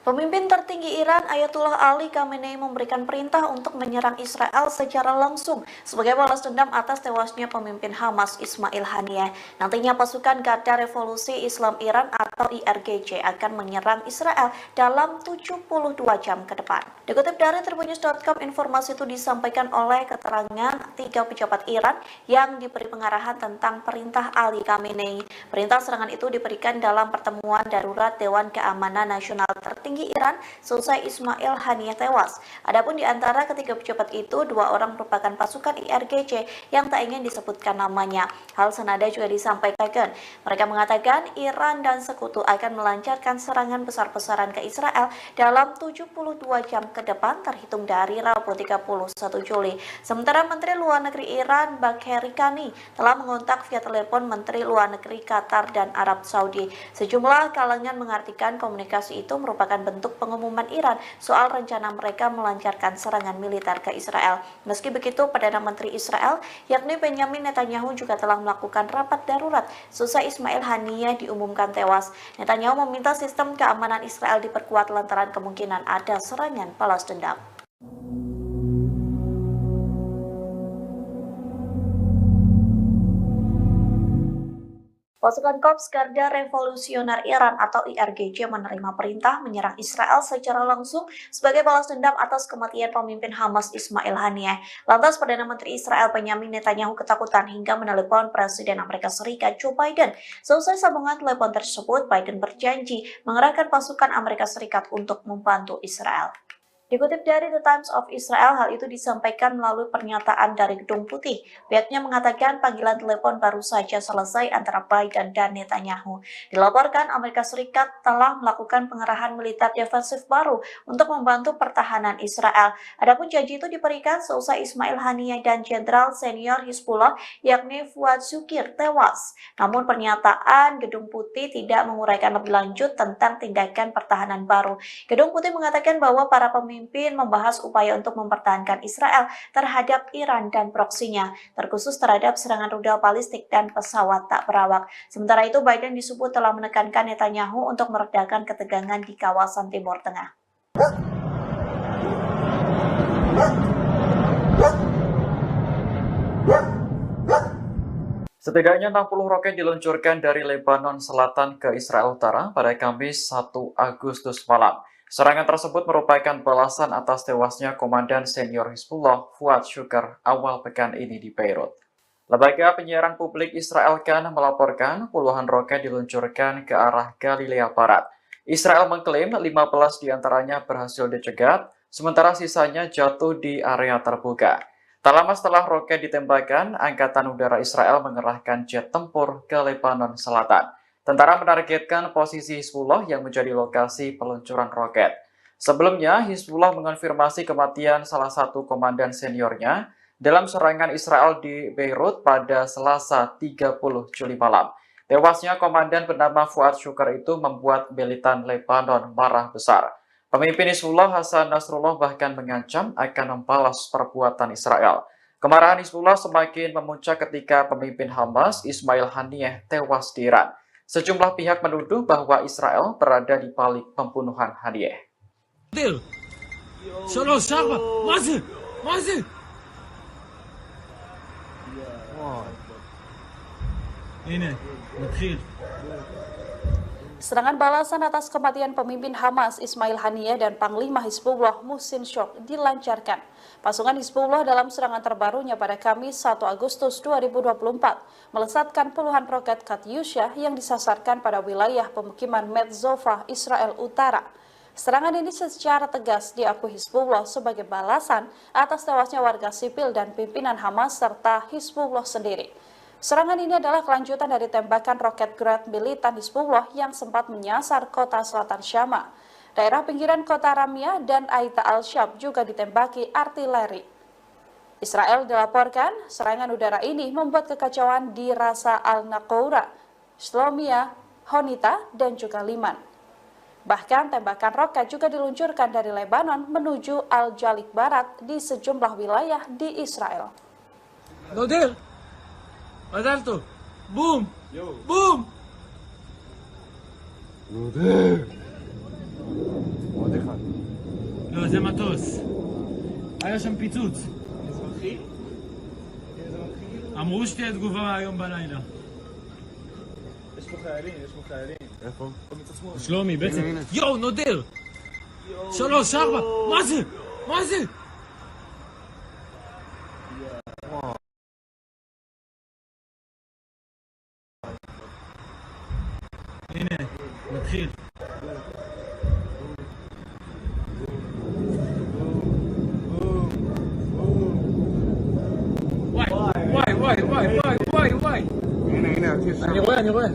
Speaker 1: Pemimpin tertinggi Iran Ayatullah Ali Khamenei memberikan perintah untuk menyerang Israel secara langsung sebagai balas dendam atas tewasnya pemimpin Hamas Ismail Haniyeh. Nantinya pasukan Garda Revolusi Islam Iran atau IRGC akan menyerang Israel dalam 72 jam ke depan. Dikutip dari tribunnews.com, informasi itu disampaikan oleh keterangan 3 pejabat Iran yang diberi pengarahan tentang perintah Ali Khamenei. Perintah serangan itu diberikan dalam pertemuan darurat Dewan Keamanan Nasional tertinggi Iran selesai Ismail Haniyeh tewas. Adapun di antara ketiga pejabat itu, 2 orang merupakan pasukan IRGC yang tak ingin disebutkan namanya. Hal senada juga disampaikan. Mereka mengatakan Iran dan sekutu Sekutu akan melancarkan serangan besar-besaran ke Israel dalam 72 jam ke depan terhitung dari Rabu 31 Juli. Sementara Menteri Luar Negeri Iran Bagheri Kani telah mengontak via telepon Menteri Luar Negeri Qatar dan Arab Saudi. Sejumlah kalangan mengartikan komunikasi itu merupakan bentuk pengumuman Iran soal rencana mereka melancarkan serangan militer ke Israel. Meski begitu, Perdana Menteri Israel yakni Benjamin Netanyahu juga telah melakukan rapat darurat seusai Ismail Haniyeh diumumkan tewas. Netanyahu meminta sistem keamanan Israel diperkuat lantaran kemungkinan ada serangan balas dendam. Pasukan Korps Garda Revolusioner Iran atau IRGC menerima perintah menyerang Israel secara langsung sebagai balas dendam atas kematian pemimpin Hamas Ismail Haniyeh. Lantas Perdana Menteri Israel Benjamin Netanyahu ketakutan hingga menelepon Presiden Amerika Serikat Joe Biden. Selesai sambungan telepon tersebut, Biden berjanji mengerahkan pasukan Amerika Serikat untuk membantu Israel. Dikutip dari The Times of Israel, hal itu disampaikan melalui pernyataan dari Gedung Putih. Pihaknya mengatakan panggilan telepon baru saja selesai antara Biden dan Netanyahu. Dilaporkan Amerika Serikat telah melakukan pengerahan militer defensif baru untuk membantu pertahanan Israel. Adapun janji itu diberikan seusai Ismail Haniyeh dan Jenderal Senior Hizbullah yakni Fuad Shukir tewas. Namun pernyataan Gedung Putih tidak menguraikan lebih lanjut tentang tindakan pertahanan baru. Gedung Putih mengatakan bahwa para pemimpin membahas upaya untuk mempertahankan Israel terhadap Iran dan proksinya, terkhusus terhadap serangan rudal balistik dan pesawat tak berawak. Sementara itu, Biden disebut telah menekankan Netanyahu untuk meredakan ketegangan di kawasan Timur Tengah.
Speaker 2: Setidaknya 60 roket diluncurkan dari Lebanon Selatan ke Israel Utara pada Kamis 1 Agustus malam. Serangan tersebut merupakan balasan atas tewasnya Komandan Senior Hizbullah Fuad Shukr awal pekan ini di Beirut. Lembaga penyiaran publik Israel Kan melaporkan puluhan roket diluncurkan ke arah Galilea Barat. Israel mengklaim 15 diantaranya berhasil dicegat, sementara sisanya jatuh di area terbuka. Tak lama setelah roket ditembakkan, Angkatan Udara Israel mengerahkan jet tempur ke Lebanon Selatan. Tentara menargetkan posisi Hizbullah yang menjadi lokasi peluncuran roket. Sebelumnya, Hizbullah mengonfirmasi kematian salah satu komandan seniornya dalam serangan Israel di Beirut pada Selasa 30 Juli malam. Tewasnya komandan bernama Fuad Shukr itu membuat militan Lebanon marah besar. Pemimpin Hizbullah Hasan Nasrullah bahkan mengancam akan membalas perbuatan Israel. Kemarahan Hizbullah semakin memuncak ketika pemimpin Hamas Ismail Haniyeh tewas di Iran. Sejumlah pihak menuduh bahwa Israel berada di balik pembunuhan Haniyeh.
Speaker 7: Serangan balasan atas kematian pemimpin Hamas Ismail Haniyeh dan Panglima Hizbullah Muhsin Shok dilancarkan. Pasukan Hizbullah dalam serangan terbarunya pada Kamis 1 Agustus 2024 melesatkan puluhan roket Katyusha yang disasarkan pada wilayah pemukiman Metzova, Israel Utara. Serangan ini secara tegas diakui Hizbullah sebagai balasan atas tewasnya warga sipil dan pimpinan Hamas serta Hizbullah sendiri. Serangan ini adalah kelanjutan dari tembakan roket Grad militan Hizbullah yang sempat menyasar kota selatan Syama. Daerah pinggiran kota Ramia dan Aita al-Shab juga ditembaki artileri. Israel dilaporkan serangan udara ini membuat kekacauan di Rasa al-Naqoura, Shlomia, Honita, dan juga Liman. Bahkan tembakan roket juga diluncurkan dari Lebanon menuju Al-Jalik Barat di sejumlah wilayah di Israel.
Speaker 3: נודל! מזל טוב! בום! בום!
Speaker 4: עוד אחד.
Speaker 3: לא, זה מטוס. היה שם פיצוץ.
Speaker 4: אזרחי?
Speaker 3: אמרו שתהיה תגובה היום בלילה.
Speaker 4: יש פה חיילים, יש פה חיילים. איפה? מצד שמאל.
Speaker 3: שלומי, בעצם. יואו, נודר! 3, 4, מה זה? מה זה? הנה, נתחיל. וואי. הנה, אני רואה.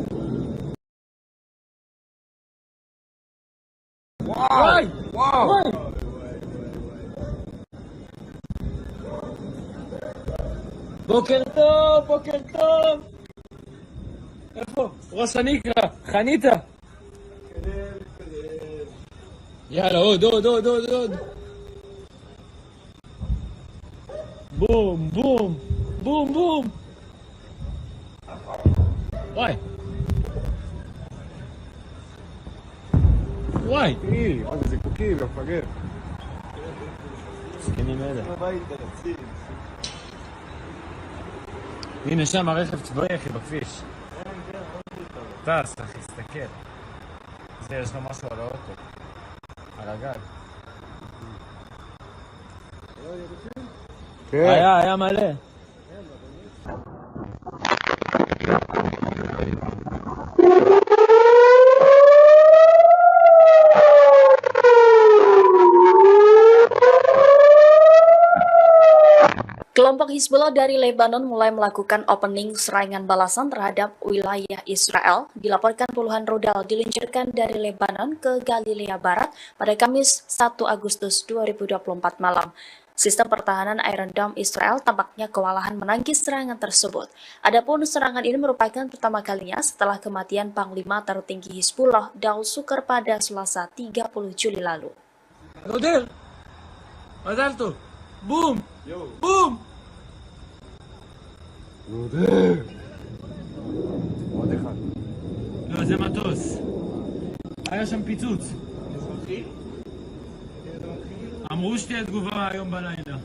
Speaker 3: בוקר טוב, בוקר טוב. איפה? ראש הנקרה, חניתה. יאללה, עוד. בום, בום, בום, בום. וואי. וואי.
Speaker 4: זה קוקי, מפגר.
Speaker 3: זקנים אלה.
Speaker 4: הביתה, יציב.
Speaker 3: הנה שם הרכב צבאי אחי בכביש. טס אחי, תסתכל. זה יש לו משהו על האוטו. על הגג. היה מלא.
Speaker 1: Kelompok Hizbullah dari Lebanon mulai melakukan opening serangan balasan terhadap wilayah Israel. Dilaporkan puluhan rudal diluncurkan dari Lebanon ke Galilea Barat pada Kamis 1 Agustus 2024 malam. Sistem pertahanan Iron Dome Israel tampaknya kewalahan menangkis serangan tersebut. Adapun serangan ini merupakan pertama kalinya setelah kematian Panglima tertinggi Hizbullah Daud Sukar pada Selasa 30 Juli lalu.
Speaker 3: נודל! מזל טוב! בום! בום!
Speaker 4: עוד אחד.
Speaker 3: לא, זה מטוס. היה שם פיצוץ. אמרו שתהיה תגובה היום בלילה.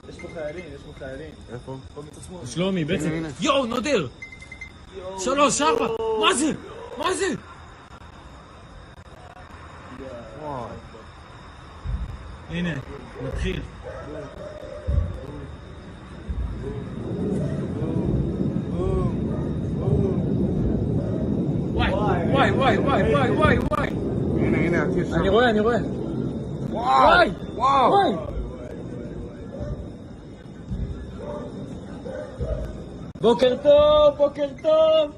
Speaker 4: יש פה חיילים. איפה? פה מצד שמאל.
Speaker 3: שלומי, בעצם... יואו, נודר! 3, 4! מה זה? הנה, נתחיל. וואי.
Speaker 4: הנה, עתיר שם.
Speaker 3: אני רואה. וואי. בוקר טוב.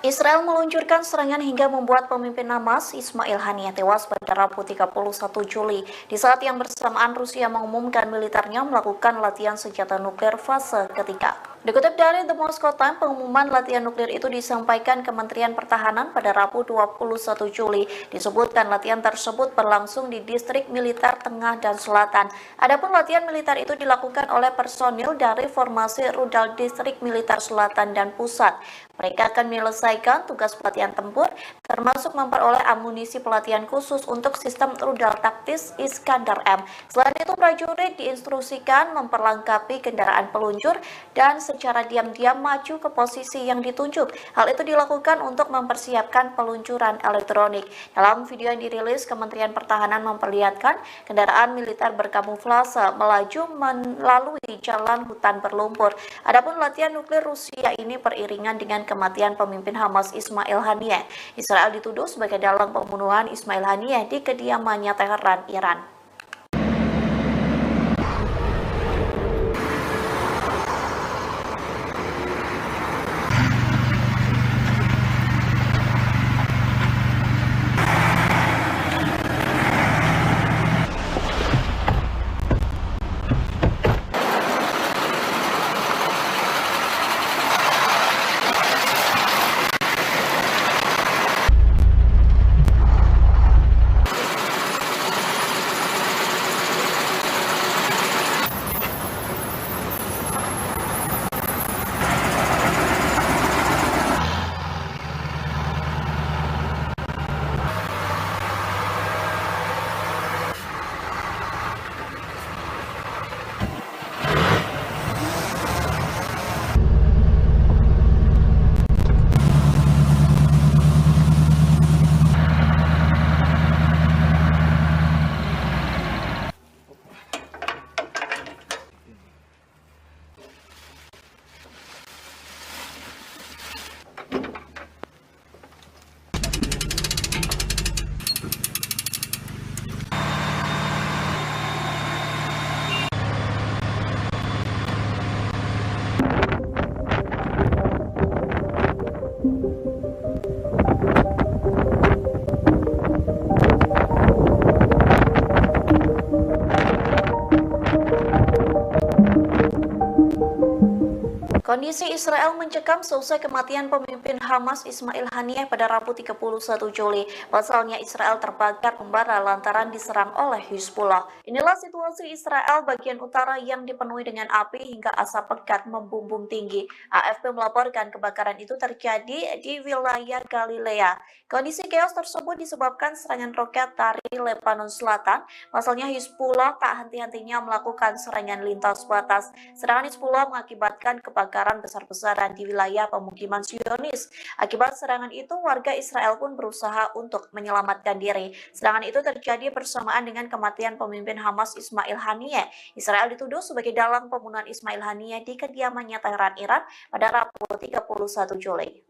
Speaker 1: Israel meluncurkan serangan hingga membuat pemimpin Hamas Ismail Haniyeh tewas pada Rabu 31 Juli di saat yang bersamaan Rusia mengumumkan militernya melakukan latihan senjata nuklir fase ketiga. Dikutip dari The Moscow Times, pengumuman latihan nuklir itu disampaikan Kementerian Pertahanan pada Rabu 21 Juli. Disebutkan latihan tersebut berlangsung di distrik militer tengah dan selatan. Adapun latihan militer itu dilakukan oleh personil dari formasi rudal distrik militer selatan dan pusat. Mereka akan menyelesaikan tugas pelatihan tempur, termasuk memperoleh amunisi pelatihan khusus untuk sistem rudal taktis Iskandar M. Selain itu, prajurit diinstruksikan memperlengkapi kendaraan peluncur dan secara diam-diam maju ke posisi yang ditunjuk. Hal itu dilakukan untuk mempersiapkan peluncuran elektronik. Dalam video yang dirilis, Kementerian Pertahanan memperlihatkan kendaraan militer berkamuflase melaju melalui jalan hutan berlumpur. Adapun latihan nuklir Rusia ini beriringan dengan kematian pemimpin Hamas Ismail Haniyeh. Israel dituduh sebagai dalang pembunuhan Ismail Haniyeh di kediamannya Teheran, Iran. Kondisi Israel mencekam seusai kematian pemimpin Hamas Ismail Haniyeh pada Rabu 31 Juli. Pasalnya Israel terbakar membara lantaran diserang oleh Hizbullah. Inilah situasi Israel bagian utara yang dipenuhi dengan api hingga asap pekat membumbung tinggi. AFP melaporkan kebakaran itu terjadi di wilayah Galilea. Kondisi chaos tersebut disebabkan serangan roket dari Lebanon Selatan. Pasalnya Hizbullah tak henti-hentinya melakukan serangan lintas batas. Serangan Hizbullah mengakibatkan kebakaran besar-besaran di wilayah pemukiman Zionis. Akibat serangan itu, warga Israel pun berusaha untuk menyelamatkan diri. Serangan itu terjadi bersamaan dengan kematian pemimpin Hamas Ismail Haniyeh. Israel dituduh sebagai dalang pembunuhan Ismail Haniyeh di kediamannya Teheran, Iran pada Rabu 31 Juli.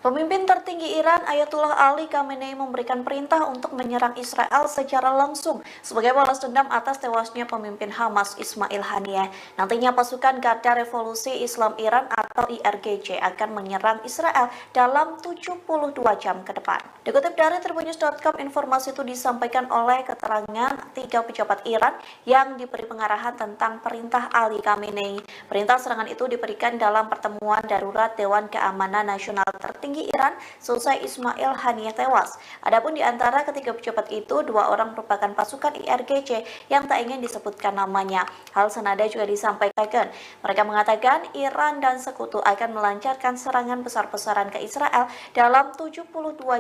Speaker 1: Pemimpin tertinggi Iran Ayatullah Ali Khamenei memberikan perintah untuk menyerang Israel secara langsung sebagai balas dendam atas tewasnya pemimpin Hamas Ismail Haniyeh. Nantinya pasukan Garda Revolusi Islam Iran atau IRGC akan menyerang Israel dalam 72 jam ke depan. Dikutip dari tribunnews.com, informasi itu disampaikan oleh keterangan 3 pejabat Iran yang diberi pengarahan tentang perintah Ali Khamenei. Perintah serangan itu diberikan dalam pertemuan darurat Dewan Keamanan Nasional tertinggi Iran selesai Ismail Haniyeh tewas. Adapun di antara ketiga pejabat itu, 2 orang merupakan pasukan IRGC yang tak ingin disebutkan namanya. Hal senada juga disampaikan. Mereka mengatakan Iran dan sekutu akan melancarkan serangan besar-besaran ke Israel dalam 72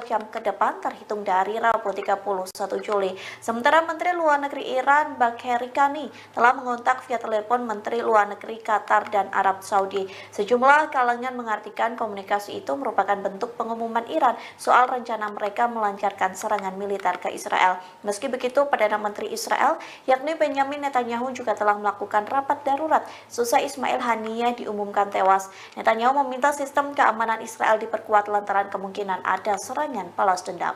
Speaker 1: jam ke depan terhitung dari Rabu 31 Juli. Sementara Menteri Luar Negeri Iran Bagheri Kani telah mengontak via telepon Menteri Luar Negeri Qatar dan Arab Saudi. Sejumlah kalangan mengartikan komunikasi itu merupakan bentuk pengumuman Iran soal rencana mereka melancarkan serangan militer ke Israel. Meski begitu, Perdana Menteri Israel yakni Benjamin Netanyahu juga telah melakukan rapat darurat seusai Ismail Haniyeh diumumkan tewas. Netanyahu meminta sistem keamanan Israel diperkuat lantaran kemungkinan ada serangan balas dendam.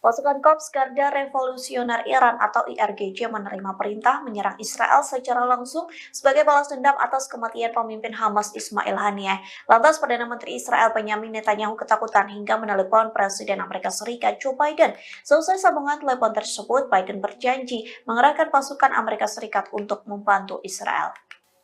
Speaker 1: Pasukan Korps Garda Revolusioner Iran atau IRGC menerima perintah menyerang Israel secara langsung sebagai balas dendam atas kematian pemimpin Hamas Ismail Haniyeh. Lantas Perdana Menteri Israel Benjamin Netanyahu ketakutan hingga menelepon Presiden Amerika Serikat Joe Biden. Selesai sambungan telepon tersebut, Biden berjanji mengerahkan pasukan Amerika Serikat untuk membantu Israel.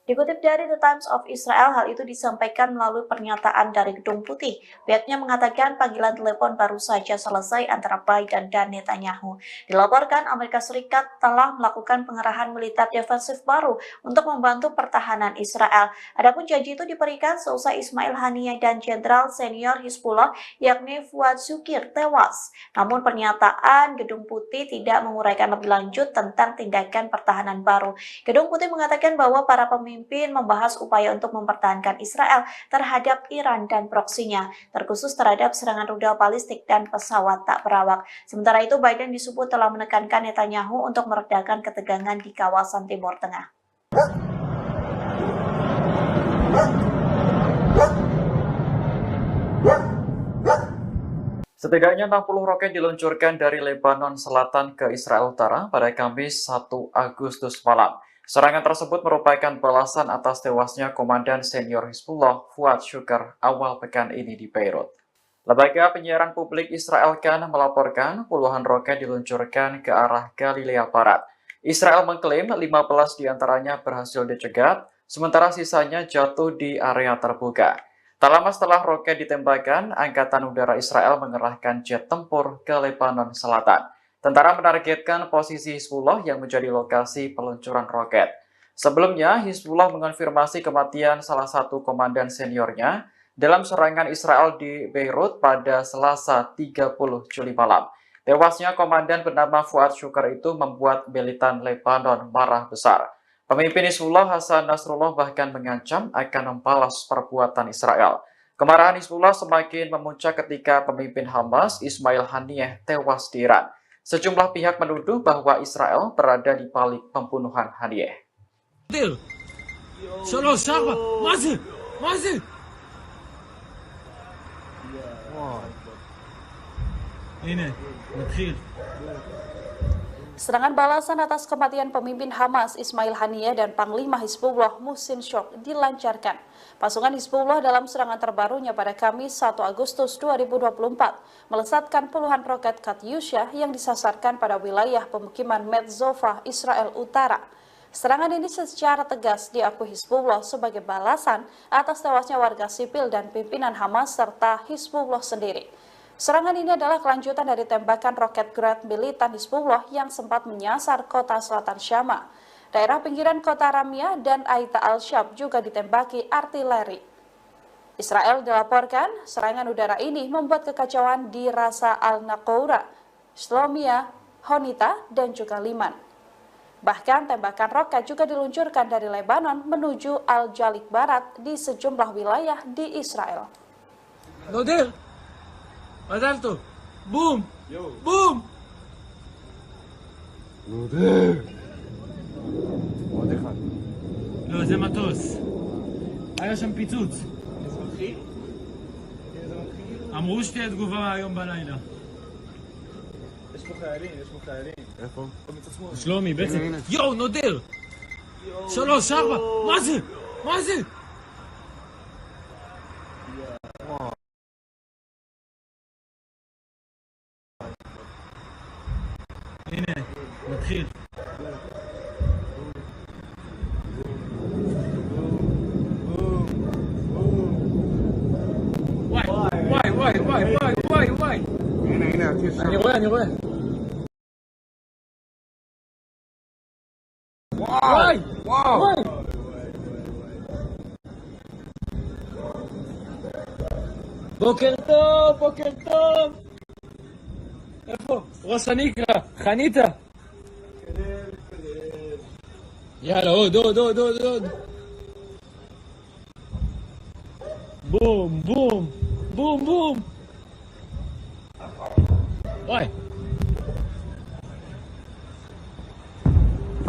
Speaker 1: Dikutip dari The Times of Israel, hal itu disampaikan melalui pernyataan dari Gedung Putih. Pihaknya mengatakan panggilan telepon baru saja selesai antara Biden dan Netanyahu. Dilaporkan Amerika Serikat telah melakukan pengerahan militer defensif baru untuk membantu pertahanan Israel. Adapun janji itu diberikan seusai Ismail Haniyeh dan Jenderal Senior Hizbullah yakni Fuad Shukir tewas. Namun pernyataan Gedung Putih tidak menguraikan lebih lanjut tentang tindakan pertahanan baru. Gedung Putih mengatakan bahwa para pemimpin membahas upaya untuk mempertahankan Israel terhadap Iran dan proksinya, terkhusus terhadap serangan rudal balistik dan pesawat tak berawak. Sementara itu, Biden disebut telah menekankan Netanyahu untuk meredakan ketegangan di kawasan Timur Tengah.
Speaker 2: Setidaknya 60 roket diluncurkan dari Lebanon Selatan ke Israel Utara pada Kamis 1 Agustus malam. Serangan tersebut merupakan balasan atas tewasnya Komandan Senior Hizbullah Fuad Shukr awal pekan ini di Beirut. Lembaga penyiaran publik Israel Kan melaporkan puluhan roket diluncurkan ke arah Galilea Barat. Israel mengklaim 15 diantaranya berhasil dicegat, sementara sisanya jatuh di area terbuka. Tak lama setelah roket ditembakkan, Angkatan Udara Israel mengerahkan jet tempur ke Lebanon Selatan. Tentara menargetkan posisi Hizbullah yang menjadi lokasi peluncuran roket. Sebelumnya, Hizbullah mengonfirmasi kematian salah satu komandan seniornya dalam serangan Israel di Beirut pada Selasa 30 Juli malam. Tewasnya komandan bernama Fuad Syukar itu membuat militan Lebanon marah besar. Pemimpin Hizbullah Hasan Nasrullah bahkan mengancam akan membalas perbuatan Israel. Kemarahan Hizbullah semakin memuncak ketika pemimpin Hamas Ismail Haniyeh tewas di Iran. Sejumlah pihak menuduh bahwa Israel berada di balik pembunuhan Haniyeh.
Speaker 7: Serangan balasan atas kematian pemimpin Hamas Ismail Haniyeh dan Panglima Hizbullah Muhsin Syok dilancarkan. Pasukan Hizbullah dalam serangan terbarunya pada Kamis 1 Agustus 2024 melesatkan puluhan roket Katyusha yang disasarkan pada wilayah pemukiman Metzova, Israel Utara. Serangan ini secara tegas diakui Hizbullah sebagai balasan atas tewasnya warga sipil dan pimpinan Hamas serta Hizbullah sendiri. Serangan ini adalah kelanjutan dari tembakan roket Grad militan Hizbullah yang sempat menyasar kota selatan Syama. Daerah pinggiran kota Ramyah dan Aita al-Shab juga ditembaki artileri. Israel dilaporkan serangan udara ini membuat kekacauan di Rasa al-Naqoura, Shlomia, Honita, dan juga Liman. Bahkan tembakan roket juga diluncurkan dari Lebanon menuju Al-Jalik Barat di sejumlah wilayah di Israel.
Speaker 3: מזל טוב. בום! בום!
Speaker 4: עוד אחד.
Speaker 3: לא, זה מטוס. היה שם פיצוץ. אמרו שתהיה תגובה היום בלילה.
Speaker 4: יש פה חיילים. איפה?
Speaker 3: שלומי, בעצם. יואו, נודר! 3, 4, מה זה? הנה, נתחיל. וואי.
Speaker 4: הנה,
Speaker 3: אני רואה. וואי. בוקר טוב. איפה? ראש הניקרה, חניתה. יאללה, עוד. בום.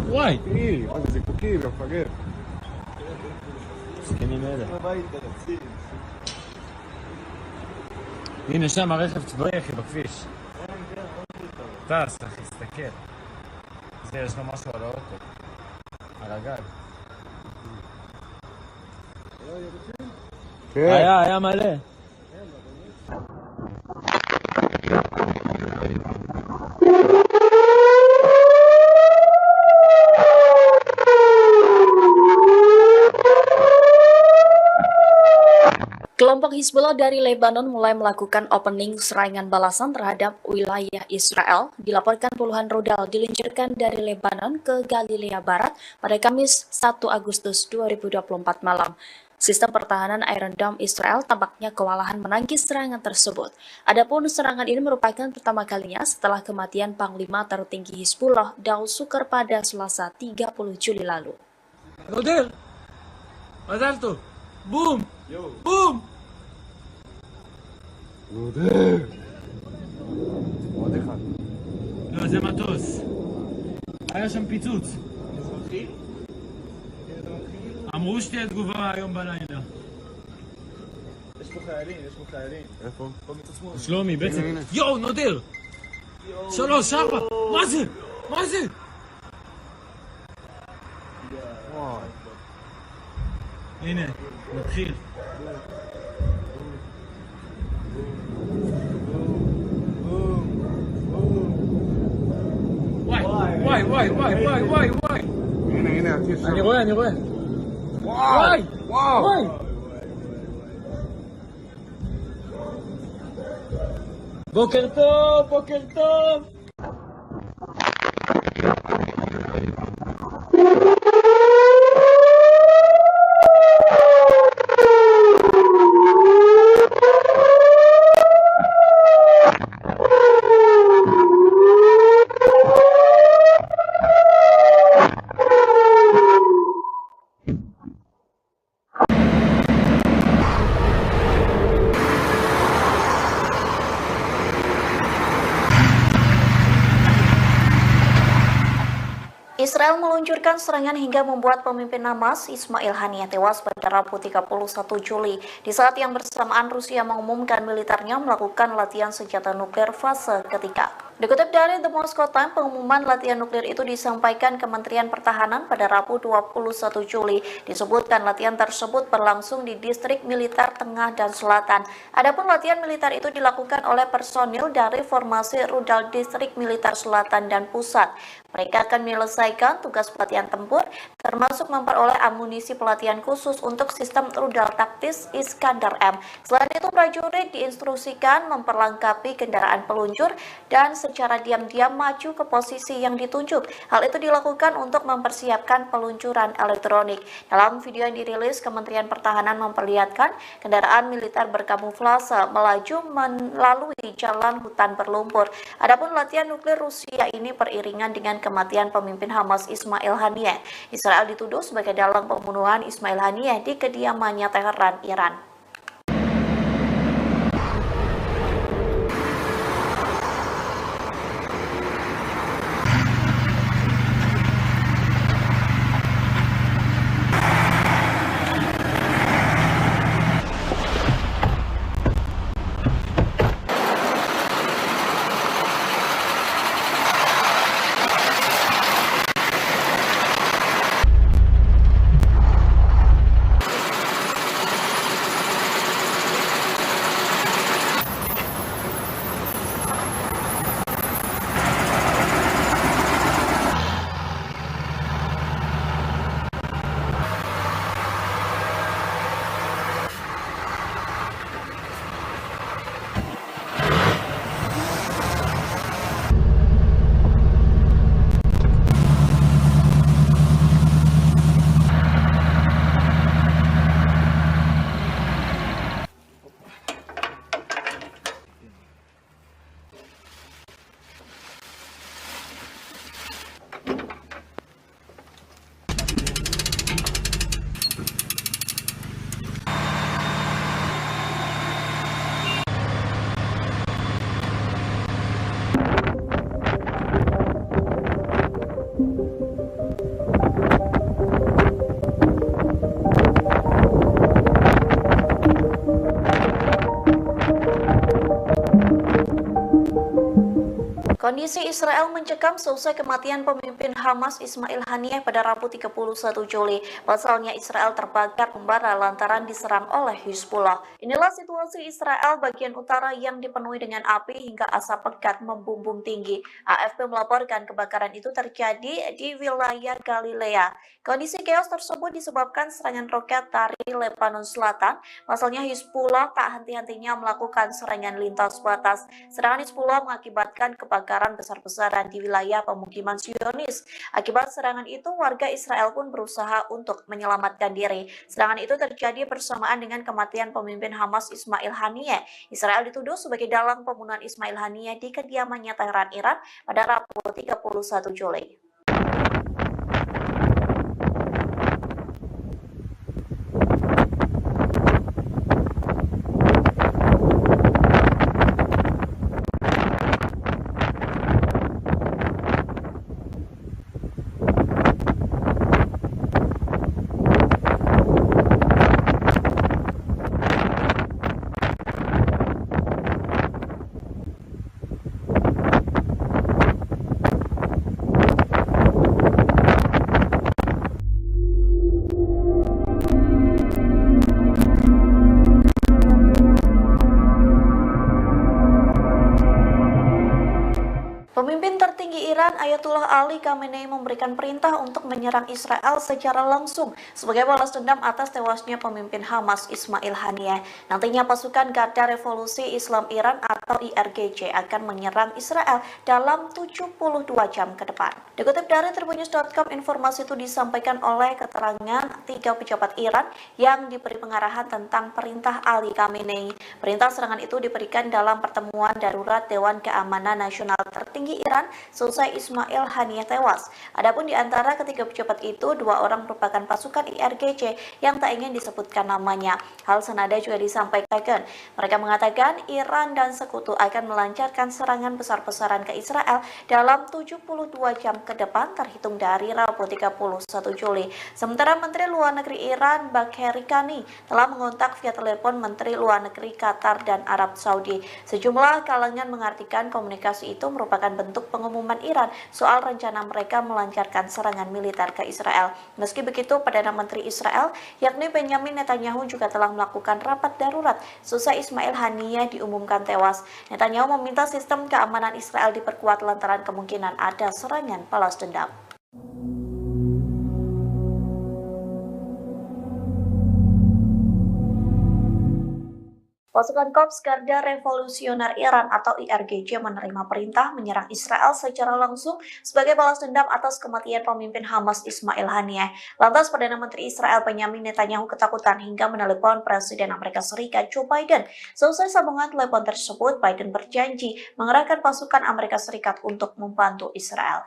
Speaker 3: וואי.
Speaker 4: זה זיקוקים, מפגר.
Speaker 3: זקנים אלה. הנה שם הרכב צבאי אחי בכביש. טס אחי, תסתכל. יש לו משהו על האוטו. על הגג. היה מלא.
Speaker 1: Kelompok Hizbullah dari Lebanon mulai melakukan opening serangan balasan terhadap wilayah Israel. Dilaporkan puluhan rudal diluncurkan dari Lebanon ke Galilea Barat pada Kamis 1 Agustus 2024 malam. Sistem pertahanan Iron Dome Israel tampaknya kewalahan menangkis serangan tersebut. Adapun serangan ini merupakan pertama kalinya setelah kematian Panglima tertinggi Hizbullah Daud Sukar pada Selasa 30 Juli lalu.
Speaker 3: נודר! מזל טוב! בום!
Speaker 4: עוד אחד.
Speaker 3: לא, זה מטוס. היה שם פיצוץ. אמרו שתהיה תגובה היום בלילה.
Speaker 4: יש פה חיילים. איפה?
Speaker 3: שלומי, בעצם. יואו, נודר! 3, 4, מה זה? הנה, נתחיל. וואי.
Speaker 4: הנה, הטיס.
Speaker 3: אני רואה. וואי. בוקר טוב.
Speaker 1: Israel meluncurkan serangan hingga membuat pemimpin Hamas Ismail Haniyeh tewas pada Rabu 31 Juli di saat yang bersamaan Rusia mengumumkan militernya melakukan latihan senjata nuklir fase ketiga. Dikutip dari The Moscow Times, pengumuman latihan nuklir itu disampaikan Kementerian Pertahanan pada Rabu 21 Juli. Disebutkan latihan tersebut berlangsung di distrik militer tengah dan selatan. Adapun latihan militer itu dilakukan oleh personil dari formasi rudal distrik militer selatan dan pusat. Mereka akan menyelesaikan tugas pelatihan tempur, termasuk memperoleh amunisi pelatihan khusus untuk sistem rudal taktis Iskandar M. Selain itu, prajurit diinstruksikan memperlengkapi kendaraan peluncur dan secara diam-diam maju ke posisi yang ditunjuk. Hal itu dilakukan untuk mempersiapkan peluncuran elektronik. Dalam video yang dirilis, Kementerian Pertahanan memperlihatkan kendaraan militer berkamuflase melaju melalui jalan hutan berlumpur. Adapun latihan nuklir Rusia ini beriringan dengan kematian pemimpin Hamas Ismail Haniyeh. Israel dituduh sebagai dalang pembunuhan Ismail Haniyeh di kediamannya Teheran, Iran. Kondisi Israel mencekam seusai kematian pemimpin Hamas Ismail Haniyeh pada Rabu 31 Juli. Pasalnya Israel terbakar membara lantaran diserang oleh Hizbullah. Inilah situasi Israel bagian utara yang dipenuhi dengan api hingga asap pekat membumbung tinggi. AFP melaporkan kebakaran itu terjadi di wilayah Galilea. Kondisi chaos tersebut disebabkan serangan roket dari Lebanon Selatan. Pasalnya Hizbullah tak henti-hentinya melakukan serangan lintas batas. Serangan Hizbullah mengakibatkan kebakaran besar-besaran di wilayah pemukiman Zionis. Akibat serangan itu, warga Israel pun berusaha untuk menyelamatkan diri. Serangan itu terjadi bersamaan dengan kematian pemimpin Hamas Ismail Haniyeh. Israel dituduh sebagai dalang pembunuhan Ismail Haniyeh di kediamannya Teheran, Iran pada Rabu 31 Juli. Pemimpin tertinggi Iran Ayatullah Ali Khamenei memberikan perintah untuk menyerang Israel secara langsung sebagai balas dendam atas tewasnya pemimpin Hamas Ismail Haniyeh. Nantinya pasukan Garda Revolusi Islam Iran atau IRGC akan menyerang Israel dalam 72 jam ke depan. Dikutip dari Tribunnews.com, informasi itu disampaikan oleh keterangan 3 pejabat Iran yang diberi pengarahan tentang perintah Ali Khamenei. Perintah serangan itu diberikan dalam pertemuan darurat Dewan Keamanan Nasional tertinggi Iran selesai Ismail Haniyeh tewas. Adapun di antara ketiga pejabat itu, 2 orang merupakan pasukan IRGC yang tak ingin disebutkan namanya. Hal senada juga disampaikan. Mereka mengatakan Iran dan sekutu akan melancarkan serangan besar-besaran ke Israel dalam 72 jam ke depan terhitung dari Rabu 31 Juli. Sementara Menteri Luar Negeri Iran Bagheri Kani telah mengontak via telepon Menteri Luar Negeri Qatar dan Arab Saudi. Sejumlah kalangan mengartikan komunikasi itu merupakan bentuk pengumuman Iran soal rencana mereka melancarkan serangan militer ke Israel. Meski begitu, Perdana Menteri Israel yakni Benjamin Netanyahu juga telah melakukan rapat darurat seusai Ismail Haniyeh diumumkan tewas. Netanyahu meminta sistem keamanan Israel diperkuat lantaran kemungkinan ada serangan balas dendam. Pasukan Korps Garda Revolusioner Iran atau IRGC menerima perintah menyerang Israel secara langsung sebagai balas dendam atas kematian pemimpin Hamas Ismail Haniyeh. Lantas Perdana Menteri Israel Benjamin Netanyahu ketakutan hingga menelepon Presiden Amerika Serikat Joe Biden. Selesai sambungan telepon tersebut, Biden berjanji mengerahkan pasukan Amerika Serikat untuk membantu Israel.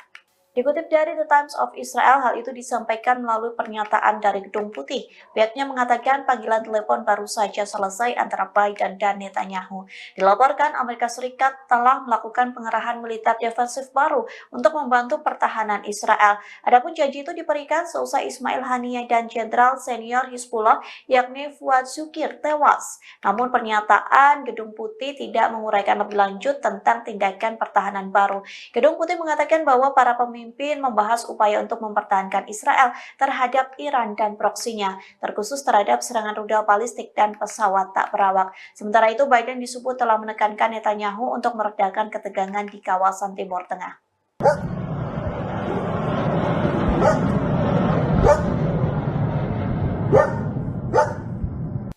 Speaker 1: Dikutip dari The Times of Israel, hal itu disampaikan melalui pernyataan dari Gedung Putih. Pihaknya mengatakan panggilan telepon baru saja selesai antara Biden dan Netanyahu. Dilaporkan Amerika Serikat telah melakukan pengerahan militer defensif baru untuk membantu pertahanan Israel. Adapun janji itu diberikan seusai Ismail Haniyeh dan Jenderal Senior Hizbullah yakni Fuad Shukir tewas. Namun pernyataan Gedung Putih tidak menguraikan lebih lanjut tentang tindakan pertahanan baru. Gedung Putih mengatakan bahwa para pemimpin membahas upaya untuk mempertahankan Israel terhadap Iran dan proksinya, terkhusus terhadap serangan rudal balistik dan pesawat tak berawak. Sementara itu, Biden disebut telah menekankan Netanyahu untuk meredakan ketegangan di kawasan Timur Tengah.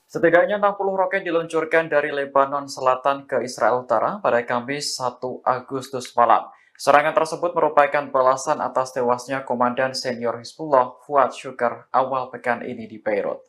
Speaker 2: Setidaknya 60 roket diluncurkan dari Lebanon Selatan ke Israel Utara pada Kamis 1 Agustus malam. Serangan tersebut merupakan balasan atas tewasnya Komandan Senior Hizbullah Fuad Shukr awal pekan ini di Beirut.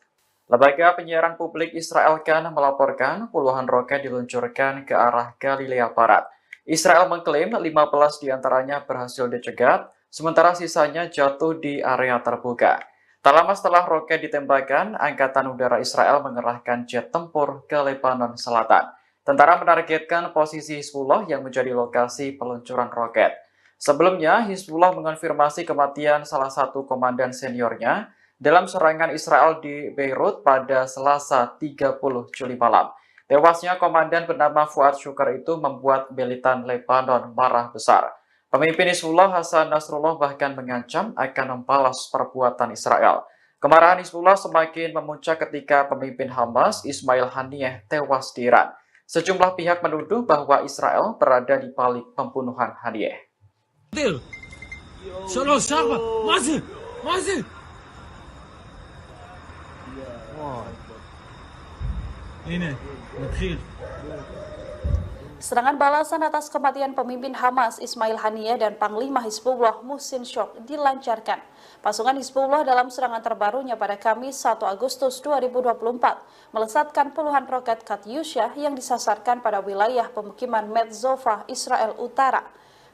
Speaker 2: Lembaga penyiaran publik Israel Kan melaporkan puluhan roket diluncurkan ke arah Galilea Barat. Israel mengklaim 15 diantaranya berhasil dicegat, sementara sisanya jatuh di area terbuka. Tak lama setelah roket ditembakkan, Angkatan Udara Israel mengerahkan jet tempur ke Lebanon Selatan. Tentara menargetkan posisi Hizbullah yang menjadi lokasi peluncuran roket. Sebelumnya, Hizbullah mengonfirmasi kematian salah satu komandan seniornya dalam serangan Israel di Beirut pada Selasa 30 Juli malam. Tewasnya komandan bernama Fuad Shukr itu membuat militan Lebanon marah besar. Pemimpin Hizbullah Hasan Nasrullah bahkan mengancam akan membalas perbuatan Israel. Kemarahan Hizbullah semakin memuncak ketika pemimpin Hamas Ismail Haniyeh tewas di Iran. Sejumlah pihak menuduh bahwa Israel berada di balik pembunuhan Haniyeh.
Speaker 7: Serangan balasan atas kematian pemimpin Hamas Ismail Haniyeh dan Panglima Hizbullah Muhsin Shok dilancarkan. Pasukan Hizbullah dalam serangan terbarunya pada Kamis 1 Agustus 2024 melesatkan puluhan roket Katyusha yang disasarkan pada wilayah pemukiman Metzova, Israel Utara.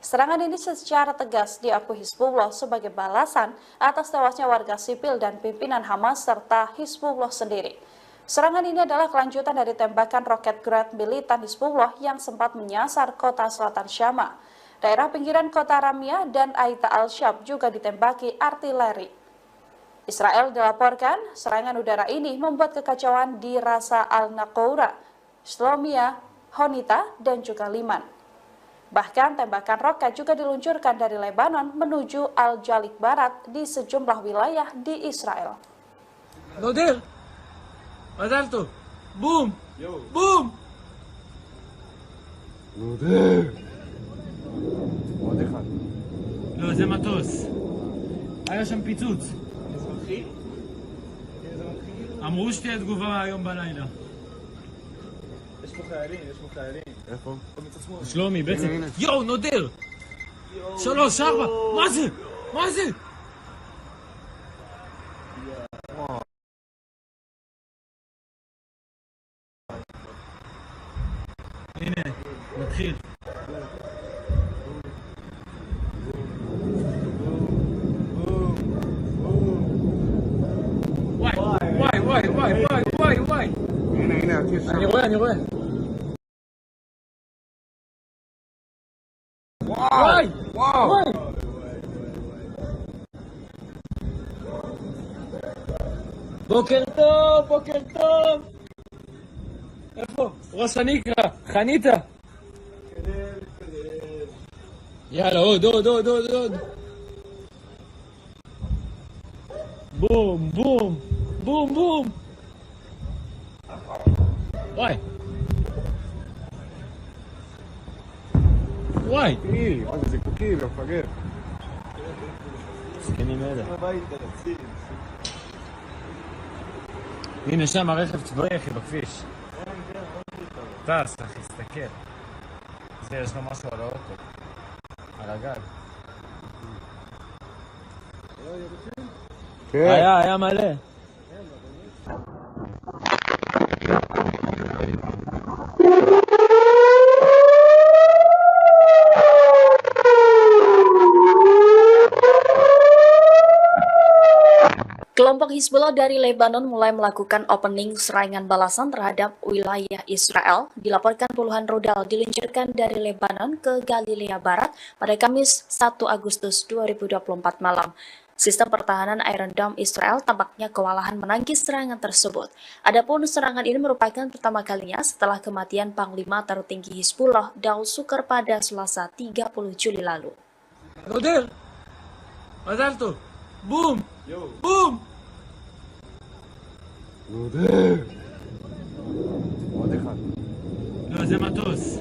Speaker 7: Serangan ini secara tegas diakui Hizbullah sebagai balasan atas tewasnya warga sipil dan pimpinan Hamas serta Hizbullah sendiri. Serangan ini adalah kelanjutan dari tembakan roket Grad militan Hizbullah yang sempat menyasar kota selatan Syama. Daerah pinggiran kota Ramyah dan Aita al-Shab juga ditembaki artileri. Israel dilaporkan serangan udara ini membuat kekacauan di Rasa al-Naqoura, Shlomia, Honita, dan juga Liman. Bahkan tembakan roket juga diluncurkan dari Lebanon menuju Al-Jalik Barat di sejumlah wilayah di Israel.
Speaker 3: מזל בום! בום! עוד אחד. לא, זה מטוס. היה שם פיצוץ. אמרו שתהיה תגובה היום בלילה.
Speaker 4: יש פה חיילים. איפה?
Speaker 3: שלומי, בעצם. יואו, נודר! 3, 4, מה זה? מה זה? הנה, מתחיל. וואי.
Speaker 4: הנה, הכיס שם.
Speaker 3: אני רואה. וואי. בוקר טוב. איפה? ראש הנקרה, חניתה. יאללה, עוד. בום. וואי.
Speaker 4: מה זה זיקוקי, מפגר.
Speaker 3: זקנים אלה. הנה שם הרכב צבאי אחי בכביש. טס אחי, תסתכל. זה יש לו משהו על האוטו. על הגג. היה מלא.
Speaker 1: Kelompok Hizbullah dari Lebanon mulai melakukan opening serangan balasan terhadap wilayah Israel. Dilaporkan puluhan rudal diluncurkan dari Lebanon ke Galilea Barat pada Kamis 1 Agustus 2024 malam. Sistem pertahanan Iron Dome Israel tampaknya kewalahan menangkis serangan tersebut. Adapun serangan ini merupakan pertama kalinya setelah kematian Panglima tertinggi Hizbullah Daud Sukar pada Selasa 30 Juli lalu.
Speaker 3: נודל! מזל טוב! בום!
Speaker 4: עוד אחד.
Speaker 3: לא, זה מטוס.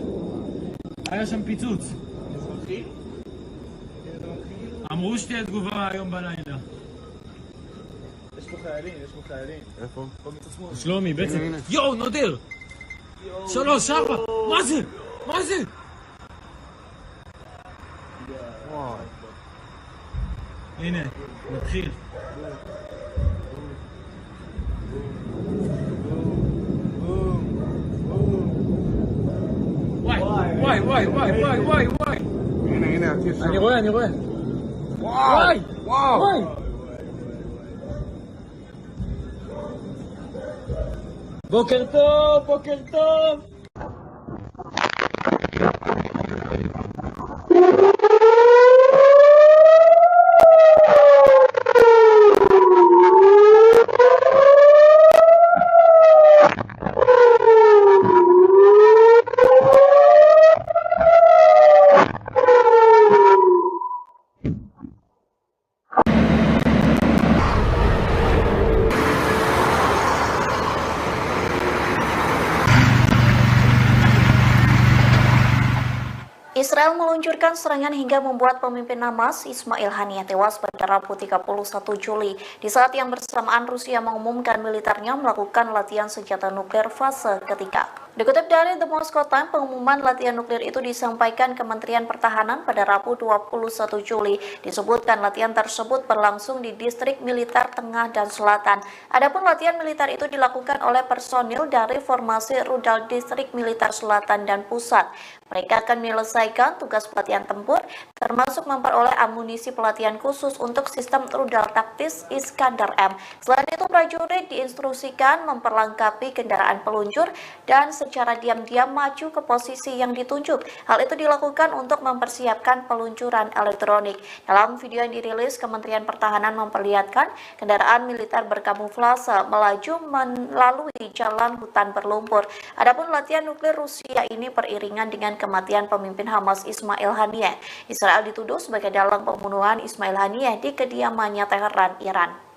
Speaker 3: היה שם פיצוץ. אמרו שתהיה תגובה היום בלילה.
Speaker 4: יש פה חיילים. איפה?
Speaker 3: שלומי, בעצם. יואו, נודר! 3, 4! מה זה? הנה, נתחיל. וואי.
Speaker 4: הנה, הכיס שם.
Speaker 3: אני רואה. וואי. בוקר טוב.
Speaker 1: Israel meluncurkan serangan hingga membuat pemimpin Hamas Ismail Haniyeh tewas pada Rabu 31 Juli di saat yang bersamaan Rusia mengumumkan militernya melakukan latihan senjata nuklir fase ketiga. Dikutip dari The Moscow Times, pengumuman latihan nuklir itu disampaikan Kementerian Pertahanan pada Rabu 21 Juli. Disebutkan latihan tersebut berlangsung di distrik militer tengah dan selatan. Adapun latihan militer itu dilakukan oleh personil dari formasi rudal distrik militer selatan dan pusat. Mereka akan menyelesaikan tugas pelatihan tempur, termasuk memperoleh amunisi pelatihan khusus untuk sistem rudal taktis Iskandar M. Selain itu, prajurit diinstruksikan memperlengkapi kendaraan peluncur dan secara diam-diam maju ke posisi yang ditunjuk. Hal itu dilakukan untuk mempersiapkan peluncuran elektronik. Dalam video yang dirilis, Kementerian Pertahanan memperlihatkan kendaraan militer berkamuflase melaju melalui jalan hutan berlumpur. Adapun latihan nuklir Rusia ini beriringan dengan kematian pemimpin Hamas Ismail Haniyeh. Israel dituduh sebagai dalang pembunuhan Ismail Haniyeh di kediamannya Teheran, Iran.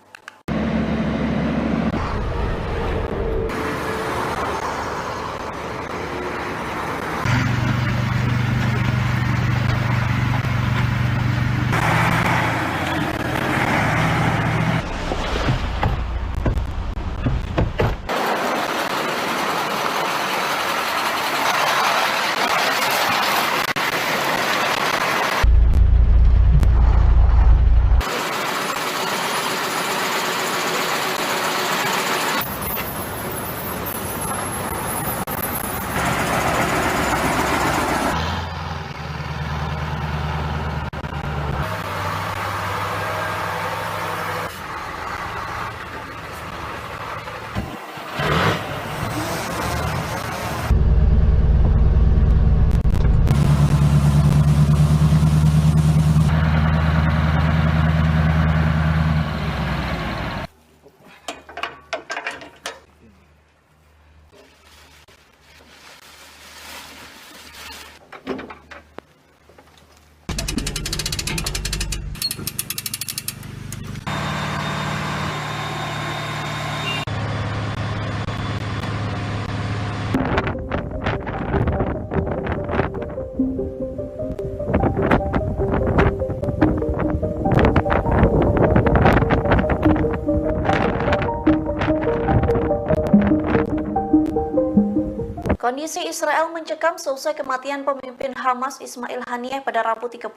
Speaker 1: Kondisi Israel mencekam seusai kematian pemimpin Hamas Ismail Haniyeh pada Rabu 31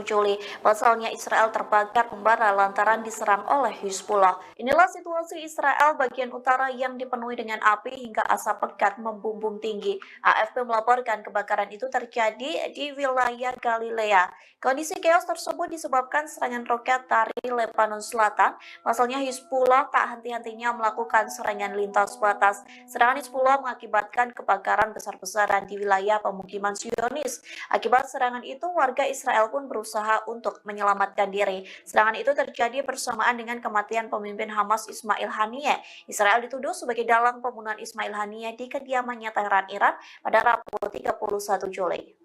Speaker 1: Juli. Pasalnya Israel terbakar membara lantaran diserang oleh Hizbullah. Inilah situasi Israel bagian utara yang dipenuhi dengan api hingga asap pekat membumbung tinggi. AFP melaporkan kebakaran itu terjadi di wilayah Galilea. Kondisi chaos tersebut disebabkan serangan roket dari Lebanon Selatan. Pasalnya Hizbullah tak henti-hentinya melakukan serangan lintas batas. Serangan Hizbullah mengakibatkan kebakaran besar-besaran di wilayah pemukiman Zionis. Akibat serangan itu, warga Israel pun berusaha untuk menyelamatkan diri. Serangan itu terjadi bersamaan dengan kematian pemimpin Hamas Ismail Haniyeh. Israel dituduh sebagai dalang pembunuhan Ismail Haniyeh di kediamannya Teheran, Iran pada Rabu 31 Juli.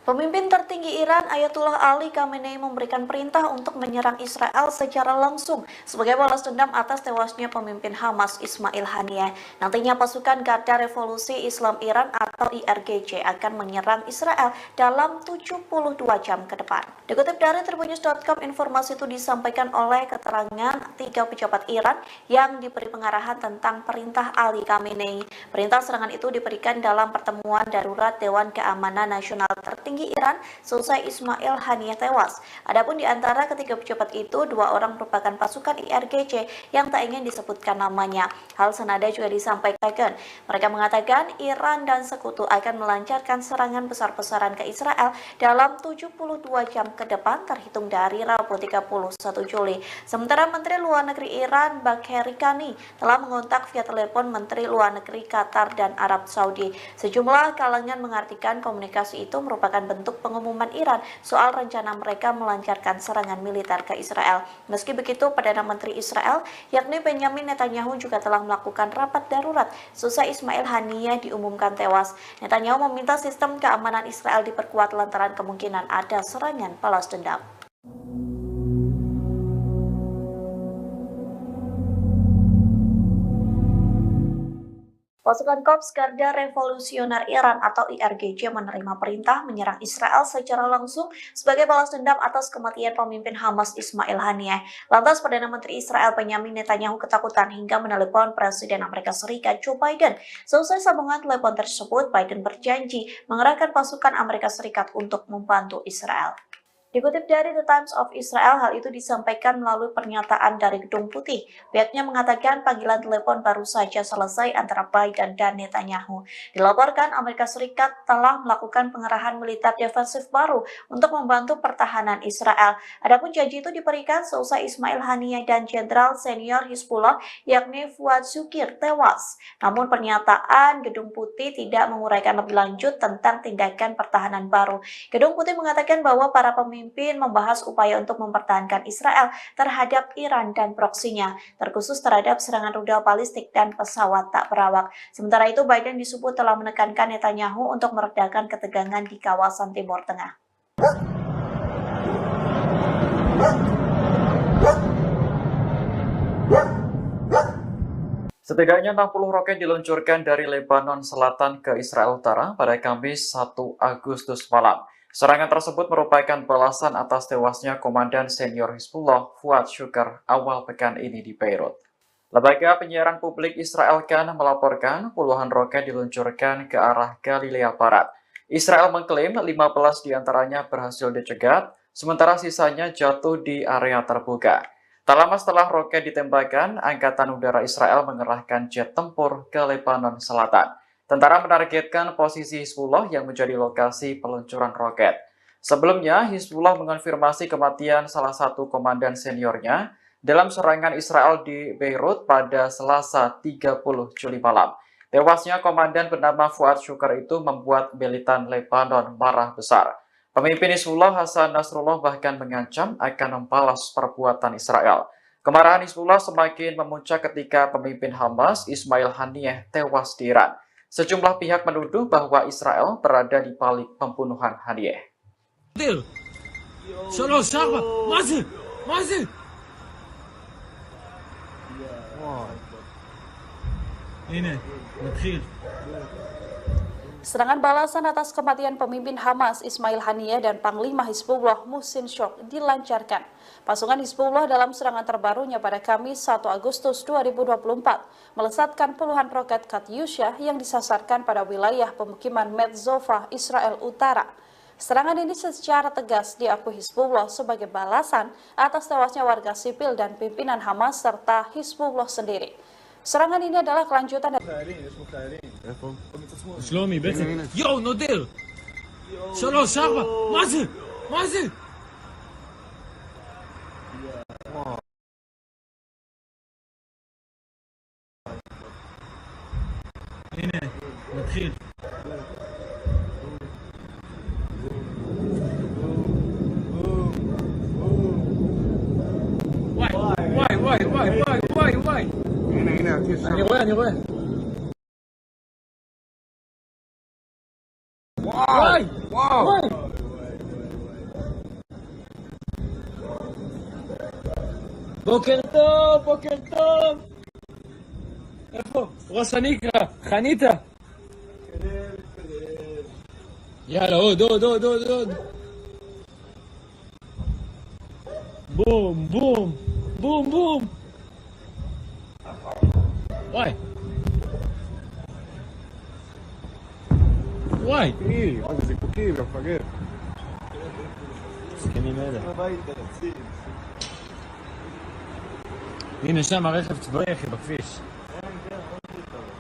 Speaker 1: Pemimpin tertinggi Iran Ayatullah Ali Khamenei memberikan perintah untuk menyerang Israel secara langsung sebagai balas dendam atas tewasnya pemimpin Hamas Ismail Haniyeh. Nantinya pasukan Garda Revolusi Islam Iran atau IRGC akan menyerang Israel dalam 72 jam ke depan. Dikutip dari tribunnews.com, informasi itu disampaikan oleh keterangan 3 pejabat Iran yang diberi pengarahan tentang perintah Ali Khamenei. Perintah serangan itu diberikan dalam pertemuan darurat Dewan Keamanan Nasional tertinggi Iran selesai Ismail Haniyeh tewas. Adapun di antara ketiga pejabat itu, 2 orang merupakan pasukan IRGC yang tak ingin disebutkan namanya. Hal senada juga disampaikan. Mereka mengatakan Iran dan sekutu akan melancarkan serangan besar-besaran ke Israel dalam 72 jam ke depan terhitung dari Rabu 31 Juli. Sementara Menteri Luar Negeri Iran Bagheri Kani telah mengontak via telepon Menteri Luar Negeri Qatar dan Arab Saudi. Sejumlah kalangan mengartikan komunikasi itu merupakan bentuk pengumuman Iran soal rencana mereka melancarkan serangan militer ke Israel. Meski begitu, Perdana Menteri Israel yakni Benjamin Netanyahu juga telah melakukan rapat darurat seusai Ismail Haniyeh diumumkan tewas. Netanyahu meminta sistem keamanan Israel diperkuat lantaran kemungkinan ada serangan balas dendam. Pasukan Korps Garda Revolusioner Iran atau IRGC menerima perintah menyerang Israel secara langsung sebagai balas dendam atas kematian pemimpin Hamas Ismail Haniyeh. Lantas Perdana Menteri Israel Benjamin Netanyahu ketakutan hingga menelepon Presiden Amerika Serikat Joe Biden. Selesai sambungan telepon tersebut, Biden berjanji mengerahkan pasukan Amerika Serikat untuk membantu Israel. Dikutip dari The Times of Israel, hal itu disampaikan melalui pernyataan dari Gedung Putih. Pihaknya mengatakan panggilan telepon baru saja selesai antara Biden dan Netanyahu. Dilaporkan Amerika Serikat telah melakukan pengerahan militer defensif baru untuk membantu pertahanan Israel. Adapun janji itu diberikan seusai Ismail Haniyeh dan Jenderal Senior Hizbullah yakni Fuad Shukir tewas. Namun pernyataan Gedung Putih tidak menguraikan lebih lanjut tentang tindakan pertahanan baru. Gedung Putih mengatakan bahwa para pemimpin membahas upaya untuk mempertahankan Israel terhadap Iran dan proksinya, terkhusus terhadap serangan rudal balistik dan pesawat tak berawak. Sementara itu, Biden disebut telah menekankan Netanyahu untuk meredakan ketegangan di kawasan Timur Tengah.
Speaker 2: Setidaknya 60 roket diluncurkan dari Lebanon Selatan ke Israel Utara pada Kamis 1 Agustus malam. Serangan tersebut merupakan balasan atas tewasnya Komandan Senior Hizbullah Fuad Shukr awal pekan ini di Beirut. Lembaga penyiaran publik Israel Kan melaporkan puluhan roket diluncurkan ke arah Galilea Barat. Israel mengklaim 15 diantaranya berhasil dicegat, sementara sisanya jatuh di area terbuka. Tak lama setelah roket ditembakkan, Angkatan Udara Israel mengerahkan jet tempur ke Lebanon Selatan. Tentara menargetkan posisi Hizbullah yang menjadi lokasi peluncuran roket. Sebelumnya, Hizbullah mengonfirmasi kematian salah satu komandan seniornya dalam serangan Israel di Beirut pada Selasa 30 Juli malam. Tewasnya komandan bernama Fuad Shukar itu membuat militan Lebanon marah besar. Pemimpin Hizbullah Hasan Nasrullah bahkan mengancam akan membalas perbuatan Israel. Kemarahan Hizbullah semakin memuncak ketika pemimpin Hamas Ismail Haniyeh tewas di Iran. Sejumlah pihak menuduh bahwa Israel berada di balik pembunuhan Haniyeh.
Speaker 7: Serangan balasan atas kematian pemimpin Hamas Ismail Haniyeh dan Panglima Hizbullah Muhsin Shok dilancarkan. Pasukan Hizbullah dalam serangan terbarunya pada Kamis 1 Agustus 2024 melesatkan puluhan roket Katyusha yang disasarkan pada wilayah pemukiman Metzova, Israel Utara. Serangan ini secara tegas diakui Hizbullah sebagai balasan atas tewasnya warga sipil dan pimpinan Hamas serta Hizbullah sendiri. Serangan ini adalah kelanjutan dari
Speaker 3: שלומי, בעצם... יואו, נודר! 3, 4, מה זה? מה זה? הנה, נתחיל. וואי.
Speaker 4: הנה,
Speaker 3: אני רואה. וואי. בוקר טוב. איפה? ראש הנקרה, חניתה. יאללה, עוד. בום. וואי.
Speaker 4: מה זה זיקוקים, יא מפגר.
Speaker 3: זקנים אלה. הנה שם הרכב צבאי אחי בכביש.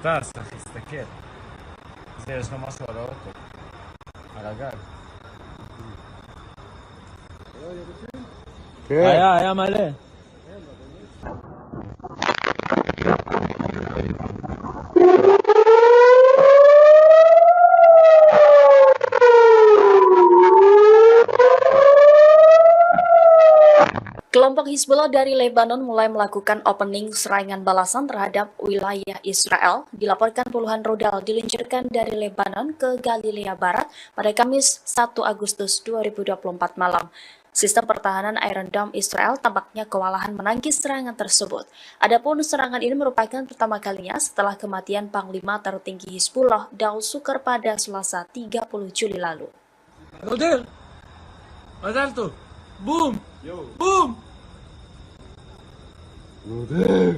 Speaker 3: טס אחי, תסתכל. יש לו משהו על האוטו. על הגג. היה מלא.
Speaker 1: Kelompok Hizbullah dari Lebanon mulai melakukan opening serangan balasan terhadap wilayah Israel. Dilaporkan puluhan rudal diluncurkan dari Lebanon ke Galilea Barat pada Kamis 1 Agustus 2024 malam. Sistem pertahanan Iron Dome Israel tampaknya kewalahan menangkis serangan tersebut. Adapun serangan ini merupakan pertama kalinya setelah kematian Panglima tertinggi Hizbullah Daud Shukar pada Selasa 30 Juli lalu.
Speaker 3: נודר! מזל טוב! בום!
Speaker 4: נודר!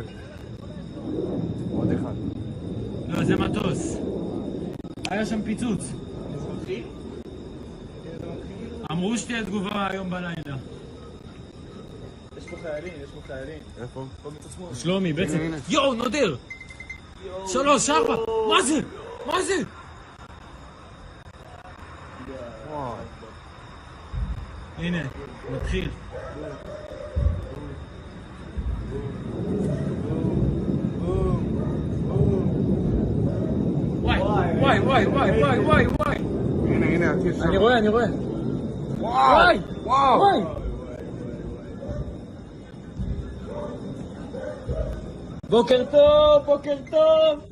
Speaker 4: עוד אחד.
Speaker 3: לא, זה מטוס. היה שם פיצוץ. אמרו שתהיה תגובה היום בלילה.
Speaker 4: יש פה חיילים. איפה?
Speaker 3: שלומי, בעצם... יואו, נודר! 3, 4, מה זה? הנה, נתחיל. וואי.
Speaker 4: הנה, הטיס שם.
Speaker 3: אני רואה. וואי. בוקר טוב.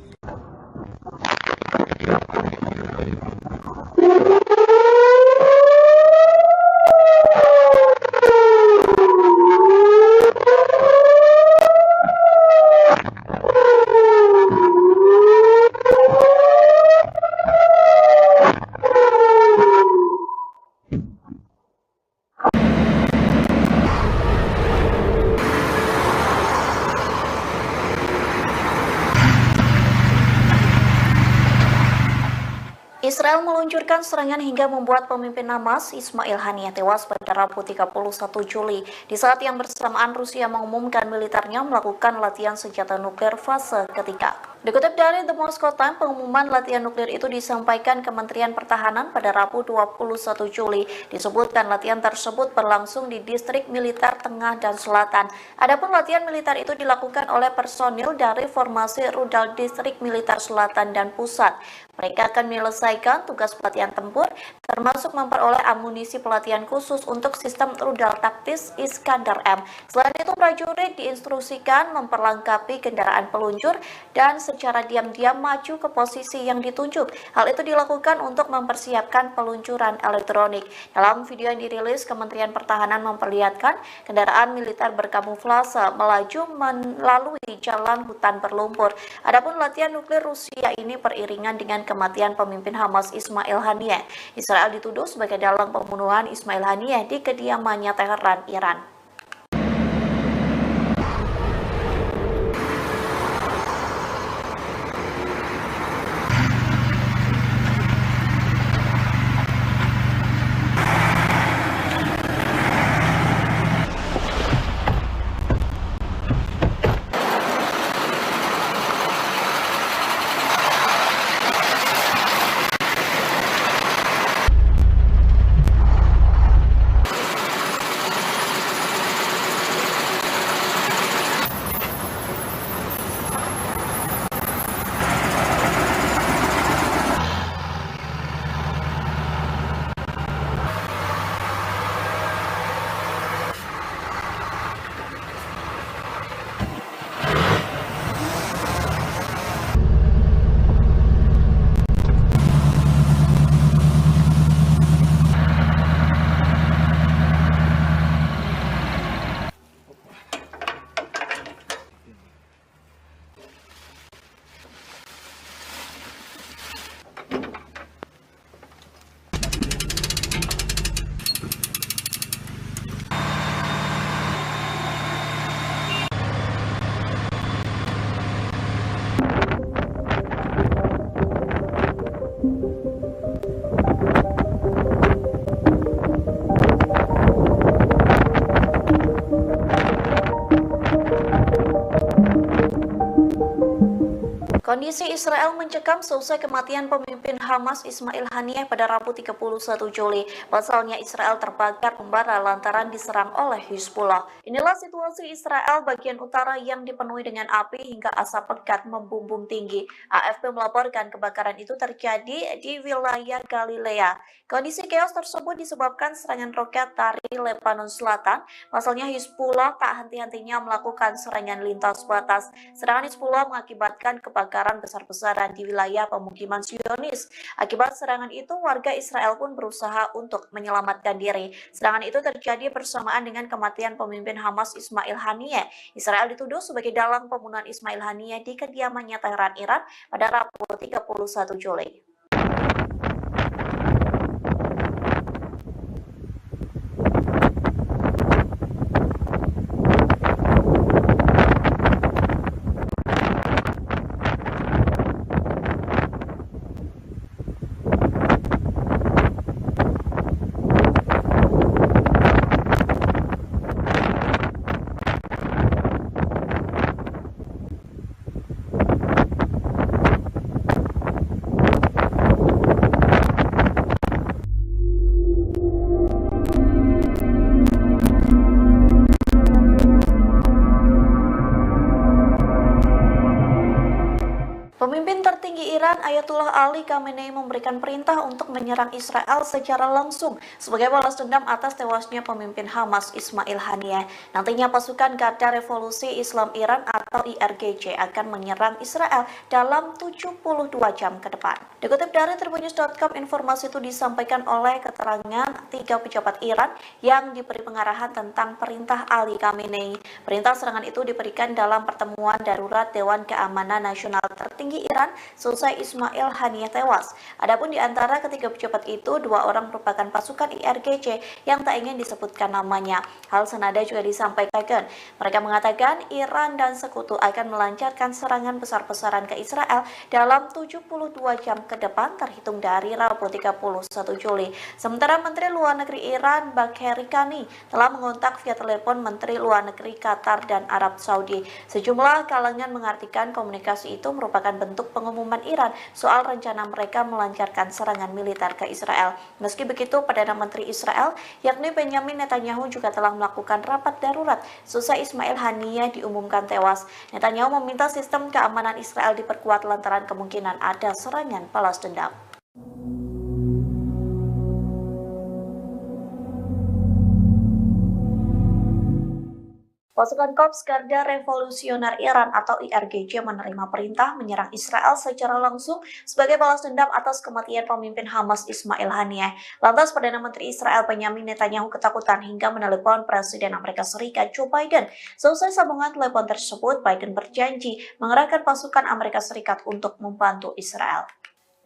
Speaker 1: Israel meluncurkan serangan hingga membuat pemimpin Hamas Ismail Haniyeh tewas pada Rabu 31 Juli di saat yang bersamaan Rusia mengumumkan militernya melakukan latihan senjata nuklir fase ketiga. Dikutip dari The Moscow Times, pengumuman latihan nuklir itu disampaikan Kementerian Pertahanan pada Rabu 21 Juli. Disebutkan latihan tersebut berlangsung di distrik militer tengah dan selatan. Adapun latihan militer itu dilakukan oleh personil dari formasi rudal distrik militer selatan dan pusat. Mereka akan menyelesaikan tugas pelatihan tempur, termasuk memperoleh amunisi pelatihan khusus untuk sistem rudal taktis Iskandar M. Selain itu, prajurit diinstruksikan memperlengkapi kendaraan peluncur dan secara diam-diam maju ke posisi yang ditunjuk. Hal itu dilakukan untuk mempersiapkan peluncuran elektronik. Dalam video yang dirilis, Kementerian Pertahanan memperlihatkan kendaraan militer berkamuflase melaju melalui jalan hutan berlumpur. Adapun latihan nuklir Rusia ini beriringan dengan kematian pemimpin Hamas Ismail Haniyeh. Israel dituduh sebagai dalang pembunuhan Ismail Haniyeh di kediamannya Teheran, Iran. Kondisi Israel mencekam seusai kematian pemimpin Hamas Ismail Haniyeh pada Rabu 31 Juli. Pasalnya Israel terbakar membara lantaran diserang oleh Hizbullah. Inilah situasi Israel bagian utara yang dipenuhi dengan api hingga asap pekat membumbung tinggi. AFP melaporkan kebakaran itu terjadi di wilayah Galilea. Kondisi chaos tersebut disebabkan serangan roket dari Lebanon Selatan. Pasalnya Hizbullah tak henti-hentinya melakukan serangan lintas batas. Serangan Hizbullah mengakibatkan kebakaran besar-besaran di wilayah pemukiman Zionis. Akibat serangan itu, warga Israel pun berusaha untuk menyelamatkan diri. Serangan itu terjadi bersamaan dengan kematian pemimpin Hamas Ismail Haniyeh. Israel dituduh sebagai dalang pembunuhan Ismail Haniyeh di kediamannya Teheran, Iran pada Rabu 31 Juli. Pemimpin tertinggi Iran Ayatullah Ali Khamenei memberikan perintah untuk menyerang Israel secara langsung sebagai balas dendam atas tewasnya pemimpin Hamas Ismail Haniyeh. Nantinya pasukan Garda Revolusi Islam Iran atau IRGC akan menyerang Israel dalam 72 jam ke depan. Dikutip dari Tribunnews.com, informasi itu disampaikan oleh keterangan 3 pejabat Iran yang diberi pengarahan tentang perintah Ali Khamenei. Perintah serangan itu diberikan dalam pertemuan darurat Dewan Keamanan Nasional tertinggi tertinggi Iran selesai Ismail Haniyeh tewas. Adapun di antara ketiga pejabat itu, 2 orang merupakan pasukan IRGC yang tak ingin disebutkan namanya. Hal senada juga disampaikan. Mereka mengatakan Iran dan sekutu akan melancarkan serangan besar-besaran ke Israel dalam 72 jam ke depan terhitung dari Rabu 31 Juli. Sementara Menteri Luar Negeri Iran Bagheri Kani telah mengontak via telepon Menteri Luar Negeri Qatar dan Arab Saudi. Sejumlah kalangan mengartikan komunikasi itu merupakan bentuk pengumuman Iran soal rencana mereka melancarkan serangan militer ke Israel. Meski begitu, Perdana Menteri Israel yakni Benjamin Netanyahu juga telah melakukan rapat darurat selesai Ismail Haniyeh diumumkan tewas. Netanyahu meminta sistem keamanan Israel diperkuat lantaran kemungkinan ada serangan balas dendam. Pasukan Korps Garda Revolusioner Iran atau IRGC menerima perintah menyerang Israel secara langsung sebagai balas dendam atas kematian pemimpin Hamas Ismail Haniyeh. Lantas Perdana Menteri Israel Benjamin Netanyahu ketakutan hingga menelepon Presiden Amerika Serikat Joe Biden. Selesai sambungan telepon tersebut, Biden berjanji mengerahkan pasukan Amerika Serikat untuk membantu Israel.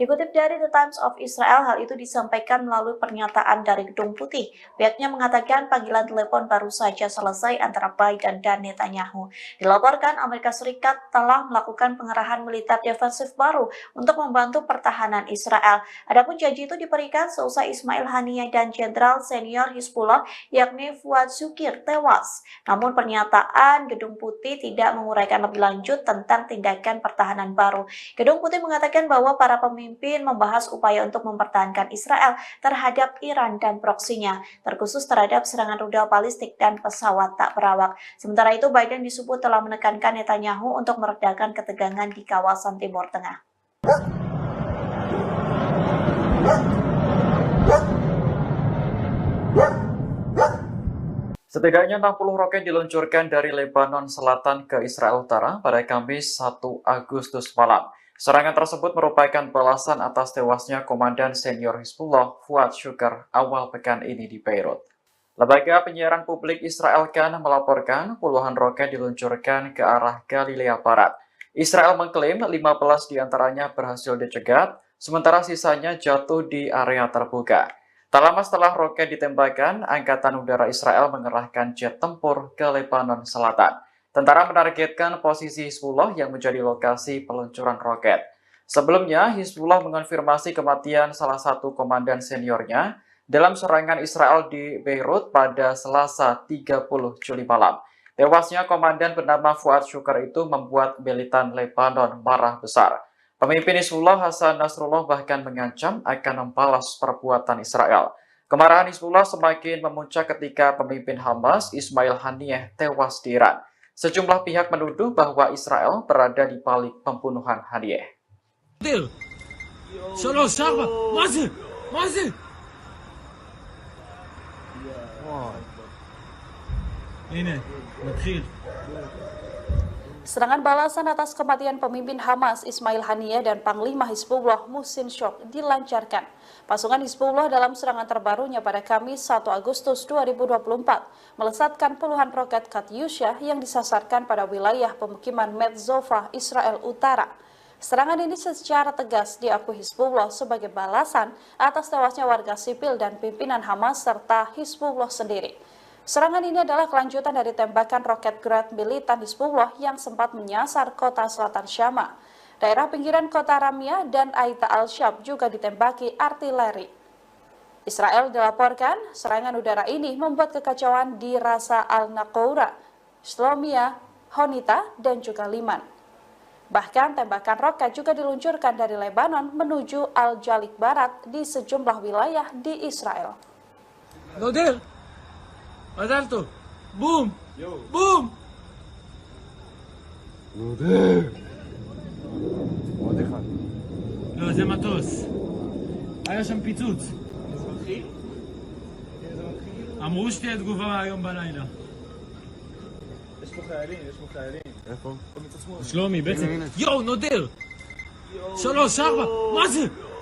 Speaker 1: Dikutip dari The Times of Israel, hal itu disampaikan melalui pernyataan dari Gedung Putih. Pihaknya mengatakan panggilan telepon baru saja selesai antara Biden dan Netanyahu. Dilaporkan Amerika Serikat telah melakukan pengerahan militer defensif baru untuk membantu pertahanan Israel. Adapun janji itu diberikan seusai Ismail Haniyeh dan Jenderal Senior Hizbullah yakni Fuad Shukir tewas. Namun pernyataan Gedung Putih tidak menguraikan lebih lanjut tentang tindakan pertahanan baru. Gedung Putih mengatakan bahwa para pemimpin membahas upaya untuk mempertahankan Israel terhadap Iran dan proksinya, terkhusus terhadap serangan rudal balistik dan pesawat tak berawak. Sementara itu, Biden disebut telah menekankan Netanyahu untuk meredakan ketegangan di kawasan Timur Tengah.
Speaker 2: Setidaknya 60 roket diluncurkan dari Lebanon Selatan ke Israel Utara pada Kamis 1 Agustus malam. Serangan tersebut merupakan balasan atas tewasnya Komandan Senior Hizbullah Fuad Shukr awal pekan ini di Beirut. Lembaga penyiaran publik Israel Kan melaporkan puluhan roket diluncurkan ke arah Galilea Barat. Israel mengklaim 15 diantaranya berhasil dicegat, sementara sisanya jatuh di area terbuka. Tak lama setelah roket ditembakkan, Angkatan Udara Israel mengerahkan jet tempur ke Lebanon Selatan. Tentara menargetkan posisi Hizbullah yang menjadi lokasi peluncuran roket. Sebelumnya, Hizbullah mengonfirmasi kematian salah satu komandan seniornya dalam serangan Israel di Beirut pada Selasa 30 Juli malam. Tewasnya komandan bernama Fuad Shukr itu membuat militan Lebanon marah besar. Pemimpin Hizbullah Hasan Nasrullah bahkan mengancam akan membalas perbuatan Israel. Kemarahan Hizbullah semakin memuncak ketika pemimpin Hamas Ismail Haniyeh tewas di Iran. Sejumlah pihak menuduh bahwa Israel berada di balik pembunuhan Haniyeh.
Speaker 7: Serangan balasan atas kematian pemimpin Hamas Ismail Haniyeh dan Panglima Hizbullah Muhsin Shok dilancarkan. Pasukan Hizbullah dalam serangan terbarunya pada Kamis 1 Agustus 2024 melesatkan puluhan roket Katyusha yang disasarkan pada wilayah pemukiman Metzova, Israel Utara. Serangan ini secara tegas diakui Hizbullah sebagai balasan atas tewasnya warga sipil dan pimpinan Hamas serta Hizbullah sendiri. Serangan ini adalah kelanjutan dari tembakan roket Grad militan Hizbullah yang sempat menyasar kota selatan Syama. Daerah pinggiran kota Ramia dan Aita al-Shab juga ditembaki artileri. Israel dilaporkan serangan udara ini membuat kekacauan di Rasa al-Naqoura, Shlomia, Honita, dan juga Liman. Bahkan tembakan roket juga diluncurkan dari Lebanon menuju Al-Jalik Barat di sejumlah wilayah di Israel.
Speaker 3: עזלתו, בום, בום.
Speaker 4: עוד אחד.
Speaker 3: לא, זה מטוס. היה שם פיצוץ. אמרו שתהיה תגובה היום בלילה.
Speaker 4: יש פה חיילים. איפה?
Speaker 3: שלומי, בעצם. יואו, נודר! 3, 4,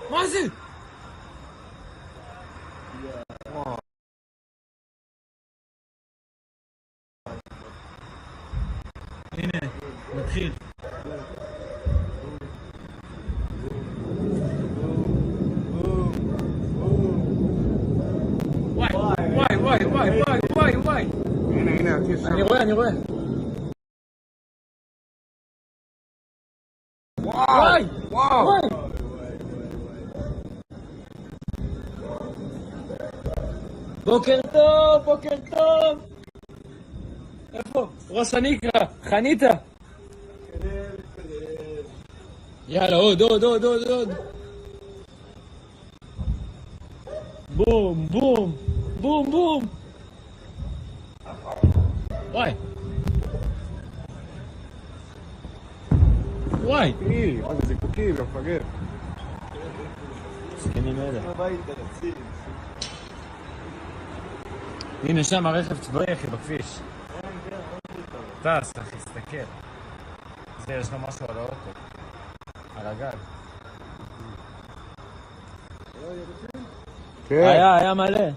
Speaker 3: מה זה? הנה, מתחיל. אני רואה. וואי! בוקר טוב! איפה? ראש הנקרה, חניתה! יאללה, עוד! בום! וואי!
Speaker 4: מה זה זיקוקים, יא מפגר.
Speaker 3: זקנים אלה.
Speaker 4: הביתה, תציל.
Speaker 3: הנה שם הרכב צבאי אחי בכביש. טס אחי, תסתכל. זה יש לו משהו על האוטו. על הגג. היה מלא.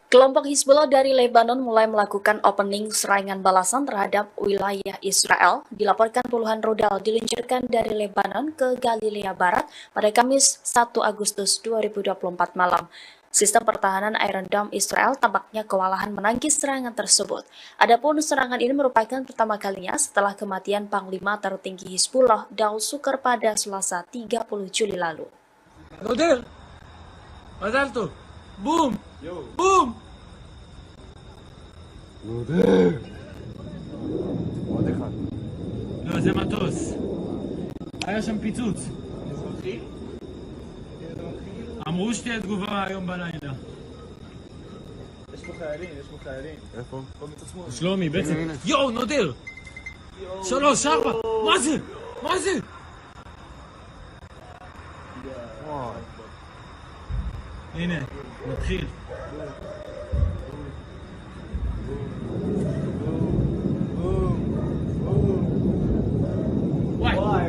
Speaker 1: Kelompok Hizbullah dari Lebanon mulai melakukan opening serangan balasan terhadap wilayah Israel. Dilaporkan puluhan rudal diluncurkan dari Lebanon ke Galilea Barat pada Kamis 1 Agustus 2024 malam. Sistem pertahanan Iron Dome Israel tampaknya kewalahan menangkis serangan tersebut. Adapun serangan ini merupakan pertama kalinya setelah kematian Panglima tertinggi Hizbullah Daud Sukar pada Selasa 30 Juli lalu.
Speaker 3: נודל! מזל טוב! בום!
Speaker 4: נודר! עוד אחד.
Speaker 3: לא, זה מטוס. היה שם פיצוץ. אמרו שתהיה תגובה היום בלילה.
Speaker 4: יש פה חיילים. איפה?
Speaker 3: שלומי, בעצם. יואו, נודר! 3, 4! מה זה? הנה, מתחיל.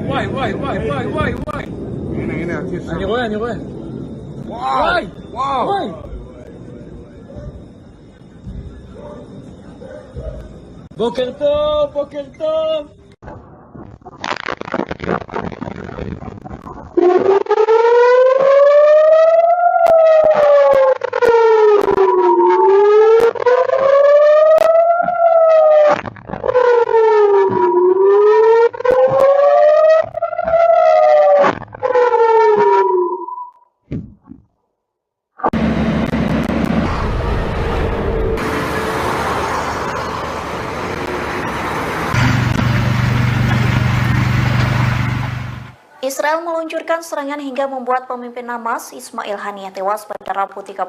Speaker 3: וואי.
Speaker 4: הנה, עתיר שם.
Speaker 3: אני רואה. וואי. בוקר טוב.
Speaker 1: Israel meluncurkan serangan hingga membuat pemimpin Hamas Ismail Haniyeh tewas pada Rabu 31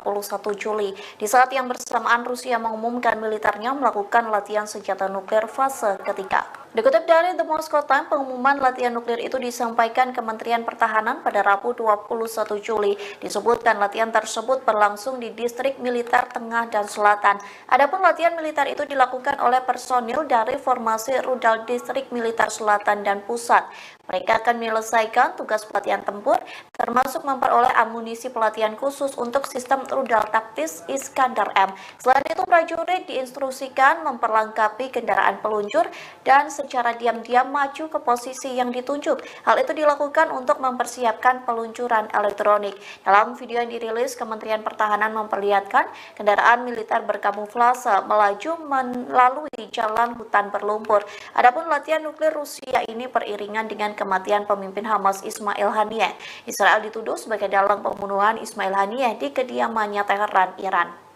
Speaker 1: Juli di saat yang bersamaan Rusia mengumumkan militernya melakukan latihan senjata nuklir fase ketiga. Dikutip dari The Moscow Times, pengumuman latihan nuklir itu disampaikan Kementerian Pertahanan pada Rabu 21 Juli. Disebutkan latihan tersebut berlangsung di distrik militer tengah dan selatan. Adapun latihan militer itu dilakukan oleh personil dari formasi rudal distrik militer selatan dan pusat. Mereka akan menyelesaikan tugas pelatihan tempur, termasuk memperoleh amunisi pelatihan khusus untuk sistem rudal taktis Iskandar M. Selain itu, prajurit diinstruksikan memperlengkapi kendaraan peluncur dan secara diam-diam maju ke posisi yang ditunjuk. Hal itu dilakukan untuk mempersiapkan peluncuran elektronik. Dalam video yang dirilis, Kementerian Pertahanan memperlihatkan kendaraan militer berkamuflase melaju melalui jalan hutan berlumpur. Adapun latihan nuklir Rusia ini beriringan dengan kematian pemimpin Hamas Ismail Haniyeh. Israel dituduh sebagai dalang pembunuhan Ismail Haniyeh di kediamannya Teheran, Iran.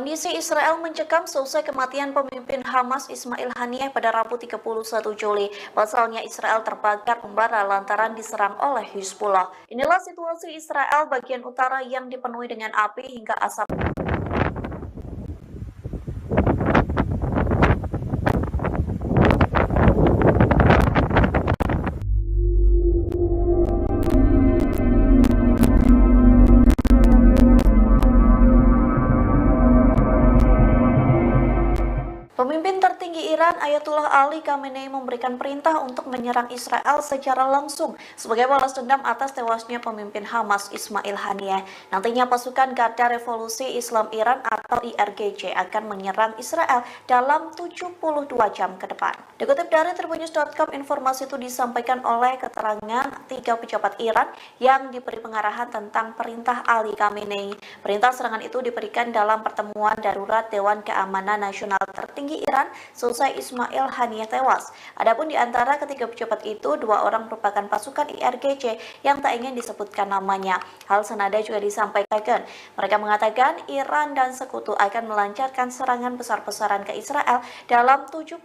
Speaker 1: Kondisi Israel mencekam seusai kematian pemimpin Hamas Ismail Haniyeh pada Rabu 31 Juli. Pasalnya Israel terbakar membara lantaran diserang oleh Hizbullah. Inilah situasi Israel bagian utara yang dipenuhi dengan api hingga asap. Pemimpin tertinggi Iran Ayatullah Ali Khamenei memberikan perintah untuk menyerang Israel secara langsung sebagai balas dendam atas tewasnya pemimpin Hamas Ismail Haniyeh. Nantinya pasukan Garda Revolusi Islam Iran atau IRGC akan menyerang Israel dalam 72 jam ke depan. Dikutip dari Tribunnews.com, informasi itu disampaikan oleh keterangan 3 pejabat Iran yang diberi pengarahan tentang perintah Ali Khamenei. Perintah serangan itu diberikan dalam pertemuan darurat Dewan Keamanan Nasional tertinggi Iran selesai Ismail Haniyeh tewas. Adapun di antara ketiga pejabat itu, 2 orang merupakan pasukan IRGC yang tak ingin disebutkan namanya. Hal senada juga disampaikan. Mereka mengatakan Iran dan sekutu akan melancarkan serangan besar-besaran ke Israel dalam 72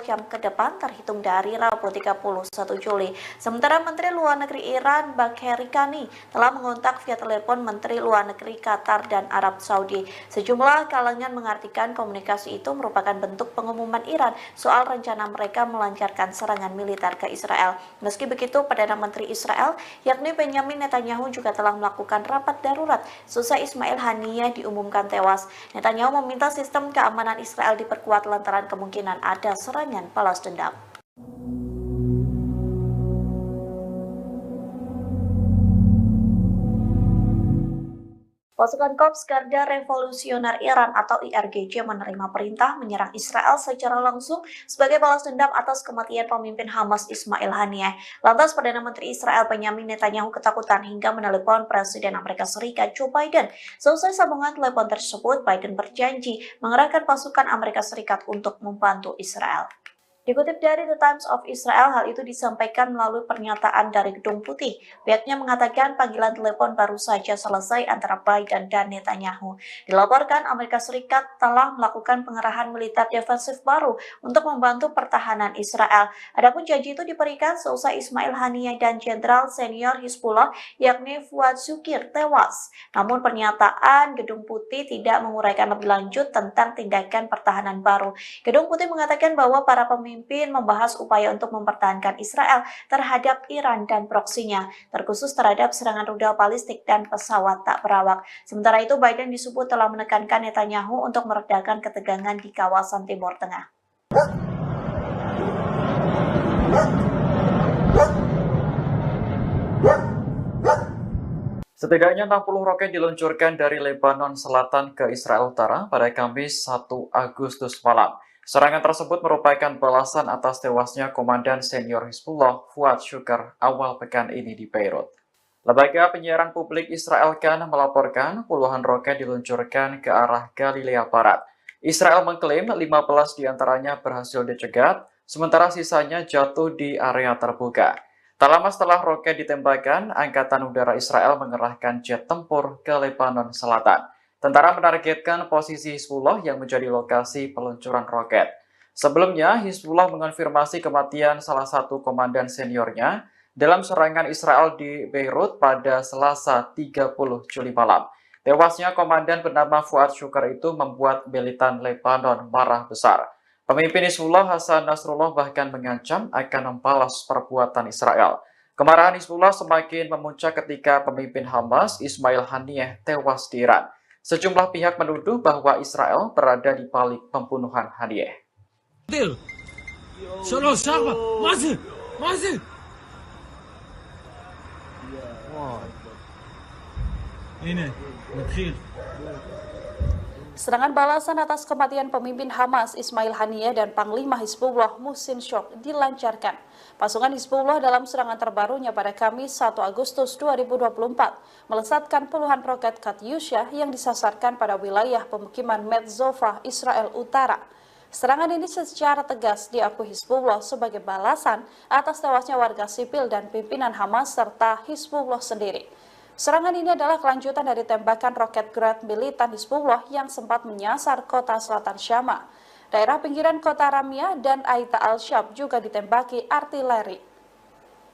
Speaker 1: jam ke depan terhitung dari Rabu 31 Juli. Sementara Menteri Luar Negeri Iran Bagheri Kani telah mengontak via telepon Menteri Luar Negeri Qatar dan Arab Saudi. Sejumlah kalangan mengartikan komunikasi itu merupakan bentuk pengumuman Iran soal rencana mereka melancarkan serangan militer ke Israel. Meski begitu, Perdana Menteri Israel yakni Benjamin Netanyahu juga telah melakukan rapat darurat seusai Ismail Haniyeh diumumkan tewas. Netanyahu meminta sistem keamanan Israel diperkuat lantaran kemungkinan ada serangan balas dendam. Pasukan Korps Garda Revolusioner Iran atau IRGC menerima perintah menyerang Israel secara langsung sebagai balas dendam atas kematian pemimpin Hamas Ismail Haniyeh. Lantas Perdana Menteri Israel Benjamin Netanyahu ketakutan hingga menelepon Presiden Amerika Serikat Joe Biden. Selesai sambungan telepon tersebut, Biden berjanji mengerahkan pasukan Amerika Serikat untuk membantu Israel. Dikutip dari The Times of Israel, hal itu disampaikan melalui pernyataan dari Gedung Putih. Pihaknya mengatakan panggilan telepon baru saja selesai antara Biden dan Netanyahu. Dilaporkan Amerika Serikat telah melakukan pengerahan militer defensif baru untuk membantu pertahanan Israel. Adapun janji itu diberikan seusai Ismail Haniyeh dan Jenderal Senior Hizbullah yakni Fuad Shukir tewas. Namun pernyataan Gedung Putih tidak menguraikan lebih lanjut tentang tindakan pertahanan baru. Gedung Putih mengatakan bahwa para pemimpin membahas upaya untuk mempertahankan Israel terhadap Iran dan proksinya, terkhusus terhadap serangan rudal balistik dan pesawat tak berawak. Sementara itu, Biden disebut telah menekankan Netanyahu untuk meredakan ketegangan di kawasan Timur Tengah.
Speaker 2: Setidaknya 60 roket diluncurkan dari Lebanon Selatan ke Israel Utara pada Kamis 1 Agustus malam. Serangan tersebut merupakan balasan atas tewasnya Komandan Senior Hizbullah Fuad Shukr awal pekan ini di Beirut. Lembaga penyiaran publik Israel Kan melaporkan puluhan roket diluncurkan ke arah Galilea Barat. Israel mengklaim 15 diantaranya berhasil dicegat, sementara sisanya jatuh di area terbuka. Tak lama setelah roket ditembakkan, Angkatan Udara Israel mengerahkan jet tempur ke Lebanon Selatan. Tentara menargetkan posisi Hizbullah yang menjadi lokasi peluncuran roket. Sebelumnya, Hizbullah mengonfirmasi kematian salah satu komandan seniornya dalam serangan Israel di Beirut pada Selasa 30 Juli malam. Tewasnya komandan bernama Fuad Shukr itu membuat militan Lebanon marah besar. Pemimpin Hizbullah Hasan Nasrullah bahkan mengancam akan membalas perbuatan Israel. Kemarahan Hizbullah semakin memuncak ketika pemimpin Hamas Ismail Haniyeh tewas di Iran. Sejumlah pihak menuduh bahwa Israel berada di balik pembunuhan Haniyeh.
Speaker 7: Serangan balasan atas kematian pemimpin Hamas Ismail Haniyeh dan Panglima Hizbullah Muhsin Shok dilancarkan. Pasukan Hizbullah dalam serangan terbarunya pada Kamis 1 Agustus 2024 melesatkan puluhan roket Katyusha yang disasarkan pada wilayah pemukiman Metzova, Israel Utara. Serangan ini secara tegas diakui Hizbullah sebagai balasan atas tewasnya warga sipil dan pimpinan Hamas serta Hizbullah sendiri. Serangan ini adalah kelanjutan dari tembakan roket Grad militan Hizbullah yang sempat menyasar kota selatan Syama. Daerah pinggiran kota Ramia dan Aita al-Shab juga ditembaki artileri.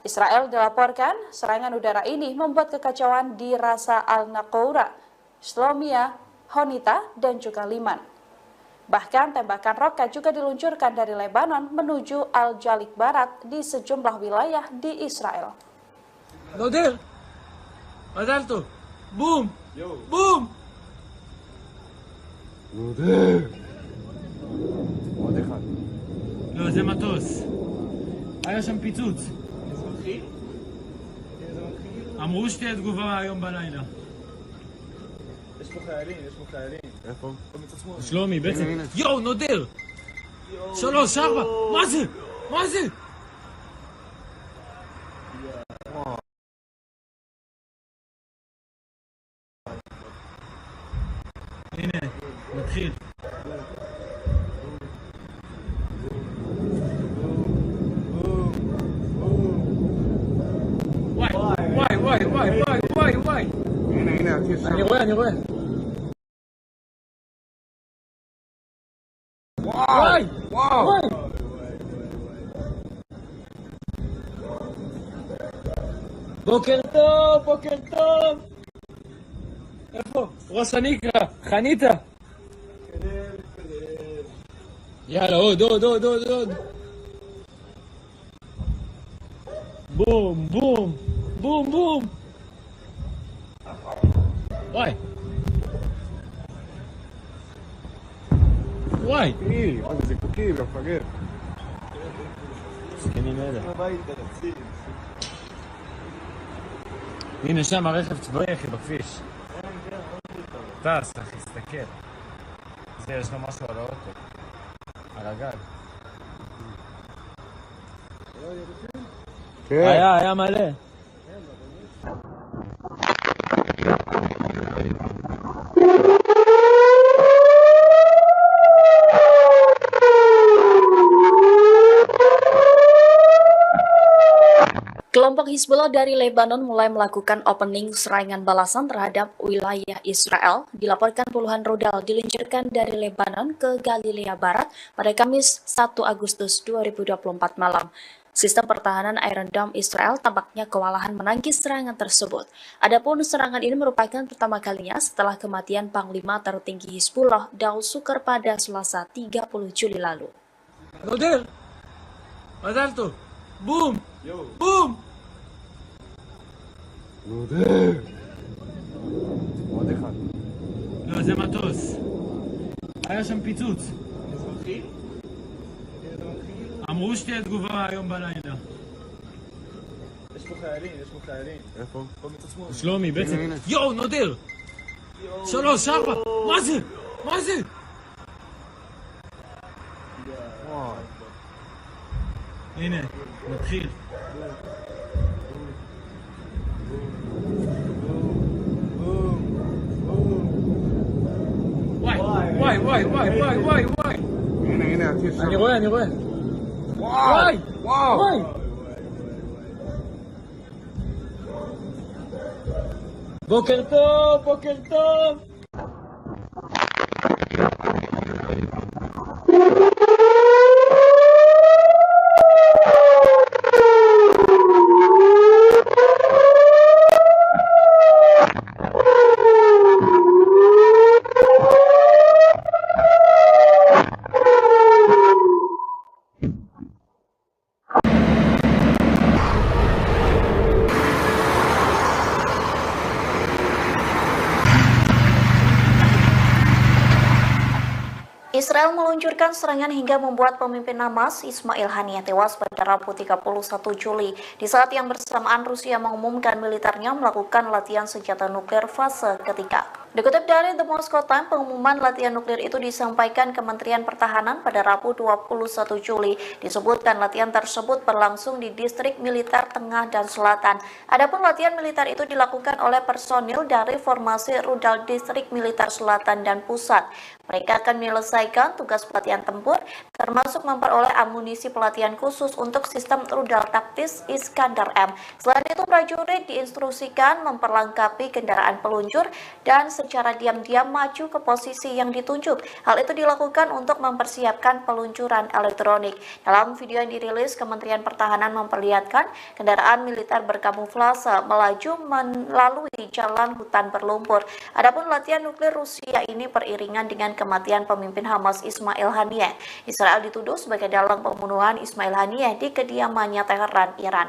Speaker 7: Israel dilaporkan serangan udara ini membuat kekacauan di Rasa al-Naqoura, Shlomia, Honita, dan juga Liman. Bahkan tembakan roket juga diluncurkan dari Lebanon menuju Al-Jalik Barat di sejumlah wilayah di Israel.
Speaker 3: נודר! מזל טוב! בום! בום!
Speaker 5: נודר!
Speaker 3: עוד אחד. לא, זה מטוס. היה שם פיצוץ. אמרו שתהיה תגובה היום בלילה.
Speaker 4: יש פה חיילים.
Speaker 5: איפה?
Speaker 3: שלומי, בעצם... יואו, נודר! 3, 4! מה זה? מה זה? הנה, נתחיל. וואי.
Speaker 5: הנה, הטיס שם.
Speaker 3: אני רואה. וואי. בוקר טוב. איפה? ראש הניקרה, חניתה. יאללה, עוד. בום. וואי.
Speaker 5: מה זה זיקוקים, מפגר.
Speaker 3: זקנים אלה. הנה שם הרכב צבאי אחי בכביש. טס אחי, תסתכל. זה יש לו משהו על האוטו. על הגג.
Speaker 5: כן.
Speaker 3: היה מלא.
Speaker 1: Kelompok Hizbullah dari Lebanon mulai melakukan opening serangan balasan terhadap wilayah Israel. Dilaporkan puluhan rudal diluncurkan dari Lebanon ke Galilea Barat pada Kamis 1 Agustus 2024 malam. Sistem pertahanan Iron Dome Israel tampaknya kewalahan menangkis serangan tersebut. Adapun serangan ini merupakan pertama kalinya setelah kematian Panglima tertinggi Hizbullah Daud Sukar pada Selasa 30 Juli lalu.
Speaker 3: נודר! מזל טוב! בום!
Speaker 5: נודר! עוד אחד.
Speaker 3: לא, זה מטוס. היה שם פיצוץ. אמרו שתהיה תגובה היום בלילה.
Speaker 4: יש פה חיילים.
Speaker 5: איפה?
Speaker 4: פה מצד שמאל.
Speaker 3: שלומי, בעצם...
Speaker 5: הנה.
Speaker 3: יואו, נודר! 3, 4! מה זה? הנה, נתחיל. וואי.
Speaker 5: הנה, הטיס שם.
Speaker 3: אני רואה. וואי. בוקר טוב.
Speaker 1: Israel meluncurkan serangan hingga membuat pemimpin Hamas Ismail Haniyeh tewas pada Rabu 31 Juli di saat yang bersamaan Rusia mengumumkan militernya melakukan latihan senjata nuklir fase ketiga. Dikutip dari The Moscow Times, pengumuman latihan nuklir itu disampaikan Kementerian Pertahanan pada Rabu 21 Juli. Disebutkan latihan tersebut berlangsung di distrik militer tengah dan selatan. Adapun latihan militer itu dilakukan oleh personil dari formasi rudal distrik militer selatan dan pusat. Mereka akan menyelesaikan tugas pelatihan tempur, termasuk memperoleh amunisi pelatihan khusus untuk sistem rudal taktis Iskandar M. Selain itu, prajurit diinstruksikan memperlengkapi kendaraan peluncur dan secara diam-diam maju ke posisi yang ditunjuk. Hal itu dilakukan untuk mempersiapkan peluncuran elektronik. Dalam video yang dirilis, Kementerian Pertahanan memperlihatkan kendaraan militer berkamuflase melaju melalui jalan hutan berlumpur. Adapun latihan nuklir Rusia ini beriringan dengan kematian pemimpin Hamas Ismail Haniyeh. Israel dituduh sebagai dalang pembunuhan Ismail Haniyeh di kediamannya Teheran, Iran.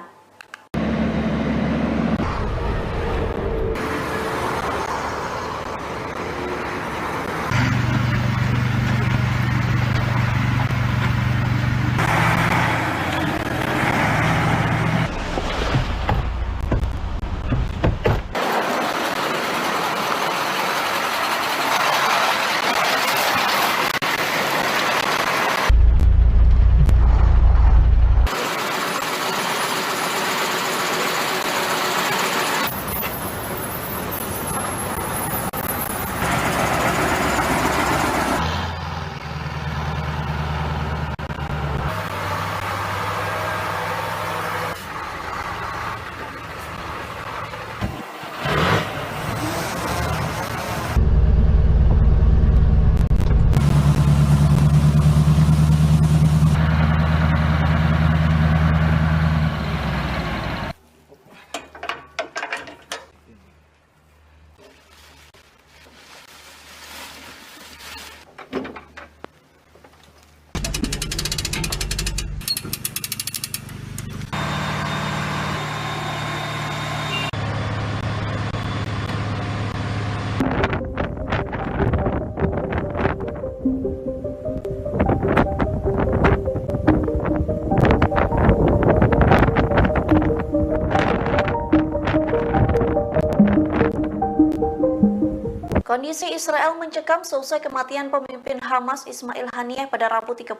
Speaker 1: Kondisi Israel mencekam seusai kematian pemimpin Hamas Ismail Haniyeh pada Rabu 31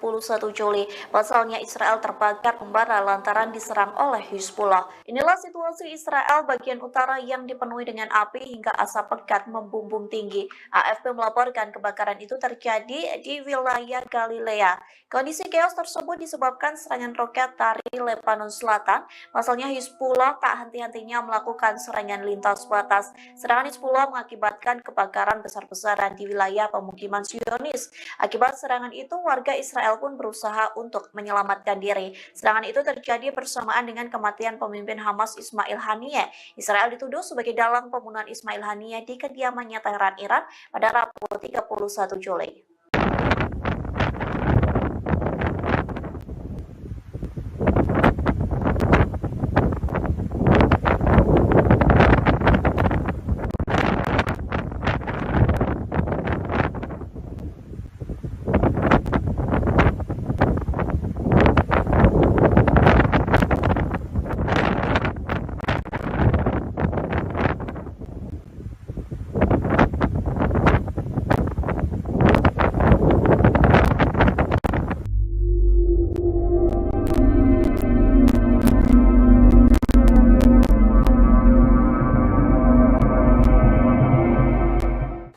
Speaker 1: Juli. Pasalnya Israel terbakar membara lantaran diserang oleh Hizbullah. Inilah situasi Israel bagian utara yang dipenuhi dengan api hingga asap pekat membumbung tinggi. AFP melaporkan kebakaran itu terjadi di wilayah Galilea. Kondisi chaos tersebut disebabkan serangan roket dari Lebanon Selatan. Pasalnya Hizbullah tak henti-hentinya melakukan serangan lintas batas. Serangan Hizbullah mengakibatkan kebakaran besar-besaran di wilayah pemukiman Zionis. Akibat serangan itu, warga Israel pun berusaha untuk menyelamatkan diri. Serangan itu terjadi bersamaan dengan kematian pemimpin Hamas Ismail Haniyeh. Israel dituduh sebagai dalang pembunuhan Ismail Haniyeh di kediamannya Teheran, Iran pada Rabu 31 Juli.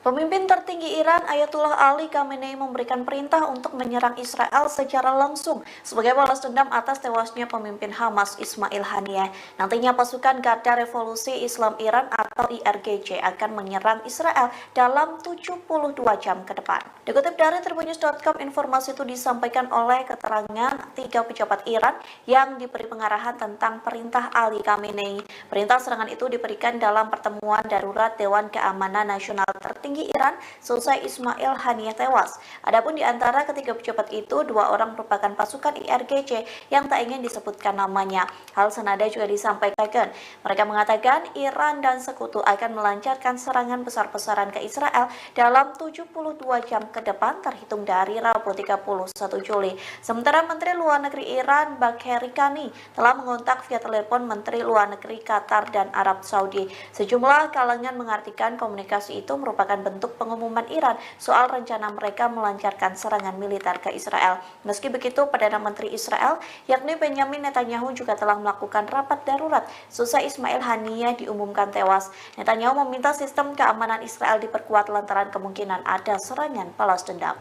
Speaker 1: Pemimpin tertinggi Iran Ayatullah Ali Khamenei memberikan perintah untuk menyerang Israel secara langsung sebagai balas dendam atas tewasnya pemimpin Hamas Ismail Haniyeh. Nantinya pasukan Garda Revolusi Islam Iran atau IRGC akan menyerang Israel dalam 72 jam ke depan. Dikutip dari Tribunnews.com, informasi itu disampaikan oleh keterangan 3 pejabat Iran yang diberi pengarahan tentang perintah Ali Khamenei. Perintah serangan itu diberikan dalam pertemuan darurat Dewan Keamanan Nasional tertinggi Iran selesai Ismail Haniyeh tewas. Adapun di antara ketiga pejabat itu, 2 orang merupakan pasukan IRGC yang tak ingin disebutkan namanya. Hal senada juga disampaikan. Mereka mengatakan Iran dan sekutu akan melancarkan serangan besar-besaran ke Israel dalam 72 jam ke ke depan terhitung dari Rabu 31 Juli. Sementara Menteri Luar Negeri Iran Bagheri Kani telah mengontak via telepon Menteri Luar Negeri Qatar dan Arab Saudi. Sejumlah kalangan mengartikan komunikasi itu merupakan bentuk pengumuman Iran soal rencana mereka melancarkan serangan militer ke Israel. Meski begitu, Perdana Menteri Israel yakni Benjamin Netanyahu juga telah melakukan rapat darurat seusai Ismail Haniyeh diumumkan tewas. Netanyahu meminta sistem keamanan Israel diperkuat lantaran kemungkinan ada serangan balas dendam.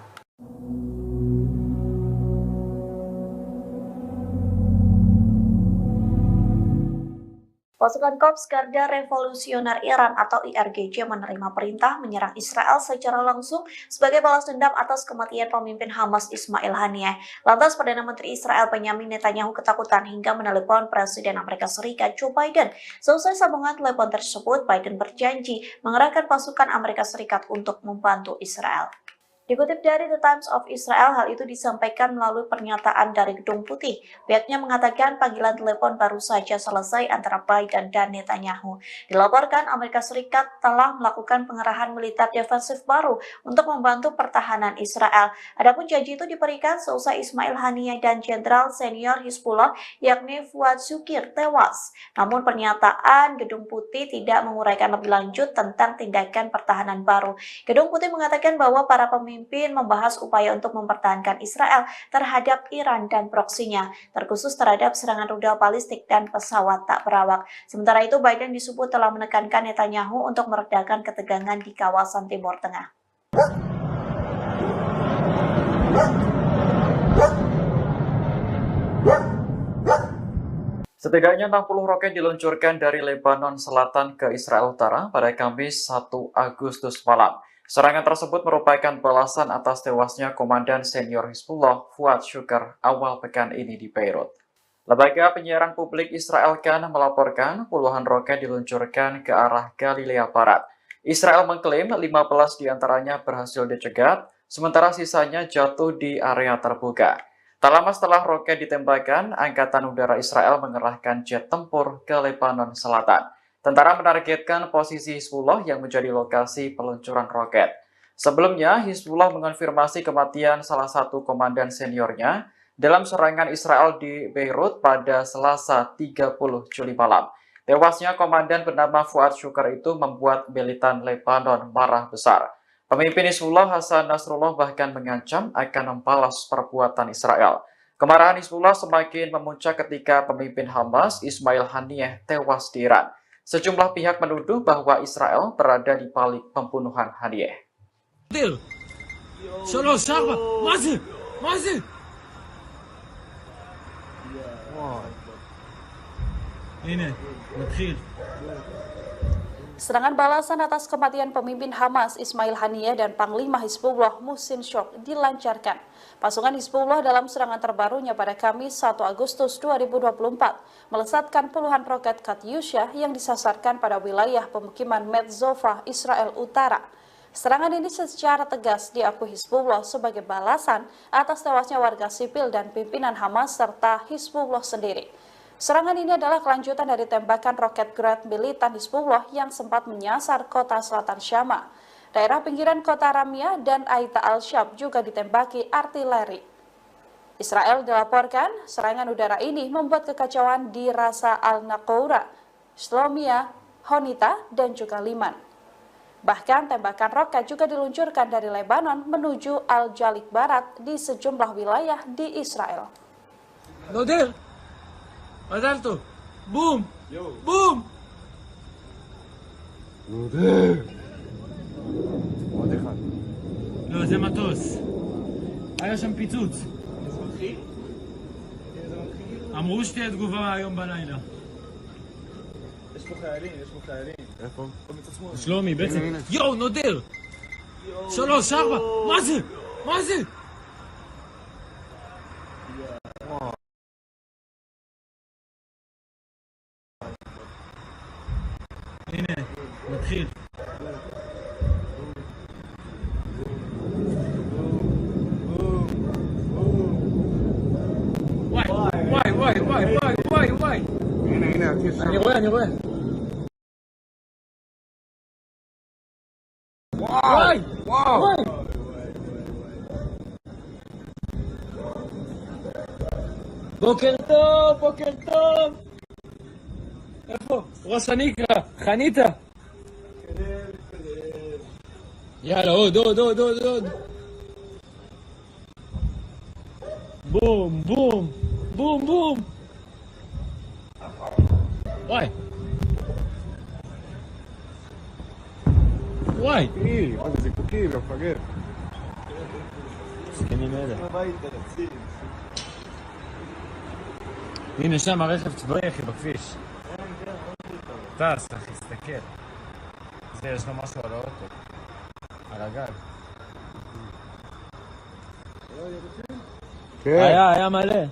Speaker 1: Pasukan Korps Garda Revolusioner Iran atau IRGC menerima perintah menyerang Israel secara langsung sebagai balas dendam atas kematian pemimpin Hamas Ismail Haniyeh. Lantas Perdana Menteri Israel Benjamin Netanyahu ketakutan hingga menelepon Presiden Amerika Serikat Joe Biden. Selesai sambungan telepon tersebut, Biden berjanji mengerahkan pasukan Amerika Serikat untuk membantu Israel. Dikutip dari The Times of Israel, hal itu disampaikan melalui pernyataan dari Gedung Putih. Pihaknya mengatakan panggilan telepon baru saja selesai antara Biden dan Netanyahu. Dilaporkan Amerika Serikat telah melakukan pengerahan militer defensif baru untuk membantu pertahanan Israel. Adapun janji itu diberikan seusai Ismail Haniyeh dan Jenderal Senior Hizbullah yakni Fuad Shukir tewas. Namun pernyataan Gedung Putih tidak menguraikan lebih lanjut tentang tindakan pertahanan baru. Gedung Putih mengatakan bahwa para pemimpin membahas upaya untuk mempertahankan Israel terhadap Iran dan proksinya, terkhusus terhadap serangan rudal balistik dan pesawat tak berawak. Sementara itu, Biden disebut telah menekankan Netanyahu untuk meredakan ketegangan di kawasan Timur Tengah.
Speaker 2: Setidaknya 60 roket diluncurkan dari Lebanon Selatan ke Israel Utara pada Kamis 1 Agustus malam. Serangan tersebut merupakan balasan atas tewasnya Komandan Senior Hizbullah Fuad Shukr awal pekan ini di Beirut. Lembaga penyiaran publik Israel Kan melaporkan puluhan roket diluncurkan ke arah Galilea Barat. Israel mengklaim 15 diantaranya berhasil dicegat, sementara sisanya jatuh di area terbuka. Tak lama setelah roket ditembakkan, Angkatan Udara Israel mengerahkan jet tempur ke Lebanon Selatan. Tentara menargetkan posisi Hizbullah yang menjadi lokasi peluncuran roket. Sebelumnya, Hizbullah mengonfirmasi kematian salah satu komandan seniornya dalam serangan Israel di Beirut pada Selasa 30 Juli malam. Tewasnya komandan bernama Fuad Shukr itu membuat militan Lebanon marah besar. Pemimpin Hizbullah Hasan Nasrullah bahkan mengancam akan membalas perbuatan Israel. Kemarahan Hizbullah semakin memuncak ketika pemimpin Hamas Ismail Haniyeh tewas di Iran. Sejumlah pihak menuduh bahwa Israel berada di balik pembunuhan Haniyeh.
Speaker 7: Serangan balasan atas kematian pemimpin Hamas Ismail Haniyeh dan Panglima Hizbullah Muhsin Shok dilancarkan. Pasukan Hizbullah dalam serangan terbarunya pada Kamis 1 Agustus 2024 melesatkan puluhan roket Katyusha yang disasarkan pada wilayah pemukiman Metzova, Israel Utara. Serangan ini secara tegas diakui Hizbullah sebagai balasan atas tewasnya warga sipil dan pimpinan Hamas serta Hizbullah sendiri. Serangan ini adalah kelanjutan dari tembakan roket Grad militan Hizbullah yang sempat menyasar kota selatan Syama. Daerah pinggiran kota Ramyah dan Aita al-Shab juga ditembaki artileri. Israel dilaporkan serangan udara ini membuat kekacauan di Rasa al-Naqoura, Shlomia, Honita, dan juga Liman. Bahkan tembakan roket juga diluncurkan dari Lebanon menuju Al-Jalik Barat di sejumlah wilayah di Israel.
Speaker 3: מזל טוב. בום! בום!
Speaker 4: עוד אחד.
Speaker 3: לא, זה מטוס. היה שם פיצוץ. אמרו שתהיה תגובה היום בלילה.
Speaker 4: יש פה חיילים. איפה?
Speaker 3: שלומי, בעצם. יואו, נודר! 3, 4, מה זה? מה זה? הנה, מתחיל. וואי.
Speaker 4: הנה,
Speaker 3: אני רואה. וואי. בוקר טוב, בוקר טוב. איפה? ראש הנקרה, חניתה. יאללה, עוד. בום, בום, בום, בום. וואי. וואי.
Speaker 4: מה זה זיקוקים, מפגר.
Speaker 3: זקנים אלה.
Speaker 4: הביתה, תציל.
Speaker 3: הנה שם הרכב צבאי אחי בכביש. טס אחי, תסתכל. זה יש לו משהו על האוטו. על הגג. היה מלא.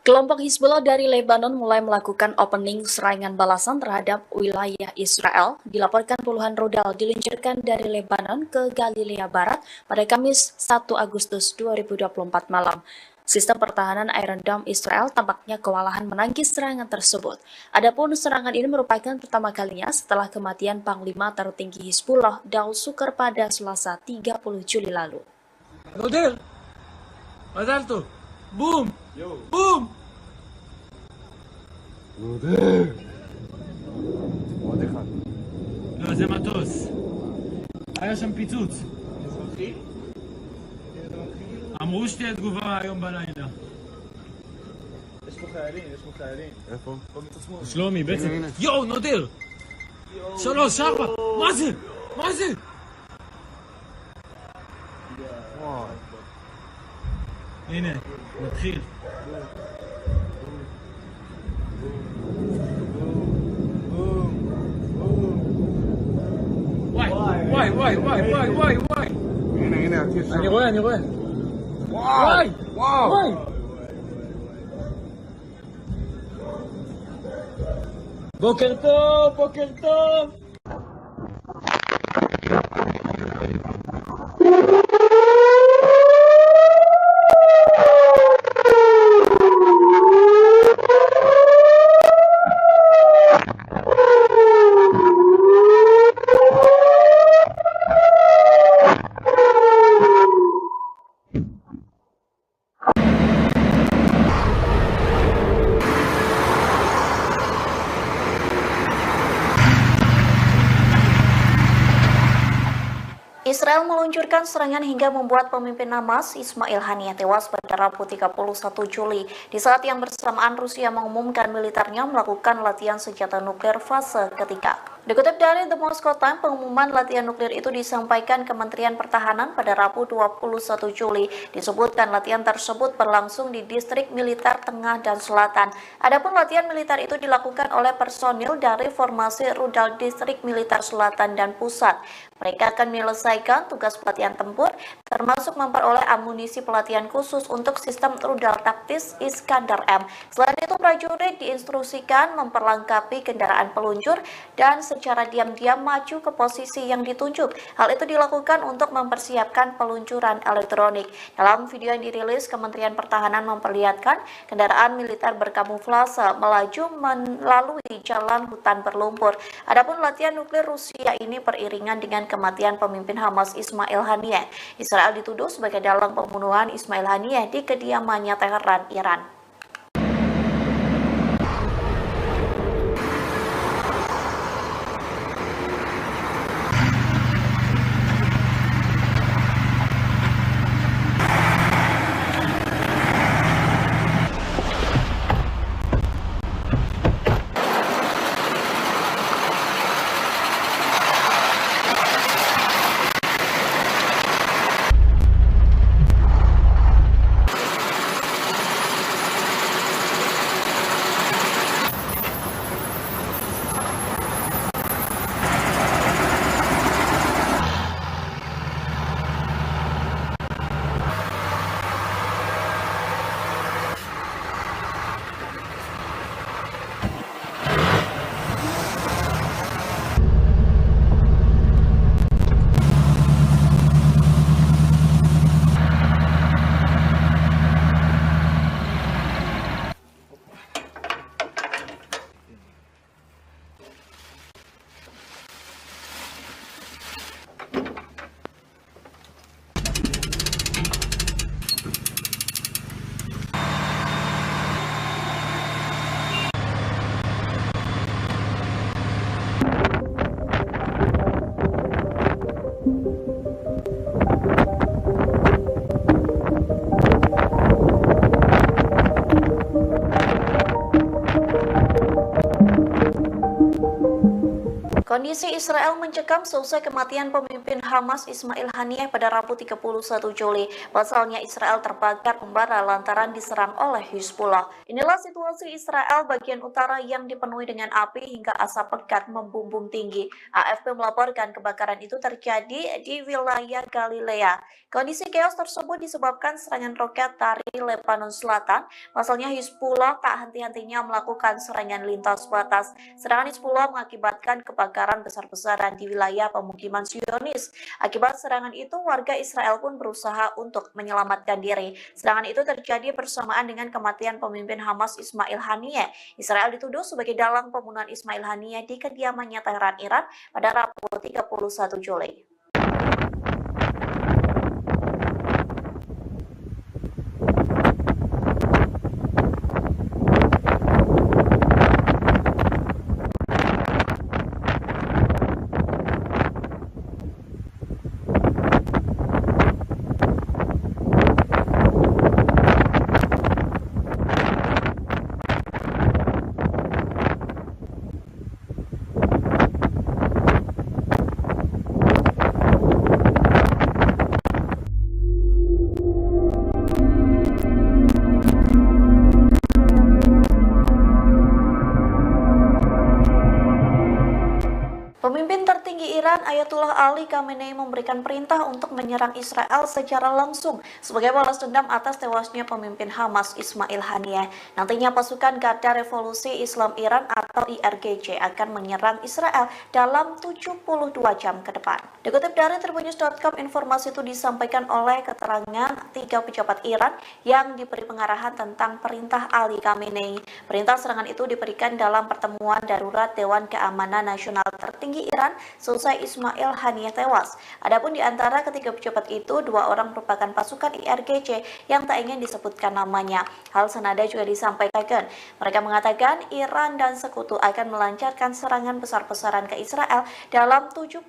Speaker 1: Kelompok Hizbullah dari Lebanon mulai melakukan opening serangan balasan terhadap wilayah Israel. Dilaporkan puluhan rudal diluncurkan dari Lebanon ke Galilea Barat pada Kamis 1 Agustus 2024 malam. Sistem pertahanan Iron Dome Israel tampaknya kewalahan menangkis serangan tersebut. Adapun serangan ini merupakan pertama kalinya setelah kematian Panglima tertinggi Hizbullah Daud Sukar pada Selasa 30 Juli lalu.
Speaker 3: נודל! מזל טוב! בום! בום!
Speaker 4: עוד אחד.
Speaker 3: לא, זה מטוס. היה שם פיצוץ. אמרו שתהיה תגובה היום בלילה.
Speaker 4: יש פה חיילים. איפה? במצע שמאל.
Speaker 3: שלומי, בעצם... יואו, נודר! 3, 4! מה זה? הנה, נתחיל. וואי.
Speaker 4: הנה, עתיד שם.
Speaker 3: אני רואה. וואי. בוקר טוב.
Speaker 1: Israel meluncurkan serangan hingga membuat pemimpin Hamas Ismail Haniyeh tewas pada Rabu 31 Juli di saat yang bersamaan Rusia mengumumkan militernya melakukan latihan senjata nuklir fase ketiga. Dikutip dari The Moscow Times, pengumuman latihan nuklir itu disampaikan Kementerian Pertahanan pada Rabu 21 Juli. Disebutkan latihan tersebut berlangsung di distrik militer tengah dan selatan. Adapun latihan militer itu dilakukan oleh personil dari formasi rudal distrik militer selatan dan pusat. Mereka akan menyelesaikan tugas pelatihan tempur, termasuk memperoleh amunisi pelatihan khusus untuk sistem rudal taktis Iskandar M. Selain itu, prajurit diinstruksikan memperlengkapi kendaraan peluncur dan secara diam-diam maju ke posisi yang ditunjuk. Hal itu dilakukan untuk mempersiapkan peluncuran elektronik. Dalam video yang dirilis, Kementerian Pertahanan memperlihatkan kendaraan militer berkamuflase melaju melalui jalan hutan berlumpur. Adapun latihan nuklir Rusia ini beriringan dengan kematian pemimpin Hamas Ismail Haniyeh. Israel dituduh sebagai dalang pembunuhan Ismail Haniyeh di kediamannya Teheran, Iran. Kondisi Israel mencekam seusai kematian pemimpin Hamas Ismail Haniyeh pada Rabu 31 Juli. Pasalnya Israel terbakar membara lantaran diserang oleh Hizbullah. Inilah situasi Israel bagian utara yang dipenuhi dengan api hingga asap pekat membumbung tinggi. AFP melaporkan kebakaran itu terjadi di wilayah Galilea. Kondisi chaos tersebut disebabkan serangan roket dari Lebanon Selatan. Pasalnya Hizbullah tak henti-hentinya melakukan serangan lintas batas. Serangan Hizbullah mengakibatkan kebakaran besar-besaran di wilayah pemukiman Zionis. Akibat serangan itu, warga Israel pun berusaha untuk menyelamatkan diri. Serangan itu terjadi bersamaan dengan kematian pemimpin Hamas Ismail Haniyeh. Israel dituduh sebagai dalang pembunuhan Ismail Haniyeh di kediamannya Teheran, Iran pada Rabu 31 Juli. Pemimpin tertinggi Iran Ayatullah Ali Khamenei memberikan perintah untuk menyerang Israel secara langsung sebagai balas dendam atas tewasnya pemimpin Hamas Ismail Haniyeh. Nantinya pasukan Garda Revolusi Islam Iran atau IRGC akan menyerang Israel dalam 72 jam ke depan. Dikutip dari tribunnews.com, informasi itu disampaikan oleh keterangan 3 pejabat Iran yang diberi pengarahan tentang perintah Ali Khamenei. Perintah serangan itu diberikan dalam pertemuan darurat Dewan Keamanan Nasional tertinggi Iran selesai Ismail Haniyeh tewas. Adapun di antara ketiga pejabat itu, 2 orang merupakan pasukan IRGC yang tak ingin disebutkan namanya. Hal senada juga disampaikan. Mereka mengatakan Iran dan sekutu akan melancarkan serangan besar-besaran ke Israel dalam 72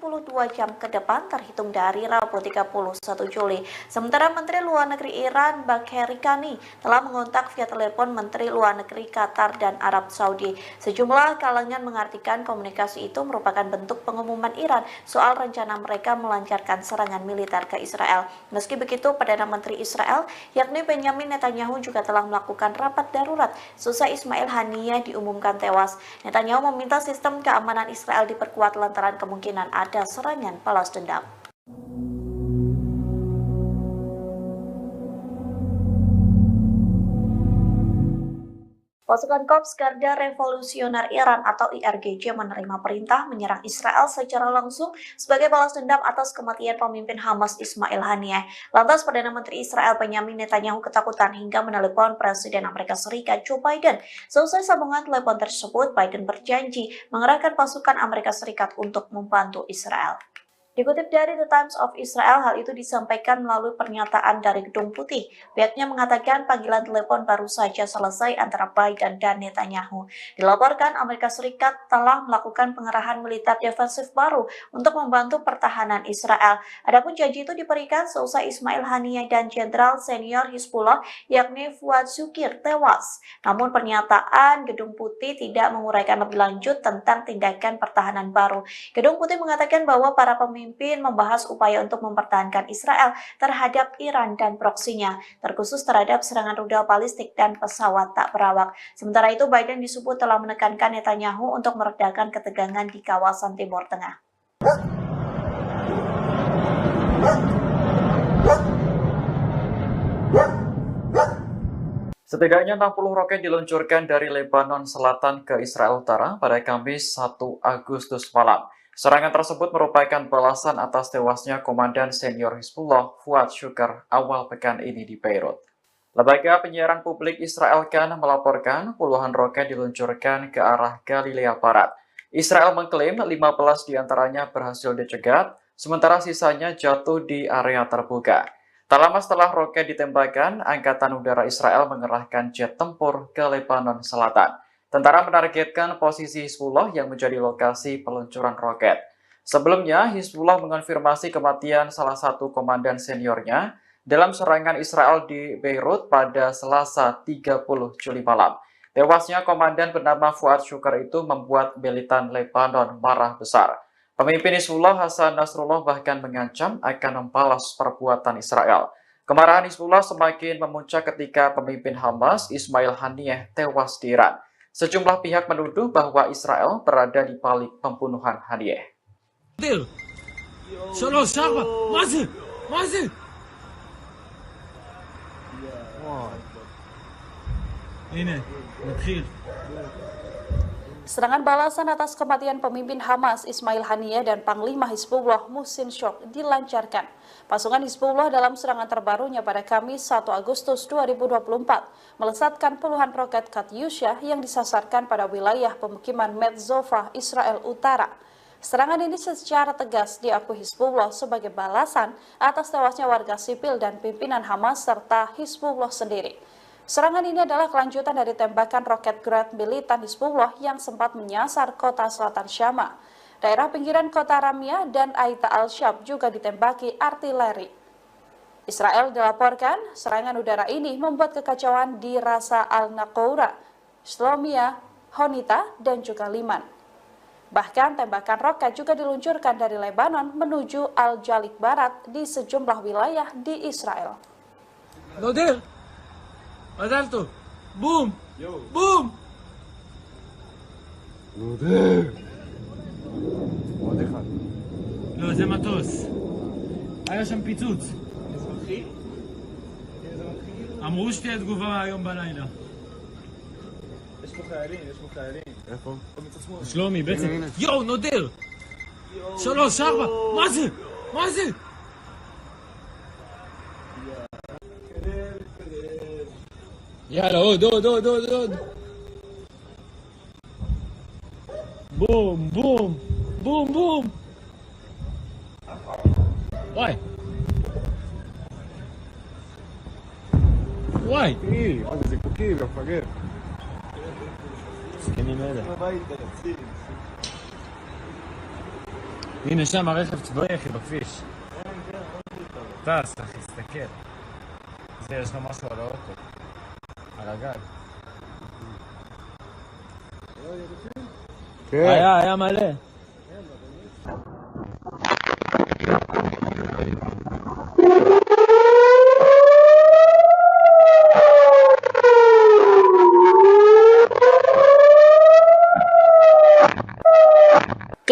Speaker 1: jam ke depan terhitung dari Rabu 31 Juli. Sementara Menteri Luar Negeri Iran Bagheri Kani telah mengontak via telepon Menteri Luar Negeri Qatar dan Arab Saudi. Sejumlah kalangan mengartikan komunikasi itu merupakan bentuk pengumuman Iran soal rencana mereka melancarkan serangan militer ke Israel. Meski begitu, Perdana Menteri Israel yakni Benjamin Netanyahu juga telah melakukan rapat darurat seusai Ismail Haniyeh diumumkan tewas. Netanyahu meminta sistem keamanan Israel diperkuat lantaran kemungkinan ada serangan balas dendam. Pasukan Korps Garda Revolusioner Iran atau IRGC menerima perintah menyerang Israel secara langsung sebagai balas dendam atas kematian pemimpin Hamas Ismail Haniyeh. Lantas Perdana Menteri Israel Benjamin Netanyahu ketakutan hingga menelepon Presiden Amerika Serikat Joe Biden. Selesai sambungan telepon tersebut, Biden berjanji mengerahkan pasukan Amerika Serikat untuk membantu Israel. Dikutip dari The Times of Israel, hal itu disampaikan melalui pernyataan dari Gedung Putih. Pihaknya mengatakan panggilan telepon baru saja selesai antara Biden dan Netanyahu. Dilaporkan Amerika Serikat telah melakukan pengerahan militer defensif baru untuk membantu pertahanan Israel. Adapun janji itu diberikan seusai Ismail Haniyeh dan Jenderal Senior Hizbullah yakni Fuad Shukir tewas. Namun pernyataan Gedung Putih tidak menguraikan lebih lanjut tentang tindakan pertahanan baru. Gedung Putih mengatakan bahwa para pemimpin membahas upaya untuk mempertahankan Israel terhadap Iran dan proksinya, terkhusus terhadap serangan rudal balistik dan pesawat tak berawak. Sementara itu, Biden disebut telah menekankan Netanyahu untuk meredakan ketegangan di kawasan Timur Tengah.
Speaker 2: Setidaknya 60 roket diluncurkan dari Lebanon Selatan ke Israel Utara pada Kamis 1 Agustus malam. Serangan tersebut merupakan balasan atas tewasnya Komandan Senior Hizbullah Fuad Shukr awal pekan ini di Beirut. Lembaga penyiaran publik Israel Kan melaporkan puluhan roket diluncurkan ke arah Galilea Barat. Israel mengklaim 15 diantaranya berhasil dicegat, sementara sisanya jatuh di area terbuka. Tak lama setelah roket ditembakkan, Angkatan Udara Israel mengerahkan jet tempur ke Lebanon Selatan. Tentara menargetkan posisi Hizbullah yang menjadi lokasi peluncuran roket. Sebelumnya, Hizbullah mengonfirmasi kematian salah satu komandan seniornya dalam serangan Israel di Beirut pada Selasa 30 Juli malam. Tewasnya komandan bernama Fuad Shukar itu membuat militan Lebanon marah besar. Pemimpin Hizbullah Hasan Nasrullah bahkan mengancam akan membalas perbuatan Israel. Kemarahan Hizbullah semakin memuncak ketika pemimpin Hamas Ismail Haniyeh tewas di Iran. Sejumlah pihak menuduh bahwa Israel berada di balik pembunuhan Haniyeh.
Speaker 7: Serangan balasan atas kematian pemimpin Hamas Ismail Haniyeh dan Panglima Hizbullah Muhsin Shok dilancarkan. Pasukan Hizbullah dalam serangan terbarunya pada Kamis 1 Agustus 2024 melesatkan puluhan roket Katyusha yang disasarkan pada wilayah pemukiman Metzova, Israel Utara. Serangan ini secara tegas diakui Hizbullah sebagai balasan atas tewasnya warga sipil dan pimpinan Hamas serta Hizbullah sendiri. Serangan ini adalah kelanjutan dari tembakan roket Grad militan Hizbullah yang sempat menyasar kota selatan Syama. Daerah pinggiran kota Ramyah dan Aita al-Shab juga ditembaki artileri. Israel dilaporkan serangan udara ini membuat kekacauan di Rasa al-Naqoura, Shlomia, Honita, dan juga Liman. Bahkan tembakan roket juga diluncurkan dari Lebanon menuju Al-Jalik Barat di sejumlah wilayah di Israel.
Speaker 3: מזל טוב. בום! בום! עוד אחד. לא, זה מטוס. היה שם פיצוץ. אמרו שתהיה תגובה היום בלילה.
Speaker 4: יש פה חיילים. איפה?
Speaker 3: שלומי, בעצם. יואו, נודר! 3, 4, מה זה? מה זה? יאללה, עוד. בום, בום, בום, בום. וואי.
Speaker 4: מה זה זיקוקים, מפגר.
Speaker 3: סכנים אלה. הנה שם הרכב צבאי, אחי, בכביש. טס, אחי, תסתכל. זה, יש לו משהו על האוטו. על הגג. היה מלא.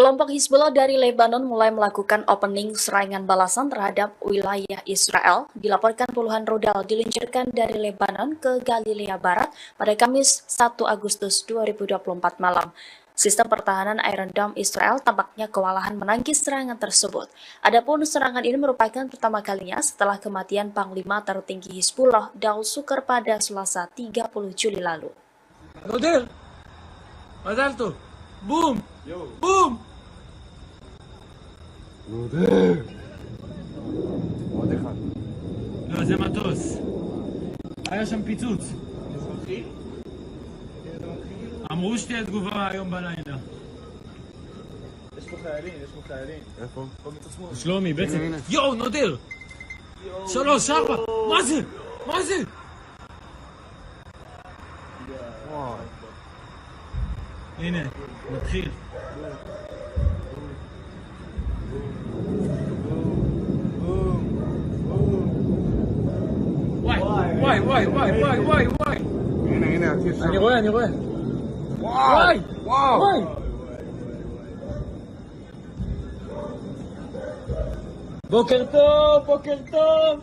Speaker 1: Kelompok Hizbullah dari Lebanon mulai melakukan opening serangan balasan terhadap wilayah Israel. Dilaporkan puluhan rudal diluncurkan dari Lebanon ke Galilea Barat pada Kamis 1 Agustus 2024 malam. Sistem pertahanan Iron Dome Israel tampaknya kewalahan menangkis serangan tersebut. Adapun serangan ini merupakan pertama kalinya setelah kematian Panglima tertinggi Hizbullah Daud Shukar pada Selasa 30 Juli lalu.
Speaker 3: נודר! מזל טוב! בום! בום!
Speaker 4: עוד אחד.
Speaker 3: לא, זה מטוס. היה שם פיצוץ. אמרו שתהיה תגובה היום בלילה.
Speaker 4: יש פה חיילים. איפה?
Speaker 3: שלומי, בעצם. יואו, נודר! 3, 4, מה זה? מה זה? הנה, נתחיל. וואי.
Speaker 4: הנה, עקיף שם.
Speaker 3: אני רואה. וואי. בוקר טוב.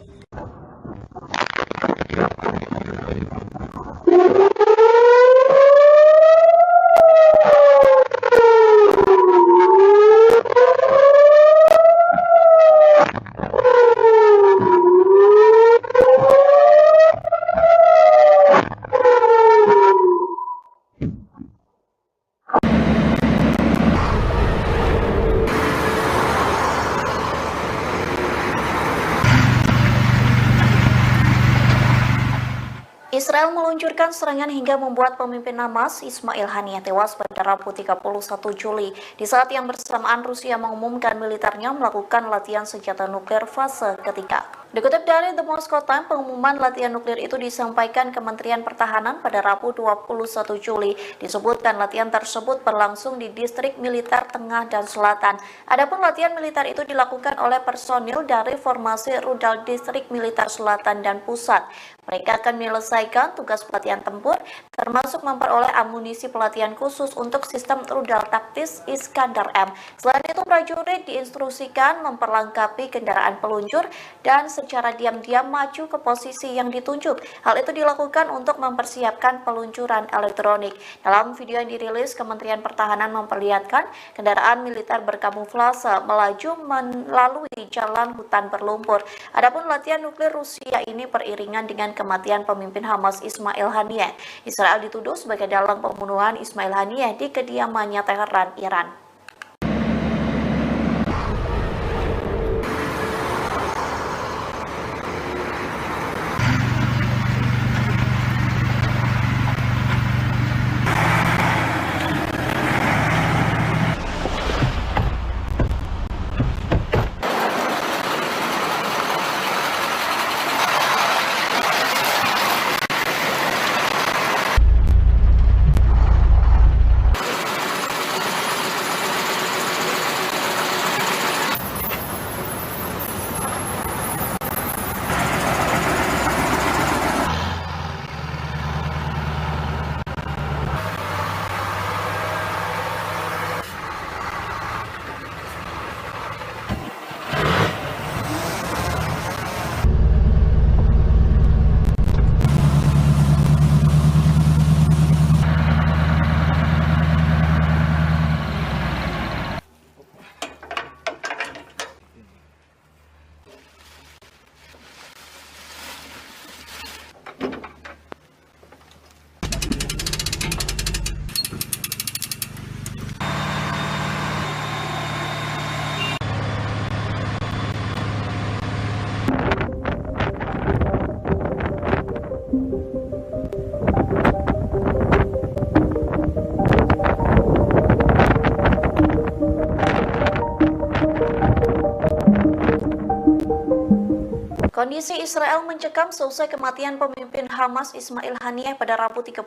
Speaker 1: Israel meluncurkan serangan hingga membuat pemimpin Hamas Ismail Haniyeh tewas pada Rabu 31 Juli di saat yang bersamaan Rusia mengumumkan militernya melakukan latihan senjata nuklir fase ketiga. Dikutip dari The Moscow Times, pengumuman latihan nuklir itu disampaikan Kementerian Pertahanan pada Rabu 21 Juli. Disebutkan latihan tersebut berlangsung di distrik militer Tengah dan Selatan. Adapun latihan militer itu dilakukan oleh personil dari formasi rudal distrik militer Selatan dan Pusat. Mereka akan menyelesaikan tugas pelatihan tempur, termasuk memperoleh amunisi pelatihan khusus untuk sistem rudal taktis Iskandar M. Selain itu, prajurit diinstruksikan memperlengkapi kendaraan peluncur dan secara diam-diam maju ke posisi yang ditunjuk. Hal itu dilakukan untuk mempersiapkan peluncuran elektronik. Dalam video yang dirilis, Kementerian Pertahanan memperlihatkan kendaraan militer berkamuflase melaju melalui jalan hutan berlumpur. Adapun latihan nuklir Rusia ini beriringan dengan kematian pemimpin Hamas Ismail Haniyeh. Israel dituduh sebagai dalang pembunuhan Ismail Haniyeh di kediamannya Teheran, Iran. Kondisi Israel mencekam seusai kematian pemimpin Hamas Ismail Haniyeh pada Rabu 31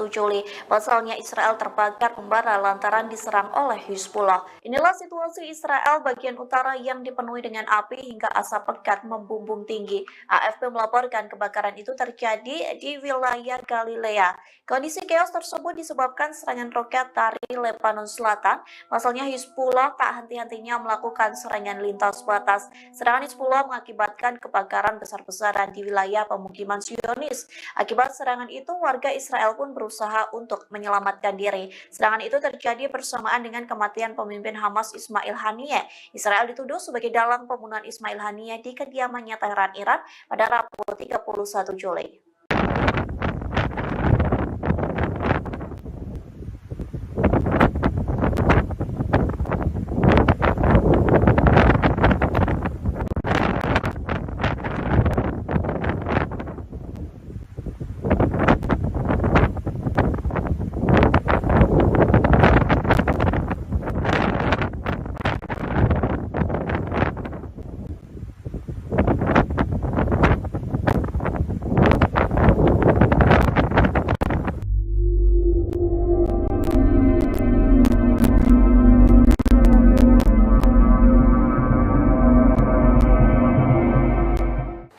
Speaker 1: Juli. Pasalnya Israel terbakar membara lantaran diserang oleh Hizbullah. Inilah situasi Israel bagian utara yang dipenuhi dengan api hingga asap pekat membumbung tinggi. AFP melaporkan kebakaran itu terjadi di wilayah Galilea. Kondisi chaos tersebut disebabkan serangan roket dari Lebanon Selatan. Pasalnya Hizbullah tak henti-hentinya melakukan serangan lintas batas. Serangan Hizbullah mengakibatkan kebakaran besar-besaran di wilayah pemukiman Zionis. Akibat serangan itu, warga Israel pun berusaha untuk menyelamatkan diri. Serangan itu terjadi bersamaan dengan kematian pemimpin Hamas Ismail Haniyeh. Israel dituduh sebagai dalang pembunuhan Ismail Haniyeh di kediamannya Teheran, Iran pada Rabu 31 Juli.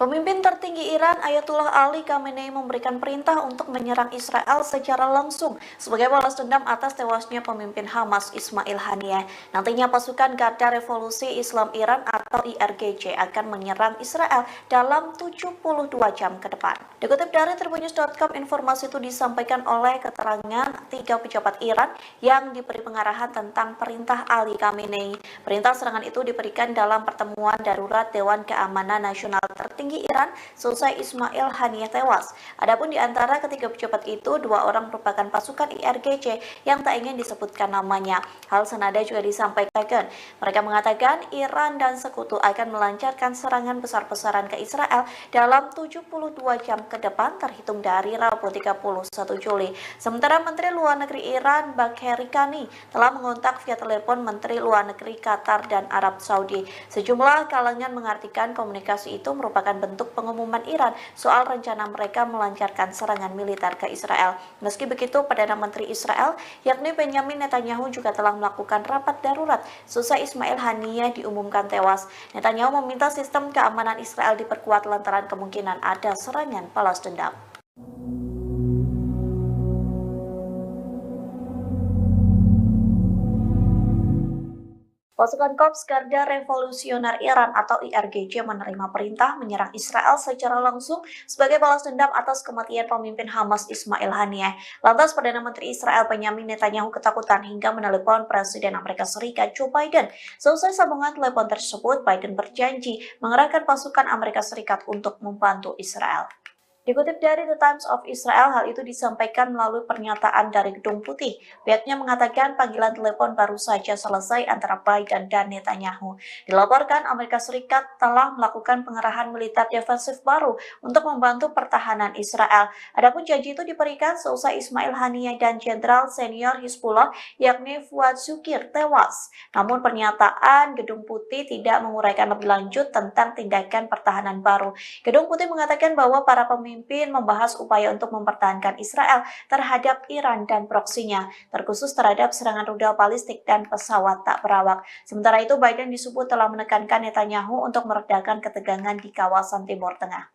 Speaker 1: Pemimpin tertinggi Iran Ayatullah Ali Khamenei memberikan perintah untuk menyerang Israel secara langsung sebagai balas dendam atas tewasnya pemimpin Hamas Ismail Haniyeh. Nantinya pasukan Garda Revolusi Islam Iran atau IRGC akan menyerang Israel dalam 72 jam ke depan. Dikutip dari tribunnews.com, informasi itu disampaikan oleh keterangan 3 pejabat Iran yang diberi pengarahan tentang perintah Ali Khamenei. Perintah serangan itu diberikan dalam pertemuan darurat Dewan Keamanan Nasional tertinggi Iran selesai Ismail Haniyeh tewas. Adapun di antara ketiga pejabat itu, 2 orang merupakan pasukan IRGC yang tak ingin disebutkan namanya. Hal senada juga disampaikan. Mereka mengatakan Iran dan sekutu akan melancarkan serangan besar-besaran ke Israel dalam 72 jam ke depan terhitung dari Rabu 31 Juli. Sementara Menteri Luar Negeri Iran Bagheri Kani telah mengontak via telepon Menteri Luar Negeri Qatar dan Arab Saudi. Sejumlah kalangan mengartikan komunikasi itu merupakan bentuk pengumuman Iran soal rencana mereka melancarkan serangan militer ke Israel. Meski begitu, Perdana Menteri Israel yakni Benjamin Netanyahu juga telah melakukan rapat darurat selesai Ismail Haniyeh diumumkan tewas. Netanyahu meminta sistem keamanan Israel diperkuat lantaran kemungkinan ada serangan balas dendam. Pasukan Korps Garda Revolusioner Iran atau IRGC menerima perintah menyerang Israel secara langsung sebagai balas dendam atas kematian pemimpin Hamas Ismail Haniyeh. Lantas Perdana Menteri Israel Benjamin Netanyahu ketakutan hingga menelepon Presiden Amerika Serikat Joe Biden. Selesai sambungan telepon tersebut, Biden berjanji mengerahkan pasukan Amerika Serikat untuk membantu Israel. Dikutip dari The Times of Israel, hal itu disampaikan melalui pernyataan dari Gedung Putih. Pihaknya mengatakan panggilan telepon baru saja selesai antara Biden dan Netanyahu. Dilaporkan Amerika Serikat telah melakukan pengerahan militer defensif baru untuk membantu pertahanan Israel. Adapun janji itu diberikan seusai Ismail Haniyeh dan Jenderal Senior Hizbullah yakni Fuad Shukir tewas. Namun pernyataan Gedung Putih tidak menguraikan lebih lanjut tentang tindakan pertahanan baru. Gedung Putih mengatakan bahwa para pemimpin membahas upaya untuk mempertahankan Israel terhadap Iran dan proksinya, terkhusus terhadap serangan rudal balistik dan pesawat tak berawak. Sementara itu, Biden disebut telah menekankan Netanyahu untuk meredakan ketegangan di kawasan Timur Tengah.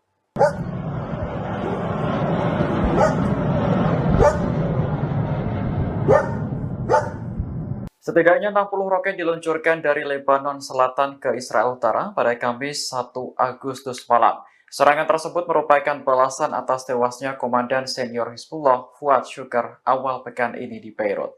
Speaker 2: Setidaknya 60 roket diluncurkan dari Lebanon Selatan ke Israel Utara pada Kamis 1 Agustus malam. Serangan tersebut merupakan balasan atas tewasnya Komandan Senior Hizbullah Fuad Shukr awal pekan ini di Beirut.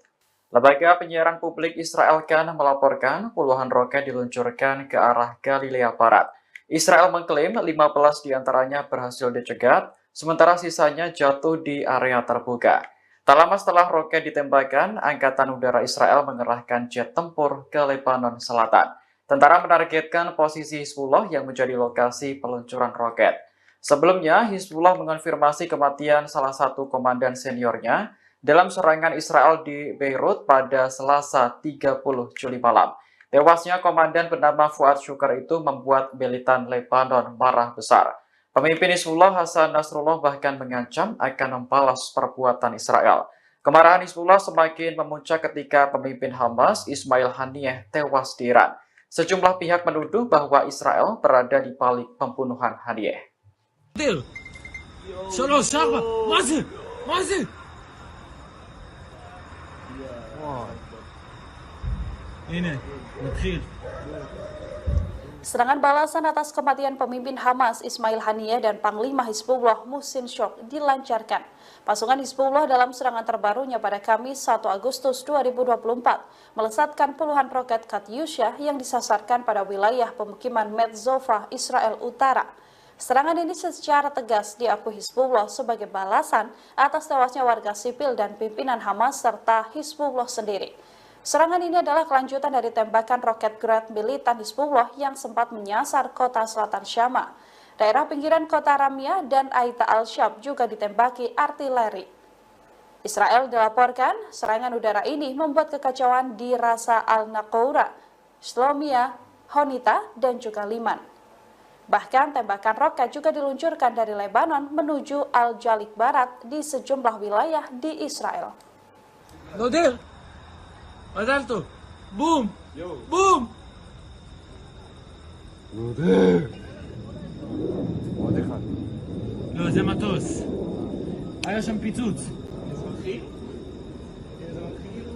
Speaker 2: Lembaga penyiaran publik Israel Kan melaporkan puluhan roket diluncurkan ke arah Galilea Barat. Israel mengklaim 15 diantaranya berhasil dicegat, sementara sisanya jatuh di area terbuka. Tak lama setelah roket ditembakkan, Angkatan Udara Israel mengerahkan jet tempur ke Lebanon Selatan. Tentara menargetkan posisi Hizbullah yang menjadi lokasi peluncuran roket. Sebelumnya, Hizbullah mengonfirmasi kematian salah satu komandan seniornya dalam serangan Israel di Beirut pada Selasa 30 Juli malam. Tewasnya komandan bernama Fuad Shukr itu membuat militan Lebanon marah besar. Pemimpin Hizbullah Hasan Nasrullah bahkan mengancam akan membalas perbuatan Israel. Kemarahan Hizbullah semakin memuncak ketika pemimpin Hamas Ismail Haniyeh tewas di Iran. Sejumlah pihak menuduh bahwa Israel berada di balik pembunuhan Haniyeh.
Speaker 7: Serangan balasan atas kematian pemimpin Hamas Ismail Haniyeh dan Panglima Hizbullah Muhsin Shok dilancarkan. Pasukan Hizbullah dalam serangan terbarunya pada Kamis 1 Agustus 2024 melesatkan puluhan roket Katyusha yang disasarkan pada wilayah pemukiman Metzova, Israel Utara. Serangan ini secara tegas diakui Hizbullah sebagai balasan atas tewasnya warga sipil dan pimpinan Hamas serta Hizbullah sendiri. Serangan ini adalah kelanjutan dari tembakan roket Grad militan Hizbullah yang sempat menyasar kota selatan Syama. Daerah pinggiran kota Ramia dan Aita al-Shab juga ditembaki artileri. Israel dilaporkan serangan udara ini membuat kekacauan di Rasa al-Naqoura, Shlomia, Honita, dan juga Liman. Bahkan tembakan roket juga diluncurkan dari Lebanon menuju Al-Jalik Barat di sejumlah wilayah di Israel.
Speaker 3: Nodir! Adalto! Boom! Boom! Nodir! לא, זה מטוס. היה שם פיצוץ.
Speaker 4: אזרחי?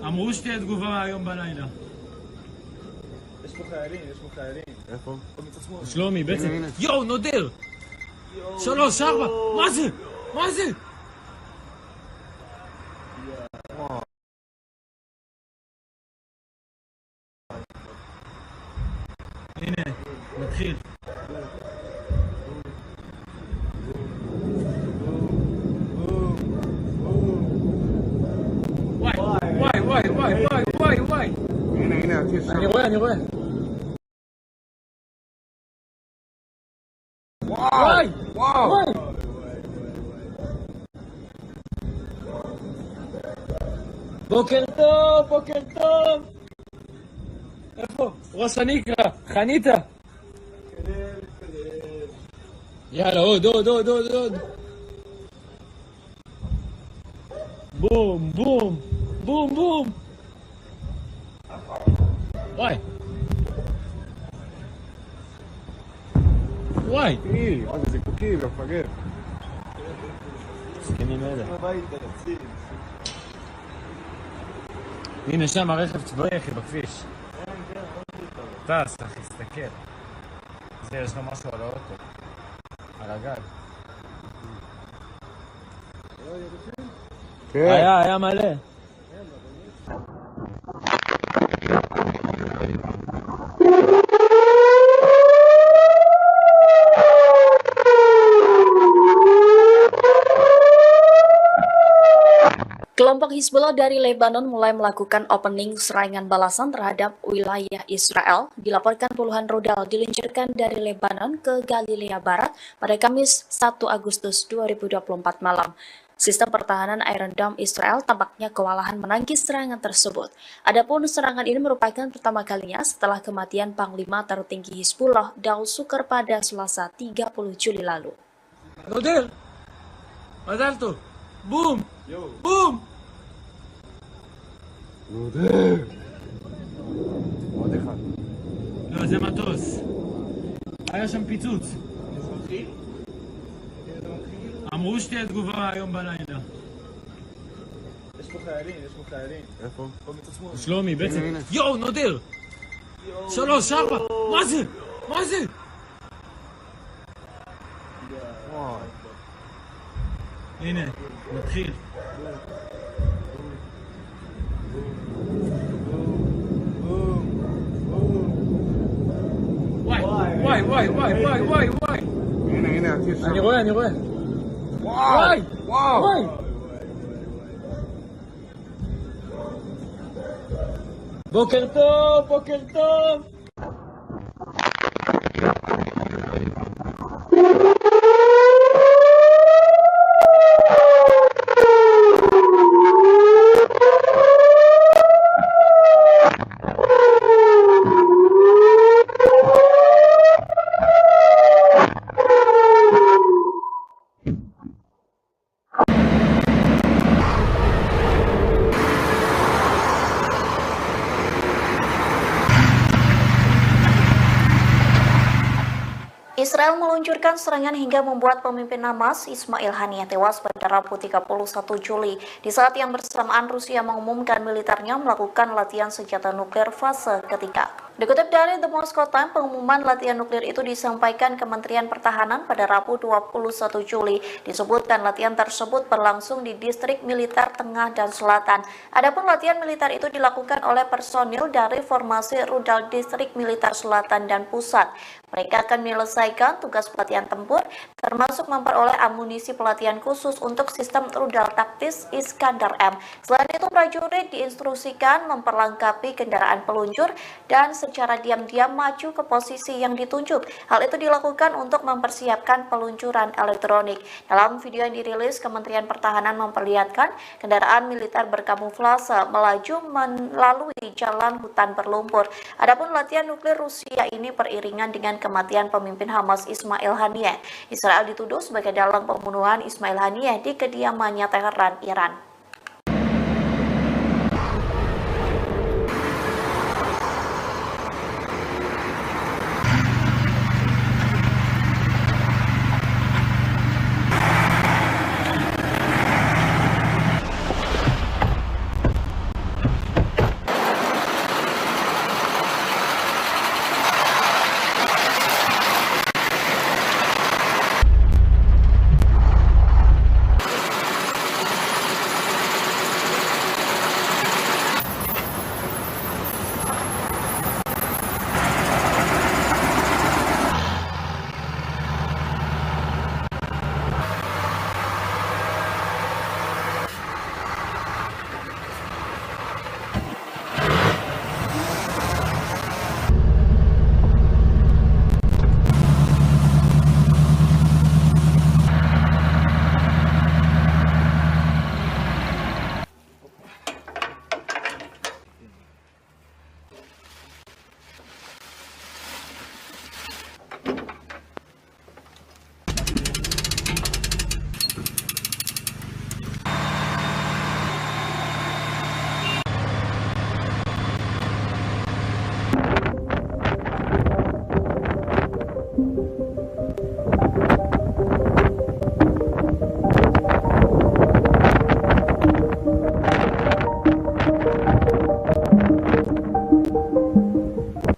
Speaker 3: אמרו שתהיה תגובה היום בלילה.
Speaker 4: יש פה חיילים, יש פה חיילים. איפה? מצד שמאל.
Speaker 3: שלומי, בעצם. יואו, נודר! 3, 4, מה זה? מה זה? הנה, נתחיל. וואי.
Speaker 4: הנה,
Speaker 3: אני רואה. וואי. בוקר טוב. איפה? ראש הנקרה, חניתה. יאללה, עוד. בום. וואי.
Speaker 4: זה קוקי, מפגר.
Speaker 3: זקנים אלה. הנה שם הרכב צבאי אחי בכביש. טס אחי, תסתכל. יש לו משהו על האוטו. על הגג. היה מלא.
Speaker 1: Kelompok Hizbullah dari Lebanon mulai melakukan opening serangan balasan terhadap wilayah Israel. Dilaporkan puluhan rudal diluncurkan dari Lebanon ke Galilea Barat pada Kamis 1 Agustus 2024 malam. Sistem pertahanan Iron Dome Israel tampaknya kewalahan menangkis serangan tersebut. Adapun serangan ini merupakan pertama kalinya setelah kematian Panglima tertinggi Hizbullah Daud Sukar pada Selasa 30 Juli lalu.
Speaker 3: נודל! מזל טוב! בום!
Speaker 4: עוד אחד.
Speaker 3: לא, זה מטוס. היה שם פיצוץ. אמרו שתהיה תגובה היום בלילה.
Speaker 4: יש פה חיילים. איפה?
Speaker 3: שלומי, בעצם. יואו, נודר! 3, 4! מה זה? הנה, נתחיל. וואי.
Speaker 4: הנה, הטיל שם.
Speaker 3: אני רואה. וואי. בוקר טוב.
Speaker 1: Israel meluncurkan serangan hingga membuat pemimpin Hamas Ismail Haniyeh tewas pada Rabu 31 Juli di saat yang bersamaan Rusia mengumumkan militernya melakukan latihan senjata nuklir fase ketiga. Dikutip dari The Moscow Times, pengumuman latihan nuklir itu disampaikan Kementerian Pertahanan pada Rabu 21 Juli. Disebutkan latihan tersebut berlangsung di distrik militer tengah dan selatan. Adapun latihan militer itu dilakukan oleh personil dari formasi rudal distrik militer selatan dan pusat. Mereka akan menyelesaikan tugas pelatihan tempur, termasuk memperoleh amunisi pelatihan khusus untuk sistem rudal taktis Iskandar M. Selain itu, prajurit diinstruksikan memperlengkapi kendaraan peluncur dan secara diam-diam maju ke posisi yang ditunjuk. Hal itu dilakukan untuk mempersiapkan peluncuran elektronik. Dalam video yang dirilis, Kementerian Pertahanan memperlihatkan kendaraan militer berkamuflase melaju melalui jalan hutan berlumpur. Adapun latihan nuklir Rusia ini beriringan dengan kematian pemimpin Hamas Ismail Haniyeh. Israel dituduh sebagai dalang pembunuhan Ismail Haniyeh di kediamannya Teheran, Iran.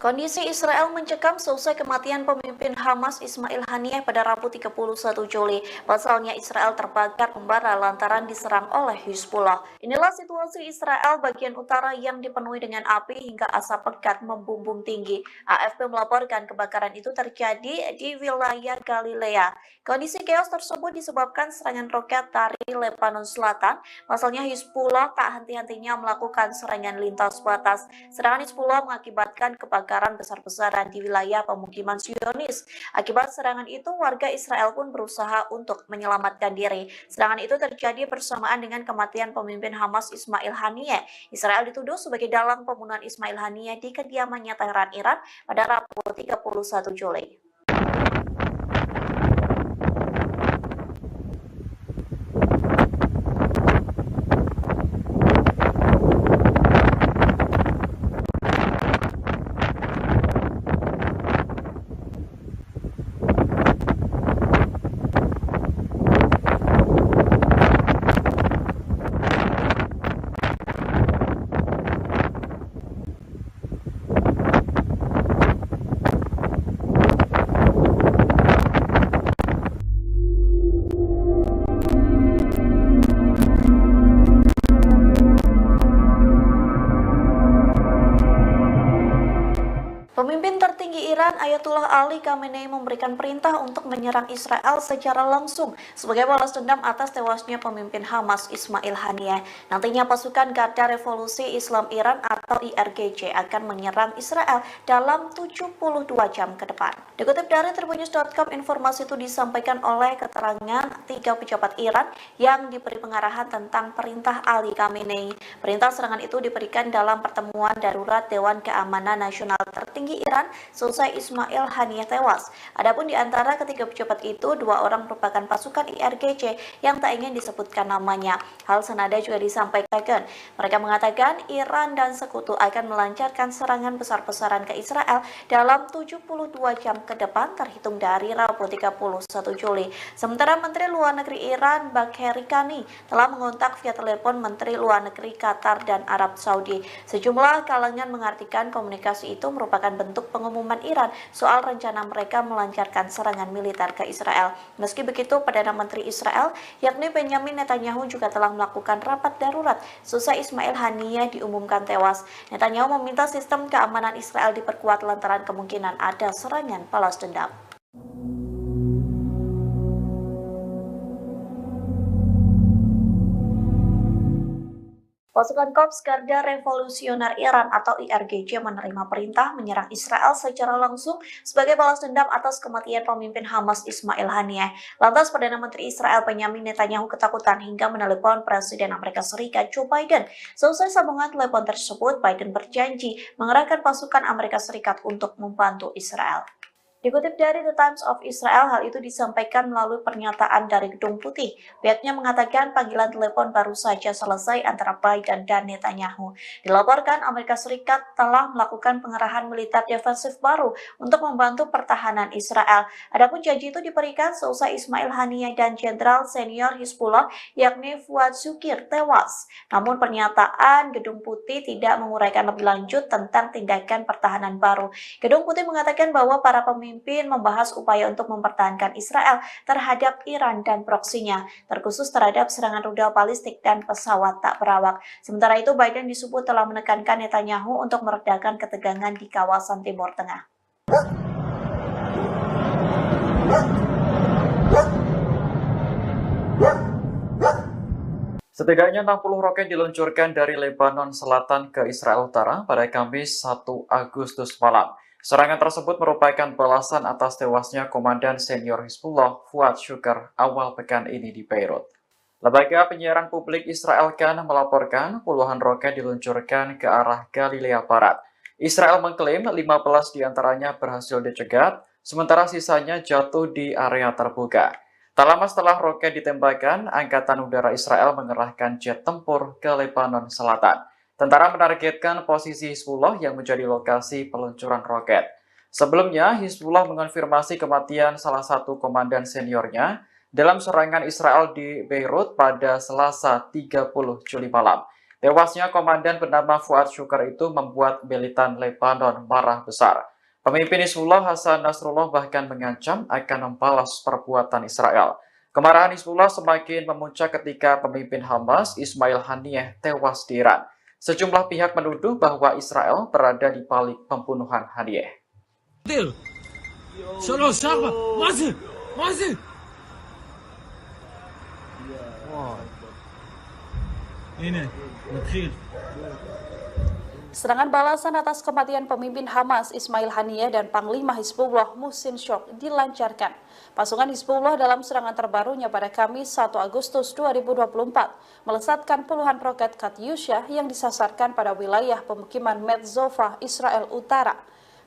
Speaker 1: Kondisi Israel mencekam seusai kematian pemimpin Hamas Ismail Haniyeh pada Rabu 31 Juli. Pasalnya Israel terbakar membara lantaran diserang oleh Hizbullah. Inilah situasi Israel bagian utara yang dipenuhi dengan api hingga asap pekat membumbung tinggi. AFP melaporkan kebakaran itu terjadi di wilayah Galilea. Kondisi chaos tersebut disebabkan serangan roket dari Lebanon Selatan. Pasalnya Hizbullah tak henti-hentinya melakukan serangan lintas batas. Serangan Hizbullah mengakibatkan kebakaran besar-besaran di wilayah pemukiman Zionis. Akibat serangan itu, warga Israel pun berusaha untuk menyelamatkan diri. Serangan itu terjadi bersamaan dengan kematian pemimpin Hamas Ismail Haniyeh. Israel dituduh sebagai dalang pembunuhan Ismail Haniyeh di kediamannya Teheran, Iran pada Rabu 31 Juli. Pemimpin tertinggi Iran Ayatullah Ali Khamenei memberikan perintah untuk menyerang Israel secara langsung sebagai balas dendam atas tewasnya pemimpin Hamas Ismail Haniyeh. Nantinya pasukan Garda Revolusi Islam Iran atau IRGC akan menyerang Israel dalam 72 jam ke depan. Dikutip dari Tribunnews.com, informasi itu disampaikan oleh keterangan 3 pejabat Iran yang diberi pengarahan tentang perintah Ali Khamenei. Perintah serangan itu diberikan dalam pertemuan darurat Dewan Keamanan Nasional tertinggi Iran selesai Ismail Haniyeh tewas. Adapun di antara ketiga pejabat itu, 2 orang merupakan pasukan IRGC yang tak ingin disebutkan namanya. Hal senada juga disampaikan. Mereka mengatakan Iran dan sekutu akan melancarkan serangan besar-besaran ke Israel dalam 72 jam ke depan terhitung dari Rabu 31 Juli. Sementara Menteri Luar Negeri Iran Bagheri Kani telah mengontak via telepon Menteri Luar Negeri Qatar dan Arab Saudi. Sejumlah kalangan mengartikan komunikasi itu merupakan bentuk pengumuman Iran soal rencana mereka melancarkan serangan militer ke Israel. Meski begitu, Perdana Menteri Israel yakni Benjamin Netanyahu juga telah melakukan rapat darurat seusai Ismail Haniyeh diumumkan tewas. Netanyahu meminta sistem keamanan Israel diperkuat lantaran kemungkinan ada serangan balas dendam. Pasukan Korps Garda Revolusioner Iran atau IRGC menerima perintah menyerang Israel secara langsung sebagai balas dendam atas kematian pemimpin Hamas Ismail Haniyeh. Lantas Perdana Menteri Israel Benjamin Netanyahu ketakutan hingga menelepon Presiden Amerika Serikat Joe Biden. Selesai sambungan telepon tersebut, Biden berjanji mengerahkan pasukan Amerika Serikat untuk membantu Israel. Dikutip dari The Times of Israel, hal itu disampaikan melalui pernyataan dari Gedung Putih. Pihaknya mengatakan panggilan telepon baru saja selesai antara Biden dan Netanyahu. Dilaporkan Amerika Serikat telah melakukan pengerahan militer defensif baru untuk membantu pertahanan Israel. Adapun janji itu diberikan seusai Ismail Haniyeh dan Jenderal Senior Hizbullah yakni Fuad Shukir tewas. Namun pernyataan Gedung Putih tidak menguraikan lebih lanjut tentang tindakan pertahanan baru. Gedung Putih mengatakan bahwa para pemimpin membahas upaya untuk mempertahankan Israel terhadap Iran dan proksinya, terkhusus terhadap serangan rudal balistik dan pesawat tak berawak. Sementara itu, Biden disebut telah menekankan Netanyahu untuk meredakan ketegangan di kawasan Timur Tengah.
Speaker 2: Setidaknya 60 roket diluncurkan dari Lebanon Selatan ke Israel Utara pada Kamis 1 Agustus malam. Serangan tersebut merupakan balasan atas tewasnya Komandan Senior Hizbullah Fuad Shukr awal pekan ini di Beirut. Lembaga penyiaran publik Israel Kan melaporkan puluhan roket diluncurkan ke arah Galilea Barat. Israel mengklaim 15 diantaranya berhasil dicegat, sementara sisanya jatuh di area terbuka. Tak lama setelah roket ditembakkan, Angkatan Udara Israel mengerahkan jet tempur ke Lebanon Selatan. Tentara menargetkan posisi Hizbullah yang menjadi lokasi peluncuran roket. Sebelumnya, Hizbullah mengonfirmasi kematian salah satu komandan seniornya dalam serangan Israel di Beirut pada Selasa 30 Juli malam. Tewasnya komandan bernama Fuad Syukar itu membuat militan Lebanon marah besar. Pemimpin Hizbullah Hasan Nasrullah bahkan mengancam akan membalas perbuatan Israel. Kemarahan Hizbullah semakin memuncak ketika pemimpin Hamas Ismail Haniyeh tewas di Iran. Sejumlah pihak menuduh bahwa Israel berada di balik pembunuhan Haniyeh.
Speaker 7: Serangan balasan atas kematian pemimpin Hamas Ismail Haniyeh dan Panglima Hizbullah Muhsin Shok dilancarkan. Pasukan Hizbullah dalam serangan terbarunya pada Kamis 1 Agustus 2024 melesatkan puluhan roket Katyusha yang disasarkan pada wilayah pemukiman Metzova, Israel Utara.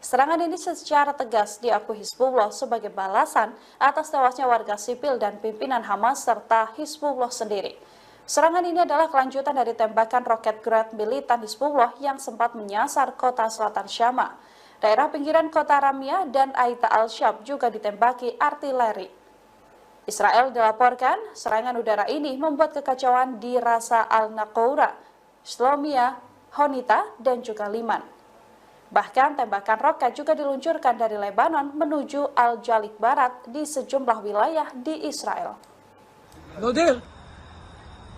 Speaker 7: Serangan ini secara tegas diakui Hizbullah sebagai balasan atas tewasnya warga sipil dan pimpinan Hamas serta Hizbullah sendiri. Serangan ini adalah kelanjutan dari tembakan roket Grad militan Hizbullah yang sempat menyasar kota selatan Syama. Daerah pinggiran kota Ramyah dan Aita al-Shab juga ditembaki artileri. Israel dilaporkan serangan udara ini membuat kekacauan di Rasa al-Naqoura, Shlomia, Honita, dan juga Liman. Bahkan tembakan roket juga diluncurkan dari Lebanon menuju Al-Jalik Barat di sejumlah wilayah di Israel.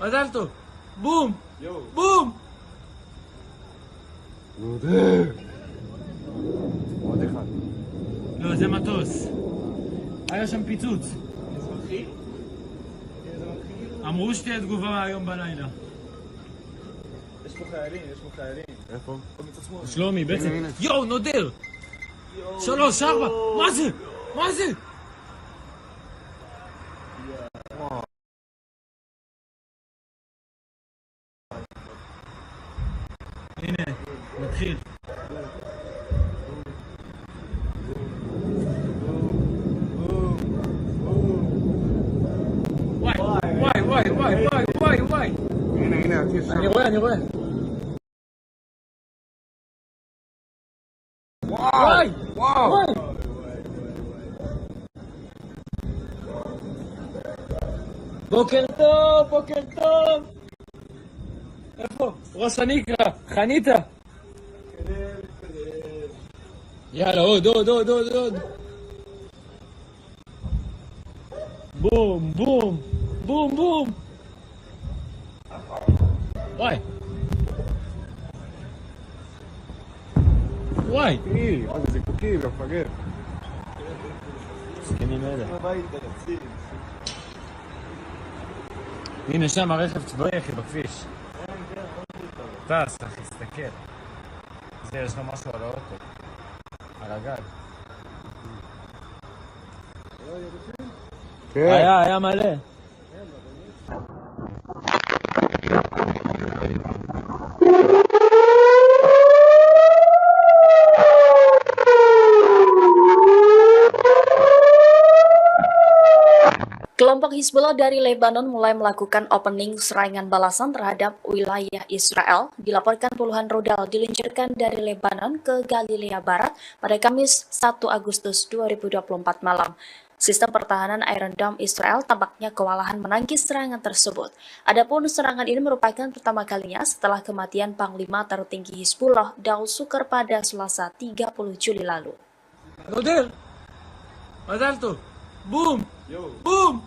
Speaker 3: מזל טוב. בום! בום!
Speaker 4: עוד אחד.
Speaker 3: לא, זה מטוס. היה שם פיצוץ.
Speaker 4: אזרחי?
Speaker 3: אמרו שתהיה תגובה היום בלילה.
Speaker 4: יש פה חיילים, יש פה חיילים. איפה? מצד שמאל.
Speaker 3: שלומי, בעצם... יואו, נודר! 3, 4, מה זה? מה זה? הנה, נתחיל. וואי.
Speaker 4: הנה, הטיס שם.
Speaker 3: אני רואה.
Speaker 4: וואו!
Speaker 3: בוקר טוב! איפה? ראש הנקרה, חניתה. יאללה, עוד. בום. וואי.
Speaker 4: מה זה זיקוקים, מפגר.
Speaker 3: סכינים אלה. הנה שם הרכב צבאי אחי בכביש. טס אחי, תסתכל. זה יש לו משהו על האוטו. על הגג. היה מלא.
Speaker 1: Kelompok Hizbullah dari Lebanon mulai melakukan opening serangan balasan terhadap wilayah Israel. Dilaporkan puluhan rudal diluncurkan dari Lebanon ke Galilea Barat pada Kamis 1 Agustus 2024 malam. Sistem pertahanan Iron Dome Israel tampaknya kewalahan menangkis serangan tersebut. Adapun serangan ini merupakan pertama kalinya setelah kematian Panglima tertinggi Hizbullah Daud Sukar pada Selasa 30 Juli lalu.
Speaker 3: נודר! מזל טוב! בום!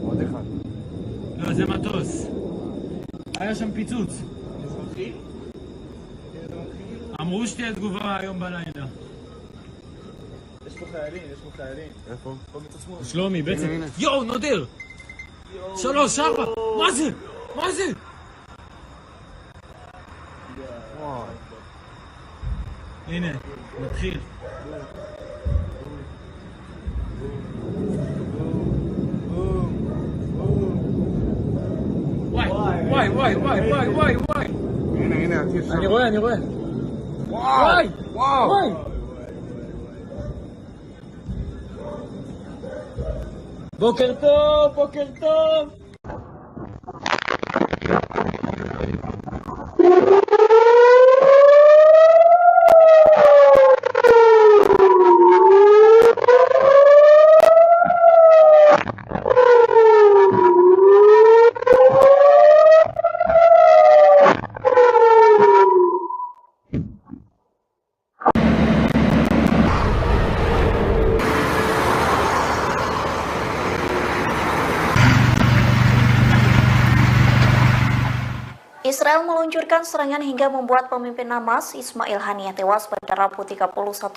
Speaker 4: עוד אחד.
Speaker 3: לא, זה מטוס. היה שם פיצוץ.
Speaker 4: אזרחי?
Speaker 3: אמרו שתהיה תגובה היום בלילה.
Speaker 4: יש פה חיילים. איפה? מצד שמאל.
Speaker 3: שלומי, בעצם... יואו, נודר! 3, 4, מה זה? הנה, נתחיל. וואי.
Speaker 4: הנה, הטיס שם.
Speaker 3: אני רואה. וואי. בוקר טוב.
Speaker 1: Israel meluncurkan serangan hingga membuat pemimpin Hamas Ismail Haniyeh tewas pada Rabu 31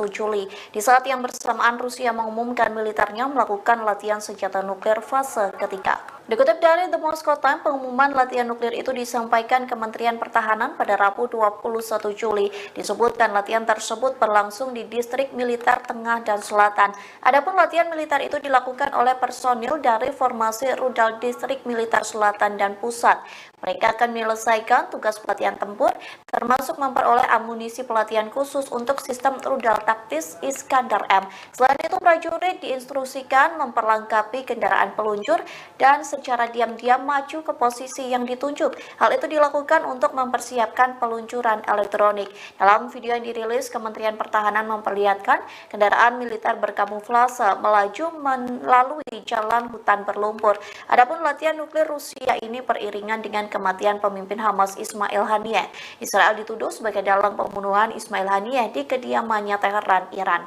Speaker 1: Juli di saat yang bersamaan Rusia mengumumkan militernya melakukan latihan senjata nuklir fase ketiga. Dikutip dari The Moscow Times, pengumuman latihan nuklir itu disampaikan Kementerian Pertahanan pada Rabu 21 Juli. Disebutkan latihan tersebut berlangsung di distrik militer tengah dan selatan. Adapun latihan militer itu dilakukan oleh personil dari formasi rudal distrik militer selatan dan pusat. Mereka akan menyelesaikan tugas pelatihan tempur, termasuk memperoleh amunisi pelatihan khusus untuk sistem rudal taktis Iskandar M. Selain itu, prajurit diinstruksikan memperlengkapi kendaraan peluncur dan secara diam-diam maju ke posisi yang ditunjuk. Hal itu dilakukan untuk mempersiapkan peluncuran elektronik. Dalam video yang dirilis, Kementerian Pertahanan memperlihatkan kendaraan militer berkamuflase melaju melalui jalan hutan berlumpur. Adapun latihan nuklir Rusia ini beriringan dengan kematian pemimpin Hamas Ismail Haniyeh. Israel dituduh sebagai dalang pembunuhan Ismail Haniyeh di kediamannya Teheran, Iran.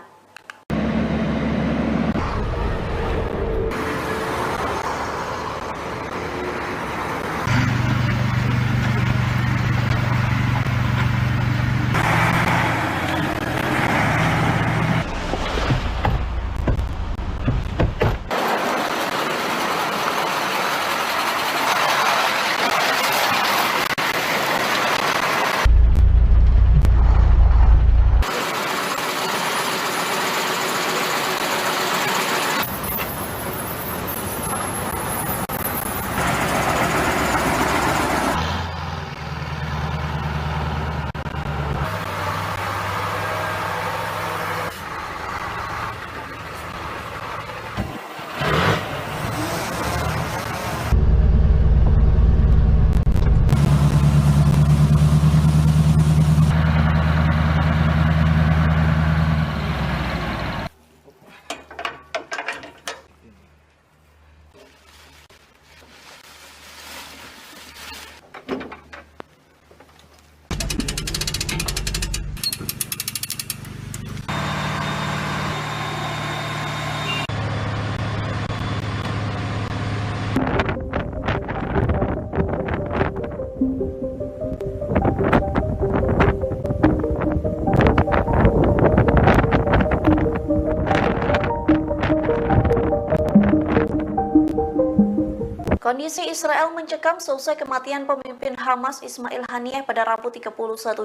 Speaker 1: Kondisi Israel mencekam seusai kematian pemimpin Hamas Ismail Haniyeh pada Rabu 31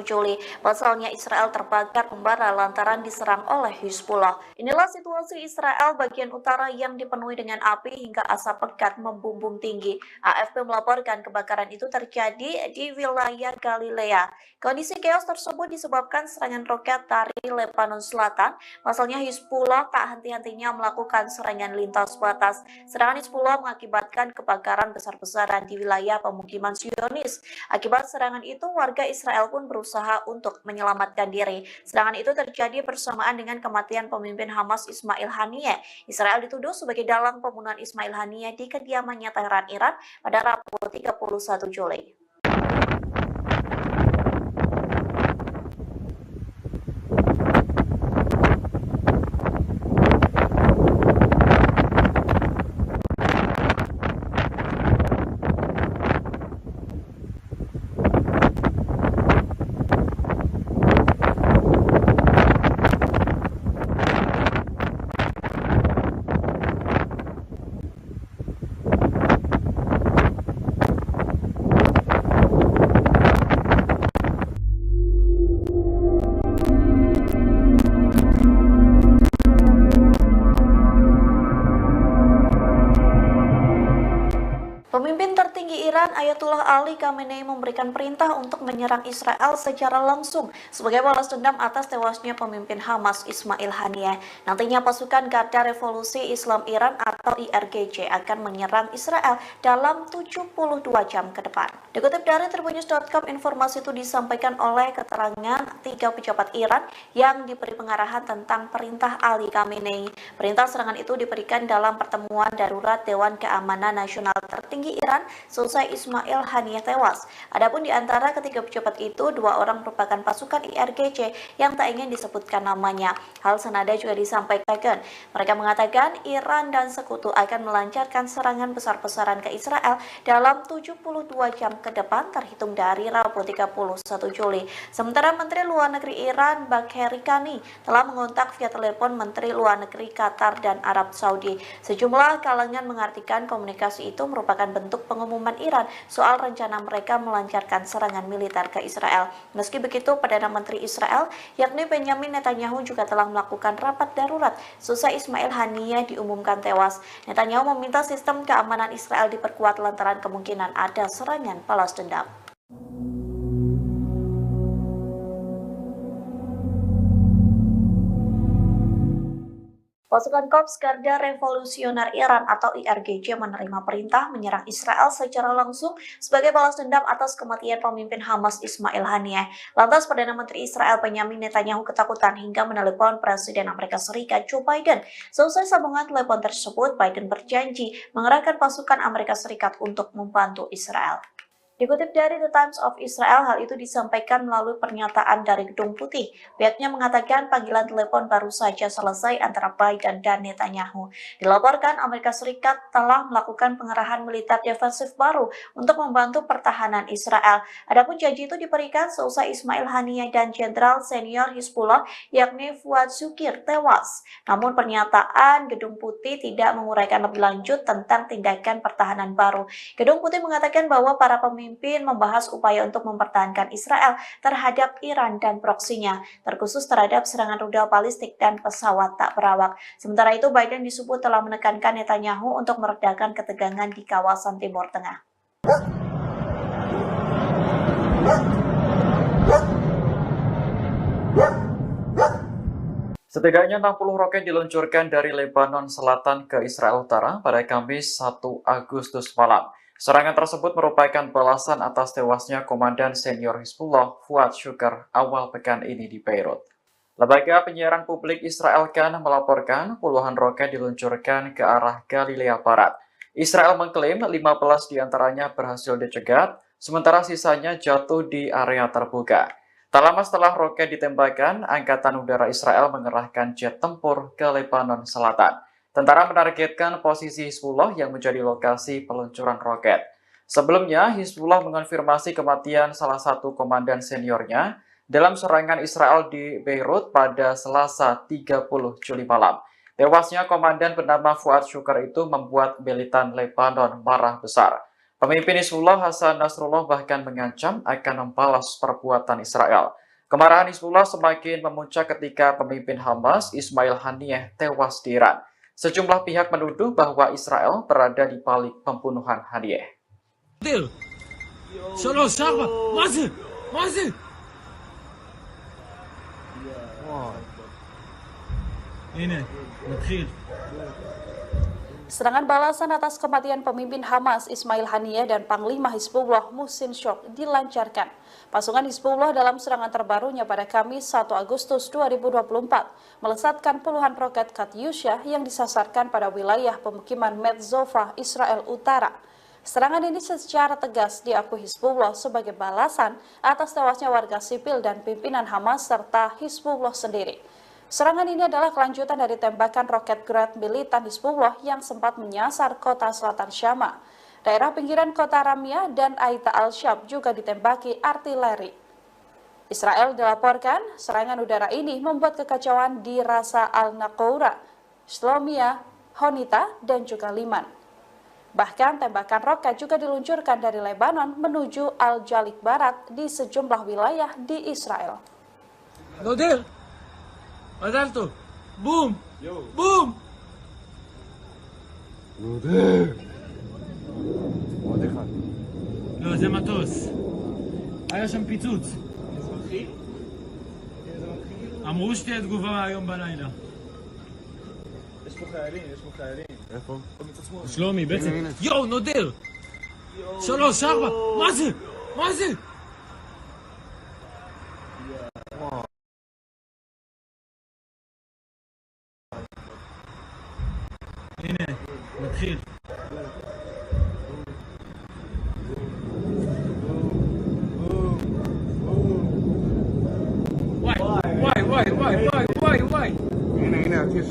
Speaker 1: Juli. Pasalnya Israel terbakar membara lantaran diserang oleh Hizbullah. Inilah situasi Israel bagian utara yang dipenuhi dengan api hingga asap pekat membumbung tinggi. AFP melaporkan kebakaran itu terjadi di wilayah Galilea. Kondisi chaos tersebut disebabkan serangan roket dari Lebanon Selatan. Pasalnya Hizbullah tak henti-hentinya melakukan serangan lintas batas. Serangan Hizbullah mengakibatkan kebakaran besar-besaran di wilayah pemukiman Zionis. Akibat serangan itu, warga Israel pun berusaha untuk menyelamatkan diri. Serangan itu terjadi bersamaan dengan kematian pemimpin Hamas Ismail Haniyeh. Israel dituduh sebagai dalang pembunuhan Ismail Haniyeh di kediamannya Teheran, Iran pada Rabu 31 Juli. Pemimpin tertinggi Iran Ayatullah Ali Khamenei memberikan perintah untuk menyerang Israel secara langsung sebagai balas dendam atas tewasnya pemimpin Hamas Ismail Haniyeh. Nantinya pasukan Garda Revolusi Islam Iran atau IRGC akan menyerang Israel dalam 72 jam ke depan. Dikutip dari Tribunnews.com, informasi itu disampaikan oleh keterangan 3 pejabat Iran yang diberi pengarahan tentang perintah Ali Khamenei. Perintah serangan itu diberikan dalam pertemuan darurat Dewan Keamanan Nasional tertinggi Iran selesai Ismail Haniyeh tewas. Adapun di antara ketiga pejabat itu, 2 orang merupakan pasukan IRGC yang tak ingin disebutkan namanya. Hal senada juga disampaikan. Mereka mengatakan Iran dan sekutu akan melancarkan serangan besar-besaran ke Israel dalam 72 jam ke depan terhitung dari Rabu 31 Juli. Sementara Menteri Luar Negeri Iran Bagheri Kani telah mengontak via telepon Menteri Luar Negeri Qatar dan Arab Saudi. Sejumlah kalangan mengartikan komunikasi itu merupakan bentuk pengumuman Iran soal rencana mereka melancarkan serangan militer ke Israel. Meski begitu, Perdana Menteri Israel yakni Benjamin Netanyahu juga telah melakukan rapat darurat seusai Ismail Haniyeh diumumkan tewas. Netanyahu meminta sistem keamanan Israel diperkuat lantaran kemungkinan ada serangan balas dendam. Pasukan Korps Garda Revolusioner Iran atau IRGC menerima perintah menyerang Israel secara langsung sebagai balas dendam atas kematian pemimpin Hamas Ismail Haniyeh. Lantas Perdana Menteri Israel Benjamin Netanyahu ketakutan hingga menelepon Presiden Amerika Serikat Joe Biden. Selesai sambungan telepon tersebut, Biden berjanji mengerahkan pasukan Amerika Serikat untuk membantu Israel. Dikutip dari The Times of Israel, hal itu disampaikan melalui pernyataan dari Gedung Putih. Pihaknya mengatakan panggilan telepon baru saja selesai antara Biden dan Netanyahu. Dilaporkan Amerika Serikat telah melakukan pengerahan militer defensif baru untuk membantu pertahanan Israel. Adapun janji itu diberikan seusai Ismail Haniyeh dan Jenderal Senior Hizbullah yakni Fuad Shukr tewas. Namun pernyataan Gedung Putih tidak menguraikan lebih lanjut tentang tindakan pertahanan baru. Gedung Putih mengatakan bahwa para pemimpin membahas upaya untuk mempertahankan Israel terhadap Iran dan proksinya, terkhusus terhadap serangan rudal balistik dan pesawat tak berawak. Sementara itu, Biden disebut telah menekankan Netanyahu untuk meredakan ketegangan di kawasan Timur Tengah.
Speaker 2: Setidaknya 60 roket diluncurkan dari Lebanon Selatan ke Israel Utara pada Kamis 1 Agustus malam. Serangan tersebut merupakan balasan atas tewasnya Komandan Senior Hizbullah Fuad Shukr awal pekan ini di Beirut. Lembaga penyiaran publik Israel Kan melaporkan puluhan roket diluncurkan ke arah Galilea Barat. Israel mengklaim 15 diantaranya berhasil dicegat, sementara sisanya jatuh di area terbuka. Tak lama setelah roket ditembakkan, Angkatan Udara Israel mengerahkan jet tempur ke Lebanon Selatan. Tentara menargetkan posisi Hizbullah yang menjadi lokasi peluncuran roket. Sebelumnya, Hizbullah mengonfirmasi kematian salah satu komandan seniornya dalam serangan Israel di Beirut pada Selasa 30 Juli malam. Tewasnya komandan bernama Fuad Shukr itu membuat militan Lebanon marah besar. Pemimpin Hizbullah Hasan Nasrullah bahkan mengancam akan membalas perbuatan Israel. Kemarahan Hizbullah semakin memuncak ketika pemimpin Hamas Ismail Haniyeh tewas di Iran. Sejumlah pihak menuduh bahwa Israel berada di balik pembunuhan Haniyeh.
Speaker 7: Serangan balasan atas kematian pemimpin Hamas Ismail Haniyeh dan Panglima Hizbullah Muhsin Shok dilancarkan. Pasukan Hizbullah dalam serangan terbarunya pada Kamis 1 Agustus 2024 melesatkan puluhan roket Katyusha yang disasarkan pada wilayah pemukiman Metzova, Israel Utara. Serangan ini secara tegas diakui Hizbullah sebagai balasan atas tewasnya warga sipil dan pimpinan Hamas serta Hizbullah sendiri. Serangan ini adalah kelanjutan dari tembakan roket Grad militan Hizbullah yang sempat menyasar kota selatan Syama. Daerah pinggiran kota Ramia dan Aita al-Shab juga ditembaki artileri. Israel dilaporkan serangan udara ini membuat kekacauan di Rasa al-Naqoura, Shlomia, Honita, dan juga Liman. Bahkan tembakan roket juga diluncurkan dari Lebanon menuju Al-Jalik Barat di sejumlah wilayah di Israel.
Speaker 3: מזל בום! בום! עוד אחד. לא, זה מטוס. היה שם פיצוץ.
Speaker 4: אזרחי?
Speaker 3: אמרו שתהיה תגובה היום בלילה.
Speaker 4: יש פה חיילים, יש פה חיילים.
Speaker 3: איפה?
Speaker 4: מצד שמאל.
Speaker 3: שלומי, בעצם. יואו, נודר! 3, 4! מה זה? מה זה? הנה, נתחיל.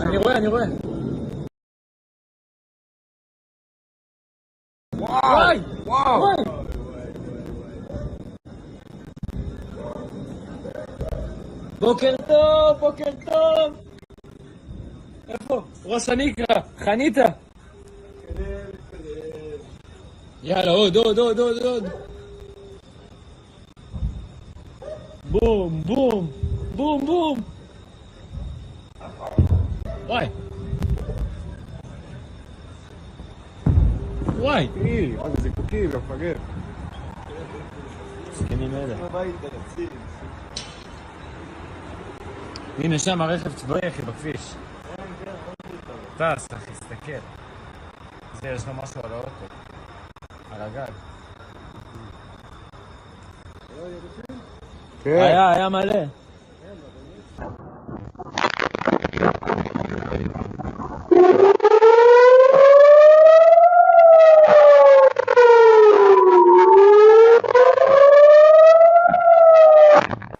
Speaker 3: אני רואה. וואי! בוקר טוב! איפה? ראש הנקרה, חניתה! יאללה, עוד! בום! וואי!
Speaker 4: מה זה זיקוקים, יא מפגר.
Speaker 3: זקנים אלה.
Speaker 4: הביתה, תציל.
Speaker 3: הנה שם הרכב צבאי אחי בכביש. טס אחי, תסתכל. זה יש לו משהו על האוטו. על הגג. היה מלא.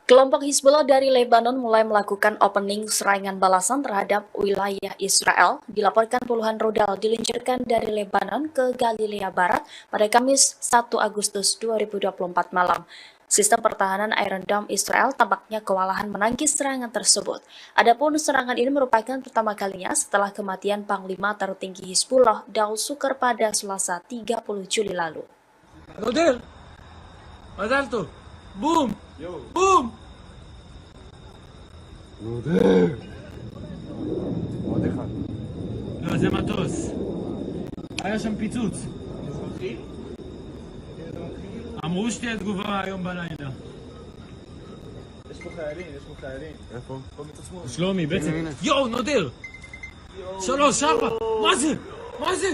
Speaker 1: Kelompok Hizbullah dari Lebanon mulai melakukan opening serangan balasan terhadap wilayah Israel. Dilaporkan puluhan rudal diluncurkan dari Lebanon ke Galilea Barat pada Kamis 1 Agustus 2024 malam. Sistem pertahanan Iron Dome Israel tampaknya kewalahan menangkis serangan tersebut. Adapun serangan ini merupakan pertama kalinya setelah kematian Panglima tertinggi Hizbullah Daud Sukar pada Selasa 30 Juli lalu.
Speaker 3: נודל! מזל טוב! בום!
Speaker 4: עוד אחד.
Speaker 3: לא, זה מטוס. היה שם פיצוץ. אמרו שתהיה תגובה היום בלילה.
Speaker 4: יש פה חיילים. איפה? פה מצד שמאל.
Speaker 3: שלומי, בעצם. יואו, נודר! 3, 4! מה זה?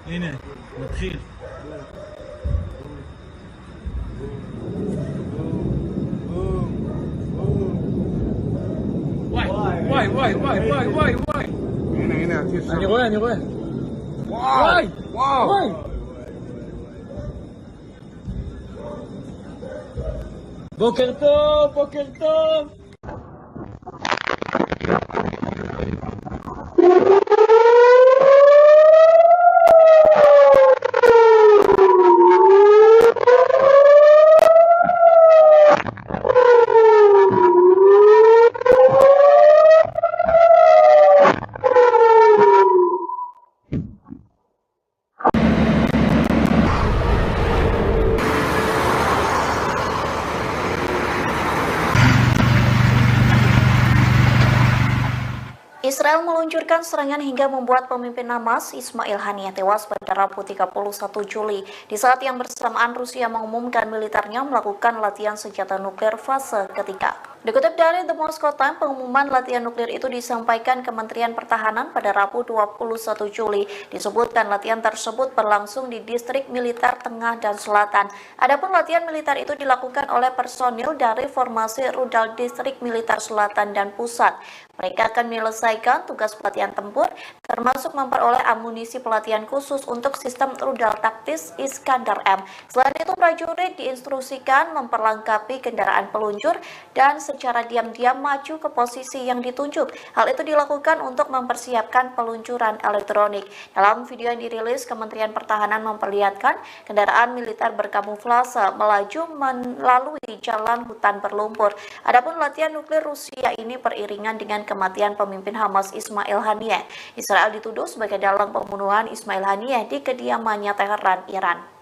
Speaker 3: הנה, נתחיל. וואי.
Speaker 4: הנה, עתיר שם.
Speaker 3: אני רואה. וואי. בוקר טוב.
Speaker 1: Israel meluncurkan serangan hingga membuat pemimpin Hamas Ismail Haniyeh tewas pada Rabu 31 Juli di saat yang bersamaan Rusia mengumumkan militernya melakukan latihan senjata nuklir fase ketiga. Dikutip dari The Moscow Times, pengumuman latihan nuklir itu disampaikan Kementerian Pertahanan pada Rabu 21 Juli. Disebutkan latihan tersebut berlangsung di distrik militer tengah dan selatan. Adapun latihan militer itu dilakukan oleh personil dari formasi rudal distrik militer selatan dan pusat. Mereka akan menyelesaikan tugas pelatihan tempur, termasuk memperoleh amunisi pelatihan khusus untuk sistem rudal taktis Iskandar M. Selain itu, prajurit diinstruksikan memperlengkapi kendaraan peluncur dan secara diam-diam maju ke posisi yang ditunjuk. Hal itu dilakukan untuk mempersiapkan peluncuran elektronik. Dalam video yang dirilis, Kementerian Pertahanan memperlihatkan kendaraan militer berkamuflase melaju melalui jalan hutan berlumpur. Adapun latihan nuklir Rusia ini beriringan dengan kematian pemimpin Hamas Ismail Haniyeh. Israel dituduh sebagai dalang pembunuhan Ismail Haniyeh di kediamannya Teheran, Iran.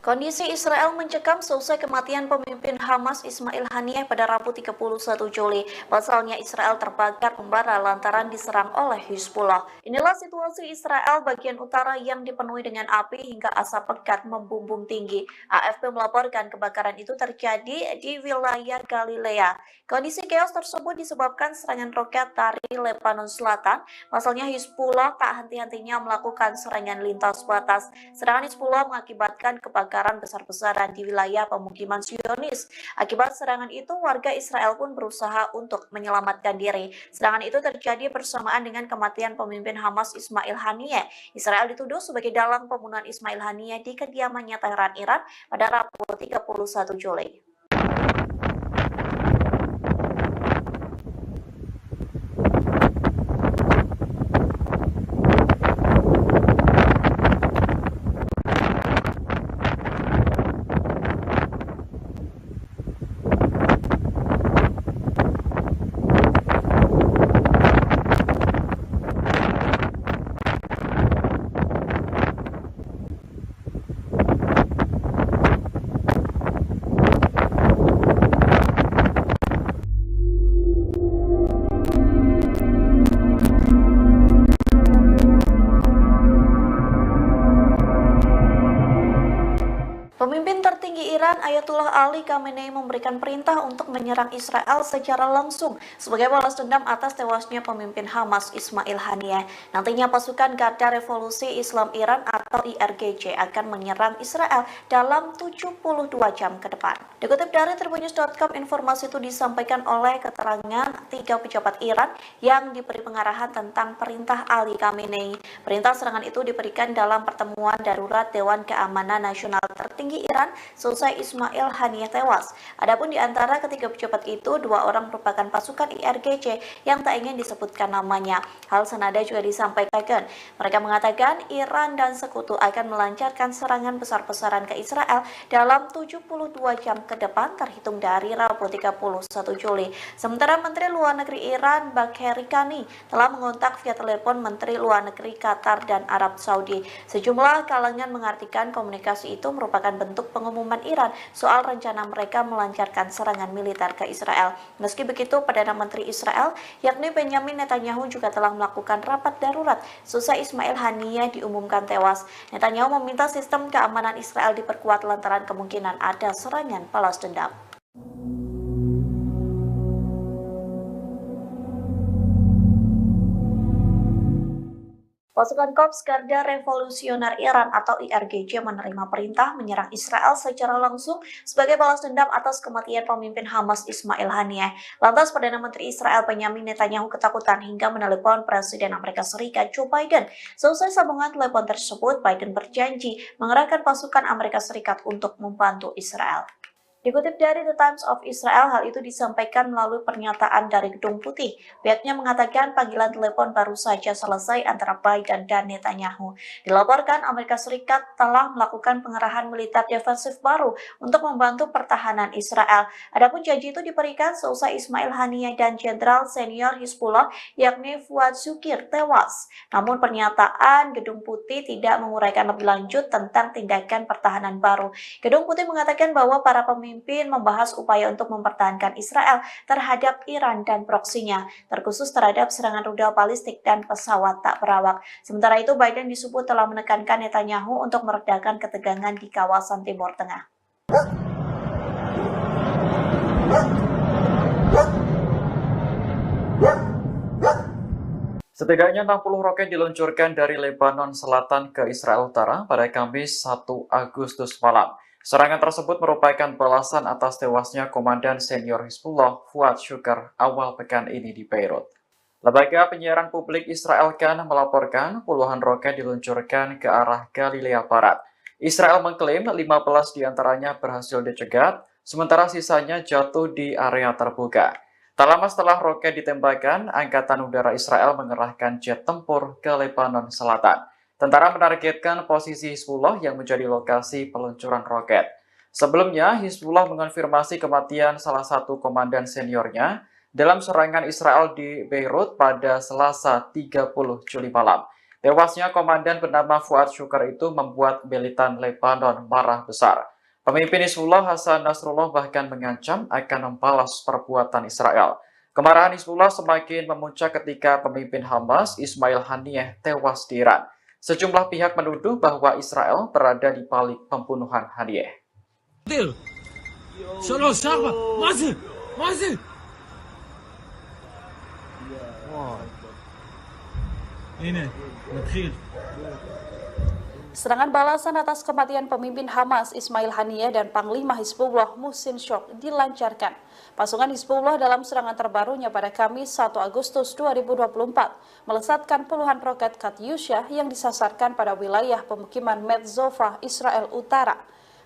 Speaker 1: Kondisi Israel mencekam seusai kematian pemimpin Hamas Ismail Haniyeh pada Rabu 31 Juli. Pasalnya Israel terbakar membara lantaran diserang oleh Hizbullah. Inilah situasi Israel bagian utara yang dipenuhi dengan api hingga asap pekat membumbung tinggi. AFP melaporkan kebakaran itu terjadi di wilayah Galilea. Kondisi chaos tersebut disebabkan serangan roket dari Lebanon Selatan. Pasalnya Hizbullah tak henti-hentinya melakukan serangan lintas batas. Serangan Hizbullah mengakibatkan kebakaran besar-besaran di wilayah pemukiman Zionis. Akibat serangan itu, warga Israel pun berusaha untuk menyelamatkan diri. Serangan itu terjadi bersamaan dengan kematian pemimpin Hamas Ismail Haniyeh. Israel dituduh sebagai dalang pembunuhan Ismail Haniyeh di kediamannya Teheran, Iran pada Rabu 31 Juli. Pemimpin tertinggi Iran Ayatullah Ali Khamenei memberikan perintah untuk menyerang Israel secara langsung sebagai balas dendam atas tewasnya pemimpin Hamas Ismail Haniyeh. Nantinya pasukan Garda Revolusi Islam Iran atau IRGC akan menyerang Israel dalam 72 jam ke depan. Dikutip dari tribunnews.com, informasi itu disampaikan oleh keterangan 3 pejabat Iran yang diberi pengarahan tentang perintah Ali Khamenei. Perintah serangan itu diberikan dalam pertemuan darurat Dewan Keamanan Nasional tertinggi Iran selesai Ismail Haniyeh tewas. Adapun di antara ketiga pejabat itu, 2 orang merupakan pasukan IRGC yang tak ingin disebutkan namanya. Hal senada juga disampaikan. Mereka mengatakan Iran dan sekutu akan melancarkan serangan besar-besaran ke Israel dalam 72 jam ke depan terhitung dari Rabu 31 Juli. Sementara Menteri Luar Negeri Iran Bagheri Kani telah mengontak via telepon Menteri Luar Negeri Qatar dan Arab Saudi. Sejumlah kalangan mengartikan komunikasi itu merupakan bentuk pengumuman Iran soal rencana mereka melancarkan serangan militer ke Israel. Meski begitu, Perdana Menteri Israel yakni Benjamin Netanyahu juga telah melakukan rapat darurat seusai Ismail Haniyeh diumumkan tewas. Netanyahu meminta sistem keamanan Israel diperkuat lantaran kemungkinan ada serangan balas dendam. Pasukan Korps Garda Revolusioner Iran atau IRGC menerima perintah menyerang Israel secara langsung sebagai balas dendam atas kematian pemimpin Hamas Ismail Haniyeh. Lantas Perdana Menteri Israel Benjamin Netanyahu ketakutan hingga menelepon Presiden Amerika Serikat Joe Biden. Selesai sambungan telepon tersebut, Biden berjanji mengerahkan pasukan Amerika Serikat untuk membantu Israel. Dikutip dari The Times of Israel, hal itu disampaikan melalui pernyataan dari Gedung Putih. Pihaknya mengatakan panggilan telepon baru saja selesai antara Biden dan Netanyahu. Dilaporkan Amerika Serikat telah melakukan pengerahan militer defensif baru untuk membantu pertahanan Israel. Adapun janji itu diberikan seusai Ismail Haniyeh dan Jenderal Senior Hizbullah yakni Fuad Shukir tewas. Namun pernyataan Gedung Putih tidak menguraikan lebih lanjut tentang tindakan pertahanan baru. Gedung Putih mengatakan bahwa para pemimpin membahas upaya untuk mempertahankan Israel terhadap Iran dan proksinya, terkhusus terhadap serangan rudal balistik dan pesawat tak berawak. Sementara itu, Biden disebut telah menekankan Netanyahu untuk meredakan ketegangan di kawasan Timur Tengah.
Speaker 2: Setidaknya 60 roket diluncurkan dari Lebanon Selatan ke Israel Utara pada Kamis 1 Agustus malam. Serangan tersebut merupakan balasan atas tewasnya Komandan Senior Hizbullah Fuad Shukr awal pekan ini di Beirut. Lembaga penyiaran publik Israel Kan melaporkan puluhan roket diluncurkan ke arah Galilea Barat. Israel mengklaim 15 diantaranya berhasil dicegat, sementara sisanya jatuh di area terbuka. Tak lama setelah roket ditembakkan, Angkatan Udara Israel mengerahkan jet tempur ke Lebanon Selatan. Tentara menargetkan posisi Hizbullah yang menjadi lokasi peluncuran roket. Sebelumnya, Hizbullah mengonfirmasi kematian salah satu komandan seniornya dalam serangan Israel di Beirut pada Selasa 30 Juli malam. Tewasnya komandan bernama Fuad Syukar itu membuat militan Lebanon marah besar. Pemimpin Hizbullah Hasan Nasrullah bahkan mengancam akan membalas perbuatan Israel. Kemarahan Hizbullah semakin memuncak ketika pemimpin Hamas Ismail Haniyeh tewas di Iran. Sejumlah pihak menuduh bahwa Israel berada di balik pembunuhan Haniyeh.
Speaker 7: Serangan balasan atas kematian pemimpin Hamas Ismail Haniyeh dan Panglima Hizbullah Muhsin Syok dilancarkan. Pasukan Hizbullah dalam serangan terbarunya pada Kamis 1 Agustus 2024 melesatkan puluhan roket Katyusha yang disasarkan pada wilayah pemukiman Metzova, Israel Utara.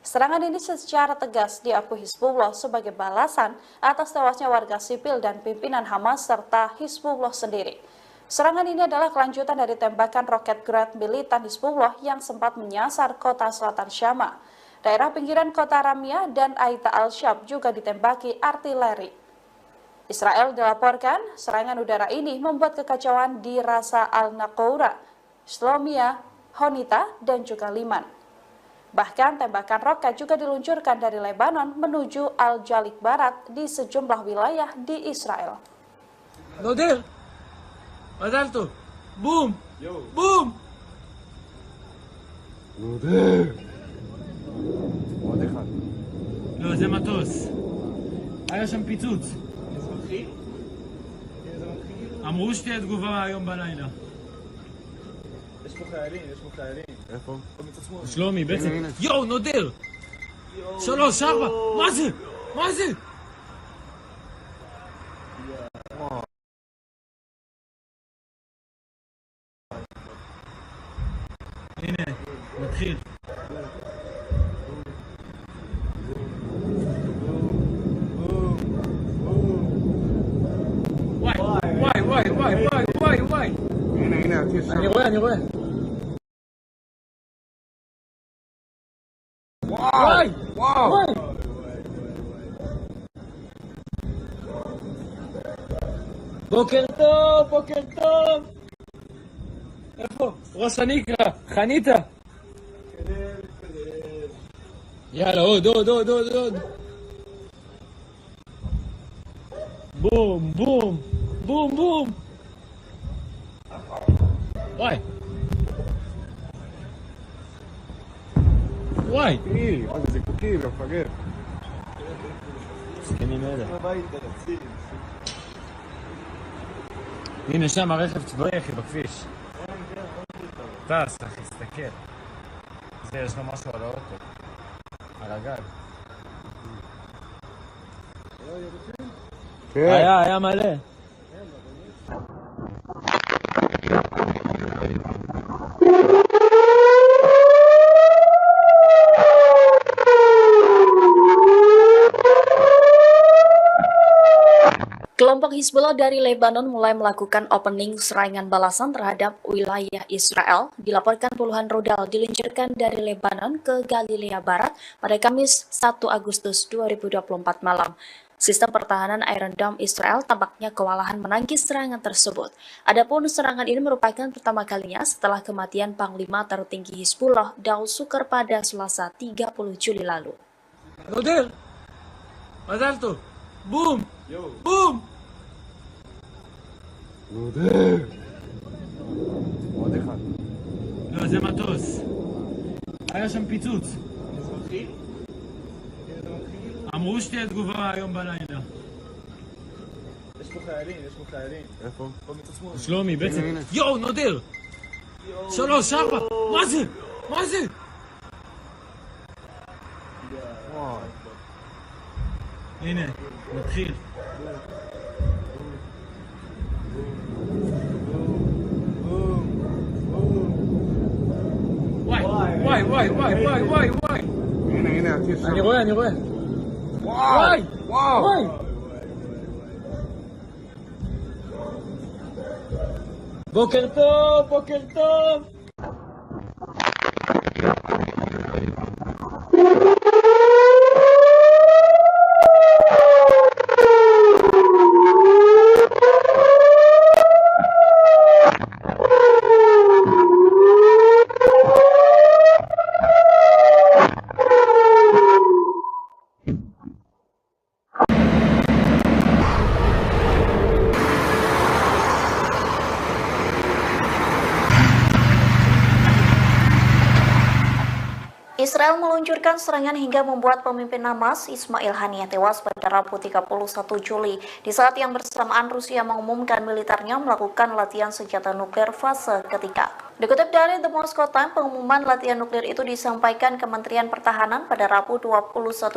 Speaker 7: Serangan ini secara tegas diakui Hizbullah sebagai balasan atas tewasnya warga sipil dan pimpinan Hamas serta Hizbullah sendiri. Serangan ini adalah kelanjutan dari tembakan roket Grad militan Hizbullah yang sempat menyasar kota selatan Syama. Daerah pinggiran kota Ramia dan Aita al-Shab juga ditembaki artileri. Israel dilaporkan serangan udara ini membuat kekacauan di Rasa al-Naqoura, Shlomia, Honita, dan juga Liman. Bahkan tembakan roket juga diluncurkan dari Lebanon menuju Al-Jalik Barat di sejumlah wilayah di Israel.
Speaker 3: מזל בום! בום!
Speaker 4: עוד אחד.
Speaker 3: לא, זה מטוס. היה שם פיצוץ.
Speaker 4: אזרחי?
Speaker 3: אמרו שתהיה תגובה היום בלילה.
Speaker 4: יש פה חיילים, יש פה חיילים. איפה? מצד שמאל.
Speaker 3: שלומי, בעצם. יואו, נודר! 3, 4, מה זה? מה זה? הנה, נתחיל. וואי.
Speaker 4: הנה, הטיס שם.
Speaker 3: אני רואה. וואי. בוקר טוב. איפה? ראש הנקרה, חניתה. יאללה, עוד. בום. וואי.
Speaker 4: מה זה זיקוקי, מפגר.
Speaker 3: זקנים אלה. הנה שם הרכב צבאי אחי בכביש. טס אחי, תסתכל. זה יש לו משהו על האוטו. על הגג. היה מלא.
Speaker 1: Kelompok Hizbullah dari Lebanon mulai melakukan opening serangan balasan terhadap wilayah Israel. Dilaporkan puluhan rudal diluncurkan dari Lebanon ke Galilea Barat pada Kamis 1 Agustus 2024 malam. Sistem pertahanan Iron Dome Israel tampaknya kewalahan menangkis serangan tersebut. Adapun serangan ini merupakan pertama kalinya setelah kematian Panglima tertinggi Hizbullah Daud Sukar pada Selasa 30 Juli lalu.
Speaker 3: נודר! מזל טוב! בום! בום!
Speaker 4: עוד אחד.
Speaker 3: לא, זה מטוס. היה שם פיצוץ.
Speaker 4: אזרחי?
Speaker 3: אמרו שתהיה תגובה היום בלילה.
Speaker 4: יש פה חיילים. איפה? פה מצד שמאל.
Speaker 3: שלומי, בעצם. יואו, נודר! 3, 4, מה זה? הנה, נתחיל. וואי.
Speaker 4: הנה, הטיס שם.
Speaker 3: אני רואה. וואי. בוקר טוב.
Speaker 1: Israel meluncurkan serangan hingga membuat pemimpin Hamas Ismail Haniyeh tewas pada Rabu 31 Juli di saat yang bersamaan Rusia mengumumkan militernya melakukan latihan senjata nuklir fase ketiga. Dikutip dari The Moscow Times, pengumuman latihan nuklir itu disampaikan Kementerian Pertahanan pada Rabu 21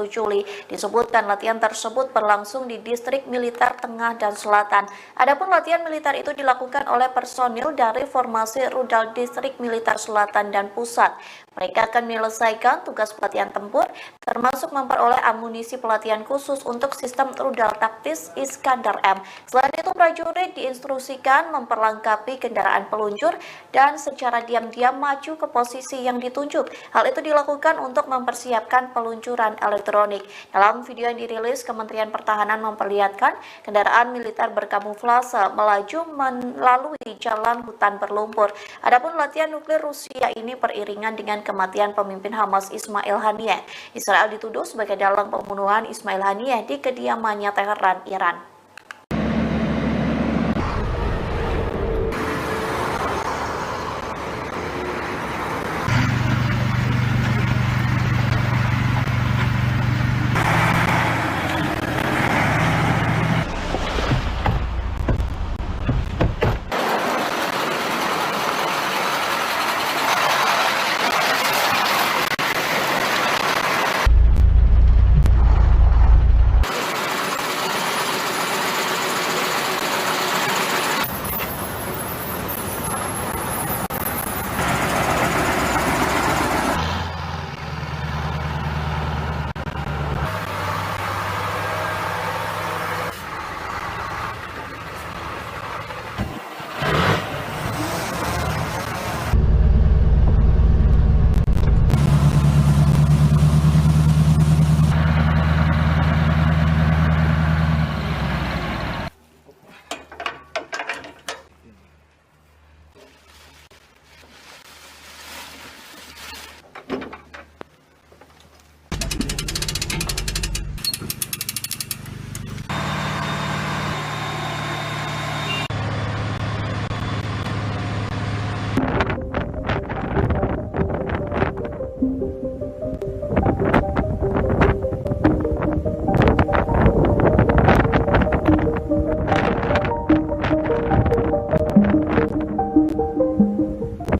Speaker 1: Juli. Disebutkan latihan tersebut berlangsung di distrik militer tengah dan selatan. Adapun latihan militer itu dilakukan oleh personil dari formasi rudal distrik militer selatan dan pusat. Mereka akan menyelesaikan tugas pelatihan tempur, termasuk memperoleh amunisi pelatihan khusus untuk sistem rudal taktis Iskandar M. Selain itu, prajurit diinstruksikan memperlengkapi kendaraan peluncur dan secara diam-diam maju ke posisi yang ditunjuk. Hal itu dilakukan untuk mempersiapkan peluncuran elektronik. Dalam video yang dirilis, Kementerian Pertahanan memperlihatkan kendaraan militer berkamuflase melaju melalui jalan hutan berlumpur. Adapun latihan nuklir Rusia ini beriringan dengan kematian pemimpin Hamas Ismail Haniyeh. Israel dituduh sebagai dalang pembunuhan Ismail Haniyeh di kediamannya Teheran, Iran.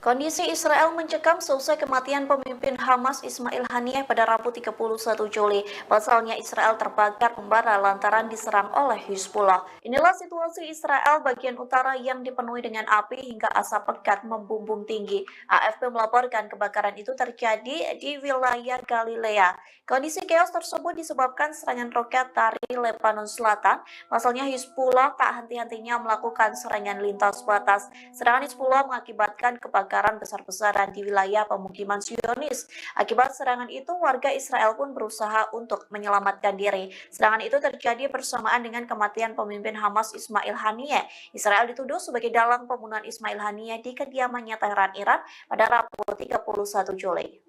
Speaker 1: Kondisi Israel mencekam seusai kematian pemimpin Hamas Ismail Haniyeh pada Rabu 31 Juli. Pasalnya Israel terbakar membara lantaran diserang oleh Hizbullah. Inilah situasi Israel bagian utara yang dipenuhi dengan api hingga asap pekat membumbung tinggi. AFP melaporkan kebakaran itu terjadi di wilayah Galilea. Kondisi chaos tersebut disebabkan serangan roket dari Lebanon Selatan. Pasalnya Hizbullah tak henti-hentinya melakukan serangan lintas batas. Serangan Hizbullah mengakibatkan kebakaran besar-besaran di wilayah pemukiman Zionis. Akibat serangan itu, warga Israel pun berusaha untuk menyelamatkan diri. Serangan itu terjadi bersamaan dengan kematian pemimpin Hamas Ismail Haniyeh. Israel dituduh sebagai dalang pembunuhan Ismail Haniyeh di kediamannya Teheran, Iran pada Rabu 31 Juli.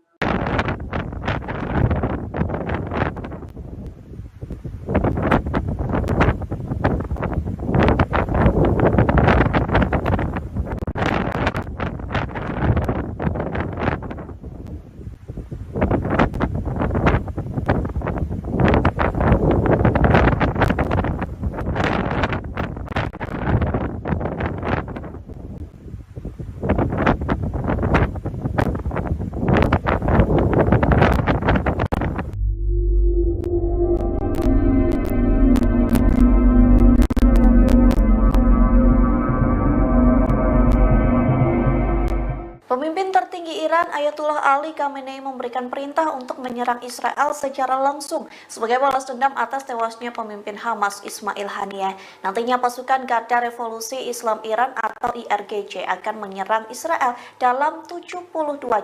Speaker 1: Pemimpin tertinggi Iran Ayatullah Ali Khamenei memberikan perintah untuk menyerang Israel secara langsung sebagai balas dendam atas tewasnya pemimpin Hamas Ismail Haniyeh. Nantinya pasukan Garda Revolusi Islam Iran atau IRGC akan menyerang Israel dalam 72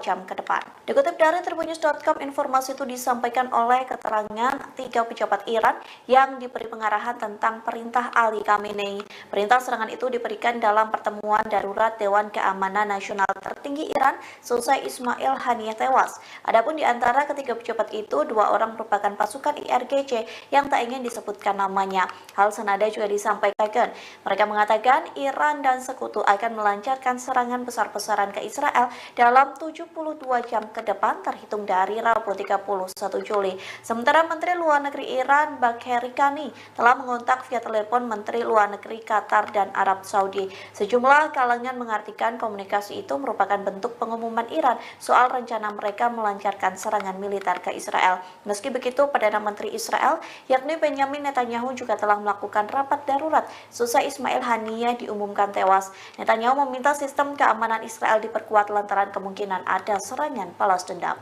Speaker 1: jam ke depan. Dikutip dari Tribunnews.com, informasi itu disampaikan oleh keterangan 3 pejabat Iran yang diberi pengarahan tentang perintah Ali Khamenei. Perintah serangan itu diberikan dalam pertemuan darurat Dewan Keamanan Nasional tertinggi Iran selesai selesai Ismail Haniyeh tewas. Adapun di antara ketiga pejabat itu, 2 orang merupakan pasukan IRGC yang tak ingin disebutkan namanya. Hal senada juga disampaikan. Mereka mengatakan Iran dan sekutu akan melancarkan serangan besar-besaran ke Israel dalam 72 jam ke depan terhitung dari Rabu 31 Juli. Sementara Menteri Luar Negeri Iran Bagheri Kani telah mengontak via telepon Menteri Luar Negeri Qatar dan Arab Saudi. Sejumlah kalangan mengartikan komunikasi itu merupakan bentuk pengumuman Iran soal rencana mereka melancarkan serangan militer ke Israel. Meski begitu, Perdana Menteri Israel yakni Benjamin Netanyahu juga telah melakukan rapat darurat seusai Ismail Haniyeh diumumkan tewas. Netanyahu meminta sistem keamanan Israel diperkuat lantaran kemungkinan ada serangan balas dendam.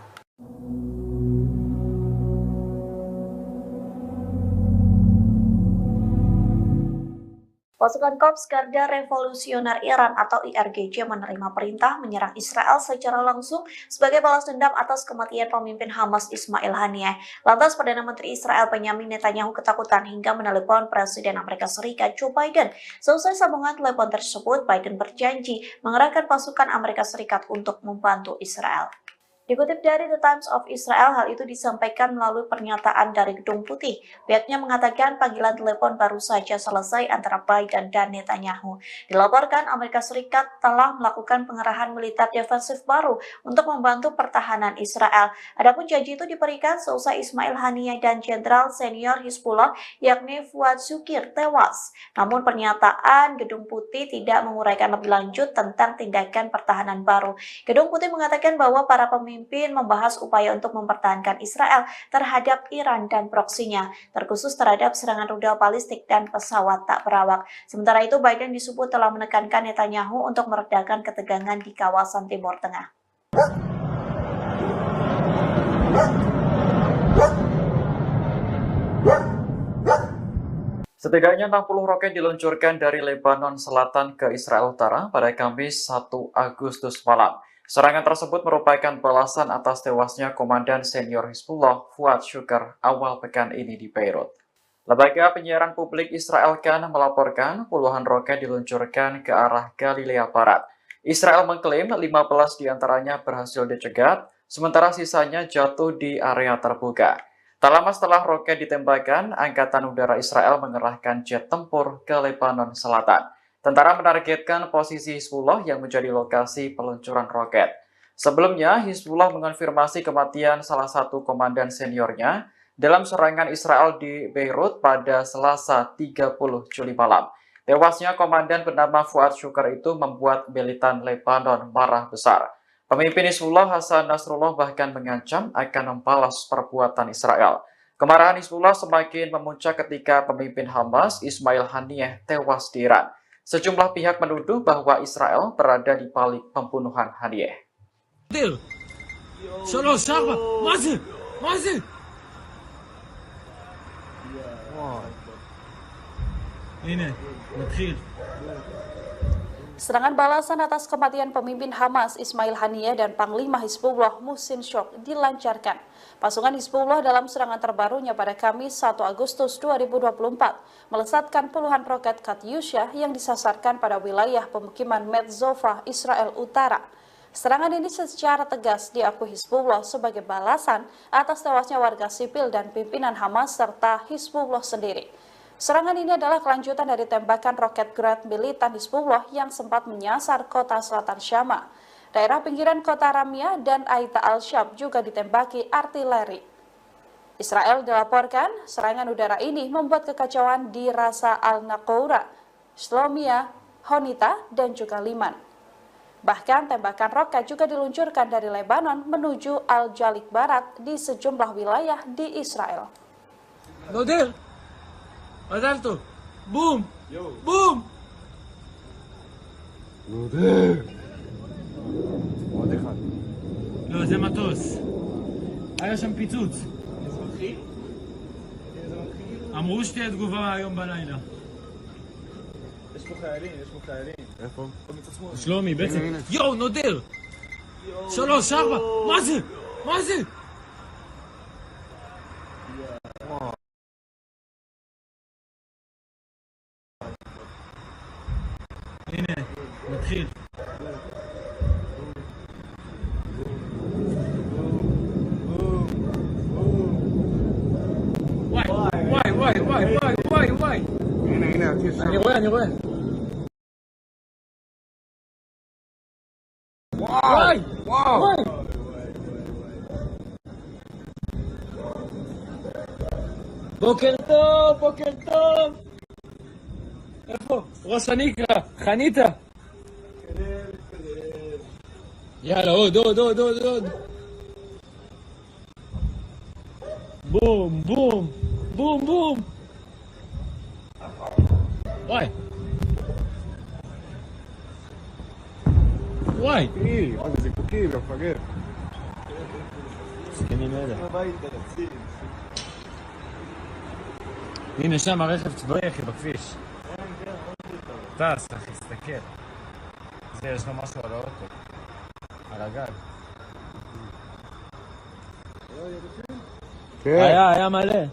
Speaker 1: Pasukan Korps Garda Revolusioner Iran atau IRGC menerima perintah menyerang Israel secara langsung sebagai balas dendam atas kematian pemimpin Hamas Ismail Haniyeh. Lantas Perdana Menteri Israel Benjamin Netanyahu ketakutan hingga menelepon Presiden Amerika Serikat Joe Biden. Selesai sambungan telepon tersebut, Biden berjanji mengerahkan pasukan Amerika Serikat untuk membantu Israel. Dikutip dari The Times of Israel, hal itu disampaikan melalui pernyataan dari Gedung Putih. Pihaknya mengatakan panggilan telepon baru saja selesai antara Biden dan Netanyahu. Dilaporkan Amerika Serikat telah melakukan pengerahan militer defensif baru untuk membantu pertahanan Israel. Adapun janji itu diberikan seusai Ismail Haniyeh dan Jenderal Senior Hizbullah yakni Fuad Shukr tewas. Namun pernyataan Gedung Putih tidak menguraikan lebih lanjut tentang tindakan pertahanan baru. Gedung Putih mengatakan bahwa para pemimpin membahas upaya untuk mempertahankan Israel terhadap Iran dan proksinya, terkhusus terhadap serangan rudal balistik dan pesawat tak berawak. Sementara itu, Biden disebut telah menekankan Netanyahu untuk meredakan ketegangan di kawasan Timur Tengah.
Speaker 2: Setidaknya 60 roket diluncurkan dari Lebanon Selatan ke Israel Utara pada Kamis 1 Agustus malam. Serangan tersebut merupakan balasan atas tewasnya Komandan Senior Hizbullah Fuad Shukr awal pekan ini di Beirut. Lembaga penyiaran publik Israel Kan melaporkan puluhan roket diluncurkan ke arah Galilea Barat. Israel mengklaim 15 diantaranya berhasil dicegat, sementara sisanya jatuh di area terbuka. Tak lama setelah roket ditembakkan, Angkatan Udara Israel mengerahkan jet tempur ke Lebanon Selatan. Tentara menargetkan posisi Hizbullah yang menjadi lokasi peluncuran roket. Sebelumnya, Hizbullah mengonfirmasi kematian salah satu komandan seniornya dalam serangan Israel di Beirut pada Selasa 30 Juli malam. Tewasnya komandan bernama Fuad Shukr itu membuat militan Lebanon marah besar. Pemimpin Hizbullah Hasan Nasrullah bahkan mengancam akan membalas perbuatan Israel. Kemarahan Hizbullah semakin memuncak ketika pemimpin Hamas Ismail Haniyeh tewas di Iran. Sejumlah pihak menuduh bahwa Israel berada di balik pembunuhan Haniyeh.
Speaker 7: Serangan balasan atas kematian pemimpin Hamas Ismail Haniyeh dan Panglima Hizbullah Muhsin Shok dilancarkan. Pasukan Hizbullah dalam serangan terbarunya pada Kamis 1 Agustus 2024 melesatkan puluhan roket Katyusha yang disasarkan pada wilayah pemukiman Metzova, Israel Utara. Serangan ini secara tegas diakui Hizbullah sebagai balasan atas tewasnya warga sipil dan pimpinan Hamas serta Hizbullah sendiri. Serangan ini adalah kelanjutan dari tembakan roket Grad militan Hizbullah yang sempat menyasar kota selatan Syama. Daerah pinggiran kota Ramia dan Aita al-Sham juga ditembaki artileri. Israel dilaporkan serangan udara ini membuat kekacauan di Rasa al-Naqoura, Shlomia, Honita, dan juga Liman. Bahkan tembakan roket juga diluncurkan dari Lebanon menuju Al-Jalik Barat di sejumlah wilayah di Israel.
Speaker 3: עזבתו! בום! בום!
Speaker 4: עוד אחד.
Speaker 3: לא, זה מטוס. היה שם פיצוץ.
Speaker 4: אזרחים?
Speaker 3: אמרו שתהיה תגובה היום בלילה.
Speaker 4: יש פה חיילים, יש פה חיילים. איפה?
Speaker 3: שלומי, בעצם. יואו, נודר! 3, 4, מה זה? מה זה? הנה, נתחיל. אני רואה. וואי! בוקר טוב! איפה? ראש הניקרה, חניתה! יאללה, עוד! בום! וואי!
Speaker 4: עוד איזה קוקים, מפגר.
Speaker 3: זקנים אלה. הנה שם הרכב צבאי אחי בכביש. טס אחי, תסתכל. זה יש לו משהו על האוטו. על הגג. היה מלא.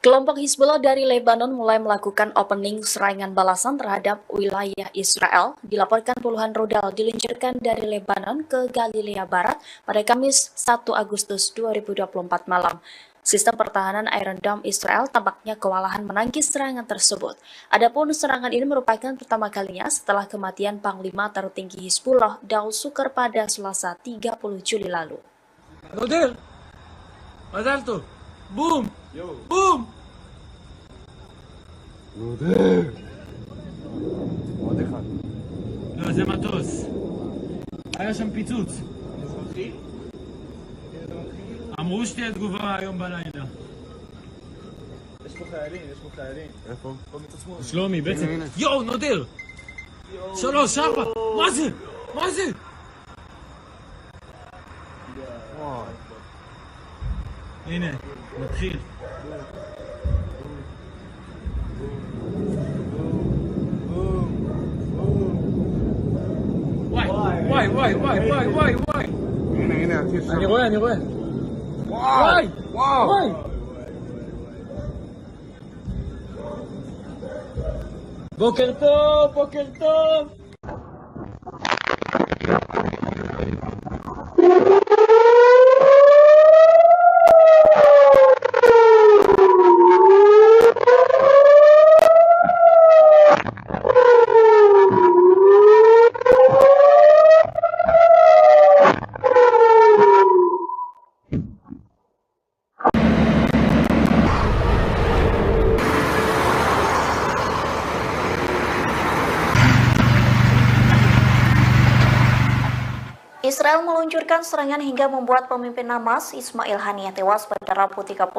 Speaker 1: Kelompok Hizbullah dari Lebanon mulai melakukan opening serangan balasan terhadap wilayah Israel. Dilaporkan puluhan rudal diluncurkan dari Lebanon ke Galilea Barat pada Kamis 1 Agustus 2024 malam. Sistem pertahanan Iron Dome Israel tampaknya kewalahan menangkis serangan tersebut. Adapun serangan ini merupakan pertama kalinya setelah kematian Panglima tertinggi Hizbullah Daud Sukar pada Selasa 30 Juli lalu.
Speaker 3: נודל! מזל טוב! בום! בום!
Speaker 4: עוד אחד.
Speaker 3: לא, זה מטוס. היה שם פיצוץ. אמרו שתהיה תגובה היום בלילה.
Speaker 4: יש פה חיילים. איפה? פה מצד שמאל.
Speaker 3: שלומי, בעצם... יואו, נודר! 3, 4! מה זה? הנה, מתחיל. וואי.
Speaker 4: הנה, הטיס שם.
Speaker 3: אני רואה. וואי. בוקר טוב.
Speaker 1: Israel meluncurkan serangan hingga membuat pemimpin Hamas Ismail Haniyeh tewas pada Rabu 31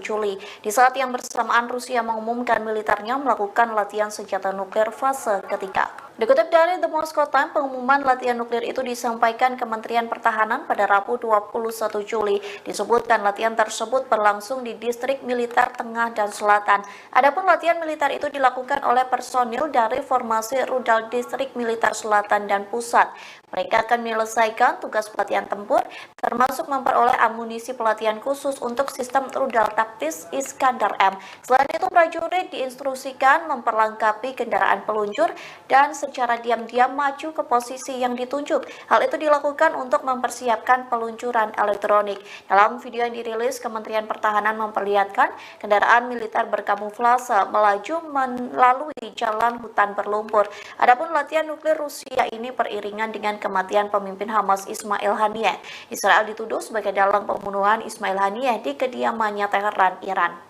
Speaker 1: Juli. Di saat yang bersamaan Rusia mengumumkan militernya melakukan latihan senjata nuklir fase ketiga. Dikutip dari The Moscow Times, pengumuman latihan nuklir itu disampaikan Kementerian Pertahanan pada Rabu 21 Juli. Disebutkan latihan tersebut berlangsung di distrik militer tengah dan selatan. Adapun latihan militer itu dilakukan oleh personil dari formasi rudal distrik militer selatan dan pusat. Mereka akan menyelesaikan tugas pelatihan tempur, termasuk memperoleh amunisi pelatihan khusus untuk sistem rudal taktis Iskandar M. Selain itu, prajurit diinstruksikan memperlengkapi kendaraan peluncur dan secara diam-diam maju ke posisi yang ditunjuk. Hal itu dilakukan untuk mempersiapkan peluncuran elektronik. Dalam video yang dirilis, Kementerian Pertahanan memperlihatkan kendaraan militer berkamuflase melaju melalui jalan hutan berlumpur. Adapun latihan nuklir Rusia ini beriringan dengan kematian pemimpin Hamas Ismail Haniyeh. Israel dituduh sebagai dalang pembunuhan Ismail Haniyeh di kediamannya Teheran, Iran.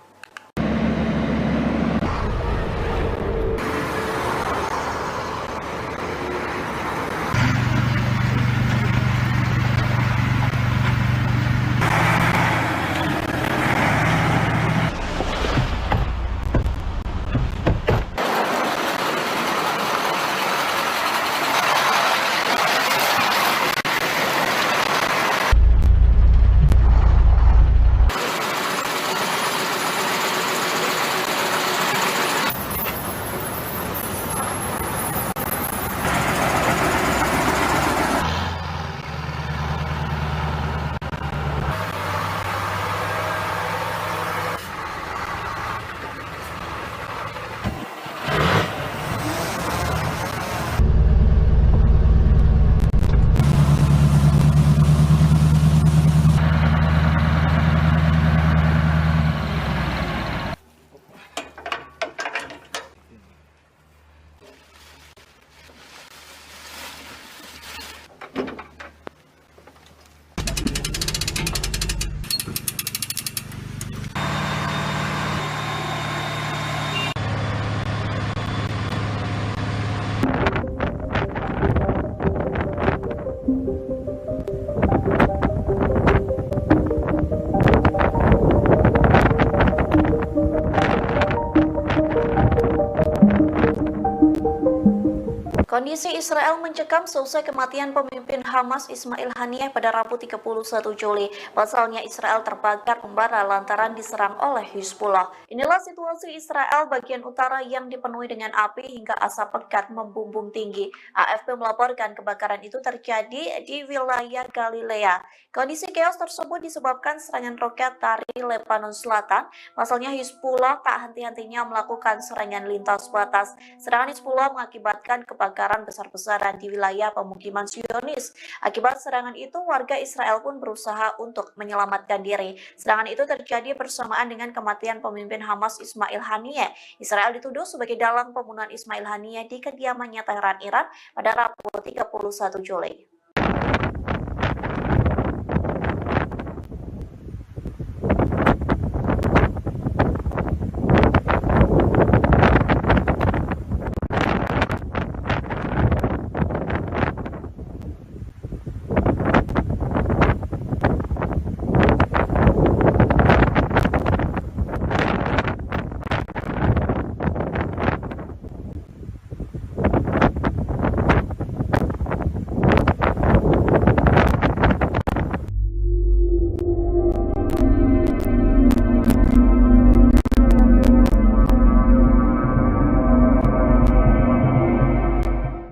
Speaker 1: Kondisi Israel mencekam seusai kematian pemimpin Hamas Ismail Haniyeh pada Rabu 31 Juli. Pasalnya Israel terbakar membara lantaran diserang oleh Hizbullah. Inilah situasi Israel bagian utara yang dipenuhi dengan api hingga asap pekat membumbung tinggi. AFP melaporkan kebakaran itu terjadi di wilayah Galilea. Kondisi chaos tersebut disebabkan serangan roket dari Lebanon Selatan. Pasalnya Hizbullah tak henti-hentinya melakukan serangan lintas batas. Serangan Hizbullah mengakibatkan kebakaran besar-besaran di wilayah pemukiman Zionis. Akibat serangan itu, warga Israel pun berusaha untuk menyelamatkan diri. Serangan itu terjadi bersamaan dengan kematian pemimpin Hamas Ismail Haniyeh. Israel dituduh sebagai dalang pembunuhan Ismail Haniyeh di kediamannya Teheran, Iran pada Rabu 31 Juli.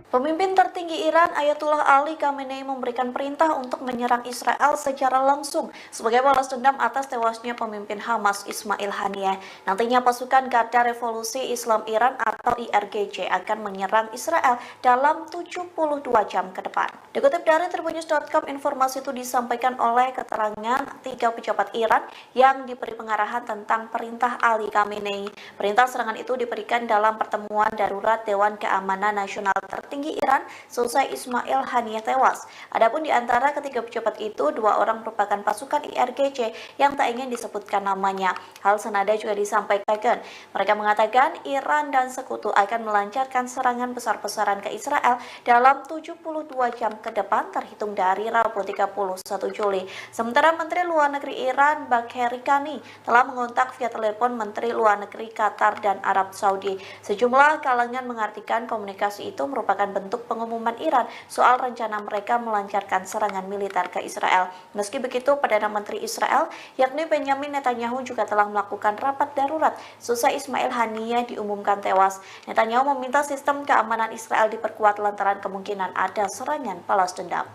Speaker 1: Pemimpin tertinggi Iran Ayatullah Ali Khamenei memberikan perintah untuk menyerang Israel secara langsung sebagai balas dendam atas tewasnya pemimpin Hamas Ismail Haniyeh. Nantinya pasukan Garda Revolusi Islam Iran atau IRGC akan menyerang Israel dalam 72 jam ke depan. Dikutip dari Tribunnews.com, informasi itu disampaikan oleh keterangan 3 pejabat Iran yang diberi pengarahan tentang perintah Ali Khamenei. Perintah serangan itu diberikan dalam pertemuan darurat Dewan Keamanan Nasional tertinggi Iran selesai Ismail Haniyeh tewas. Adapun di antara ketiga pejabat itu, 2 orang merupakan pasukan IRGC yang tak ingin disebutkan namanya. Hal senada juga disampaikan. Mereka mengatakan Iran dan sekutu akan melancarkan serangan besar-besaran ke Israel dalam 72 jam ke depan terhitung dari Rabu 31 Juli. Sementara Menteri Luar Negeri Iran Bagheri Kani telah mengontak via telepon Menteri Luar Negeri Qatar dan Arab Saudi. Sejumlah kalangan mengartikan komunikasi itu merupakan bentuk pengumuman Iran soal rencana mereka melancarkan serangan militer ke Israel. Meski begitu, Perdana Menteri Israel yakni Benjamin Netanyahu juga telah melakukan rapat darurat seusai Ismail Haniyeh diumumkan tewas. Netanyahu meminta sistem keamanan Israel diperkuat lantaran kemungkinan ada serangan balas dendam.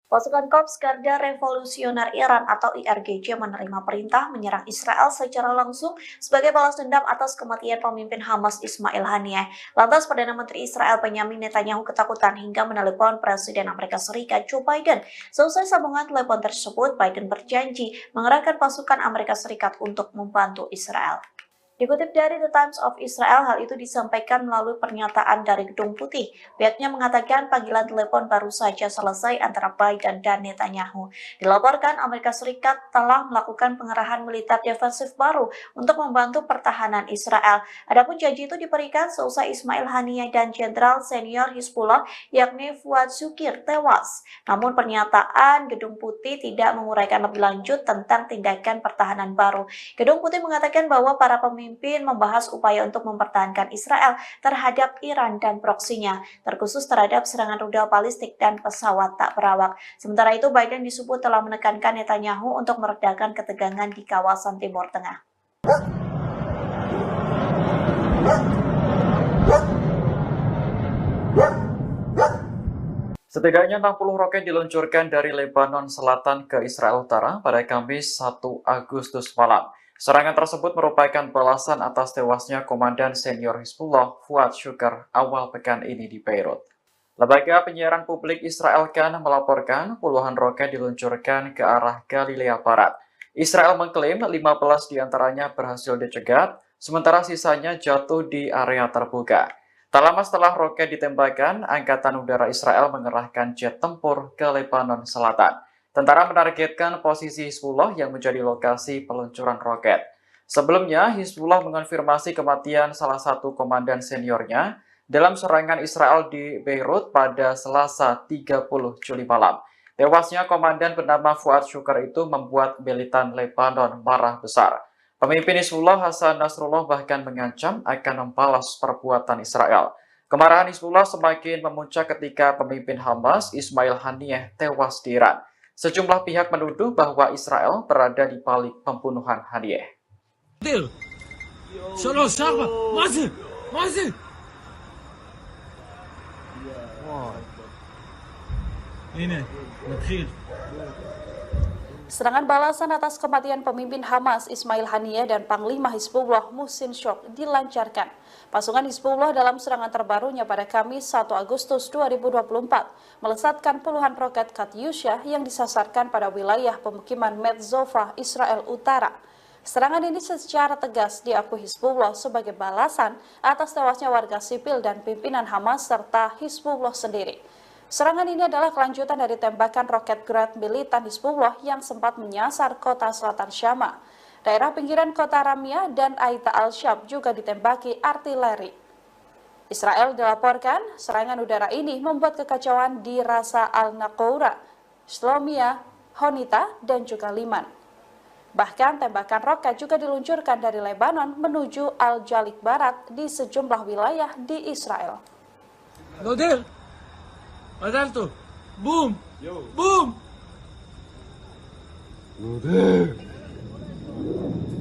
Speaker 1: Pasukan Korps Garda Revolusioner Iran atau IRGC menerima perintah menyerang Israel secara langsung sebagai balas dendam atas kematian pemimpin Hamas Ismail Haniyeh. Lantas Perdana Menteri Israel Benjamin Netanyahu ketakutan hingga menelepon Presiden Amerika Serikat Joe Biden. Selesai sambungan telepon tersebut, Biden berjanji mengerahkan pasukan Amerika Serikat untuk membantu Israel. Dikutip dari The Times of Israel, hal itu disampaikan melalui pernyataan dari Gedung Putih. Pihaknya mengatakan panggilan telepon baru saja selesai antara Biden dan Netanyahu. Dilaporkan Amerika Serikat telah melakukan pengerahan militer defensif baru untuk membantu pertahanan Israel. Adapun janji itu diberikan seusai Ismail Haniyeh dan Jenderal Senior Hizbullah yakni Fuad Shukir tewas. Namun pernyataan Gedung Putih tidak menguraikan lebih lanjut tentang tindakan pertahanan baru. Gedung Putih mengatakan bahwa para pemimpin membahas upaya untuk mempertahankan Israel terhadap Iran dan proksinya, terkhusus terhadap serangan rudal balistik dan pesawat tak berawak. Sementara itu, Biden disebut telah menekankan Netanyahu untuk meredakan ketegangan di kawasan Timur Tengah.
Speaker 2: Setidaknya 60 roket diluncurkan dari Lebanon Selatan ke Israel Utara pada Kamis 1 Agustus malam. Serangan tersebut merupakan balasan atas tewasnya Komandan Senior Hizbullah Fuad Shukr awal pekan ini di Beirut. Lembaga penyiaran publik Israel Kan melaporkan puluhan roket diluncurkan ke arah Galilea Barat. Israel mengklaim 15 diantaranya berhasil dicegat, sementara sisanya jatuh di area terbuka. Tak lama setelah roket ditembakkan, Angkatan Udara Israel mengerahkan jet tempur ke Lebanon Selatan. Tentara menargetkan posisi Hizbullah yang menjadi lokasi peluncuran roket. Sebelumnya, Hizbullah mengonfirmasi kematian salah satu komandan seniornya dalam serangan Israel di Beirut pada Selasa 30 Juli malam. Tewasnya komandan bernama Fuad Syukar itu membuat militan Lebanon marah besar. Pemimpin Hizbullah Hasan Nasrullah bahkan mengancam akan membalas perbuatan Israel. Kemarahan Hizbullah semakin memuncak ketika pemimpin Hamas Ismail Haniyeh tewas di Iran. Sejumlah pihak menuduh bahwa Israel berada di balik pembunuhan Haniyeh.
Speaker 7: Serangan balasan atas kematian pemimpin Hamas Ismail Haniyeh dan Panglima Hizbullah Muhsin Shok dilancarkan. Pasukan Hizbullah dalam serangan terbarunya pada Kamis 1 Agustus 2024 melesatkan puluhan roket Katyusha yang disasarkan pada wilayah pemukiman Metzova, Israel Utara. Serangan ini secara tegas diakui Hizbullah sebagai balasan atas tewasnya warga sipil dan pimpinan Hamas serta Hizbullah sendiri. Serangan ini adalah kelanjutan dari tembakan roket Grad militan Hizbullah yang sempat menyasar kota selatan Syama. Daerah pinggiran kota Ramia dan Aita al-Shab juga ditembaki artileri. Israel dilaporkan serangan udara ini membuat kekacauan di Rasa al-Naqoura, Shlomia, Honita, dan juga Liman. Bahkan tembakan roket juga diluncurkan dari Lebanon menuju Al-Jalik Barat di sejumlah wilayah di Israel.
Speaker 3: מזל טוב. בום! בום!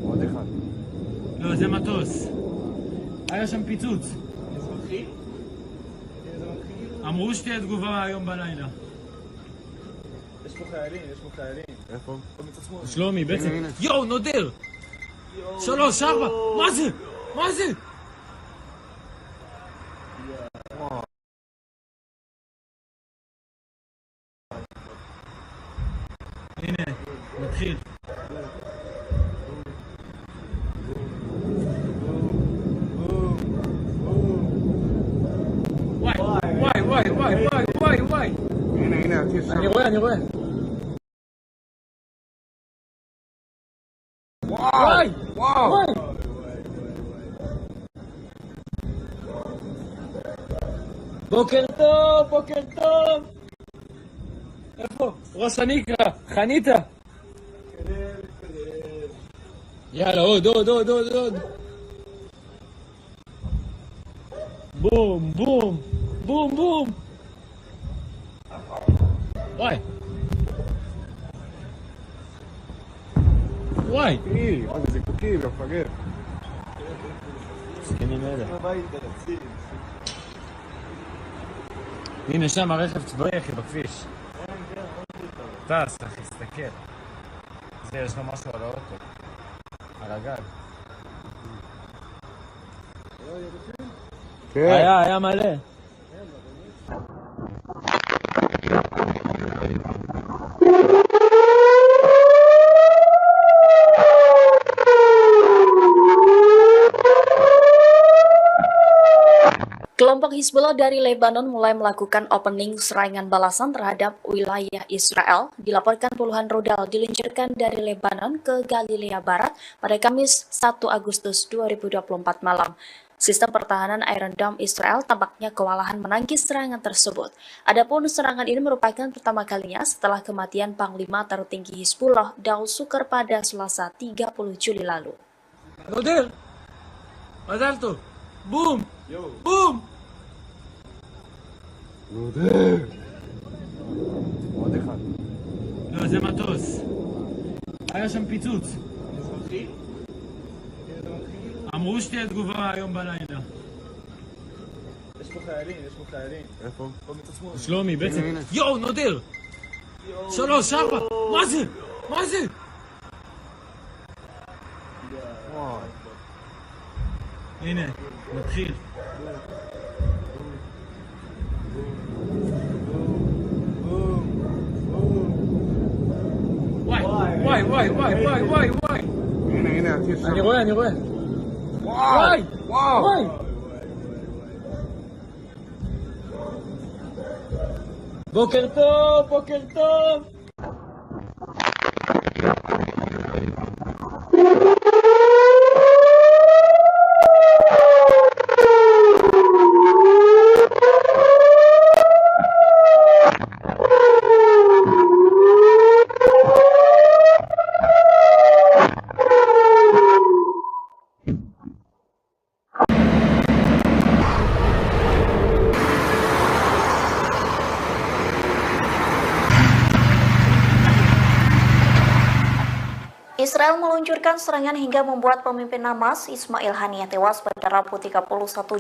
Speaker 3: עוד אחד. לא, זה מטוס. היה שם פיצוץ. אמרו שתהיה תגובה היום בלילה.
Speaker 4: יש פה חיילים. איפה?
Speaker 3: שלומי, בעצם. יואו, נודר! 3, 4, מה זה? מה זה? הנה, נתחיל. וואי. הנה, אני רואה. וואי. בוקר טוב. איפה? ראש הנקרה, חניתה. יאללה, עוד. בום. וואי.
Speaker 4: מה זה זיקוקים, מפגר.
Speaker 3: סכינים אלה. הנה שם הרכב צבאי אחי בכביש. טס אחי, תסתכל. זה יש לו משהו על האוטו. על הגג. היה מלא.
Speaker 1: Kelompok Hizbullah dari Lebanon mulai melakukan opening serangan balasan terhadap wilayah Israel. Dilaporkan puluhan rudal diluncurkan dari Lebanon ke Galilea Barat pada Kamis 1 Agustus 2024 malam. Sistem pertahanan Iron Dome Israel tampaknya kewalahan menangkis serangan tersebut. Adapun serangan ini merupakan pertama kalinya setelah kematian Panglima tertinggi Hizbullah Daud Shukar pada Selasa 30 Juli lalu.
Speaker 3: נודר! מזל טוב! בום!
Speaker 4: עוד אחד.
Speaker 3: לא, זה מטוס. היה שם פיצוץ. אמרו שתהיה תגובה היום בלילה.
Speaker 4: יש פה חיילים. איפה?
Speaker 3: שלומי, בעצם. יואו, נודר! 3, 4, מה זה? הנה, נתחיל. וואי.
Speaker 4: הנה,
Speaker 3: אני רואה. וואי. בוקר טוב.
Speaker 1: Israel meluncurkan serangan hingga membuat pemimpin Hamas Ismail Haniyeh tewas pada Rabu 31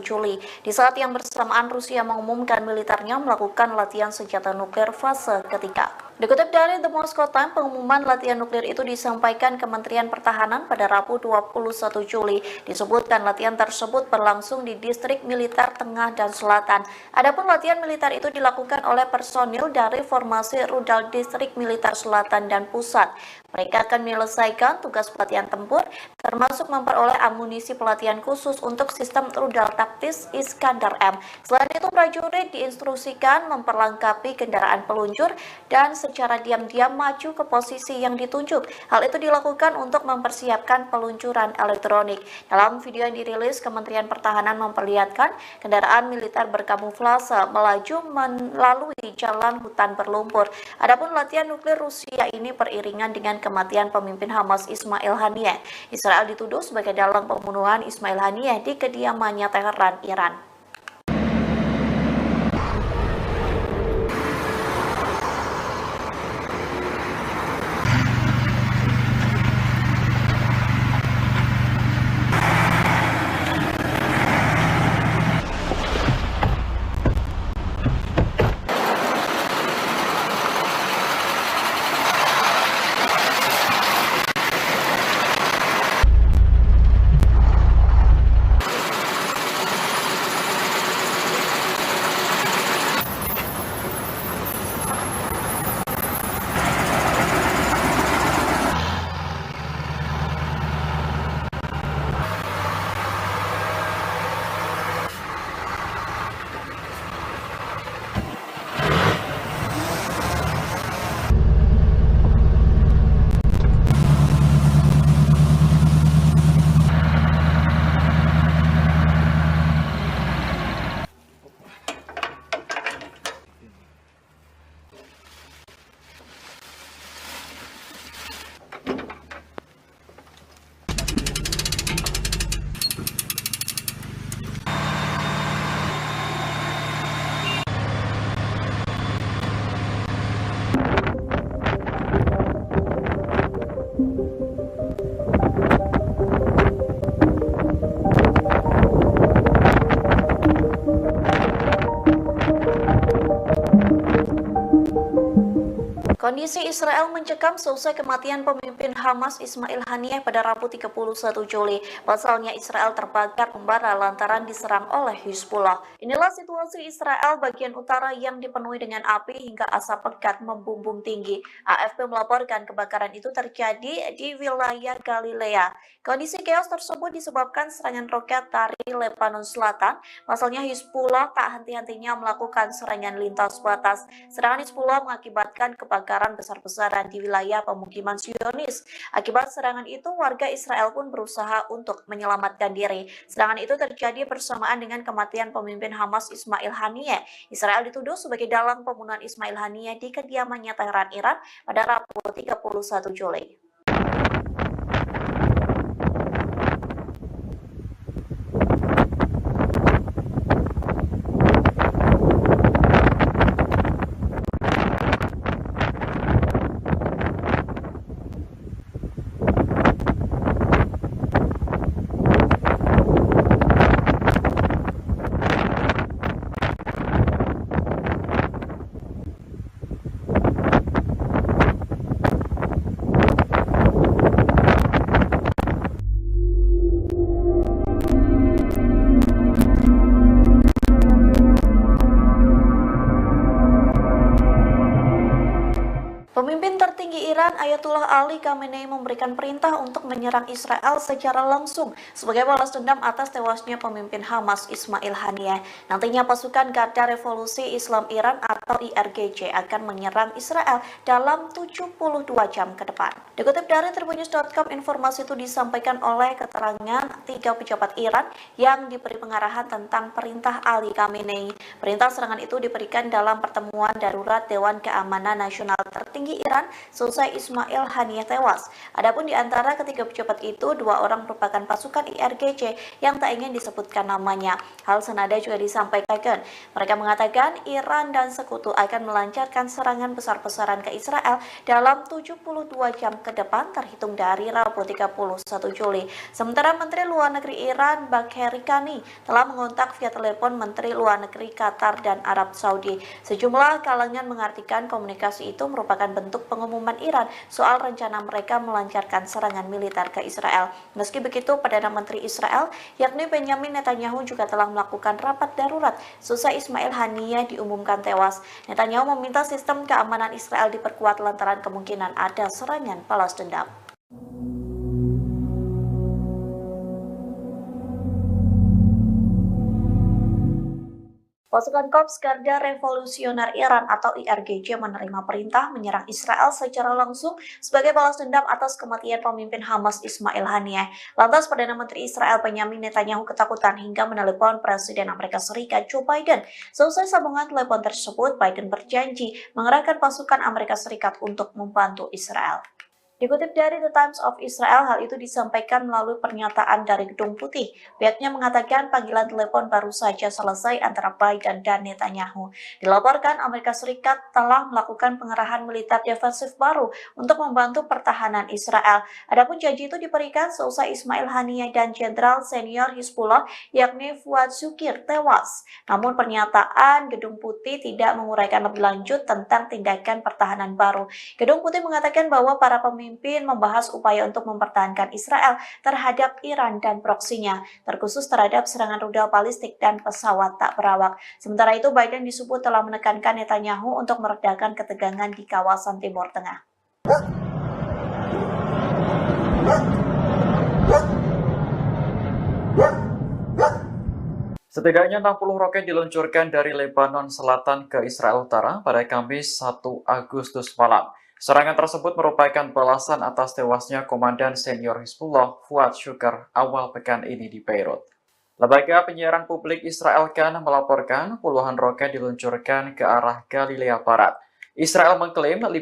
Speaker 1: Juli di saat yang bersamaan Rusia mengumumkan militernya melakukan latihan senjata nuklir fase ketiga. Dikutip dari The Moscow Times, pengumuman latihan nuklir itu disampaikan Kementerian Pertahanan pada Rabu 21 Juli. Disebutkan latihan tersebut berlangsung di distrik militer Tengah dan Selatan. Adapun latihan militer itu dilakukan oleh personil dari formasi rudal distrik militer Selatan dan Pusat. Mereka akan menyelesaikan tugas pelatihan tempur, termasuk memperoleh amunisi pelatihan khusus untuk sistem rudal taktis Iskandar M. Selain itu, prajurit diinstruksikan memperlengkapi kendaraan peluncur dan secara diam-diam maju ke posisi yang ditunjuk. Hal itu dilakukan untuk mempersiapkan peluncuran elektronik. Dalam video yang dirilis, Kementerian Pertahanan memperlihatkan kendaraan militer berkamuflase melaju melalui jalan hutan berlumpur. Adapun latihan nuklir Rusia ini beriringan dengan kematian pemimpin Hamas Ismail Haniyeh. Israel dituduh sebagai dalang pembunuhan Ismail Haniyeh di kediamannya Teheran, Iran. Kondisi Israel mencekam seusai kematian pemimpin Hamas Ismail Haniyeh pada Rabu 31 Juli. Pasalnya Israel terbakar membara lantaran diserang oleh Hizbullah. Inilah situasi Israel bagian utara yang dipenuhi dengan api hingga asap pekat membumbung tinggi. AFP melaporkan kebakaran itu terjadi di wilayah Galilea. Kondisi chaos tersebut disebabkan serangan roket dari Lebanon Selatan. Pasalnya Hizbullah tak henti-hentinya melakukan serangan lintas batas. Serangan Hizbullah mengakibatkan kebakaran besar-besaran di wilayah pemukiman Zionis. Akibat serangan itu, warga Israel pun berusaha untuk menyelamatkan diri. Serangan itu terjadi bersamaan dengan kematian pemimpin Hamas Ismail Haniyeh. Israel dituduh sebagai dalang pembunuhan Ismail Haniyeh di kediamannya Teheran, Iran pada Rabu 31 Juli. Pemimpin tertinggi Iran Ayatullah Ali Khamenei memberikan perintah untuk menyerang Israel secara langsung sebagai balas dendam atas tewasnya pemimpin Hamas Ismail Haniyeh. Nantinya pasukan Garda Revolusi Islam Iran atau IRGC akan menyerang Israel dalam 72 jam ke depan. Dikutip dari tribunnews.com, informasi itu disampaikan oleh keterangan 3 pejabat Iran yang diberi pengarahan tentang perintah Ali Khamenei. Perintah serangan itu diberikan dalam pertemuan darurat Dewan Keamanan Nasional tertinggi Iran selesai Ismail Haniyeh tewas. Adapun di antara ketiga pejabat itu, 2 orang merupakan pasukan IRGC yang tak ingin disebutkan namanya. Hal senada juga disampaikan. Mereka mengatakan Iran dan sekutu akan melancarkan serangan besar-besaran ke Israel dalam 72 jam ke depan terhitung dari Rabu 31 Juli. Sementara Menteri Luar Negeri Iran Bagheri Kani telah mengontak via telepon Menteri Luar Negeri Qatar dan Arab Saudi. Sejumlah kalangan mengartikan komunikasi itu merupakan bentuk pengumuman Iran soal rencana mereka melancarkan serangan militer ke Israel. Meski begitu, Perdana Menteri Israel yakni Benjamin Netanyahu juga telah melakukan rapat darurat selesai Ismail Haniyeh diumumkan tewas. Netanyahu meminta sistem keamanan Israel diperkuat lantaran kemungkinan ada serangan balas dendam. Pasukan Korps Garda Revolusioner Iran atau IRGC menerima perintah menyerang Israel secara langsung sebagai balas dendam atas kematian pemimpin Hamas Ismail Haniyeh. Lantas Perdana Menteri Israel Benjamin Netanyahu ketakutan hingga menelepon Presiden Amerika Serikat Joe Biden. Selesai sambungan telepon tersebut, Biden berjanji mengerahkan pasukan Amerika Serikat untuk membantu Israel. Dikutip dari The Times of Israel, hal itu disampaikan melalui pernyataan dari Gedung Putih. Pihaknya mengatakan panggilan telepon baru saja selesai antara Biden dan Netanyahu. Dilaporkan Amerika Serikat telah melakukan pengerahan militer defensif baru untuk membantu pertahanan Israel. Adapun janji itu diberikan selesai Ismail Haniyeh dan Jenderal Senior Hizbullah yakni Fuad Shukr tewas. Namun pernyataan Gedung Putih tidak menguraikan lebih lanjut tentang tindakan pertahanan baru. Gedung Putih mengatakan bahwa para pemimpin membahas upaya untuk mempertahankan Israel terhadap Iran dan proksinya, terkhusus terhadap serangan rudal balistik dan pesawat tak berawak. Sementara itu, Biden disebut telah menekankan Netanyahu untuk meredakan ketegangan di kawasan Timur Tengah.
Speaker 2: Setidaknya 60 roket diluncurkan dari Lebanon Selatan ke Israel Utara pada Kamis 1 Agustus malam. Serangan tersebut merupakan balasan atas tewasnya Komandan Senior Hizbullah Fuad Shukr awal pekan ini di Beirut. Lembaga penyiaran publik Israel Kan melaporkan puluhan roket diluncurkan ke arah Galilea Barat. Israel mengklaim 15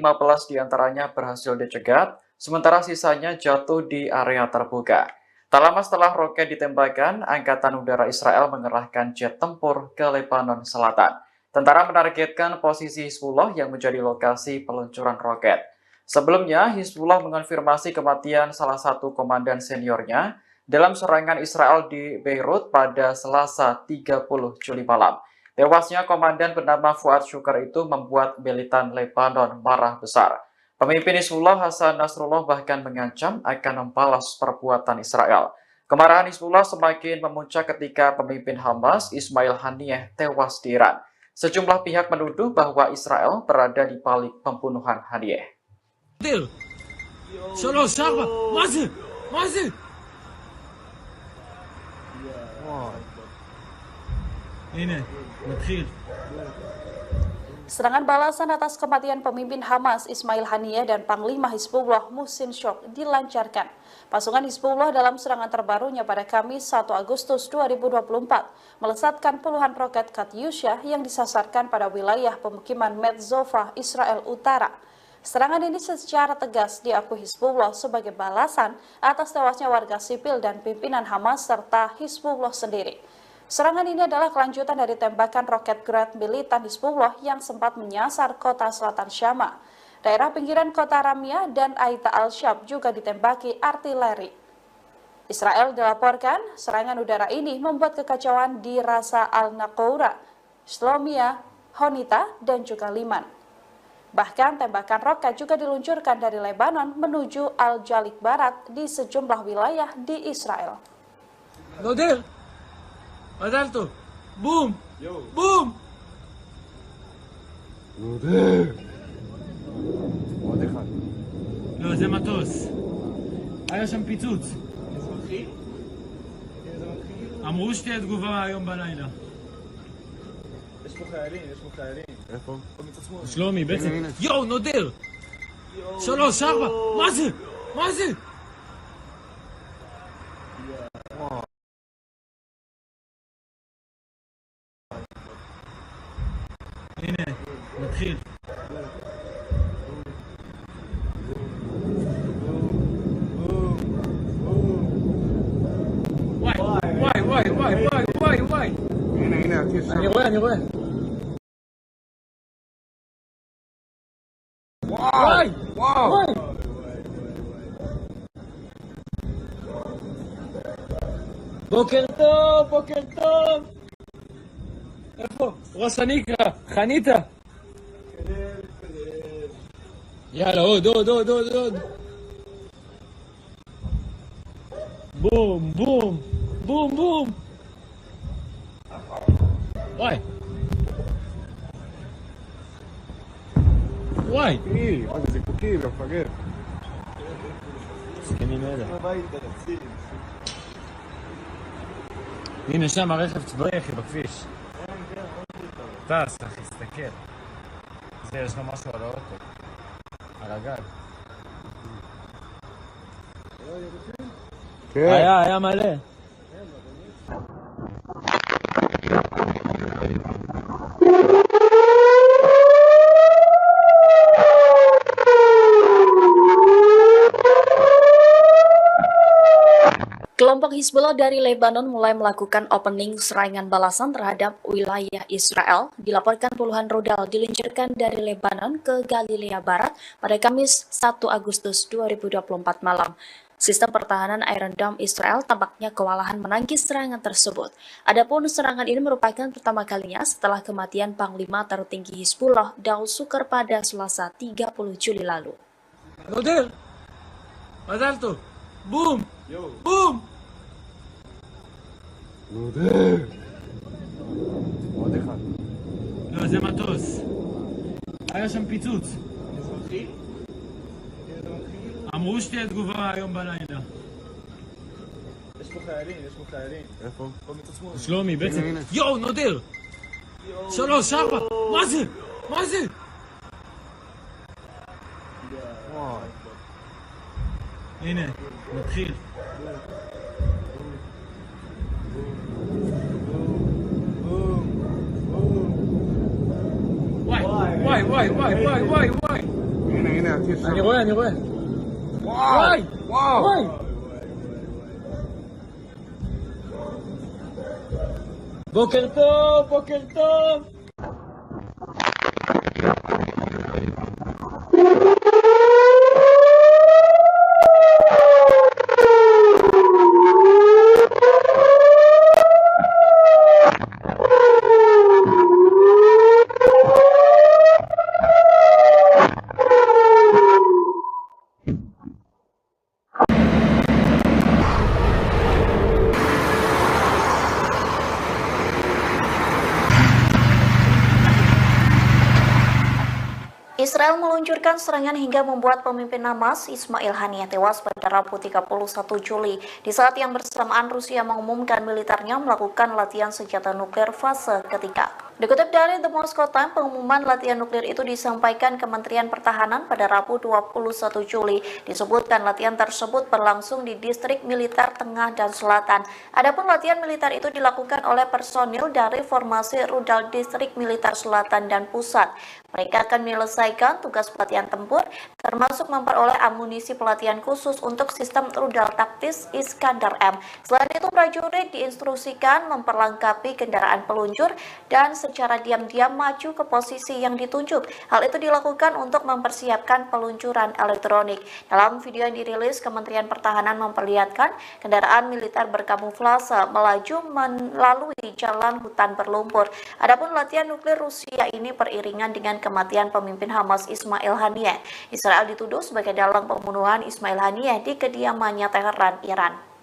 Speaker 2: diantaranya berhasil dicegat, sementara sisanya jatuh di area terbuka. Tak lama setelah roket ditembakkan, Angkatan Udara Israel mengerahkan jet tempur ke Lebanon Selatan. Tentara menargetkan posisi Hizbullah yang menjadi lokasi peluncuran roket. Sebelumnya, Hizbullah mengonfirmasi kematian salah satu komandan seniornya dalam serangan Israel di Beirut pada Selasa 30 Juli malam. Tewasnya komandan bernama Fuad Shukr itu membuat militan Lebanon marah besar. Pemimpin Hizbullah Hasan Nasrullah bahkan mengancam akan membalas perbuatan Israel. Kemarahan Hizbullah semakin memuncak ketika pemimpin Hamas Ismail Haniyeh tewas di Iran. Sejumlah pihak menuduh bahwa Israel berada di balik pembunuhan Haniyeh.
Speaker 7: Serangan balasan atas kematian pemimpin Hamas Ismail Haniyeh dan Panglima Hizbullah Muhsin Shok dilancarkan. Pasukan Hizbullah dalam serangan terbarunya pada Kamis 1 Agustus 2024 melesatkan puluhan roket Katyusha yang disasarkan pada wilayah pemukiman Metzova, Israel Utara. Serangan ini secara tegas diakui Hizbullah sebagai balasan atas tewasnya warga sipil dan pimpinan Hamas serta Hizbullah sendiri. Serangan ini adalah kelanjutan dari tembakan roket Grad militan Hizbullah yang sempat menyasar kota selatan Syama. Daerah pinggiran kota Ramia dan Aita al-Shab juga ditembaki artileri. Israel dilaporkan serangan udara ini membuat kekacauan di Rasa al-Naqoura, Shlomia, Honita, dan juga Liman. Bahkan tembakan roket juga diluncurkan dari Lebanon menuju Al-Jalik Barat di sejumlah wilayah di Israel.
Speaker 3: עזלתו! בום! בום!
Speaker 4: עוד אחד.
Speaker 3: לא, זה מטוס. היה שם פיצוץ.
Speaker 4: אזרחי?
Speaker 3: אמרו שתהיה תגובה היום בלילה.
Speaker 4: יש פה חיילים, יש פה חיילים. איפה? מצד שמאל.
Speaker 3: שלומי, בעצם... יואו, נודר! 3, 4! מה זה? מה זה? הנה, נתחיל. וואי.
Speaker 4: הנה, הטיס שם.
Speaker 3: אני רואה. וואי. בוקר טוב. איפה? ראש הנקרה, חניתה. יאללה, עוד. בום. וואי.
Speaker 4: מה זה זיקוקים, המפגר.
Speaker 3: זקנים אלה. הנה שם הרכב צבאי אחי בכביש. טס אחי, תסתכל. זה יש לו משהו על האוטו. על הגג.
Speaker 4: כן.
Speaker 3: היה מלא.
Speaker 1: Kelompok Hizbullah dari Lebanon mulai melakukan opening serangan balasan terhadap wilayah Israel. Dilaporkan puluhan rudal diluncurkan dari Lebanon ke Galilea Barat pada Kamis 1 Agustus 2024 malam. Sistem pertahanan Iron Dome Israel tampaknya kewalahan menangkis serangan tersebut. Adapun serangan ini merupakan pertama kalinya setelah kematian Panglima tertinggi Hizbullah Daud Sukar pada Selasa 30 Juli lalu.
Speaker 3: נודל! מזל טוב! בום!
Speaker 4: נודר! עוד אחד.
Speaker 3: לא, זה מטוס. היה שם פיצוץ. אמרו שתהיה תגובה היום בלילה.
Speaker 4: יש פה חיילים. איפה?
Speaker 3: שלומי, בעצם.
Speaker 4: הנה.
Speaker 3: יואו, נודר! 3, 4! מה זה?
Speaker 4: וואי.
Speaker 3: הנה, נתחיל. וואי.
Speaker 4: הנה, הטיס שם.
Speaker 3: אני רואה. וואי. בוקר טוב.
Speaker 1: Israel meluncurkan serangan hingga membuat pemimpin Hamas Ismail Haniyeh tewas pada Rabu 31 Juli di saat yang bersamaan Rusia mengumumkan militernya melakukan latihan senjata nuklir fase ketiga. Dikutip dari The Moscow Times, pengumuman latihan nuklir itu disampaikan Kementerian Pertahanan pada Rabu 21 Juli. Disebutkan latihan tersebut berlangsung di distrik militer tengah dan selatan. Adapun latihan militer itu dilakukan oleh personil dari formasi rudal distrik militer selatan dan pusat. Mereka akan menyelesaikan tugas pelatihan tempur, termasuk memperoleh amunisi pelatihan khusus untuk sistem rudal taktis Iskandar M. Selain itu, prajurit diinstruksikan memperlengkapi kendaraan peluncur dan secara diam-diam maju ke posisi yang ditunjuk. Hal itu dilakukan untuk mempersiapkan peluncuran elektronik. Dalam video yang dirilis, Kementerian Pertahanan memperlihatkan kendaraan militer berkamuflase melaju melalui jalan hutan berlumpur. Adapun latihan nuklir Rusia ini beriringan dengan kematian pemimpin Hamas Ismail Haniyeh. Israel dituduh sebagai dalang pembunuhan Ismail Haniyeh di kediamannya Teheran, Iran.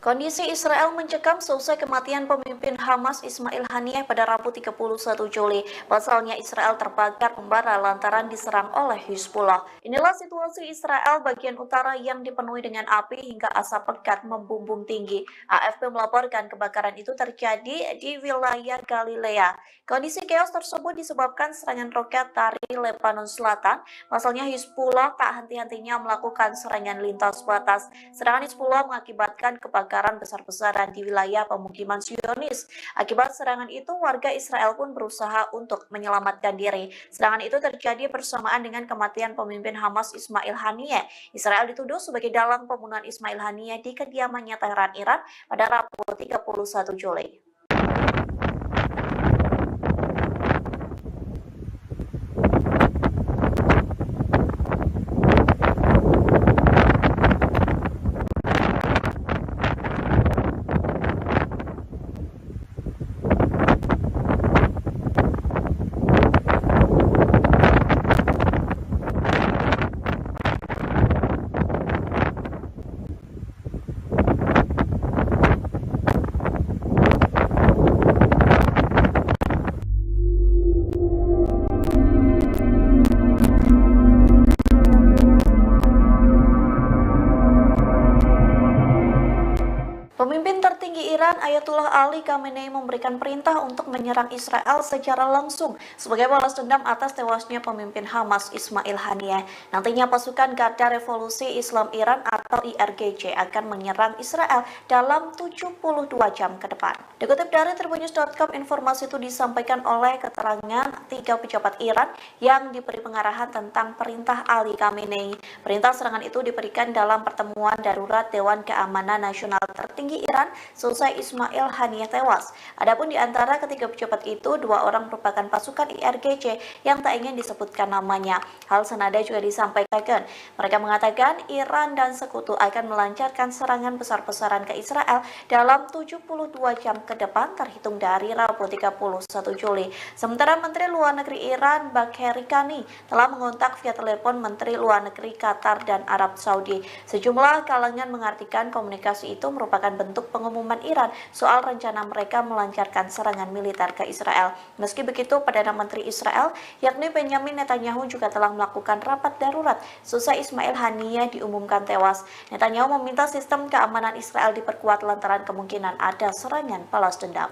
Speaker 1: Kondisi Israel mencekam seusai kematian pemimpin Hamas Ismail Haniyeh pada Rabu 31 Juli. Pasalnya Israel terbakar membara lantaran diserang oleh Hizbullah. Inilah situasi Israel bagian utara yang dipenuhi dengan api hingga asap pekat membumbung tinggi. AFP melaporkan kebakaran itu terjadi di wilayah Galilea. Kondisi chaos tersebut disebabkan serangan roket dari Lebanon Selatan. Pasalnya Hizbullah tak henti-hentinya melakukan serangan lintas batas. Serangan Hizbullah mengakibatkan kebakaran besar-besaran di wilayah pemukiman Zionis. Akibat serangan itu, warga Israel pun berusaha untuk menyelamatkan diri. Serangan itu terjadi bersamaan dengan kematian pemimpin Hamas Ismail Haniyeh. Israel dituduh sebagai dalang pembunuhan Ismail Haniyeh di kediamannya Teheran, Iran pada Rabu 31 Juli. Pemimpin tertinggi Iran Ayatullah Ali Khamenei memberikan perintah untuk menyerang Israel secara langsung sebagai balas dendam atas tewasnya pemimpin Hamas Ismail Haniyeh. Nantinya pasukan Garda Revolusi Islam Iran atau IRGC akan menyerang Israel dalam 72 jam ke depan. Dikutip dari tribunnews.com, informasi itu disampaikan oleh keterangan 3 pejabat Iran yang diberi pengarahan tentang perintah Ali Khamenei. Perintah serangan itu diberikan dalam pertemuan darurat Dewan Keamanan Nasional tertinggi Iran selesai Ismail Haniyeh tewas. Adapun di antara ketiga pejabat itu, 2 orang merupakan pasukan IRGC yang tak ingin disebutkan namanya. Hal senada juga disampaikan. Mereka mengatakan Iran dan sekutu akan melancarkan serangan besar-besaran ke Israel dalam 72 jam ke depan terhitung dari Rabu 31 Juli. Sementara Menteri Luar Negeri Iran Bagheri Kani telah mengontak via telepon Menteri Luar Negeri Qatar dan Arab Saudi. Sejumlah kalangan mengartikan komunikasi itu merupakan bentuk pengumuman Iran soal rencana mereka melancarkan serangan militer ke Israel. Meski begitu, Perdana Menteri Israel yakni Benjamin Netanyahu juga telah melakukan rapat darurat seusai Ismail Haniyeh diumumkan tewas. Netanyahu meminta sistem keamanan Israel diperkuat lantaran kemungkinan ada serangan balas dendam.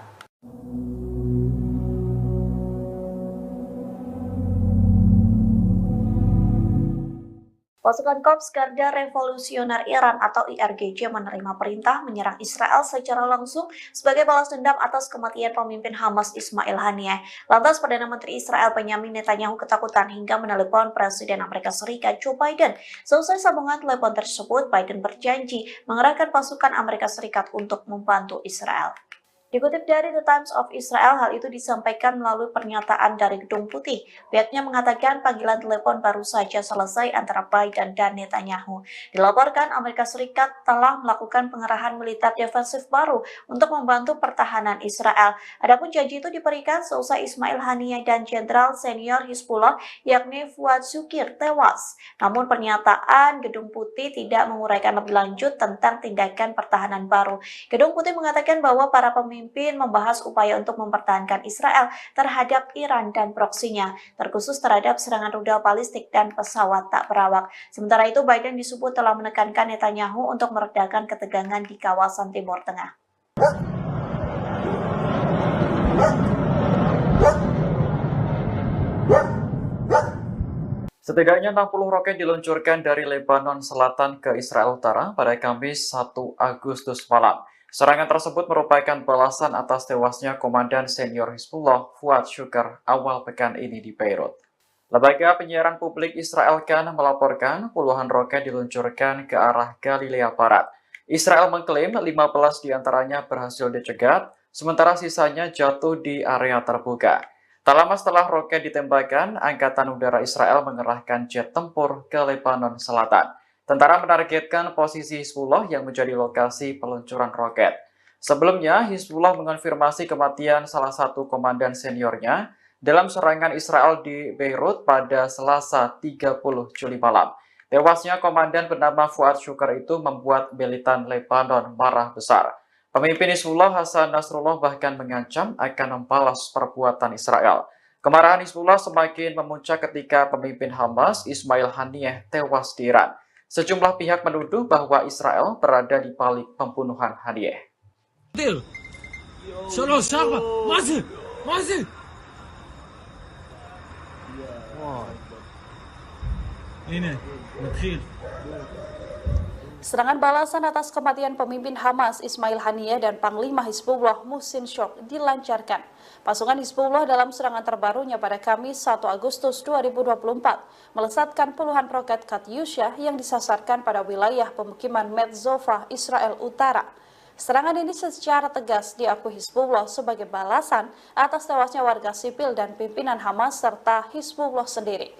Speaker 1: Pasukan Korps Garda Revolusioner Iran atau IRGC menerima perintah menyerang Israel secara langsung sebagai balas dendam atas kematian pemimpin Hamas Ismail Haniyeh. Lantas Perdana Menteri Israel Benjamin Netanyahu ketakutan hingga menelepon Presiden Amerika Serikat Joe Biden. Selesai sambungan telepon tersebut, Biden berjanji mengerahkan pasukan Amerika Serikat untuk membantu Israel. Dikutip dari The Times of Israel, hal itu disampaikan melalui pernyataan dari Gedung Putih. Pihaknya mengatakan panggilan telepon baru saja selesai antara Biden dan Netanyahu. Dilaporkan Amerika Serikat telah melakukan pengerahan militer defensif baru untuk membantu pertahanan Israel. Adapun janji itu diberikan seusai Ismail Haniyeh dan Jenderal Senior Hizbullah yakni Fuad Shukir tewas. Namun pernyataan Gedung Putih tidak menguraikan lebih lanjut tentang tindakan pertahanan baru. Gedung Putih mengatakan bahwa para pemimpin membahas upaya untuk mempertahankan Israel terhadap Iran dan proksinya, terkhusus terhadap serangan rudal balistik dan pesawat tak berawak. Sementara itu, Biden disebut telah menekankan Netanyahu untuk meredakan ketegangan di kawasan Timur Tengah.
Speaker 2: Setidaknya 60 roket diluncurkan dari Lebanon Selatan ke Israel Utara pada Kamis 1 Agustus malam. Serangan tersebut merupakan balasan atas tewasnya Komandan Senior Hizbullah Fuad Shukr awal pekan ini di Beirut. Lembaga penyiaran publik Israel Kan melaporkan puluhan roket diluncurkan ke arah Galilea Barat. Israel mengklaim 15 diantaranya berhasil dicegat, sementara sisanya jatuh di area terbuka. Tak lama setelah roket ditembakkan, Angkatan Udara Israel mengerahkan jet tempur ke Lebanon Selatan. Tentara menargetkan posisi Hizbullah yang menjadi lokasi peluncuran roket. Sebelumnya, Hizbullah mengonfirmasi kematian salah satu komandan seniornya dalam serangan Israel di Beirut pada Selasa 30 Juli malam. Tewasnya komandan bernama Fuad Syukar itu membuat militan Lebanon marah besar. Pemimpin Hizbullah Hasan Nasrullah bahkan mengancam akan membalas perbuatan Israel. Kemarahan Hizbullah semakin memuncak ketika pemimpin Hamas Ismail Haniyeh tewas di Iran. Sejumlah pihak menuduh bahwa Israel berada di balik pembunuhan Haniyeh.
Speaker 7: Serangan balasan atas kematian pemimpin Hamas Ismail Haniyeh dan Panglima Hizbullah Muhsin Syok dilancarkan. Pasukan Hizbullah dalam serangan terbarunya pada Kamis 1 Agustus 2024 melesatkan puluhan roket Katyusha yang disasarkan pada wilayah pemukiman Metzova, Israel Utara. Serangan ini secara tegas diakui Hizbullah sebagai balasan atas tewasnya warga sipil dan pimpinan Hamas serta Hizbullah sendiri.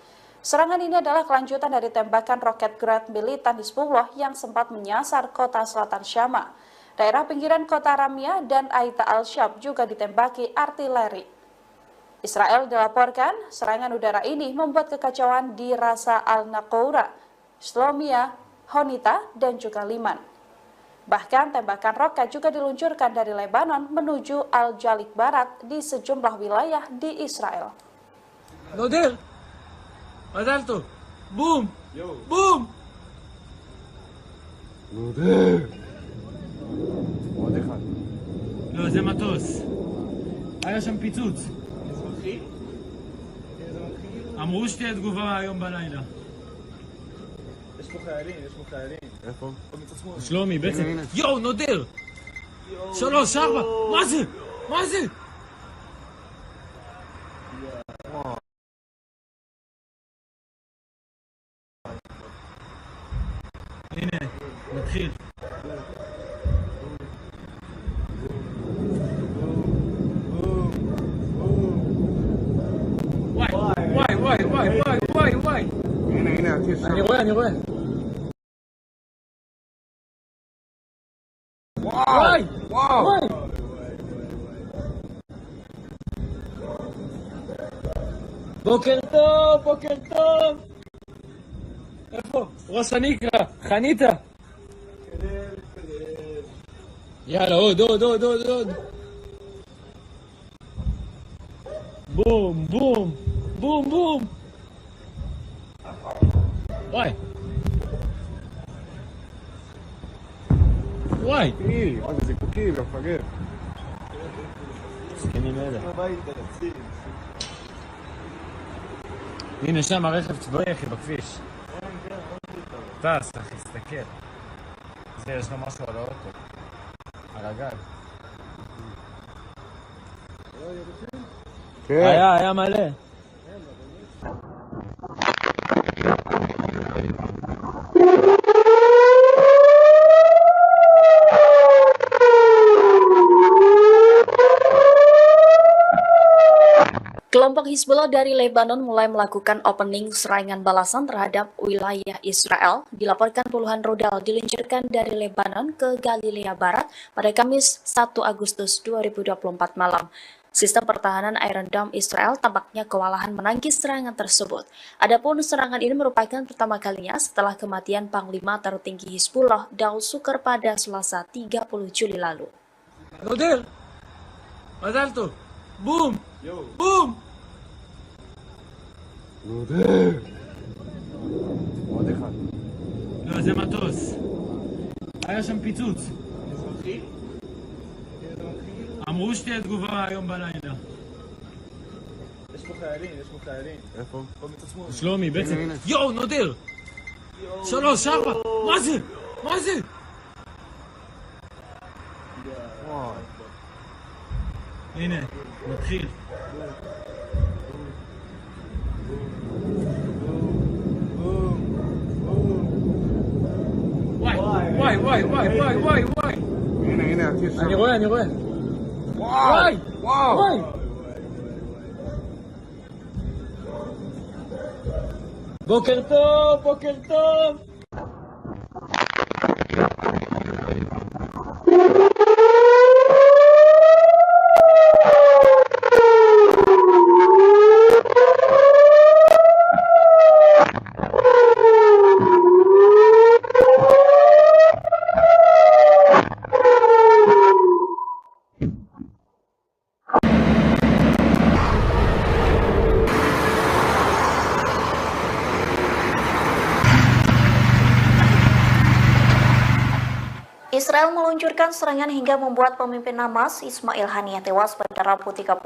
Speaker 7: Serangan ini adalah kelanjutan dari tembakan roket Grad militan Hizbullah yang sempat menyasar kota selatan Syama. Daerah pinggiran kota Ramia dan Aita al-Shab juga ditembaki artileri. Israel dilaporkan serangan udara ini membuat kekacauan di Rasa al-Naqoura, Shlomia, Honita, dan juga Liman. Bahkan tembakan roket juga diluncurkan dari Lebanon menuju Al-Jalik Barat di sejumlah wilayah di Israel.
Speaker 3: מזל בום! בום!
Speaker 4: עוד אחד.
Speaker 3: לא, זה מטוס. היה שם פיצוץ.
Speaker 4: אזרחי?
Speaker 3: אמרו שתהיה תגובה היום בלילה.
Speaker 4: יש פה חיילים, יש פה חיילים. איפה? מצד שמאל.
Speaker 3: שלומי, בעצם... יואו, נודר! 3, 4, מה זה? מה זה? הנה, נתחיל. וואי.
Speaker 4: הנה, הטיס שם.
Speaker 3: אני רואה. וואי. בוקר טוב. איפה? ראש הניקרה, חניתה. יאללה, עוד. בום. וואי.
Speaker 4: מה זה זיקוקי, מפגר.
Speaker 3: זקנים אלה. הנה שם הרכב צבאי אחי בכביש. טס אחי, תסתכל. זה יש לו משהו על האוטו. על הגג. היה מלא.
Speaker 1: Kelompok Hizbullah dari Lebanon mulai melakukan opening serangan balasan terhadap wilayah Israel. Dilaporkan puluhan rudal diluncurkan dari Lebanon ke Galilea Barat pada Kamis 1 Agustus 2024 malam. Sistem pertahanan Iron Dome Israel tampaknya kewalahan menangkis serangan tersebut. Adapun serangan ini merupakan pertama kalinya setelah kematian Panglima tertinggi Hizbullah Daud Sukar pada Selasa 30 Juli lalu.
Speaker 3: נודר! מזל טוב! בום!
Speaker 4: עוד אחד.
Speaker 3: לא, זה מטוס. היה שם פיצוץ.
Speaker 4: אזרחי?
Speaker 3: אמרו שתהיה תגובה היום בלילה.
Speaker 4: יש פה חיילים. איפה? פה מצד שמאל.
Speaker 3: שלומי, בעצם... יואו, נודר! 3, 4, מה זה? הנה, נתחיל. וואי.
Speaker 4: הנה, הטיס שם.
Speaker 3: אני רואה. וואי. בוקר טוב.
Speaker 1: Israel meluncurkan serangan hingga membuat pemimpin Hamas Ismail Haniyeh tewas pada Rabu 31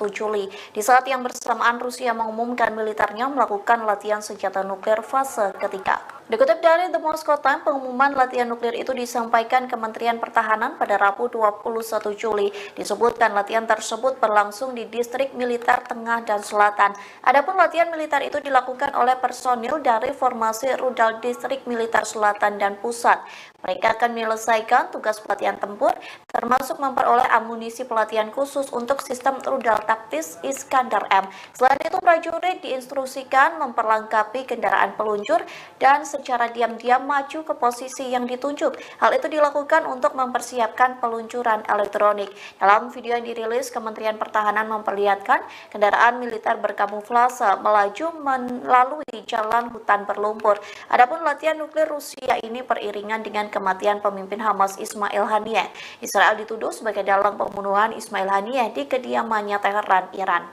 Speaker 1: Juli di saat yang bersamaan Rusia mengumumkan militernya melakukan latihan senjata nuklir fase ketiga. Dikutip dari The Moscow Times, pengumuman latihan nuklir itu disampaikan Kementerian Pertahanan pada Rabu 21 Juli. Disebutkan latihan tersebut berlangsung di distrik militer tengah dan selatan. Adapun latihan militer itu dilakukan oleh personil dari formasi rudal distrik militer selatan dan pusat. Mereka akan menyelesaikan tugas pelatihan tempur, termasuk memperoleh amunisi pelatihan khusus untuk sistem rudal taktis Iskandar M. Selain itu, prajurit diinstruksikan memperlengkapi kendaraan peluncur dan secara diam-diam maju ke posisi yang ditunjuk. Hal itu dilakukan untuk mempersiapkan peluncuran elektronik. Dalam video yang dirilis, Kementerian Pertahanan memperlihatkan kendaraan militer berkamuflase melaju melalui jalan hutan berlumpur. Adapun latihan nuklir Rusia ini beriringan dengan kematian pemimpin Hamas Ismail Haniyeh. Israel dituduh sebagai dalang pembunuhan Ismail Haniyeh di kediamannya Teheran, Iran.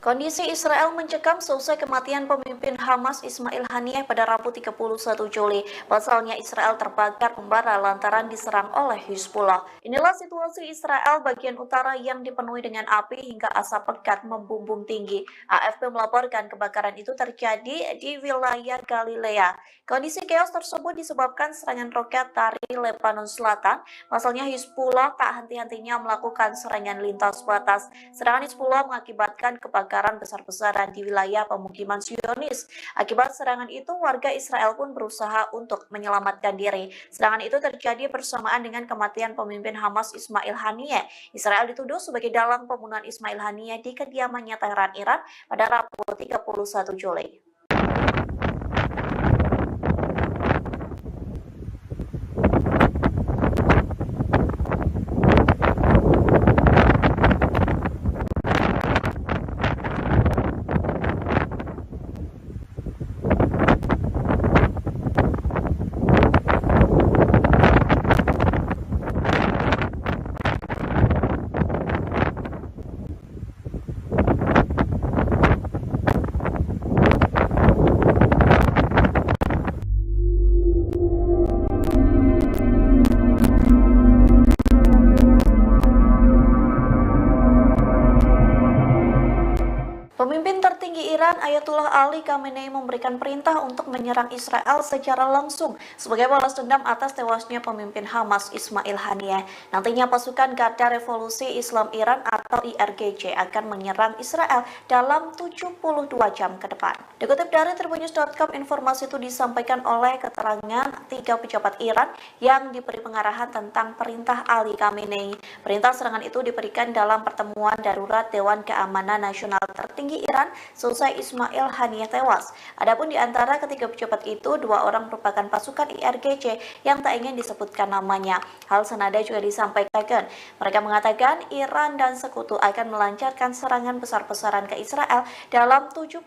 Speaker 1: Kondisi Israel mencekam seusai kematian pemimpin Hamas Ismail Haniyeh pada Rabu 31 Juli. Pasalnya Israel terbakar membara lantaran diserang oleh Hizbullah. Inilah situasi Israel bagian utara yang dipenuhi dengan api hingga asap pekat membumbung tinggi. AFP melaporkan kebakaran itu terjadi di wilayah Galilea. Kondisi chaos tersebut disebabkan serangan roket dari Lebanon Selatan. Pasalnya Hizbullah tak henti-hentinya melakukan serangan lintas batas. Serangan Hizbullah mengakibatkan kebakaran besar-besaran di wilayah pemukiman Zionis. Akibat serangan itu, warga Israel pun berusaha untuk menyelamatkan diri. Serangan itu terjadi bersamaan dengan kematian pemimpin Hamas Ismail Haniyeh. Israel dituduh sebagai dalang pembunuhan Ismail Haniyeh di kediamannya Teheran, Iran pada Rabu 31 Juli. Pemimpin tertinggi Iran Ayatullah Ali Khamenei memberikan perintah untuk menyerang Israel secara langsung sebagai balas dendam atas tewasnya pemimpin Hamas Ismail Haniyeh. Nantinya pasukan Garda Revolusi Islam Iran atau IRGC akan menyerang Israel dalam 72 jam ke depan. Dikutip dari Tribunnews.com, informasi itu disampaikan oleh keterangan 3 pejabat Iran yang diberi pengarahan tentang perintah Ali Khamenei. Perintah serangan itu diberikan dalam pertemuan darurat Dewan Keamanan Nasional tertinggi Iran selesai Ismail Haniyeh tewas. Adapun di antara ketiga pejabat itu, 2 orang merupakan pasukan IRGC yang tak ingin disebutkan namanya. Hal senada juga disampaikan. Mereka mengatakan Iran dan sekutu akan melancarkan serangan besar-besaran ke Israel dalam 72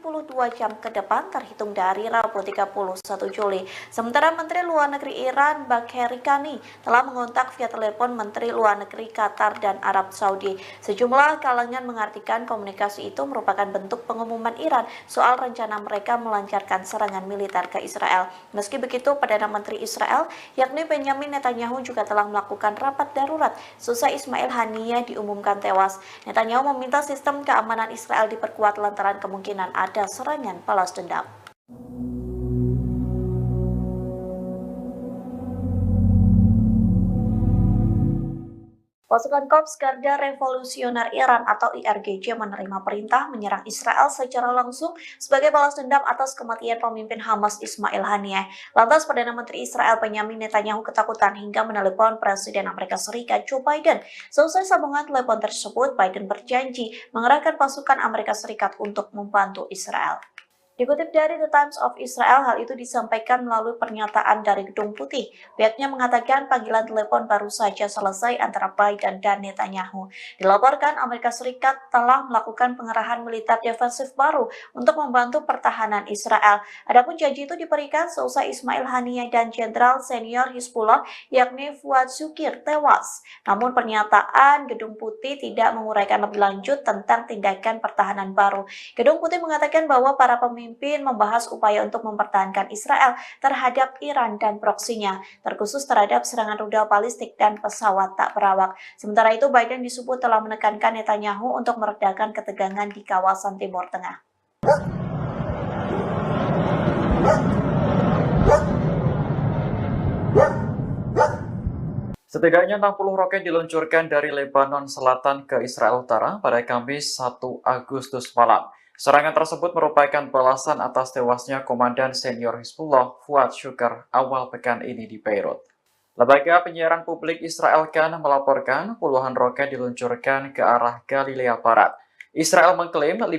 Speaker 1: jam ke depan terhitung dari Rabu 31 Juli. Sementara Menteri Luar Negeri Iran Bagheri Kani telah mengontak via telepon Menteri Luar Negeri Qatar dan Arab Saudi. Sejumlah kalangan mengartikan komunikasi itu merupakan bentuk pengumuman Iran soal rencana mereka melancarkan serangan militer ke Israel. Meski begitu, Perdana Menteri Israel yakni Benjamin Netanyahu juga telah melakukan rapat darurat seusai Ismail Haniyeh diumumkan tewas. Netanyahu meminta sistem keamanan Israel diperkuat lantaran kemungkinan ada serangan balas dendam. Pasukan Korps Garda Revolusioner Iran atau IRGC menerima perintah menyerang Israel secara langsung sebagai balas dendam atas kematian pemimpin Hamas Ismail Haniyeh. Lantas Perdana Menteri Israel Benjamin Netanyahu ketakutan hingga menelepon Presiden Amerika Serikat Joe Biden. Selesai sambungan telepon tersebut, Biden berjanji mengerahkan pasukan Amerika Serikat untuk membantu Israel. Dikutip dari The Times of Israel, hal itu disampaikan melalui pernyataan dari Gedung Putih. Pihaknya mengatakan panggilan telepon baru saja selesai antara Biden dan Netanyahu. Dilaporkan Amerika Serikat telah melakukan pengerahan militer defensif baru untuk membantu pertahanan Israel. Adapun janji itu diberikan seusai Ismail Haniyeh dan Jenderal Senior Hizbullah yakni Fuad Shukir tewas. Namun pernyataan Gedung Putih tidak menguraikan lebih lanjut tentang tindakan pertahanan baru. Gedung Putih mengatakan bahwa para pemimpin membahas upaya untuk mempertahankan Israel terhadap Iran dan proksinya, terkhusus terhadap serangan rudal balistik dan pesawat tak berawak. Sementara itu, Biden disebut telah menekankan Netanyahu untuk meredakan ketegangan di kawasan Timur Tengah.
Speaker 2: Setidaknya 60 roket diluncurkan dari Lebanon Selatan ke Israel Utara pada Kamis 1 Agustus malam. Serangan tersebut merupakan balasan atas tewasnya Komandan Senior Hizbullah Fuad Shukr awal pekan ini di Beirut. Lembaga penyiaran publik Israel Kan melaporkan puluhan roket diluncurkan ke arah Galilea Barat. Israel mengklaim 15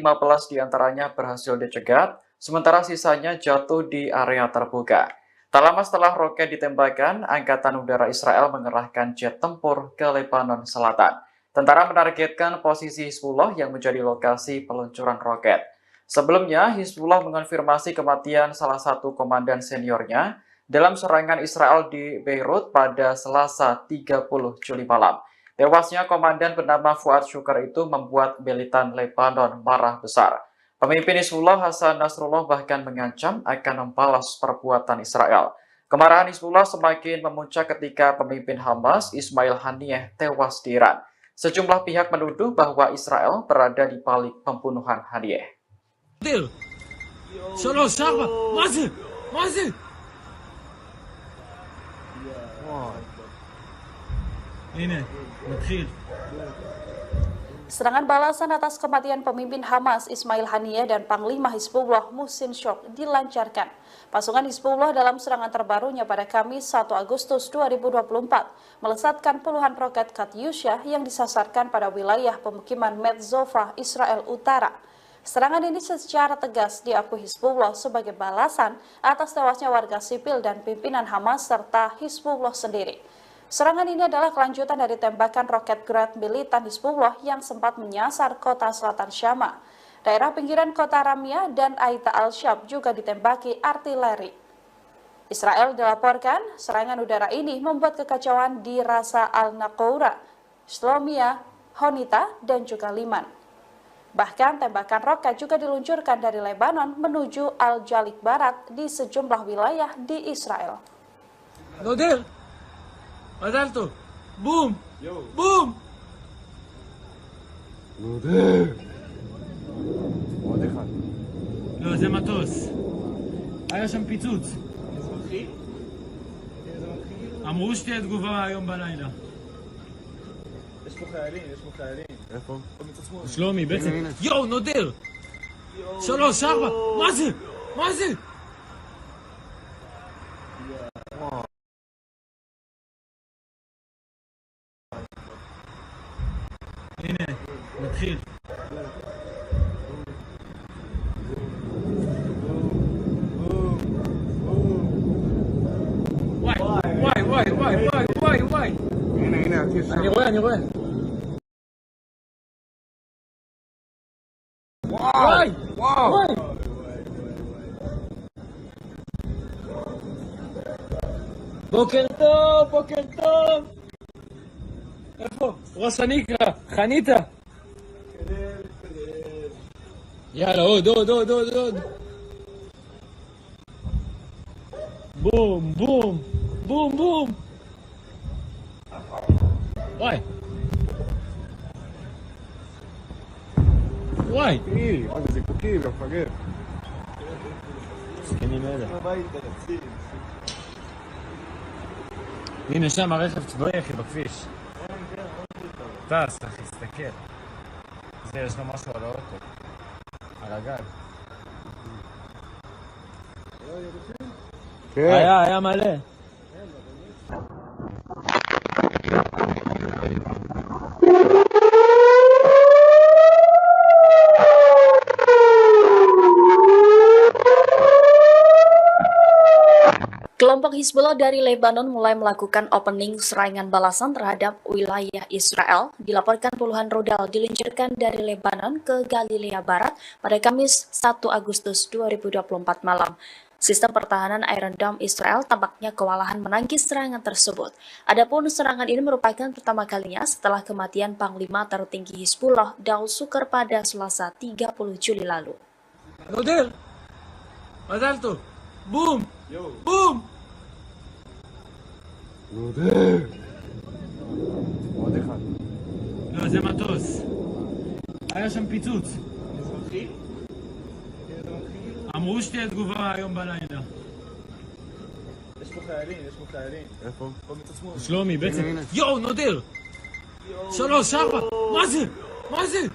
Speaker 2: diantaranya berhasil dicegat, sementara sisanya jatuh di area terbuka. Tak lama setelah roket ditembakkan, Angkatan Udara Israel mengerahkan jet tempur ke Lebanon Selatan. Tentara menargetkan posisi Hizbullah yang menjadi lokasi peluncuran roket. Sebelumnya, Hizbullah mengonfirmasi kematian salah satu komandan seniornya dalam serangan Israel di Beirut pada Selasa 30 Juli malam. Tewasnya komandan bernama Fuad Shukr itu membuat militan Lebanon marah besar. Pemimpin Hizbullah Hasan Nasrullah bahkan mengancam akan membalas perbuatan Israel. Kemarahan Hizbullah semakin memuncak ketika pemimpin Hamas Ismail Haniyeh tewas di Iran. Sejumlah pihak menuduh bahwa Israel berada di balik pembunuhan Haniyeh.
Speaker 7: Serangan balasan atas kematian pemimpin Hamas Ismail Haniyeh dan Panglima Hizbullah Muhsin Shok dilancarkan. Pasukan Hizbullah dalam serangan terbarunya pada Kamis 1 Agustus 2024 melesatkan puluhan roket Katyusha yang disasarkan pada wilayah pemukiman Metzova, Israel Utara. Serangan ini secara tegas diakui Hizbullah sebagai balasan atas tewasnya warga sipil dan pimpinan Hamas serta Hizbullah sendiri. Serangan ini adalah kelanjutan dari tembakan roket Grad militan Hizbullah yang sempat menyasar kota selatan Syama. Daerah pinggiran kota Ramyah dan Aita al-Shab juga ditembaki artileri. Israel dilaporkan serangan udara ini membuat kekacauan di Rasa al-Naqoura, Shlomia, Honita, dan juga Liman. Bahkan tembakan roket juga diluncurkan dari Lebanon menuju Al-Jalik Barat di sejumlah wilayah di Israel.
Speaker 3: מזל בום! בום! עוד אחד. לא, זה מטוס. היה שם פיצוץ.
Speaker 4: אזרחי?
Speaker 3: אמרו שתהיה תגובה היום בלילה.
Speaker 4: יש פה חיילים, יש פה חיילים.
Speaker 3: איפה?
Speaker 4: מצד שמאל.
Speaker 3: שלומי, בעצם. יואו, נודר! 3, 4, מה זה? מה זה? הנה, נתחיל. וואי.
Speaker 4: הנה, הטיס שם.
Speaker 3: אני רואה. וואי. בוקר טוב. איפה? ראש הנקרה, חניתה. יאללה, עוד. בום. וואי.
Speaker 4: מה זה זיקוקים, המפגר.
Speaker 3: מסכנים אלה. הנה שם הרכב צבאי אחי בכביש. טס אחי, תסתכל. זה יש לו משהו על האוטו. על הגג.
Speaker 4: כן.
Speaker 3: היה מלא.
Speaker 1: Kelompok Hizbullah dari Lebanon mulai melakukan opening serangan balasan terhadap wilayah Israel. Dilaporkan puluhan rudal diluncurkan dari Lebanon ke Galilea Barat pada Kamis 1 Agustus 2024 malam. Sistem pertahanan Iron Dome Israel tampaknya kewalahan menangkis serangan tersebut. Adapun serangan ini merupakan pertama kalinya setelah kematian Panglima tertinggi Hizbullah Daud Sukar pada Selasa 30 Juli lalu.
Speaker 3: נודל! מזל טוב! בום!
Speaker 4: עוד אחד.
Speaker 3: לא, זה מטוס. היה שם פיצוץ. אמרו שתהיה תגובה היום בלילה.
Speaker 4: יש פה חיילים. איפה? פה מצד שמאל.
Speaker 3: שלומי, בעצם...
Speaker 4: הנה.
Speaker 3: יואו, נודר! 3, 4! מה זה?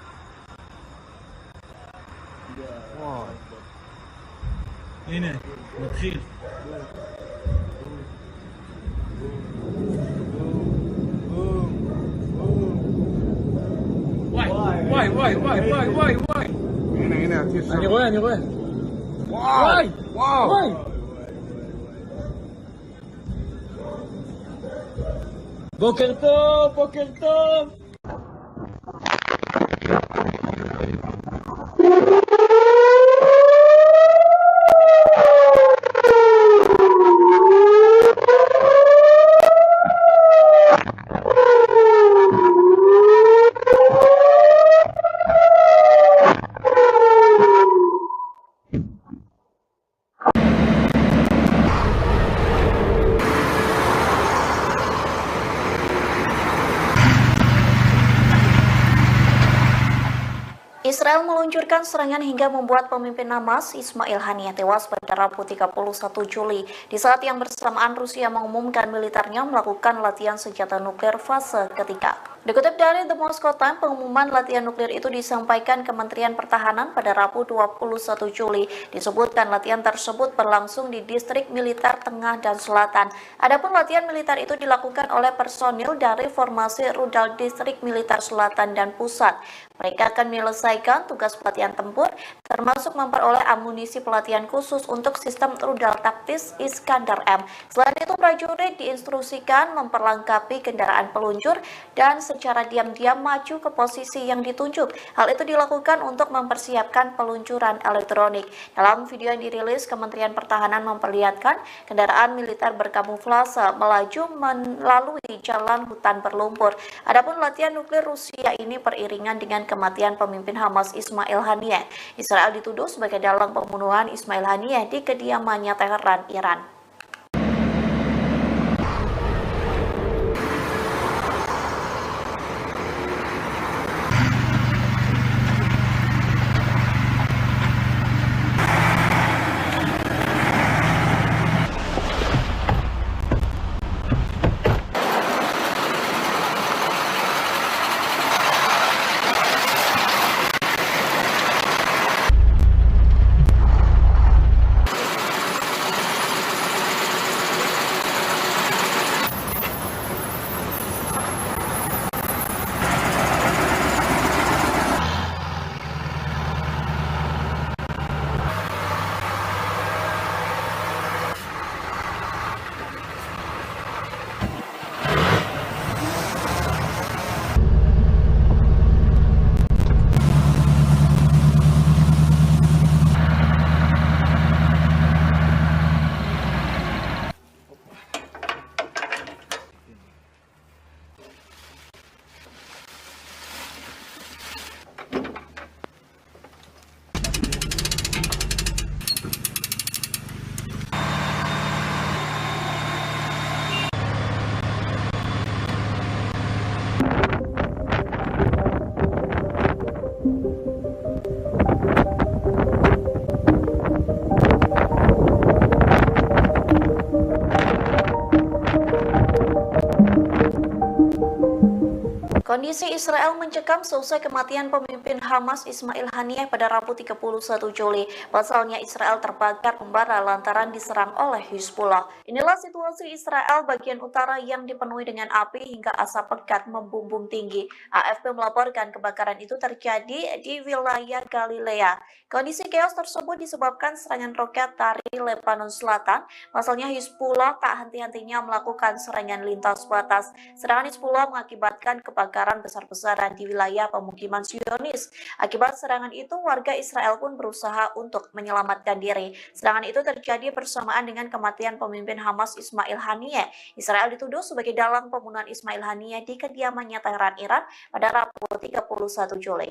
Speaker 3: הנה, מתחיל. וואי.
Speaker 4: הנה, הטיס שם.
Speaker 3: אני רואה. וואי. בוקר טוב.
Speaker 1: Israel meluncurkan serangan hingga membuat pemimpin Hamas Ismail Haniyeh tewas pada Rabu 31 Juli di saat yang bersamaan Rusia mengumumkan militernya melakukan latihan senjata nuklir fase ketiga. Dikutip dari The Moscow Times, pengumuman latihan nuklir itu disampaikan Kementerian Pertahanan pada Rabu 21 Juli. Disebutkan latihan tersebut berlangsung di distrik militer tengah dan selatan. Adapun latihan militer itu dilakukan oleh personil dari formasi rudal distrik militer selatan dan pusat. Mereka akan menyelesaikan tugas pelatihan tempur, termasuk memperoleh amunisi pelatihan khusus untuk sistem rudal taktis Iskandar M. Selain itu, prajurit diinstruksikan memperlengkapi kendaraan peluncur dan secara diam-diam maju ke posisi yang ditunjuk. Hal itu dilakukan untuk mempersiapkan peluncuran elektronik. Dalam video yang dirilis, Kementerian Pertahanan memperlihatkan kendaraan militer berkamuflase melaju melalui jalan hutan berlumpur. Adapun latihan nuklir Rusia ini beriringan dengan kematian pemimpin Hamas Ismail Haniyeh. Israel dituduh sebagai dalang pembunuhan Ismail Haniyeh di kediamannya Teheran, Iran. Kondisi Israel mencekam seusai kematian pemimpin Hamas Ismail Haniyeh pada Rabu 31 Juli. Pasalnya Israel terbakar membara lantaran diserang oleh Hizbullah. Inilah situasi Israel bagian utara yang dipenuhi dengan api hingga asap pekat membumbung tinggi. AFP melaporkan kebakaran itu terjadi di wilayah Galilea. Kondisi chaos tersebut disebabkan serangan roket dari Lebanon Selatan. Pasalnya Hizbullah tak henti-hentinya melakukan serangan lintas batas. Serangan Hizbullah mengakibatkan kebakaran besar-besaran di wilayah pemukiman Zionis. Akibat serangan itu, warga Israel pun berusaha untuk menyelamatkan diri. Serangan itu terjadi bersamaan dengan kematian pemimpin Hamas Ismail Haniyeh. Israel dituduh sebagai dalang pembunuhan Ismail Haniyeh di kediamannya Teheran, Iran pada Rabu 31 Juli.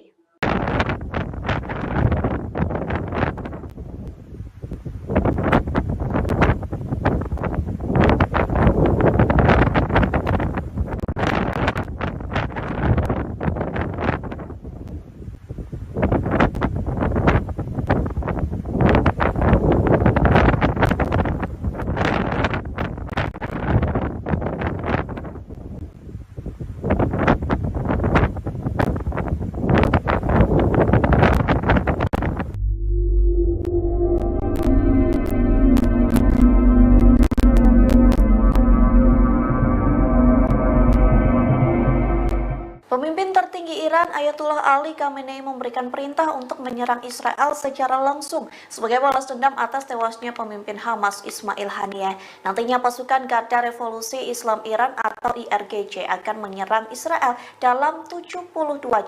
Speaker 1: Pemimpin tertinggi Iran Ayatullah Ali Khamenei memberikan perintah untuk menyerang Israel secara langsung sebagai balas dendam atas tewasnya pemimpin Hamas Ismail Haniyeh. Nantinya pasukan Garda Revolusi Islam Iran atau IRGC akan menyerang Israel dalam 72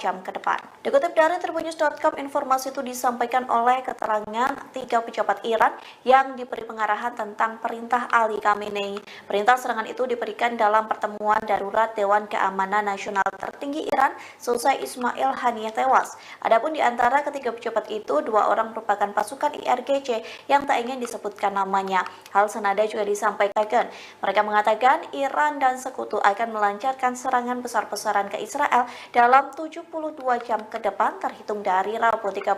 Speaker 1: jam ke depan. Dikutip dari tribunnews.com, informasi itu disampaikan oleh keterangan 3 pejabat Iran yang diberi pengarahan tentang perintah Ali Khamenei. Perintah serangan itu diberikan dalam pertemuan darurat Dewan Keamanan Nasional tertinggi Iran selesai Ismail Haniyeh tewas. Adapun di antara ketiga pejabat itu, 2 orang merupakan pasukan IRGC yang tak ingin disebutkan namanya. Hal senada juga disampaikan. Mereka mengatakan Iran dan sekutu akan melancarkan serangan besar-besaran ke Israel dalam 72 jam ke depan terhitung dari Rabu 31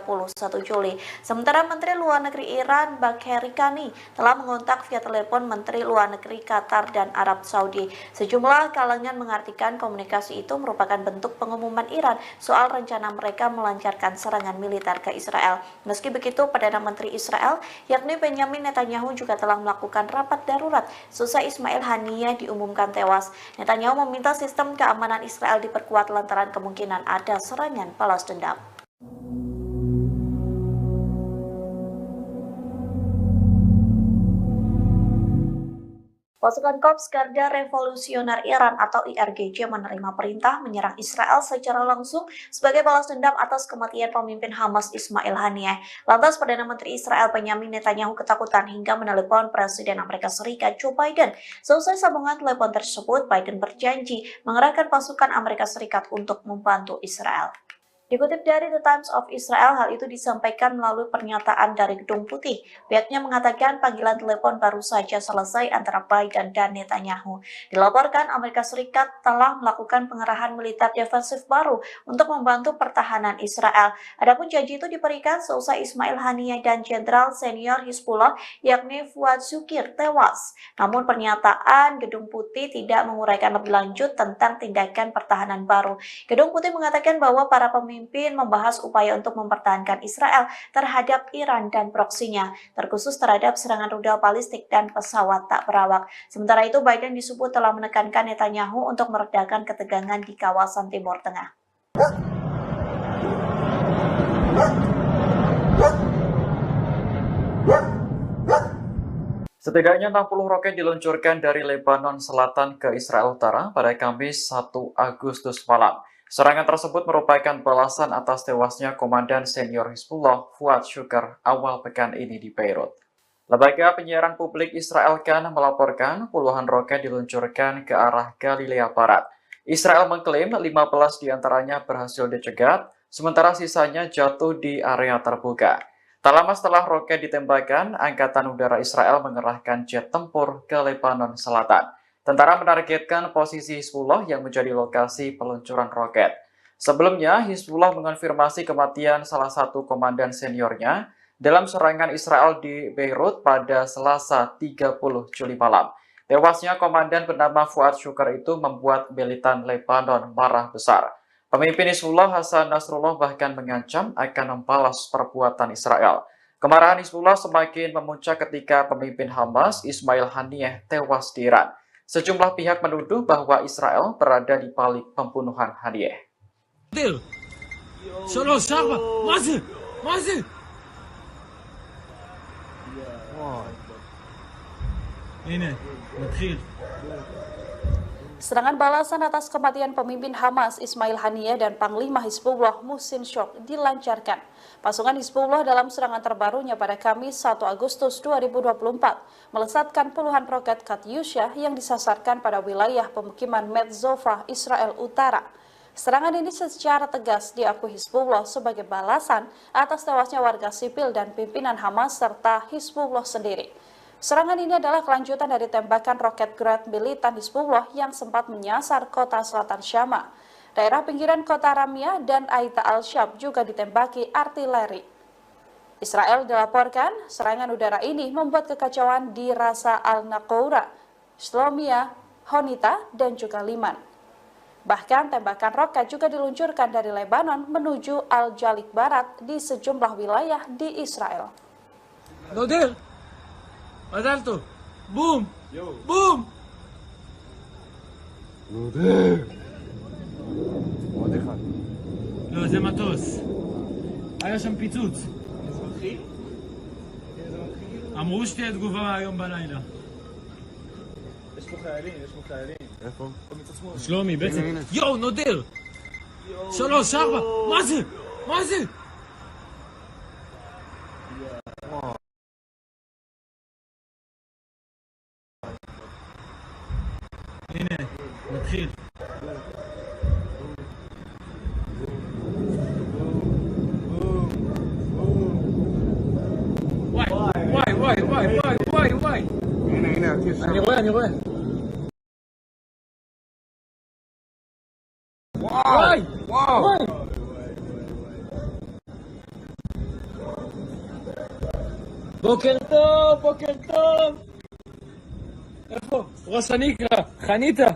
Speaker 1: Juli. Sementara Menteri Luar Negeri Iran Bagheri Kani telah mengontak via telepon Menteri Luar Negeri Qatar dan Arab Saudi. Sejumlah kalangan mengartikan komunikasi itu merupakan bentuk pengumuman Iran soal rencana mereka melancarkan serangan militer ke Israel. Meski begitu, Perdana Menteri Israel yakni Benjamin Netanyahu juga telah melakukan rapat darurat selesai Ismail Haniyeh diumumkan tewas. Netanyahu meminta sistem keamanan Israel diperkuat lantaran kemungkinan ada serangan balas dendam. Pasukan Korps Garda Revolusioner Iran atau IRGC menerima perintah menyerang Israel secara langsung sebagai balas dendam atas kematian pemimpin Hamas Ismail Haniyeh. Lantas Perdana Menteri Israel Benjamin Netanyahu ketakutan hingga menelepon Presiden Amerika Serikat Joe Biden. Selesai sambungan telepon tersebut, Biden berjanji mengerahkan pasukan Amerika Serikat untuk membantu Israel. Dikutip dari The Times of Israel, hal itu disampaikan melalui pernyataan dari Gedung Putih. Pihaknya mengatakan panggilan telepon baru saja selesai antara Biden dan Netanyahu. Dilaporkan Amerika Serikat telah melakukan pengerahan militer defensif baru untuk membantu pertahanan Israel. Adapun janji itu diberikan selesai Ismail Haniyeh dan Jenderal Senior Hizbullah yakni Fuad Shukir tewas. Namun pernyataan Gedung Putih tidak menguraikan lebih lanjut tentang tindakan pertahanan baru. Gedung Putih mengatakan bahwa para pemimpin membahas upaya untuk mempertahankan Israel terhadap Iran dan proksinya, terkhusus terhadap serangan rudal balistik dan pesawat tak berawak. Sementara itu, Biden disebut telah menekankan Netanyahu untuk meredakan ketegangan di kawasan Timur Tengah.
Speaker 2: Setidaknya 60 roket diluncurkan dari Lebanon Selatan ke Israel Utara pada Kamis 1 Agustus malam. Serangan tersebut merupakan balasan atas tewasnya Komandan Senior Hizbullah Fuad Shukr awal pekan ini di Beirut. Lembaga penyiaran publik Israel Kan melaporkan puluhan roket diluncurkan ke arah Galilea Barat. Israel mengklaim 15 diantaranya berhasil dicegat, sementara sisanya jatuh di area terbuka. Tak lama setelah roket ditembakkan, Angkatan Udara Israel mengerahkan jet tempur ke Lebanon Selatan. Tentara menargetkan posisi Hizbullah yang menjadi lokasi peluncuran roket. Sebelumnya, Hizbullah mengonfirmasi kematian salah satu komandan seniornya dalam serangan Israel di Beirut pada Selasa 30 Juli malam. Tewasnya komandan bernama Fuad Syukar itu membuat militan Lebanon marah besar. Pemimpin Hizbullah Hasan Nasrullah bahkan mengancam akan membalas perbuatan Israel. Kemarahan Hizbullah semakin memuncak ketika pemimpin Hamas Ismail Haniyeh tewas di Iran. Sejumlah pihak menuduh bahwa Israel berada di balik pembunuhan Haniyeh.
Speaker 7: Serangan balasan atas kematian pemimpin Hamas Ismail Haniyeh dan Panglima Hizbullah Muhsin Shok dilancarkan. Pasukan Hizbullah dalam serangan terbarunya pada Kamis 1 Agustus 2024 melesatkan puluhan roket Katyusha yang disasarkan pada wilayah pemukiman Metzova, Israel Utara. Serangan ini secara tegas diakui Hizbullah sebagai balasan atas tewasnya warga sipil dan pimpinan Hamas serta Hizbullah sendiri. Serangan ini adalah kelanjutan dari tembakan roket Grad militan Hizbullah yang sempat menyasar kota selatan Syama. Daerah pinggiran kota Ramyah dan Aita al-Shab juga ditembaki artileri. Israel dilaporkan serangan udara ini membuat kekacauan di Rasa al-Naqoura, Shlomia, Honita, dan juga Liman. Bahkan tembakan roket juga diluncurkan dari Lebanon menuju Al-Jalik Barat di sejumlah wilayah di Israel.
Speaker 3: מזל טוב. בום! בום!
Speaker 4: עוד אחד.
Speaker 3: לא, זה מטוס. היה שם פיצוץ.
Speaker 4: אזרחי?
Speaker 3: אמרו שתהיה תגובה היום בלילה.
Speaker 4: יש פה חיילים, יש פה חיילים. איפה? מצד שמאל.
Speaker 3: שלומי, בעצם... יואו, נודר! 3, 4, מה זה? מה זה? הנה, נתחיל. וואי.
Speaker 4: הנה, הטיס שם.
Speaker 3: אני רואה. וואי. בוקר טוב. איפה? ראש הנקרה, חניתה.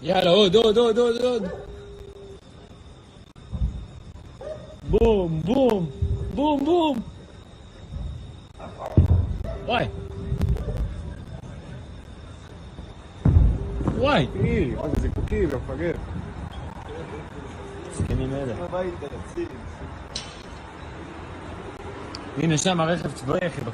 Speaker 3: יאללה, עוד. בום. וואי.
Speaker 4: מה זה זיקוקים, מפגר.
Speaker 3: זקנים אלה. הנה שם הרכב צבאי, אחי.